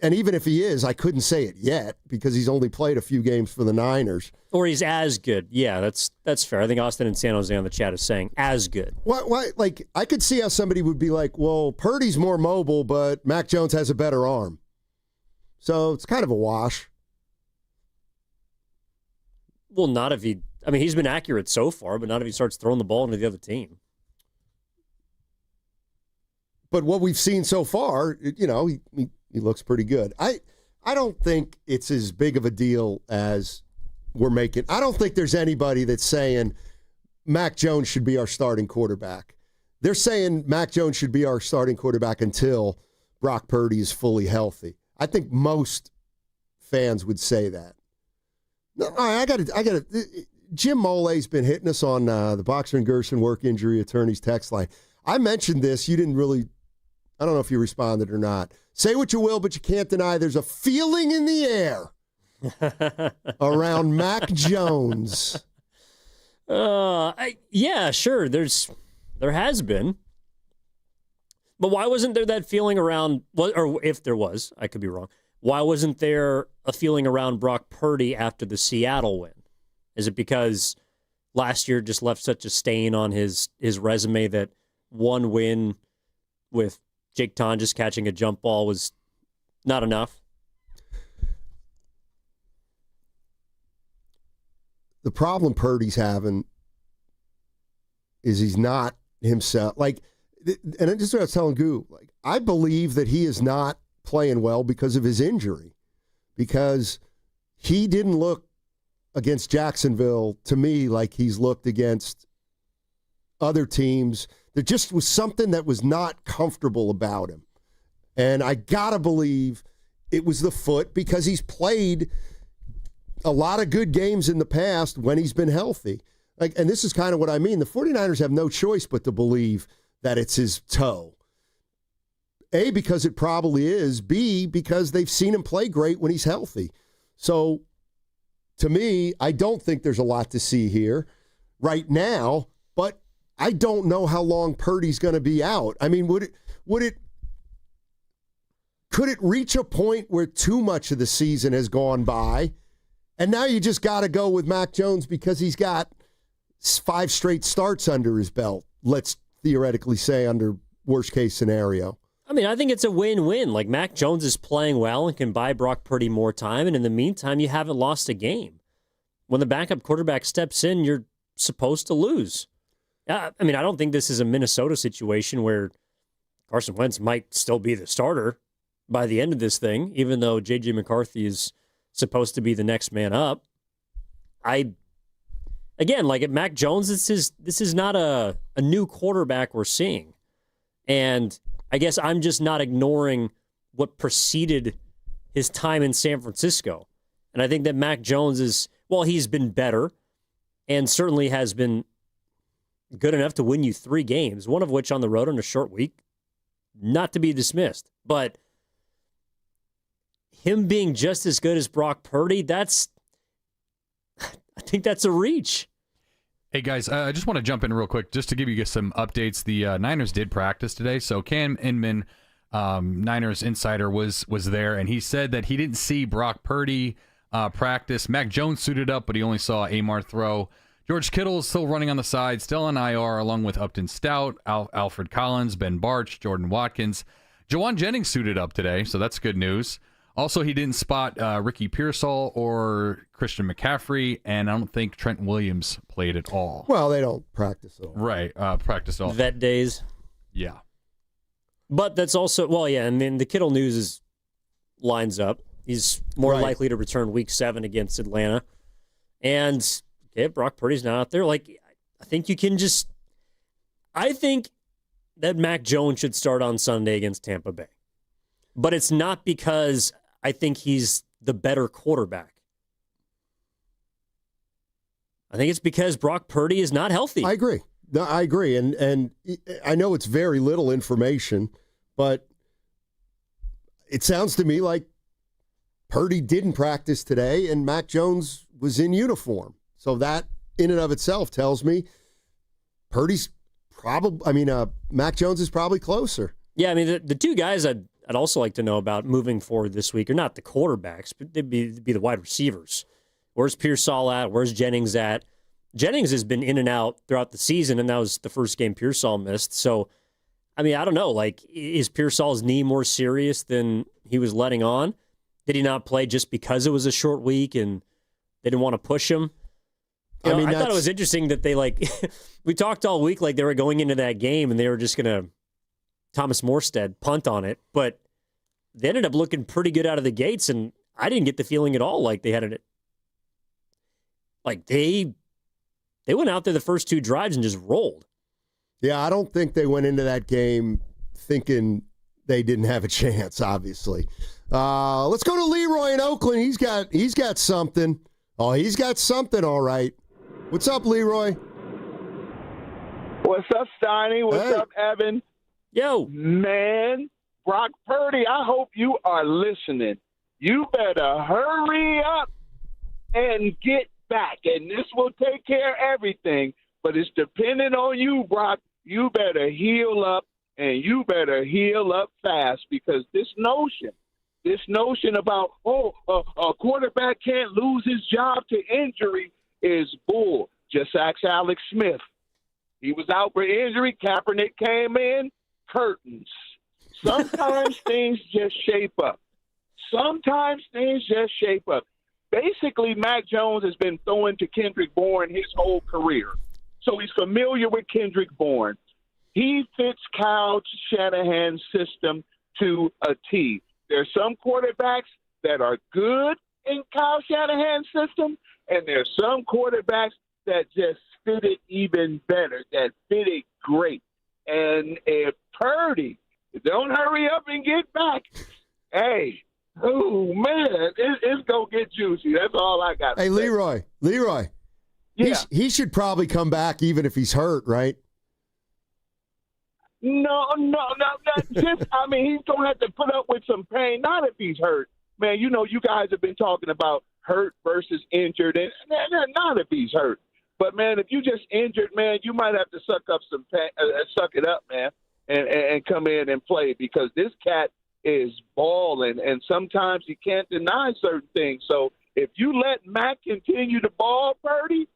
And even if he is, I couldn't say it yet because he's only played a few games for the Niners. Or he's as good. Yeah, that's fair. I think Austin and San Jose on the chat is saying as good. Why? Like, I could see how somebody would be like, well, Purdy's more mobile, but Mac Jones has a better arm. So it's kind of a wash. Well, not if he's been accurate so far, but not if he starts throwing the ball into the other team. But what we've seen so far, he looks pretty good. I don't think it's as big of a deal as we're making. I don't think there's anybody that's saying Mac Jones should be our starting quarterback. They're saying Mac Jones should be our starting quarterback until Brock Purdy is fully healthy. I think most fans would say that. No, I got to. Jim Mole's been hitting us on the Boxer and Gerson work injury attorneys text line. I mentioned this. You didn't really. I don't know if you responded or not. Say what you will, but you can't deny there's a feeling in the air around Mac Jones. Yeah, sure. There has been. But why wasn't there that feeling around, or if there was, I could be wrong, why wasn't there a feeling around Brock Purdy after the Seattle win? Is it because last year just left such a stain on his resume that one win with Jake Tonjes catching a jump ball was not enough? The problem Purdy's having is he's not himself. And this is what I was telling Goo. I believe that he is not playing well because of his injury. Because he didn't look against Jacksonville, to me, like he's looked against other teams. There just was something that was not comfortable about him. And I got to believe it was the foot because he's played a lot of good games in the past when he's been healthy. And this is kind of what I mean. The 49ers have no choice but to believe that it's his toe. A, because it probably is. B, because they've seen him play great when he's healthy. So, to me, I don't think there's a lot to see here right now, but I don't know how long Purdy's going to be out. I mean, could it reach a point where too much of the season has gone by, and now you just got to go with Mac Jones because he's got 5 straight starts under his belt, let's theoretically say, under worst-case scenario? I mean, I think it's a win-win. Like, Mac Jones is playing well and can buy Brock Purdy more time, and in the meantime, you haven't lost a game. When the backup quarterback steps in, you're supposed to lose. I mean, I don't think this is a Minnesota situation where Carson Wentz might still be the starter by the end of this thing, even though J.J. McCarthy is supposed to be the next man up. Again, like at Mac Jones, this is not a new quarterback we're seeing. And I guess I'm just not ignoring what preceded his time in San Francisco. And I think that Mac Jones is, while he's been better and certainly has been good enough to win you 3 games, one of which on the road in a short week, not to be dismissed. But him being just as good as Brock Purdy, I think that's a reach. Hey, guys, I just want to jump in real quick just to give you some updates. The Niners did practice today, so Cam Inman, Niners insider, was there, and he said that he didn't see Brock Purdy practice. Mac Jones suited up, but he only saw Amar throw. George Kittle is still running on the side, still on IR, along with Upton Stout, Alfred Collins, Ben Barch, Jordan Watkins. Jawan Jennings suited up today, so that's good news. Also, he didn't spot Ricky Pearsall or Christian McCaffrey, and I don't think Trent Williams played at all. Well, they don't practice at all. Right, practice all. Vet days. Yeah. But that's also, well, yeah, and then the Kittle news lines up. He's more likely to return week 7 against Atlanta. And Brock Purdy's not out there. I think that Mac Jones should start on Sunday against Tampa Bay. But it's not because I think he's the better quarterback. I think it's because Brock Purdy is not healthy. I agree. No, I agree. And I know it's very little information, but it sounds to me like Purdy didn't practice today and Mac Jones was in uniform. So that in and of itself tells me Mac Jones is probably closer. Yeah, I mean, the two guys I'd also like to know about moving forward this week are not the quarterbacks, but they'd be the wide receivers. Where's Pearsall at? Where's Jennings at? Jennings has been in and out throughout the season, and that was the first game Pearsall missed. So, I mean, I don't know. Is Pearsall's knee more serious than he was letting on? Did he not play just because it was a short week and they didn't want to push him? I thought it was interesting that they, we talked all week like they were going into that game and they were just going to Thomas Morstead punt on it, but they ended up looking pretty good out of the gates, and I didn't get the feeling at all like they had it. They went out there the first 2 drives and just rolled. Yeah, I don't think they went into that game thinking they didn't have a chance, obviously. Let's go to Leroy in Oakland. He's got something. Oh, he's got something, all right. What's up, Leroy? What's up, Steiny? What's up, Evan? Yo. Man, Brock Purdy, I hope you are listening. You better hurry up and get back, and this will take care of everything, but it's dependent on you, Brock. You better heal up, and you better heal up fast, because this notion about, a quarterback can't lose his job to injury is bull. Just ask Alex Smith. He was out for injury. Kaepernick came in. Curtains. Sometimes things just shape up. Basically, Mac Jones has been throwing to Kendrick Bourne his whole career. So he's familiar with Kendrick Bourne. He fits Kyle Shanahan's system to a T. There's some quarterbacks that are good in Kyle Shanahan's system, and there's some quarterbacks that just fit it even better, that fit it great. And if Purdy don't hurry up and get back, hey, oh, man, it's going to get juicy. That's all I got to say. Hey, Leroy. Yeah. He should probably come back even if he's hurt, right? No. Just, I mean, he's going to have to put up with some pain, not if he's hurt. Man, you guys have been talking about hurt versus injured, and not if he's hurt. But, man, if you just injured, man, you might have to suck it up, man, and come in and play, because this cat is balling, and sometimes you can't deny certain things. So if you let Mac continue to ball, Purdy,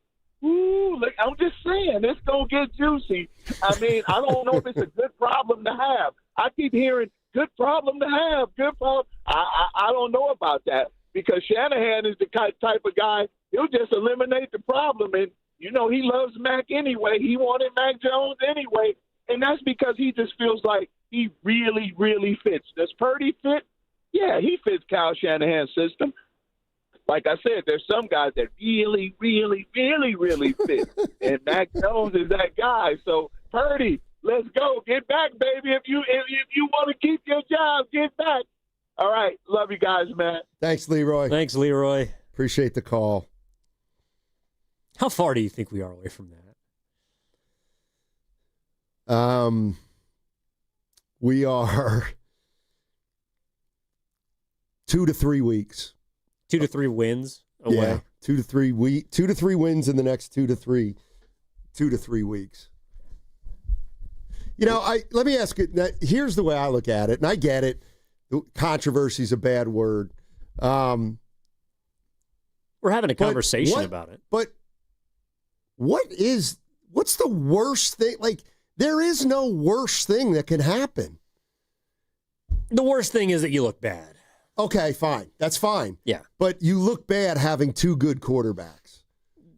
look, I'm just saying, it's going to get juicy. I mean, I don't know if it's a good problem to have. I keep hearing good problem to have, good problem. I don't know about that, because Shanahan is the type of guy, he'll just eliminate the problem. And, he loves Mac anyway. He wanted Mac Jones anyway. And that's because he just feels like he really, really fits. Does Purdy fit? Yeah, he fits Kyle Shanahan's system. Like I said, there's some guys that really, really, really, really fit. And Mac Jones is that guy. So, Purdy, let's go. Get back, baby. If you want to keep your job, get back. All right. Love you guys, man. Thanks, Leroy. Thanks, Leroy. Appreciate the call. How far do you think we are away from that? We are 2 to 3 weeks. 2 to 3 wins away. Yeah, 2 to 3 wins in the next 2 to 3 weeks. Let me ask you. Here's the way I look at it, and I get it. Controversy is a bad word. We're having a conversation about it. But what's the worst thing? Like, there is no worst thing that can happen. The worst thing is that you look bad. Okay, fine. That's fine. Yeah. But you look bad having 2 good quarterbacks.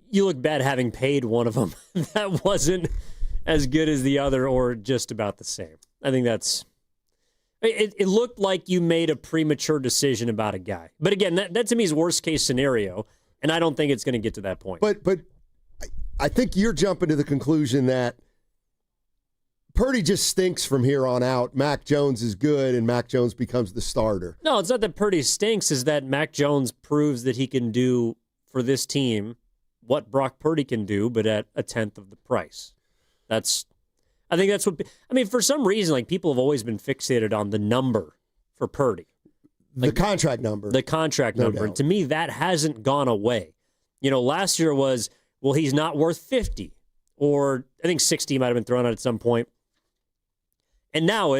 You look bad having paid one of them that wasn't as good as the other or just about the same. I think that's... It looked like you made a premature decision about a guy. But again, that to me is worst case scenario, and I don't think it's going to get to that point. But I think you're jumping to the conclusion that Purdy just stinks from here on out. Mac Jones is good, and Mac Jones becomes the starter. No, it's not that Purdy stinks. It's that Mac Jones proves that he can do for this team what Brock Purdy can do, but at a tenth of the price. I think that's what. I mean, for some reason, like, people have always been fixated on the number for Purdy, the contract number. The contract number, and to me, that hasn't gone away. Last year was, well, he's not worth 50, or I think 60 might have been thrown out at some point. And now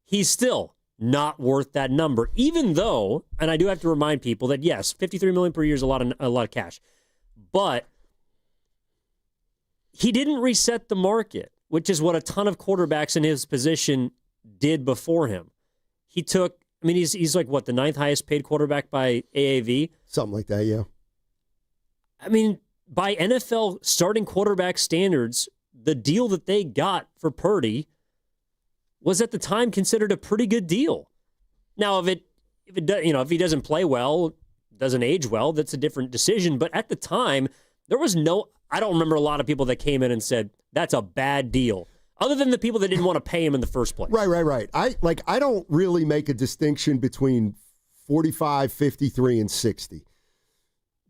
he's still not worth that number, even though, and I do have to remind people that, yes, $53 million per year is a lot of cash, but he didn't reset the market, which is what a ton of quarterbacks in his position did before him. He's like, what, the 9th highest paid quarterback by AAV? Something like that, yeah. I mean, by NFL starting quarterback standards, the deal that they got for Purdy was at the time considered a pretty good deal. Now, if he doesn't play well, doesn't age well, that's a different decision. But at the time, I don't remember a lot of people that came in and said, that's a bad deal, other than the people that didn't want to pay him in the first place. Right. I don't really make a distinction between 45, 53, and 60.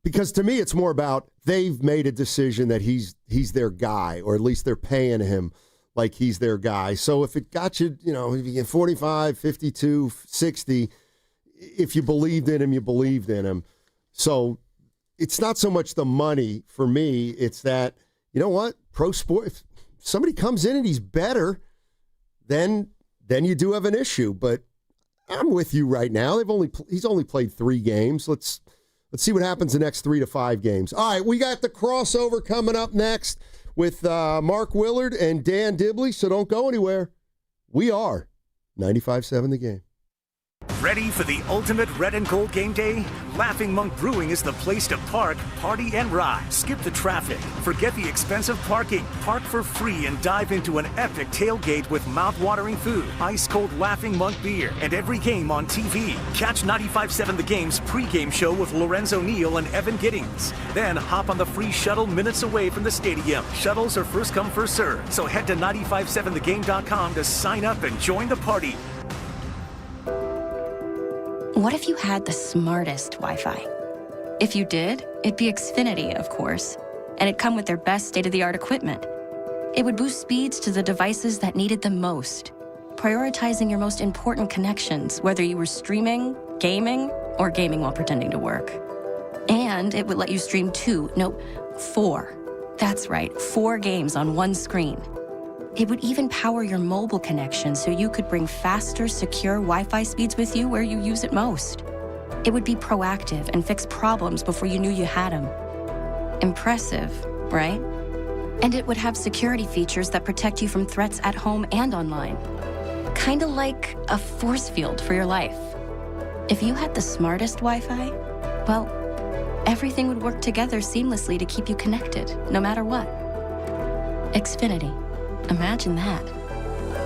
Because to me, it's more about they've made a decision that he's their guy, or at least they're paying him like he's their guy. So if it got you, if you get 45, 52, 60, if you believed in him, you believed in him. So it's not so much the money for me. It's that, you know what, pro sport, if somebody comes in and he's better, then you do have an issue. But I'm with you right now. He's only played 3 games. Let's see what happens the next 3 to 5 games. All right, we got the crossover coming up next with Mark Willard and Dan Dibley, so don't go anywhere. We are 95.7 The Game. Ready for the ultimate red and gold game day? Laughing Monk Brewing is the place to park, party, and ride. Skip the traffic. Forget the expensive parking. Park for free and dive into an epic tailgate with mouth-watering food, ice-cold Laughing Monk beer, and every game on TV. Catch 95.7 The Game's pregame show with Lorenzo Neal and Evan Giddings. Then hop on the free shuttle minutes away from the stadium. Shuttles are first come, first serve. So head to 957thegame.com to sign up and join the party. What if you had the smartest Wi-Fi? If you did, it'd be Xfinity, of course, and it'd come with their best state-of-the-art equipment. It would boost speeds to the devices that needed them most, prioritizing your most important connections, whether you were streaming, gaming, or gaming while pretending to work. And it would let you stream 4. That's right, 4 games on one screen. It would even power your mobile connection so you could bring faster, secure Wi-Fi speeds with you where you use it most. It would be proactive and fix problems before you knew you had them. Impressive, right? And it would have security features that protect you from threats at home and online. Kinda like a force field for your life. If you had the smartest Wi-Fi, well, everything would work together seamlessly to keep you connected, no matter what. Xfinity. Imagine that.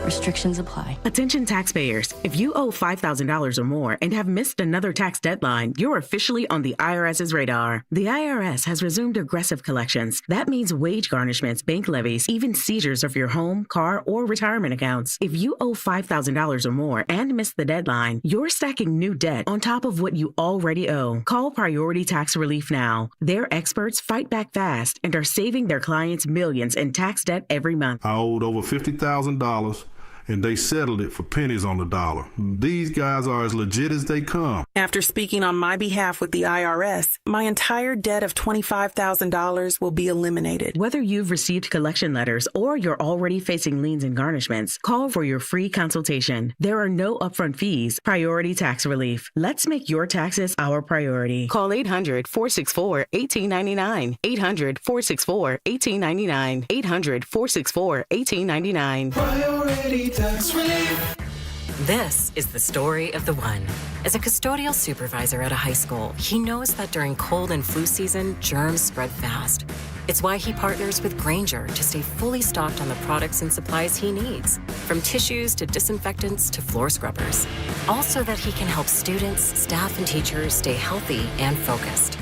Restrictions apply. Attention taxpayers. If you owe $5,000 or more and have missed another tax deadline, you're officially on the IRS's radar. The IRS has resumed aggressive collections. That means wage garnishments, bank levies, even seizures of your home, car, or retirement accounts. If you owe $5,000 or more and missed the deadline, you're stacking new debt on top of what you already owe. Call Priority Tax Relief now. Their experts fight back fast and are saving their clients millions in tax debt every month. I owed over $50,000. And they settled it for pennies on the dollar. These guys are as legit as they come. After speaking on my behalf with the IRS, my entire debt of $25,000 will be eliminated. Whether you've received collection letters or you're already facing liens and garnishments, call for your free consultation. There are no upfront fees. Priority Tax Relief. Let's make your taxes our priority. Call 800-464-1899. 800-464-1899. 800-464-1899. Priority Tax Relief. This is the story of the one. As a custodial supervisor at a high school, he knows that during cold and flu season, germs spread fast. It's why he partners with Grainger to stay fully stocked on the products and supplies he needs, from tissues to disinfectants to floor scrubbers. All so that he can help students, staff, and teachers stay healthy and focused.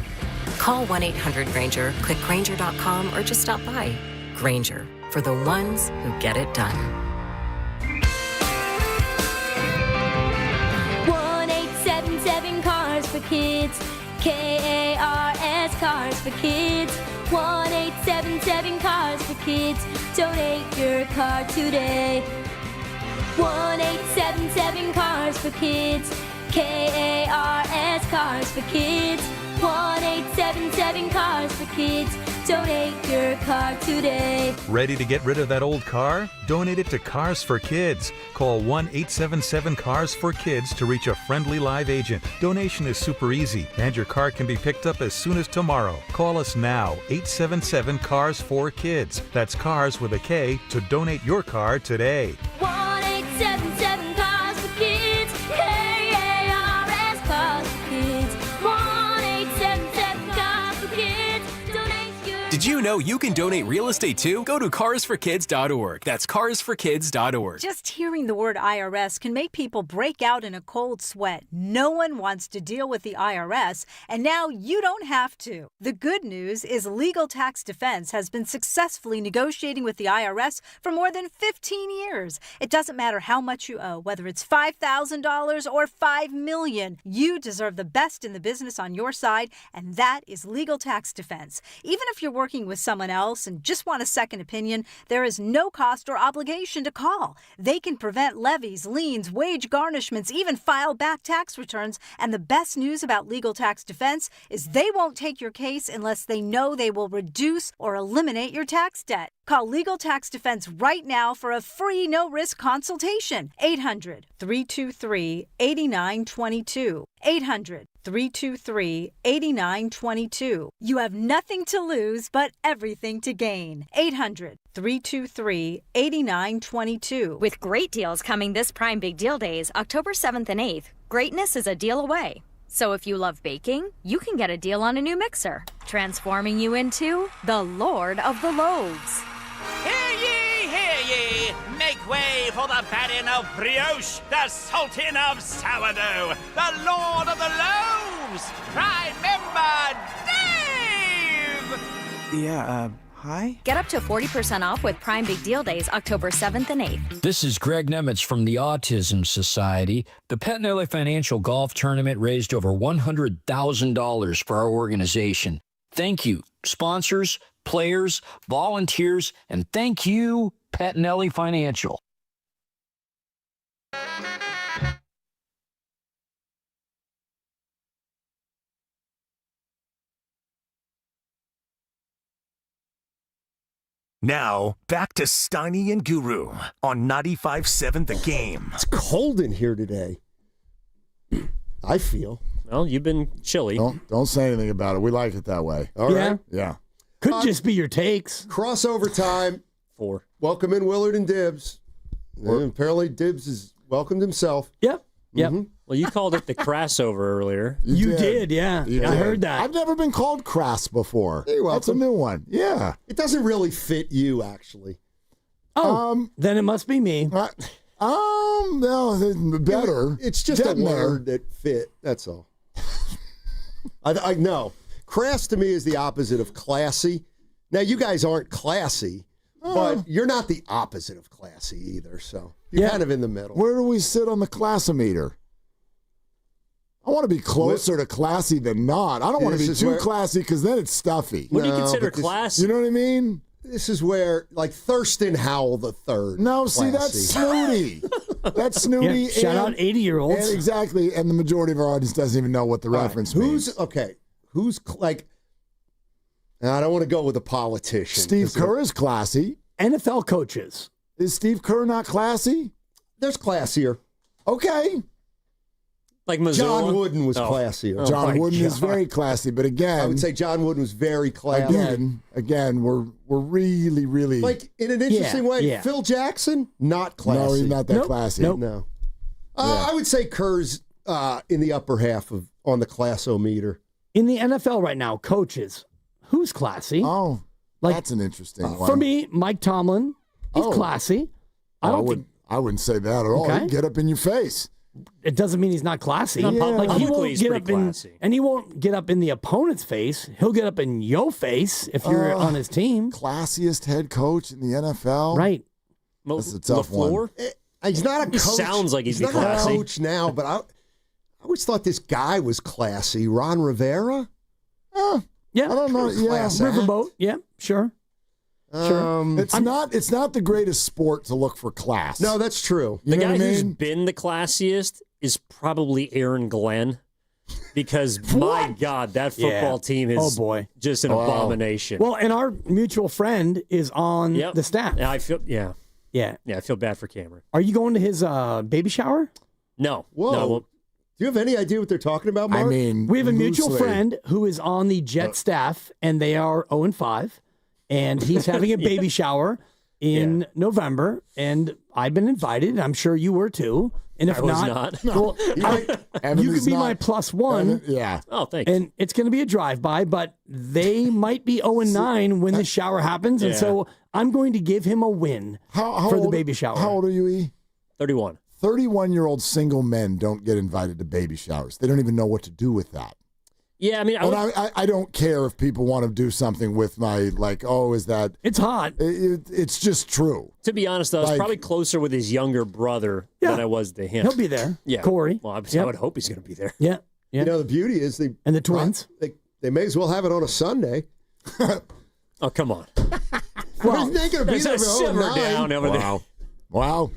Call 1-800-GRAINGER, click Grainger.com, or just stop by. Grainger, for the ones who get it done. 1-877 Cars for Kids. KARS Cars for Kids. 1-877 Cars for Kids. Donate your car today. 1-877 Cars for Kids. KARS Cars for Kids. 1-877 Cars for Kids. Donate your car today. Ready to get rid of that old car? Donate it to Cars for Kids. Call 1-877-CARS-FOR-KIDS to reach a friendly live agent. Donation is super easy, and your car can be picked up as soon as tomorrow. Call us now, 877-CARS-FOR-KIDS. That's cars with a K to donate your car today. 1-877 Cars for Kids. KARS Cars for Kids. 1-877 Cars for Kids. Donate your. Did you know you can donate real estate too? Go to carsforkids.org. That's carsforkids.org. Just hearing the word IRS can make people break out in a cold sweat. No one wants to deal with the IRS, and now you don't have to. The good news is Legal Tax Defense has been successfully negotiating with the IRS for more than 15 years. It doesn't matter how much you owe, whether it's $5,000 or $5 million. You deserve the best in the business on your side, and that is Legal Tax Defense. Even if you're working with someone else and just want a second opinion, there is no cost or obligation to call. They can prevent levies, liens, wage garnishments, even file back tax returns. And the best news about Legal Tax Defense is they won't take your case unless they know they will reduce or eliminate your tax debt. Call Legal Tax Defense right now for a free no-risk consultation. 800-323-8922. 800-323-8922. You have nothing to lose but everything to gain. 800-323-8922. With great deals coming this Prime Big Deal Days, October 7th and 8th, greatness is a deal away. So if you love baking, you can get a deal on a new mixer, transforming you into the Lord of the Loaves. Hear ye, hear ye! Make way for the baron of brioche, the sultan of sourdough, the lord of the loaves, Prime Member Dave! Yeah, hi? Get up to 40% off with Prime Big Deal Days, October 7th and 8th. This is Greg Nemitz from the Autism Society. The Pettinelli Financial Golf Tournament raised over $100,000 for our organization. Thank you, sponsors, players, volunteers, and thank you, Pettinelli Financial. Now, back to Steiny and Guru on 95.7 The Game. It's cold in here today. I feel. Well, you've been chilly. Don't say anything about it. We like it that way. All right. Yeah. Could just be your takes. Crossover time. 4. Welcome in Willard and Dibs. And apparently Dibs has welcomed himself. Yep. Mm-hmm. Well, you called it the crossover earlier. You did, yeah. I heard that. I've never been called crass before. You're welcome. That's a new one. Yeah. It doesn't really fit you, actually. Then it must be me. No, better. It's just a word that fit. That's all. I know. Crass to me is the opposite of classy. Now, you guys aren't classy, but you're not the opposite of classy either, so you're kind of in the middle. Where do we sit on the classometer? I want to be closer to classy than not. I don't want to be too classy because then it's stuffy. What do you consider classy? You know what I mean? This is where, like, Thurston Howell III. No, see, that's snooty. That's snooty. Yeah, shout out 80-year-olds. Exactly, and the majority of our audience doesn't even know what the reference means. Who's like, I don't want to go with a politician. Steve Kerr is classy. NFL coaches. Is Steve Kerr not classy? There's classier. Okay. Like Missoula? John Wooden was classier. John Wooden is very classy, but again, I would say John Wooden was very classy. Again, we're really like in an interesting way. Yeah. Phil Jackson, not classy. No, he's not that classy. No. I would say Kerr's in the upper half on the classometer. In the NFL right now, coaches, who's classy? Oh, that's an interesting one. For me, Mike Tomlin, he's classy. I wouldn't say that at all. Okay. He'd get up in your face. It doesn't mean he's not classy. Yeah. Like he Publicly, won't he's get pretty up classy. and he won't get up in the opponent's face. He'll get up in your face if you're on his team. Classiest head coach in the NFL. Right. That's a tough one. He's not a coach. Sounds like he's not classy. a coach now, but I always thought this guy was classy. Ron Rivera? Yeah. I don't know. Yeah. Class act. Riverboat. Yeah, sure. Sure. It's not the greatest sport to look for class. No, that's true. You The know guy what I who's mean? been the classiest is probably Aaron Glenn. Because, my God, that football team is just an abomination. Well, and our mutual friend is on the staff. Yeah, I feel I feel bad for Cameron. Are you going to his baby shower? No. Whoa. No, Do you have any idea what they're talking about, Mark? I mean, We have a mutual loosely. friend who is on the Jet staff, and they are 0-5, and he's having a baby shower in November, and I've been invited, and I'm sure you were too. And if I was not. well, you could be my plus one. Yeah. Oh, thanks. And it's going to be a drive-by, but they might be 0-9 when the shower happens, and so I'm going to give him a win for the baby shower. How old are you, E? 31. 31-year-old single men don't get invited to baby showers. They don't even know what to do with that. Yeah, I mean, I don't care if people want to do something with my, like, is that... It's hot. It's just true. To be honest, though, I was probably closer with his younger brother than I was to him. He'll be there. Yeah. Corey. Well, I would hope he's going to be there. Yeah. You know, the beauty is and the twins. They may as well have it on a Sunday. Oh, come on. Well, they ain't going to be there for simmer down over there. Wow.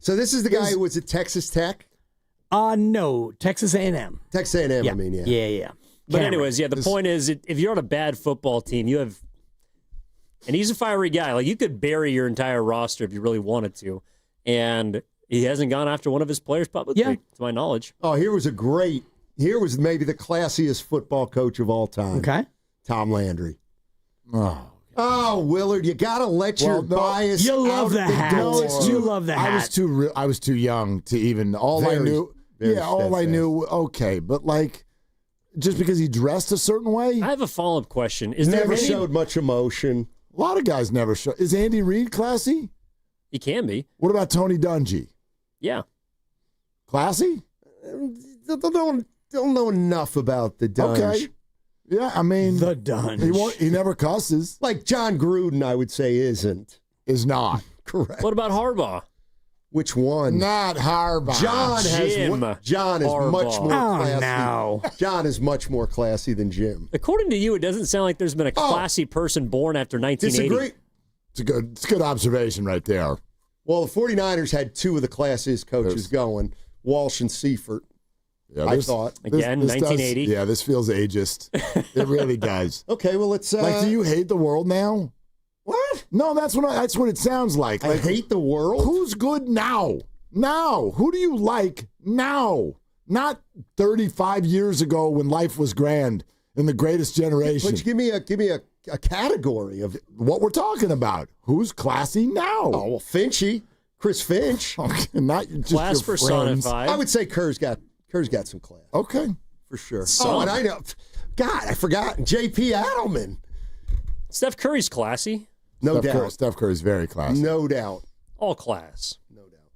So this is the guy who was at Texas Tech? No, Texas A&M. Texas A&M, Yeah. I mean, Yeah. But anyways, the point is, if you're on a bad football team, you have, and he's a fiery guy. Like, you could bury your entire roster if you really wanted to, and he hasn't gone after one of his players publicly, to my knowledge. Oh, here was maybe the classiest football coach of all time. Okay. Tom Landry. Oh, Willard, you got to let your bias You love out the hat. door. You love the hat. I was too young to even, all I knew. Okay, but like, just because he dressed a certain way? I have a follow-up question. Is there Never any, showed much emotion. A lot of guys never show. Is Andy Reid classy? He can be. What about Tony Dungy? Yeah. Classy? Don't know enough about the Dunge. Okay. Yeah, I mean, the Dunge. He never cusses. Like John Gruden, I would say Is not. correct. What about Harbaugh? Which one? Not Harbaugh. John is Harbaugh. much more classy. no. John is much more classy than Jim. According to you, it doesn't sound like there's been a classy person born after 1980. Disagree. It's a good observation right there. Well, the 49ers had two of the classiest coaches going, Walsh and Seifert. Yeah, I thought. Again, 1980. This feels ageist. It really does. Okay, well, let's... like, do you hate the world now? What? No, that's what it sounds like. I hate the world? Who's good now? Now. Who do you like now? Not 35 years ago when life was grand in the greatest generation. But give me a category of what we're talking about. Who's classy now? Oh, well, Finchy. Chris Finch. Okay, not just Class your personified. I would say Kerr's got some class. Okay. For sure. Some. Oh, and I know. God, I forgot. J.P. Adelman. Steph Curry's classy. No doubt. Steph Curry's very classy. No doubt. All class.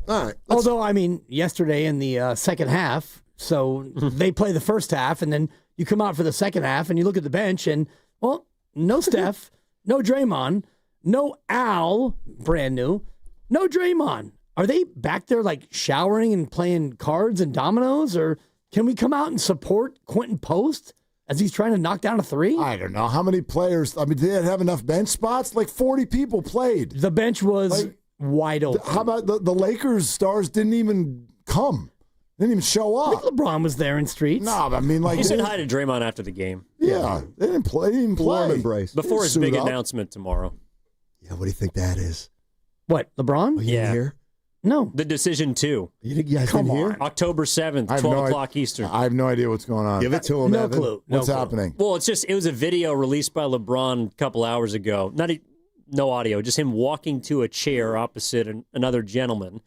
All right. Although, I mean, yesterday in the second half, so they play the first half, and then you come out for the second half, and you look at the bench, and, well, no Steph, no Draymond, no Al, brand new, no Draymond. Are they back there, like, showering and playing cards and dominoes, or can we come out and support Quentin Post as he's trying to knock down a three? I don't know. How many players? I mean, did they have enough bench spots? Like 40 people played. The bench was wide open. How about the Lakers stars didn't even come? Didn't even show up. I think LeBron was there in streets. No, I mean, like... He said hi to Draymond after the game. Yeah, they didn't play. They didn't play. Warm embrace. Before his big announcement tomorrow. Yeah, what do you think that is? What, LeBron? You didn't hear? No. The decision 2. You think you guys didn't hear? October 7th, 12 o'clock Eastern. I have no idea what's going on. Give it to him, No Evan. clue. What's happening? Well, it was a video released by LeBron a couple hours ago. No audio, just him walking to a chair opposite another gentleman,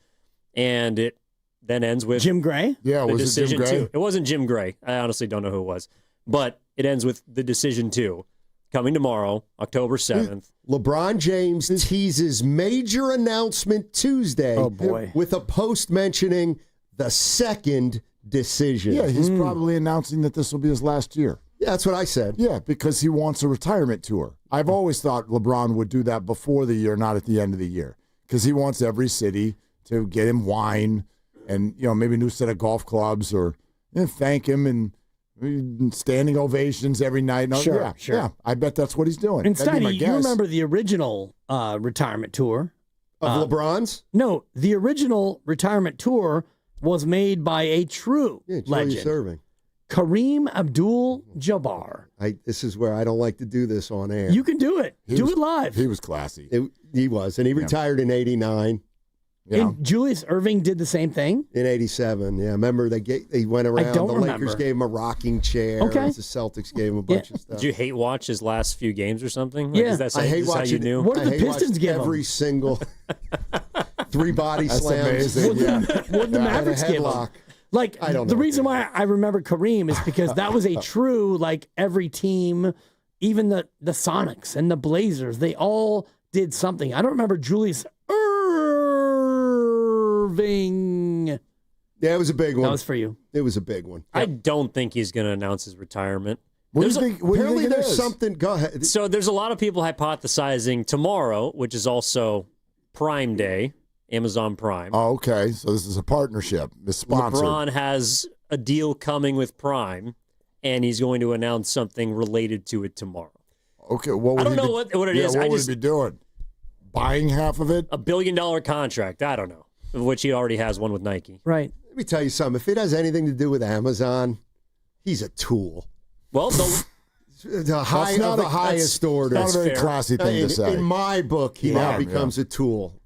and it then ends with Jim Gray? Yeah, the was it decision Jim Gray? 2. It wasn't Jim Gray. I honestly don't know who it was, but it ends with the decision 2 coming tomorrow, October 7th. LeBron James teases major announcement Tuesday with a post mentioning the second decision. Yeah, he's probably announcing that this will be his last year. Yeah, that's what I said. Yeah, because he wants a retirement tour. I've always thought LeBron would do that before the year, not at the end of the year, because he wants every city to get him wine and, you know, maybe a new set of golf clubs or thank him and standing ovations every night. No, Sure. Yeah, I bet that's what he's doing. And That'd be my Steiny, guess. you remember the original retirement tour? Of LeBron's? No, the original retirement tour was made by a true legend. Serving. Kareem Abdul-Jabbar. This is where I don't like to do this on air. You can do it. Do it live. He was classy. He was, and he retired in '89. And Julius Erving did the same thing in '87. Yeah, remember they went around. don't the remember. Lakers gave him a rocking chair. Okay. The Celtics gave him a bunch of stuff. Did you hate watch his last few games or something? Yeah. Is that I hate is how you watching. knew? What did I the hate Pistons watching give every him? single 3 body That's slams. amazing. Yeah. What did the Mavericks and a give him? headlock. Like, I don't the know. reason why I remember Kareem is because that was a true, like, every team, even the Sonics and the Blazers, they all did something. I don't remember Julius Erving. Yeah, it was a big one. That was for you. It was a big one. I don't think he's going to announce his retirement. What do you think? What do you Apparently, think it there's is? something. Go ahead. So there's a lot of people hypothesizing tomorrow, which is also Prime Day, Amazon Prime. Oh, okay. So this is a partnership. It's sponsored. LeBron has a deal coming with Prime, and he's going to announce something related to it tomorrow. Okay. What would I don't he know be, what it is. What I would just he be doing? Buying half of it? $1 billion contract. I don't know, of which he already has one with Nike. Right. Let me tell you something. If it has anything to do with Amazon, he's a tool. Well, The highest order. That's not a very fair. classy thing to say. In my book, he now becomes a tool.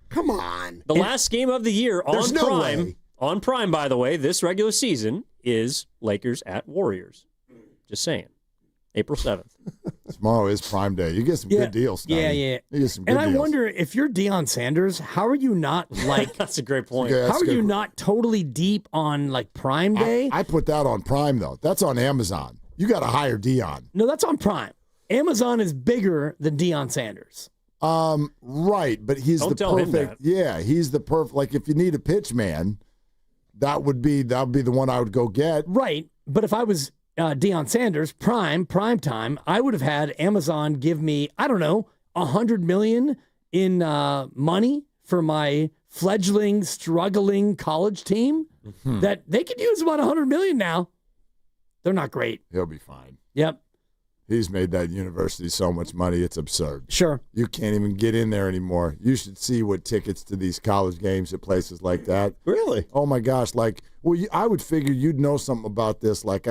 Come on. The last game of the year There's on no Prime. way. On Prime, by the way, this regular season is Lakers at Warriors. Just saying. April 7th. Tomorrow is Prime Day. You get some good deals. Yeah, Steiny. yeah. You get some good And I deals. wonder if you're Deion Sanders, how are you not like? That's a great point. Okay, how that's are you good. not totally deep on like Prime Day? I put that on Prime, though. That's on Amazon. You got to hire Dion. No, that's on Prime. Amazon is bigger than Deion Sanders. Right, but he's Don't the tell him perfect. that. Yeah, he's the perfect. Like if you need a pitch man, that would be the one I would go get. Right, but if I was Deion Sanders, prime time, I would have had Amazon give me, I don't know, $100 million in money for my fledgling, struggling college team. That they could use about $100 million now. They're not great. He'll be fine. Yep. He's made that university so much money, it's absurd. Sure. You can't even get in there anymore. You should see what tickets to these college games at places like that. Really? Oh, my gosh. Like, well, I would figure you'd know something about this. Like,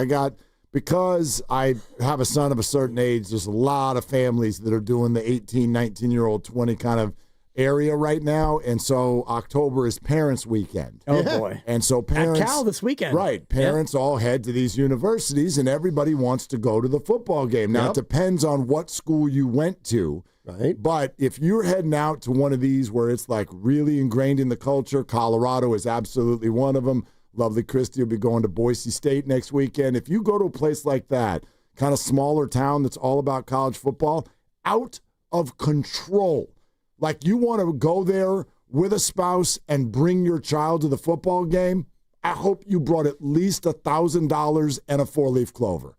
because I have a son of a certain age, there's a lot of families that are doing the 18, 19-year-old, 20 kind of area right now. And so October is Parents' Weekend. Oh, boy. And so parents. At Cal this weekend. Right. Parents all head to these universities, and everybody wants to go to the football game. Now, it depends on what school you went to. Right. But if you're heading out to one of these where it's like really ingrained in the culture, Colorado is absolutely one of them. Lovely Christy will be going to Boise State next weekend. If you go to a place like that, kind of smaller town that's all about college football, out of control. Like, you want to go there with a spouse and bring your child to the football game, I hope you brought at least $1,000 and a 4-leaf clover.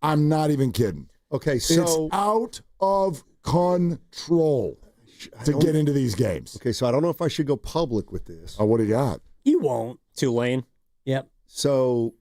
I'm not even kidding. Okay, so it's out of control to get into these games. Okay, so I don't know if I should go public with this. Oh, what do you got? You won't. Tulane. Yep. So,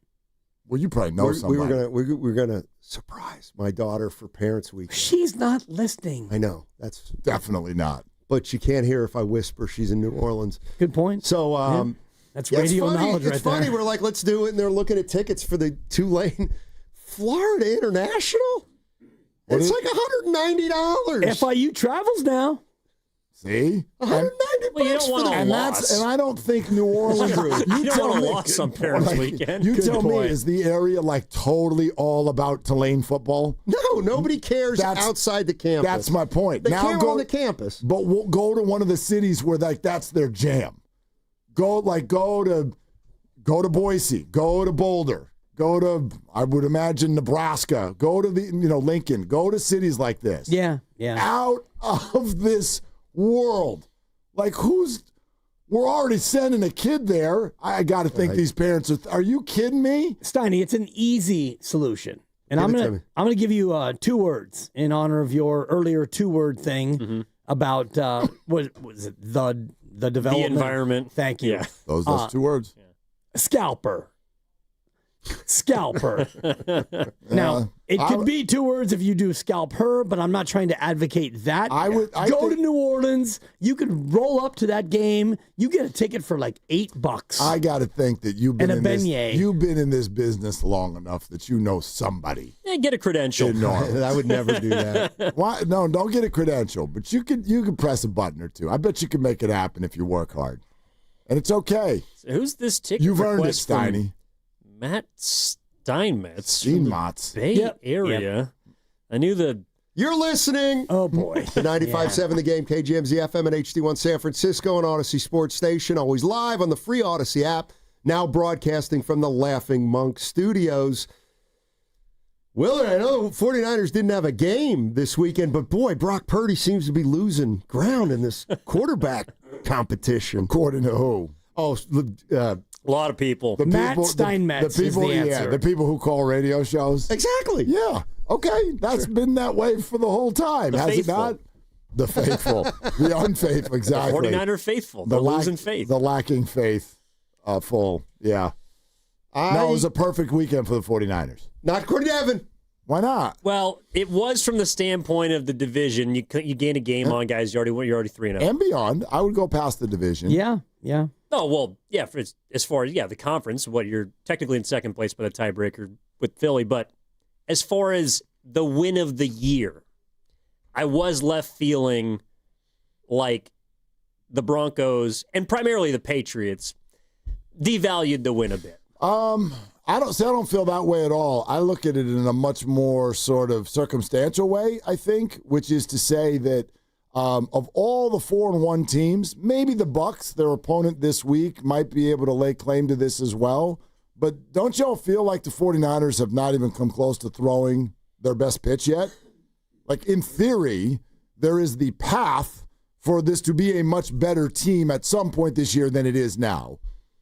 well, you probably know somebody. We're gonna surprise my daughter for Parents Week. She's not listening. I know that's definitely not. But she can't hear if I whisper. She's in New Orleans. Good point. So, that's radio knowledge right It's funny. there. We're like, let's do it, and they're looking at tickets for the Tulane, Florida International. It's like $190. FIU travels now. See? $190 Well, you don't want a loss. And I don't think New Orleans. You don't want a loss on Parents Weekend. You Good tell point. me, is the area like totally all about Tulane football? No, nobody cares outside the campus. That's my point. They now care go on the campus. But we'll go to one of the cities where like that's their jam. Go to Boise. Go to Boulder. Go to, I would imagine, Nebraska. Go to Lincoln. Go to cities like this. Yeah. Out of this world. Like, we're already sending a kid there. I got to think these parents are you kidding me? Steiny, it's an easy solution. And I'm gonna give you 2 words in honor of your earlier 2-word thing about what was it, the development, the environment. Thank you. Yeah. Those 2 words. Scalper. Now, it could be 2 words if you do scalp her, but I'm not trying to advocate that. Go to New Orleans. You could roll up to that game. You get a ticket for like $8. I got to think that you've been And a in beignet. you've been in this business long enough that you know somebody. Yeah, get a credential. in New Orleans. I would never do that. Why? No, don't get a credential, but you could press a button or 2. I bet you can make it happen if you work hard, and it's okay. So who's this ticket? You've earned it, request from Steiny. Matt Steinmetz. Steinmetz. Bay Area. I knew the. You're listening. Oh, boy. To 95.7 The Game, KGMZ FM and HD1 San Francisco and Odyssey Sports Station. Always live on the free Odyssey app. Now broadcasting from the Laughing Monk Studios. Willard, I know 49ers didn't have a game this weekend, but boy, Brock Purdy seems to be losing ground in this quarterback competition. According to who? Oh, A lot of people. Matt Steinmetz the people, is the answer. the people who call radio shows. Exactly. Yeah. Okay. That's been that way for the whole time, has it not? The faithful. The unfaithful, exactly. The 49er faithful. They're losing faith. The lacking faith full. Yeah. No, it was a perfect weekend for the 49ers. Not according to Evan. Why not? Well, it was from the standpoint of the division. You gain a game on guys. You're already 3-0. And beyond. I would go past the division. Yeah. Oh, well, yeah, as far as, the conference, you're technically in second place by the tiebreaker with Philly. But as far as the win of the year, I was left feeling like the Broncos, and primarily the Patriots, devalued the win a bit. I don't feel that way at all. I look at it in a much more sort of circumstantial way, I think, which is to say that of all the 4-1 teams, maybe the Bucs, their opponent this week, might be able to lay claim to this as well. But don't y'all feel like the 49ers have not even come close to throwing their best pitch yet? Like, in theory, there is the path for this to be a much better team at some point this year than it is now,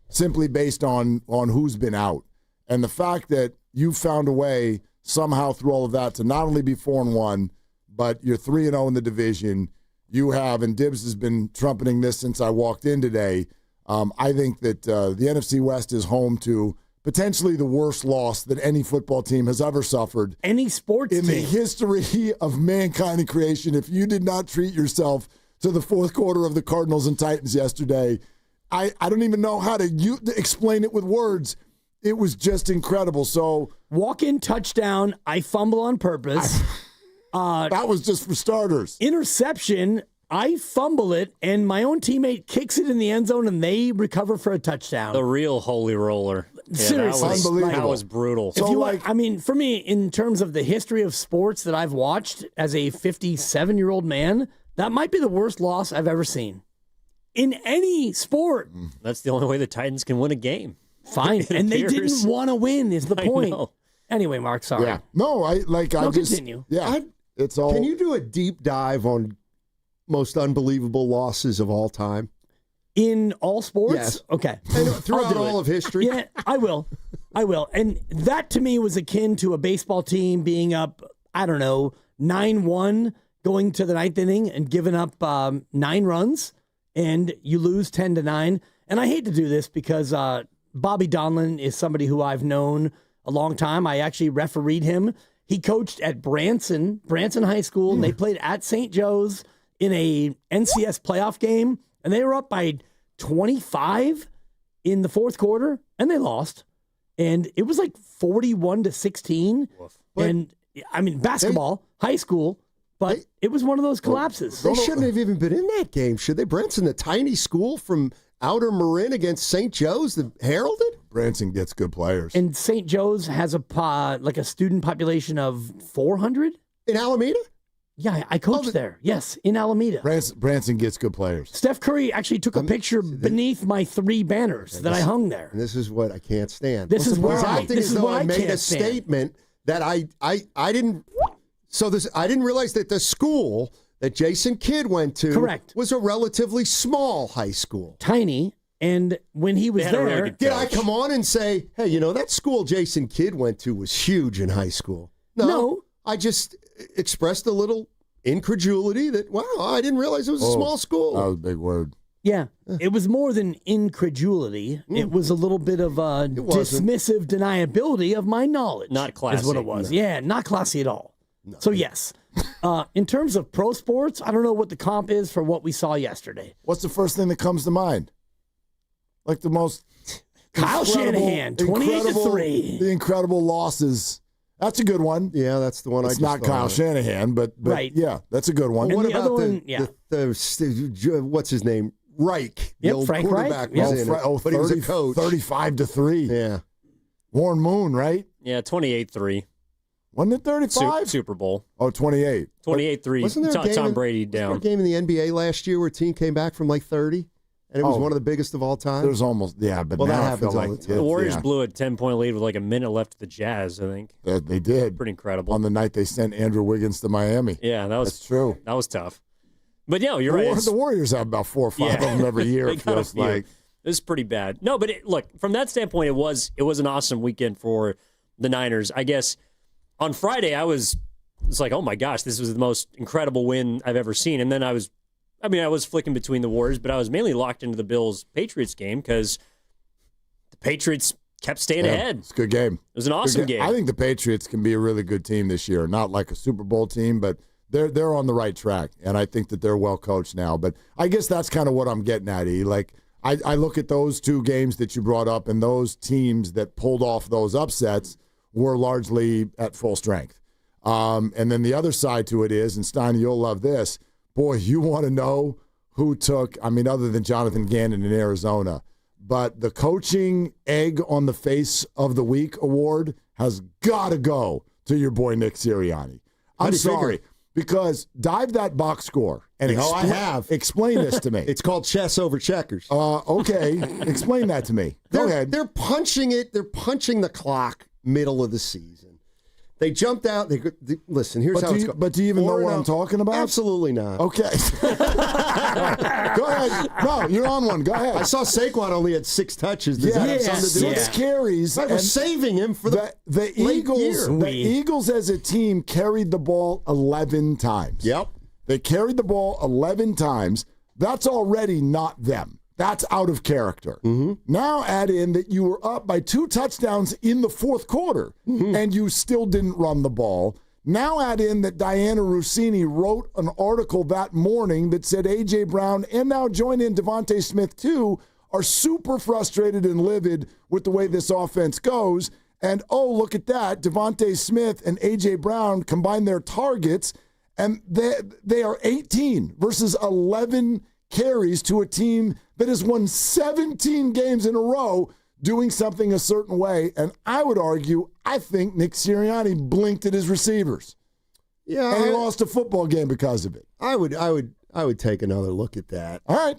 simply based on who's been out. And the fact that you found a way somehow through all of that to not only be 4-1, but you're 3-0 in the division. You have, and Dibs has been trumpeting this since I walked in today. I think that the NFC West is home to potentially the worst loss that any football team has ever suffered. Any sports in team. the history of mankind and creation. If you did not treat yourself to the fourth quarter of the Cardinals and Titans yesterday, I don't even know how to explain it with words. It was just incredible. So walk-in touchdown, I fumble on purpose. That was just for starters. Interception, I fumble it, and my own teammate kicks it in the end zone, and they recover for a touchdown. The real holy roller. Seriously. Unbelievable. That was brutal. If for me, in terms of the history of sports that I've watched as a 57-year-old man, that might be the worst loss I've ever seen. In any sport. That's the only way the Titans can win a game. Fine. And they didn't want to win is the point. I know. Anyway, Mark, sorry. Yeah. No, continue. Yeah. It's all. Can you do a deep dive on most unbelievable losses of all time? In all sports? Yes. Okay. And throughout all of history? Yeah, I will. And that to me was akin to a baseball team being up, 9-1 going to the ninth inning and giving up 9 runs, and you lose 10-9. And I hate to do this because Bobby Donlin is somebody who I've known a long time. I actually refereed him. He coached at Branson High School, and they played at St. Joe's in a NCS playoff game, and they were up by 25 in the fourth quarter, and they lost. And it was like 41-16. And I mean, basketball, high school, but it was one of those collapses. They shouldn't have even been in that game, should they? Branson, the tiny school from Outer Marin against St. Joe's, the heralded? Branson gets good players. And St. Joe's has a student population of 400? In Alameda? Yeah, I coached there. Yes, in Alameda. Branson gets good players. Steph Curry actually took a picture beneath my 3 banners that I hung there. And this is what I can't stand. This is where acting as though I made a statement that I didn't. So I didn't realize that the school that Jason Kidd went to was a relatively small high school. Tiny. And when he was there, did I come on and say, hey, that school Jason Kidd went to was huge in high school? No. I just expressed a little incredulity that, wow, I didn't realize it was a small school. That was a big word. Yeah. It was more than incredulity. It was a little bit of dismissive deniability of my knowledge. Not classy. Is what it was. No. Yeah, not classy at all. No. So, yes. In terms of pro sports, I don't know what the comp is for what we saw yesterday. What's the first thing that comes to mind? Like the most Kyle Shanahan, 28-3. The incredible losses. That's a good one. Yeah, that's the one it's not Kyle Shanahan, but right. Yeah, that's a good one. Well, what about the what's his name? Reich. Yep, the old Frank quarterback Reich. was in it, but 30, he was a coach. 35-3. Yeah. Warren Moon, right? Yeah, 28-3. Wasn't it 35? Super Bowl. Oh, 28. 28-3. Wasn't there a game Tom Brady down. Wasn't there a game in the NBA last year where a team came back from like 30? And it was one of the biggest of all time? There's almost, but well, now that I happens feel all like the time. The Warriors blew a 10-point lead with like a minute left to the Jazz, I think. They did. Pretty incredible. On the night they sent Andrew Wiggins to Miami. Yeah, that's true. That was tough. But yeah, you're right. The Warriors have about 4 or 5 of them every year, it feels like. This is pretty bad. No, but look, from that standpoint, it was an awesome weekend for the Niners. I guess on Friday, it's like, oh my gosh, this was the most incredible win I've ever seen. And then I was flicking between the Warriors, but I was mainly locked into the Bills-Patriots game because the Patriots kept staying ahead. It's a good game. It was an awesome game. I think the Patriots can be a really good team this year. Not like a Super Bowl team, but they're on the right track, and I think that they're well coached now. But I guess that's kind of what I'm getting at, E. Like, I look at those 2 games that you brought up, and those teams that pulled off those upsets were largely at full strength. And then the other side to it is, and Steiny, you'll love this, boy, you want to know who took, other than Jonathan Gannon in Arizona, but the coaching egg on the face of the week award has got to go to your boy Nick Sirianni. I'm sorry, because dive that box score and I have. Explain this to me. It's called chess over checkers. Okay, explain that to me. Go ahead. They're punching it. They're punching the clock middle of the season. They jumped out. Listen, here's how it's going. But do you even know what I'm talking about? Absolutely not. Okay. Go ahead. No, you're on one. Go ahead. I saw Saquon only had 6 touches. Does that have something to do with it? 6 carries. We're saving him for the Eagles. year. The Eagles as a team carried the ball 11 times. Yep. They carried the ball 11 times. That's already not them. That's out of character. Mm-hmm. Now add in that you were up by 2 touchdowns in the fourth quarter, and you still didn't run the ball. Now add in that Diana Rossini wrote an article that morning that said A.J. Brown, and now join in Devontae Smith too, are super frustrated and livid with the way this offense goes. And, oh, look at that. Devontae Smith and A.J. Brown combine their targets, and they are 18 versus 11 carries to a team that has won 17 games in a row doing something a certain way. And I would argue, I think Nick Sirianni blinked at his receivers. Yeah. And he lost a football game because of it. I would take another look at that. All right.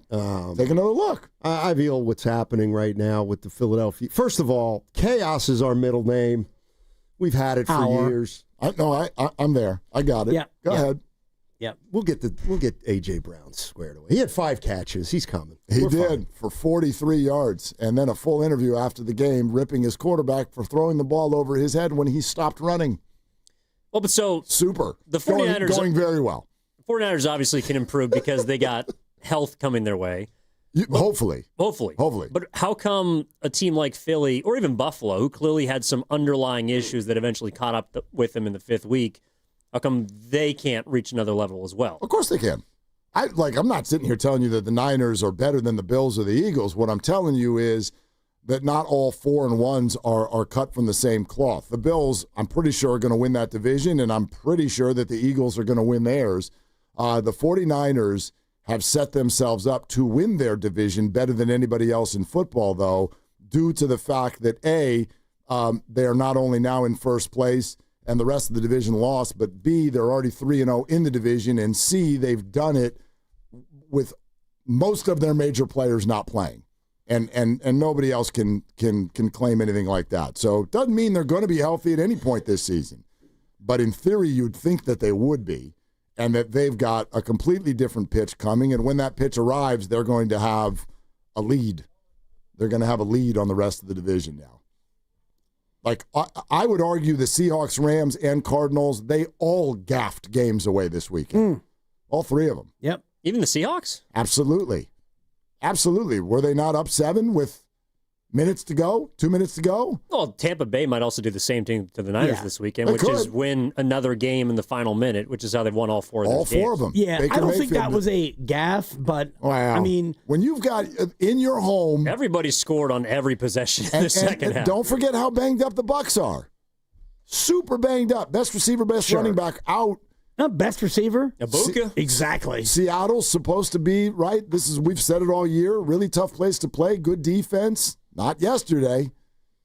Take another look. I feel what's happening right now with the Philadelphia. First of all, chaos is our middle name. We've had it for years. I'm there. I got it. Yeah. Go ahead. Yeah. We'll get A.J. Brown squared away. He had 5 catches. He's coming. He We're did fine. for 43 yards, and then a full interview after the game, ripping his quarterback for throwing the ball over his head when he stopped running. Well, but so super. The 49ers going very well. 49ers obviously can improve because they got health coming their way. Hopefully. But how come a team like Philly or even Buffalo, who clearly had some underlying issues that eventually caught up with them in the 5th week, how come they can't reach another level as well? Of course they can. I'm not sitting here telling you that the Niners are better than the Bills or the Eagles. What I'm telling you is that not all 4-1s are cut from the same cloth. The Bills, I'm pretty sure, are going to win that division, and I'm pretty sure that the Eagles are going to win theirs. The 49ers have set themselves up to win their division better than anybody else in football, though, due to the fact that, A, they are not only now in first place and the rest of the division lost, but B, they're already 3-0 in the division, and C, they've done it with most of their major players not playing. And nobody else can claim anything like that. So it doesn't mean they're going to be healthy at any point this season. But in theory, you'd think that they would be, and that they've got a completely different pitch coming. And when that pitch arrives, they're going to have a lead. They're going to have a lead on the rest of the division now. Like, I would argue the Seahawks, Rams, and Cardinals, they all gaffed games away this weekend. All 3 of them. Yep. Even the Seahawks? Absolutely. Absolutely. Were they not up 7 with minutes to go? 2 minutes to go? Well, Tampa Bay might also do the same thing to the Niners this weekend, which is win another game in the final minute, which is how they've won all 4 of those games. All 4 of them. Yeah, I don't think that was a gaffe, but I mean, when you've got in your home, everybody scored on every possession in the second half. Don't forget how banged up the Bucs are. Super banged up. Best receiver, best running back out. Not best receiver. Ibuka. Exactly. Seattle's supposed to be, right? We've said it all year. Really tough place to play. Good defense. Not yesterday.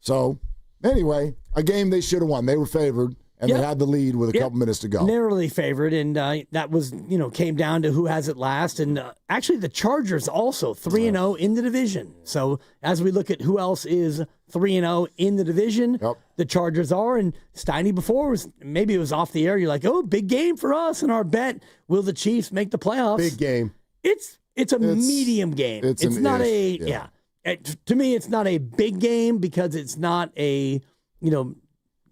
So, anyway, a game they should have won. They were favored, and they had the lead with a couple minutes to go. Narrowly favored, and that was, came down to who has it last. And actually, the Chargers also 3-0 in the division. So, as we look at who else is 3-0 in the division, the Chargers are. And Steiny before, maybe it was off the air, you're like, oh, big game for us in our bet. Will the Chiefs make the playoffs? Big game. It's a medium game. It's not to me, it's not a big game because it's not a,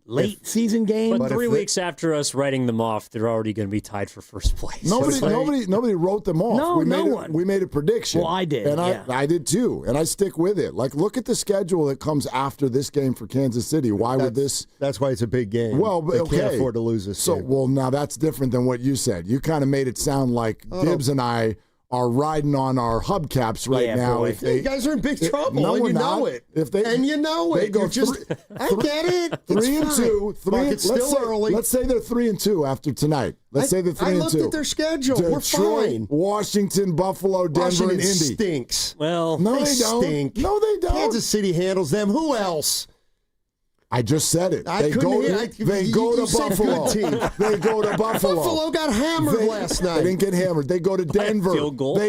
late season game. But 3 weeks after us writing them off, they're already going to be tied for first place. Nobody wrote them off. No one. We made a prediction. Well, I did. And I did too. And I stick with it. Like, look at the schedule that comes after this game for Kansas City. That's why it's a big game. Well, they okay. can't afford to lose this game. Well, now that's different than what you said. You kind of made it sound like Dibs and I are riding on our hubcaps right now. You guys are in big trouble, and you know it. And you know it. Go I get it. 3-2. It's still early. Let's say they're 3-2 after tonight. Let's say they're 3-2. I looked at their schedule. Detroit, we're fine. Washington, Buffalo, Denver, and Indy. Stinks. Well, no, they don't. Stink. No, they don't. Kansas City handles them. Who else? I just said it. They go to Buffalo. They go to Buffalo. Buffalo got hammered last night. They didn't get hammered. They go to Denver. Field goal.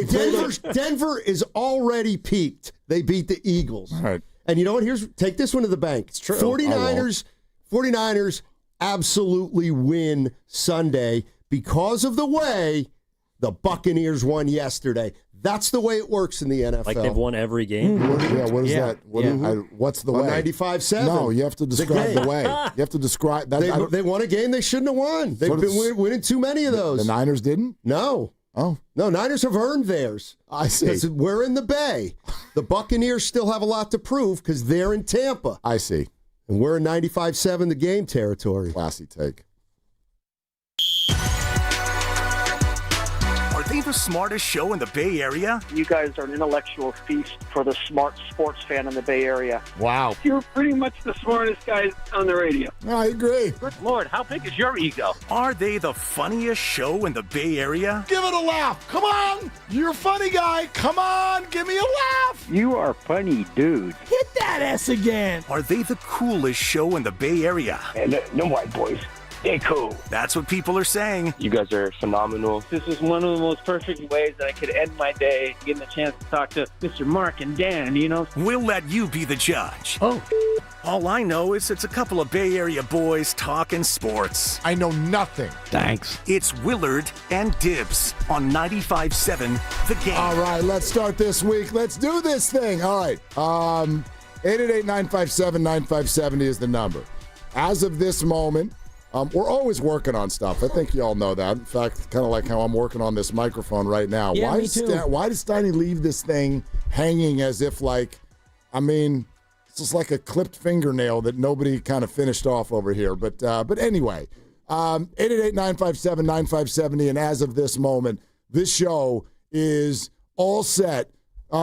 Denver is already peaked. They beat the Eagles. All right. And you know what? Take this one to the bank. It's true. 49ers absolutely win Sunday because of the way the Buccaneers won yesterday. That's the way it works in the NFL. Like they've won every game? What is that? What's the way? 95-7. No, you have to describe the way. You have to describe that. They won a game they shouldn't have won. They've been winning too many of those. The Niners didn't? No. Oh. No, Niners have earned theirs. I see. Because we're in the Bay. The Buccaneers still have a lot to prove because they're in Tampa. I see. And we're in 95-7 the game territory. Classy take. Are they the smartest show in the Bay Area? You guys are an intellectual feast for the smart sports fan in the Bay Area. Wow. You're pretty much the smartest guys on the radio. I agree. Good Lord, how big is your ego? Are they the funniest show in the Bay Area? Give it a laugh. Come on. You're a funny guy. Come on. Give me a laugh. You are funny, dude. Hit that S again. Are they the coolest show in the Bay Area? And no white boys. They're cool. That's what people are saying. You guys are phenomenal. This is one of the most perfect ways that I could end my day, getting the chance to talk to Mr. Mark and Dan, We'll let you be the judge. Oh. All I know is it's a couple of Bay Area boys talking sports. I know nothing. Thanks. It's Willard and Dibs on 95.7 The Game. All right, let's start this week. Let's do this thing. All right. 888-957-9570 is the number. As of this moment, we're always working on stuff. I think you all know that. In fact, kind of like how I'm working on this microphone right now. Yeah, why me too. Why does Steiny leave this thing hanging as if like, it's just like a clipped fingernail that nobody kind of finished off over here. But anyway, 888-957-9570, and as of this moment, this show is all set,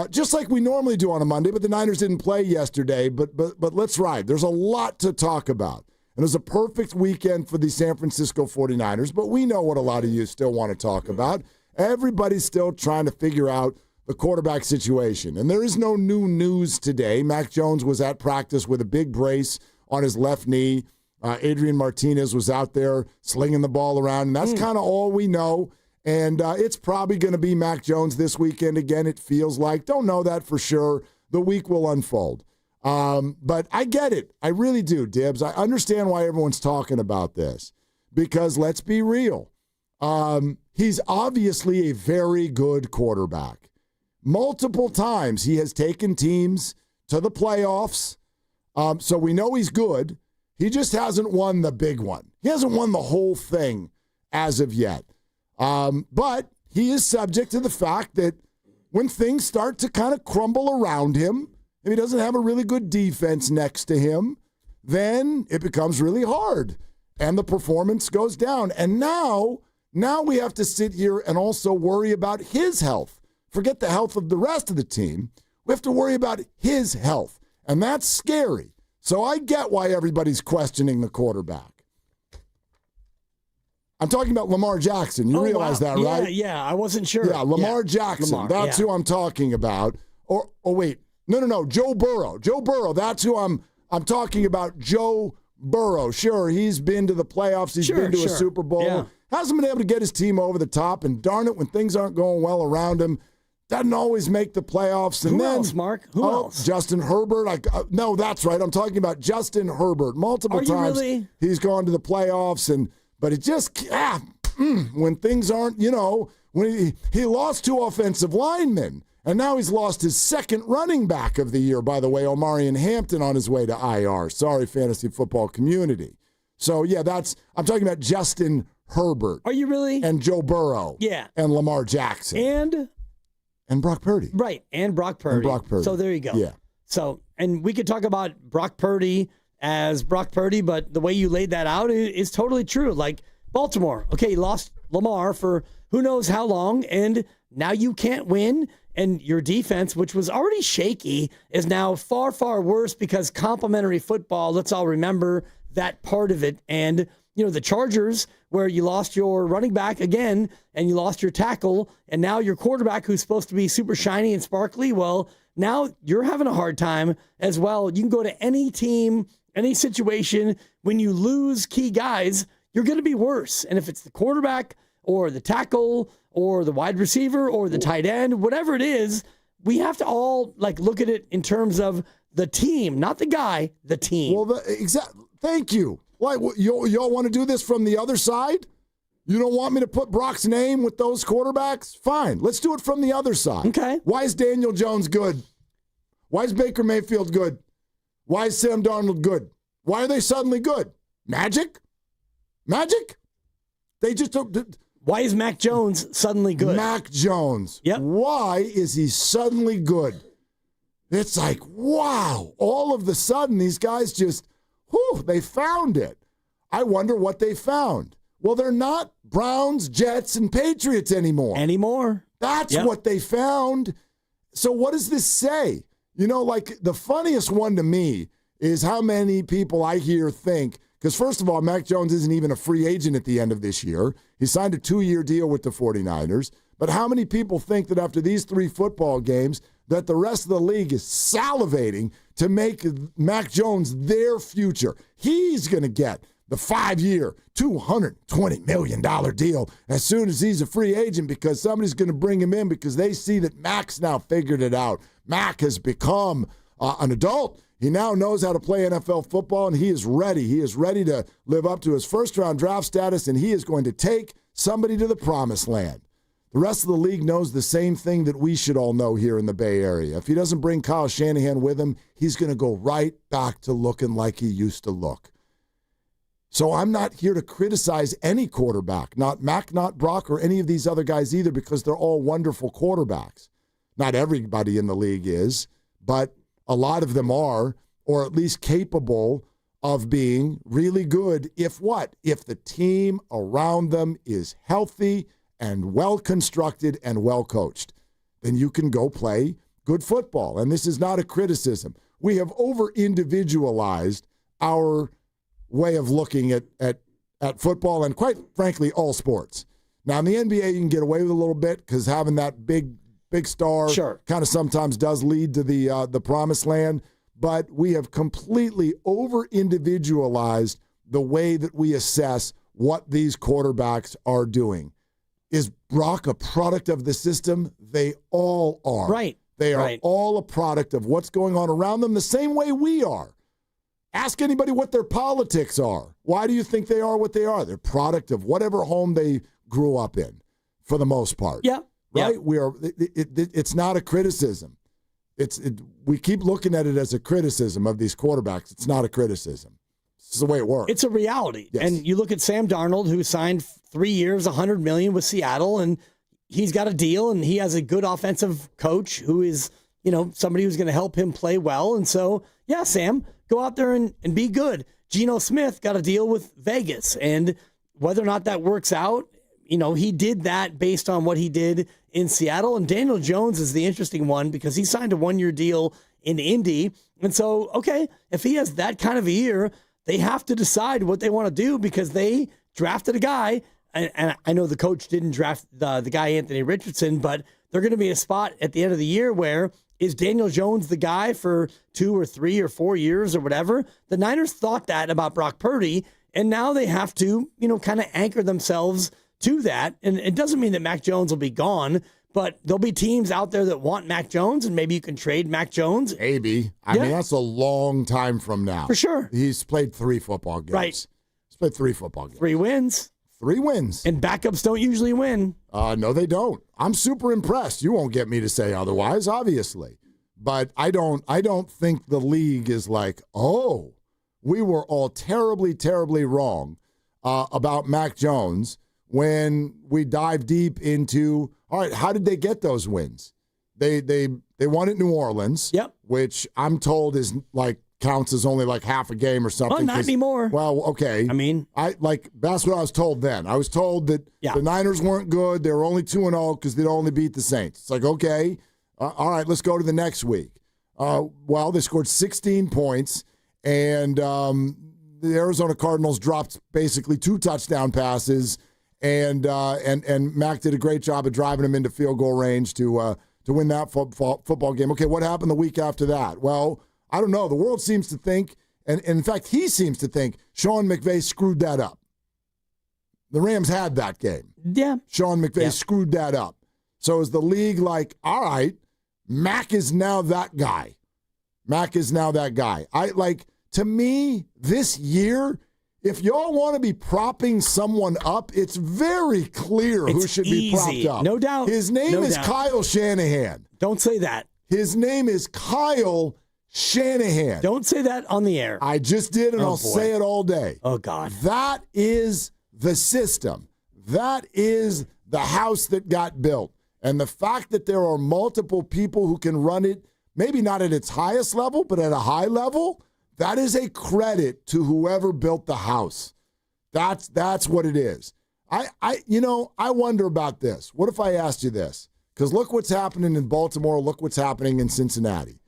just like we normally do on a Monday, but the Niners didn't play yesterday, but let's ride. There's a lot to talk about. And it was a perfect weekend for the San Francisco 49ers, but we know what a lot of you still want to talk about. Everybody's still trying to figure out the quarterback situation. And there is no new news today. Mac Jones was at practice with a big brace on his left knee. Adrian Martinez was out there slinging the ball around. And that's kind of all we know. And it's probably going to be Mac Jones this weekend again, it feels like. Don't know that for sure. The week will unfold. But I get it. I really do, Dibs. I understand why everyone's talking about this. Because let's be real. He's obviously a very good quarterback. Multiple times he has taken teams to the playoffs, so we know he's good. He just hasn't won the big one. He hasn't won the whole thing as of yet. But he is subject to the fact that when things start to kind of crumble around him, if he doesn't have a really good defense next to him, then it becomes really hard, and the performance goes down. And now we have to sit here and also worry about his health. Forget the health of the rest of the team. We have to worry about his health, and that's scary. So I get why everybody's questioning the quarterback. I'm talking about Lamar Jackson. You realize that, right? Yeah, I wasn't sure. Yeah, Lamar Jackson. That's who I'm talking about. Wait. No. Joe Burrow. Joe Burrow. That's who I'm talking about. Joe Burrow. Sure, he's been to the playoffs. He's been to a Super Bowl. Yeah. Hasn't been able to get his team over the top, and darn it, when things aren't going well around him, doesn't always make the playoffs. And Who else, Mark? Who else? Justin Herbert. No, that's right. I'm talking about Justin Herbert. Multiple times he's gone to the playoffs, but it just when things aren't, when he lost 2 offensive linemen, and now he's lost his second running back of the year, by the way, Omarion Hampton, on his way to IR. Sorry, fantasy football community. So, yeah, I'm talking about Justin Herbert. Are you really? And Joe Burrow. Yeah. And Lamar Jackson. And Brock Purdy. Right, and Brock Purdy. So there you go. Yeah. So, and we could talk about Brock Purdy as Brock Purdy, but the way you laid that out is totally true. Like Baltimore, okay, lost Lamar for who knows how long, and now you can't win, and your defense, which was already shaky, is now far, far worse because complimentary football, let's all remember that part of it. And the Chargers, where you lost your running back again and you lost your tackle, and now your quarterback, who's supposed to be super shiny and sparkly, well, now you're having a hard time as well. You can go to any team, any situation. When you lose key guys, you're going to be worse. And if it's the quarterback or the tackle or the wide receiver or the tight end, whatever it is, we have to all look at it in terms of the team, not the guy, the team. Well, thank you. Why, y'all want to do this from the other side? You don't want me to put Brock's name with those quarterbacks? Fine. Let's do it from the other side. Okay. Why is Daniel Jones good? Why is Baker Mayfield good? Why is Sam Darnold good? Why are they suddenly good? Magic? They just don't. Why is Mac Jones suddenly good? Mac Jones. Yep. Why is he suddenly good? It's like, wow. All of a sudden, these guys just, they found it. I wonder what they found. Well, they're not Browns, Jets, and Patriots anymore. That's what they found. So what does this say? The funniest one to me is how many people I hear think, because first of all, Mac Jones isn't even a free agent at the end of this year. He signed a 2-year deal with the 49ers. But how many people think that after these 3 football games that the rest of the league is salivating to make Mac Jones their future? He's going to get the 5-year, $220 million deal as soon as he's a free agent because somebody's going to bring him in because they see that Mac's now figured it out. Mac has become an adult. He now knows how to play NFL football, and he is ready. He is ready to live up to his first-round draft status, and he is going to take somebody to the promised land. The rest of the league knows the same thing that we should all know here in the Bay Area. If he doesn't bring Kyle Shanahan with him, he's going to go right back to looking like he used to look. So I'm not here to criticize any quarterback, not Mac, not Brock, or any of these other guys either, because they're all wonderful quarterbacks. Not everybody in the league is, but a lot of them are, or at least capable of being really good if the team around them is healthy and well-constructed and well-coached. Then you can go play good football. And this is not a criticism. We have over-individualized our way of looking at football and, quite frankly, all sports. Now, in the NBA, you can get away with a little bit because having that big star kind of sometimes does lead to the promised land. But we have completely over-individualized the way that we assess what these quarterbacks are doing. Is Brock a product of the system? They all are. Right. They are all a product of what's going on around them the same way we are. Ask anybody what their politics are. Why do you think they are what they are? They're product of whatever home they grew up in, for the most part. Yeah. Right? Yeah. We are. It's not a criticism. We keep looking at it as a criticism of these quarterbacks. It's not a criticism. It's the way it works. It's a reality. Yes. And you look at Sam Darnold, who signed 3 years, $100 million with Seattle, and he's got a deal, and he has a good offensive coach who is, somebody who's going to help him play well. And so, yeah, Sam, go out there and be good. Geno Smith got a deal with Vegas, and whether or not that works out, he did that based on what he did in Seattle. And Daniel Jones is the interesting one because he signed a 1-year deal in Indy. And so, okay, if he has that kind of a year, they have to decide what they want to do because they drafted a guy. And I know the coach didn't draft the guy, Anthony Richardson, but they're going to be in a spot at the end of the year where is Daniel Jones the guy for 2 or 3 or 4 years or whatever? The Niners thought that about Brock Purdy, and now they have to, kind of anchor themselves to that. And it doesn't mean that Mac Jones will be gone, but there'll be teams out there that want Mac Jones, and maybe you can trade Mac Jones. Maybe. I mean, that's a long time from now. For sure. He's played 3 football games. Right. He's played 3 football games. 3 wins. 3 wins. And backups don't usually win. No, they don't. I'm super impressed. You won't get me to say otherwise, obviously. But I don't think the league is like, oh, we were all terribly, terribly wrong about Mac Jones when we dive deep into, all right, how did they get those wins? They won at New Orleans, which I'm told is counts as only half a game or something. Well, not anymore. Well, okay. I mean, that's what I was told then. I was told that the Niners weren't good. They were only 2-0 because they'd only beat the Saints. It's okay. All right, let's go to the next week. Well, they scored 16 points, and the Arizona Cardinals dropped basically 2 touchdown passes, and Mac did a great job of driving them into field goal range to win that football game. Okay, what happened the week after that? Well, I don't know. The world seems to think, and in fact, he seems to think Sean McVay screwed that up. The Rams had that game. Yeah. Sean McVay screwed that up. So is the league all right, Mac is now that guy. Mac is now that guy. To me, this year, if y'all want to be propping someone up, it's very clear who should be propped up. No doubt. His name is Kyle Shanahan. Don't say that. His name is Kyle Shanahan. Don't say that on the air. I just did, and I'll say it all day. Oh, God. That is the system. That is the house that got built. And the fact that there are multiple people who can run it, maybe not at its highest level, but at a high level, that is a credit to whoever built the house. That's what it is. I wonder about this. What if I asked you this? Because look what's happening in Baltimore. Look what's happening in Cincinnati.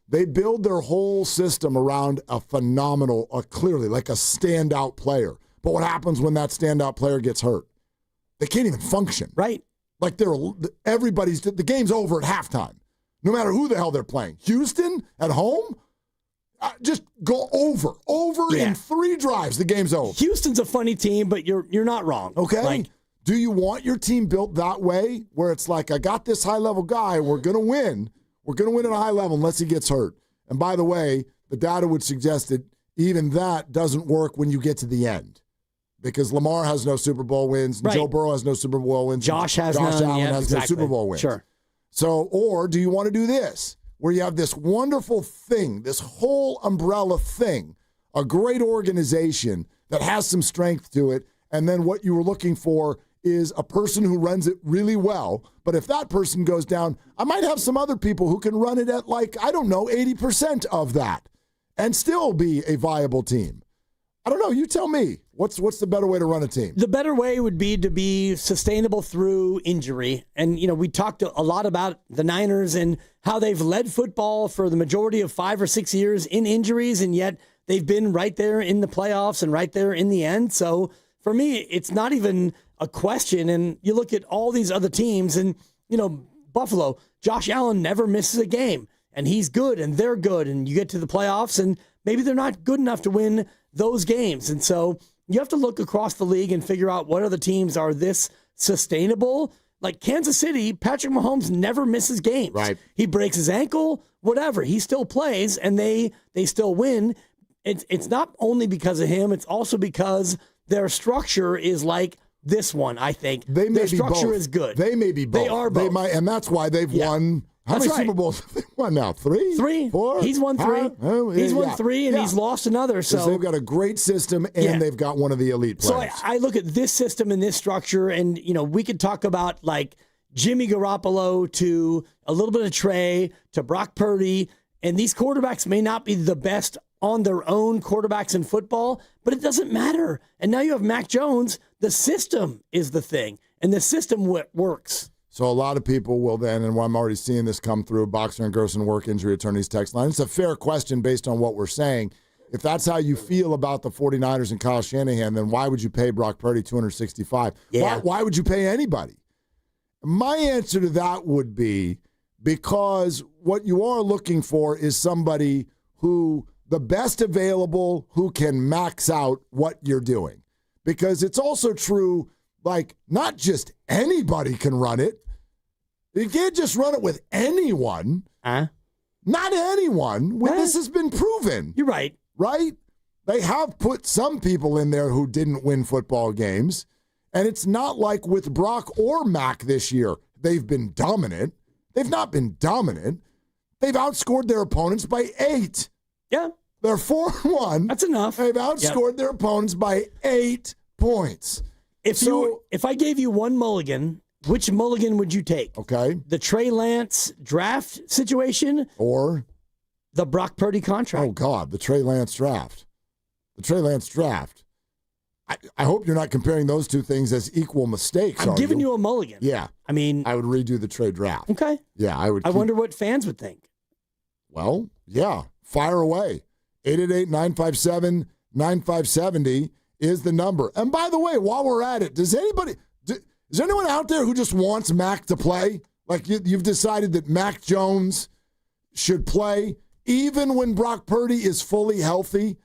They build their whole system around a phenomenal, clearly a standout player. But what happens when that standout player gets hurt? They can't even function. Right. The game's over at halftime, no matter who the hell they're playing. Houston at home, just go over in 3 drives. The game's over. Houston's a funny team, but you're not wrong. Okay. Do you want your team built that way, where it's I got this high level guy, we're gonna win. We're gonna win at a high level unless he gets hurt. And by the way, the data would suggest that even that doesn't work when you get to the end. Because Lamar has no Super Bowl wins, and Joe Burrow has no Super Bowl wins, Josh Allen has no Super Bowl wins. Sure. So, or do you want to do this, where you have this wonderful thing, this whole umbrella thing, a great organization that has some strength to it, and then what you were looking for is a person who runs it really well. But if that person goes down, I might have some other people who can run it at 80% of that and still be a viable team. I don't know. You tell me. What's the better way to run a team? The better way would be to be sustainable through injury. And, we talked a lot about the Niners and how they've led football for the majority of 5 or 6 years in injuries, and yet they've been right there in the playoffs and right there in the end. So for me, it's not even a question. And you look at all these other teams and, Buffalo, Josh Allen never misses a game, and he's good and they're good. And you get to the playoffs and maybe they're not good enough to win those games. And so you have to look across the league and figure out what other teams are this sustainable. Like Kansas City, Patrick Mahomes never misses games. Right. He breaks his ankle, whatever. He still plays, and they still win. It's not only because of him. It's also because their structure is like this one, I think. Their structure both. is good. They may be both. They are both. They might, and that's why they've won. How many Super Bowls have they won now? 3? 3. 4? He's won 3. He's won 3, and he's lost another. So they've got a great system, and they've got one of the elite players. So I look at this system and this structure, and we could talk about like Jimmy Garoppolo to a little bit of Trey to Brock Purdy, and these quarterbacks may not be the best on their own quarterbacks in football, but it doesn't matter. And now you have Mac Jones. The system is the thing, and the system works. So a lot of people will then, and I'm already seeing this come through, Boxer and Gerson Work Injury Attorneys text line. It's a fair question based on what we're saying. If that's how you feel about the 49ers and Kyle Shanahan, then why would you pay Brock Purdy $265? Yeah. Why would you pay anybody? My answer to that would be because what you are looking for is somebody who the best available who can max out what you're doing. Because it's also true, not just anybody can run it. You can't just run it with anyone. Not anyone. This has been proven. You're right. Right? They have put some people in there who didn't win football games. And it's not like with Brock or Mac this year, they've been dominant. They've not been dominant. They've outscored their opponents by 8. Yeah. They're 4-1. That's enough. They've outscored their opponents by 8 points. If I gave you one mulligan, which mulligan would you take? Okay. The Trey Lance draft situation or the Brock Purdy contract? Oh, God, the Trey Lance draft. The Trey Lance draft. I hope you're not comparing those two things as equal mistakes. I'm giving you a mulligan. Yeah. I mean, I would redo the Trey draft. Okay. Yeah, I would. I wonder what fans would think. Well, yeah, fire away. 888-957-9570 is the number. And by the way, while we're at it, is there anyone out there who just wants Mac to play? Like you've decided that Mac Jones should play even when Brock Purdy is fully healthy?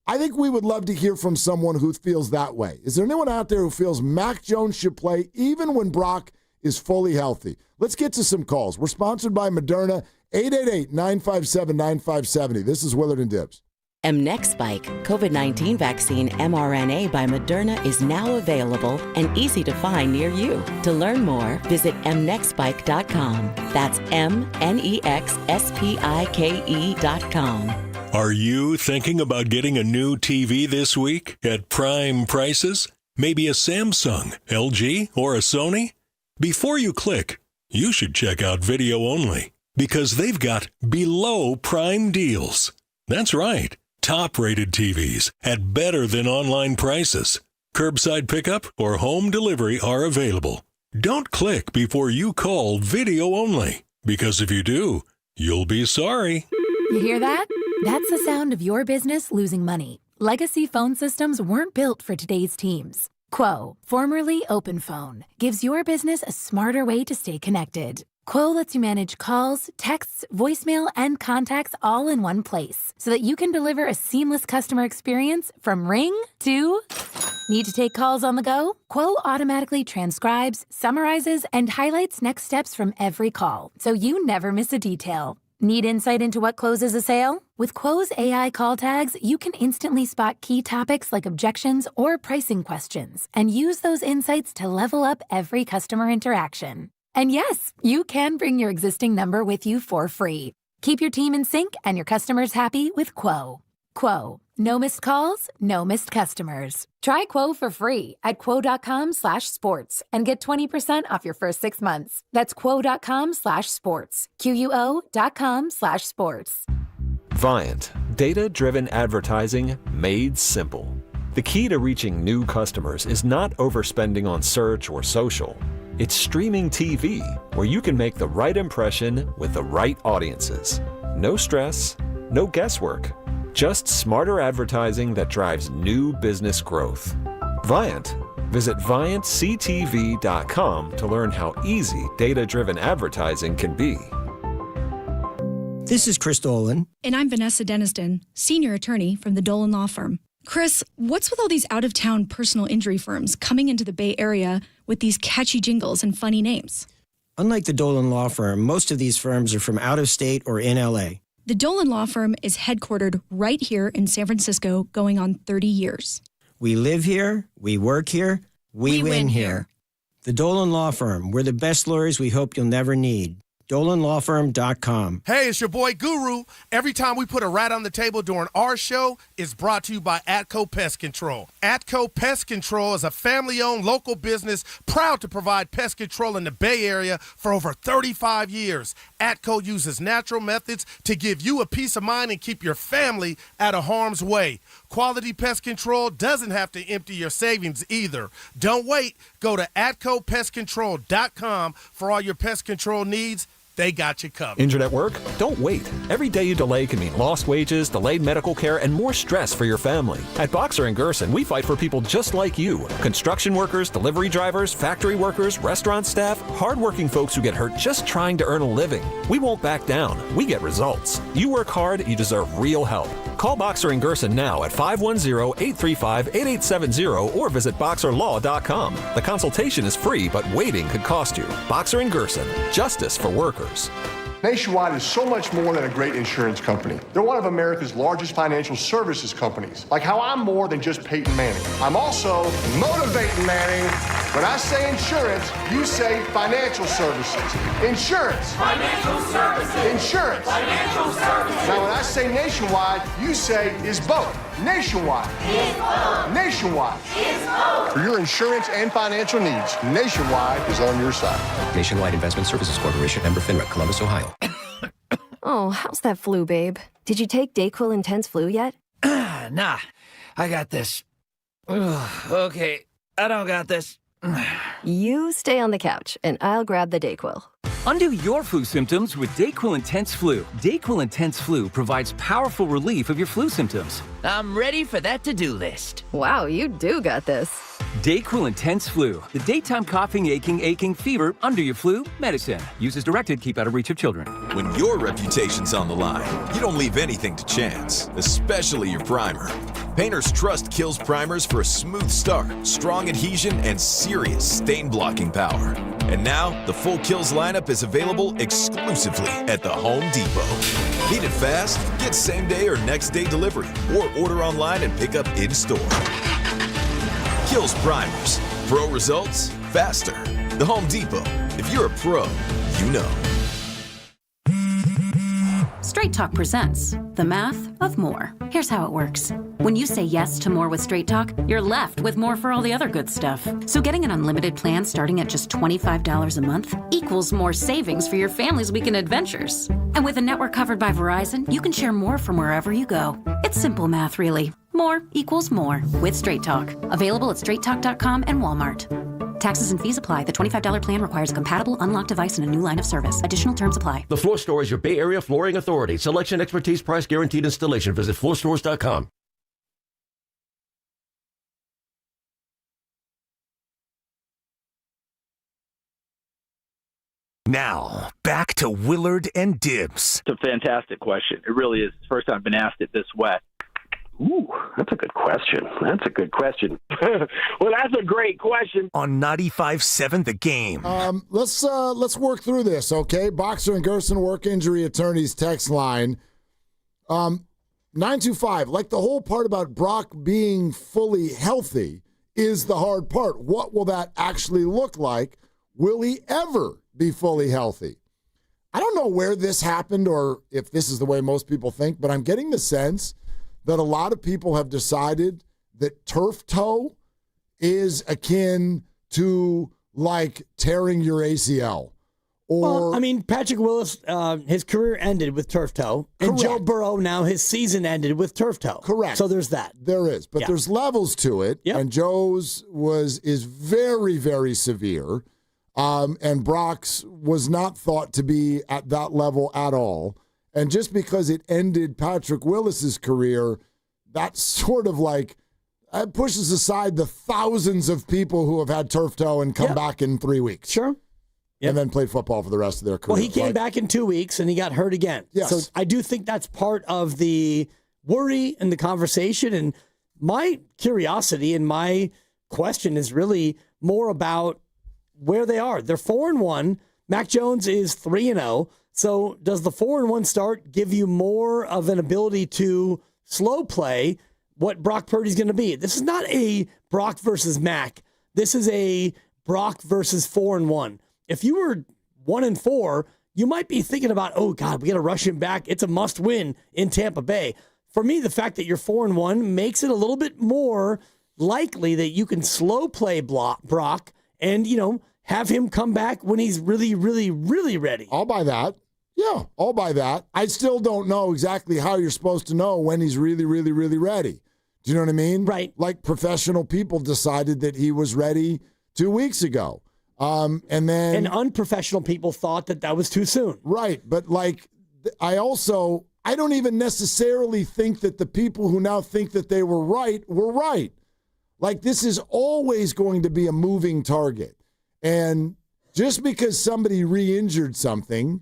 I think we would love to hear from someone who feels that way. Is there anyone out there who feels Mac Jones should play even when Brock is fully healthy? Let's get to some calls. We're sponsored by Moderna. 888-957-9570. This is Willard and Dibs. Mnexspike, COVID-19 vaccine mRNA by Moderna is now available and easy to find near you. To learn more, visit mnexspike.com. That's mnexspike.com. Are you thinking about getting a new TV this week at prime prices? Maybe a Samsung, LG, or a Sony? Before you click, you should check out Video Only because they've got below prime deals. That's right. Top-rated TVs at better than online prices. Curbside pickup or home delivery are available. Don't click before you call Video Only, because if you do, you'll be sorry. You hear that? That's the sound of your business losing money. Legacy phone systems weren't built for today's teams. Quo, formerly OpenPhone, gives your business a smarter way to stay connected. Quo lets you manage calls, texts, voicemail, and contacts all in one place so that you can deliver a seamless customer experience from ring to... Need to take calls on the go? Quo automatically transcribes, summarizes, and highlights next steps from every call, so you never miss a detail. Need insight into what closes a sale? With Quo's AI call tags, you can instantly spot key topics like objections or pricing questions and use those insights to level up every customer interaction. And yes, you can bring your existing number with you for free. Keep your team in sync and your customers happy with Quo. Quo. No missed calls, no missed customers. Try Quo for free at quo.com/sports and get 20% off your first 6 months. That's quo.com/sports. QUO.com/sports. Viant, data-driven advertising made simple. The key to reaching new customers is not overspending on search or social. It's streaming TV, where you can make the right impression with the right audiences. No stress, no guesswork. Just smarter advertising that drives new business growth. Viant. Visit ViantCTV.com to learn how easy data-driven advertising can be. This is Chris Dolan. And I'm Vanessa Deniston, senior attorney from the Dolan Law Firm. Chris, what's with all these out-of-town personal injury firms coming into the Bay Area with these catchy jingles and funny names? Unlike the Dolan Law Firm, most of these firms are from out of state or in L.A. The Dolan Law Firm is headquartered right here in San Francisco, going on 30 years. We live here, we work here, we win here. The Dolan Law Firm, we're the best lawyers we hope you'll never need. DolanLawFirm.com. Hey, it's your boy Guru. Every time we put a rat on the table during our show, it's brought to you by Atco Pest Control. Atco Pest Control is a family-owned local business proud to provide pest control in the Bay Area for over 35 years. Atco uses natural methods to give you a peace of mind and keep your family out of harm's way. Quality pest control doesn't have to empty your savings either. Don't wait. Go to AtcoPestControl.com for all your pest control needs. They got you covered. Injured at work? Don't wait. Every day you delay can mean lost wages, delayed medical care, and more stress for your family. At Boxer & Gerson, we fight for people just like you. Construction workers, delivery drivers, factory workers, restaurant staff, hardworking folks who get hurt just trying to earn a living. We won't back down. We get results. You work hard, you deserve real help. Call Boxer & Gerson now at 510-835-8870 or visit BoxerLaw.com. The consultation is free, but waiting could cost you. Boxer & Gerson. Justice for workers. Nationwide is so much more than a great insurance company. They're one of America's largest financial services companies. Like how I'm more than just Peyton Manning. I'm also motivating Manning. When I say insurance, you say financial services. Insurance. Financial services. Insurance. Financial services. Now when I say Nationwide, you say is both. Nationwide. Is both. Nationwide. Is both. For your insurance and financial needs, Nationwide is on your side. Nationwide Investment Services Corporation, member FINRA, Columbus, Ohio. Oh, how's that flu, babe? Did you take Dayquil Intense Flu yet? Nah, I got this. Ugh, okay, I don't got this. You stay on the couch, and I'll grab the Dayquil. Undo your flu symptoms with Dayquil Intense Flu. Dayquil Intense Flu provides powerful relief of your flu symptoms. I'm ready for that to-do list. Wow, you do got this. Dayquil Intense Flu. The daytime coughing, aching, fever, under your flu medicine. Use as directed, keep out of reach of children. When your reputation's on the line, you don't leave anything to chance, especially your primer. Painters trust Kills primers for a smooth start, strong adhesion, and serious stain-blocking power. And now, the full Kills lineup is available exclusively at the Home Depot. Need it fast? Get same-day or next-day delivery, or order online and pick up in-store. Kills primers. Pro results, faster. The Home Depot. If you're a pro, you know. Straight Talk presents The Math of More. Here's how it works. When you say yes to more with Straight Talk, you're left with more for all the other good stuff. So getting an unlimited plan starting at just $25 a month equals more savings for your family's weekend adventures. And with a network covered by Verizon, you can share more from wherever you go. It's simple math, really. More equals more with Straight Talk. Available at straighttalk.com and Walmart. Taxes and fees apply. The $25 plan requires a compatible unlocked device and a new line of service. Additional terms apply. The Floor Store is your Bay Area flooring authority. Selection, expertise, price, guaranteed installation. Visit floorstores.com. Now, back to Willard and Dibs. It's a fantastic question. It really is. It's the first time I've been asked it this way. Ooh, that's a good question. Well, that's a great question. On 95.7 The Game. Let's work through this, okay? Boxer and Gerson Work Injury Attorneys text line. 925, like the whole part about Brock being fully healthy is the hard part. What will that actually look like? Will he ever be fully healthy? I don't know where this happened or if this is the way most people think, but I'm getting the sense that a lot of people have decided that turf toe is akin to like tearing your ACL. Well, I mean, Patrick Willis, his career ended with turf toe. And Joe Burrow, now his season ended with turf toe. Correct. So there's that. There is. But there's levels to it. Yep. And Joe's is very, very severe. And Brock's was not thought to be at that level at all. And just because it ended Patrick Willis's career, that's sort of like pushes aside the thousands of people who have had turf toe and come back in 3 weeks. Sure. And then played football for the rest of their career. Well, he came back in 2 weeks and he got hurt again. Yes. So I do think that's part of the worry and the conversation. And my curiosity and my question is really more about where they are. They're 4-1. Mac Jones is 3-0. So does the 4-1 start give you more of an ability to slow play what Brock Purdy's going to be? This is not a Brock versus Mac. This is a Brock versus 4-1. If you were 1-4, you might be thinking about, oh God, we got to rush him back. It's a must win in Tampa Bay. For me, the fact that you're 4-1 makes it a little bit more likely that you can slow play Brock and, have him come back when he's really, really, really ready. I'll buy that. Yeah, I'll buy that. I still don't know exactly how you're supposed to know when he's really, really, really ready. Do you know what I mean? Right. Like professional people decided that he was ready 2 weeks ago. And unprofessional people thought that was too soon. Right. But I don't even necessarily think that the people who now think that they were right. Like, this is always going to be a moving target. And just because somebody re-injured something,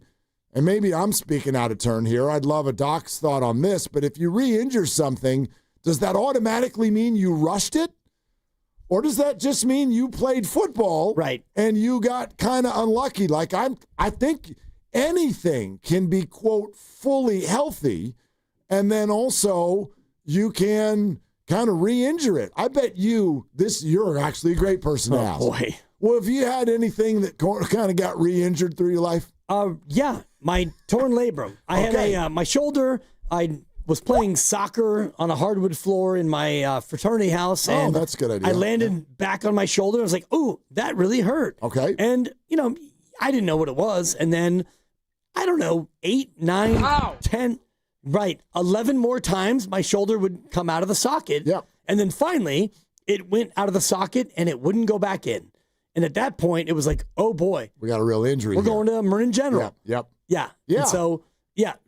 and maybe I'm speaking out of turn here, I'd love a doc's thought on this, but if you re-injure something, does that automatically mean you rushed it? Or does that just mean you played football and you got kind of unlucky? Like, I think anything can be, quote, fully healthy, and then also you can kind of re-injure it. I bet you're actually a great person to ask. Oh, boy. Well, have you had anything that kind of got re-injured through your life? Yeah, my torn labrum. I had my shoulder. I was playing soccer on a hardwood floor in my fraternity house. And that's a good idea. I landed back on my shoulder. I was like, ooh, that really hurt. Okay. And, I didn't know what it was. And then, I don't know, 8, 9, 10, 11 more times my shoulder would come out of the socket. Yep. And then finally, it went out of the socket and it wouldn't go back in. And at that point, it was like, oh, boy. We got a real injury We're going to Marin General. Yep. Yeah. Yeah. And so,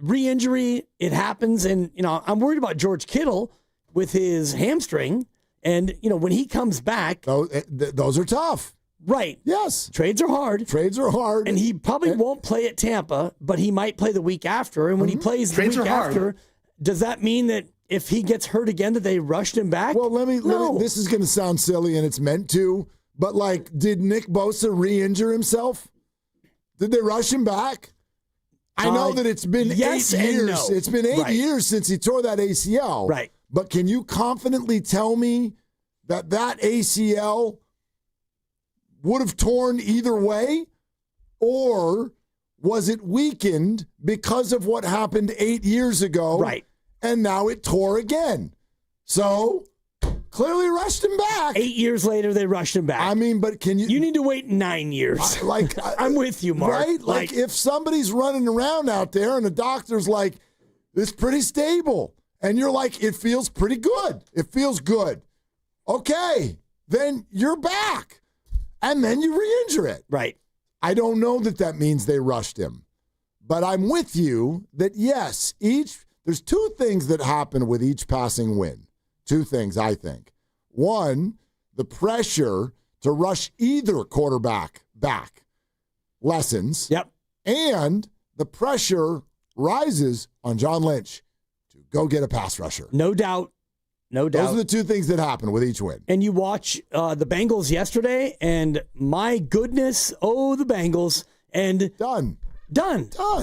re-injury, it happens. And, I'm worried about George Kittle with his hamstring. And, when he comes back. Those are tough. Right. Yes. Trades are hard. And he probably won't play at Tampa, but he might play the week after. And when he plays the week after, does that mean that if he gets hurt again, that they rushed him back? Well, let me this is going to sound silly, and it's meant to. But, did Nick Bosa re-injure himself? Did they rush him back? I know that it's been 8 years. No. It's been 8 years since he tore that ACL. Right. But can you confidently tell me that ACL would have torn either way? Or was it weakened because of what happened 8 years ago? Right. And now it tore again. So clearly rushed him back. 8 years later, they rushed him back. I mean, but can you... You need to wait 9 years. I'm with you, Mark. Right? Like if somebody's running around out there and the doctor's like, it's pretty stable. And you're like, it feels pretty good. It feels good. Okay. Then you're back. And then you re-injure it. Right. I don't know that means they rushed him. But I'm with you that, yes, there's two things that happen with each passing win. Two things, I think. One, the pressure to rush either quarterback back lessens. Yep. And the pressure rises on John Lynch to go get a pass rusher. No doubt. No doubt. Those are the two things that happen with each win. And you watch the Bengals yesterday, and my goodness, the Bengals. And Done.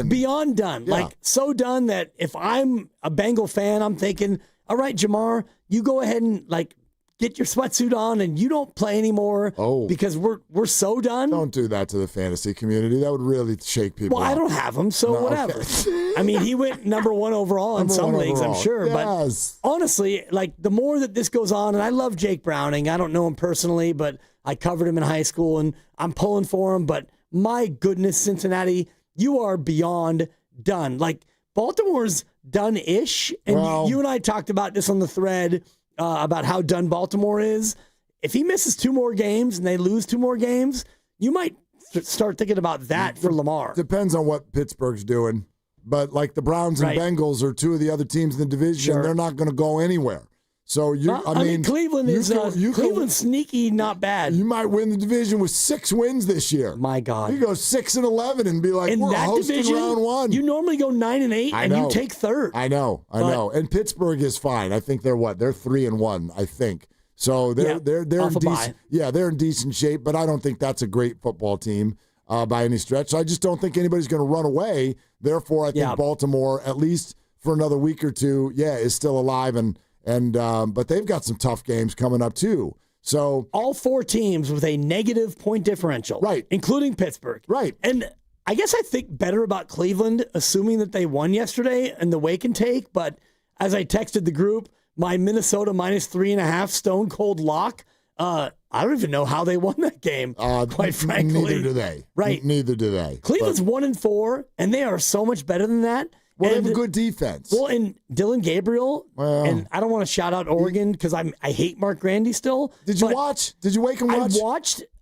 Beyond done. Yeah. Like, so done that if I'm a Bengal fan, I'm thinking, all right, Jamar, you go ahead and, like, get your sweatsuit on and you don't play anymore because we're so done. Don't do that to the fantasy community. That would really shake people Well, up. I don't have him, so whatever. Okay. I mean, he went number 1 overall in some leagues, I'm sure. Yes. But honestly, like, the more that this goes on, and I love Jake Browning. I don't know him personally, but I covered him in high school, and I'm pulling for him. But my goodness, Cincinnati, you are beyond done. Like, Baltimore's done-ish, and you and I talked about this on the thread about how done Baltimore is. If he misses 2 more games and they lose 2 more games, you might start thinking about that for Lamar. Depends on what Pittsburgh's doing. But like the Browns and Bengals are 2 of the other teams in the division, they're not going to go anywhere. So I mean, Cleveland is Cleveland's sneaky, not bad. You might win the division with 6 wins this year. My God, you go 6-11 and be like, we're hosting division, round 1. You normally go 9-8, and you take third. I know. And Pittsburgh is fine. I think they're 3-1. I think so. They're in decent. Yeah, they're in decent shape. But I don't think that's a great football team by any stretch. So I just don't think anybody's going to run away. Therefore, I think Baltimore, at least for another week or two, is still alive but they've got some tough games coming up too. So all 4 teams with a negative point differential, right, including Pittsburgh, right. And I guess I think better about Cleveland, assuming that they won yesterday and the wake and take. But as I texted the group, my Minnesota -3.5 stone cold lock. I don't even know how they won that game. Quite frankly, neither do they. Right, neither do they. Cleveland's 1-4, and they are so much better than that. Well, they have a good defense. Well, and Dylan Gabriel, and I don't want to shout out Oregon because I hate Mark Grandy still. Did you watch? Did you wake and watch?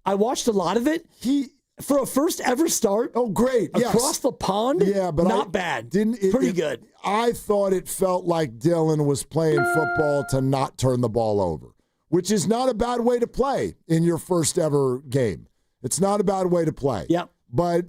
I watched a lot of it. For a first ever start. Oh, great! Across the pond. Yeah, but not bad. Pretty good. I thought it felt like Dylan was playing football to not turn the ball over, which is not a bad way to play in your first ever game. It's not a bad way to play. Yep. But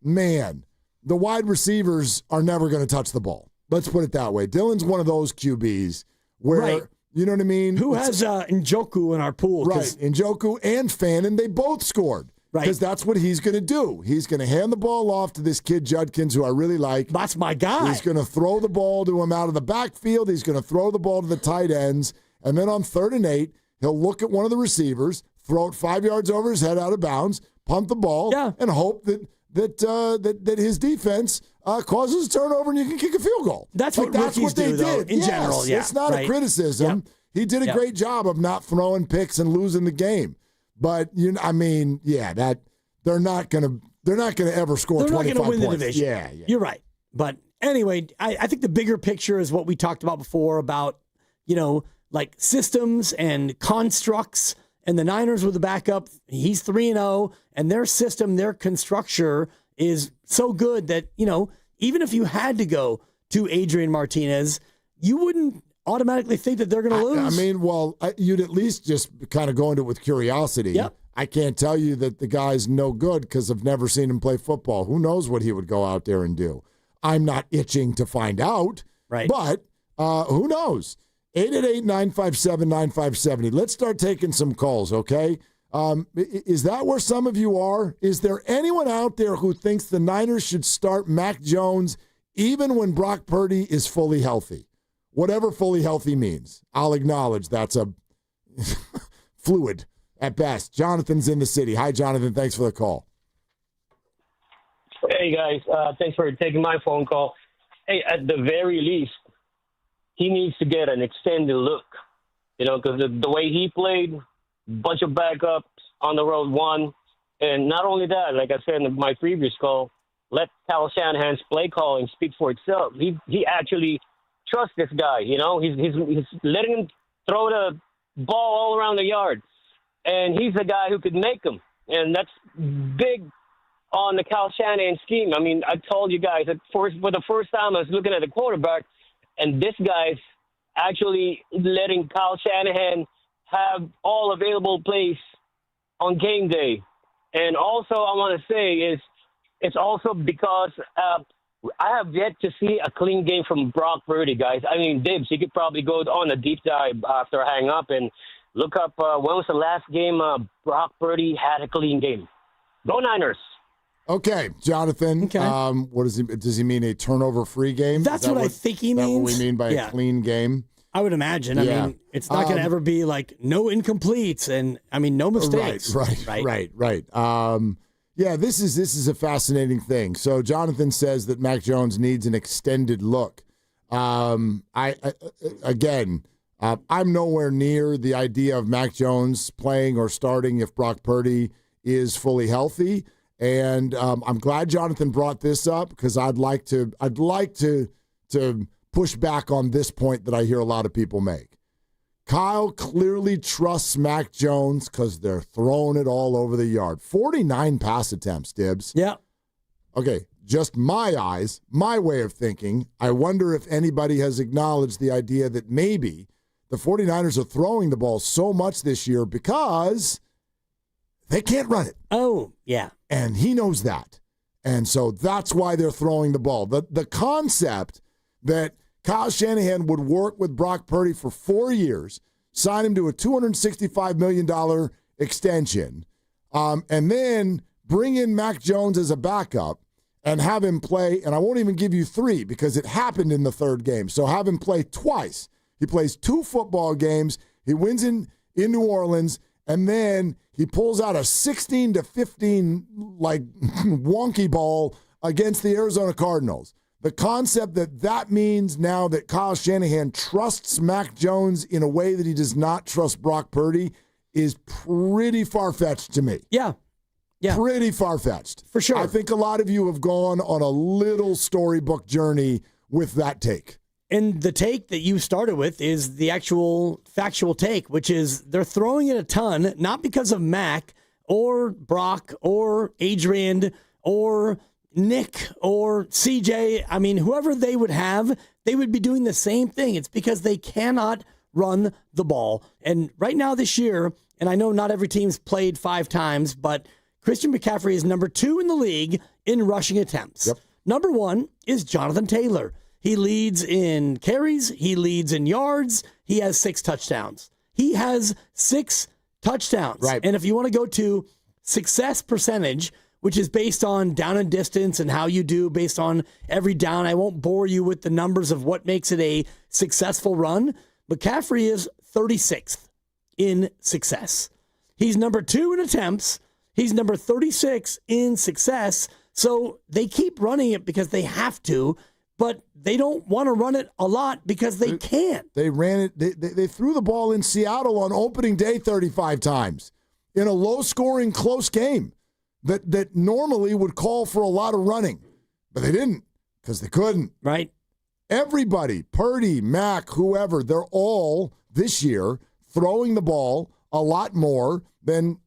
man. The wide receivers are never going to touch the ball. Let's put it that way. Dylan's one of those QBs where, you know what I mean? Who has Njoku in our pool? Right, Njoku and Fannin, they both scored. Right. Because that's what he's going to do. He's going to hand the ball off to this kid Judkins, who I really like. That's my guy. He's going to throw the ball to him out of the backfield. He's going to throw the ball to the tight ends. And then on 3rd and 8, he'll look at one of the receivers, throw it 5 yards over his head out of bounds, punt the ball, and hope that his defense causes a turnover and you can kick a field goal. That's what they did in general. Yeah, it's not a criticism. Yep. He did a great job of not throwing picks and losing the game. But they're not going to ever score 25 points. They're not going to win the division. Yeah, you're right. But anyway, I think the bigger picture is what we talked about before about like systems and constructs. And the Niners with the backup, he's 3-0, and their system, their constructure is so good that, even if you had to go to Adrian Martinez, you wouldn't automatically think that they're going to lose. You'd at least just kind of go into it with curiosity. Yep. I can't tell you that the guy's no good because I've never seen him play football. Who knows what he would go out there and do? I'm not itching to find out, right? But who knows? 888-957-9570. Let's start taking some calls, okay? Is that where some of you are? Is there anyone out there who thinks the Niners should start Mac Jones even when Brock Purdy is fully healthy? Whatever fully healthy means. I'll acknowledge that's a fluid at best. Jonathan's in the city. Hi, Jonathan. Thanks for the call. Hey, guys. Thanks for taking my phone call. Hey, at the very least, he needs to get an extended look, because the way he played, bunch of backups on the road, won. And not only that, like I said in my previous call, let Kyle Shanahan's play calling speak for itself. He actually trusts this guy, He's letting him throw the ball all around the yard. And he's the guy who could make them. And that's big on the Kyle Shanahan scheme. I mean, I told you guys that for the first time I was looking at the quarterback, and this guy's actually letting Kyle Shanahan have all available plays on game day. And also I want to say is it's also because I have yet to see a clean game from Brock Purdy, guys. I mean, Dibs, you could probably go on a deep dive after I hang up and look up when was the last game Brock Purdy had a clean game. Go Niners. Okay, Jonathan. Okay. What does he mean? A turnover-free game? That's what I think he means. That's what we mean by a clean game. I would imagine. I mean, it's not going to ever be like no incompletes and no mistakes. Right. Yeah, this is a fascinating thing. So Jonathan says that Mac Jones needs an extended look. I'm nowhere near the idea of Mac Jones playing or starting if Brock Purdy is fully healthy. And I'm glad Jonathan brought this up because I'd like to push back on this point that I hear a lot of people make. Kyle clearly trusts Mac Jones because they're throwing it all over the yard. 49 pass attempts, Dibs. Yeah. Okay, just my eyes, my way of thinking. I wonder if anybody has acknowledged the idea that maybe the 49ers are throwing the ball so much this year because they can't run it. Oh, yeah. And he knows that. And so that's why they're throwing the ball. The concept that Kyle Shanahan would work with Brock Purdy for 4 years, sign him to a $265 million extension, and then bring in Mac Jones as a backup and have him play, and I won't even give you 3 because it happened in the third game, so have him play twice. He plays 2 football games, he wins in New Orleans, and then he pulls out a 16-15 wonky ball against the Arizona Cardinals. The concept that means now that Kyle Shanahan trusts Mac Jones in a way that he does not trust Brock Purdy is pretty far-fetched to me. Yeah. Pretty far-fetched. For sure. I think a lot of you have gone on a little storybook journey with that take. And the take that you started with is the actual factual take, which is they're throwing it a ton, not because of Mac or Brock or Adrian or Nick or CJ. I mean, whoever they would have, they would be doing the same thing. It's because they cannot run the ball. And right now this year, and I know not every team's played 5 times, but Christian McCaffrey is number 2 in the league in rushing attempts. Yep. Number 1 is Jonathan Taylor. He leads in carries. He leads in yards. He has 6 touchdowns. He has 6 touchdowns. Right. And if you want to go to success percentage, which is based on down and distance and how you do based on every down, I won't bore you with the numbers of what makes it a successful run. McCaffrey is 36th in success. He's number 2 in attempts. He's number 36 in success. So they keep running it because they have to, but they don't want to run it a lot because they can't. They ran it. They threw the ball in Seattle on opening day 35 times in a low-scoring, close game that normally would call for a lot of running. But they didn't because they couldn't. Right. Everybody, Purdy, Mac, whoever, they're all this year throwing the ball a lot more than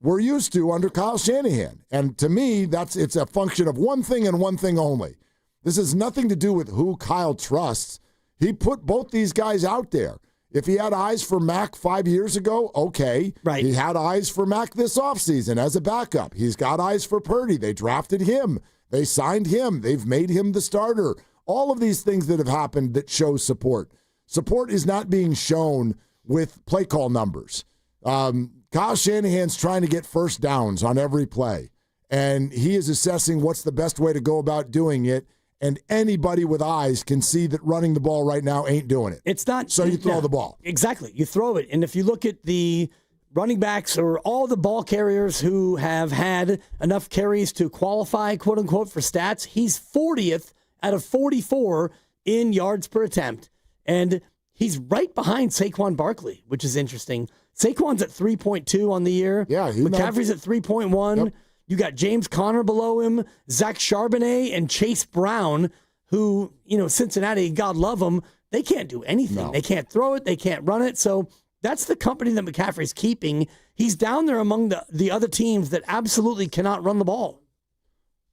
we're used to under Kyle Shanahan. And to me, it's a function of one thing and one thing only. This has nothing to do with who Kyle trusts. He put both these guys out there. If he had eyes for Mac 5 years ago, okay. Right. He had eyes for Mac this offseason as a backup. He's got eyes for Purdy. They drafted him. They signed him. They've made him the starter. All of these things that have happened that show support. Support is not being shown with play call numbers. Kyle Shanahan's trying to get first downs on every play, and he is assessing what's the best way to go about doing it. And anybody with eyes can see that running the ball right now ain't doing it. It's not. So you throw the ball. Exactly. You throw it. And if you look at the running backs or all the ball carriers who have had enough carries to qualify, quote unquote, for stats, he's 40th out of 44 in yards per attempt. And he's right behind Saquon Barkley, which is interesting. Saquon's at 3.2 on the year. Yeah. McCaffrey's at 3.1. Yep. You got James Conner below him, Zach Charbonnet, and Chase Brown, who, Cincinnati, God love them, they can't do anything. No. They can't throw it. They can't run it. So that's the company that McCaffrey's keeping. He's down there among the other teams that absolutely cannot run the ball.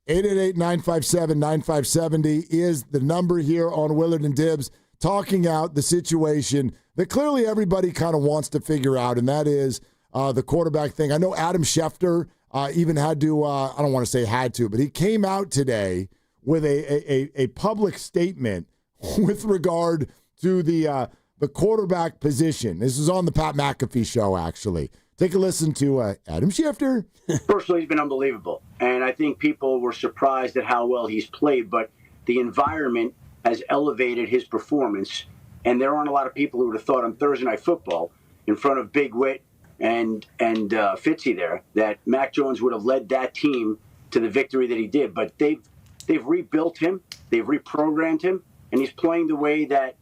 888-957-9570 is the number here on Willard and Dibs, talking out the situation that clearly everybody kind of wants to figure out, and that is the quarterback thing. I know Adam Schefter even had to, I don't want to say had to, but he came out today with a public statement with regard to the quarterback position. This is on the Pat McAfee show, actually. Take a listen to Adam Schefter. Personally, he's been unbelievable. And I think people were surprised at how well he's played, but the environment has elevated his performance. And there aren't a lot of people who would have thought on Thursday Night Football, in front of Big Wit and Fitzy there, that Mac Jones would have led that team to the victory that he did. But they've rebuilt him, they've reprogrammed him, and he's playing the way that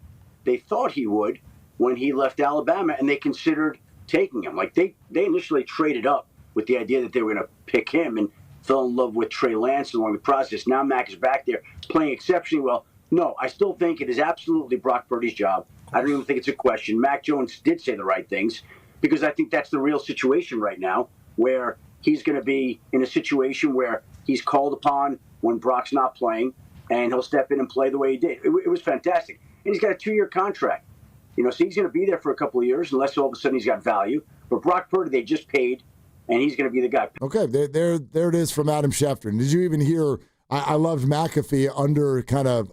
they thought he would when he left Alabama, and they considered taking him. Like they initially traded up with the idea that they were going to pick him and fell in love with Trey Lance along the process. Now Mac is back there playing exceptionally well. No, I still think it is absolutely Brock Purdy's job. I don't even think it's a question. Mac Jones did say the right things because I think that's the real situation right now, where he's going to be in a situation where he's called upon when Brock's not playing, and he'll step in and play the way he did. It was fantastic. And he's got a 2-year contract. So he's going to be there for a couple of years unless all of a sudden he's got value. But Brock Purdy, they just paid, and he's going to be the guy. Okay, there it is from Adam Schefter. And did you even hear? I loved McAfee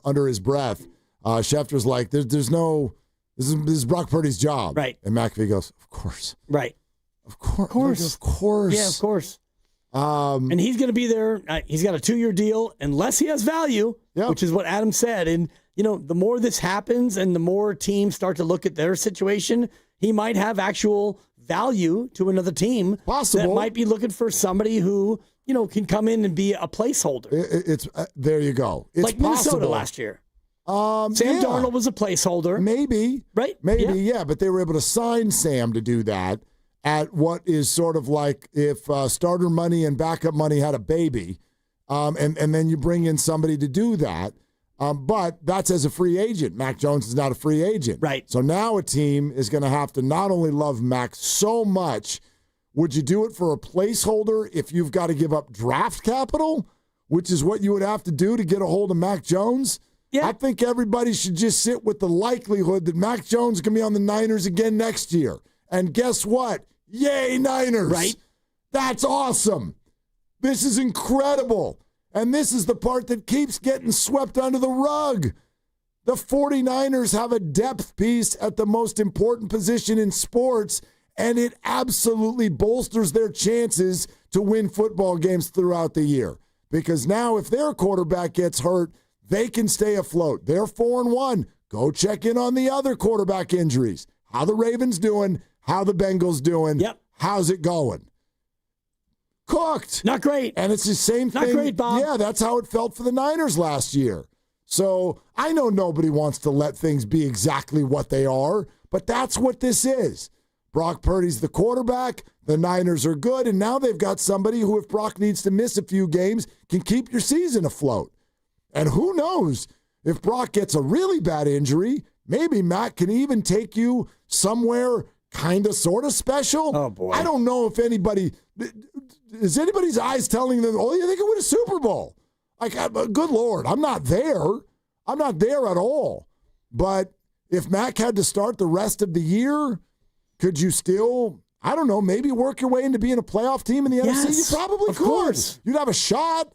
under his breath. Schefter's like, "There's no, this is Brock Purdy's job." Right. And McAfee goes, "Of course, right, of course, yeah, of course." And he's going to be there. He's got a 2-year deal unless he has value, which is what Adam said. And the more this happens and the more teams start to look at their situation, he might have actual value to another team. Possible. That might be looking for somebody who, can come in and be a placeholder. It's there you go. It's like Minnesota possible. Last year. Sam Darnold was a placeholder. Maybe. Right? Maybe, but they were able to sign Sam to do that at what is sort of like if starter money and backup money had a baby, and then you bring in somebody to do that. But that's as a free agent. Mac Jones is not a free agent. Right. So now a team is going to have to not only love Mac so much, would you do it for a placeholder if you've got to give up draft capital, which is what you would have to do to get a hold of Mac Jones? Yeah. I think everybody should just sit with the likelihood that Mac Jones is going to be on the Niners again next year. And guess what? Yay, Niners. Right. That's awesome. This is incredible. And this is the part that keeps getting swept under the rug. The 49ers have a depth piece at the most important position in sports, and it absolutely bolsters their chances to win football games throughout the year. Because now if their quarterback gets hurt, they can stay afloat. They're 4-1. Go check in on the other quarterback injuries. How the Ravens doing? How the Bengals doing? Yep. How's it going? Cooked. Not great. And it's the same thing. Not great, Bob. Yeah, that's how it felt for the Niners last year. So I know nobody wants to let things be exactly what they are, but that's what this is. Brock Purdy's the quarterback. The Niners are good, and now they've got somebody who, if Brock needs to miss a few games, can keep your season afloat. And who knows, if Brock gets a really bad injury, maybe Matt can even take you somewhere kind of sort of special. Oh, boy. I don't know if is anybody's eyes telling them, oh, yeah, they can win a Super Bowl. Like, good Lord, I'm not there. I'm not there at all. But if Mac had to start the rest of the year, could you still, I don't know, maybe work your way into being a playoff team in the NFC? You probably could. Of course. You'd have a shot.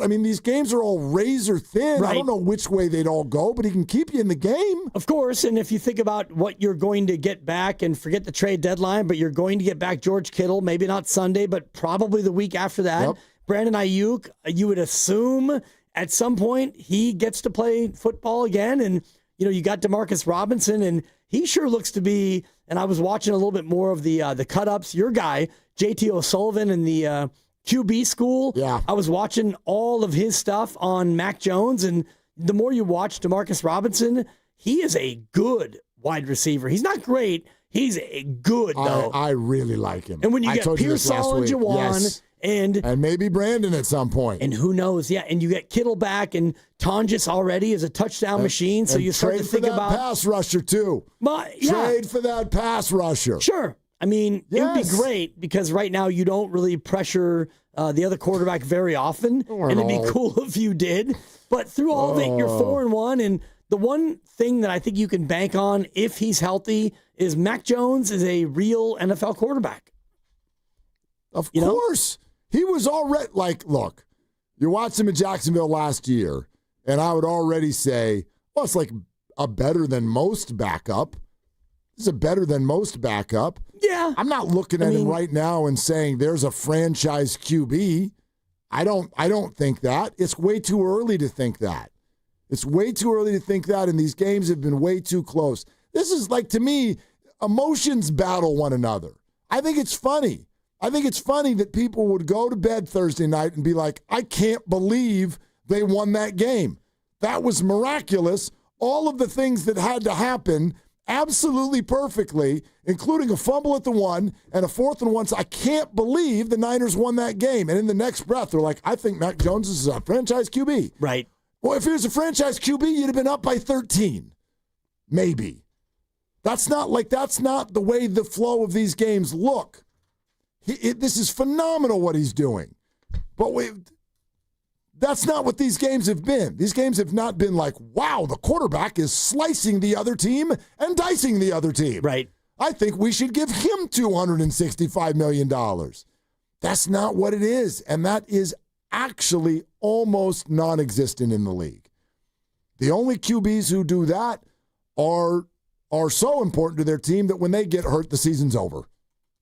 I mean, these games are all razor thin. Right. I don't know which way they'd all go, but he can keep you in the game. Of course, and if you think about what you're going to get back, and forget the trade deadline, but you're going to get back George Kittle, maybe not Sunday, but probably the week after that. Yep. Brandon Ayuk, you would assume at some point he gets to play football again, and you got Demarcus Robinson, and he sure looks to be, and I was watching a little bit more of the cut-ups, your guy, JT O'Sullivan, and the QB school. Yeah. I was watching all of his stuff on Mac Jones, and the more you watch Demarcus Robinson, he is a good wide receiver. He's not great. He's a good, though. I really like him. And when you get Pearsall and Jawan, and maybe Brandon at some point. And who knows, and you get Kittle back, and Tonjes already is a touchdown machine, so you start to think about pass rusher, too. Trade for that pass rusher. Sure. I mean, It would be great because right now you don't really pressure the other quarterback very often, and it'd be cool if you did. But through all of it, you're 4-1, and the one thing that I think you can bank on if he's healthy is Mac Jones is a real NFL quarterback. Of course. He was already, look, You watched him in Jacksonville last year, and I would already say, well, it's like a better than most backup. This is a better than most backup. Yeah. I'm not looking at him right now and saying there's a franchise QB. I don't think that. It's way too early to think that. It's way too early to think that, and these games have been way too close. This is like, to me, emotions battle one another. I think it's funny. I think it's funny that people would go to bed Thursday night and be like, I can't believe they won that game. That was miraculous. All of the things that had to happen absolutely perfectly, including a fumble at the 1 and a 4th and 1. So I can't believe the Niners won that game. And in the next breath, they're like, I think Mac Jones is a franchise QB. Right. Well, if he was a franchise QB, you'd have been up by 13. Maybe. That's not the way the flow of these games look. This is phenomenal what he's doing. But that's not what these games have been. These games have not been like, wow, the quarterback is slicing the other team and dicing the other team. Right. I think we should give him $265 million. That's not what it is. And that is actually almost non-existent in the league. The only QBs who do that are so important to their team that when they get hurt, the season's over.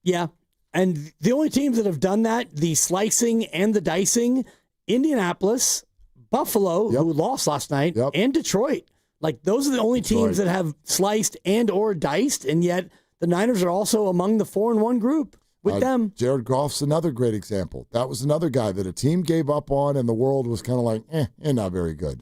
Yeah. And the only teams that have done that, the slicing and the dicing, Indianapolis, Buffalo, who lost last night, and Detroit. Like, those are the only teams that have sliced and or diced, and yet the Niners are also among the 4-1 group with them. Jared Goff's another great example. That was another guy that a team gave up on, and the world was kind of like, not very good.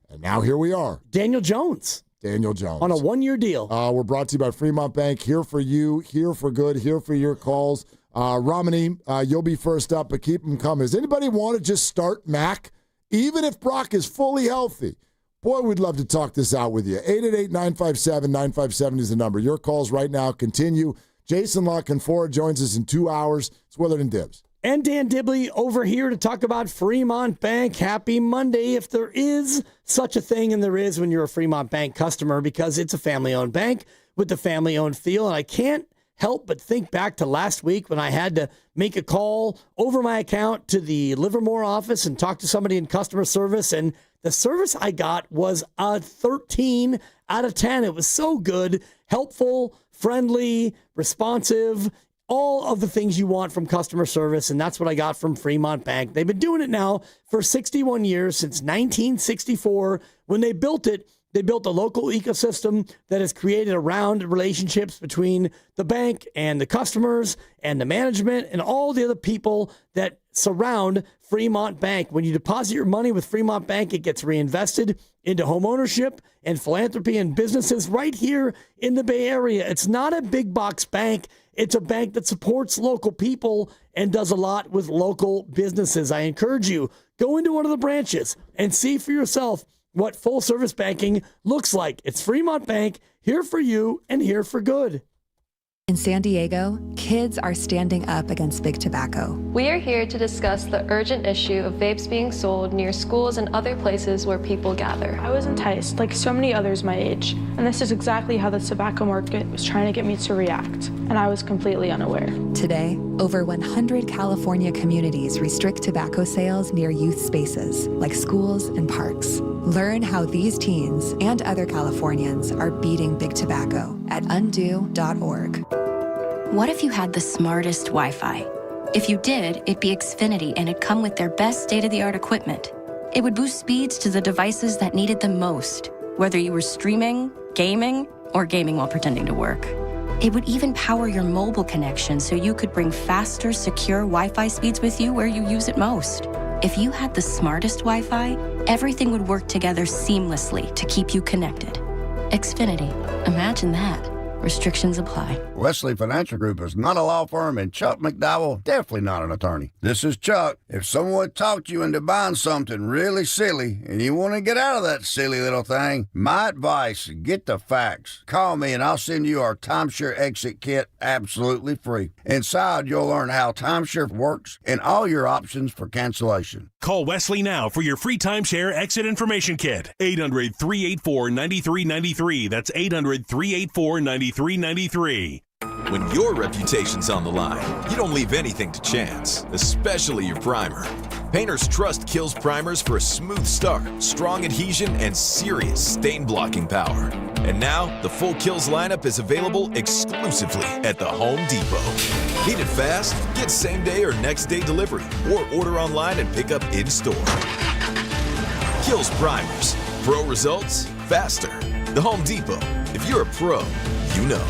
And now here we are. Daniel Jones. On a 1-year deal. We're brought to you by Fremont Bank. Here for you, here for good, here for your calls. Romney, you'll be first up, but keep them coming. Does anybody want to just start Mac, even if Brock is fully healthy? Boy, we'd love to talk this out with you. 888-957-9570 is the number. Your calls right now continue. Jason La Canfora joins us in 2 hours. It's Willard and Dibs. And Dan Dibley over here to talk about Fremont Bank. Happy Monday, if there is such a thing, and there is when you're a Fremont Bank customer, because it's a family-owned bank with the family-owned feel. And I can't help but think back to last week when I had to make a call over my account to the Livermore office and talk to somebody in customer service, and the service I got was a 13 out of 10. It was so good, helpful, friendly, responsive, all of the things you want from customer service, and that's what I got from Fremont Bank. They've been doing it now for 61 years, since 1964. When they built it, they built a local ecosystem that has created around relationships between the bank and the customers and the management and all the other people that surround Fremont Bank. When you deposit your money with Fremont Bank, it gets reinvested into home ownership and philanthropy and businesses right here in the Bay Area. It's not a big box bank. It's a bank that supports local people and does a lot with local businesses. I encourage you, go into one of the branches and see for yourself what full-service banking looks like. It's Fremont Bank, here for you and here for good. In San Diego, kids are standing up against big tobacco. We are here to discuss the urgent issue of vapes being sold near schools and other places where people gather. I was enticed, like so many others my age, and this is exactly how the tobacco market was trying to get me to react, and I was completely unaware. Today, over 100 California communities restrict tobacco sales near youth spaces, like schools and parks. Learn how these teens and other Californians are beating big tobacco at undo.org. What if you had the smartest Wi-Fi? If you did, it'd be Xfinity, and it'd come with their best state-of-the-art equipment. It would boost speeds to the devices that needed them most, whether you were streaming, gaming, or gaming while pretending to work. It would even power your mobile connection so you could bring faster, secure Wi-Fi speeds with you where you use it most. If you had the smartest Wi-Fi, everything would work together seamlessly to keep you connected. Xfinity. Imagine that. Restrictions apply. Wesley Financial Group is not a law firm, and Chuck McDowell definitely not an attorney. This is Chuck. If someone talked you into buying something really silly and you want to get out of that silly little thing, my advice, get the facts. Call me and I'll send you our timeshare exit kit absolutely free. Inside, you'll learn how timeshare works and all your options for cancellation. Call Wesley now for your free timeshare exit information kit. 800-384-9393. That's 800-384-9393. When your reputation's on the line, you don't leave anything to chance, especially your primer. Painters trust Kills primers for a smooth start, strong adhesion, and serious stain blocking power. And now, the full Kills lineup is available exclusively at the Home Depot. Need it fast? Get same day or next day delivery, or order online and pick up in store. Kills primers. Pro results faster. The Home Depot. If you're a pro, you know.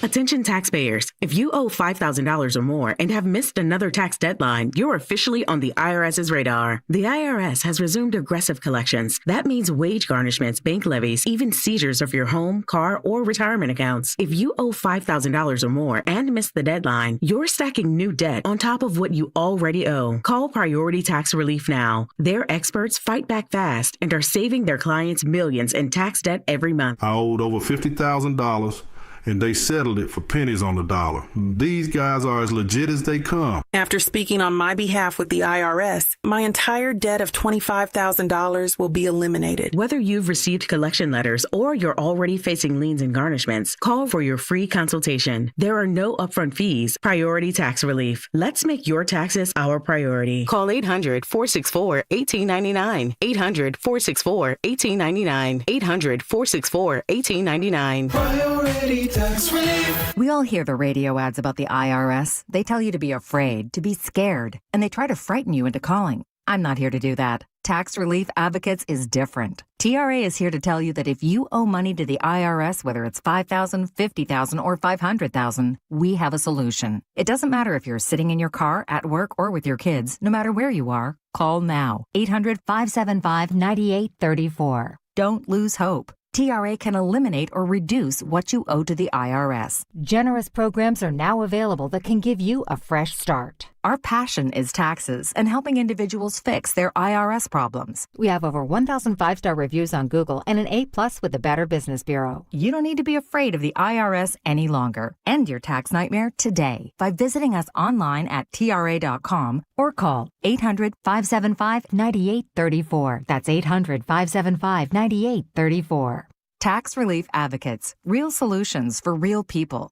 Attention taxpayers. If you owe $5,000 or more and have missed another tax deadline, you're officially on the IRS's radar. The IRS has resumed aggressive collections. That means wage garnishments, bank levies, even seizures of your home, car, or retirement accounts. If you owe $5,000 or more and missed the deadline, you're stacking new debt on top of what you already owe. Call Priority Tax Relief now. Their experts fight back fast and are saving their clients millions in tax debt every month. I owed over $50,000. And they settled it for pennies on the dollar. These guys are as legit as they come. After speaking on my behalf with the IRS, my entire debt of $25,000 will be eliminated. Whether you've received collection letters or you're already facing liens and garnishments, call for your free consultation. There are no upfront fees. Priority Tax Relief. Let's make your taxes our priority. Call 800-464-1899. 800-464-1899. 800-464-1899. Priority Tax Relief. We all hear the radio ads about the IRS. They tell you to be afraid, to be scared, and they try to frighten you into calling. I'm not here to do that. Tax Relief Advocates is different. TRA is here to tell you that if you owe money to the IRS, whether it's $5,000, $50,000, or $500,000, we have a solution. It doesn't matter if you're sitting in your car, at work, or with your kids. No matter where you are, call now. 800-575-9834. Don't lose hope. TRA can eliminate or reduce what you owe to the IRS. Generous programs are now available that can give you a fresh start. Our passion is taxes and helping individuals fix their IRS problems. We have over 1,000 5-star reviews on Google and an A+ with the Better Business Bureau. You don't need to be afraid of the IRS any longer. End your tax nightmare today by visiting us online at TRA.com or call 800-575-9834. That's 800-575-9834. Tax Relief Advocates. Real solutions for real people.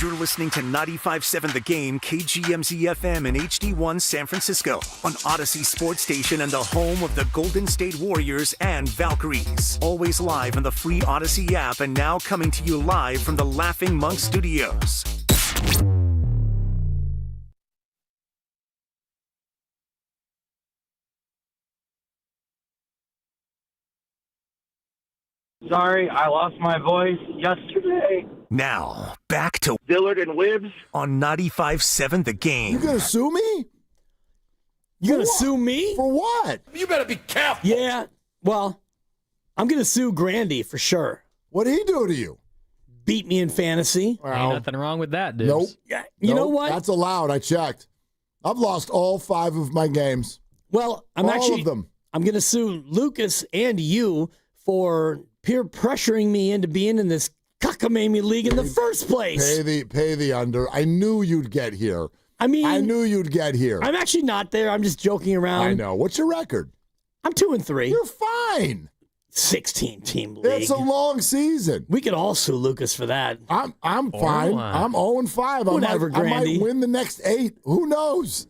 You're listening to 95.7 The Game, KGMZ-FM and HD1 San Francisco on Odyssey Sports Station and the home of the Golden State Warriors and Valkyries. Always live on the free Odyssey app and now coming to you live from the Laughing Monk Studios. Sorry, I lost my voice yesterday. Now, back to Willard and Dibs on 95.7 The Game. You gonna sue me? You gonna sue me? For what? You better be careful. Yeah, well, I'm gonna sue Grandy for sure. What'd he do to you? Beat me in fantasy. Well, ain't nothing wrong with that, dude. Nope. Yeah, you know what? That's allowed. I checked. I've lost all 5 of my games. Well, I'm all of them. I'm gonna sue Lucas and you for peer pressuring me into being in this cockamamie league in the first place. Pay the under. I knew you'd get here. I mean, I knew you'd get here. I'm actually not there. I'm just joking around. I know. What's your record? I'm 2-3. You're fine. 16-team league. It's a long season. We could all sue Lucas for that. I'm fine. I'm 0-5. Whatever, I might Grandy. win the next 8. Who knows?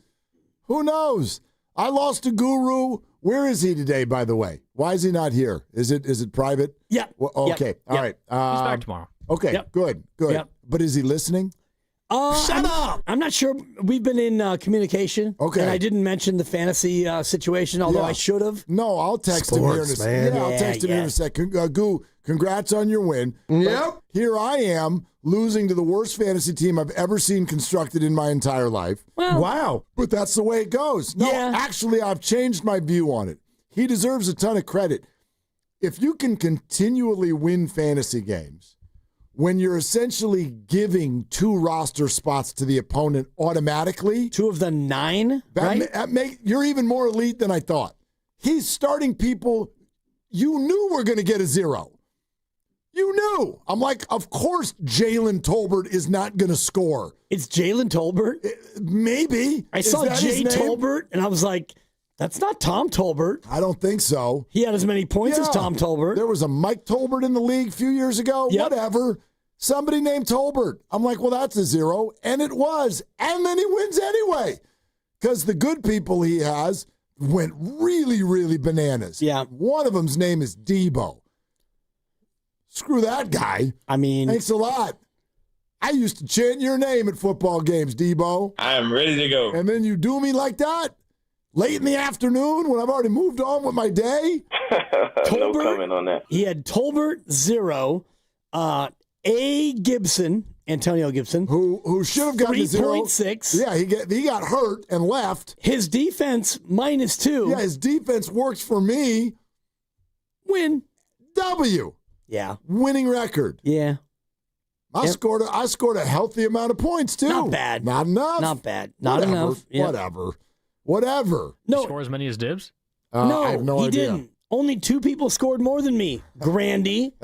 Who knows? I lost to Guru. Where is he today, by the way? Why is he not here? Is it private? Yeah. Well, okay. Yep. All right. He's back tomorrow. Okay. Yep. Good. Yep. But is he listening? Shut up! I'm not sure. We've been in communication. Okay. And I didn't mention the fantasy situation, although I should have. No, I'll text him here in a second. Yeah, I'll text him here in a second. Goo, congrats on your win. Yep. But here I am losing to the worst fantasy team I've ever seen constructed in my entire life. Well, wow. But that's the way it goes. No, actually, I've changed my view on it. He deserves a ton of credit. If you can continually win fantasy games when you're essentially giving 2 roster spots to the opponent automatically. 2 of the 9, right? You're even more elite than I thought. He's starting people you knew were going to get a 0. You knew. I'm like, of course Jalen Tolbert is not going to score. It's Jalen Tolbert? Maybe. I saw Jay Tolbert, and I was like, that's not Tom Tolbert. I don't think so. He had as many points as Tom Tolbert. There was a Mike Tolbert in the league a few years ago. Yep. Whatever. Somebody named Tolbert. I'm like, well, that's a 0. And it was. And then he wins anyway. because the good people he has went really, really bananas. Yeah. One of them's name is Debo. Screw that guy. I mean, thanks a lot. I used to chant your name at football games, Debo. I am ready to go. And then you do me like that late in the afternoon when I've already moved on with my day? No comment on that. He had Tolbert 0, A. Gibson, Antonio Gibson, who should have gotten 3.6. Yeah, he got hurt and left. His defense -2. Yeah, his defense works for me. Win. W. Yeah. Winning record. Yeah. I scored a healthy amount of points too. Not bad. Not enough. Not bad. Not Whatever. enough. Yep. Whatever. No. Score as many as Dibs? No, I have no he idea. didn't. Only 2 people scored more than me. Grandy.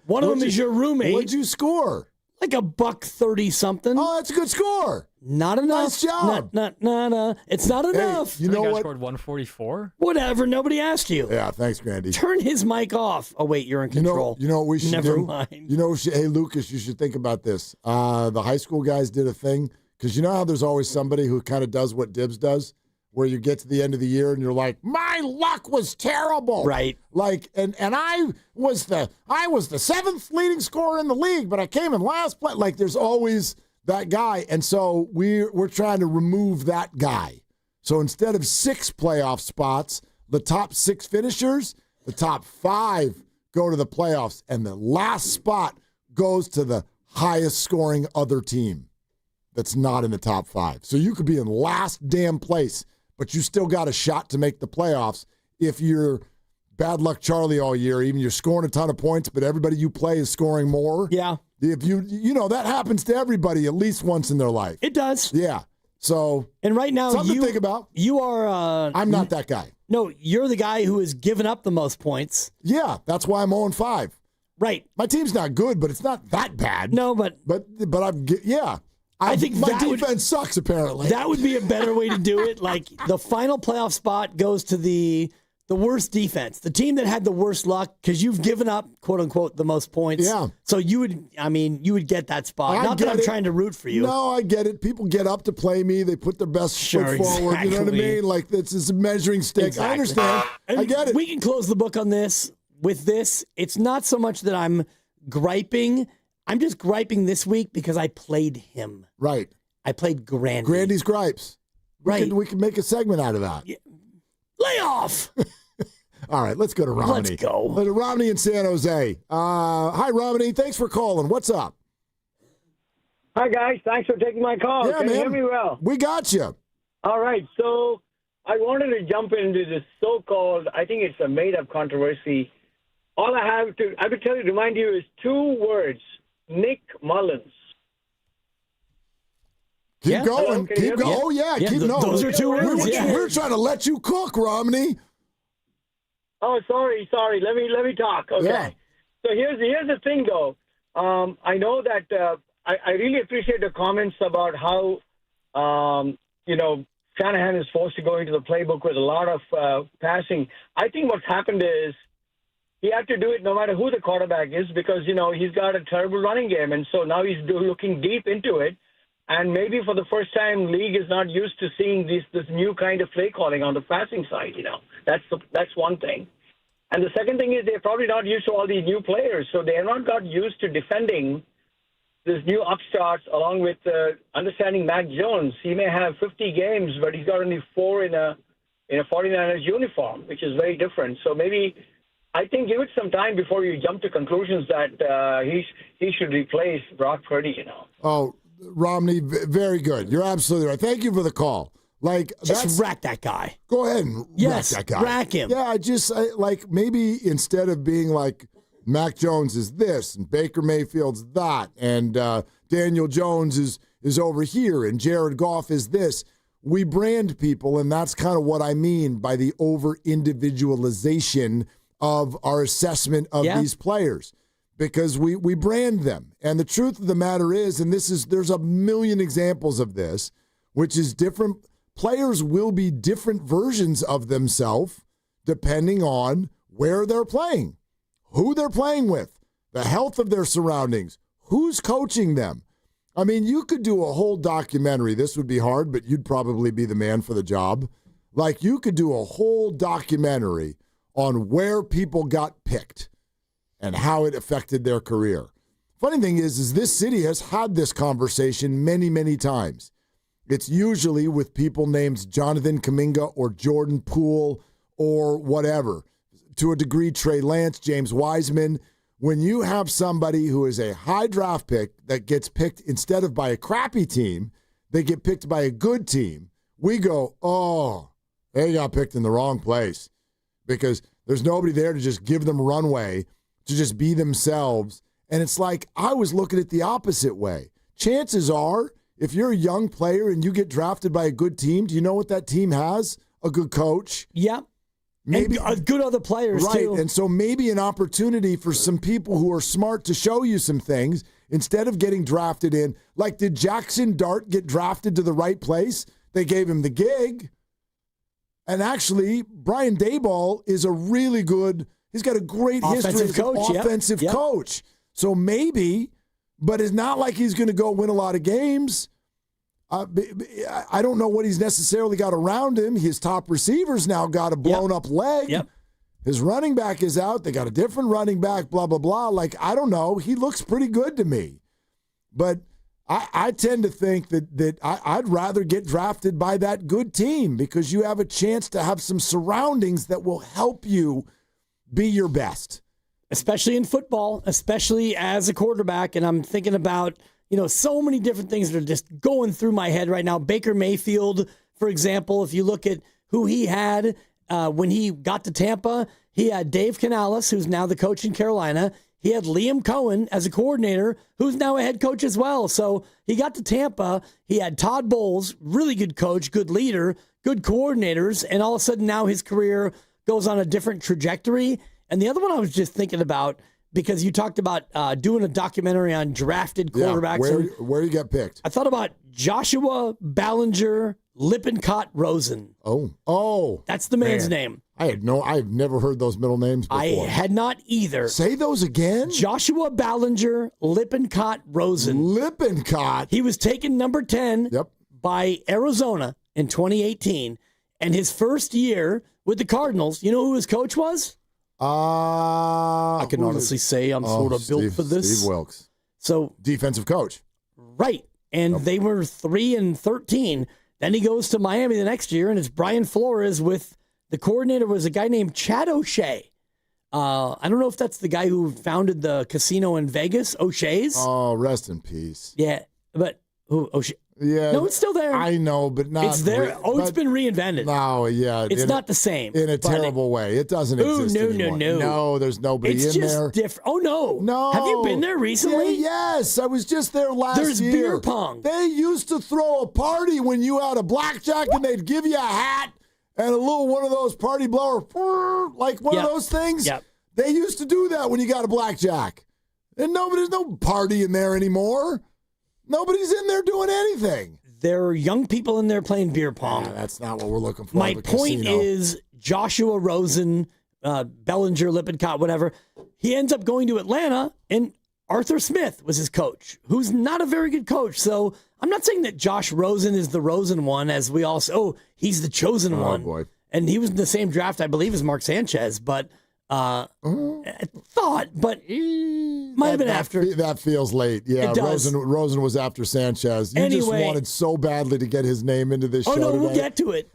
One of them is your roommate. What'd you score? Like $130 something. Oh, that's a good score. Not enough. Nice job. No. It's not enough. You know I what? scored 144. Whatever. Nobody asked you. Yeah, thanks, Grandy. Turn his mic off. Oh, wait, you're in control. You know what we should Never do? mind. You know, hey, Lucas, you should think about this. The high school guys did a thing, because you know how there's always somebody who kind of does what Dibs does, where you get to the end of the year and you're like, my luck was terrible. Right. Like, and I was the 7th leading scorer in the league, but I came in last place. Like, there's always that guy. And so we're trying to remove that guy. So instead of 6 playoff spots, the top 6 finishers, the top 5 go to the playoffs, and the last spot goes to the highest scoring other team that's not in the top 5. So you could be in last damn place, but you still got a shot to make the playoffs if you're bad luck Charlie all year. Even you're scoring a ton of points, but everybody you play is scoring more. Yeah. If you know, that happens to everybody at least once in their life. It does. Yeah. So, and right now, something to think about. You are. I'm not that guy. No, you're the guy who has given up the most points. Yeah, that's why I'm 0-5. Right. My team's not good, but it's not that bad. No, but I think my defense sucks, apparently. That would be a better way to do it. Like, the final playoff spot goes to the worst defense, the team that had the worst luck, because you've given up, quote unquote, the most points. Yeah. So you would get that spot. Not that I'm trying to root for you. No, I get it. People get up to play me. They put their best foot forward. Exactly. You know what I mean? Like, it's a measuring stick. Exactly. I understand. I get it. We can close the book on this. With this, it's not so much that I'm griping. I'm just griping this week because I played him. Right. I played Grandy. Grandy's gripes. Right. We can make a segment out of that. Yeah. Lay off. All right, let's go to Romney. Let's go. To Romney in San Jose. Hi, Romney. Thanks for calling. What's up? Hi, guys. Thanks for taking my call. Yeah, Can man. you hear me well? We got you. All right. So I wanted to jump into this so-called, I think it's a made-up controversy. All I have to tell you, remind you, is 2 words: Nick Mullins. Keep going. Hello, Keep going. Oh, yeah. Keep going. Those are 2 words. We're trying to let you cook, Romney. Oh, sorry. Let me talk. Okay. Yeah. So here's the thing, though. I know that I really appreciate the comments about how Shanahan is forced to go into the playbook with a lot of passing. I think what's happened is he had to do it no matter who the quarterback is, because he's got a terrible running game, and so now he's looking deep into it. And maybe for the first time, league is not used to seeing this new kind of play calling on the passing side. That's one thing. And the second thing is they're probably not used to all these new players, so they are not got used to defending this new upstarts, along with understanding Mac Jones. He may have 50 games, but he's got only 4 in a 49ers uniform, which is very different. So maybe I think give it some time before you jump to conclusions that he should replace Brock Purdy. Oh, Romney, very good. You're absolutely right. Thank you for the call. Just rack that guy. Go ahead and rack that guy. Rack him. Yeah, maybe instead of being like Mac Jones is this and Baker Mayfield's that and Daniel Jones is over here and Jared Goff is this, we brand people, and that's kind of what I mean by the over-individualization of our assessment of these players. Because we brand them. And the truth of the matter is, and there's a million examples of this, which is different players will be different versions of themselves depending on where they're playing, who they're playing with, the health of their surroundings, who's coaching them. I mean, you could do a whole documentary. This would be hard, but you'd probably be the man for the job. Like, you could do a whole documentary on where people got picked and how it affected their career. Funny thing is this city has had this conversation many, many times. It's usually with people named Jonathan Kuminga or Jordan Poole or whatever. To a degree, Trey Lance, James Wiseman. When you have somebody who is a high draft pick that gets picked instead of by a crappy team, they get picked by a good team, we go, oh, they got picked in the wrong place because there's nobody there to just give them runway, to just be themselves. And it's like, I was looking at the opposite way. Chances are, if you're a young player and you get drafted by a good team, do you know what that team has? A good coach. Yeah. Maybe and good other players, right. too. And so maybe an opportunity for some people who are smart to show you some things instead of getting drafted in. Like, did Jackson Dart get drafted to the right place? They gave him the gig. And actually, Brian Daboll is a really good, he's got a great history as an offensive coach. So maybe, but it's not like he's going to go win a lot of games. I don't know what he's necessarily got around him. His top receivers now got a blown-up leg. Yep. His running back is out. They got a different running back, blah, blah, blah. Like, I don't know. He looks pretty good to me. But I tend to think that I'd rather get drafted by that good team because you have a chance to have some surroundings that will help you be your best. Especially in football, especially as a quarterback. And I'm thinking about, so many different things that are just going through my head right now. Baker Mayfield, for example, if you look at who he had when he got to Tampa, he had Dave Canales, who's now the coach in Carolina. He had Liam Cohen as a coordinator, who's now a head coach as well. So he got to Tampa. He had Todd Bowles, really good coach, good leader, good coordinators. And all of a sudden now his career goes on a different trajectory. And the other one I was just thinking about, because you talked about doing a documentary on drafted quarterbacks. Yeah, where you got picked? I thought about Joshua Ballinger Lippincott Rosen. Oh. That's the man's name. I've never heard those middle names before. I had not either. Say those again. Joshua Ballinger Lippincott Rosen. Lippincott. He was taken number 10 by Arizona in 2018. And his first year with the Cardinals, you know who his coach was? I can honestly say I'm sort of built for this. Steve Wilkes. So defensive coach. Right. And they were 3-13. Then he goes to Miami the next year, and it's Brian Flores with the coordinator was a guy named Chad O'Shea. I don't know if that's the guy who founded the casino in Vegas, O'Shea's. Oh, rest in peace. Yeah, but who O'Shea? Yeah, no, it's still there. I know, but not. It's there. It's been reinvented. No, yeah, it's not the same in a terrible way. It doesn't exist anymore. No, there's nobody it's in just there. Different. Oh no. Have you been there recently? Yeah, yes, I was just there last year. There's beer pong. They used to throw a party when you had a blackjack, and they'd give you a hat and a little one of those party blower, like one of those things. Yep. They used to do that when you got a blackjack, and there's no party in there anymore. Nobody's in there doing anything. There are young people in there playing beer pong. Yeah, that's not what we're looking for. My point is Joshua Rosen, Bellinger, Lippincott, whatever. He ends up going to Atlanta, and Arthur Smith was his coach, who's not a very good coach. So I'm not saying that Josh Rosen is the Rosen one, as we all say, he's the chosen one. Boy. And he was in the same draft, I believe, as Mark Sanchez, but I thought, but might have been after. That feels late. Yeah, it does. Rosen was after Sanchez. You just wanted so badly to get his name into this show no, today. We'll get to it.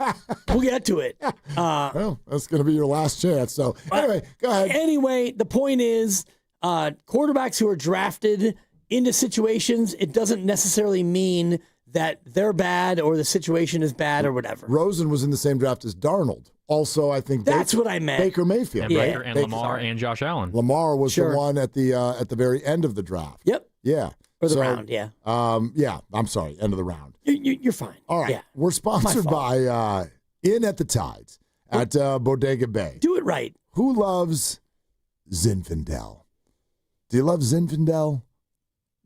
We'll get to it. Well, that's going to be your last chance. So anyway, go ahead. Anyway, the point is quarterbacks who are drafted into situations, it doesn't necessarily mean that they're bad or the situation is bad or whatever. Rosen was in the same draft as Darnold. Also, I think that's what I meant. Baker Mayfield, and right? Baker and Lamar and Josh Allen. Lamar was the one at the very end of the draft. Yep. Yeah. Or the round, yeah. Yeah, I'm sorry, end of the round. You're fine. All right. Yeah. We're sponsored by In at the Tides at Bodega Bay. Do it right. Who loves Zinfandel? Do you love Zinfandel?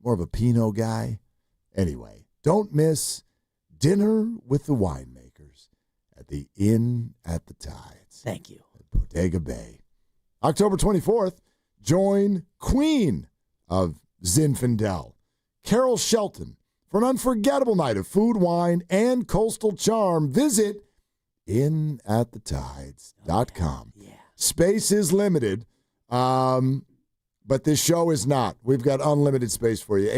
More of a Pinot guy? Anyway, don't miss Dinner with the Winemakers at the Inn at the Tides. Thank you. At Bodega Bay. October 24th, join Queen of Zinfandel, Carol Shelton, For an unforgettable night of food, wine, and coastal charm, visit inatthetides.com. Space is limited, but this show is not. We've got unlimited space for you.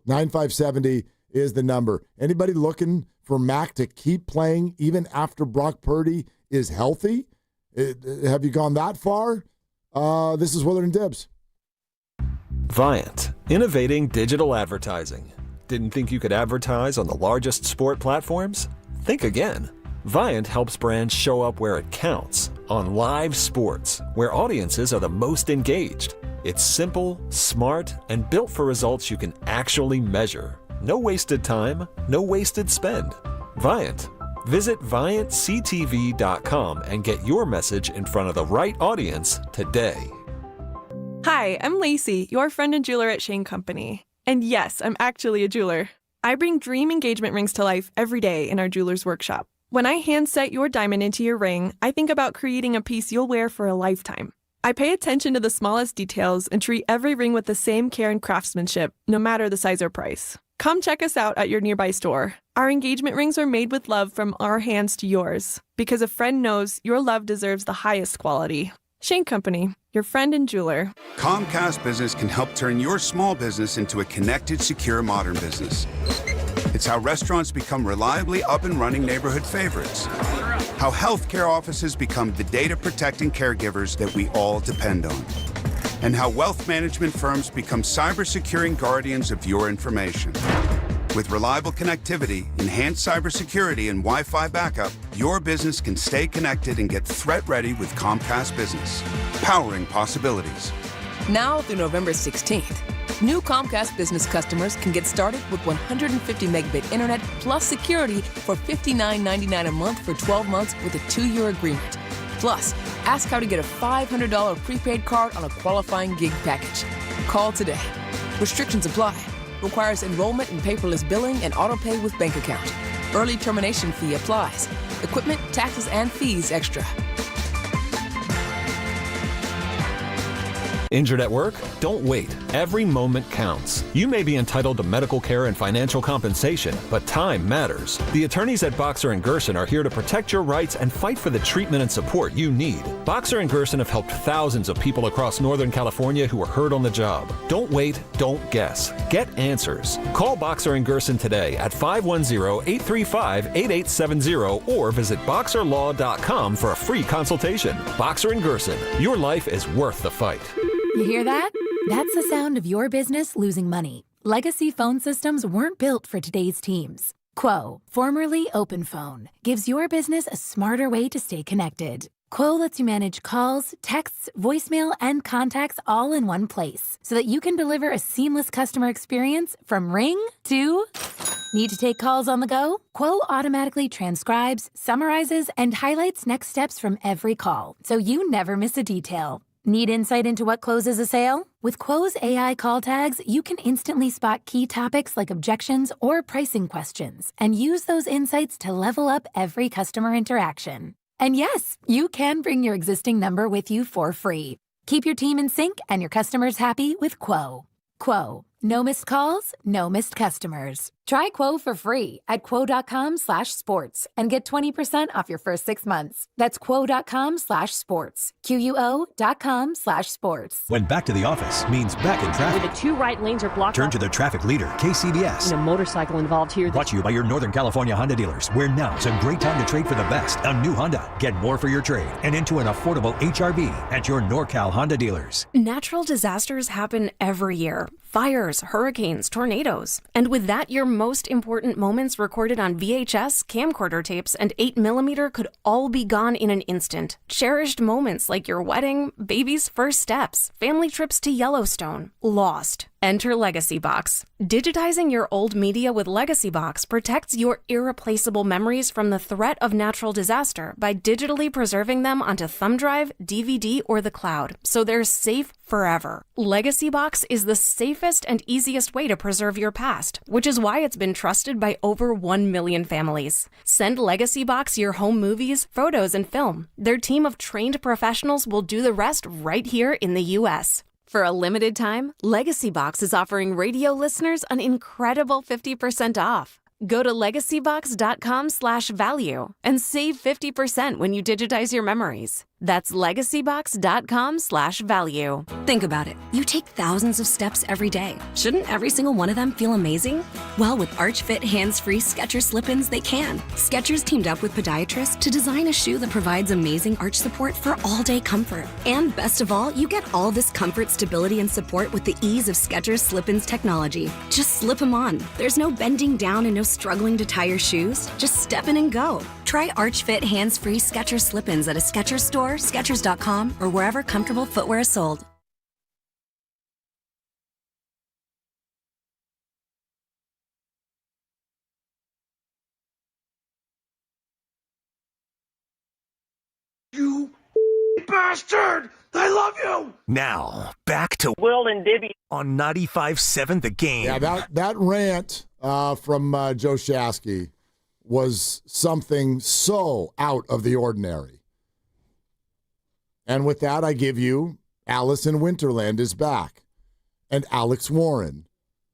888-957-9570 is the number. Anybody looking for Mac to keep playing even after Brock Purdy is healthy? Have you gone that far? This is Willard Dibs. Viant, innovating digital advertising. Didn't think you could advertise on the largest sport platforms? Think again. Viant helps brands show up where it counts, on live sports, where audiences are the most engaged. It's simple, smart, and built for results you can actually measure. No wasted time, no wasted spend. Viant. Visit ViantCTV.com and get your message in front of the right audience today. Hi, I'm Lacey, your friend and jeweler at Shane Company. And yes, I'm actually a jeweler. I bring dream engagement rings to life every day in our jeweler's workshop. When I hand set your diamond into your ring, I think about creating a piece you'll wear for a lifetime. I pay attention to the smallest details and treat every ring with the same care and craftsmanship, no matter the size or price. Come check us out at your nearby store. Our engagement rings are made with love from our hands to yours, because a friend knows your love deserves the highest quality. Shane Company, your friend and jeweler. Comcast Business can help turn your small business into a connected, secure, modern business. It's how restaurants become reliably up and running neighborhood favorites. How healthcare offices become the data protecting caregivers that we all depend on. And how wealth management firms become cyber securing guardians of your information. With reliable connectivity, enhanced cybersecurity, and Wi-Fi backup, your business can stay connected and get threat ready with Comcast Business. Powering possibilities. Now through November 16th, new Comcast Business customers can get started with 150 megabit internet plus security for $59.99 a month for 12 months with a 2-year agreement. Plus, ask how to get a $500 prepaid card on a qualifying gig package. Call today. Restrictions apply. Requires enrollment in paperless billing and auto-pay with bank account. Early termination fee applies. Equipment, taxes, and fees extra. Injured at work? Don't wait. Every moment counts. You may be entitled to medical care and financial compensation, but time matters. The attorneys at Boxer & Gerson are here to protect your rights and fight for the treatment and support you need. Boxer & Gerson have helped thousands of people across Northern California who were hurt on the job. Don't wait, don't guess. Get answers. Call Boxer & Gerson today at 510-835-8870 or visit boxerlaw.com for a free consultation. Boxer & Gerson, your life is worth the fight. You hear that? That's the sound of your business losing money. Legacy phone systems weren't built for today's teams. Quo, formerly OpenPhone, gives your business a smarter way to stay connected. Quo lets you manage calls, texts, voicemail, and contacts all in one place so that you can deliver a seamless customer experience from ring to... Need to take calls on the go? Quo automatically transcribes, summarizes, and highlights next steps from every call, so you never miss a detail. Need insight into what closes a sale? With Quo's AI call tags, you can instantly spot key topics like objections or pricing questions and use those insights to level up every customer interaction. And yes, you can bring your existing number with you for free. Keep your team in sync and your customers happy with Quo. Quo. No missed calls, no missed customers. Try Quo for free at quo.com/sports and get 20% off your first 6 months. That's quo.com/sports. QUO.com/sports. When back to the office means back in traffic. Where the 2 right lanes are blocked. Turn to the traffic leader, KCBS. And a motorcycle involved here. Brought to you by your Northern California Honda dealers, where now is a great time to trade for the best. A new Honda. Get more for your trade and into an affordable HRV at your NorCal Honda dealers. Natural disasters happen every year. Fires, hurricanes, tornadoes. And with that, your most important moments recorded on VHS, camcorder tapes, and 8mm could all be gone in an instant. Cherished moments like your wedding, baby's first steps, family trips to Yellowstone. Lost. Enter Legacy Box. Digitizing your old media with Legacy Box protects your irreplaceable memories from the threat of natural disaster by digitally preserving them onto thumb drive, DVD, or the cloud, so they're safe forever. Legacy Box is the safest and easiest way to preserve your past, which is why it's been trusted by over 1 million families. Send Legacy Box your home movies, photos, and film. Their team of trained professionals will do the rest right here in the U.S. For a limited time, Legacy Box is offering radio listeners an incredible 50% off. Go to legacybox.com/value and save 50% when you digitize your memories. That's legacybox.com/value. Think about it. You take thousands of steps every day. Shouldn't every single one of them feel amazing? Well, with Arch Fit hands-free Skechers slip-ins, they can. Skechers teamed up with podiatrists to design a shoe that provides amazing arch support for all-day comfort. And best of all, you get all this comfort, stability, and support with the ease of Skechers slip-ins technology. Just slip them on. There's no bending down and no struggling to tie your shoes. Just step in and go. Try Arch Fit hands-free Skechers slip-ins at a Skechers store, Skechers.com, or wherever comfortable footwear is sold. You bastard! I love you! Now, back to Will and Dibby on 95.7 The Game. Yeah, that rant from Joe Shasky was something so out of the ordinary. And with that, I give you Alice in Winterland is back. And Alex Warren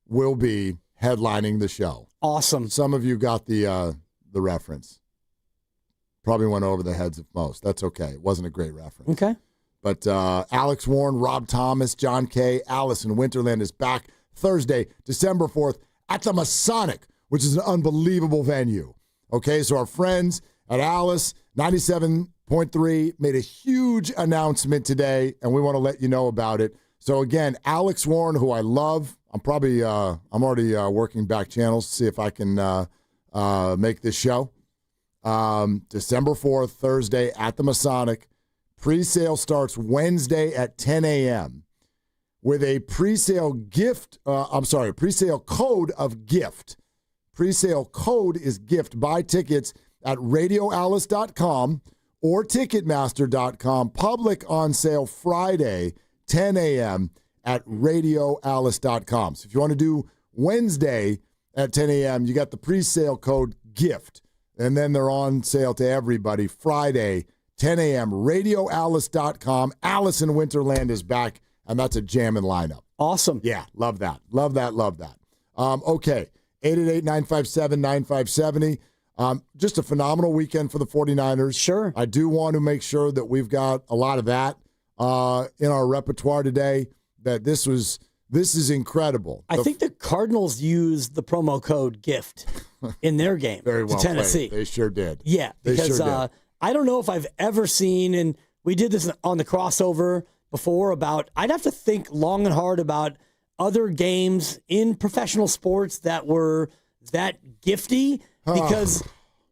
will be headlining the show. Awesome. Some of you got the reference. Probably went over the heads of most. That's okay. It wasn't a great reference. Okay. But Alex Warren, Rob Thomas, John Kay, Alice in Winterland is back Thursday, December 4th at the Masonic, which is an unbelievable venue. Okay, so our friends at Alice 97.3 made a huge announcement today, and we want to let you know about it. So again, Alex Warren, who I love, I'm already working back channels to see if I can make this show. December 4th, Thursday at the Masonic. Pre-sale starts Wednesday at 10 a.m. with a pre-sale code of gift. Pre-sale code is gift. Buy tickets at radioalice.com or ticketmaster.com. Public on sale Friday, 10 a.m. at radioalice.com. So if you want to do Wednesday at 10 a.m., you got the pre-sale code gift. And then they're on sale to everybody Friday, 10 a.m., radioalice.com. Alice in Winterland is back, and that's a jamming lineup. Awesome. Yeah, love that. Love that. Okay, 888-957-9570. Just a phenomenal weekend for the 49ers. Sure. I do want to make sure that we've got a lot of that in our repertoire today, that this is incredible. I think the Cardinals used the promo code GIFT in their game Very well to Tennessee. Played. They sure did. Yeah, because I don't know if I've ever seen, and we did this on the crossover before, I'd have to think long and hard about other games in professional sports that were that gifty, because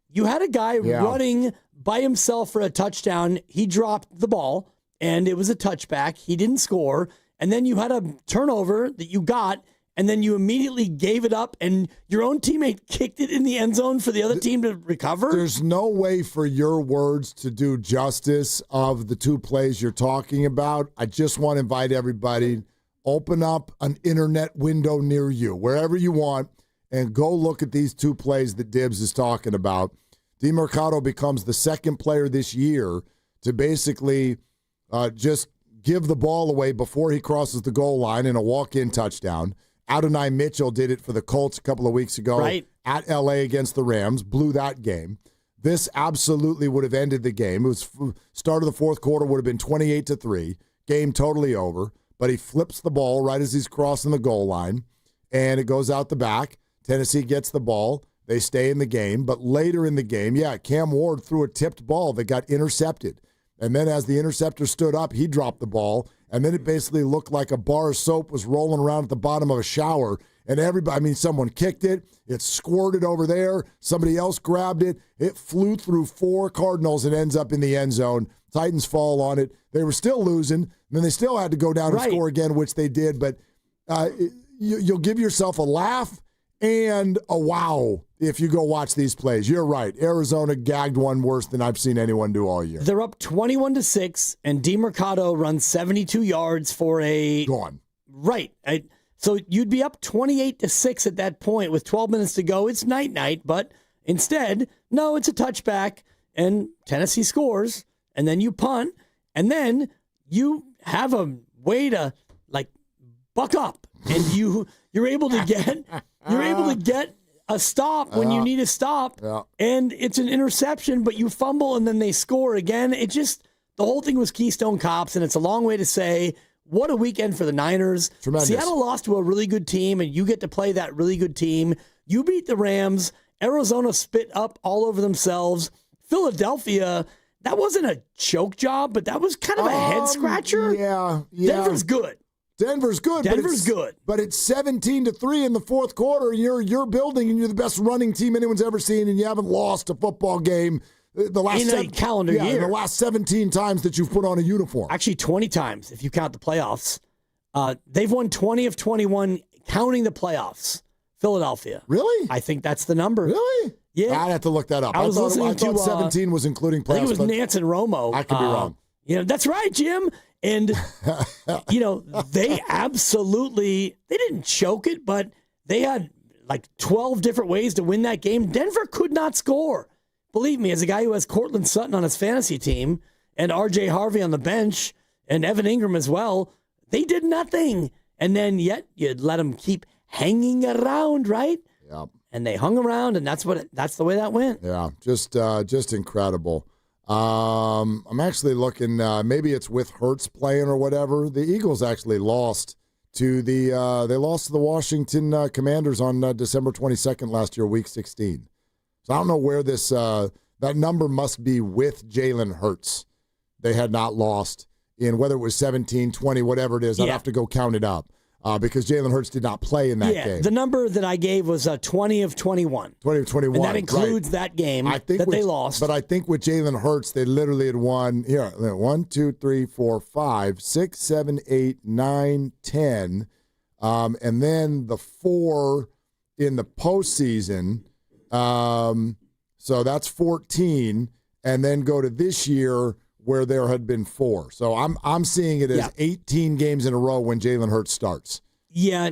you had a guy running by himself for a touchdown. He dropped the ball, and it was a touchback. He didn't score. And then you had a turnover that you got, and then you immediately gave it up, and your own teammate kicked it in the end zone for the other team to recover? There's no way for your words to do justice of the two plays you're talking about. I just want to invite everybody, open up an internet window near you, wherever you want, and go look at these two plays that Dibs is talking about. DeMercado becomes the second player this year to basically just give the ball away before he crosses the goal line in a walk-in touchdown. Adonai Mitchell did it for the Colts a couple of weeks ago at L.A. against the Rams, blew that game. This absolutely would have ended the game. It was start of the fourth quarter would have been 28-3, game totally over, but he flips the ball right as he's crossing the goal line, and it goes out the back. Tennessee gets the ball. They stay in the game, but later in the game, Cam Ward threw a tipped ball that got intercepted. And then as the interceptor stood up, he dropped the ball. And then it basically looked like a bar of soap was rolling around at the bottom of a shower. And someone kicked it. It squirted over there. Somebody else grabbed it. It flew through four Cardinals and ends up in the end zone. Titans fall on it. They were still losing. And then they still had to go down and score again, which they did. But you'll give yourself a laugh and a wow if you go watch these plays. You're right. Arizona gagged one worse than I've seen anyone do all year. They're up 21-6, and DeMercado runs 72 yards for a... Gone. Right. So you'd be up 28-6 at that point with 12 minutes to go. It's night-night, but instead, no, it's a touchback, and Tennessee scores, and then you punt, and then you have a way to buck up, and you're able to get a stop when you need a stop, and it's an interception, but you fumble and then they score again. The whole thing was Keystone Cops, and it's a long way to say what a weekend for the Niners. Tremendous. Seattle lost to a really good team, and you get to play that really good team. You beat the Rams. Arizona spit up all over themselves. Philadelphia, that wasn't a choke job, but that was kind of a head scratcher. Yeah. Denver's good. Denver's good. But it's 17-3 in the fourth quarter. You're building, and you're the best running team anyone's ever seen, and you haven't lost a football game the last calendar year. The last 17 times that you've put on a uniform. Actually, 20 times if you count the playoffs. They've won 20 of 21, counting the playoffs. Philadelphia. Really? I think that's the number. Really? Yeah. I'd have to look that up. I thought 17 was including playoffs. I think it was Nance and Romo. I could be wrong. That's right, Jim. And, they didn't choke it, but they had like 12 different ways to win that game. Denver could not score. Believe me, as a guy who has Cortland Sutton on his fantasy team and R.J. Harvey on the bench and Evan Ingram as well, they did nothing. And then yet you'd let them keep hanging around, right? Yep. And they hung around, and that's the way that went. Yeah, just incredible. I'm actually looking. Maybe it's with Hurts playing or whatever. The Eagles actually lost to the Washington Commanders on December 22nd last year, Week 16. So I don't know where this that number must be with Jalen Hurts. They had not lost in whether it was 17, 20, whatever it is. I'd have to go count it up. Because Jalen Hurts did not play in that game. The number that I gave was 20 of 21. 20 of 21. And that includes that game they lost. But I think with Jalen Hurts, they literally had won, 1, 2, 3, 4, 5, 6, 7, 8, 9, 10. And then the 4 in the postseason. So that's 14. And then go to this year where there had been 4. So I'm seeing it as 18 games in a row when Jalen Hurts starts. Yeah,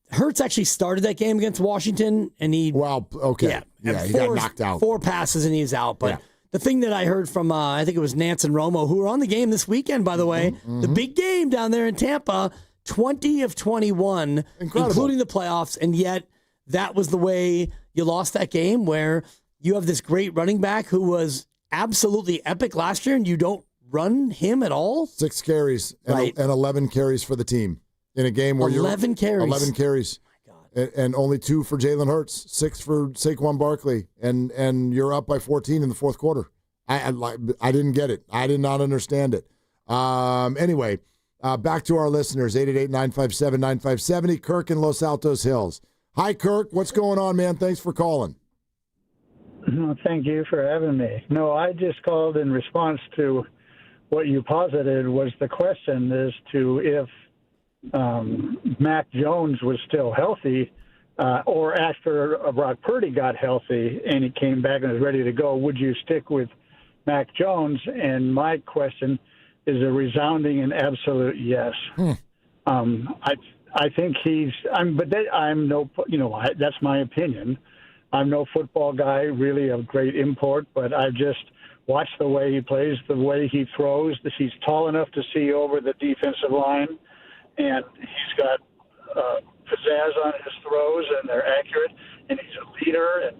Hurts actually started that game against Washington, and he... Well, okay. Yeah, he got knocked out. 4 passes, and he's out. But the thing that I heard from, I think it was Nance and Romo, who were on the game this weekend, by the way, the big game down there in Tampa, 20 of 21, including the playoffs, and yet that was the way you lost that game, where you have this great running back who was absolutely epic last year, and you don't run him at all? 6 carries and 11 carries for the team in a game where 11 carries. 11 carries. Oh my God. And only 2 for Jalen Hurts, 6 for Saquon Barkley, and you're up by 14 in the fourth quarter. I didn't get it. I did not understand it. Anyway, back to our listeners, 888-957-9570, Kirk in Los Altos Hills. Hi, Kirk. What's going on, man? Thanks for calling. No, thank you for having me. No, I just called in response to what you posited was the question as to if Mac Jones was still healthy or after Brock Purdy got healthy and he came back and was ready to go, would you stick with Mac Jones? And my question is a resounding and absolute yes. I think that's my opinion. I'm no football guy, really of great import, but I've just watched the way he plays, the way he throws. He's tall enough to see over the defensive line, and he's got pizzazz on his throws, and they're accurate, and he's a leader, and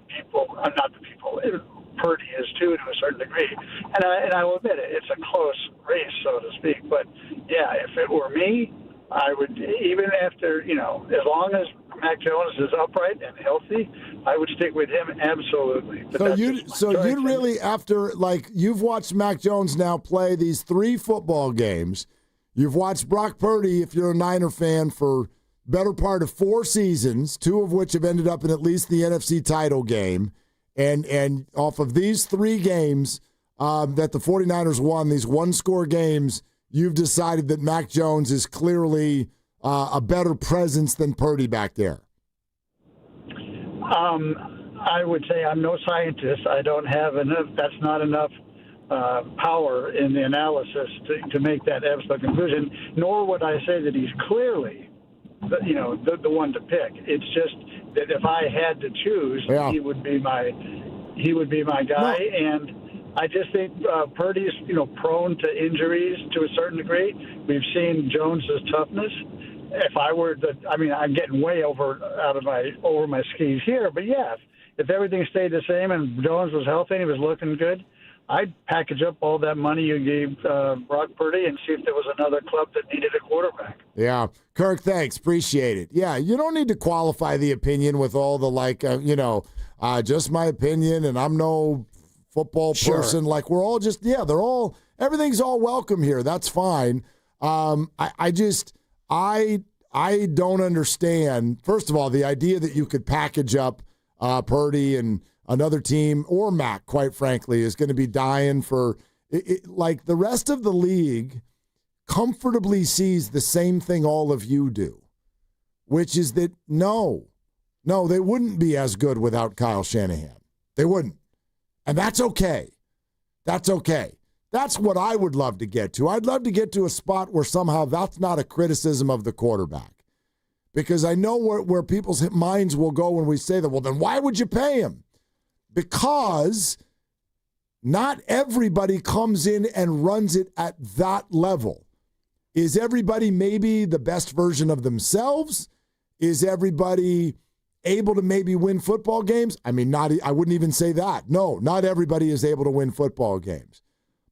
Purdy is too, to a certain degree. And I will admit it, it's a close race, so to speak. But, yeah, if it were me, I would, even after, as long as Mac Jones is upright and healthy, I would stick with him absolutely. But you'd really, after, you've watched Mac Jones now play these 3 football games. You've watched Brock Purdy, if you're a Niner fan, for better part of 4 seasons, 2 of which have ended up in at least the NFC title game. And off of these 3 games that the 49ers won, these one-score games, you've decided that Mac Jones is clearly a better presence than Purdy back there. I would say I'm no scientist. I don't have enough. That's not enough power in the analysis to make that absolute conclusion. Nor would I say that he's clearly, the one to pick. It's just that if I had to choose, he would be my guy. No. And I just think Purdy's, prone to injuries to a certain degree. We've seen Jones's toughness, if I were to, I'm getting way over my skis here, but yeah, if everything stayed the same and Jones was healthy and he was looking good, I'd package up all that money you gave Brock Purdy and see if there was another club that needed a quarterback. Yeah. Kirk, thanks. Appreciate it. Yeah, you don't need to qualify the opinion with all the, just my opinion, and I'm no football person. Like, we're all just, everything's all welcome here. That's fine. I don't understand, first of all, the idea that you could package up Purdy and another team, or Mac, quite frankly, is going to be dying for it. Like, the rest of the league comfortably sees the same thing all of you do, which is that no, they wouldn't be as good without Kyle Shanahan. They wouldn't. And that's okay. That's okay. That's what I would love to get to. I'd love to get to a spot where somehow that's not a criticism of the quarterback. Because I know where people's minds will go when we say that. Well, then why would you pay him? Because not everybody comes in and runs it at that level. Is everybody maybe the best version of themselves? Is everybody able to maybe win football games? I wouldn't even say that. No, not everybody is able to win football games.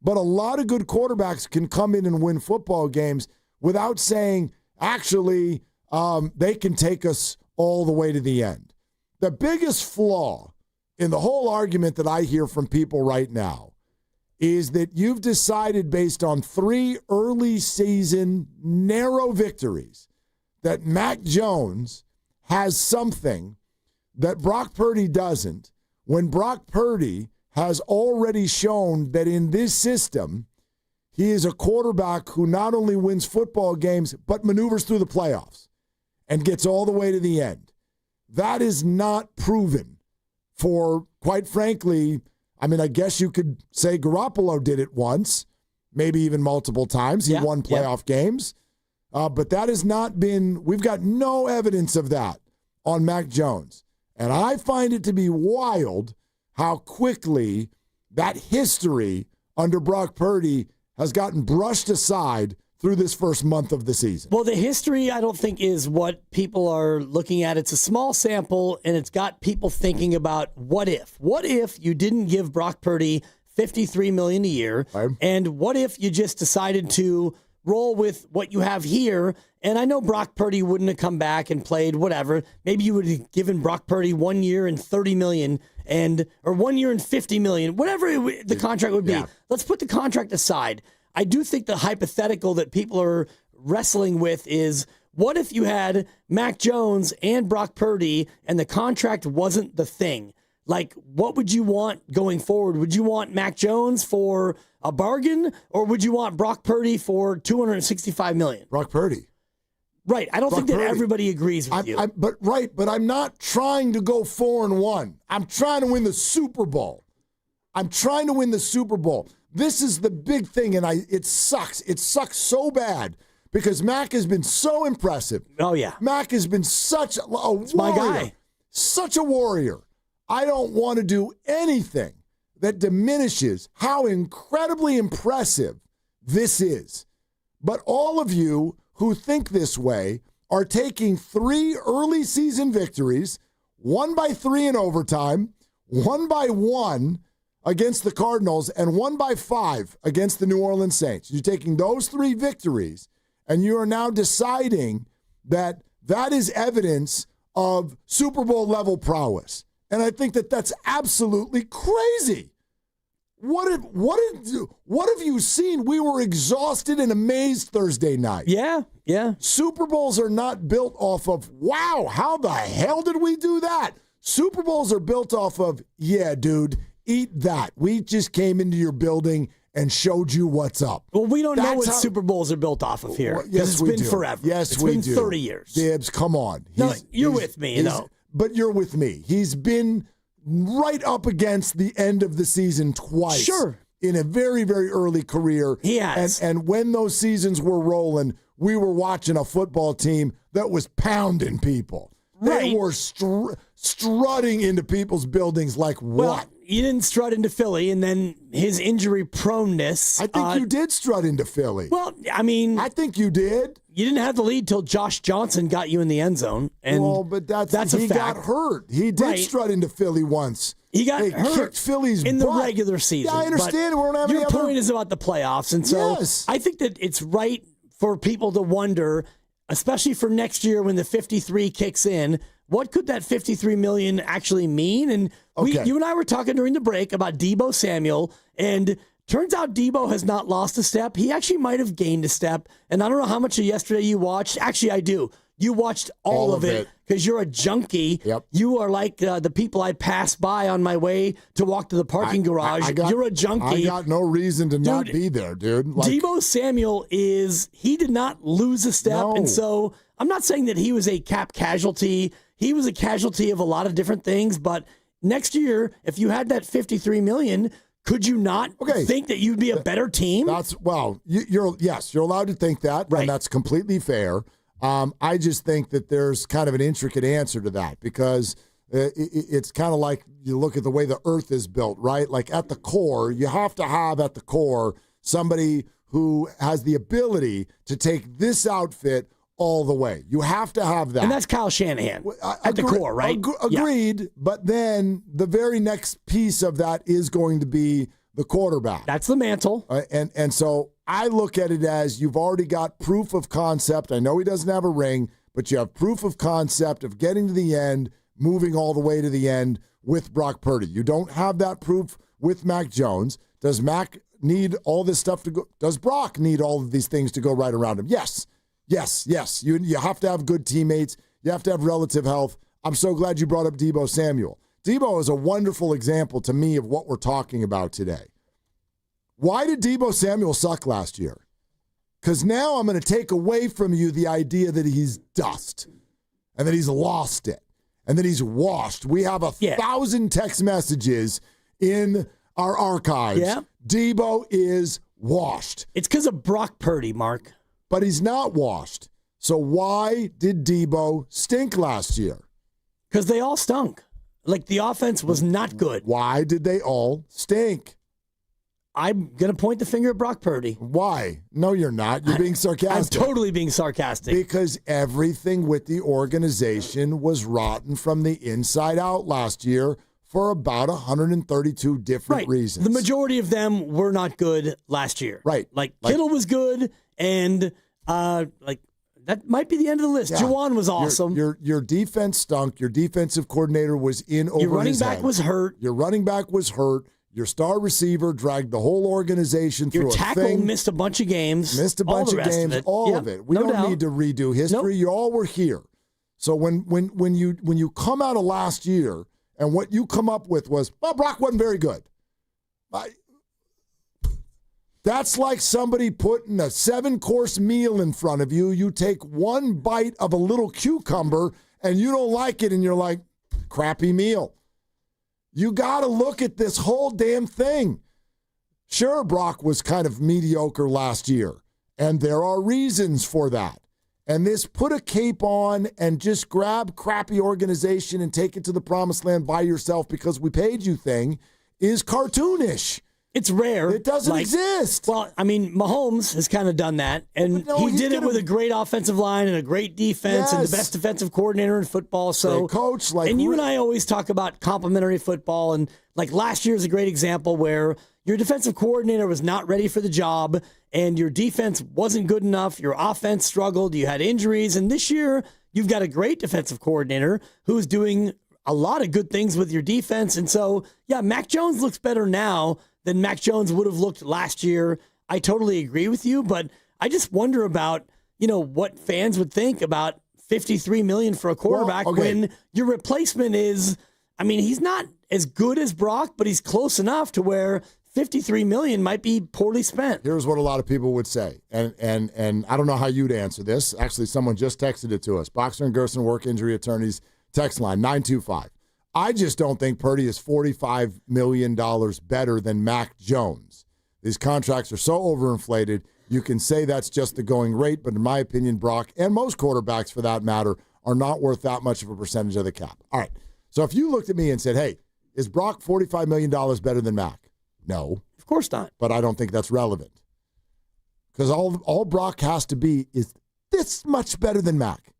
But a lot of good quarterbacks can come in and win football games without saying, actually, they can take us all the way to the end. The biggest flaw in the whole argument that I hear from people right now is that you've decided, based on 3 early season narrow victories, that Mac Jones has something that Brock Purdy doesn't, when Brock Purdy has already shown that in this system, he is a quarterback who not only wins football games, but maneuvers through the playoffs and gets all the way to the end. That is not proven for, quite frankly, I guess you could say Garoppolo did it once, maybe even multiple times. He won playoff games. But that has not been, we've got no evidence of that on Mac Jones. And I find it to be wild how quickly that history under Brock Purdy has gotten brushed aside through this first month of the season. Well, the history, I don't think, is what people are looking at. It's a small sample, and it's got people thinking about what if. What if you didn't give Brock Purdy $53 million a year? And what if you just decided to roll with what you have here? And I know Brock Purdy wouldn't have come back and played whatever. Maybe you would have given Brock Purdy 1 year and $30 million or 1 year and $50 million, whatever the contract would be. Yeah. Let's put the contract aside. I do think the hypothetical that people are wrestling with is, what if you had Mac Jones and Brock Purdy and the contract wasn't the thing? Like, what would you want going forward? Would you want Mac Jones for a bargain, or would you want Brock Purdy for $265 million? Brock Purdy. Right. I don't think that everybody agrees with you. But I'm not trying to go 4-1. I'm trying to win the Super Bowl. This is the big thing, and it sucks. It sucks so bad because Mac has been so impressive. Oh, yeah. Mac has been such a warrior. My guy. Such a warrior. I don't want to do anything that diminishes how incredibly impressive this is. But all of you who think this way are taking 3 early season victories, 1 by 3 in overtime, 1 by 1 against the Cardinals, and 1 by 5 against the New Orleans Saints. You're taking those 3 victories, and you are now deciding that that is evidence of Super Bowl level prowess. And I think that that's absolutely crazy. What have you seen? We were exhausted and amazed Thursday night. Yeah. Super Bowls are not built off of, wow, how the hell did we do that? Super Bowls are built off of, yeah, dude, eat that. We just came into your building and showed you what's up. Well, we don't know what Super Bowls are built off of here. Yes, it's been forever. Yes, we do. It's been 30 years. Dibs, come on. You're with me, But you're with me. He's been right up against the end of the season twice. Sure. In a very, very early career. He has. And when those seasons were rolling, we were watching a football team that was pounding people. Right. They were strutting into people's buildings like what? Well, you didn't strut into Philly, and then his injury proneness. I think you did strut into Philly. Well, I mean, I think you did. You didn't have the lead till Josh Johnson got you in the end zone, and but that's he got hurt. He did strut into Philly once. He got hurt kicked Philly's in the butt. regular season. Yeah, I understand. We don't have your point is about the playoffs, and so I think that it's right for people to wonder, especially for next year when the 53 kicks in, what could that $53 million actually mean? And you and I were talking during the break about Deebo Samuel, and turns out Deebo has not lost a step. He actually might have gained a step. And I don't know how much of yesterday you watched. Actually, I do. You watched all of it because you're a junkie. Yep. You are like the people I pass by on my way to walk to the parking garage. You're a junkie. I got no reason to not be there, dude. Deebo Samuel he did not lose a step. And so I'm not saying that he was a cap casualty. He was a casualty of a lot of different things. But next year, if you had that $53 million, could you not think that you'd be a better team? You're allowed to think that, and that's completely fair. I just think that there's kind of an intricate answer to that because it's kind of like you look at the way the earth is built, right? Like at the core, you have to have at the core somebody who has the ability to take this outfit all the way. You have to have that. And that's Kyle Shanahan at the core, right? Agreed. But then the very next piece of that is going to be the quarterback. That's the mantle. And so I look at it as you've already got proof of concept. I know he doesn't have a ring, but you have proof of concept of getting to the end, moving all the way to the end with Brock Purdy. You don't have that proof with Mac Jones. Does Mac need all this stuff to go? Does Brock need all of these things to go right around him? Yes. You have to have good teammates. You have to have relative health. I'm so glad you brought up Deebo Samuel. Deebo is a wonderful example to me of what we're talking about today. Why did Deebo Samuel suck last year? Because now I'm going to take away from you the idea that he's dust and that he's lost it and that he's washed. We have 1,000 text messages in our archives. Yeah. Deebo is washed. It's because of Brock Purdy, Mark. But he's not washed. So why did Deebo stink last year? Because they all stunk. Like the offense was not good. Why did they all stink? I'm going to point the finger at Brock Purdy. Why? No, you're not. You're being sarcastic. I'm totally being sarcastic. Because everything with the organization was rotten from the inside out last year for about 132 different reasons. The majority of them were not good last year. Right. Like Kittle was good, and that might be the end of the list. Yeah. Juwan was awesome. Your defense stunk. Your defensive coordinator was in over his head. Your running back was hurt. Your running back was hurt. Your star receiver dragged the whole organization through a thing. Your tackle missed a bunch of games. All of it. We don't need to redo history. Nope. You all were here. So when you come out of last year and what you come up with was, well, Brock wasn't very good. That's like somebody putting a 7-course meal in front of you. You take one bite of a little cucumber and you don't like it and you're like, crappy meal. You got to look at this whole damn thing. Sure, Brock was kind of mediocre last year, and there are reasons for that. And this put a cape on and just grab crappy organization and take it to the promised land by yourself because we paid you thing is cartoonish. It's rare. It doesn't exist. Well, I mean, Mahomes has kind of done that, and he did it with a great offensive line and a great defense and the best defensive coordinator in football. So, great coach, and you and I always talk about complementary football, and like last year is a great example where your defensive coordinator was not ready for the job, and your defense wasn't good enough. Your offense struggled. You had injuries, and this year you've got a great defensive coordinator who's doing a lot of good things with your defense. And so, yeah, Mac Jones looks better now than Mac Jones would have looked last year. I totally agree with you, but I just wonder about, what fans would think about $53 million for a quarterback when your replacement is, he's not as good as Brock, but he's close enough to where $53 million might be poorly spent. Here's what a lot of people would say, and I don't know how you'd answer this. Actually, someone just texted it to us. Boxer and Gerson Work Injury Attorneys text line 925. I just don't think Purdy is $45 million better than Mac Jones. These contracts are so overinflated, you can say that's just the going rate, but in my opinion, Brock, and most quarterbacks for that matter, are not worth that much of a percentage of the cap. All right, So if you looked at me and said, hey, is Brock $45 million better than Mac? No. Of course not. But I don't think that's relevant. Because all Brock has to be is this much better than Mac.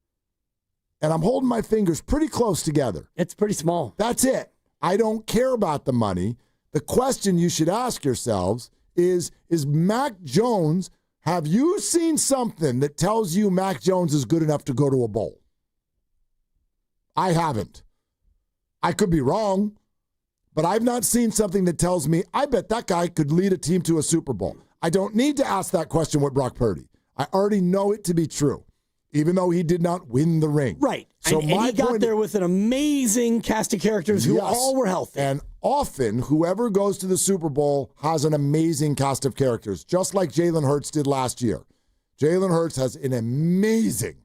And I'm holding my fingers pretty close together. It's pretty small. That's it. I don't care about the money. The question you should ask yourselves is Mac Jones, have you seen something that tells you Mac Jones is good enough to go to a bowl? I haven't. I could be wrong, but I've not seen something that tells me, I bet that guy could lead a team to a Super Bowl. I don't need to ask that question with Brock Purdy. I already know it to be true, even though he did not win the ring. Right. So and he got there with an amazing cast of characters who all were healthy. And often, whoever goes to the Super Bowl has an amazing cast of characters, just like Jalen Hurts did last year. Jalen Hurts has an amazing,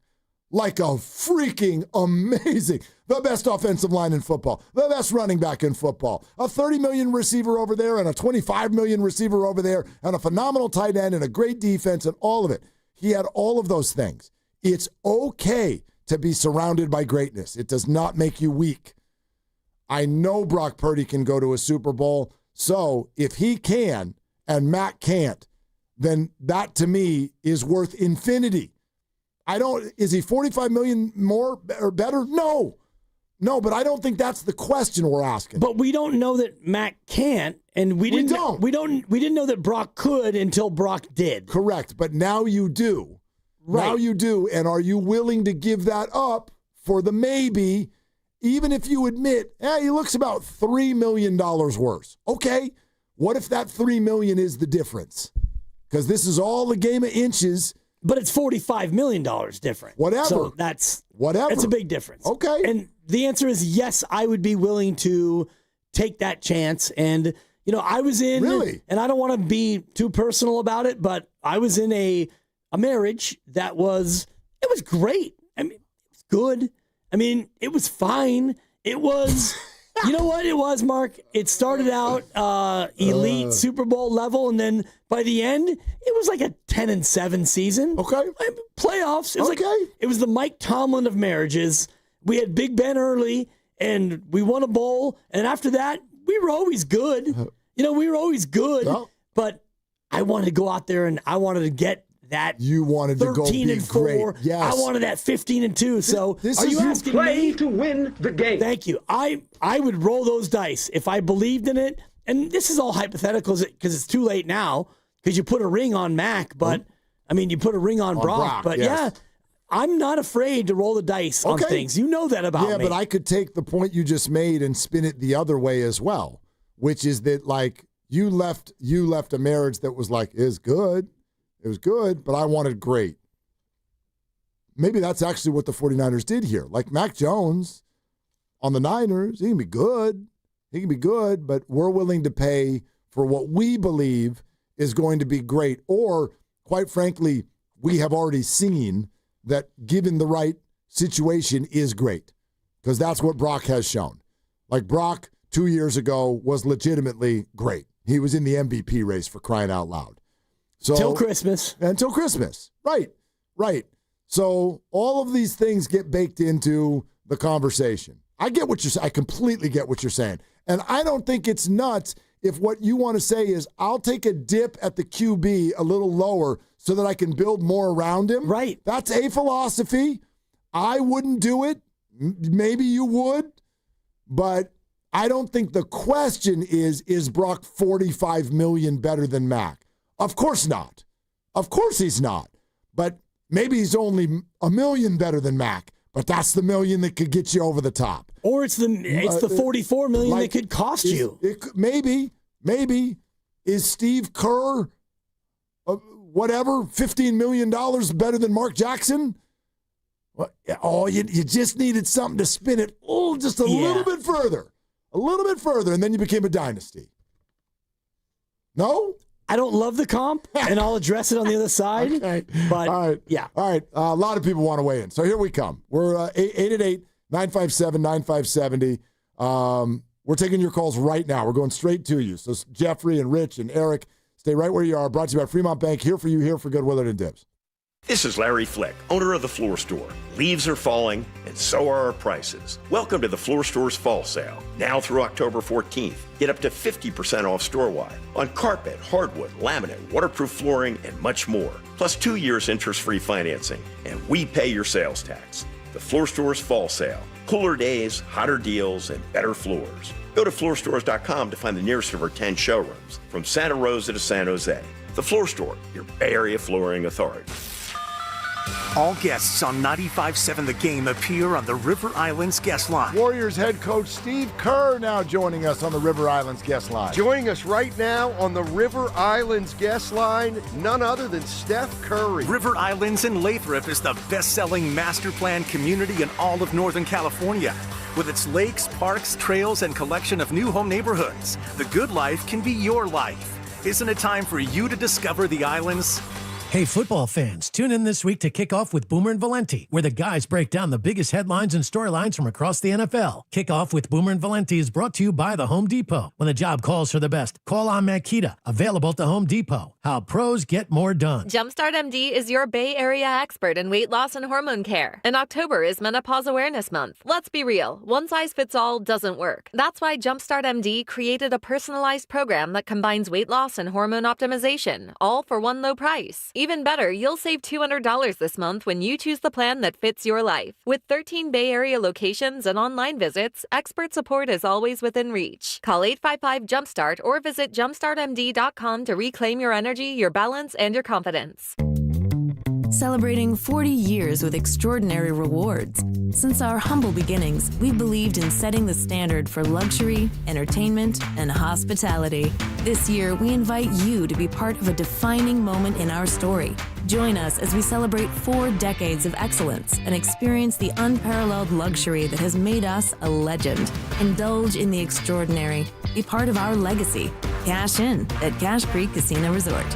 like a freaking amazing, the best offensive line in football, the best running back in football, a 30 million receiver over there and a 25 million receiver over there, and a phenomenal tight end and a great defense and all of it. He had all of those things. It's okay to be surrounded by greatness. It does not make you weak. I know Brock Purdy can go to a Super Bowl, so if he can and Mac can't, then that to me is worth infinity. Is he 45 million more or better? No, but I don't think that's the question we're asking. But we don't know that Mac can't, and we didn't know that Brock could until Brock did. Correct, but now you do. Right. Now you do, and are you willing to give that up for the maybe, even if you admit, he looks about $3 million worse? Okay, what if that $3 million is the difference? Because this is all a game of inches. But it's $45 million different. Whatever. So that's a big difference. Okay. And the answer is yes, I would be willing to take that chance. And, I was in, really? And I don't want to be too personal about it, but I was in a marriage that was great. I mean, it was good. I mean, it was fine. It was, you know what it was, Mark? It started out elite Super Bowl level, and then by the end, it was like a 10-7 season. Okay. Playoffs. It was it was the Mike Tomlin of marriages. We had Big Ben early, and we won a bowl, and after that, we were always good. We were always good, but I wanted to go out there, and I wanted to get that. You wanted to go be 13-4. great. Yes. I wanted that 15-2. So this are is you asking me to win the game? Thank you. I would roll those dice if I believed in it. And this is all hypothetical because it's too late now because you put a ring on Mac, but you put a ring on Brock. But yes. I'm not afraid to roll the dice on things. You know that about me. Yeah, but I could take the point you just made and spin it the other way as well, which is that like you left a marriage that was like is good. It was good, but I wanted great. Maybe that's actually what the 49ers did here. Like Mac Jones on the Niners, he can be good. He can be good, but we're willing to pay for what we believe is going to be great. Or, quite frankly, we have already seen that given the right situation is great. Because that's what Brock has shown. Like Brock 2 years ago was legitimately great. He was in the MVP race for crying out loud. So, until Christmas. Until Christmas. Right. So all of these things get baked into the conversation. I completely get what you're saying. And I don't think it's nuts if what you want to say is I'll take a dip at the QB a little lower so that I can build more around him. Right. That's a philosophy. I wouldn't do it. Maybe you would. But I don't think the question is Brock $45 million better than Mac? Of course not. Of course he's not. But maybe he's only $1 million better than Mac. But that's the $1 million that could get you over the top. Or it's the $44 million that could cost you. Maybe is Steve Kerr, $15 million better than Mark Jackson? You just needed something to spin it just a little bit further. A little bit further, and then you became a dynasty. No? I don't love the comp, and I'll address it on the other side. Okay. But, all right. yeah. All right. A lot of people want to weigh in. So here we come. We're 888-957-9570. We're taking your calls right now. We're going straight to you. So Jeffrey and Rich and Eric, stay right where you are. Brought to you by Fremont Bank. Here for you, here for good, Willard and Dibs. This is Larry Fleck, owner of The Floor Store. Leaves are falling, and so are our prices. Welcome to The Floor Store's Fall Sale. Now through October 14th, get up to 50% off store-wide on carpet, hardwood, laminate, waterproof flooring, and much more. Plus 2 years interest-free financing, and we pay your sales tax. The Floor Store's Fall Sale. Cooler days, hotter deals, and better floors. Go to floorstores.com to find the nearest of our 10 showrooms, from Santa Rosa to San Jose. The Floor Store, your Bay Area flooring authority. All guests on 95.7 The Game appear on the River Islands guest line. Warriors head coach Steve Kerr now joining us on the River Islands guest line. Joining us right now on the River Islands guest line, none other than Steph Curry. River Islands in Lathrop is the best-selling master plan community in all of Northern California. With its lakes, parks, trails, and collection of new home neighborhoods, the good life can be your life. Isn't it time for you to discover the islands? Hey, football fans, tune in this week to kick off with Boomer and Valenti, where the guys break down the biggest headlines and storylines from across the NFL. Kickoff with Boomer and Valenti is brought to you by the Home Depot. When the job calls for the best, call on Makita. Available at the Home Depot. How pros get more done. Jumpstart MD is your Bay Area expert in weight loss and hormone care. And October is Menopause Awareness Month. Let's be real, one size fits all doesn't work. That's why Jumpstart MD created a personalized program that combines weight loss and hormone optimization, all for one low price. Even better, you'll save $200 this month when you choose the plan that fits your life. With 13 Bay Area locations and online visits, expert support is always within reach. Call 855-JUMPSTART or visit jumpstartmd.com to reclaim your energy, your balance, and your confidence. Celebrating 40 years with extraordinary rewards. Since our humble beginnings, we've believed in setting the standard for luxury, entertainment, and hospitality. This year, we invite you to be part of a defining moment in our story. Join us as we celebrate 4 decades of excellence and experience the unparalleled luxury that has made us a legend. Indulge in the extraordinary. Be part of our legacy. Cash in at Cache Creek Casino Resort.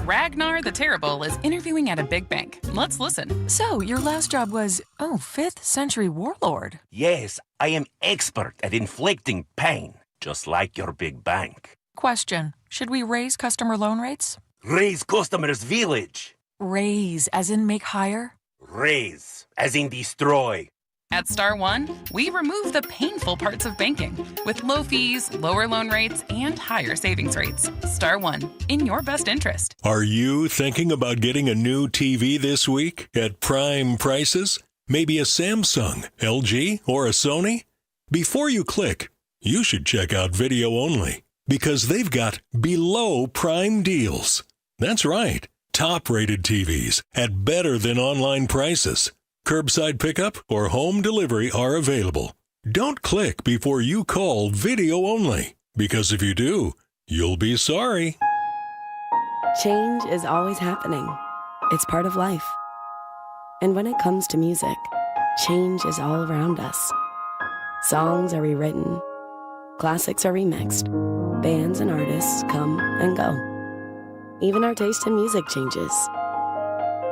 Ragnar the Terrible is interviewing at a big bank. Let's listen. So, your last job was, 5th century warlord. Yes, I am expert at inflicting pain, just like your big bank. Question, should we raise customer loan rates? Raise customers' village. Raise, as in make higher? Raise, as in destroy. At Star One, we remove the painful parts of banking with low fees, lower loan rates, and higher savings rates. Star One, in your best interest. Are you thinking about getting a new TV this week at prime prices? Maybe a Samsung, LG, or a Sony? Before you click, you should check out Video Only, because they've got below prime deals. That's right, top-rated TVs at better than online prices. Curbside pickup or home delivery are available. Don't click before you call Video Only, because if you do, you'll be sorry. Change is always happening. It's part of life. And when it comes to music, change is all around us. Songs are rewritten. Classics are remixed. Bands and artists come and go. Even our taste in music changes.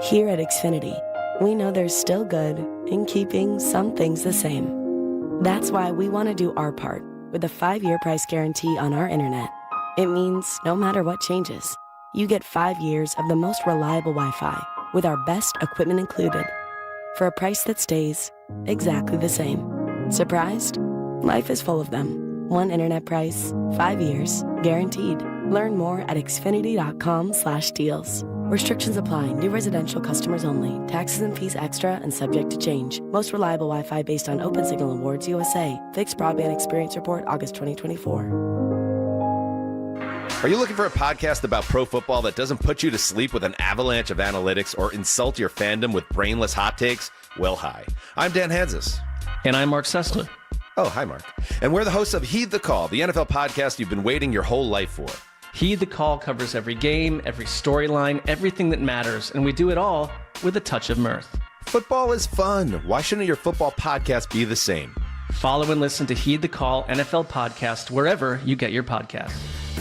Here at Xfinity, we know there's still good in keeping some things the same. That's why we want to do our part with a 5-year price guarantee on our internet. It means no matter what changes, you get 5 years of the most reliable Wi-Fi with our best equipment included for a price that stays exactly the same. Surprised? Life is full of them. One internet price, 5 years, guaranteed. Learn more at xfinity.com/deals. Restrictions apply. New residential customers only. Taxes and fees extra and subject to change. Most reliable Wi-Fi based on Open Signal Awards USA. Fixed Broadband Experience Report, August 2024. Are you looking for a podcast about pro football that doesn't put you to sleep with an avalanche of analytics or insult your fandom with brainless hot takes? Well, hi. I'm Dan Hansis. And I'm Mark Sessler. Oh, hi, Mark. And we're the hosts of Heed the Call, the NFL podcast you've been waiting your whole life for. Heed the Call covers every game, every storyline, everything that matters, and we do it all with a touch of mirth. Football is fun. Why shouldn't your football podcast be the same? Follow and listen to Heed the Call NFL podcast wherever you get your podcast.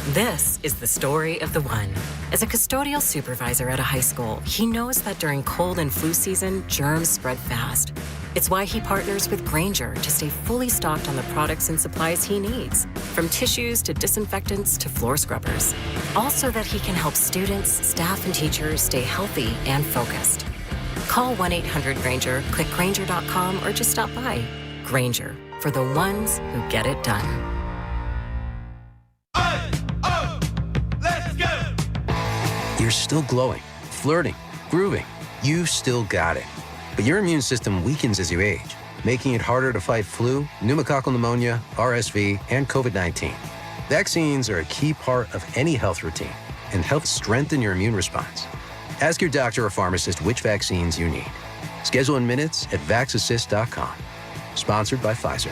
This is the story of the one. As a custodial supervisor at a high school, he knows that during cold and flu season, germs spread fast. It's why he partners with Grainger to stay fully stocked on the products and supplies he needs, from tissues to disinfectants to floor scrubbers. Also that he can help students, staff, and teachers stay healthy and focused. Call 1-800-GRANGER, click Grainger.com, or just stop by. Grainger, for the ones who get it done. You're still glowing, flirting, grooving. You still got it. But your immune system weakens as you age, making it harder to fight flu, pneumococcal pneumonia, RSV, and COVID-19. Vaccines are a key part of any health routine and help strengthen your immune response. Ask your doctor or pharmacist which vaccines you need. Schedule in minutes at vaxassist.com. Sponsored by Pfizer.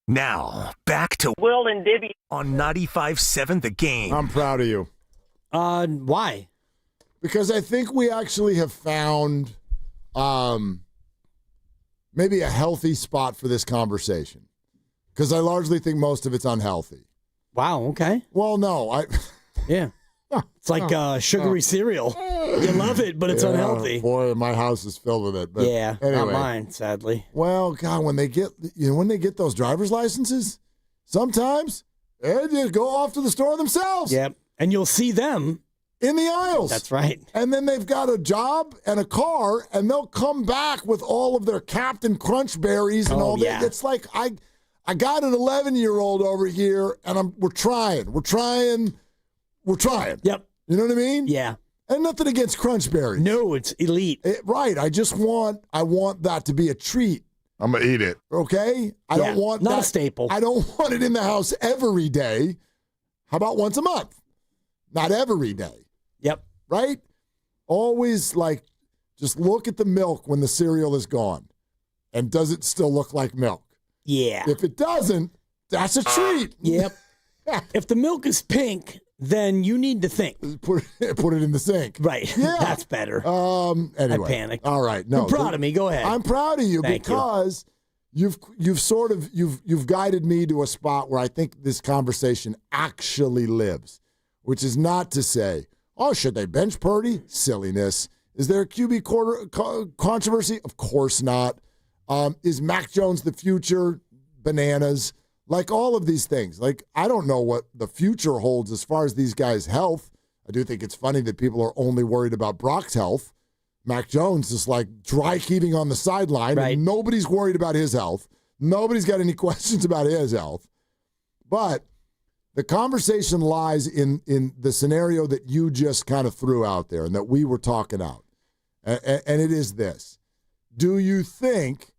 Now, back to Will and Dibby on 95.7 The Game. I'm proud of you. Why? Because I think we actually have found maybe a healthy spot for this conversation. Because I largely think most of it's unhealthy. Wow, okay. Well, no. Yeah. It's like sugary cereal. You love it, but it's unhealthy. Boy, my house is filled with it. But yeah, anyway. not mine, sadly. Well, God, when they get those driver's licenses, sometimes they just go off to the store themselves. Yep, and you'll see them in the aisles. That's right. And then they've got a job and a car, and they'll come back with all of their Captain Crunch berries and all that. It's like I got an 11-year-old over here, and we're trying. Yep. You know what I mean? Yeah. And nothing against Crunch berries. No, it's elite. Right. I want that to be a treat. I'm going to eat it. Okay? I don't want not a staple. I don't want it in the house every day. How about once a month? Not every day. Yep. Right? Always just look at the milk when the cereal is gone. And does it still look like milk? Yeah. If it doesn't, that's a treat. Yep. If the milk is pink, then you need to think. Put it in the sink. Right. Yeah. That's better. Anyway. I panicked. All right. No. You're proud of me. Go ahead. I'm proud of you because you've guided me to a spot where I think this conversation actually lives, which is not to say, oh, should they bench Purdy? Silliness. Is there a QB controversy? Of course not. Is Mac Jones the future? Bananas. Like all of these things. I don't know what the future holds as far as these guys' health. I do think it's funny that people are only worried about Brock's health. Mac Jones is dry heaving on the sideline, right. And nobody's worried about his health. Nobody's got any questions about his health. But the conversation lies in the scenario that you just kind of threw out there and that we were talking out. And it is this. Do you think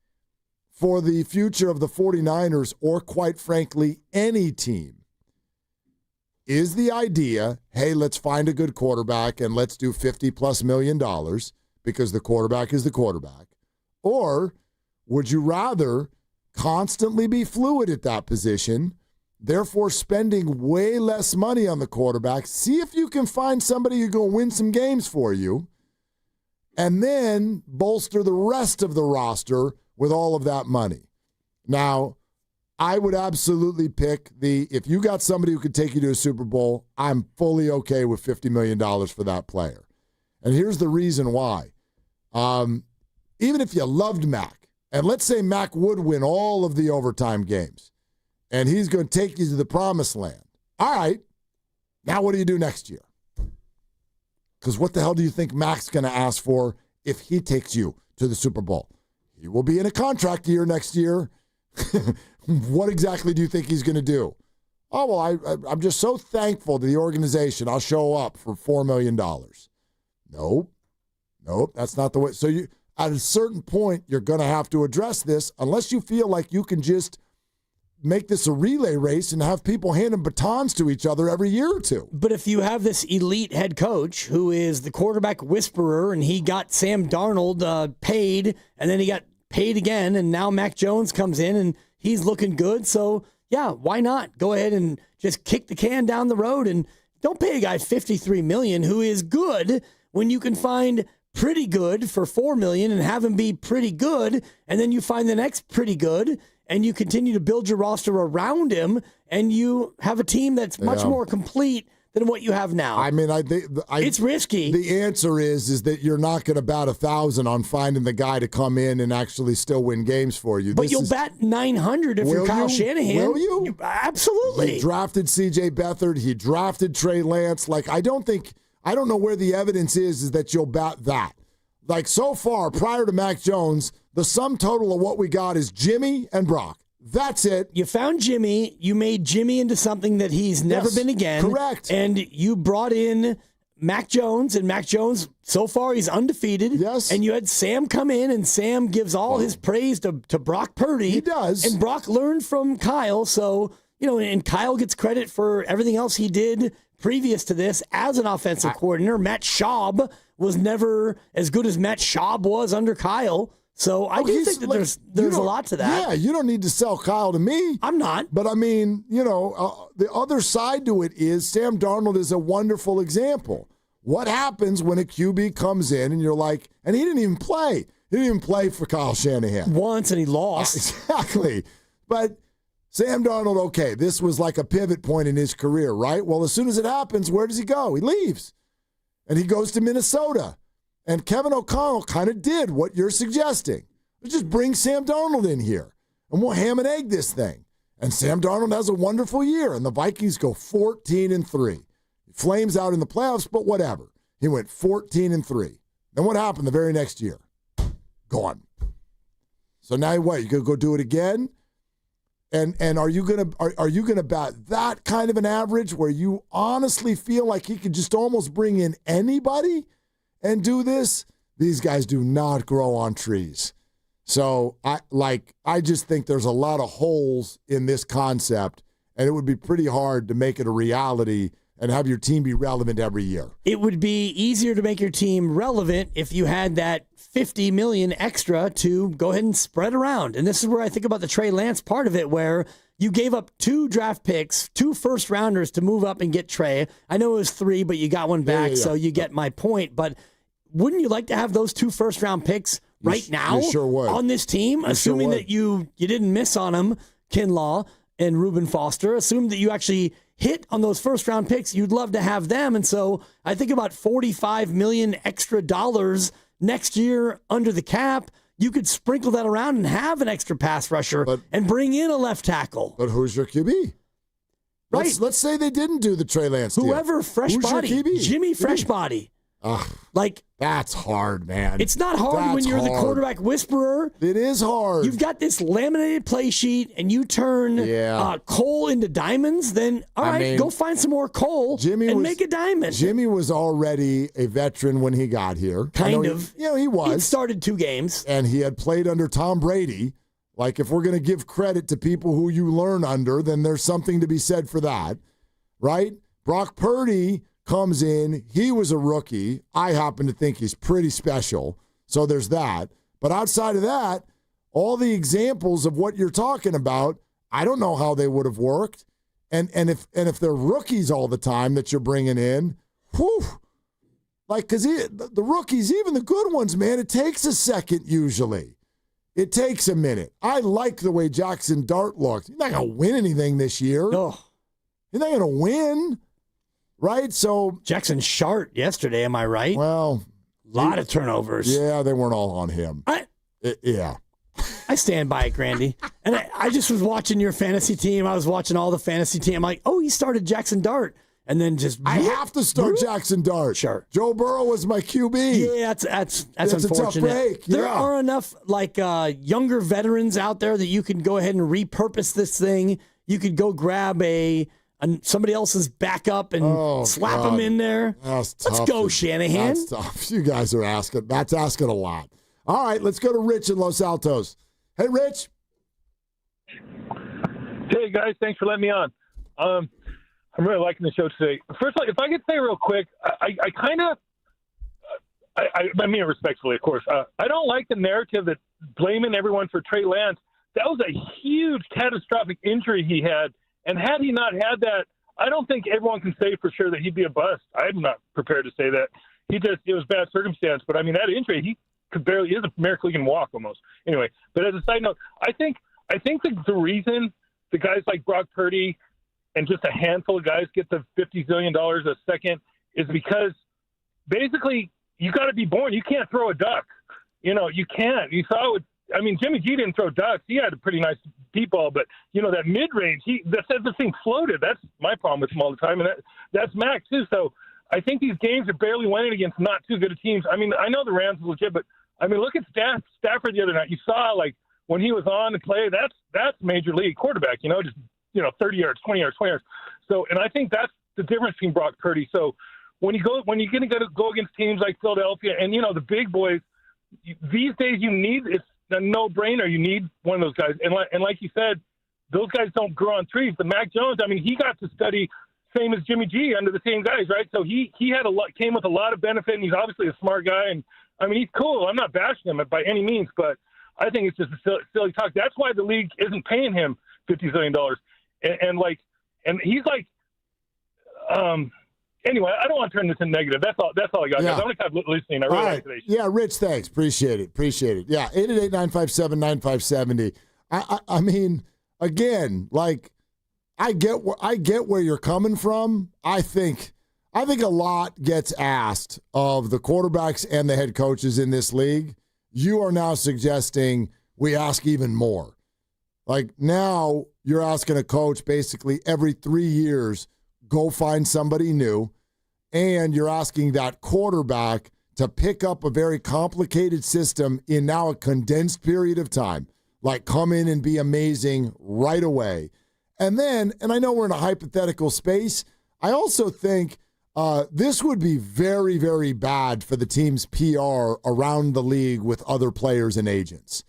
for the future of the 49ers, or quite frankly, any team, is the idea, hey, let's find a good quarterback and let's do $50+ million because the quarterback is the quarterback? Or would you rather constantly be fluid at that position, therefore spending way less money on the quarterback, see if you can find somebody who's going to win some games for you, and then bolster the rest of the roster with all of that money? Now, I would absolutely pick if you got somebody who could take you to a Super Bowl, I'm fully okay with $50 million for that player. And here's the reason why. Even if you loved Mac, and let's say Mac would win all of the overtime games, and he's going to take you to the promised land. All right, now what do you do next year? Because what the hell do you think Mac's going to ask for if he takes you to the Super Bowl? He will be in a contract year next year. What exactly do you think he's going to do? Oh, well, I'm just so thankful to the organization. I'll show up for $4 million. Nope, that's not the way. So at a certain point, you're going to have to address this unless you feel like you can just make this a relay race and have people handing batons to each other every year or two. But if you have this elite head coach who is the quarterback whisperer and he got Sam Darnold paid and then he got paid again and now Mac Jones comes in and he's looking good. So, yeah, why not? Go ahead and just kick the can down the road and don't pay a guy $53 million who is good when you can find pretty good for $4 million and have him be pretty good, and then you find the next pretty good and you continue to build your roster around him, and you have a team that's much more complete than what you have now. I mean, it's risky. The answer is that you're not going to bat 1,000 on finding the guy to come in and actually still win games for you. But you'll bat 900 if you're Kyle Shanahan. Will you? Absolutely. He drafted C.J. Beathard. He drafted Trey Lance. Like, I don't know where the evidence is that you'll bat that. Like, so far, prior to Mac Jones, the sum total of what we got is Jimmy and Brock. That's it. You found Jimmy. You made Jimmy into something that he's never been again. Correct. And you brought in Mac Jones, and Mac Jones, so far, he's undefeated. Yes. And you had Sam come in, and Sam gives all his praise to Brock Purdy. He does. And Brock learned from Kyle, so, and Kyle gets credit for everything else he did previous to this as an offensive coordinator. Matt Schaub was never as good as Matt Schaub was under Kyle. So I do think that there's a lot to that. Yeah, you don't need to sell Kyle to me. I'm not. But, I mean, the other side to it is Sam Darnold is a wonderful example. What happens when a QB comes in and you're like, and he didn't even play. He didn't even play for Kyle Shanahan. Once, and he lost. Exactly. But Sam Darnold, okay, this was like a pivot point in his career, right? Well, as soon as it happens, where does he go? He leaves. And he goes to Minnesota. And Kevin O'Connell kind of did what you're suggesting. Let's just bring Sam Darnold in here, and we'll ham and egg this thing. And Sam Darnold has a wonderful year, and the Vikings go 14-3. Flames out in the playoffs, but whatever. He went 14-3. Then what happened the very next year? Gone. So now what? You gonna go do it again? And are you gonna bat that kind of an average where you honestly feel like he could just almost bring in anybody and do this? These guys do not grow on trees. So I just think there's a lot of holes in this concept, and it would be pretty hard to make it a reality and have your team be relevant every year. It would be easier to make your team relevant if you had that $50 million extra to go ahead and spread around. And this is where I think about the Trey Lance part of it, where you gave up 2 draft picks, 2 first-rounders to move up and get Trey. I know it was 3, but you got one back, so you get my point. But wouldn't you like to have those 2 first-round picks right now on this team, assuming that you didn't miss on them, Kinlaw and Reuben Foster, assume that you actually hit on those first-round picks, you'd love to have them. And so I think about $45 million extra dollars next year under the cap. You could sprinkle that around and have an extra pass rusher and bring in a left tackle. But who's your QB? Right. Let's say they didn't do the Trey Lance deal. Whoever, fresh Who's body. your QB? Jimmy Fresh Body. That's hard, man. It's not hard when you're the quarterback whisperer. It is hard. You've got this laminated play sheet, and you turn coal into diamonds. Then, all right, go find some more coal and make a diamond. Jimmy was already a veteran when he got here. Kind of. He was. He'd started 2 games. And he had played under Tom Brady. Like, if we're going to give credit to people who you learn under, then there's something to be said for that, right? Brock Purdy comes in. He was a rookie. I happen to think he's pretty special. So there's that. But outside of that, all the examples of what you're talking about, I don't know how they would have worked. And if they're rookies all the time that you're bringing in, whew, like, because the rookies, even the good ones, man, it takes a second usually. It takes a minute. I like the way Jackson Dart looked. He's not going to win anything this year. No. He's not going to win. Right? So Jackson Shart yesterday, am I right? Well, a lot of turnovers. Yeah, they weren't all on him. Yeah. I stand by it, Grandy. And I just was watching your fantasy team. I was watching all the fantasy team. I'm like, he started Jackson Dart. And then I have to start Jackson Dart. Sure. Joe Burrow was my QB. Yeah, that's it's unfortunate. A tough break. There are enough younger veterans out there that you can go ahead and repurpose this thing. You could go grab somebody else's backup and slap them in there. Let's go, Shanahan. That's tough. You guys are asking. That's asking a lot. All right, let's go to Rich in Los Altos. Hey, Rich. Hey, guys. Thanks for letting me on. I'm really liking the show today. First, if I could say real quick, I mean it respectfully, of course. I don't like the narrative that blaming everyone for Trey Lance. That was a huge catastrophic injury he had. And had he not had that, I don't think everyone can say for sure that he'd be a bust. I'm not prepared to say that. It was bad circumstance. But, I mean, that injury, he could barely, is a miracle he can walk almost. Anyway, but as a side note, I think the reason the guys like Brock Purdy and just a handful of guys get the $50 zillion a second is because basically you got to be born. You can't throw a duck. You can't. You saw it. Jimmy G didn't throw ducks. He had a pretty nice deep ball, but that mid range, the thing floated. That's my problem with him all the time, and that's Mac too. So I think these games are barely winning against not too good teams. I know the Rams are legit, but look at Stafford the other night. You saw when he was on to play. That's major league quarterback. 30 yards, 20 yards, 20 yards. So, and I think that's the difference between Brock Purdy. So when you're going to go against teams like Philadelphia and the big boys, these days it's a no-brainer. You need one of those guys. And like you said, those guys don't grow on trees. But Mac Jones, he got to study same as Jimmy G under the same guys, right? So he came with a lot of benefit, and he's obviously a smart guy. And he's cool. I'm not bashing him by any means, but I think it's just a silly talk. That's why the league isn't paying him $50 million. And he's like, anyway, I don't want to turn this into negative. That's all I got. Yeah. I'm going to keep listening. I really like today's show. Yeah, Rich, thanks. Appreciate it. Yeah, 888-957-9570. Again, I get where you're coming from. I think a lot gets asked of the quarterbacks and the head coaches in this league. You are now suggesting we ask even more. Now you're asking a coach basically every 3 years, go find somebody new, and you're asking that quarterback to pick up a very complicated system in now a condensed period of time, come in and be amazing right away. And then, and I know we're in a hypothetical space, I also think this would be very, very bad for the team's PR around the league with other players and agents.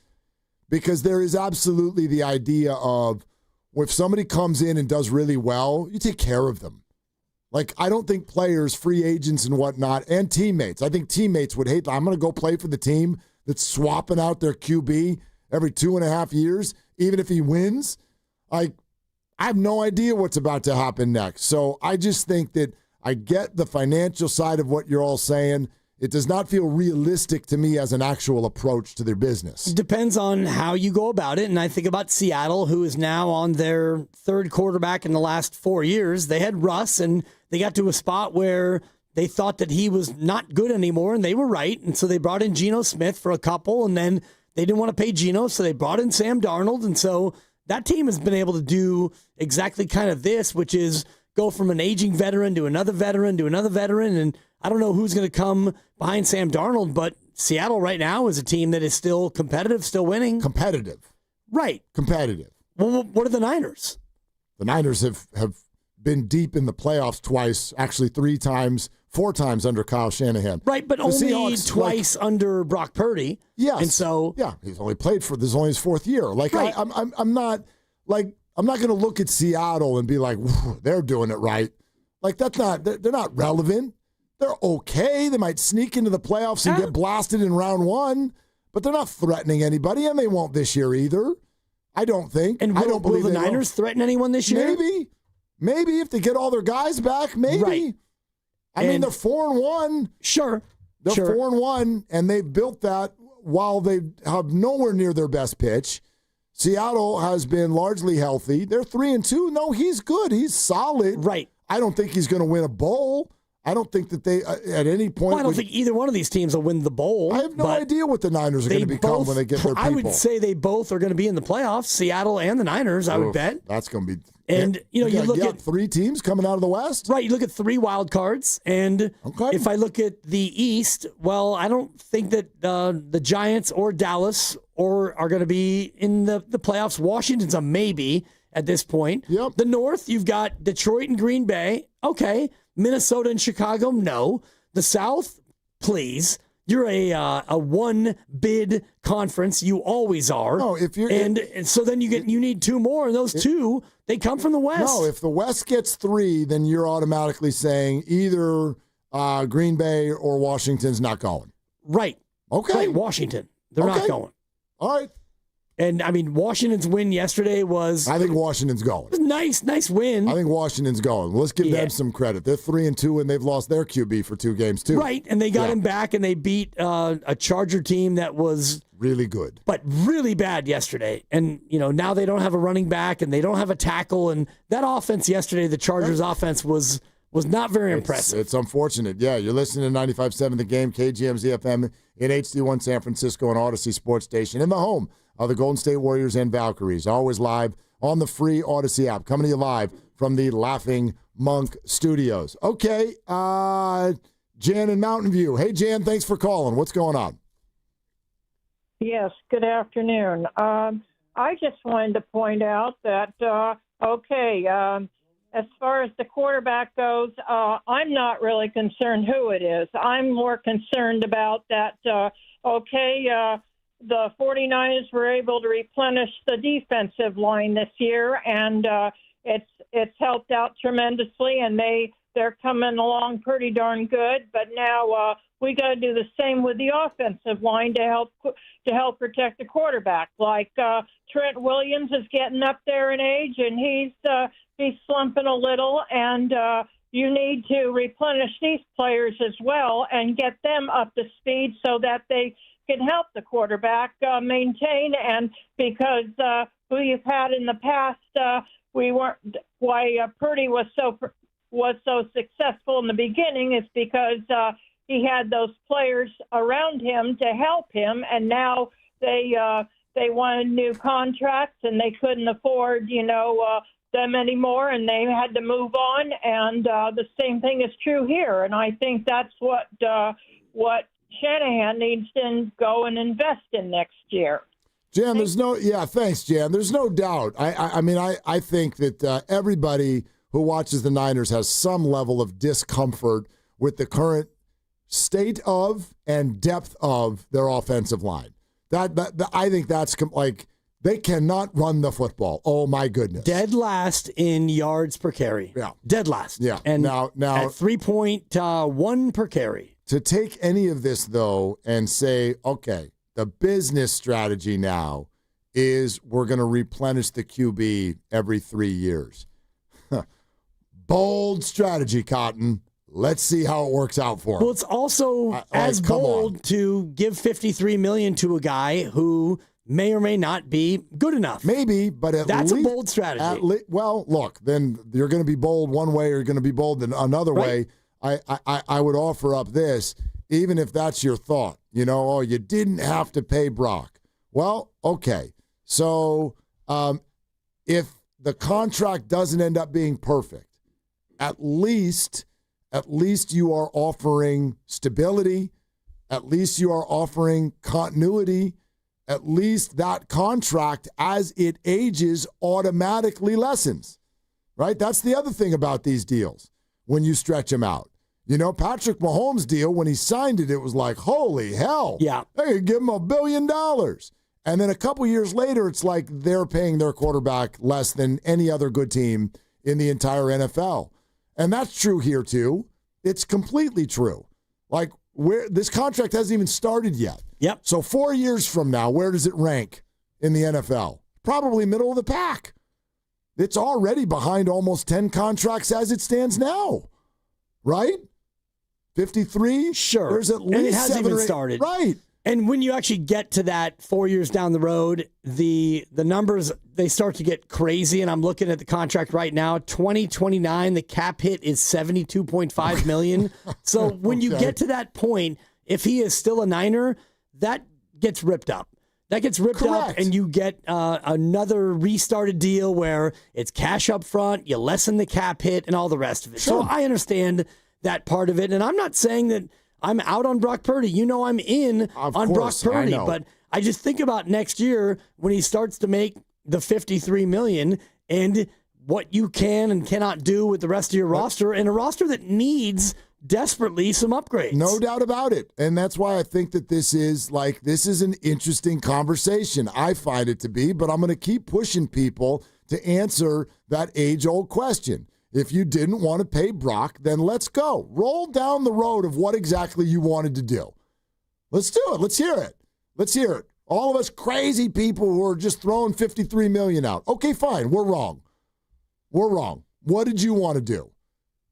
Because there is absolutely the idea of if somebody comes in and does really well, you take care of them. I don't think players, free agents and whatnot, and teammates, I think teammates would hate that. I'm going to go play for the team that's swapping out their QB every 2.5 years, even if he wins. I have no idea what's about to happen next. So I just think that I get the financial side of what you're all saying. It does not feel realistic to me as an actual approach to their business. It depends on how you go about it. And I think about Seattle, who is now on their third quarterback in the last 4 years. They had Russ, and they got to a spot where they thought that he was not good anymore, and they were right. And so they brought in Geno Smith for a couple, and then they didn't want to pay Geno, so they brought in Sam Darnold. And so that team has been able to do exactly kind of this, which is go from an aging veteran to another veteran to another veteran. And I don't know who's going to come behind Sam Darnold, but Seattle right now is a team that is still competitive, still winning. Competitive. Right. Competitive. Well, what are the Niners? The Niners have been deep in the playoffs twice, actually 3 times, 4 times under Kyle Shanahan. Right, but the only Seahawks, twice under Brock Purdy. Yes. And so he's only played for, this is only his 4th year. Right. I'm not going to look at Seattle and be like, they're doing it right. They're not relevant. They're okay. They might sneak into the playoffs and get blasted in round 1, but they're not threatening anybody, and they won't this year either. I don't think. And I don't believe will the Niners threaten anyone this year? Maybe if they get all their guys back, maybe. Right. They're 4-1. Sure. They're 4-1, and they've built that while they have nowhere near their best pitch. Seattle has been largely healthy. They're 3-2. No, he's good. He's solid. Right. I don't think he's going to win a bowl. I don't think that they, at any point... Well, I don't think either one of these teams will win the bowl. I have no idea what the Niners are going to become when they get their people. I would say they both are going to be in the playoffs, Seattle and the Niners, I would bet. That's going to be... And, you look at 3 teams coming out of the West? Right, you look at 3 wild cards, and if I look at the East, well, I don't think that the Giants or Dallas are going to be in the playoffs. Washington's a maybe at this point. Yep. The North, you've got Detroit and Green Bay. Okay. Minnesota and Chicago, no. The South, please. You're a one bid conference. You always are. No, if you're and so then you need 2 more, and those 2 they come from the West. No, if the West gets 3, then you're automatically saying either Green Bay or Washington's not going. Right. Okay. Right. Washington, they're not going. All right. And, I mean, Washington's win yesterday was... I think Washington's going. It was nice win. I think Washington's going. Let's give them some credit. They're 3-2, and they've lost their QB for 2 games, too. Right, and they got him back, and they beat a Charger team that was... really good. But really bad yesterday. And, now they don't have a running back, and they don't have a tackle. And that offense yesterday, the Chargers' offense was not very impressive. It's unfortunate. Yeah, you're listening to 95.7 The Game, KGMZ FM in HD1 San Francisco and Odyssey Sports Station in the home of the Golden State Warriors and Valkyries. Always live on the free Odyssey app. Coming to you live from the Laughing Monk Studios. Okay, Jan in Mountain View. Hey, Jan, thanks for calling. What's going on? Yes, good afternoon. I just wanted to point out that, as far as the quarterback goes, I'm not really concerned who it is. I'm more concerned about that, the 49ers were able to replenish the defensive line this year, and it's helped out tremendously, and they're coming along pretty darn good. But now we got to do the same with the offensive line to help protect the quarterback. Like Trent Williams is getting up there in age, and he's slumping a little, and you need to replenish these players as well and get them up to speed so that they can help the quarterback maintain. And because we've had in the past, Purdy was so successful in the beginning is because he had those players around him to help him, and now they wanted new contracts and they couldn't afford them anymore, and they had to move on. And the same thing is true here, and I think that's what Shanahan needs to go and invest in next year. Jan, thanks, Jan. There's no doubt. I think that everybody who watches the Niners has some level of discomfort with the current state of and depth of their offensive line. I think that's like they cannot run the football. Oh my goodness! Dead last in yards per carry. Yeah, dead last. Yeah, and now at 3.1 per carry. To take any of this, though, and say, okay, the business strategy now is we're going to replenish the QB every 3 years. Bold strategy, Cotton. Let's see how it works out for him. Well, it's also bold to give $53 million to a guy who may or may not be good enough. Maybe, but that's a bold strategy. Well, look, then you're going to be bold one way or you're going to be bold in another way. I would offer up this, even if that's your thought, you didn't have to pay Brock. Well, okay. So if the contract doesn't end up being perfect, at least you are offering stability. At least you are offering continuity. At least that contract, as it ages, automatically lessens, right? That's the other thing about these deals when you stretch them out. Patrick Mahomes' deal, when he signed it, it was like, holy hell. Yeah. They could give him $1 billion. And then a couple years later, it's like they're paying their quarterback less than any other good team in the entire NFL. And that's true here, too. It's completely true. Like, this contract hasn't even started yet. Yep. So 4 years from now, where does it rank in the NFL? Probably middle of the pack. It's already behind almost 10 contracts as it stands now. Right? 53? Sure. There's at least and it hasn't even started. Right. And when you actually get to that 4 years down the road, the numbers, they start to get crazy. And I'm looking at the contract right now. 2029, the cap hit is $72.5 million. So when you get to that point, if he is still a Niner, that gets ripped up. That gets ripped up, and you get another restarted deal where it's cash up front, you lessen the cap hit, and all the rest of it. Sure. So I understand that part of it, and I'm not saying that I'm out on Brock Purdy. I'm in on Brock Purdy, but I just think about next year when he starts to make the $53 million and what you can and cannot do with the rest of your roster, and a roster that needs desperately some upgrades. No doubt about it. And that's why I think that this is an interesting conversation. I find it to be, but I'm going to keep pushing people to answer that age-old question. If you didn't want to pay Brock, then let's go. Roll down the road of what exactly you wanted to do. Let's do it. Let's hear it. All of us crazy people who are just throwing $53 million out. Okay, fine. We're wrong. We're wrong. What did you want to do?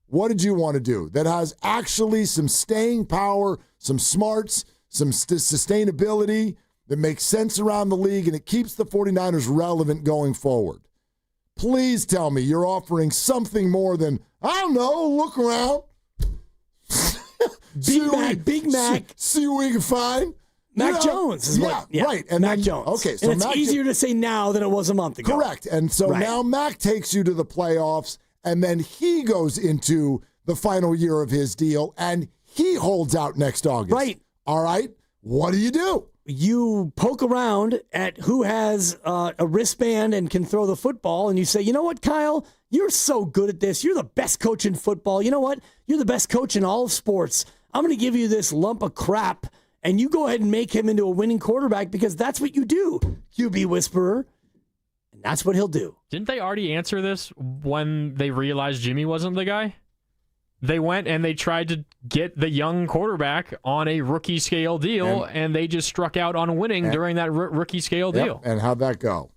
What did you want to do that has actually some staying power, some smarts, some sustainability that makes sense around the league, and it keeps the 49ers relevant going forward? Please tell me you're offering something more than, I don't know, look around. Big Mac. See what we can find. Mac Jones is right. And Mac Jones. Okay, so and it's easier to say now than it was a month ago. Correct. And so now Mac takes you to the playoffs, and then he goes into the final year of his deal, and he holds out next August. Right. All right. What do? You poke around at who has a wristband and can throw the football, and you say, you know what, Kyle? You're so good at this. You're the best coach in football. You know what? You're the best coach in all of sports. I'm going to give you this lump of crap, and you go ahead and make him into a winning quarterback because that's what you do, QB whisperer. And that's what he'll do. Didn't they already answer this when they realized Jimmy wasn't the guy? They went and they tried to get the young quarterback on a rookie scale deal, and they just struck out on winning during that rookie scale deal. And how'd that go?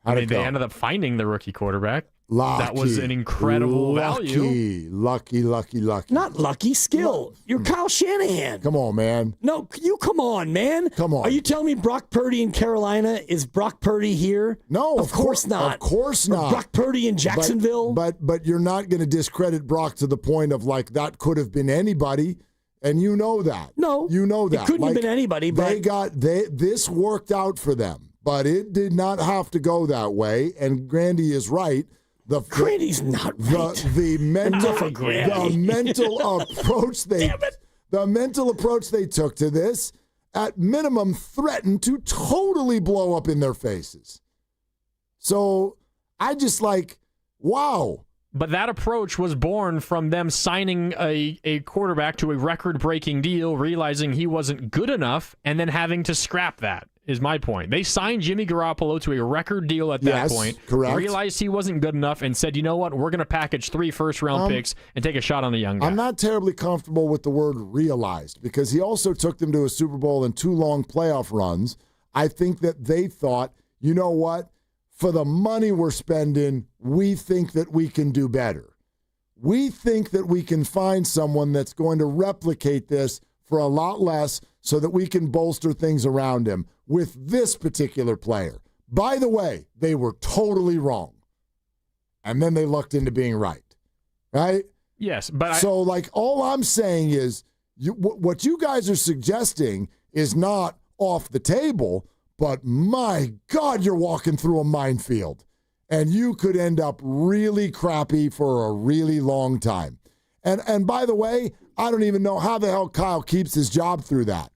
They ended up finding the rookie quarterback. That was an incredible value. Lucky. Not lucky, skill. You're Kyle Shanahan. Come on, man. No, you come on, man. Come on. Are you telling me Brock Purdy in Carolina is Brock Purdy here? No, of course not. Of course Or not. Brock Purdy in Jacksonville. But you're not going to discredit Brock to the point of like that could have been anybody, and you know that. No, you know that it couldn't have been anybody. But this worked out for them, but it did not have to go that way. And Grandy is right. Grandy's not right. The mental approach they took to this, at minimum, threatened to totally blow up in their faces. So I just wow. But that approach was born from them signing a quarterback to a record-breaking deal, realizing he wasn't good enough, and then having to scrap that, is my point. They signed Jimmy Garoppolo to a record deal at that point, correct. Realized he wasn't good enough, and said, you know what, we're going to package 3 first-round picks and take a shot on the young guy. I'm not terribly comfortable with the word realized, because he also took them to a Super Bowl and 2 long playoff runs. I think that they thought, you know what, for the money we're spending, we think that we can do better. We think that we can find someone that's going to replicate this for a lot less so that we can bolster things around him with this particular player. By the way, they were totally wrong. And then they lucked into being right. Right? Yes, but So, all I'm saying is what you guys are suggesting is not off the table, but my God, you're walking through a minefield. And you could end up really crappy for a really long time. And by the way, I don't even know how the hell Kyle keeps his job through that.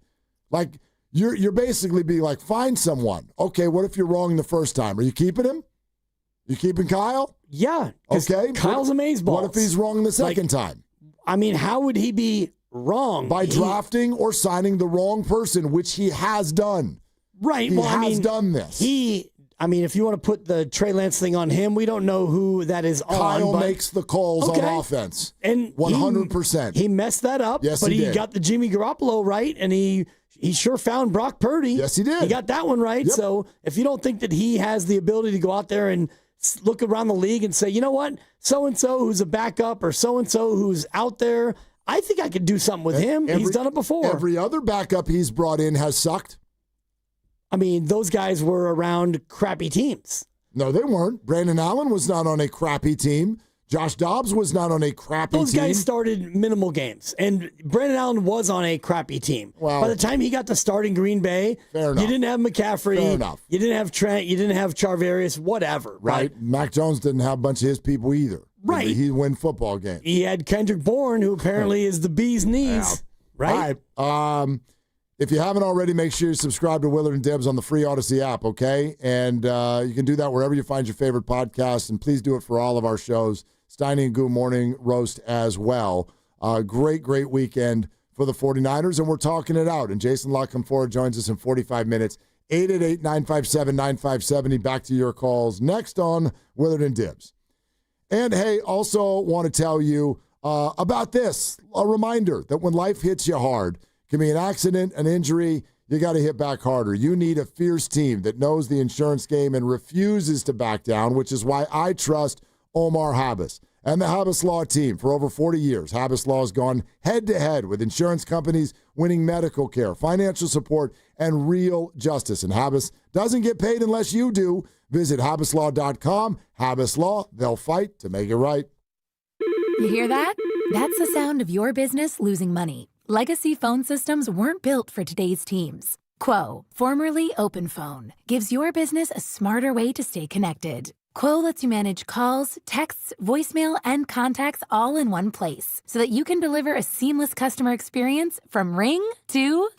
You're basically being like, find someone. Okay, what if you're wrong the first time? Are you keeping him? You keeping Kyle? Yeah. Okay. Kyle's amazeballs. What if he's wrong the second time? I mean, how would he be wrong? By drafting or signing the wrong person, which he has done. Right. He has done this. If you want to put the Trey Lance thing on him, we don't know who that is on. Kyle makes the calls on offense. And 100%. He messed that up. Yes, but he did. Got the Jimmy Garoppolo right, and he sure found Brock Purdy. Yes, he did. He got that one right. Yep. So if you don't think that he has the ability to go out there and look around the league and say, you know what, so-and-so who's a backup or so-and-so who's out there, I think I could do something with him. He's done it before. Every other backup he's brought in has sucked. I mean, those guys were around crappy teams. No, they weren't. Brandon Allen was not on a crappy team. Josh Dobbs was not on a crappy team. Those guys started minimal games, and Brandon Allen was on a crappy team. Well, by the time he got to start in Green Bay, you didn't have McCaffrey. Fair enough. You didn't have Trent. You didn't have Charvarius, whatever. Right. Mac Jones didn't have a bunch of his people either. Right. He win football games. He had Kendrick Bourne, who apparently is the bee's knees. Yeah. Right? All right. If you haven't already, make sure you subscribe to Willard and Dibs on the free Odyssey app, okay? And you can do that wherever you find your favorite podcast. And please do it for all of our shows. Steiny Guru Morning Roast as well. Great weekend for the 49ers, and we're talking it out. And Jason Lockham-Ford joins us in 45 minutes. 888-957-9570. Back to your calls next on Willard and Dibs. And, hey, also want to tell you about this. A reminder that when life hits you hard, it can be an accident, an injury, you got to hit back harder. You need a fierce team that knows the insurance game and refuses to back down, which is why I trust Omar Habas and the Habas Law team. For over 40 years, Habas Law has gone head-to-head with insurance companies, winning medical care, financial support, and real justice. And Habas doesn't get paid unless you do. Visit habaslaw.com. Habas Law, they'll fight to make it right. You hear that? That's the sound of your business losing money. Legacy phone systems weren't built for today's teams. Quo, formerly OpenPhone, gives your business a smarter way to stay connected. Quo lets you manage calls, texts, voicemail, and contacts all in one place so that you can deliver a seamless customer experience from ring to...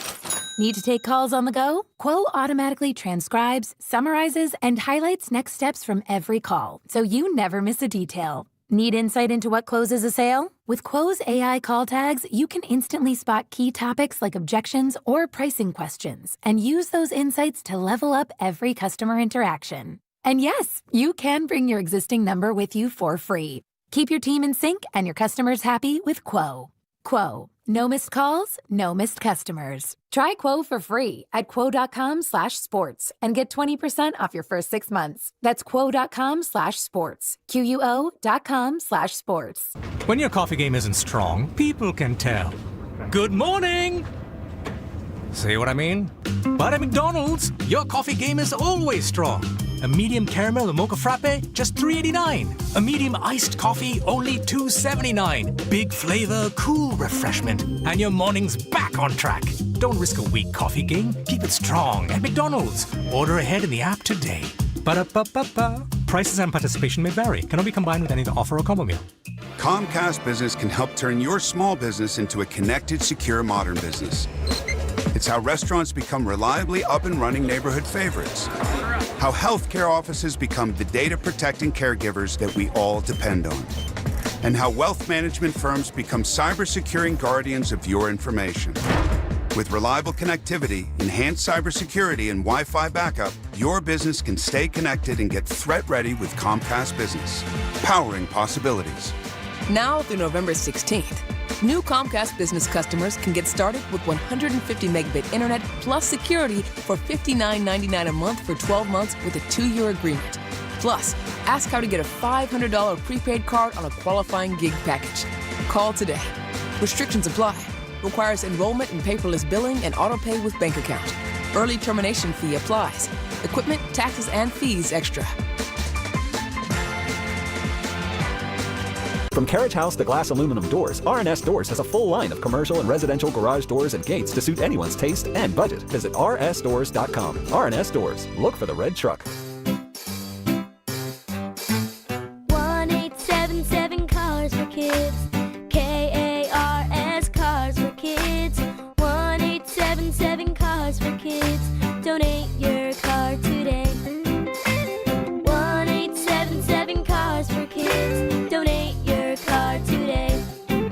Need to take calls on the go? Quo automatically transcribes, summarizes, and highlights next steps from every call, so you never miss a detail. Need insight into what closes a sale? With Quo's AI call tags, you can instantly spot key topics like objections or pricing questions and use those insights to level up every customer interaction. And yes, you can bring your existing number with you for free. Keep your team in sync and your customers happy with Quo. Quo. No missed calls, no missed customers. Try Quo for free at quo.com/sports and get 20% off your first 6 months. That's quo.com/sports. QUO.com/sports. When your coffee game isn't strong, people can tell. Good morning! See what I mean? But at McDonald's, your coffee game is always strong. A medium caramel or mocha frappe, just $3.89. A medium iced coffee, only $2.79. Big flavor, cool refreshment, and your morning's back on track. Don't risk a weak coffee game. Keep it strong at McDonald's. Order ahead in the app today. Ba-da-ba-ba-ba. Prices and participation may vary. Cannot be combined with any other offer or combo meal. Comcast Business can help turn your small business into a connected, secure, modern business. It's how restaurants become reliably up and running neighborhood favorites. How healthcare offices become the data-protecting caregivers that we all depend on. And how wealth management firms become cyber-securing guardians of your information. With reliable connectivity, enhanced cybersecurity, and Wi-Fi backup, your business can stay connected and get threat-ready with Comcast Business. Powering possibilities. Now through November 16th. New Comcast Business customers can get started with 150 megabit internet plus security for $59.99 a month for 12 months with a 2-year agreement. Plus, ask how to get a $500 prepaid card on a qualifying gig package. Call today. Restrictions apply. Requires enrollment in paperless billing and auto-pay with bank account. Early termination fee applies. Equipment, taxes, and fees extra. From Carriage House to glass aluminum doors, R&S Doors has a full line of commercial and residential garage doors and gates to suit anyone's taste and budget. Visit rsdoors.com. R&S Doors. Look for the red truck. 1-877 Cars for Kids. KARS Cars for Kids. 1-877 Cars for Kids. Donate your car today. 1-877 Cars for Kids. Donate your car today.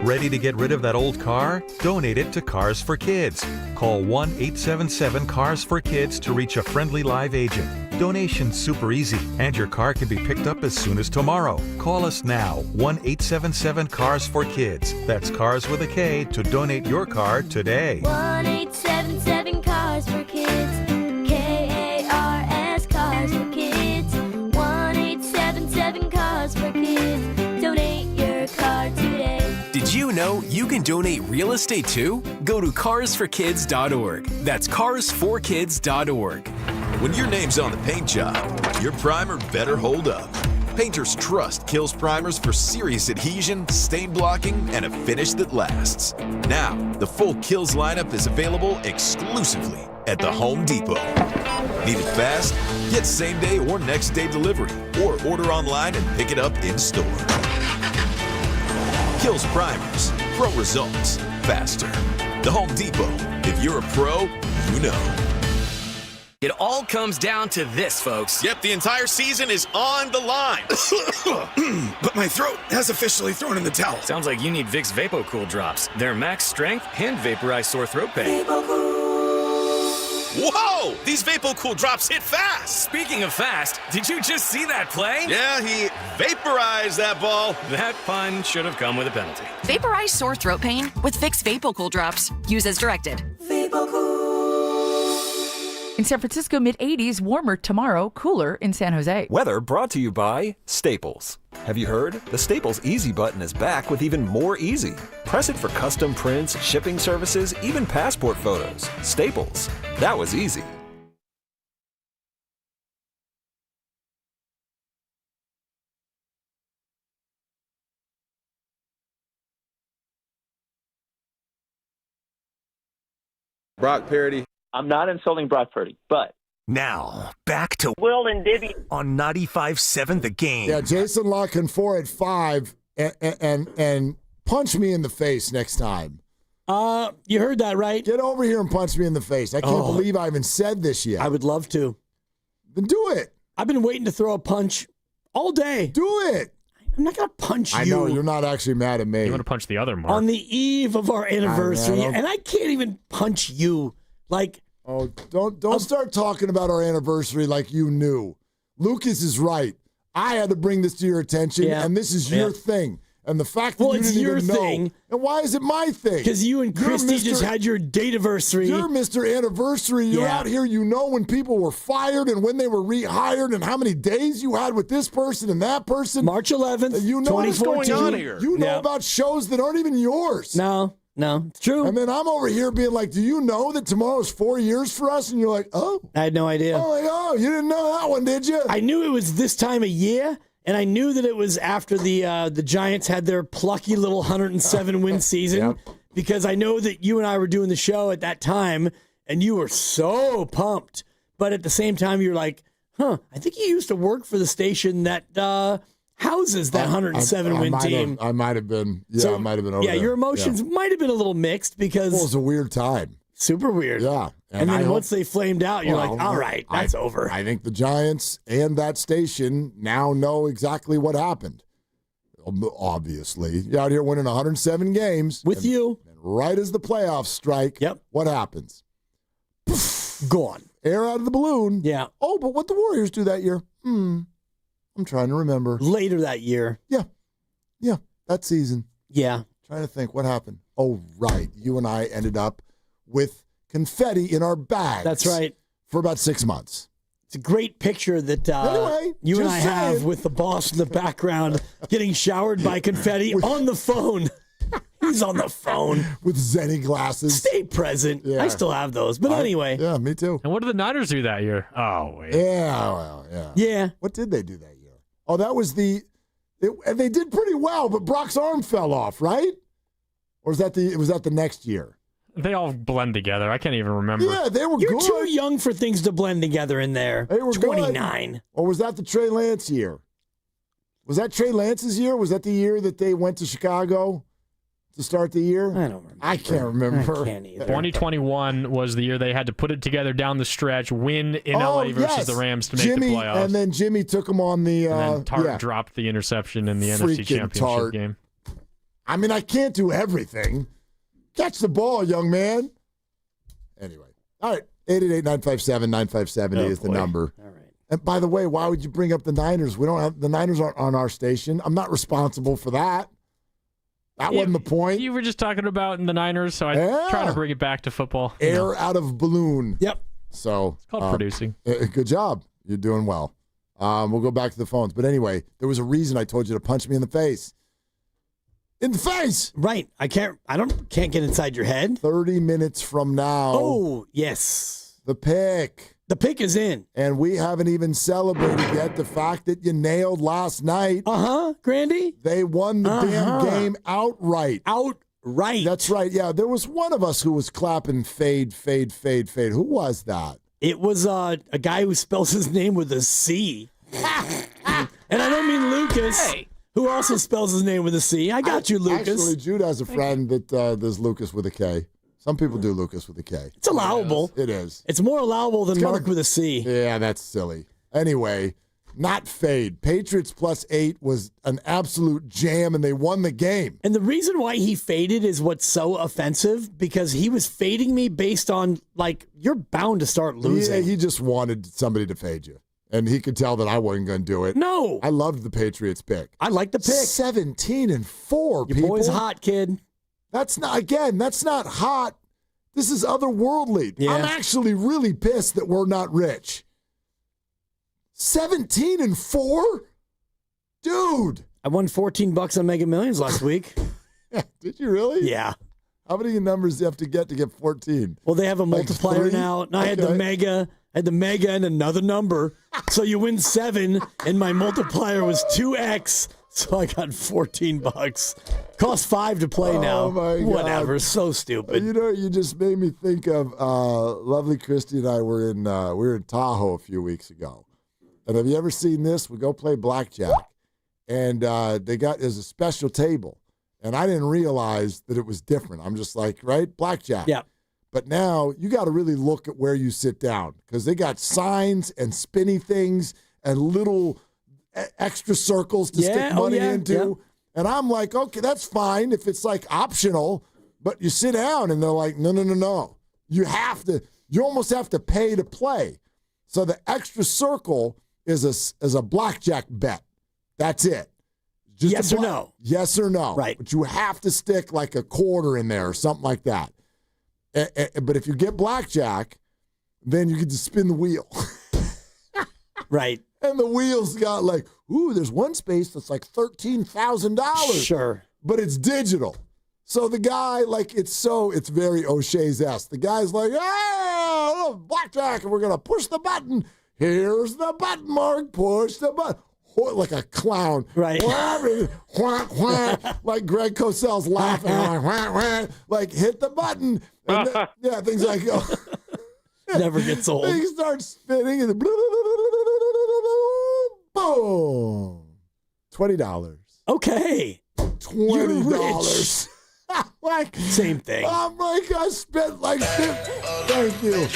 Ready to get rid of that old car? Donate it to Cars for Kids. Call 1-877-CARS-FOR-KIDS to reach a friendly live agent. Donation's super easy, and your car can be picked up as soon as tomorrow. Call us now, 1-877-CARS-FOR-KIDS. That's Cars with a K to donate your car today. 1-877 Cars for Kids. KARS Cars for Kids. 1-877 Cars for Kids. Donate your car today. Did you know you can donate real estate too? Go to carsforkids.org. That's carsforkids.org. When your name's on the paint job, your primer better hold up. Painters trust Kills primers for serious adhesion, stain blocking, and a finish that lasts. Now, the full Kills lineup is available exclusively at the Home Depot. Need it fast? Get same-day or next-day delivery, or order online and pick it up in-store. Kills primers. Pro results. Faster. The Home Depot. If you're a pro, you know. It all comes down to this, folks. Yep, the entire season is on the line. But my throat has officially thrown in the towel. Sounds like you need Vicks VapoCool drops. They're max strength and vaporize sore throat pain. Whoa! These VapoCool drops hit fast. Speaking of fast, did you just see that play? Yeah, he vaporized that ball. That pun should have come with a penalty. Vaporize sore throat pain with Vicks VapoCool drops. Use as directed. VapoCool. In San Francisco, mid-80s, warmer tomorrow, cooler in San Jose. Weather brought to you by Staples. Have you heard? The Staples Easy button is back with even more easy. Press it for custom prints, shipping services, even passport photos. Staples. That was easy. Brock Purdy. I'm not insulting Brock Purdy, but Now, back to Will and Dibby on 95.7 The Game. Yeah, Jason La Canfora at 5 and punch me in the face next time. You heard that, right? Get over here and punch me in the face. I can't believe I even said this yet. I would love to. Then do it. I've been waiting to throw a punch all day. Do it. I'm not going to punch you. I know, you're not actually mad at me. You want to punch the other Mark. On the eve of our anniversary, and I can't even punch you. Like, oh, don't start talking about our anniversary like you knew. Lucas is right. I had to bring this to your attention, and this is your thing. And the fact that you didn't even know. Thing. And why is it my thing? Because you and Christy just had your date-iversary. You're Mr. Anniversary. You're out here. You know when people were fired and when they were rehired and how many days you had with this person and that person. March 11th, you know what's going on here. You know about shows that aren't even yours. No, it's true. And then I'm over here being like, do you know that tomorrow's 4 years for us? And you're like, oh. I had no idea. Oh, like, oh, you didn't know that one, did you? I knew it was this time of year. And I knew that it was after the Giants had their plucky little 107-win season because I know that you and I were doing the show at that time, and you were so pumped. But at the same time, you're like, I think you used to work for the station that houses that 107-win team. I might have been. Yeah, I might have been over there. Your emotions might have been a little mixed because... Well, it was a weird time. Super weird. Yeah. And then once they flamed out, you're like, all right, that's over. I think the Giants and that station now know exactly what happened. Obviously. You're out here winning 107 games. With you. And right as the playoffs strike, what happens? Gone. Air out of the balloon. Yeah. Oh, but what the Warriors do that year? I'm trying to remember. Later that year. Yeah. Yeah, that season. Yeah. Trying to think what happened. Oh, right. You and I ended up with confetti in our bags. That's right. For about 6 months. It's a great picture that you and I have with the boss in the background getting showered by confetti on the phone. He's on the phone. With Zenny glasses. Stay present. Yeah. I still have those. But anyway. Yeah, me too. And what did the Niners do that year? Oh, wait. Yeah, well, yeah. Yeah. What did they do that year? Oh, that was and they did pretty well, but Brock's arm fell off, right? Or was that the next year? They all blend together. I can't even remember. Yeah, they were You're good. too young for things to blend together in there. They were 29. Good. Or was that the Trey Lance year? Was that Trey Lance's year? Was that the year that they went to Chicago to start the year? I don't remember. I can't remember. I can't either. 2021 was the year they had to put it together down the stretch, win in LA versus the Rams to make the playoffs. And then Jimmy took them on the... and then Tart dropped the interception in the NFC Championship game. I mean, I can't do everything. Catch the ball, young man. Anyway. All right. 888-957-9570 is the number. All right. And by the way, why would you bring up the Niners? The Niners aren't on our station. I'm not responsible for that. That wasn't the point. You were just talking about the Niners, so I try to bring it back to football. Air out of balloon. Yep. So it's called producing. Good job. You're doing well. We'll go back to the phones. But anyway, there was a reason I told you to punch me in the face. In the face. Right. I can't get inside your head. 30 minutes from now. Oh, yes. The pick. The pick is in. And we haven't even celebrated yet the fact that you nailed last night. Grandy. They won the damn game outright. Outright. That's right. Yeah, there was one of us who was clapping fade, fade, fade, fade. Who was that? It was a guy who spells his name with a C. And I don't mean Lucas. Hey. Who also spells his name with a C. I got you, Lucas. Actually, Jude has a friend that does Lucas with a K. Some people do Lucas with a K. It's allowable. It is. It's more allowable than Mark with a C. Yeah, that's silly. Anyway, not fade. Patriots +8 was an absolute jam, and they won the game. And the reason why he faded is what's so offensive, because he was fading me based on, like, you're bound to start losing. Yeah, he just wanted somebody to fade you. And he could tell that I wasn't going to do it. No. I loved the Patriots pick. I like the pick. 17-4, Your people. boy's hot, kid. That's not hot This is otherworldly. Yeah. I'm actually really pissed that we're not rich. 17-4? Dude. I won $14 on Mega Millions last week. Did you really? Yeah. How many numbers do you have to get 14? Well, they have a multiplier now. And I had the Mega and another number. So you win 7, and my multiplier was 2x. So I got $14. Cost $5 to play now. Oh my God. Whatever. So stupid. You know, you just made me think of lovely Christy and I were in Tahoe a few weeks ago. And have you ever seen this? We go play blackjack, and there's a special table, and I didn't realize that it was different. I'm just like, right, blackjack. Yeah. But now you got to really look at where you sit down because they got signs and spinny things and little extra circles to stick money into. Yeah. And I'm like, okay, that's fine if it's like optional, but you sit down and they're like, no. You almost have to pay to play. So the extra circle is a blackjack bet. That's it. Just yes or no. Yes or no. Right. But you have to stick like a quarter in there or something like that. But if you get blackjack, then you get to spin the wheel. Right. And the wheel's got like, there's one space that's like $13,000. Sure. But it's digital. So the guy, like, it's very O'Shea's-esque. The guy's like, blackjack, and we're going to push the button. Here's the button, Mark. Push the button. Like a clown. Right. Like Greg Cosell's laughing. Like, hit the button. And things like, never gets old. Things start spinning, and boom. $20. Okay. $20. Like, same thing. I'm like, I spent like thank you.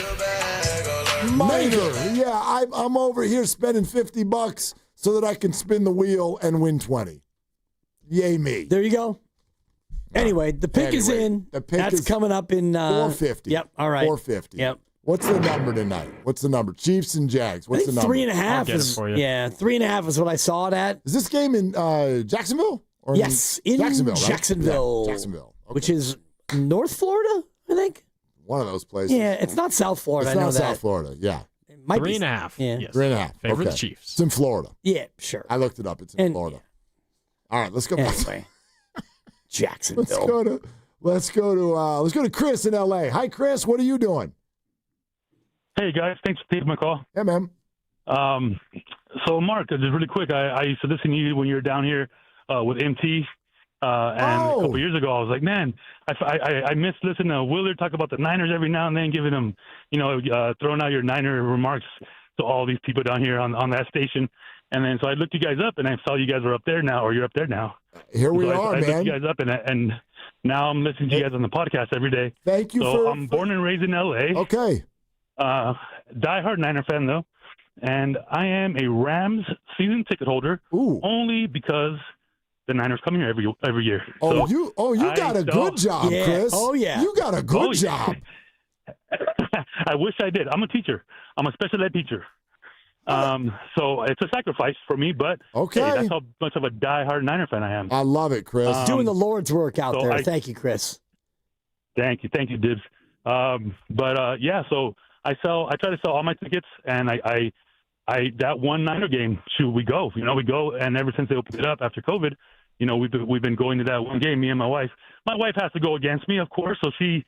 Minor. Yeah, I'm over here spending $50 so that I can spin the wheel and win 20. Yay me. There you go. Anyway, the pick is in. The pick That's coming up in 450. Yep. All right. 450. Yep. What's the number tonight? What's the number? Chiefs and Jags. What's the number? 3.5 is 3.5 is what I saw it at. Is this game in Jacksonville? Or yes, in Jacksonville. Right? Jacksonville. Yeah, Jacksonville. Okay. Which is North Florida, I think. One of those places. Yeah, it's not South Florida. It's I know not that. South Florida. Yeah. It might 3.5. Yeah. Yes. 3.5. Favor okay. the Chiefs. It's in Florida. Yeah, sure. I looked it up. It's in Florida. All right, let's go. Anyway, Jacksonville. Let's go to Chris in LA. Hi, Chris. What are you doing? Hey, guys. Thanks for taking my call. Yeah, man. So, Mark, just really quick, I used to listen to you when you were down here with MT. And a couple years ago, I was like, man, I miss listening to Willard talk about the Niners every now and then, giving them, throwing out your Niner remarks to all these people down here on that station. And then so I looked you guys up, and I saw you guys were up there now, or you're up there now. Here we are, I man. looked you guys up, and now I'm listening to you guys on the podcast every day. Thank you. So I'm born and raised in L.A. Okay. Diehard Niner fan, though. And I am a Rams season ticket holder only because the Niners come here every year. Oh, so you got a good job, Chris. Oh, yeah. You got a good job. I wish I did. I'm a teacher. I'm a special ed teacher. So it's a sacrifice for me, but hey, that's how much of a diehard Niner fan I am. I love it, Chris. Doing the Lord's work out there. Thank you, Chris. Thank you, Dibs. So I try to sell all my tickets, and I that one Niner game, we go. We go, and ever since they opened it up after COVID, we've been going to that one game. Me and my wife. My wife has to go against me, of course, so she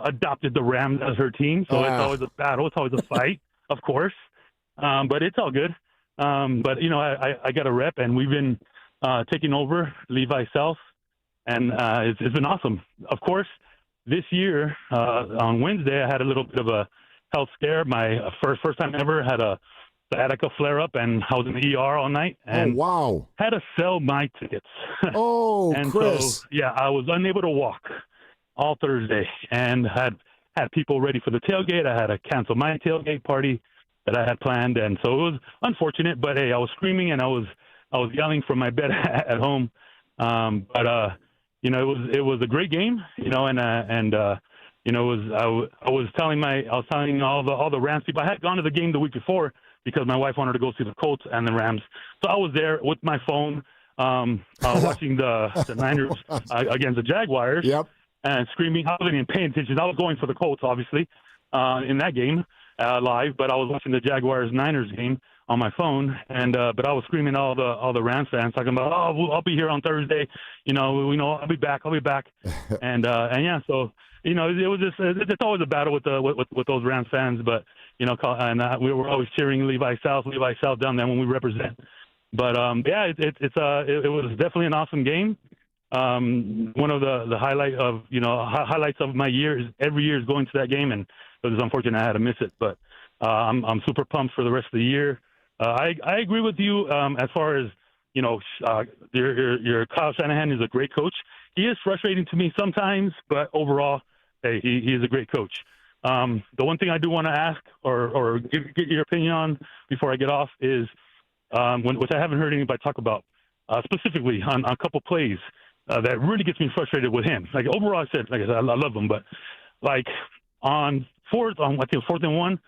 adopted the Rams as her team. So it's always a battle. It's always a fight, of course. But it's all good. I got a rep, and we've been taking over Levi South, and it's been awesome. Of course, this year on Wednesday, I had a little bit of a health scare. My first time ever had a sciatica flare up, and I was in the ER all night. And had to sell my tickets. Oh, and Chris. So, I was unable to walk all Thursday, and had people ready for the tailgate. I had to cancel my tailgate party that I had planned, and so it was unfortunate. But hey, I was screaming and I was yelling from my bed at home. It was a great game, I was telling all the Rams people. I had gone to the game the week before because my wife wanted to go see the Colts and the Rams, so I was there with my phone watching the Niners against the Jaguars. Yep. and screaming. I wasn't even paying attention. I was going for the Colts, obviously, in that game live, but I was watching the Jaguars-Niners game on my phone, and but I was screaming all the Rams fans talking about, I'll be here on Thursday, I'll be back, and yeah, so it was just it's always a battle with those Rams fans, but and we were always cheering Levi South down there when we represent. But yeah, it was definitely an awesome game. One of the highlights of my year is every year is going to that game, and it was unfortunate I had to miss it. But I'm super pumped for the rest of the year. I agree with you as far as your Kyle Shanahan is a great coach. He is frustrating to me sometimes, but overall, hey, he is a great coach. The one thing I do want to ask or get your opinion on before I get off is which I haven't heard anybody talk about specifically on a couple plays that really gets me frustrated with him. Like overall, I said I love him, but like on fourth and one,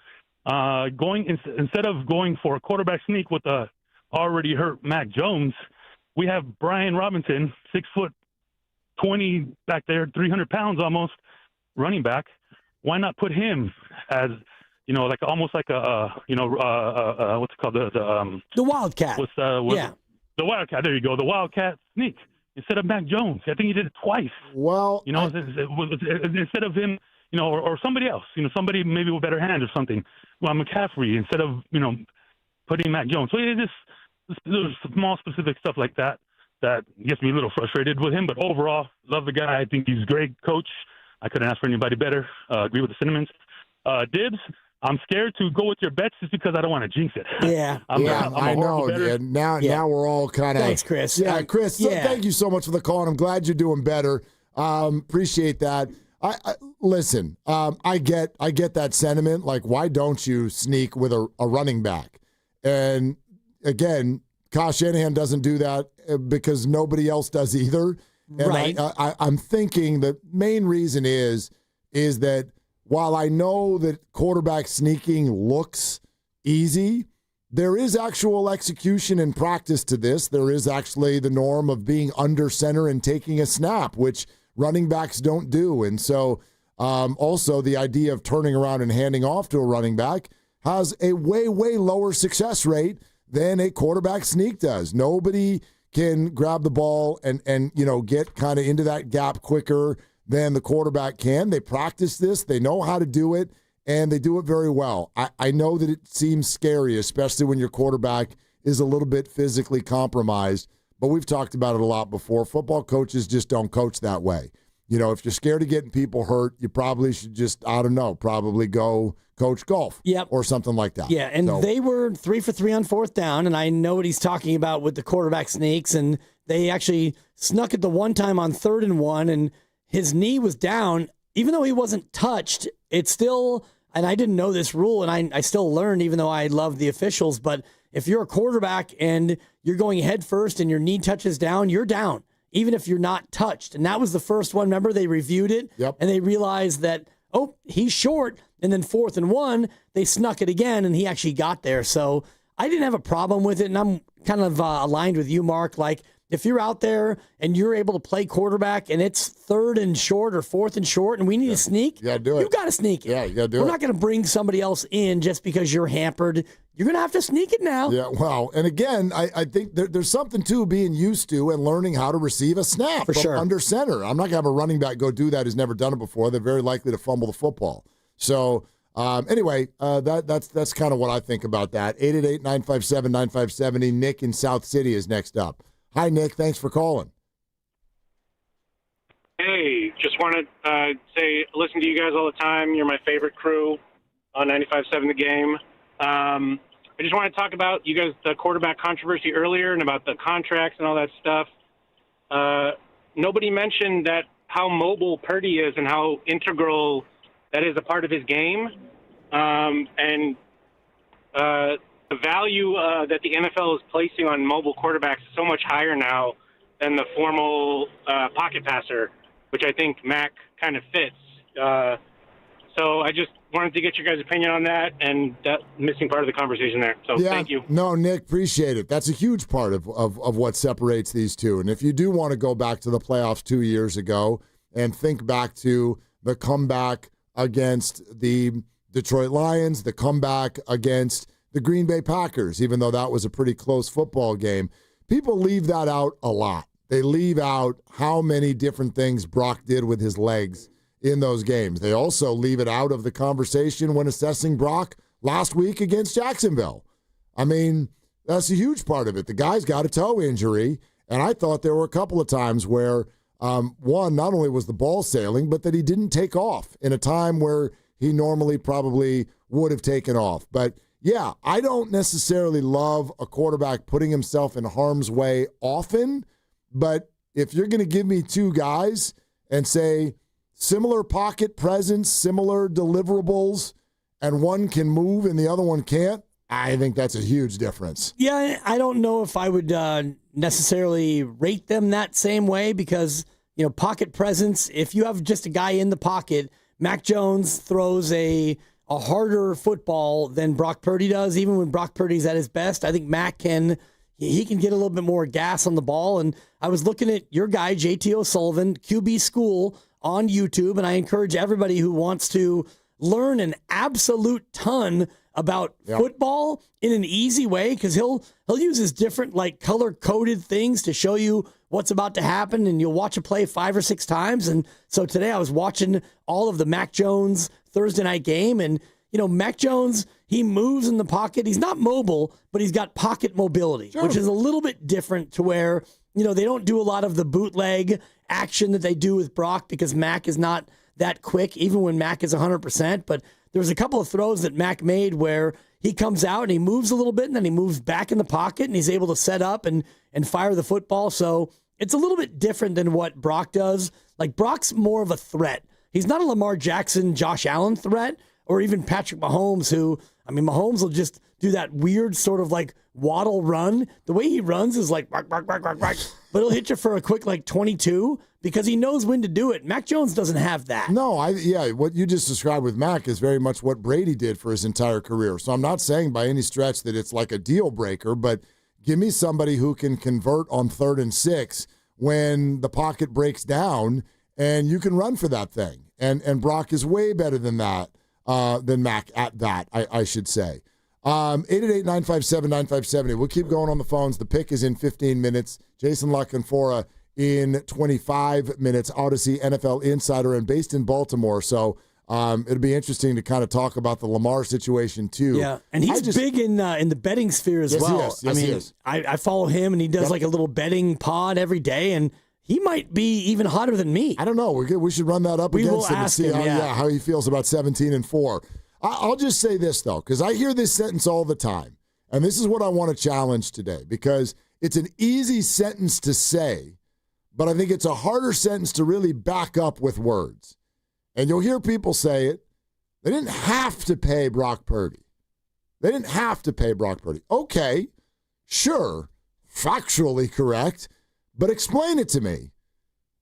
instead of going for a quarterback sneak with a already hurt Mac Jones, we have Brian Robinson, 6'20" back there, 300 pounds almost, running back. Why not put him as almost like a what's it called, the Wildcat? The Wildcat. There you go, the Wildcat sneak instead of Mac Jones. I think he did it twice. Well, instead of him, or somebody else, somebody maybe with better hands or something. Well, McCaffrey instead of putting Mac Jones. So it's just little small specific stuff like that gets me a little frustrated with him. But overall, love the guy. I think he's a great coach. I couldn't ask for anybody better. Agree with the sentiments. Dibs, I'm scared to go with your bets just because I don't want to jinx it. Yeah, I know. Now we're all kind of. Thanks, Chris. Yeah, Chris. Yeah. Thank you so much for the call, and I'm glad you're doing better. Appreciate that. Listen. I get that sentiment. Like, why don't you sneak with a running back? And again, Kyle Shanahan doesn't do that because nobody else does either. And right. I'm thinking the main reason is that while I know that quarterback sneaking looks easy, there is actual execution and practice to this. There is actually the norm of being under center and taking a snap, which running backs don't do. And so also the idea of turning around and handing off to a running back has a way, way lower success rate than a quarterback sneak does. Nobody can grab the ball and get kind of into that gap quicker than the quarterback can. They practice this. They know how to do it, and they do it very well. I know that it seems scary, especially when your quarterback is a little bit physically compromised, but we've talked about it a lot before. Football coaches just don't coach that way. If you're scared of getting people hurt, you probably should just, probably go coach golf or something like that. Yeah, and they were 3 for 3 on fourth down, and I know what he's talking about with the quarterback sneaks, and they actually snuck it the one time on 3rd and 1, and his knee was down. Even though he wasn't touched, it's still, and I didn't know this rule, and I still learned, even though I love the officials, but if you're a quarterback and you're going head first and your knee touches down, you're down, even if you're not touched. And that was the first one. Remember, they reviewed it, and they realized that, he's short. And then 4th and 1, they snuck it again, and he actually got there. So I didn't have a problem with it, and I'm kind of aligned with you, Mark. Like, if you're out there and you're able to play quarterback and it's 3rd and short or 4th and short and we need to sneak, you got to do it. You got to sneak it. Yeah, you got to do it. We're not going to bring somebody else in just because you're hampered. You're going to have to sneak it now. Yeah, well, and again, I think there's something to being used to and learning how to receive a snap For from sure. under center. I'm not going to have a running back go do that who's never done it before. They're very likely to fumble the football. So anyway, that's kind of what I think about that. 888-957-9570. Nick in South City is next up. Hi, Nick. Thanks for calling. Hey, just want to say, listen to you guys all the time. You're my favorite crew on 95.7 The Game. I just want to talk about you guys, the quarterback controversy earlier and about the contracts and all that stuff. Nobody mentioned that how mobile Purdy is and how integral that is a part of his game. And the value that the NFL is placing on mobile quarterbacks is so much higher now than the formal pocket passer, which I think Mac kind of fits. So I just wanted to get your guys' opinion on that and that missing part of the conversation there. So thank you. No, Nick, appreciate it. That's a huge part of what separates these two. And if you do want to go back to the playoffs 2 years ago, and think back to the comeback against the Detroit Lions, the comeback against the Green Bay Packers, even though that was a pretty close football game. People leave that out a lot. They leave out how many different things Brock did with his legs in those games. They also leave it out of the conversation when assessing Brock last week against Jacksonville. I mean, that's a huge part of it. The guy's got a toe injury, and I thought there were a couple of times where, one, not only was the ball sailing, but that he didn't take off in a time where he normally probably would have taken off. But, yeah, I don't necessarily love a quarterback putting himself in harm's way often, but if you're going to give me two guys and say similar pocket presence, similar deliverables, and one can move and the other one can't, I think that's a huge difference. Yeah, I don't know if I would necessarily rate them that same way because, pocket presence, if you have just a guy in the pocket, Mac Jones throws a harder football than Brock Purdy does. Even when Brock Purdy's at his best, I think Mac can get a little bit more gas on the ball. And I was looking at your guy, JT O'Sullivan, QB School on YouTube, and I encourage everybody who wants to learn an absolute ton about football in an easy way, because he'll use his different color-coded things to show you what's about to happen, and you'll watch a play 5 or 6 times. And so today I was watching all of the Mac Jones Thursday night game, and Mac Jones, he moves in the pocket. He's not mobile, but he's got pocket mobility, which is a little bit different to where, they don't do a lot of the bootleg action that they do with Brock because Mac is not that quick, even when Mac is 100%. But there was a couple of throws that Mac made where he comes out and he moves a little bit and then he moves back in the pocket and he's able to set up and fire the football. So it's a little bit different than what Brock does. Like, Brock's more of a threat. He's not a Lamar Jackson, Josh Allen threat, or even Patrick Mahomes, who, Mahomes will just do that weird sort of waddle run. The way he runs is bark, bark, bark, bark, bark. But he'll hit you for a quick 22 because he knows when to do it. Mac Jones doesn't have that. No, what you just described with Mac is very much what Brady did for his entire career. So I'm not saying by any stretch that it's like a deal breaker, but give me somebody who can convert on 3rd and 6 when the pocket breaks down and you can run for that thing. And Brock is way better than that. Than Mac at that, I should say. 888-957-9570. We'll keep going on the phones. The pick is in 15 minutes. Jason La Canfora in 25 minutes. Odyssey NFL Insider and based in Baltimore. So it'll be interesting to kind of talk about the Lamar situation too. Yeah, and he's big in the betting sphere as well. Yes, he is. I follow him, and he does a little betting pod every day, and he might be even hotter than me. I don't know. We should run that up against him and see how he feels about 17-4. I'll just say this, though, because I hear this sentence all the time, and this is what I want to challenge today, because it's an easy sentence to say, but I think it's a harder sentence to really back up with words. And you'll hear people say it. They didn't have to pay Brock Purdy. They didn't have to pay Brock Purdy. Okay, sure, factually correct. But explain it to me.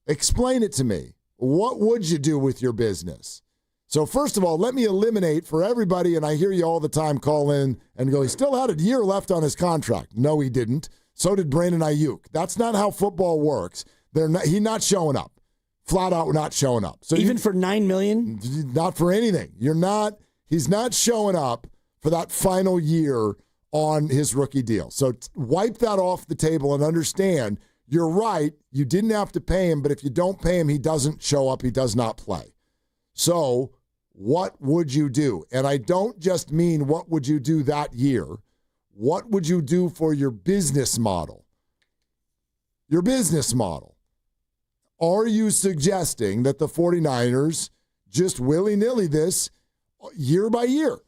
Explain it to me. What would you do with your business? So first of all, let me eliminate for everybody, and I hear you all the time call in and go, he still had a year left on his contract. No, he didn't. So did Brandon Ayuk. That's not how football works. He's not showing up. Flat out not showing up. So even for $9 million? Not for anything. He's not showing up for that final year on his rookie deal. So wipe that off the table and understand, you're right, you didn't have to pay him, but if you don't pay him, he doesn't show up, he does not play. So what would you do? And I don't just mean what would you do that year. What would you do for your business model? Your business model. Are you suggesting that the 49ers just willy-nilly this year by year?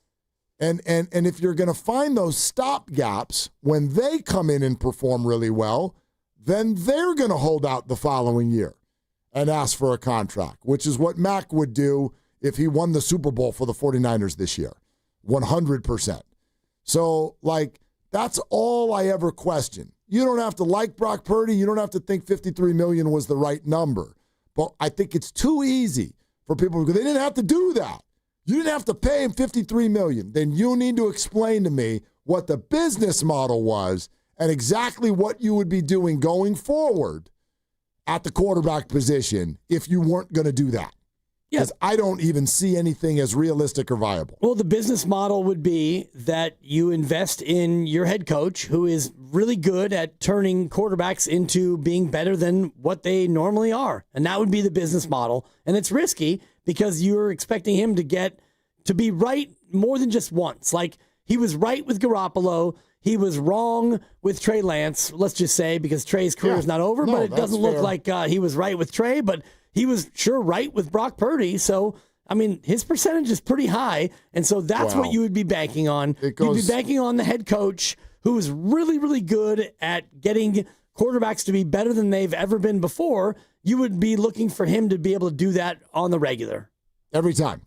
And if you're going to find those stop gaps when they come in and perform really well, then they're going to hold out the following year and ask for a contract, which is what Mac would do if he won the Super Bowl for the 49ers this year, 100%. So, that's all I ever question. You don't have to like Brock Purdy. You don't have to think $53 million was the right number. But I think it's too easy for people because they didn't have to do that. You didn't have to pay him $53 million. Then you need to explain to me what the business model was and exactly what you would be doing going forward at the quarterback position if you weren't going to do that? Because I don't even see anything as realistic or viable. Well, the business model would be that you invest in your head coach, who is really good at turning quarterbacks into being better than what they normally are. And that would be the business model. And it's risky because you're expecting him to be right more than just once. Like, he was right with Garoppolo. He was wrong with Trey Lance, let's just say, because Trey's career is not over. But it doesn't look like he was right with Trey. But he was sure right with Brock Purdy. So, I mean, his percentage is pretty high. And so that's what you would be banking on. You'd be banking on the head coach who is really, really good at getting quarterbacks to be better than they've ever been before. You would be looking for him to be able to do that on the regular. Every time.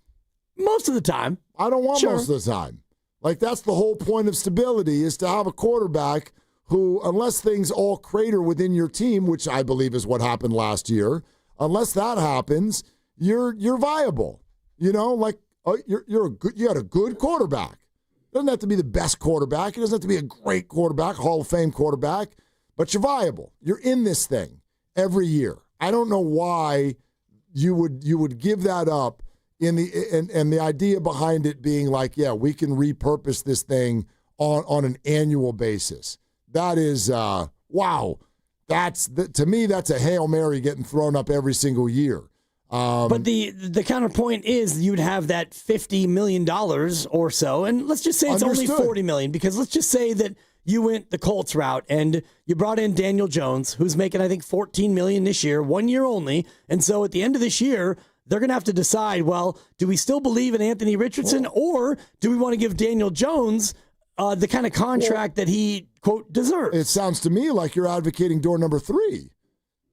Most of the time. I don't want most of the time. Like, that's the whole point of stability, is to have a quarterback who, unless things all crater within your team, which I believe is what happened last year, unless that happens, you're viable. You know, like, you got a good quarterback. It doesn't have to be the best quarterback. It doesn't have to be a great quarterback, Hall of Fame quarterback, but you're viable. You're in this thing every year. I don't know why you would give that up and the idea behind it being like, yeah, we can repurpose this thing on an annual basis. That is wow. To me, that's a Hail Mary getting thrown up every single year. But the counterpoint is you'd have that $50 million or so, and let's just say it's only $40 million, because let's just say that you went the Colts route and you brought in Daniel Jones, who's making, I think, $14 million this year, 1 year only. And so at the end of this year, they're going to have to decide, well, do we still believe in Anthony Richardson, or do we want to give Daniel Jones the kind of contract that he, quote, deserves? It sounds to me like you're advocating door number 3.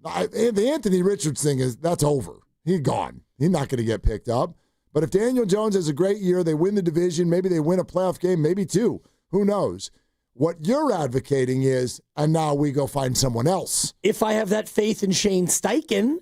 The Anthony Richardson thing that's over. He's gone. He's not going to get picked up. But if Daniel Jones has a great year, they win the division, maybe they win a playoff game, maybe 2. Who knows? What you're advocating is, and now we go find someone else. If I have that faith in Shane Steichen,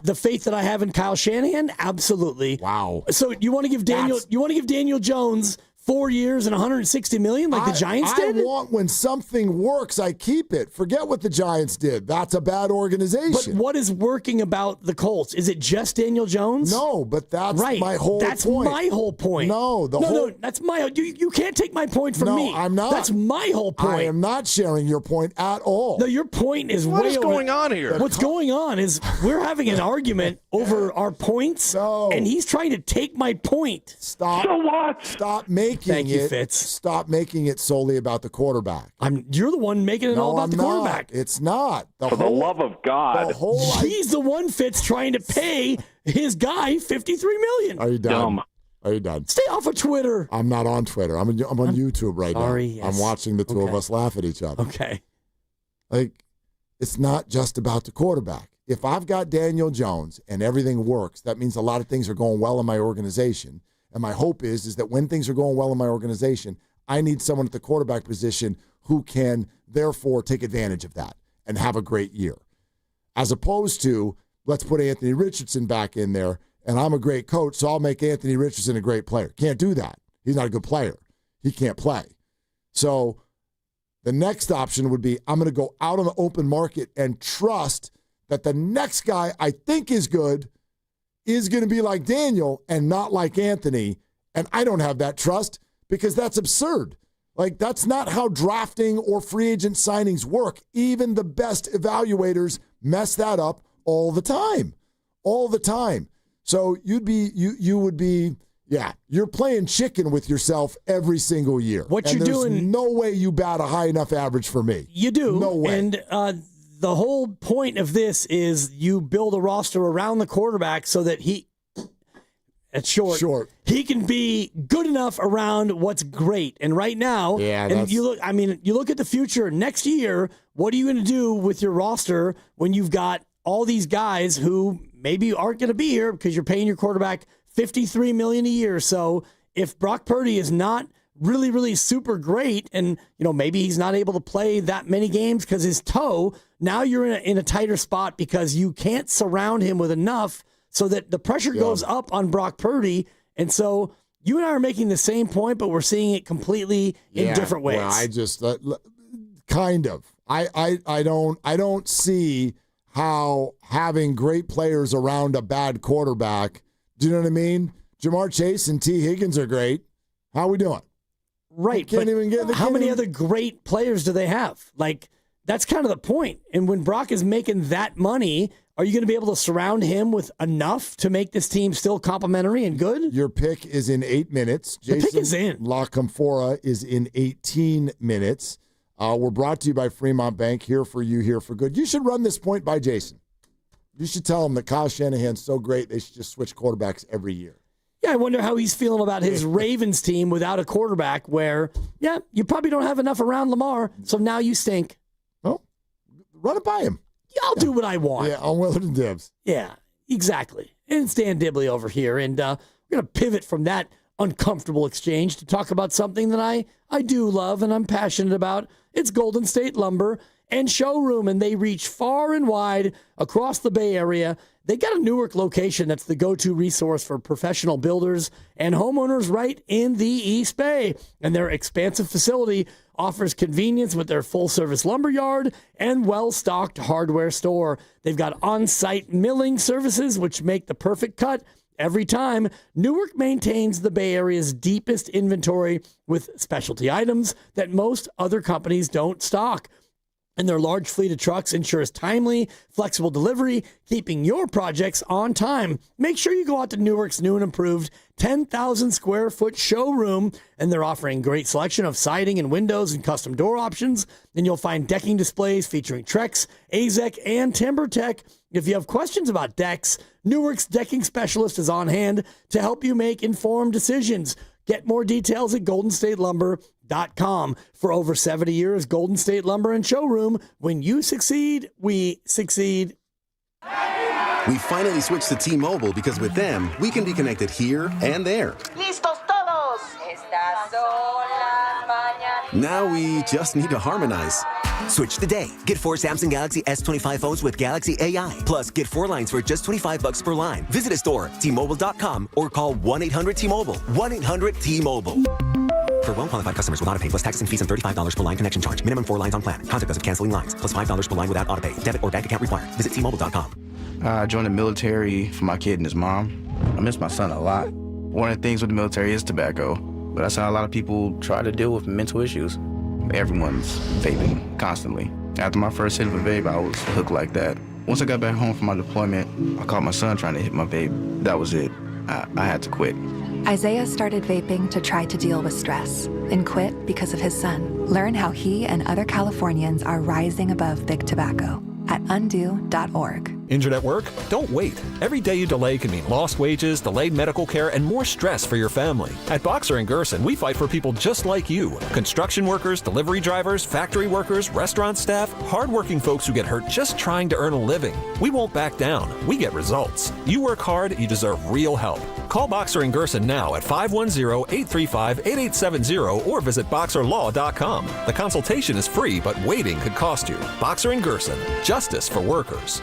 the faith that I have in Kyle Shanahan, absolutely. Wow. So you want to give Daniel Jones 4 years and $160 million like the Giants did? I want, when something works, I keep it. Forget what the Giants did. That's a bad organization. But what is working about the Colts? Is it just Daniel Jones? No, but that's my whole point. That's my whole point. No, that's my. You can't take my point from me. No, I'm not. That's my whole point. I am not sharing your point at all. No, your point is what is going on here? What's going on is we're having an argument over our points, and he's trying to take my point. Stop. So what? Stop making Thank you, Fitz. Stop making it solely about the quarterback. You're the one making it all about the quarterback. It's not. For the love of God. He's the one, Fitz, trying to pay his guy $53 million. Are you done? Are you done? Stay off of Twitter. I'm not on Twitter. I'm on YouTube right now. Yes. I'm watching the two of us laugh at each other. Okay. Like, it's not just about the quarterback. If I've got Daniel Jones and everything works, that means a lot of things are going well in my organization. And my hope is that when things are going well in my organization, I need someone at the quarterback position who can therefore take advantage of that and have a great year. As opposed to, let's put Anthony Richardson back in there, and I'm a great coach, so I'll make Anthony Richardson a great player. Can't do that. He's not a good player. He can't play. So the next option would be, I'm going to go out on the open market and trust that the next guy I think is good is going to be like Daniel and not like Anthony. And I don't have that trust because that's absurd. Like, that's not how drafting or free agent signings work. Even the best evaluators mess that up all the time. All the time. So you would be, you're playing chicken with yourself every single year. There's no way you bat a high enough average for me. You do. No way. And the whole point of this is you build a roster around the quarterback so that he can be good enough around what's great. And right now, you look at the future next year, what are you going to do with your roster when you've got all these guys who maybe aren't going to be here because you're paying your quarterback $53 million a year? So if Brock Purdy is not really, really super great, and maybe he's not able to play that many games because his toe, now you're in a tighter spot because you can't surround him with enough so that the pressure goes up on Brock Purdy. And so you and I are making the same point, but we're seeing it completely in different ways. Well, I just kind of. I don't see how having great players around a bad quarterback, do you know what I mean? Jamar Chase and T. Higgins are great. How are we doing? Right. How many other great players do they have? Like, that's kind of the point. And when Brock is making that money, are you going to be able to surround him with enough to make this team still complimentary and good? Your pick is in 8 minutes. The pick is in. La Camphora is in 18 minutes. We're brought to you by Fremont Bank. Here for you, here for good. You should run this point by Jason. You should tell him that Kyle Shanahan's so great they should just switch quarterbacks every year. Yeah, I wonder how he's feeling about his Ravens team without a quarterback where, yeah, you probably don't have enough around Lamar, so now you stink. Oh, run it by him. Yeah, I'll do what I want. Yeah, on Willard Dibs. Yeah, exactly. And it's Dan Dibley over here, and we're going to pivot from that uncomfortable exchange to talk about something that I do love and I'm passionate about. It's Golden State Lumber and Showroom, and they reach far and wide across the Bay Area. They got a Newark location that's the go-to resource for professional builders and homeowners right in the East Bay. And their expansive facility offers convenience with their full-service lumber yard and well-stocked hardware store. They've got on-site milling services, which make the perfect cut every time. Newark maintains the Bay Area's deepest inventory with specialty items that most other companies don't stock. And their large fleet of trucks ensures timely, flexible delivery, keeping your projects on time. Make sure you go out to Newark's new and improved 10,000 square foot showroom, and they're offering great selection of siding and windows and custom door options. And you'll find decking displays featuring Trex, AZEK, and TimberTech. If you have questions about decks, Newark's decking specialist is on hand to help you make informed decisions. Get more details at goldenstatelumber.com. For over 70 years, Golden State Lumber and Showroom. When you succeed, we succeed. We finally switched to T-Mobile because with them, we can be connected here and there. ¡Listos todos! Estas son las mañanitas. Now we just need to harmonize. Switch today. Get 4 Samsung Galaxy S25 phones with Galaxy AI. Plus, get 4 lines for just $25 per line. Visit a store, T-Mobile.com, or call 1-800-T-Mobile. 1-800-T-Mobile. For well-qualified customers with autopay plus taxes and fees and $35 per line connection charge. Minimum 4 lines on plan. Contact us if canceling lines. Plus $5 per line without autopay. Debit or bank account required. Visit T-Mobile.com. I joined the military for my kid and his mom. I miss my son a lot. One of the things with the military is tobacco. But I saw a lot of people try to deal with mental issues. Everyone's vaping constantly. After my first hit of a vape, I was hooked like that. Once I got back home from my deployment, I caught my son trying to hit my vape. That was it. I had to quit. Isaiah started vaping to try to deal with stress and quit because of his son. Learn how he and other Californians are rising above big tobacco at undo.org. Injured at work? Don't wait. Every day you delay can mean lost wages, delayed medical care, and more stress for your family. At Boxer & Gerson, we fight for people just like you. Construction workers, delivery drivers, factory workers, restaurant staff, hardworking folks who get hurt just trying to earn a living. We won't back down. We get results. You work hard, you deserve real help. Call Boxer & Gerson now at 510-835-8870 or visit boxerlaw.com. The consultation is free, but waiting could cost you. Boxer & Gerson. Justice for workers.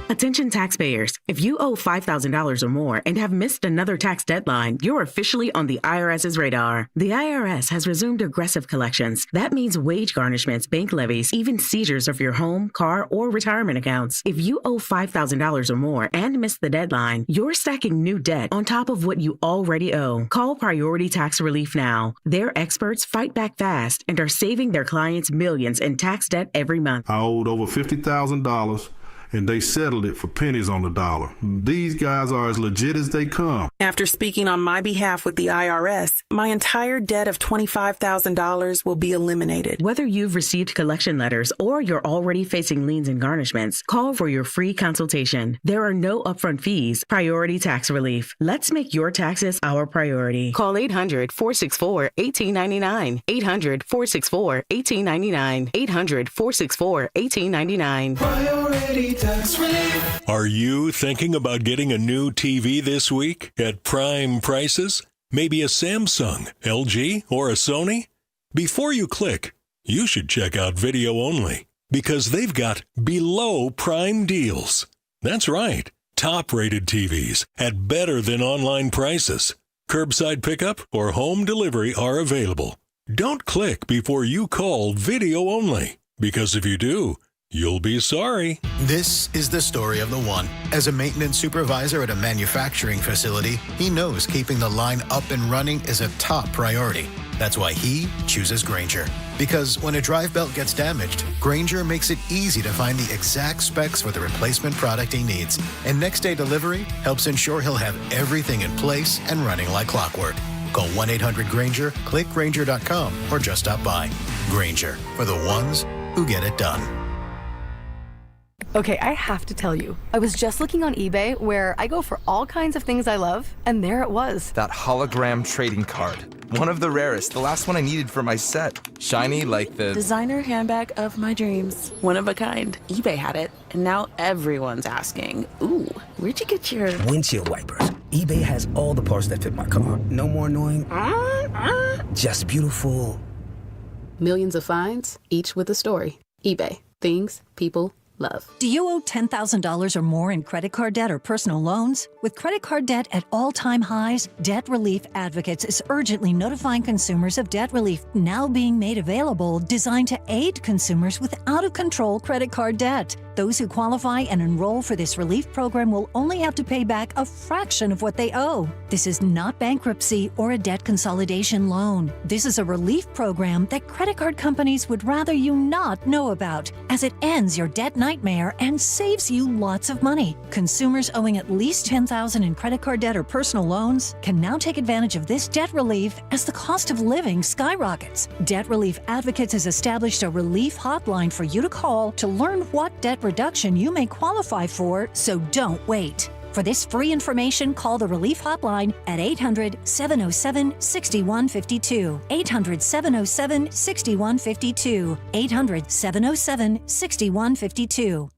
Attention taxpayers. If you owe $5,000 or more and have missed another tax deadline, you're officially on the IRS's radar. The IRS has resumed aggressive collections. That means wage garnishments, bank levies, even seizures of your home, car, or retirement accounts. If you owe $5,000 or more and missed the deadline, you're stacking new debt on top of what you already owe. Call Priority Tax Relief now. Their experts fight back fast and are saving their clients millions in tax debt every month. I owed over $50,000. And they settled it for pennies on the dollar. These guys are as legit as they come. After speaking on my behalf with the IRS, my entire debt of $25,000 will be eliminated. Whether you've received collection letters or you're already facing liens and garnishments, call for your free consultation. There are no upfront fees. Priority Tax Relief. Let's make your taxes our priority. Call 800-464-1899. 800-464-1899. 800-464-1899. Priority Tax Relief. Are you thinking about getting a new TV this week at prime prices? Maybe a Samsung, LG, or a Sony? Before you click, you should check out Video Only because they've got below prime deals. That's right, top-rated TVs at better than online prices. Curbside pickup or home delivery are available. Don't click before you call Video Only because if you do, You'll be sorry. This is the story of the one. As a maintenance supervisor at a manufacturing facility, he knows keeping the line up and running is a top priority. That's why he chooses Grainger. Because when a drive belt gets damaged, Grainger makes it easy to find the exact specs for the replacement product he needs. And next day delivery helps ensure he'll have everything in place and running like clockwork. Call 1-800-GRAINGER, click Grainger.com, or just stop by. Grainger, for the ones who get it done. Okay, I have to tell you, I was just looking on eBay where I go for all kinds of things I love, and there it was. That hologram trading card. One of the rarest, the last one I needed for my set. Shiny like the designer handbag of my dreams. One of a kind. eBay had it, and now everyone's asking, ooh, where'd you get your windshield wipers? eBay has all the parts that fit my car. No more annoying, just beautiful. Millions of finds, each with a story. eBay. Things people love. Do you owe $10,000 or more in credit card debt or personal loans? With credit card debt at all-time highs, Debt Relief Advocates is urgently notifying consumers of debt relief now being made available, designed to aid consumers with out-of-control credit card debt. Those who qualify and enroll for this relief program will only have to pay back a fraction of what they owe. This is not bankruptcy or a debt consolidation loan. This is a relief program that credit card companies would rather you not know about, as it ends your debt nightmare and saves you lots of money. Consumers owing at least $10,000 in credit card debt or personal loans can now take advantage of this debt relief as the cost of living skyrockets. Debt Relief Advocates has established a relief hotline for you to call to learn what debt reduction you may qualify for, so don't wait. For this free information, call the Relief Hotline at 800-707-6152. 800-707-6152. 800-707-6152.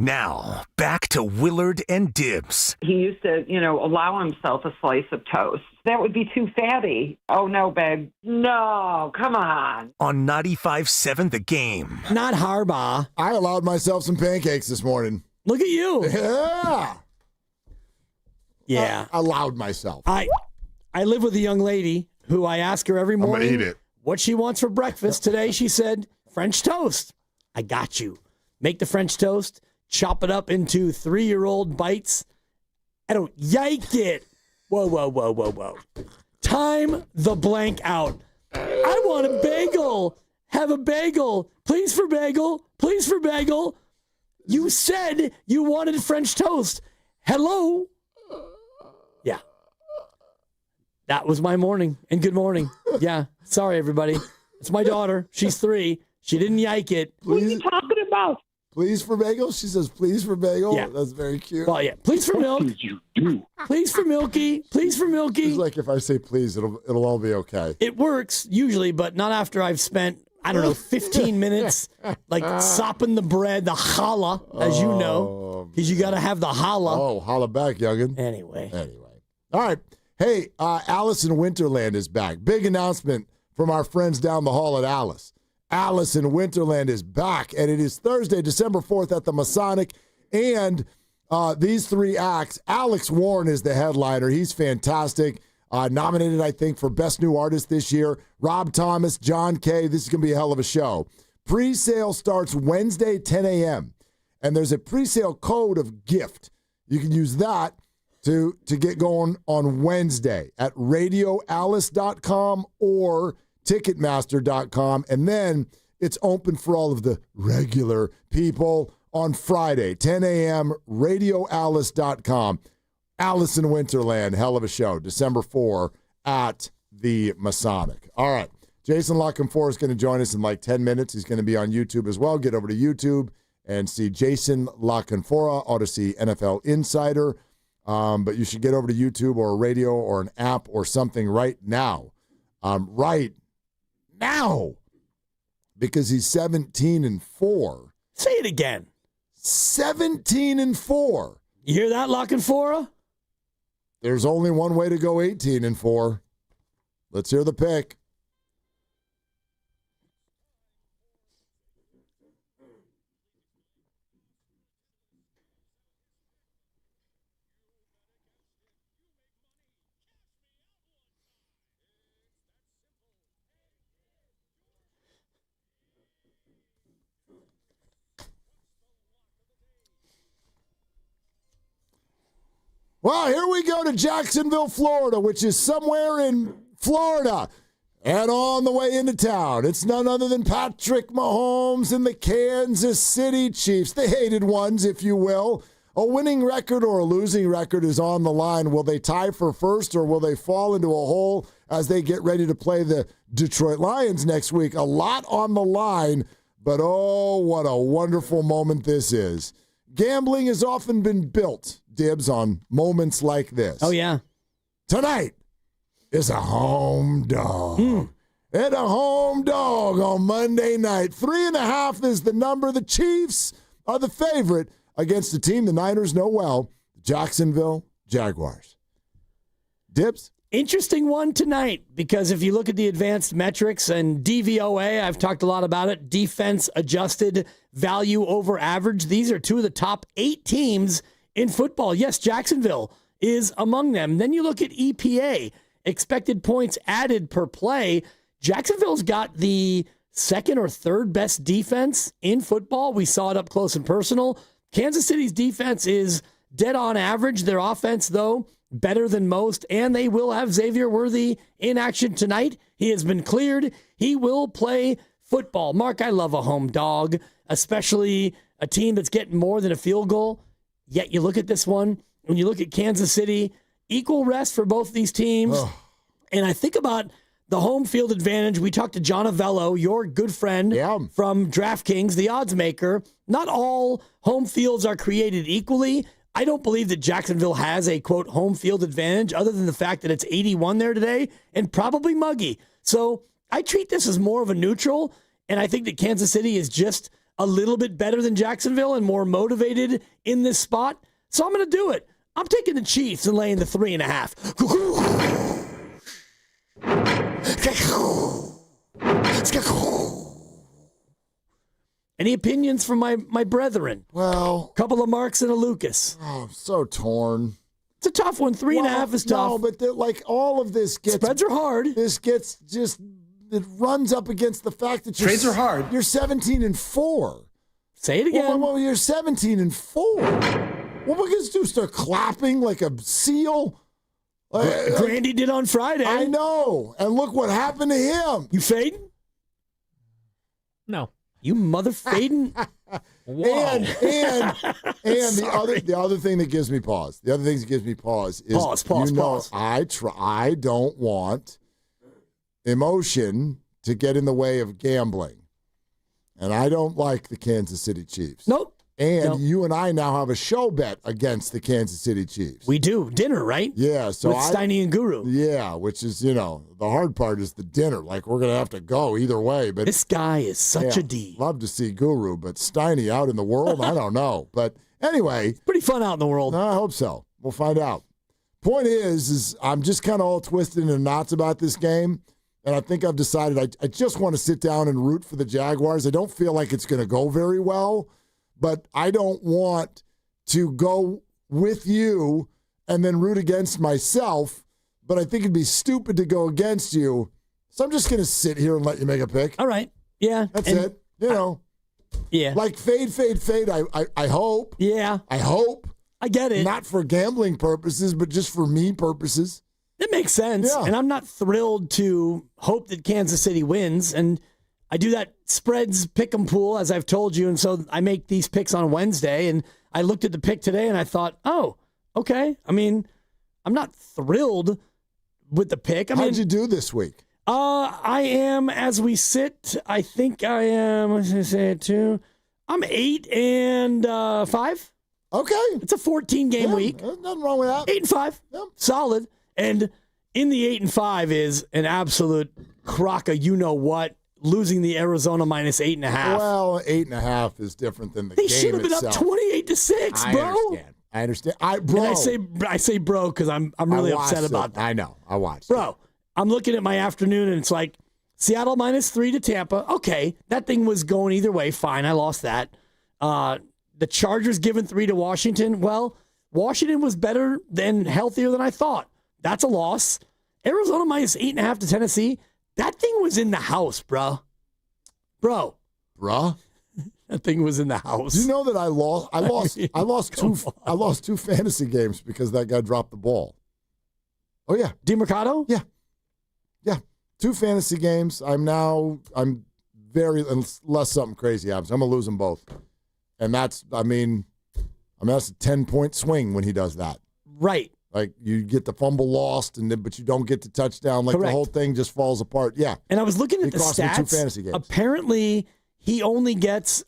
Now, back to Willard and Dibs. He used to, allow himself a slice of toast. That would be too fatty. Oh, no, babe. No, come on. On 95.7 The Game. Not Harbaugh. I allowed myself some pancakes this morning. Look at you. Yeah. Yeah. I allowed myself. I live with a young lady who I ask her every morning I'm gonna eat it. What she wants for breakfast. Today she said, French toast. I got you. Make the French toast. Chop it up into 3-year-old bites. I don't yike it. Whoa. Time the blank out. I want a bagel. Have a bagel. Please for bagel. Please for bagel. You said you wanted French toast. Hello? Yeah. That was my morning. And good morning. Yeah. Sorry, everybody. It's my daughter. She's 3. She didn't yike it. What are you talking about? Please for bagel? She says, please for bagel? Yeah. That's very cute. Well, yeah. Please for milk. You do. Please for Milky. Please for Milky. It's like if I say please, it'll all be okay. It works usually, but not after I've spent, 15 minutes like sopping the bread, the challah, as you know, because you got to have the challah. Oh, holla back, youngin. Anyway. All right. Hey, Alice in Winterland is back. Big announcement from our friends down the hall at Alice. Alice in Winterland is back, and it is Thursday, December 4th at the Masonic. And these 3 acts, Alex Warren is the headliner. He's fantastic. Nominated, I think, for Best New Artist this year. Rob Thomas, John Kay. This is going to be a hell of a show. Pre-sale starts Wednesday, 10 a.m. And there's a pre-sale code of gift. You can use that to get going on Wednesday at radioalice.com or Ticketmaster.com, and then it's open for all of the regular people on Friday, 10 a.m., radioalice.com. Alice in Winterland, hell of a show, December 4 at the Masonic. All right, Jason Lockenfor is going to join us in like 10 minutes. He's going to be on YouTube as well. Get over to YouTube and see Jason Lockenfora, ought to see NFL Insider, but you should get over to YouTube or a radio or an app or something right now. Now, because he's 17-4. Say it again. 17-4. You hear that, Lockenfora? There's only one way to go 18-4. Let's hear the pick. Well, here we go to Jacksonville, Florida, which is somewhere in Florida. And on the way into town, it's none other than Patrick Mahomes and the Kansas City Chiefs, the hated ones, if you will. A winning record or a losing record is on the line. Will they tie for first, or will they fall into a hole as they get ready to play the Detroit Lions next week? A lot on the line, but oh, what a wonderful moment this is. Gambling has often been built, Dibs, on moments like this. Oh, yeah. Tonight is a home dog. And a home dog on Monday night. 3.5 is the number. The Chiefs are the favorite against a team the Niners know well, the Jacksonville Jaguars. Dibs? Interesting one tonight, because if you look at the advanced metrics and DVOA, I've talked a lot about it, defense adjusted value over average. These are two of the top 8 teams in football. Yes, Jacksonville is among them. Then you look at EPA, expected points added per play. Jacksonville's got the second or third best defense in football. We saw it up close and personal. Kansas City's defense is dead on average. Their offense, though, better than most, and they will have Xavier Worthy in action tonight. He has been cleared. He will play football. Mark, I love a home dog, especially a team that's getting more than a field goal. Yet you look at this one, when you look at Kansas City, equal rest for both these teams. And I think about the home field advantage. We talked to John Avello, your good friend from DraftKings, the odds maker. Not all home fields are created equally. I don't believe that Jacksonville has a, quote, home field advantage other than the fact that it's 81 there today and probably muggy. So I treat this as more of a neutral, and I think that Kansas City is just a little bit better than Jacksonville and more motivated in this spot. So I'm going to do it. I'm taking the Chiefs and laying the 3.5. Any opinions from my brethren? Well, couple of Marks and a Lucas. Oh, I'm so torn. It's a tough one. 3.5 is tough. No, but like all of this gets spreads are hard. This gets just it runs up against the fact that Trades are hard. You're 17-4. Say it again. Well, you're 17-4. What we gonna do? Start clapping like a seal? Grandy did on Friday. I know, and look what happened to him. You fading? No. You mother fading? And the other thing that gives me pause. The other thing that gives me pause is pause. I don't want emotion to get in the way of gambling. And I don't like the Kansas City Chiefs. Nope. And you and I now have a show bet against the Kansas City Chiefs. We do. Dinner, right? Yeah. So with Steiny and Guru. Yeah, which is, the hard part is the dinner. Like, we're going to have to go either way. But this guy is such a D. Love to see Guru, but Steiny out in the world, I don't know. But anyway. Pretty fun out in the world. I hope so. We'll find out. Point is I'm just kind of all twisted in knots about this game. And I think I've decided I just want to sit down and root for the Jaguars. I don't feel like it's going to go very well. But I don't want to go with you and then root against myself. But I think it'd be stupid to go against you. So I'm just going to sit here and let you make a pick. All right. Yeah. That's it. Yeah. Like fade. I hope. Yeah. I hope. I get it. Not for gambling purposes, but just for me purposes. That makes sense. Yeah. And I'm not thrilled to hope that Kansas City wins. And I do that spreads pick 'em pool, as I've told you, and so I make these picks on Wednesday, and I looked at the pick today, and I thought, oh, okay. I mean, I'm not thrilled with the pick. How'd you do this week? I am, as we sit, I think I am, what did I say, 2? I'm 8-5. Okay. It's a 14-game week. There's nothing wrong with that. 8-5. Yeah. Solid. And in the 8-5 is an absolute crock of you-know-what. Losing the Arizona minus 8.5. Well, 8.5 is different than the game itself. They should have been up 28-6, bro. I understand. And I say bro because I'm really upset about that. I know. I watched. Bro, I'm looking at my afternoon and it's like Seattle minus 3 to Tampa. Okay, that thing was going either way. Fine, I lost that. The Chargers given 3 to Washington. Well, Washington was better than healthier than I thought. That's a loss. Arizona minus 8.5 to Tennessee. That thing was in the house, bro. Bruh? That thing was in the house. Do you know that I lost two fantasy games because that guy dropped the ball. Oh yeah, DiMercato? Yeah. 2 fantasy games. I'm very, unless something crazy happens, I'm gonna lose them both. And that's a 10-point swing when he does that. Right. Like you get the fumble lost, but you don't get the touchdown. Like Correct. the whole thing just falls apart. Yeah. And I was looking at the cost me stats. 2 fantasy games. Apparently, he only gets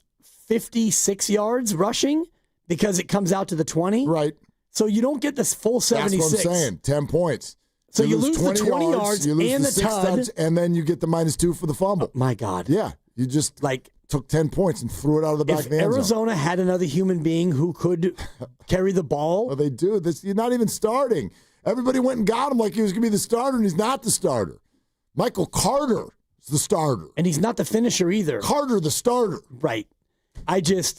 56 yards rushing because it comes out to the 20. Right. So you don't get this full 76. That's what I'm saying. 10 points. So you lose the 20 yards you lose and the 6 tud. and then you get the -2 for the fumble. Oh, my God. Yeah. You just took 10 points and threw it out of the back of the end zone. If Arizona had another human being who could carry the ball. Well, they do. You're not even starting. Everybody went and got him like he was going to be the starter, and he's not the starter. Michael Carter is the starter. And he's not the finisher either. Carter, the starter. Right. And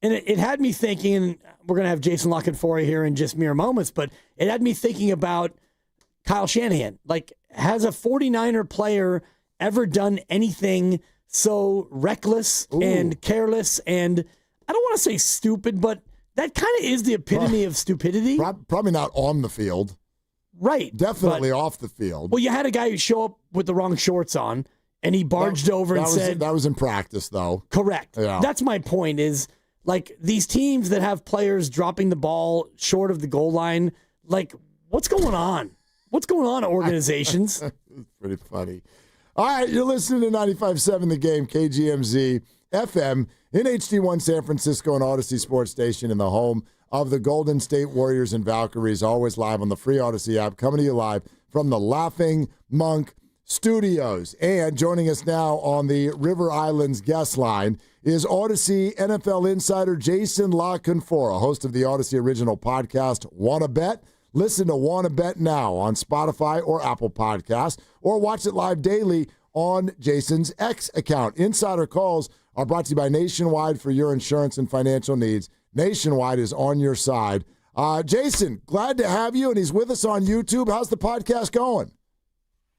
it had me thinking, and we're going to have Jason Lockenfora here in just mere moments, but it had me thinking about Kyle Shanahan. Like, has a 49er player ever done anything so reckless and careless and, I don't want to say stupid, but that kind of is the epitome of stupidity. Probably not on the field. Right. Definitely off the field. Well, you had a guy who show up with the wrong shorts on, and he barged over and said... That was in practice, though. Correct. Yeah. That's my point is, like, these teams that have players dropping the ball short of the goal line, like, what's going on? What's going on at organizations? It's pretty funny. All right, you're listening to 95.7 The Game, KGMZ, FM, in HD1 San Francisco and Odyssey Sports Station in the home of the Golden State Warriors and Valkyries, always live on the free Odyssey app, coming to you live from the Laughing Monk Studios. And joining us now on the River Islands guest line is Odyssey NFL insider Jason LaConfora, host of the Odyssey original podcast, Wanna Bet? Listen to Wanna Bet now on Spotify or Apple Podcasts, or watch it live daily on Jason's X account. Insider calls are brought to you by Nationwide for your insurance and financial needs. Nationwide is on your side. Jason, glad to have you, and he's with us on YouTube. How's the podcast going?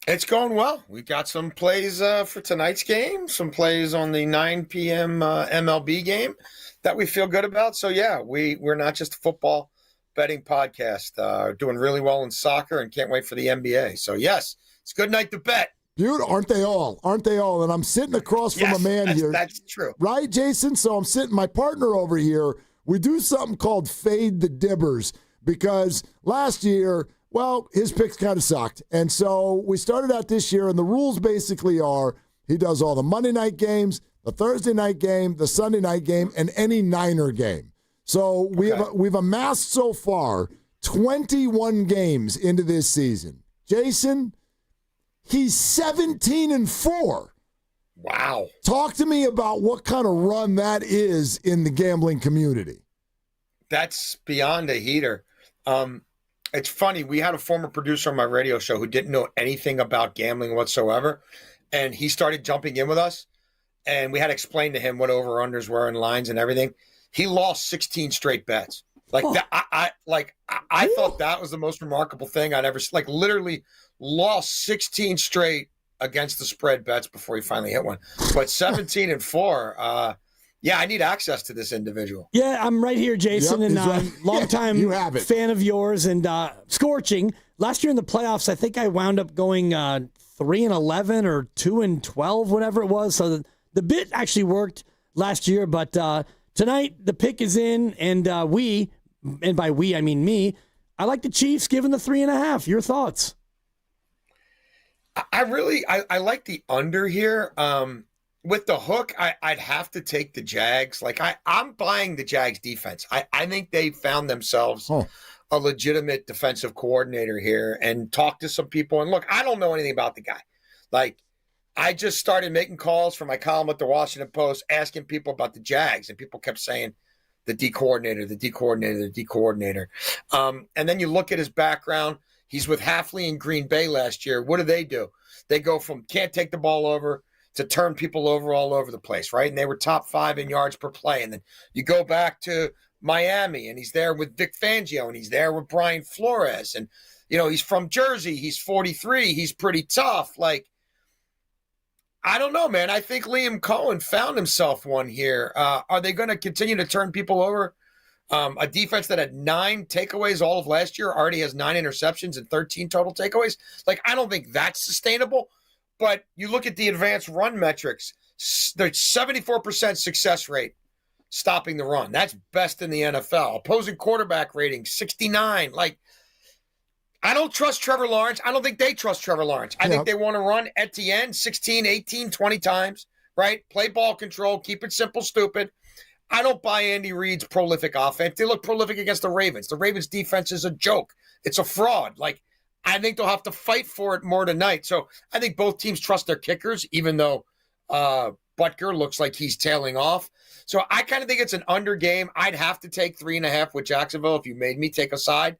It's going well. We got some plays for tonight's game, some plays on the 9 p.m. MLB game that we feel good about. So, yeah, we're not just a football betting podcast. Doing really well in soccer and can't wait for the NBA. So, yes, it's a good night to bet. Beautiful. Aren't they all? Aren't they all? And I'm sitting across from a man here. That's true. Right, Jason? So I'm sitting, my partner over here, we do something called Fade the Dibbers because last year, well, his picks kind of sucked. And so we started out this year, and the rules basically are he does all the Monday night games, the Thursday night game, the Sunday night game, and any Niner game. So we've amassed so far 21 games into this season. Jason, he's 17-4. Wow. Talk to me about what kind of run that is in the gambling community. That's beyond a heater. It's funny. We had a former producer on my radio show who didn't know anything about gambling whatsoever, and he started jumping in with us, and we had to explain to him what over-unders were and lines and everything. He lost 16 straight bets. Like that, I thought that was the most remarkable thing I'd ever, like, literally lost 16 straight against the spread bets before he finally hit one. But 17-4, yeah, I need access to this individual. Yeah, I'm right here, Jason, and longtime fan of yours and scorching. Last year in the playoffs, I think I wound up going 3-11 or 2-12, whatever it was. So the bit actually worked last year, but tonight the pick is in, and we, and by we I mean me, I like the Chiefs given the 3.5. Your thoughts? I like the under here. With the hook, I'd have to take the Jags. Like I'm buying the Jags defense. I think they found themselves a legitimate defensive coordinator here, and talked to some people. And look, I don't know anything about the guy. Like, I just started making calls for my column at the Washington Post, asking people about the Jags, and people kept saying the D coordinator, the D coordinator, the D coordinator. And then you look at his background. He's with Hafley in Green Bay last year. What do? They go from can't take the ball over to turn people over all over the place, right? And they were top 5 in yards per play. And then you go back to Miami, and he's there with Vic Fangio, and he's there with Brian Flores. And, you know, he's from Jersey. He's 43. He's pretty tough. Like, I don't know, man. I think Liam Cohen found himself one here. Are they going to continue to turn people over? A defense that had 9 takeaways all of last year already has 9 interceptions and 13 total takeaways. Like, I don't think that's sustainable. But you look at the advanced run metrics, there's 74% success rate stopping the run. That's best in the NFL. Opposing quarterback rating, 69. Like, I don't trust Trevor Lawrence. I don't think they trust Trevor Lawrence. I think they want to run Etienne 16, 18, 20 times, right? Play ball control, keep it simple, stupid. I don't buy Andy Reid's prolific offense. They look prolific against the Ravens. The Ravens defense is a joke. It's a fraud. Like, I think they'll have to fight for it more tonight. So I think both teams trust their kickers, even though Butker looks like he's tailing off. So I kind of think it's an under game. I'd have to take 3.5 with Jacksonville if you made me take a side.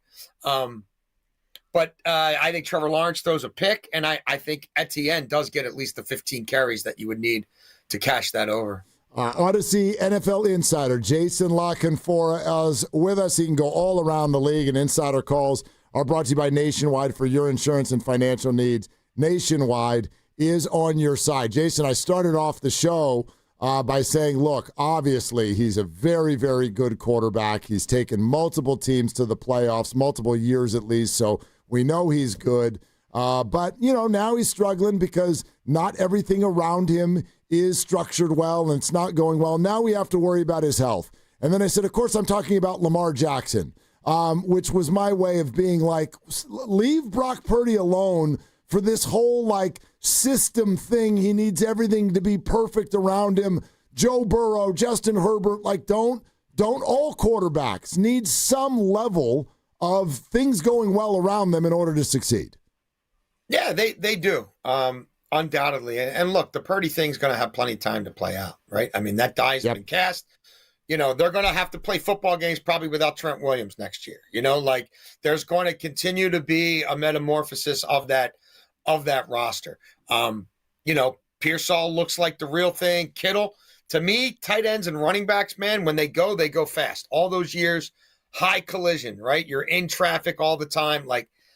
But I think Trevor Lawrence throws a pick, and I think Etienne does get at least the 15 carries that you would need to cash that over. Odyssey NFL Insider Jason La Canfora is with us. He can go all around the league, and Insider calls are brought to you by Nationwide for your insurance and financial needs. Nationwide is on your side. Jason, I started off the show by saying, look, obviously he's a very, very good quarterback. He's taken multiple teams to the playoffs, multiple years at least, so we know he's good. But, now he's struggling because not everything around him is structured well and it's not going well. Now we have to worry about his health. And then I said, of course, I'm talking about Lamar Jackson, which was my way of being like, leave Brock Purdy alone for this whole, system thing. He needs everything to be perfect around him. Joe Burrow, Justin Herbert, don't all quarterbacks need some level of things going well around them in order to succeed? Yeah, they do, undoubtedly. And look, the Purdy thing's going to have plenty of time to play out, right? I mean, that die's been cast. They're going to have to play football games probably without Trent Williams next year. There's going to continue to be a metamorphosis of that roster. Pearsall looks like the real thing. Kittle, to me, tight ends and running backs, man, when they go fast. All those years, high collision, right? You're in traffic all the time.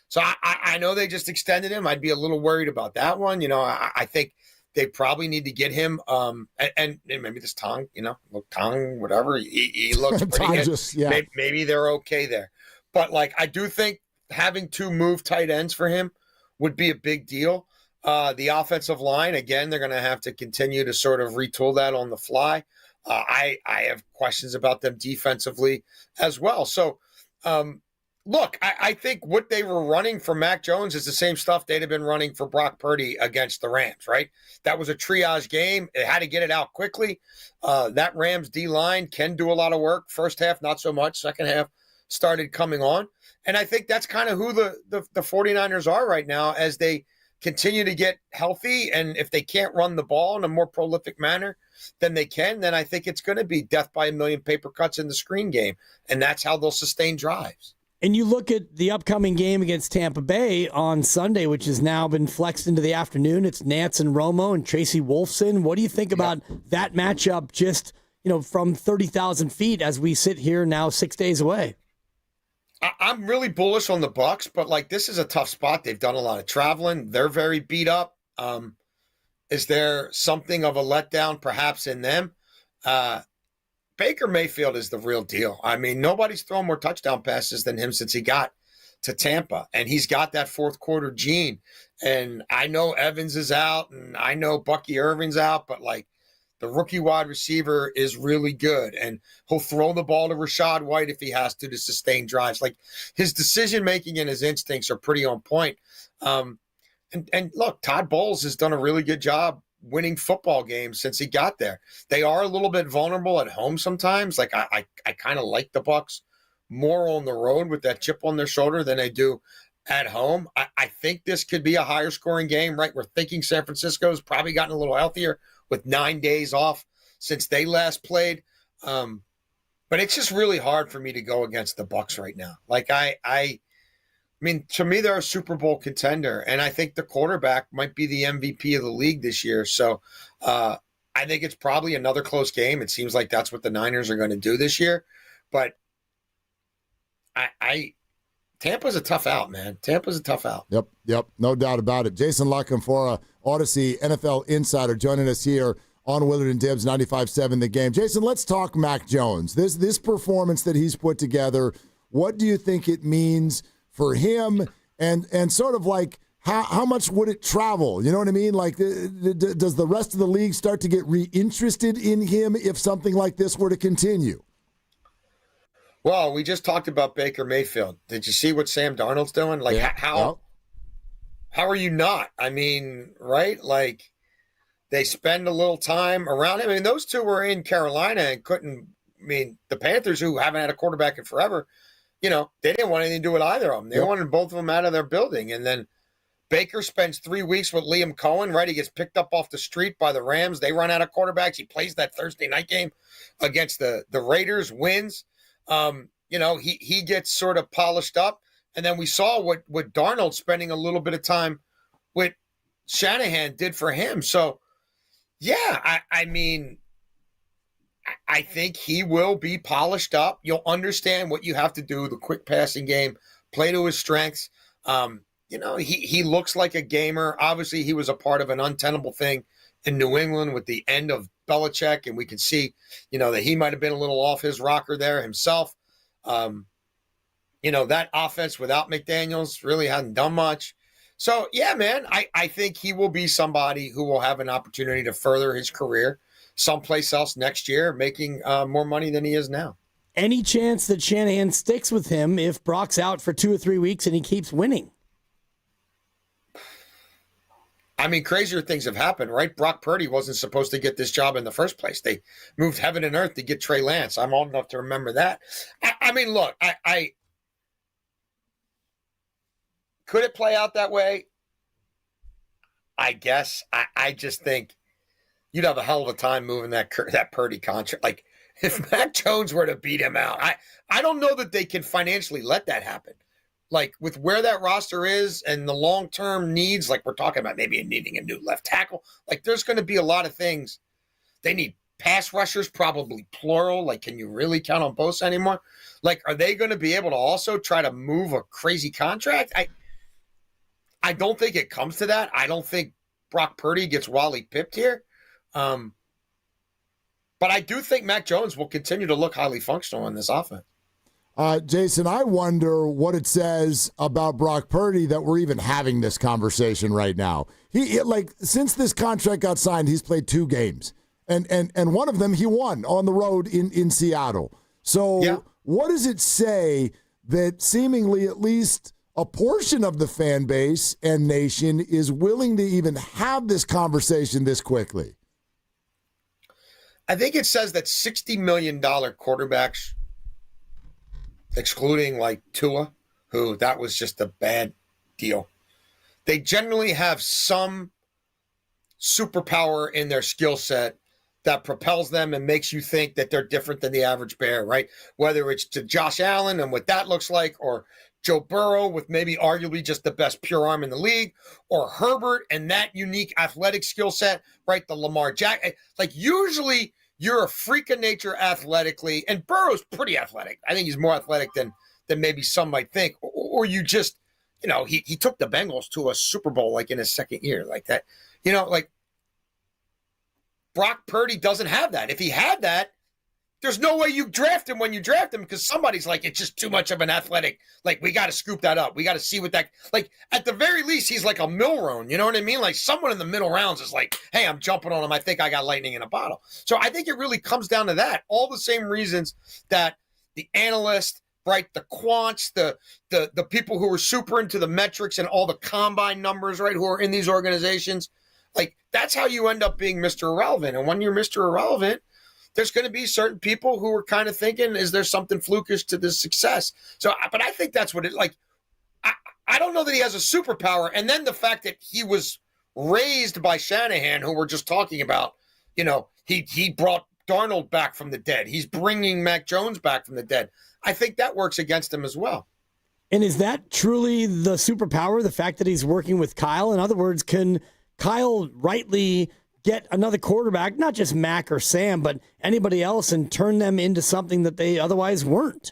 So I know they just extended him. I'd be a little worried about that one. I think they probably need to get him. And maybe this Tong, Tong, whatever. He looks pretty good. Maybe they're okay there. But I do think having 2 move tight ends for him would be a big deal. The offensive line, again, they're going to have to continue to sort of retool that on the fly. I have questions about them defensively as well. So, look, I think what they were running for Mac Jones is the same stuff they'd have been running for Brock Purdy against the Rams, right? That was a triage game. It had to get it out quickly. That Rams D-line can do a lot of work. First half, not so much. Second half started coming on. And I think that's kind of who the 49ers are right now as they continue to get healthy. And if they can't run the ball in a more prolific manner than they can, then I think it's going to be death by a million paper cuts in the screen game. And that's how they'll sustain drives. And you look at the upcoming game against Tampa Bay on Sunday, which has now been flexed into the afternoon. It's Nance and Romo and Tracy Wolfson. What do you think about that matchup just, from 30,000 feet as we sit here now 6 days away? I'm really bullish on the Bucs, but this is a tough spot. They've done a lot of traveling. They're very beat up. Is there something of a letdown perhaps in them? Baker Mayfield is the real deal. I mean, nobody's thrown more touchdown passes than him since he got to Tampa, and he's got that fourth quarter gene. And I know Evans is out, and I know Bucky Irving's out, but the rookie wide receiver is really good, and he'll throw the ball to Rachaad White if he has to sustain drives. His decision-making and his instincts are pretty on point. And look, Todd Bowles has done a really good job winning football games since he got there. They are a little bit vulnerable at home sometimes. I kind of like the Bucs more on the road with that chip on their shoulder than I do at home. I think this could be a higher scoring game, right? We're thinking San Francisco's probably gotten a little healthier with 9 days off since they last played. But it's just really hard for me to go against the Bucs right now. I mean, to me, they're a Super Bowl contender, and I think the quarterback might be the MVP of the league this year. So I think it's probably another close game. It seems like that's what the Niners are going to do this year. But Tampa's a tough out, man. Tampa's a tough out. Yep. No doubt about it. Jason La Canfora Odyssey NFL insider, joining us here on Willard and Dibs 95.7 The Game. Jason, let's talk Mac Jones. This performance that he's put together, what do you think it means for him, and sort of like how much would it travel? You know what I mean? Like, does the rest of the league start to get reinterested in him if something like this were to continue? Well, we just talked about Baker Mayfield. Did you see what Sam Darnold's doing? Like, how are you not? I mean, right? Like, they spend a little time around him. I mean, those two were in Carolina and the Panthers, who haven't had a quarterback in forever, they didn't want anything to do with either of them. They wanted both of them out of their building. And then Baker spends 3 weeks with Liam Cohen, right? He gets picked up off the street by the Rams. They run out of quarterbacks. He plays that Thursday night game against the Raiders, wins. He gets sort of polished up. And then we saw what Darnold spending a little bit of time with Shanahan did for him. So, yeah, I think he will be polished up. You'll understand what you have to do, the quick passing game, play to his strengths. He looks like a gamer. Obviously, he was a part of an untenable thing in New England with the end of Belichick, and we can see, that he might have been a little off his rocker there himself. That offense without McDaniels really hadn't done much. So, yeah, man, I think he will be somebody who will have an opportunity to further his career someplace else next year, making more money than he is now. Any chance that Shanahan sticks with him if Brock's out for 2 or 3 weeks and he keeps winning? I mean, crazier things have happened, right? Brock Purdy wasn't supposed to get this job in the first place. They moved heaven and earth to get Trey Lance. I'm old enough to remember that. I mean, look, I could it play out that way? I guess. I just think you'd have a hell of a time moving that Purdy contract. Like, if Mac Jones were to beat him out, I don't know that they can financially let that happen. Like, with where that roster is and the long-term needs, like we're talking about maybe needing a new left tackle, like there's going to be a lot of things. They need pass rushers, probably plural. Like, can you really count on Bosa anymore? Like, are they going to be able to also try to move a crazy contract? I don't think it comes to that. I don't think Brock Purdy gets Wally pipped here. But I do think Mac Jones will continue to look highly functional in this offense. Jason, I wonder what it says about Brock Purdy that we're even having this conversation right now. Since this contract got signed, he's played 2 games, and one of them he won on the road in Seattle. So what does it say that seemingly at least a portion of the fan base and nation is willing to even have this conversation this quickly? I think it says that $60 million quarterbacks, excluding like Tua, who that was just a bad deal, they generally have some superpower in their skill set that propels them and makes you think that they're different than the average bear, right? Whether it's to Josh Allen and what that looks like, or Joe Burrow with maybe arguably just the best pure arm in the league, or Herbert and that unique athletic skill set, right? The Lamar Jackson. Like, usually you're a freak of nature athletically, and Burrow's pretty athletic. I think he's more athletic than maybe some might think. Or you just, he took the Bengals to a Super Bowl like in his second year, like that. Like Brock Purdy doesn't have that. If he had that, there's no way you draft him when you draft him, because somebody's like, it's just too much of an athletic. Like, we got to scoop that up. We got to see what that, like, at the very least, he's like a Milrown. You know what I mean? Like, someone in the middle rounds is like, hey, I'm jumping on him. I think I got lightning in a bottle. So I think it really comes down to that. All the same reasons that the analysts, right, the quants, the people who are super into the metrics and all the combine numbers, right, who are in these organizations, like, that's how you end up being Mr. Irrelevant. And when you're Mr. Irrelevant, there's going to be certain people who are kind of thinking, is there something flukish to this success? So, but I think that's what it, like, I don't know that he has a superpower. And then the fact that he was raised by Shanahan, who we're just talking about, he brought Darnold back from the dead. He's bringing Mac Jones back from the dead. I think that works against him as well. And is that truly the superpower, the fact that he's working with Kyle? In other words, can Kyle rightly get another quarterback, not just Mac or Sam, but anybody else, and turn them into something that they otherwise weren't?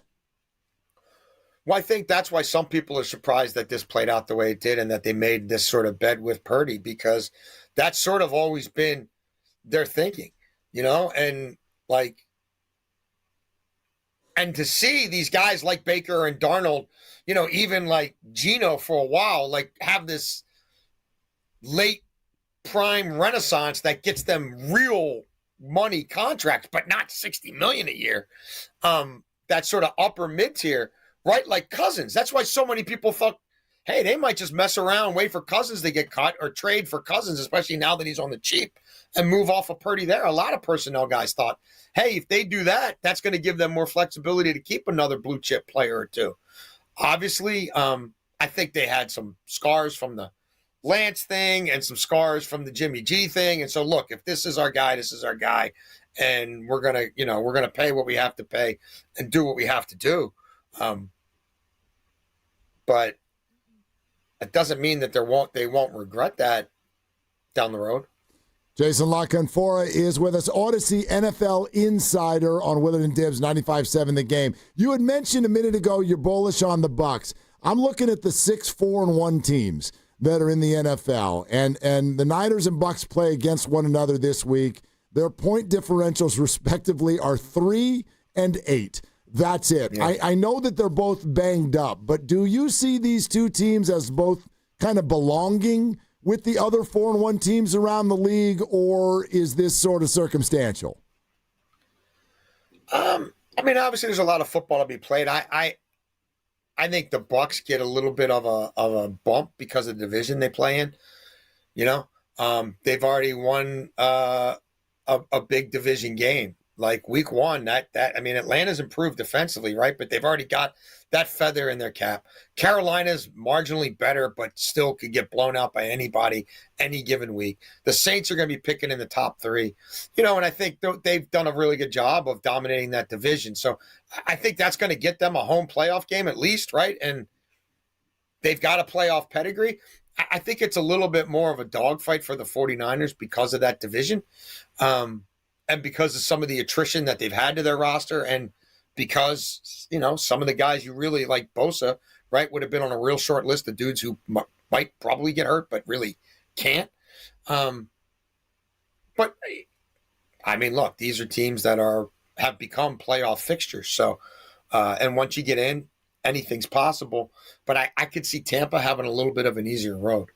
Well, I think that's why some people are surprised that this played out the way it did and that they made this sort of bet with Purdy, because That's sort of always been their thinking, and and to see these guys like Baker and Darnold, even like Geno for a while, like have this late prime renaissance that gets them real money contracts, but not $60 million a year. That sort of upper mid tier, right? Like Cousins. That's why so many people thought, hey, they might just mess around, wait for Cousins to get cut or trade for Cousins, especially now that he's on the cheap, and move off of Purdy there. A lot of personnel guys thought, hey, if they do that, that's going to give them more flexibility to keep another blue chip player or two. Obviously, I think they had some scars from the Lance thing and some scars from the Jimmy G thing. And so, look, if this is our guy, this is our guy. And we're going to pay what we have to pay and do what we have to do. But it doesn't mean that they won't regret that down the road. Jason La Canfora is with us, Odyssey NFL Insider on Willard and Dibs, 95.7 The Game. You had mentioned a minute ago you're bullish on the Bucs. I'm looking at the 6-4-1 teams that are in the NFL, and the Niners and Bucs play against one another this week. Their point differentials, respectively, are 3 and 8. That's it. Yeah. I know that they're both banged up, but do you see these two teams as both kind of belonging with the other 4-1 teams around the league, or is this sort of circumstantial? Obviously there's a lot of football to be played. I think the Bucs get a little bit of a bump because of the division they play in. They've already won a big division game. Like week one, Atlanta's improved defensively, right? But they've already got that feather in their cap. Carolina's marginally better, but still could get blown out by anybody any given week. The Saints are going to be picking in the top 3, and I think they've done a really good job of dominating that division. So I think that's going to get them a home playoff game at least, right? And they've got a playoff pedigree. I think it's a little bit more of a dogfight for the 49ers because of that division. And because of some of the attrition that they've had to their roster, and because, some of the guys you really like, Bosa, right, would have been on a real short list of dudes who might probably get hurt, but really can't. But look, these are teams that have become playoff fixtures. So, and once you get in, anything's possible. But I could see Tampa having a little bit of an easier road.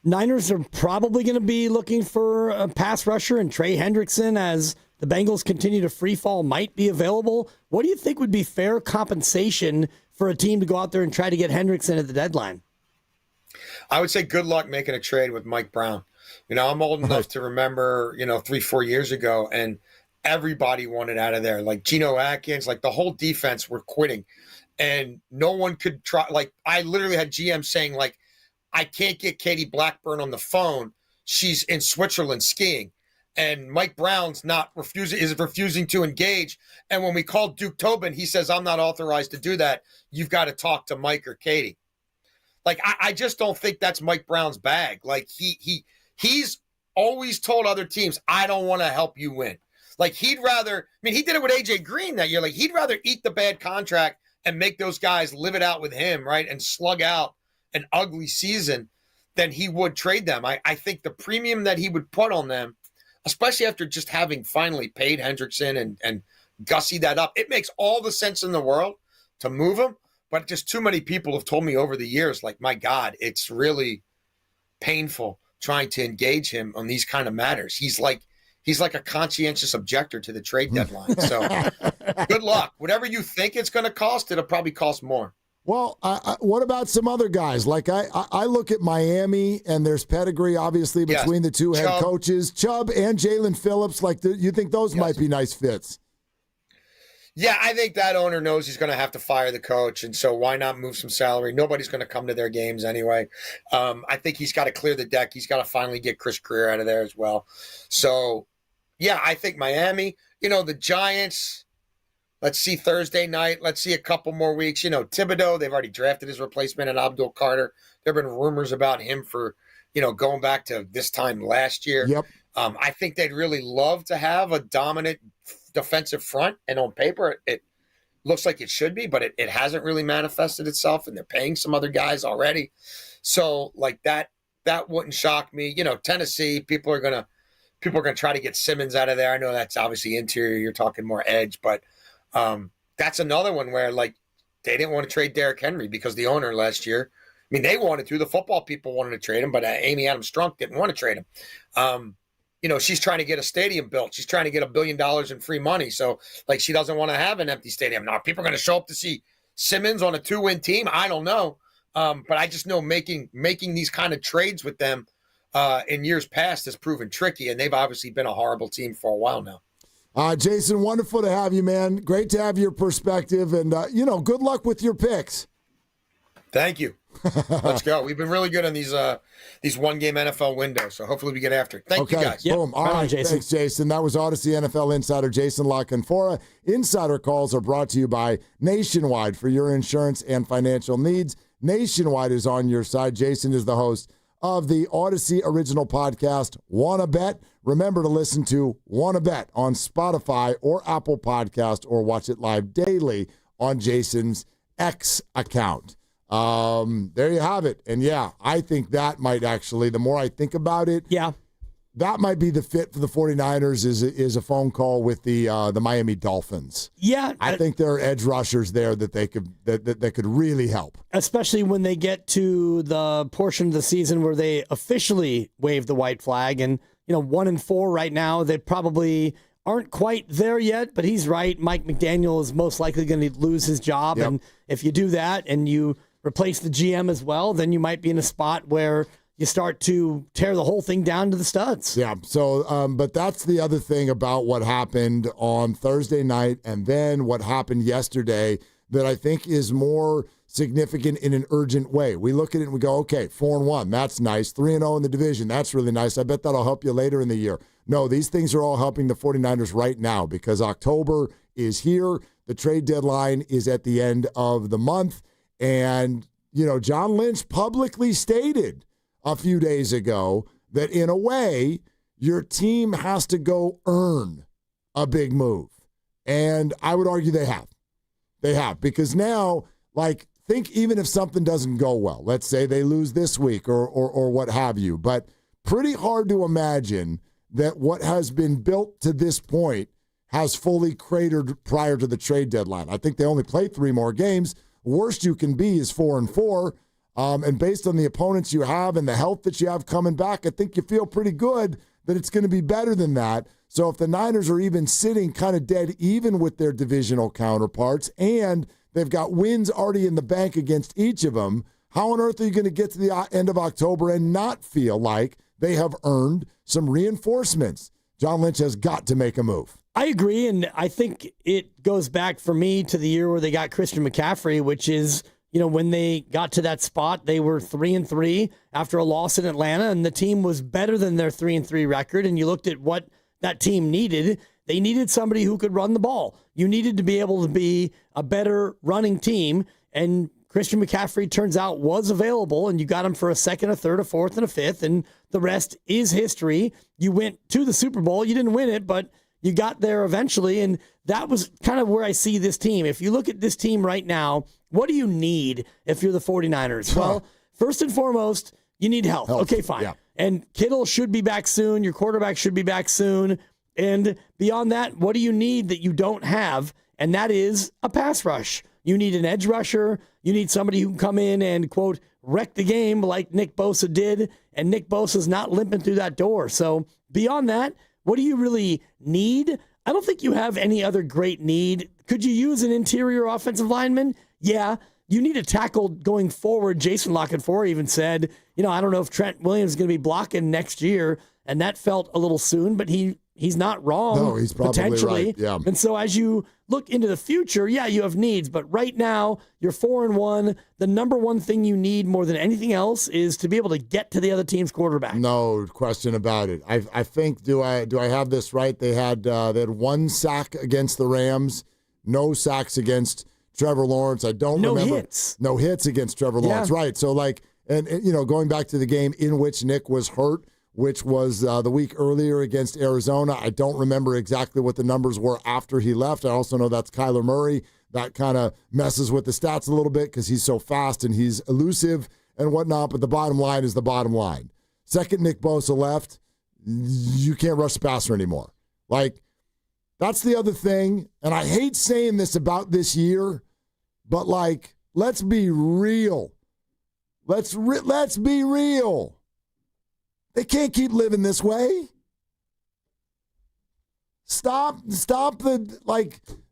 Niners are probably going to be looking for a pass rusher, and Trey Hendrickson, as the Bengals continue to free fall, might be available. What do you think would be fair compensation for a team to go out there and try to get Hendrickson at the deadline? I would say good luck making a trade with Mike Brown. I'm old enough to remember, 3-4 years ago, and everybody wanted out of there. Like Geno Atkins, like the whole defense were quitting, and no one could try. Like I literally had GM saying, like, I can't get Katie Blackburn on the phone. She's in Switzerland skiing. And Mike Brown's is refusing to engage. And when we called Duke Tobin, he says, I'm not authorized to do that. You've got to talk to Mike or Katie. Like, I just don't think that's Mike Brown's bag. Like, he's always told other teams, I don't want to help you win. Like, he'd rather, he did it with AJ Green that year. Like, he'd rather eat the bad contract and make those guys live it out with him, right? And slug out an ugly season than he would trade them. I think the premium that he would put on them, especially after just having finally paid Hendrickson and gussied that up, it makes all the sense in the world to move him. But just too many people have told me over the years, like, my God, it's really painful trying to engage him on these kind of matters. He's like a conscientious objector to the trade deadline. So good luck. Whatever you think it's going to cost, it'll probably cost more. Well, what about some other guys? Like I look at Miami, and there's pedigree, obviously, between the two head coaches, Chubb and Jalen Phillips. Like, you think those might be nice fits? Yeah, I think that owner knows he's going to have to fire the coach, and so why not move some salary? Nobody's going to come to their games anyway. I think he's got to clear the deck. He's got to finally get Chris Greer out of there as well. So, yeah, I think Miami, the Giants. Let's see Thursday night. Let's see a couple more weeks. Thibodeau, they've already drafted his replacement in Abdul Carter. There have been rumors about him for, going back to this time last year. Yep. I think they'd really love to have a dominant defensive front. And on paper, it looks like it should be, but it hasn't really manifested itself. And they're paying some other guys already. So, like, that that wouldn't shock me. Tennessee, people are gonna try to get Simmons out of there. I know that's obviously interior. You're talking more edge, but that's another one where like they didn't want to trade Derrick Henry because the owner last year. I mean, they wanted to. The football people wanted to trade him, but Amy Adams Strunk didn't want to trade him. She's trying to get a stadium built. She's trying to get $1 billion in free money. So, like, she doesn't want to have an empty stadium. Now, people are going to show up to see Simmons on a 2-win team. I don't know. But I just know making these kind of trades with them in years past has proven tricky, and they've obviously been a horrible team for a while now. Jason, wonderful to have you, man. Great to have your perspective, and, good luck with your picks. Thank you. Let's go. We've been really good on these one-game NFL windows, so hopefully we get after it. Thank you, guys. Boom. All right, Jason. Thanks, Jason. That was Odyssey NFL insider Jason La Canfora. Insider calls are brought to you by Nationwide for your insurance and financial needs. Nationwide is on your side. Jason is the host of the Odyssey original podcast, Wanna Bet. Remember to listen to Wanna Bet on Spotify or Apple Podcast, or watch it live daily on Jason's X account. There you have it. And yeah, I think that might actually, the more I think about it, that might be the fit for the 49ers is a phone call with the Miami Dolphins. Yeah. I think there are edge rushers there that they could that could really help. Especially when they get to the portion of the season where they officially wave the white flag. And, 1-4 right now, they probably aren't quite there yet, but he's right. Mike McDaniel is most likely going to lose his job. Yep. And if you do that and you replace the GM as well, then you might be in a spot where you start to tear the whole thing down to the studs. Yeah, so, but that's the other thing about what happened on Thursday night and then what happened yesterday that I think is more significant in an urgent way. We look at it and we go, okay, 4-1, that's nice. 3-0 in the division, that's really nice. I bet that'll help you later in the year. No, these things are all helping the 49ers right now because October is here. The trade deadline is at the end of the month. And, John Lynch publicly stated a few days ago that in a way, your team has to go earn a big move. And I would argue they have. They have. Because now, think even if something doesn't go well, let's say they lose this week or what have you, but pretty hard to imagine that what has been built to this point has fully cratered prior to the trade deadline. I think they only play 3 more games. Worst you can be is 4-4. And based on the opponents you have and the health that you have coming back, I think you feel pretty good that it's going to be better than that. So if the Niners are even sitting kind of dead even with their divisional counterparts and they've got wins already in the bank against each of them, how on earth are you going to get to the end of October and not feel like they have earned some reinforcements? John Lynch has got to make a move. I agree, and I think it goes back for me to the year where they got Christian McCaffrey, which is, when they got to that spot, they were 3-3 after a loss in Atlanta, and the team was better than their 3-3 record, and you looked at what that team needed. They needed somebody who could run the ball. You needed to be able to be a better running team, and Christian McCaffrey turns out was available, and you got him for a second, a third, a fourth, and a fifth, and the rest is history. You went to the Super Bowl. You didn't win it, but you got there eventually, and that was kind of where I see this team. If you look at this team right now, what do you need if you're the 49ers? Well, first and foremost, you need health. Okay, fine. Yeah. And Kittle should be back soon. Your quarterback should be back soon. And beyond that, what do you need that you don't have? And that is a pass rush. You need an edge rusher. You need somebody who can come in and, quote, wreck the game like Nick Bosa did. And Nick Bosa's not limping through that door. So beyond that, what do you really need? I don't think you have any other great need. Could you use an interior offensive lineman? Yeah. You need a tackle going forward. Jason La Canfora even said, I don't know if Trent Williams is going to be blocking next year. And that felt a little soon, but he's not wrong. No, he's probably potentially. Right. Yeah. And so as you look into the future, yeah, you have needs. But right now, you're 4-1. The number one thing you need more than anything else is to be able to get to the other team's quarterback. No question about it. I think, do I have this right? They had 1 sack against the Rams, no sacks against Trevor Lawrence. I don't remember. Hits. No hits against Trevor Lawrence. Right. So and going back to the game in which Nick was hurt, which was the week earlier against Arizona. I don't remember exactly what the numbers were after he left. I also know that's Kyler Murray. That kind of messes with the stats a little bit because he's so fast and he's elusive and whatnot, but the bottom line is the bottom line. Second Nick Bosa left, you can't rush the passer anymore. Like, that's the other thing, and I hate saying this about this year, but, like, let's be real. Let's be real. They can't keep living this way. Stop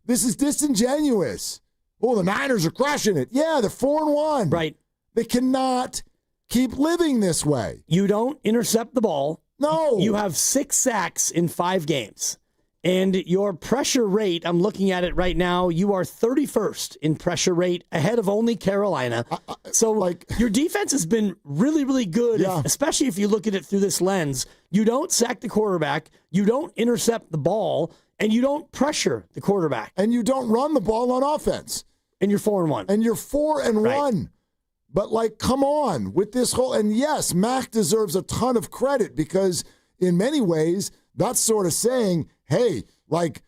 this is disingenuous. Oh, the Niners are crushing it. Yeah, they're 4-1. Right. They cannot keep living this way. You don't intercept the ball. No. You have 6 sacks in 5 games. And your pressure rate, I'm looking at it right now, you are 31st in pressure rate, ahead of only Carolina. So your defense has been really, really good, especially if you look at it through this lens. You don't sack the quarterback, you don't intercept the ball, and you don't pressure the quarterback. And you don't run the ball on offense. And you're 4-1. And you're 4-1. Right. But, like, come on with this whole – and, yes, Mac deserves a ton of credit because in many ways that's sort of saying – hey, like,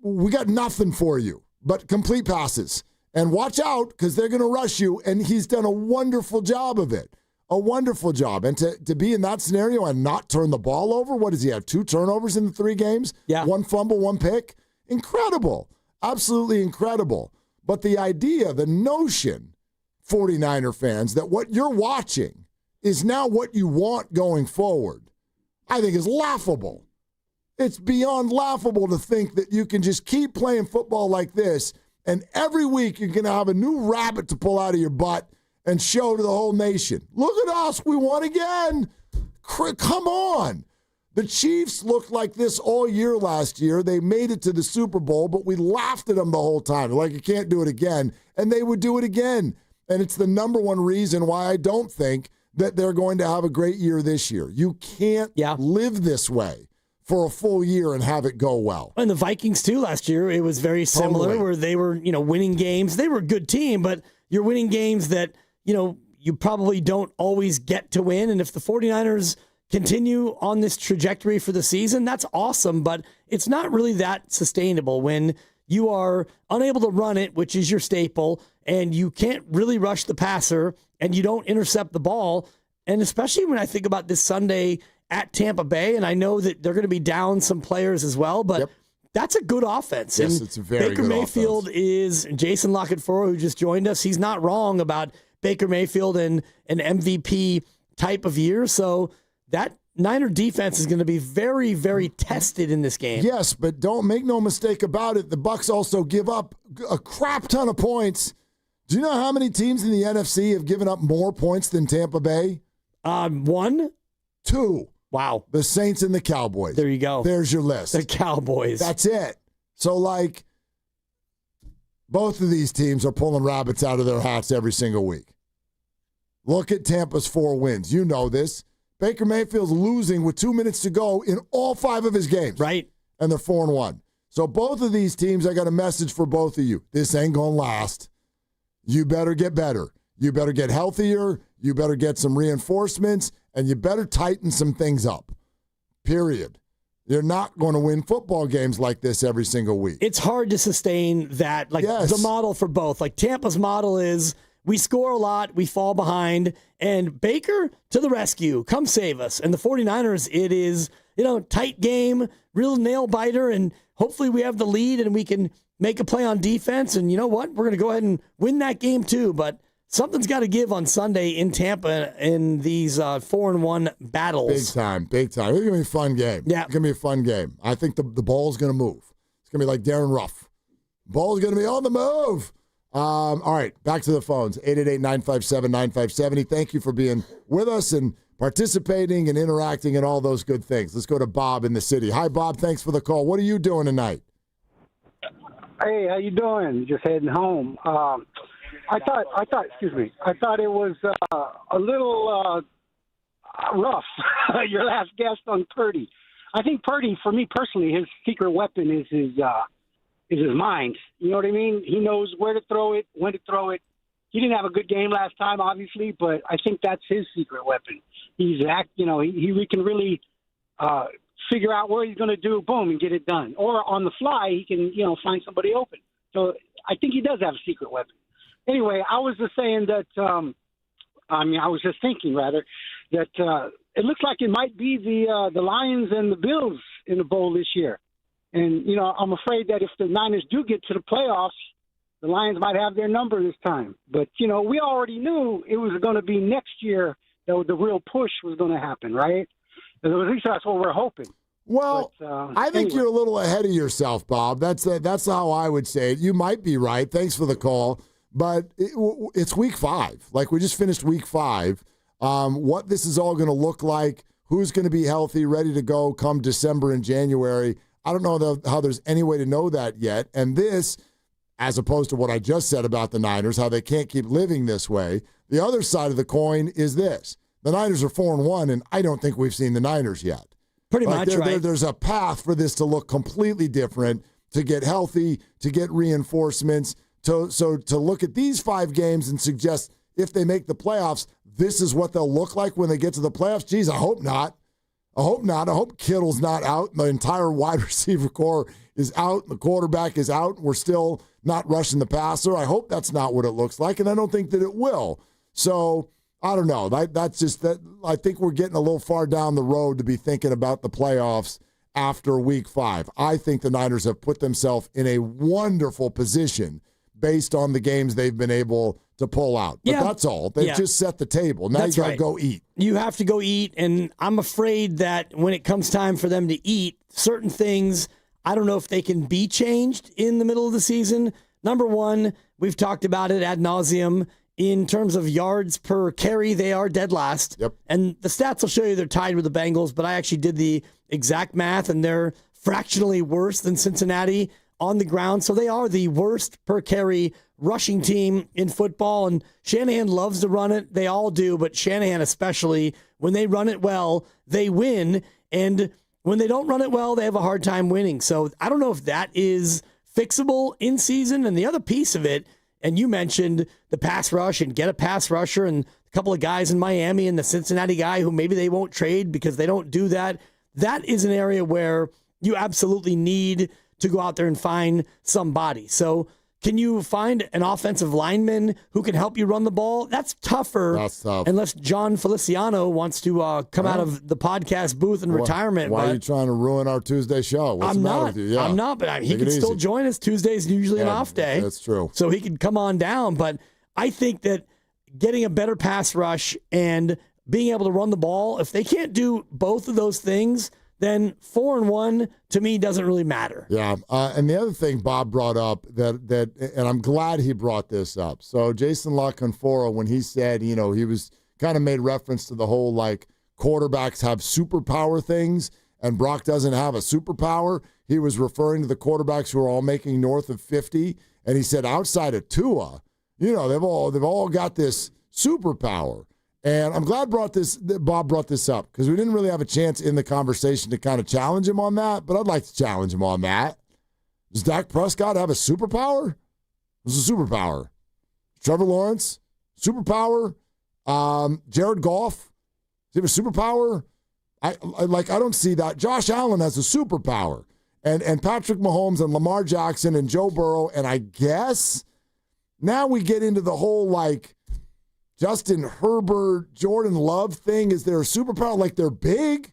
we got nothing for you but complete passes. And watch out because they're going to rush you. And he's done a wonderful job of it. A wonderful job. And to be in that scenario and not turn the ball over, what does he have, 2 turnovers in the 3 games? Yeah. 1 fumble, 1 pick? Incredible. Absolutely incredible. But the idea, the notion, 49er fans, that what you're watching is now what you want going forward, I think is laughable. It's beyond laughable to think that you can just keep playing football like this, and every week you're going to have a new rabbit to pull out of your butt and show to the whole nation. Look at us. We won again. Come on. The Chiefs looked like this all year last year. They made it to the Super Bowl, but we laughed at them the whole time. Like, you can't do it again. And they would do it again. And it's the number one reason why I don't think that they're going to have a great year this year. You can't live this way for a full year and have it go well. And the Vikings, too, last year, it was very similar where they were, winning games. They were a good team, but you're winning games that, you probably don't always get to win. And if the 49ers continue on this trajectory for the season, that's awesome, but it's not really that sustainable when you are unable to run it, which is your staple, and you can't really rush the passer, and you don't intercept the ball. And especially when I think about this Sunday at Tampa Bay, and I know that they're going to be down some players as well, but that's a good offense. Yes, and it's a very Baker good Mayfield offense. is Jason Lockett-Foro, who just joined us. He's not wrong about Baker Mayfield and an MVP type of year. So that Niner defense is going to be very, very tested in this game. Yes, but don't make no mistake about it. The Bucs also give up a crap ton of points. Do you know how many teams in the NFC have given up more points than Tampa Bay? 1? 2. Wow. The Saints and the Cowboys. There you go. There's your list. The Cowboys. That's it. So, like, both of these teams are pulling rabbits out of their hats every single week. Look at Tampa's 4 wins. You know this. Baker Mayfield's losing with 2 minutes to go in all 5 of his games. Right. And they're 4-1. So both of these teams, I got a message for both of you. This ain't going to last. You better get better. You better get healthier. You better get some reinforcements. And you better tighten some things up. Period. You're not going to win football games like this every single week. It's hard to sustain that. Like, the model for both. Like, Tampa's model is we score a lot, we fall behind, and Baker to the rescue. Come save us. And the 49ers, it is, tight game, real nail biter, and hopefully we have the lead and we can make a play on defense. And you know what? We're going to go ahead and win that game too. But something's got to give on Sunday in Tampa in these 4-1 battles. Big time, big time. It's going to be a fun game. Yeah. It's going to be a fun game. I think the ball's going to move. It's going to be like Darren Ruff. Ball's going to be on the move. All right, back to the phones. 888-957-9570. Thank you for being with us and participating and interacting and all those good things. Let's go to Bob in the city. Hi, Bob. Thanks for the call. What are you doing tonight? Hey, how you doing? Just heading home. I thought it was a little rough, your last guest on Purdy. I think Purdy, for me personally, his secret weapon is his mind. You know what I mean? He knows where to throw it, when to throw it. He didn't have a good game last time, obviously, but I think that's his secret weapon. He can really figure out where he's going to do, boom, and get it done. Or on the fly, he can, find somebody open. So I think he does have a secret weapon. Anyway, I was just saying that I mean, I was just thinking, rather, that it looks like it might be the Lions and the Bills in the bowl this year. And, you know, I'm afraid that if the Niners do get to the playoffs, the Lions might have their number this time. But, you know, we already knew it was going to be next year that the real push was going to happen, right? At least that's what we're hoping. Well, but, I think anyway. you're a little ahead of yourself, Bob. That's how I would say it. You might be right. Thanks for the call. But it's week 5. Like, we just finished week 5. What this is all going to look like, who's going to be healthy, ready to go come December and January. I don't know how there's any way to know that yet. And this, as opposed to what I just said about the Niners, how they can't keep living this way, the other side of the coin is this. The Niners are 4-1, and I don't think we've seen the Niners yet. Pretty much, right? There's a path for this to look completely different, to get healthy, to get reinforcements, so to look at these 5 games and suggest if they make the playoffs, this is what they'll look like when they get to the playoffs. Geez, I hope not. I hope Kittle's not out. The entire wide receiver core is out. The quarterback is out. We're still not rushing the passer. I hope that's not what it looks like, and I don't think that it will. So I don't know. That's just that. I think we're getting a little far down the road to be thinking about the playoffs after week 5. I think the Niners have put themselves in a wonderful position based on the games they've been able to pull out. But that's all. They've just set the table. Now you got to go eat. You have to go eat, and I'm afraid that when it comes time for them to eat, certain things, I don't know if they can be changed in the middle of the season. Number one, we've talked about it ad nauseum. In terms of yards per carry, they are dead last. Yep. And the stats will show you they're tied with the Bengals, but I actually did the exact math, and they're fractionally worse than Cincinnati on the ground. So they are the worst per carry rushing team in football, and Shanahan loves to run it. They all do, but Shanahan especially, when they run it well, they win. And when they don't run it well, they have a hard time winning. So I don't know if that is fixable in season. And the other piece of it, and you mentioned the pass rush and get a pass rusher and a couple of guys in Miami and the Cincinnati guy who maybe they won't trade because they don't do that. That is an area where you absolutely need to go out there and find somebody. So can you find an offensive lineman who can help you run the ball? That's tougher. That's tough. Unless John Feliciano wants to come out of the podcast booth in retirement. Why are you trying to ruin our Tuesday show? What's the matter with you? Yeah. I'm not, but he can still join us. Tuesday's usually an off day. That's true. So he can come on down. But I think that getting a better pass rush and being able to run the ball, if they can't do both of those things, then 4-1 to me doesn't really matter. Yeah, and the other thing Bob brought up that, and I'm glad he brought this up. So Jason La Canfora, when he said, he was kind of made reference to the whole like quarterbacks have superpower things, and Brock doesn't have a superpower. He was referring to the quarterbacks who are all making north of 50, and he said outside of Tua, they've all got this superpower. And I'm glad Bob brought this up because we didn't really have a chance in the conversation to kind of challenge him on that, but I'd like to challenge him on that. Does Dak Prescott have a superpower? What's a superpower? Trevor Lawrence? Superpower? Jared Goff? Does he have a superpower? I don't see that. Josh Allen has a superpower. And Patrick Mahomes and Lamar Jackson and Joe Burrow, and I guess now we get into the whole like Justin Herbert, Jordan Love thing. Is there a superpower? Like they're big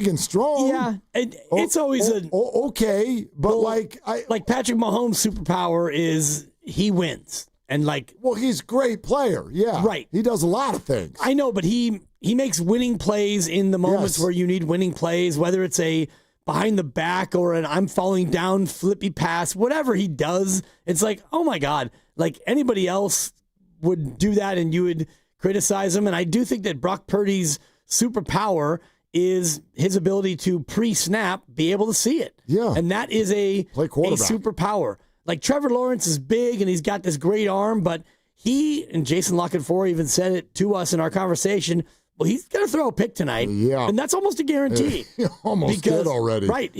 and strong. Yeah, it's always okay, but like Patrick Mahomes' superpower is he wins, and he's a great player. Yeah, right. He does a lot of things. I know, but he makes winning plays in the moments where you need winning plays, whether it's a behind the back or an I'm falling down flippy pass, whatever he does. It's like, oh my God, like anybody else would do that and you would criticize him. And I do think that Brock Purdy's superpower is his ability to pre-snap be able to see it. Yeah. And that is a superpower. Like Trevor Lawrence is big and he's got this great arm, but he, and Jason La Canfora even said it to us in our conversation, well, he's going to throw a pick tonight. Yeah. And that's almost a guarantee. He almost did already. Right.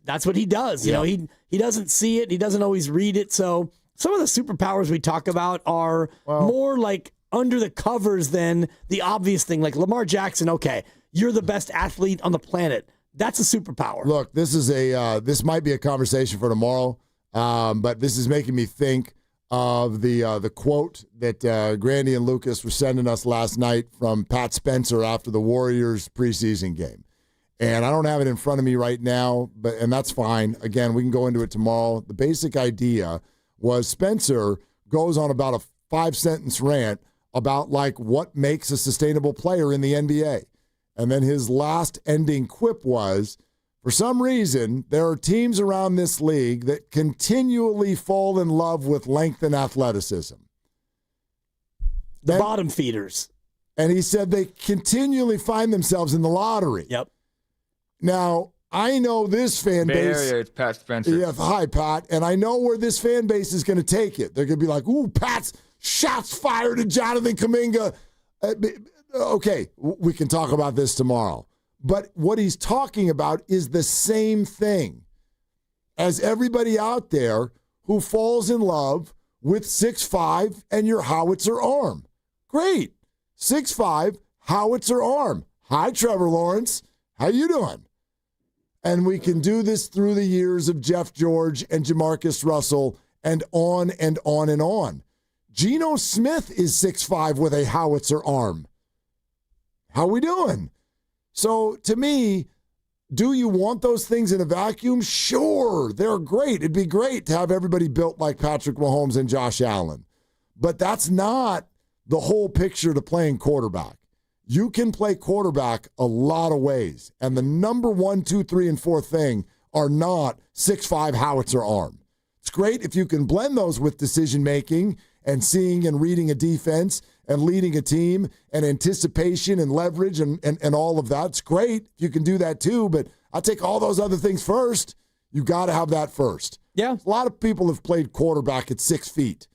That's what he does. Yeah. He doesn't see it. He doesn't always read it. So some of the superpowers we talk about are more like under the covers than the obvious thing. Like Lamar Jackson, okay, you're the best athlete on the planet. That's a superpower. Look, this is this might be a conversation for tomorrow, but this is making me think of the quote that Grandy and Lucas were sending us last night from Pat Spencer after the Warriors preseason game. And I don't have it in front of me right now, and that's fine. Again, we can go into it tomorrow. The basic idea was Spencer goes on about a 5-sentence rant about like what makes a sustainable player in the NBA. And then his last ending quip was, for some reason, there are teams around this league that continually fall in love with length and athleticism. The bottom feeders. And he said they continually find themselves in the lottery. Yep. Now, I know this fan base. Bay Area, it's Pat Spencer. Yeah, hi, Pat. And I know where this fan base is going to take it. They're going to be like, ooh, Pat's shots fired at Jonathan Kuminga. Okay, we can talk about this tomorrow. But what he's talking about is the same thing as everybody out there who falls in love with 6'5" and your howitzer arm. Great. 6'5", howitzer arm. Hi, Trevor Lawrence. How you doing? And we can do this through the years of Jeff George and Jamarcus Russell and on and on and on. Geno Smith is 6'5" with a howitzer arm. How we doing? So to me, do you want those things in a vacuum? Sure, they're great. It'd be great to have everybody built like Patrick Mahomes and Josh Allen. But that's not the whole picture to playing quarterback. You can play quarterback a lot of ways. And the number 1, 2, 3, and 4 thing are not 6'5" howitzer arm. It's great if you can blend those with decision-making and seeing and reading a defense and leading a team and anticipation and leverage and all of that. It's great if you can do that too, but I'll take all those other things first. You got to have that first. Yeah. A lot of people have played quarterback at 6 feet.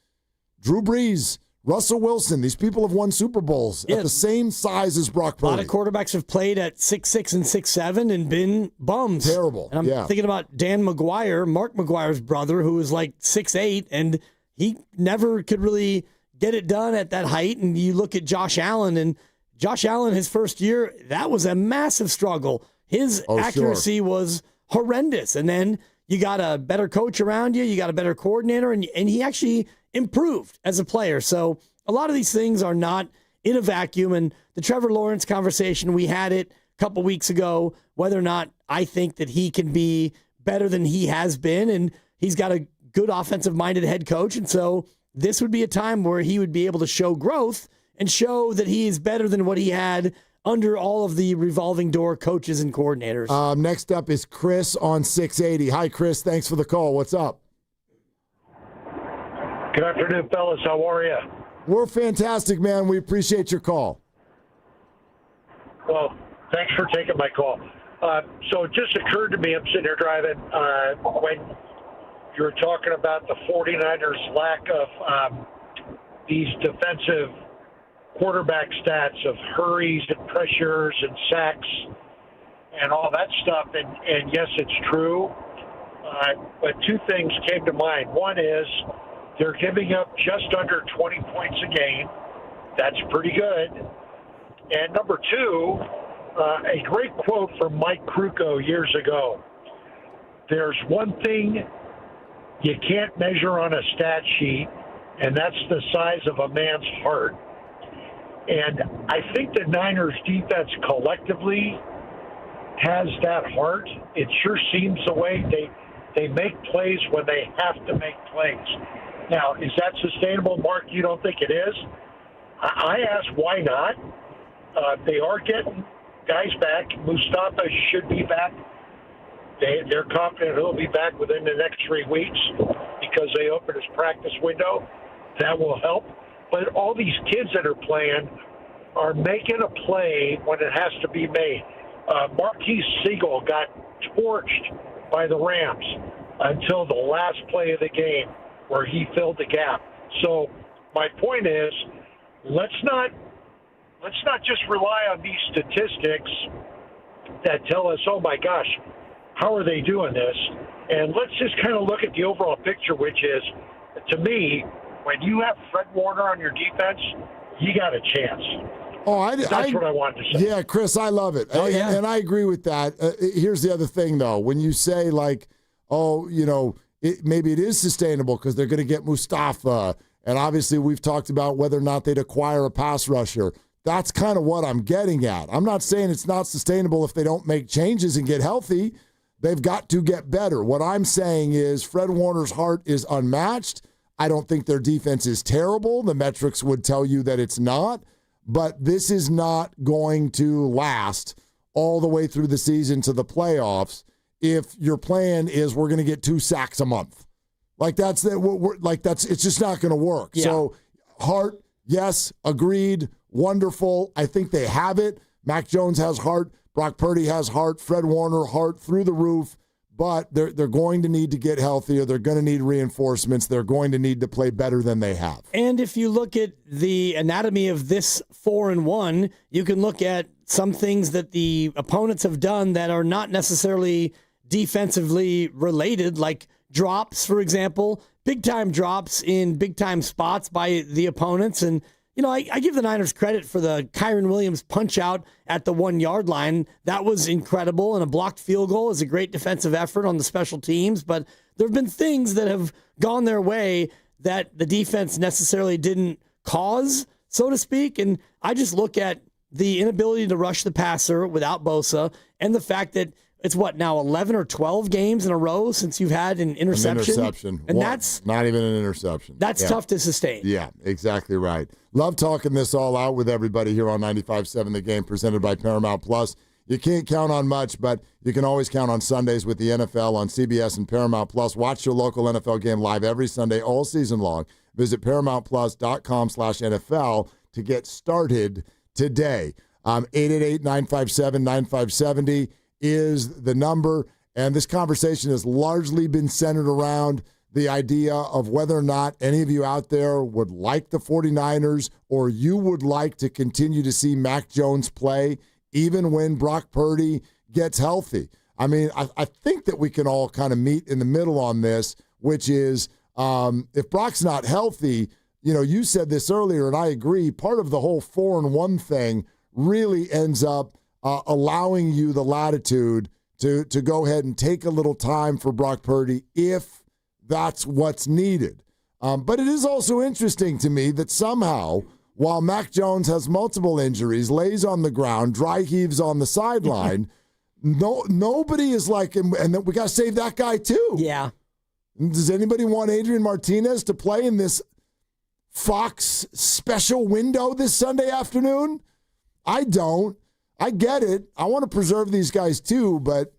Drew Brees, Russell Wilson, these people have won Super Bowls at the same size as Brock Purdy. A lot of quarterbacks have played at 6'6" and 6'7" and been bums. Terrible. And I'm thinking about Dan McGuire, Mark McGuire's brother, who was like 6'8", and he never could really get it done at that height. And you look at Josh Allen, and Josh Allen, his first year, that was a massive struggle. His accuracy was horrendous. And then you got a better coach around you, you got a better coordinator, and he actually improved as a player. So a lot of these things are not in a vacuum. And the Trevor Lawrence conversation, we had it a couple weeks ago, whether or not I think that he can be better than he has been. And he's got a good offensive-minded head coach. And so this would be a time where he would be able to show growth and show that he is better than what he had under all of the revolving door coaches and coordinators. Next up is Chris on 680. Hi, Chris. Thanks for the call. What's up? Good afternoon, fellas. How are you? We're fantastic, man. We appreciate your call. Well, thanks for taking my call. So it just occurred to me, I'm sitting here driving, when you were talking about the 49ers' lack of these defensive quarterback stats of hurries and pressures and sacks and all that stuff. And yes, it's true. But two things came to mind. One is they're giving up just under 20 points a game. That's pretty good. And number two, a great quote from Mike Krukow years ago. There's one thing you can't measure on a stat sheet, and that's the size of a man's heart. And I think the Niners defense collectively has that heart. It sure seems the way they make plays when they have to make plays. Now, is that sustainable, Mark? You don't think it is? I ask why not. They are getting guys back. Mustafa should be back. They're confident he'll be back within the next 3 weeks because they opened his practice window. That will help. But all these kids that are playing are making a play when it has to be made. Marquise Siegel got torched by the Rams until the last play of the game where he filled the gap. So my point is, let's not just rely on these statistics that tell us, oh my gosh, how are they doing this? And let's just kind of look at the overall picture, which is, to me, when you have Fred Warner on your defense, you got a chance. That's what I wanted to say. Yeah, Chris, I love it. And I agree with that. Here's the other thing, though. When you say, like, oh, you know, maybe it is sustainable because they're going to get Mustafa. And obviously we've talked about whether or not they'd acquire a pass rusher. That's kind of what I'm getting at. I'm not saying it's not sustainable if they don't make changes and get healthy. They've got to get better. What I'm saying is Fred Warner's heart is unmatched. I don't think their defense is terrible. The metrics would tell you that it's not. But this is not going to last all the way through the season to the playoffs if your plan is we're going to get 2 sacks a month. It's just not going to work. Yeah. So heart, yes, agreed, wonderful. I think they have it. Mac Jones has heart. Brock Purdy has heart. Fred Warner, heart through the roof. But they're going to need to get healthier. They're going to need reinforcements. They're going to need to play better than they have. And if you look at the anatomy of this 4-1, you can look at some things that the opponents have done that are not necessarily defensively related, like drops, for example, big-time drops in big-time spots by the opponents. And, I give the Niners credit for the Kyren Williams punch-out at the 1-yard line. That was incredible, and a blocked field goal is a great defensive effort on the special teams. But there have been things that have gone their way that the defense necessarily didn't cause, so to speak. And I just look at the inability to rush the passer without Bosa and the fact that it's now 11 or 12 games in a row since you've had an interception. And that's not even an interception. That's tough to sustain. Yeah, exactly right. Love talking this all out with everybody here on 95.7 The Game, presented by Paramount Plus. You can't count on much, but you can always count on Sundays with the NFL on CBS and Paramount Plus. Watch your local NFL game live every Sunday all season long. Visit ParamountPlus.com/NFL to get started today. 888-957-9570 is the number, and this conversation has largely been centered around the idea of whether or not any of you out there would like the 49ers or you would like to continue to see Mac Jones play even when Brock Purdy gets healthy. I mean, I think that we can all kind of meet in the middle on this, which is if Brock's not healthy, you said this earlier, and I agree, part of the whole 4-1 thing really ends up allowing you the latitude to go ahead and take a little time for Brock Purdy if that's what's needed. But it is also interesting to me that somehow, while Mac Jones has multiple injuries, lays on the ground, dry heaves on the sideline, nobody is like, and then we got to save that guy too. Yeah. Does anybody want Adrian Martinez to play in this Fox special window this Sunday afternoon? I don't. I get it. I want to preserve these guys too, but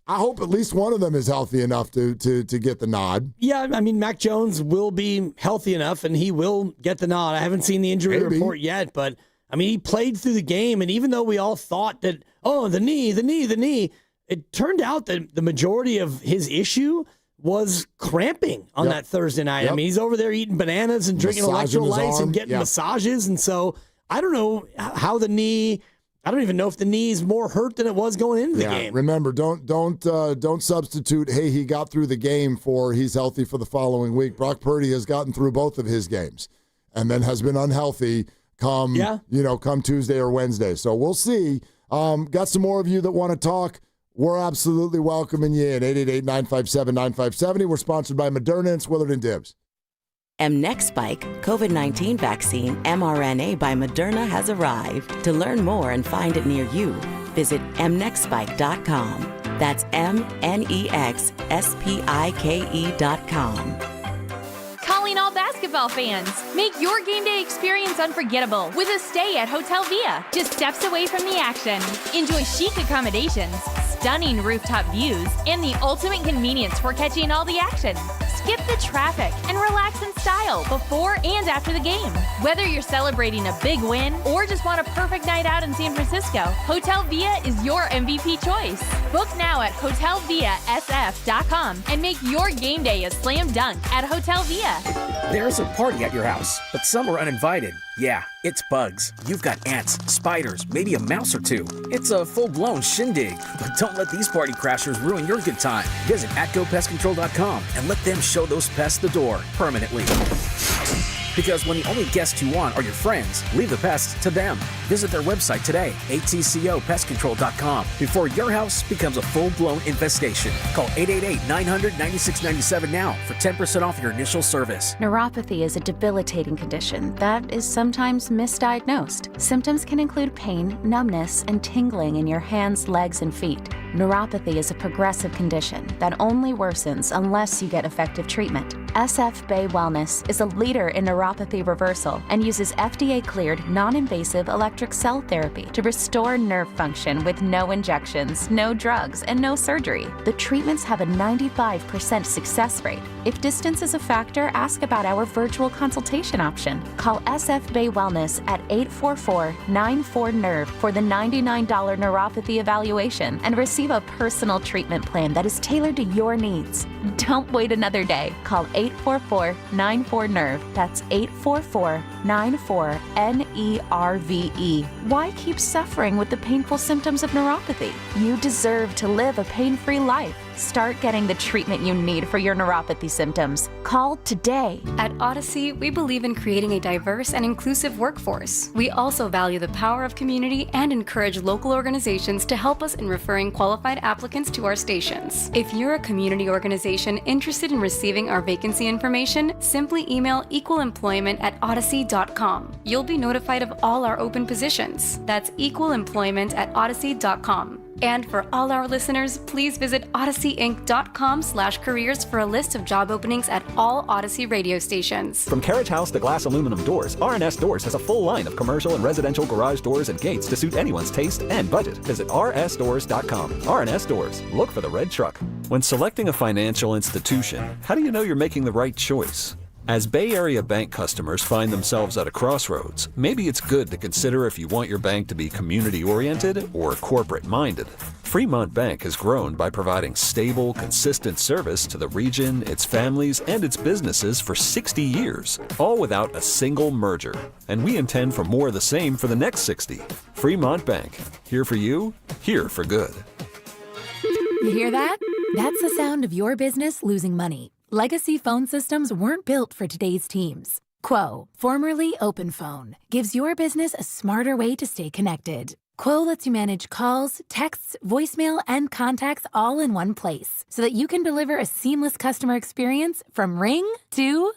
I hope at least one of them is healthy enough to get the nod. Yeah, I mean, Mac Jones will be healthy enough, and he will get the nod. I haven't seen the injury report yet, but, I mean, he played through the game, and even though we all thought that, the knee, it turned out that the majority of his issue was cramping on that Thursday night. I mean, he's over there eating bananas and drinking electrolytes and getting massages, and so I don't know how the knee... I don't even know if the knee's more hurt than it was going into the game. Remember, don't substitute, hey, he got through the game for he's healthy for the following week. Brock Purdy has gotten through both of his games and then has been unhealthy come Tuesday or Wednesday. So we'll see. Got some more of you that want to talk. We're absolutely welcoming you in. 888-957-9570. We're sponsored by Moderna and it's Willard Dibs. mNEXSpike COVID-19 vaccine mRNA by Moderna has arrived. To learn more and find it near you, visit mnexspike.com. That's mnexspike.com. Calling all basketball fans. Make your game day experience unforgettable with a stay at Hotel Via, just steps away from the action. Enjoy chic accommodations, stunning rooftop views, and the ultimate convenience for catching all the action. Skip the traffic and relax in style before and after the game. Whether you're celebrating a big win or just want a perfect night out in San Francisco, Hotel Via is your MVP choice. Book now at hotelviasf.com and make your game day a slam dunk at Hotel Via. There's a party at your house, but some are uninvited. Yeah, it's bugs. You've got ants, spiders, maybe a mouse or two. It's a full-blown shindig. But don't let these party crashers ruin your good time. Visit atgopestcontrol.com and let them show those pests the door permanently. Because when the only guests you want are your friends, leave the pests to them. Visit their website today, atcopestcontrol.com, before your house becomes a full-blown infestation. Call 888-900-9697 now for 10% off your initial service. Neuropathy is a debilitating condition that is sometimes misdiagnosed. Symptoms can include pain, numbness, and tingling in your hands, legs, and feet. Neuropathy is a progressive condition that only worsens unless you get effective treatment. SF Bay Wellness is a leader in neuropathy reversal and uses FDA-cleared, non-invasive electric cell therapy to restore nerve function with no injections, no drugs, and no surgery. The treatments have a 95% success rate. If distance is a factor, ask about our virtual consultation option. Call SF Bay Wellness at 844-94-NERVE for the $99 neuropathy evaluation and receive a personal treatment plan that is tailored to your needs. Don't wait another day. Call 844-94-NERVE. That's 844-94-NERVE. Why keep suffering with the painful symptoms of neuropathy? You deserve to live a pain-free life. Start getting the treatment you need for your neuropathy symptoms. Call today. At Odyssey, we believe in creating a diverse and inclusive workforce. We also value the power of community and encourage local organizations to help us in referring qualified applicants to our stations. If you're a community organization interested in receiving our vacancy information, simply email equalemployment@odyssey.com. You'll be notified of all our open positions. That's equalemployment@odyssey.com. And for all our listeners, please visit odysseyinc.com/careers for a list of job openings at all Odyssey radio stations. From carriage house to glass aluminum doors, R&S Doors has a full line of commercial and residential garage doors and gates to suit anyone's taste and budget. Visit rsdoors.com. R&S Doors. Look for the red truck. When selecting a financial institution, how do you know you're making the right choice? As Bay Area bank customers find themselves at a crossroads, maybe it's good to consider if you want your bank to be community-oriented or corporate-minded. Fremont Bank has grown by providing stable, consistent service to the region, its families, and its businesses for 60 years, all without a single merger. And we intend for more of the same for the next 60. Fremont Bank. Here for you, here for good. You hear that? That's the sound of your business losing money. Legacy phone systems weren't built for today's teams. Quo, formerly OpenPhone, gives your business a smarter way to stay connected. Quo lets you manage calls, texts, voicemail, and contacts all in one place so that you can deliver a seamless customer experience from ring to...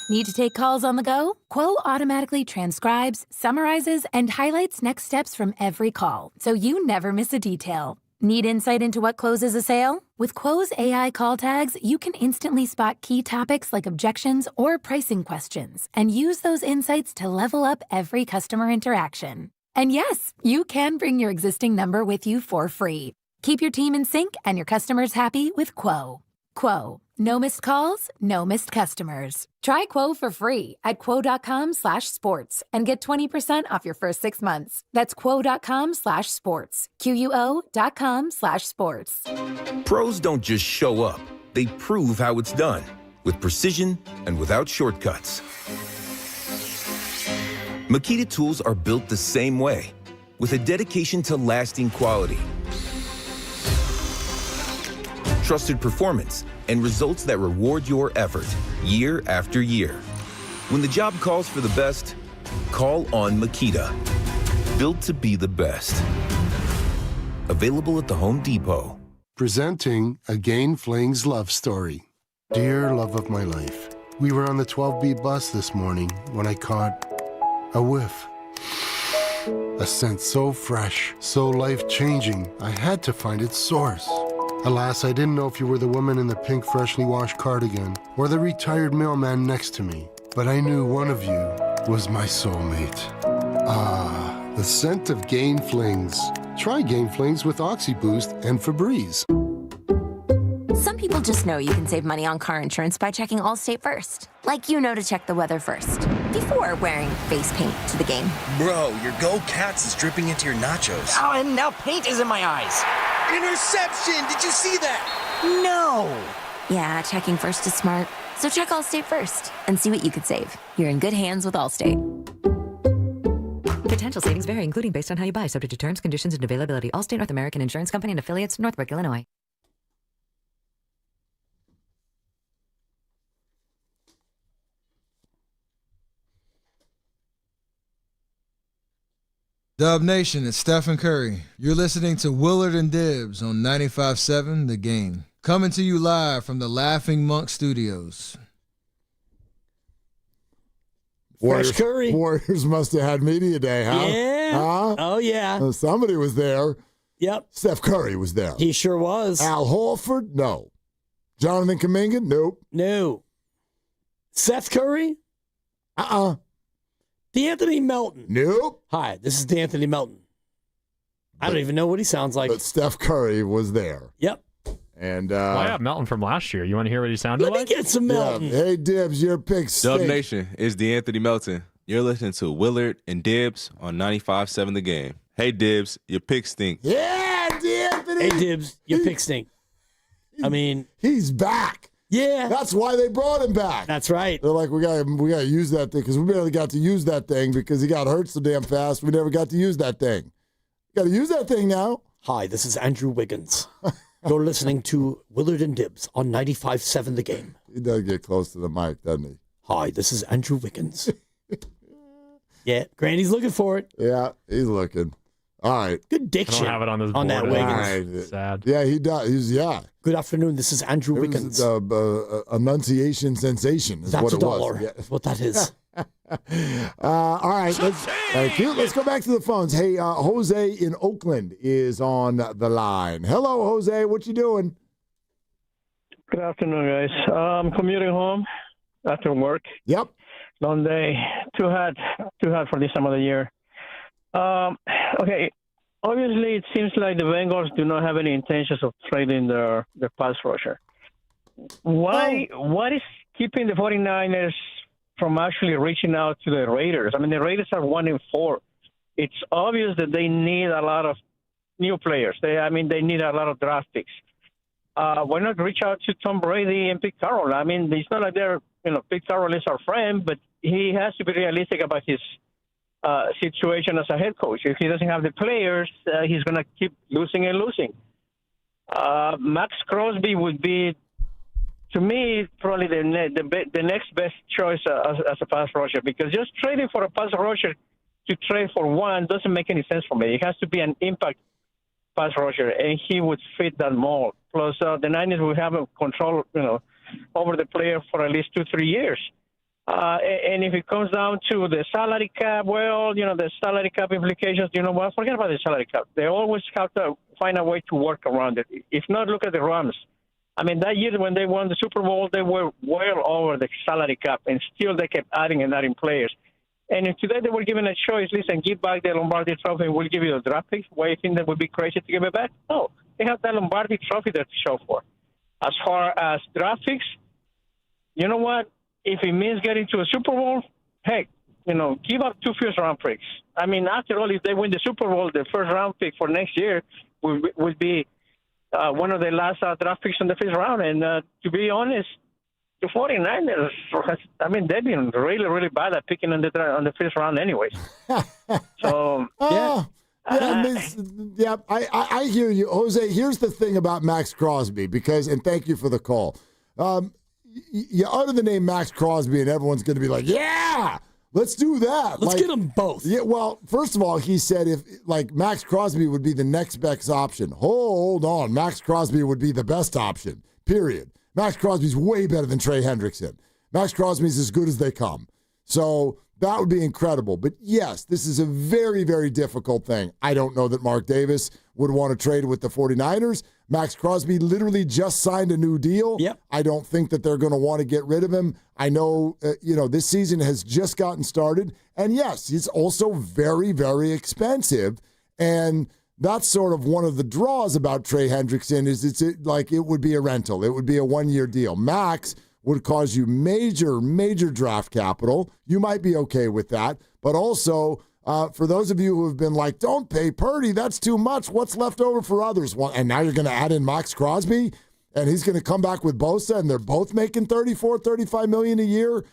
Need to take calls on the go? Quo automatically transcribes, summarizes, and highlights next steps from every call so you never miss a detail. Need insight into what closes a sale? With Quo's AI call tags, you can instantly spot key topics like objections or pricing questions and use those insights to level up every customer interaction. And yes, you can bring your existing number with you for free. Keep your team in sync and your customers happy with Quo. Quo. No missed calls, no missed customers. Try Quo for free at quo.com/sports and get 20% off your first 6 months. That's quo.com/sports. QUO.com/sports. Pros don't just show up. They prove how it's done with precision and without shortcuts. Makita tools are built the same way with a dedication to lasting quality, trusted performance, and results that reward your effort year after year. When the job calls for the best, call on Makita. Built to be the best. Available at the Home Depot. Presenting a Gain Flings love story. Dear love of my life, we were on the 12B bus this morning when I caught a whiff. A scent so fresh, so life-changing, I had to find its source. Alas, I didn't know if you were the woman in the pink freshly washed cardigan or the retired mailman next to me, but I knew one of you was my soulmate. Ah, the scent of Gain Flings. Try Gain Flings with OxyBoost and Febreze. Some people just know you can save money on car insurance by checking Allstate first. Like you know to check the weather first, before wearing face paint to the game. Bro, your Go Cats is dripping into your nachos. Oh, and now paint is in my eyes. Interception! Did you see that? No! Yeah, checking first is smart. So check Allstate first and see what you could save. You're in good hands with Allstate. Potential savings vary, including based on how you buy, subject to terms, conditions, and availability. Allstate North American Insurance Company and affiliates, Northbrook, Illinois. Dub Nation, it's Stephen Curry. You're listening to Willard and Dibs on 95.7 The Game. Coming to you live from the Laughing Monk Studios. Fresh Curry. Warriors must have had media day, huh? Yeah. Huh? Oh, yeah. Somebody was there. Yep. Steph Curry was there. He sure was. Al Horford? No. Jonathan Kuminga? Nope. No. Seth Curry? D'Anthony Melton? Nope. Hi, this is D'Anthony Melton. I don't even know what he sounds like. But Steph Curry was there. Yep. And I have Melton from last year. You want to hear what he sounded Let like? me get some Melton. Hey, Dibs, your pick Dub Nation, it's D'Anthony Melton. You're listening to Willard and Dibs on 95.7 The Game. Hey, Dibs, your pick stink. Yeah, D'Anthony. Hey, Dibs, your pick stink. I mean, he's back. Yeah. That's why they brought him back. That's right. They're like, we got to use that thing because we barely got to use that thing because he got hurt so damn fast. We never got to use that thing. Got to use that thing now. Hi, this is Andrew Wiggins. You're listening to Willard and Dibs on 95.7 The Game. He does get close to the mic, doesn't he? Hi, this is Andrew Wiggins. Yeah, Grandy's looking for it. Yeah, he's looking. All right. Good diction. I don't have it on this on board. that Wiggins. Right. Sad. Yeah, he does. Good afternoon. This is Andrew Wiggins. Enunciation sensation is That's what it $1. was. Yeah. That's what that is. All right. Thank you. Let's go back to the phones. Hey, Jose in Oakland is on the line. Hello, Jose. What you doing? Good afternoon, guys. I'm commuting home after work. Yep. Long day. Too hot for this time of the year. Okay. Obviously, it seems like the Bengals do not have any intentions of trading their pass rusher. Why? What is keeping the 49ers from actually reaching out to the Raiders? I mean, the Raiders are 1-4. It's obvious that they need a lot of new players. They need a lot of draft picks. Why not reach out to Tom Brady and Pete Carroll? I mean, it's not like Pete Carroll is our friend, but he has to be realistic about his situation as a head coach. If he doesn't have the players, he's going to keep losing and losing. Max Crosby would be, to me, probably the next best choice as a pass rusher, because just trading for a pass rusher to trade for one doesn't make any sense for me. It has to be an impact pass rusher, and he would fit that mold. Plus, the Niners will have control, over the player for at least 2-3 years. And if it comes down to the salary cap, the salary cap implications, forget about the salary cap. They always have to find a way to work around it. If not, look at the Rams. I mean, that year when they won the Super Bowl, they were well over the salary cap, and still they kept adding and adding players. And if today they were given a choice, listen, give back the Lombardi Trophy and we'll give you the draft picks. Why you think that would be crazy to give it back? No, they have that Lombardi Trophy there to show for. As far as draft picks, you know what? If it means getting to a Super Bowl, heck, give up 2 first-round picks. I mean, after all, if they win the Super Bowl, the first-round pick for next year would be one of the last draft picks in the first round. And to be honest, the 49ers, they've been really, really bad at picking on the first round anyways. So, I hear you. Jose, here's the thing about Max Crosby, and thank you for the call. You utter the name Max Crosby and everyone's going to be like, yeah, let's do that. Let's get them both. Yeah, well, first of all, he said if Max Crosby would be the next best option. Hold on. Max Crosby would be the best option, period. Max Crosby's way better than Trey Hendrickson. Max Crosby's as good as they come. So that would be incredible. But yes, this is a very, very difficult thing. I don't know that Mark Davis would want to trade with the 49ers. Max Crosby literally just signed a new deal. Yep. I don't think that they're going to want to get rid of him. I know, this season has just gotten started. And yes, it's also very, very expensive. And that's sort of one of the draws about Trey Hendrickson is it would be a rental. It would be a 1-year deal. Max would cause you major, major draft capital. You might be okay with that. But also, for those of you who have been like, don't pay Purdy, that's too much. What's left over for others? Well, and now you're going to add in Max Crosby, and he's going to come back with Bosa, and they're both making $34-35 million a year.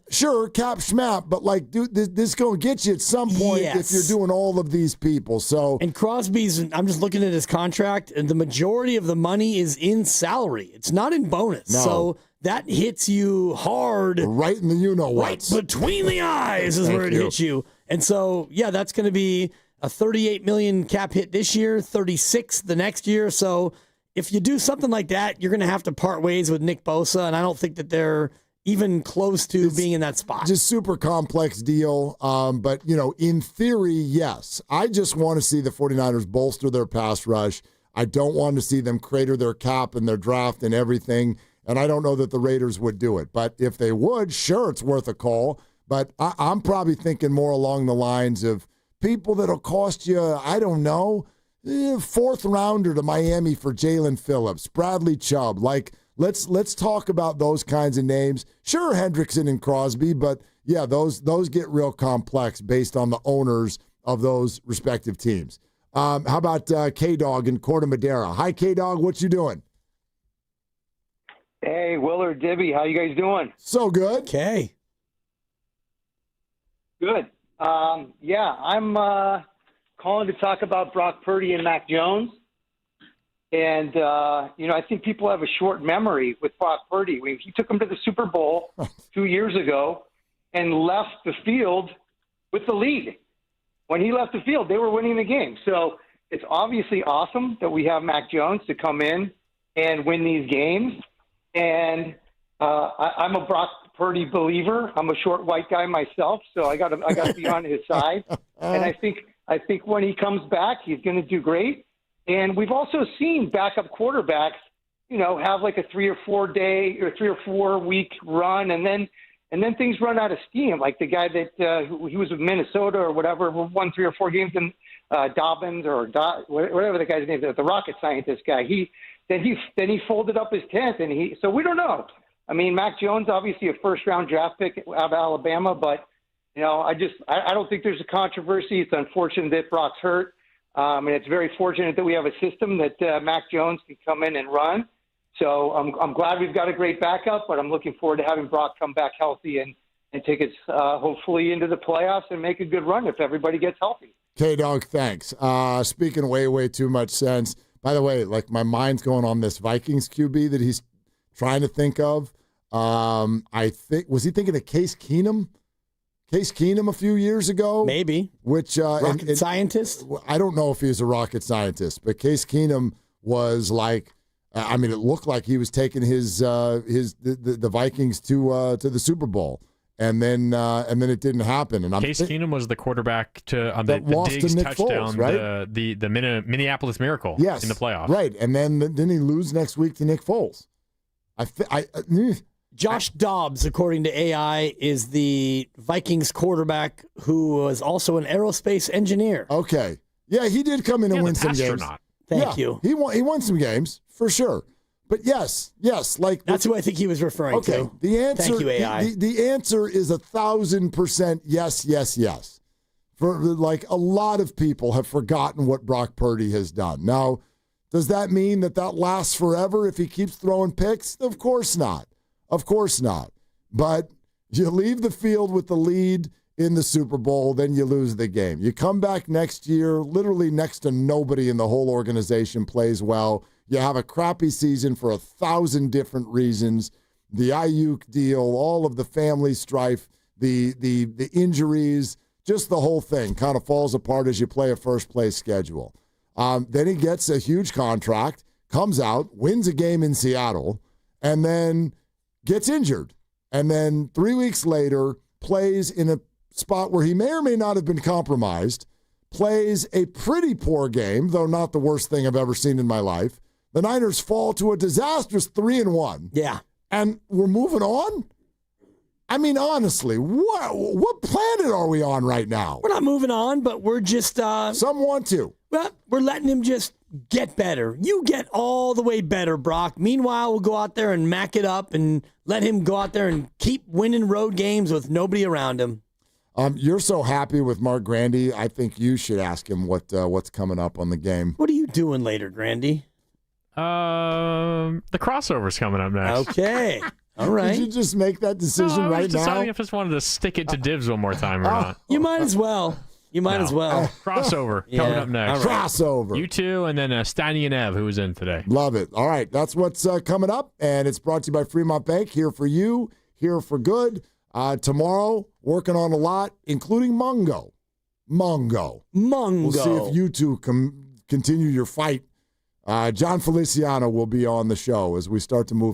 Sure, cap schmap, but dude, this is going to get you at some point if you're doing all of these people. So, and Crosby's, I'm just looking at his contract, and the majority of the money is in salary. It's not in bonus. No. So that hits you hard. Right in the right between the eyes is where it hits you. And so, that's going to be a $38 million cap hit this year, $36 the next year. So if you do something like that, you're going to have to part ways with Nick Bosa, and I don't think that they're even close to being in that spot. Just super complex deal. But, in theory, yes. I just want to see the 49ers bolster their pass rush. I don't want to see them crater their cap and their draft and everything. And I don't know that the Raiders would do it. But if they would, sure, it's worth a call. But I'm probably thinking more along the lines of people that'll cost you, I don't know, fourth rounder to Miami for Jalen Phillips, Bradley Chubb. Let's talk about those kinds of names. Sure, Hendrickson and Crosby, but yeah, those get real complex based on the owners of those respective teams. How about K-Dog in Corte Madera? Hi, K-Dog. What you doing? Hey, Willard Dibby. How you guys doing? So good. Okay. Good. I'm calling to talk about Brock Purdy and Mac Jones. And, I think people have a short memory with Brock Purdy. He took them to the Super Bowl 2 years ago and left the field with the lead. When he left the field, they were winning the game. So it's obviously awesome that we have Mac Jones to come in and win these games. And I'm a Brock Purdy believer. I'm a short white guy myself, so I got to be on his side. And I think when he comes back, he's going to do great. And we've also seen backup quarterbacks, have like a 3 or 4 day or 3 or 4 week run, and then things run out of steam. Like the guy that he was with Minnesota or whatever, won 3 or 4 games, and Dobbins or whatever the guy's name is, the rocket scientist guy. He folded up his tent, and so we don't know. I mean, Mac Jones, obviously a first-round draft pick out of Alabama, but I don't think there's a controversy. It's unfortunate that Brock's hurt. And it's very fortunate that we have a system that Mac Jones can come in and run. So I'm glad we've got a great backup, but I'm looking forward to having Brock come back healthy and take us hopefully into the playoffs and make a good run if everybody gets healthy. K-Dog, thanks. Speaking way too much sense. By the way, my mind's going on this Vikings QB that he's trying to think of. Was he thinking of Case Keenum? Case Keenum a few years ago? Maybe. Which rocket scientist? I don't know if he's a rocket scientist, but Case Keenum was it looked like he was taking the Vikings to the Super Bowl. And then it didn't happen. And Case Keenum was the quarterback to the lost Diggs to Nick touchdown, Foles, right? the Minneapolis Miracle yes, in the playoffs. Right, and then didn't he lose next week to Nick Foles? Josh Dobbs, according to AI, is the Vikings quarterback who was also an aerospace engineer. Okay. Yeah, he did come in and win some games. Thank you. He won some games, for sure. But yes, that's who I think he was referring to. The answer, thank you, AI. The answer is 1,000% yes. For a lot of people have forgotten what Brock Purdy has done. Now, does that mean that lasts forever if he keeps throwing picks? Of course not. But you leave the field with the lead in the Super Bowl, then you lose the game. You come back next year, literally next to nobody in the whole organization plays well. You have a crappy season for 1,000 different reasons. The Ayuk deal, all of the family strife, the injuries, just the whole thing kind of falls apart as you play a first-place schedule. Then he gets a huge contract, comes out, wins a game in Seattle, and then gets injured. And then 3 weeks later, plays in a spot where he may or may not have been compromised, plays a pretty poor game, though not the worst thing I've ever seen in my life. The Niners fall to a disastrous 3-1. Yeah. And we're moving on? I mean, honestly, what planet are we on right now? We're not moving on, but we're just... Some want to. Well, we're letting him just get better. You get all the way better, Brock. Meanwhile, we'll go out there and mac it up and let him go out there and keep winning road games with nobody around him. You're so happy with Mark Grandy. I think you should ask him what's coming up on the game. What are you doing later, Grandy? The crossover's coming up next. Okay. All right. Did you just make that decision I was right now? deciding if I just wanted to stick it to Dibs one more time or not. You might as well. Crossover coming up next. Right. Crossover. You two, and then Steiny and Ev, who was in today. Love it. All right. That's what's coming up, and it's brought to you by Fremont Bank. Here for you, here for good. Tomorrow, working on a lot, including Mongo. Mongo. Mongo. We'll see if you two continue your fight. John Feliciano will be on the show as we start to move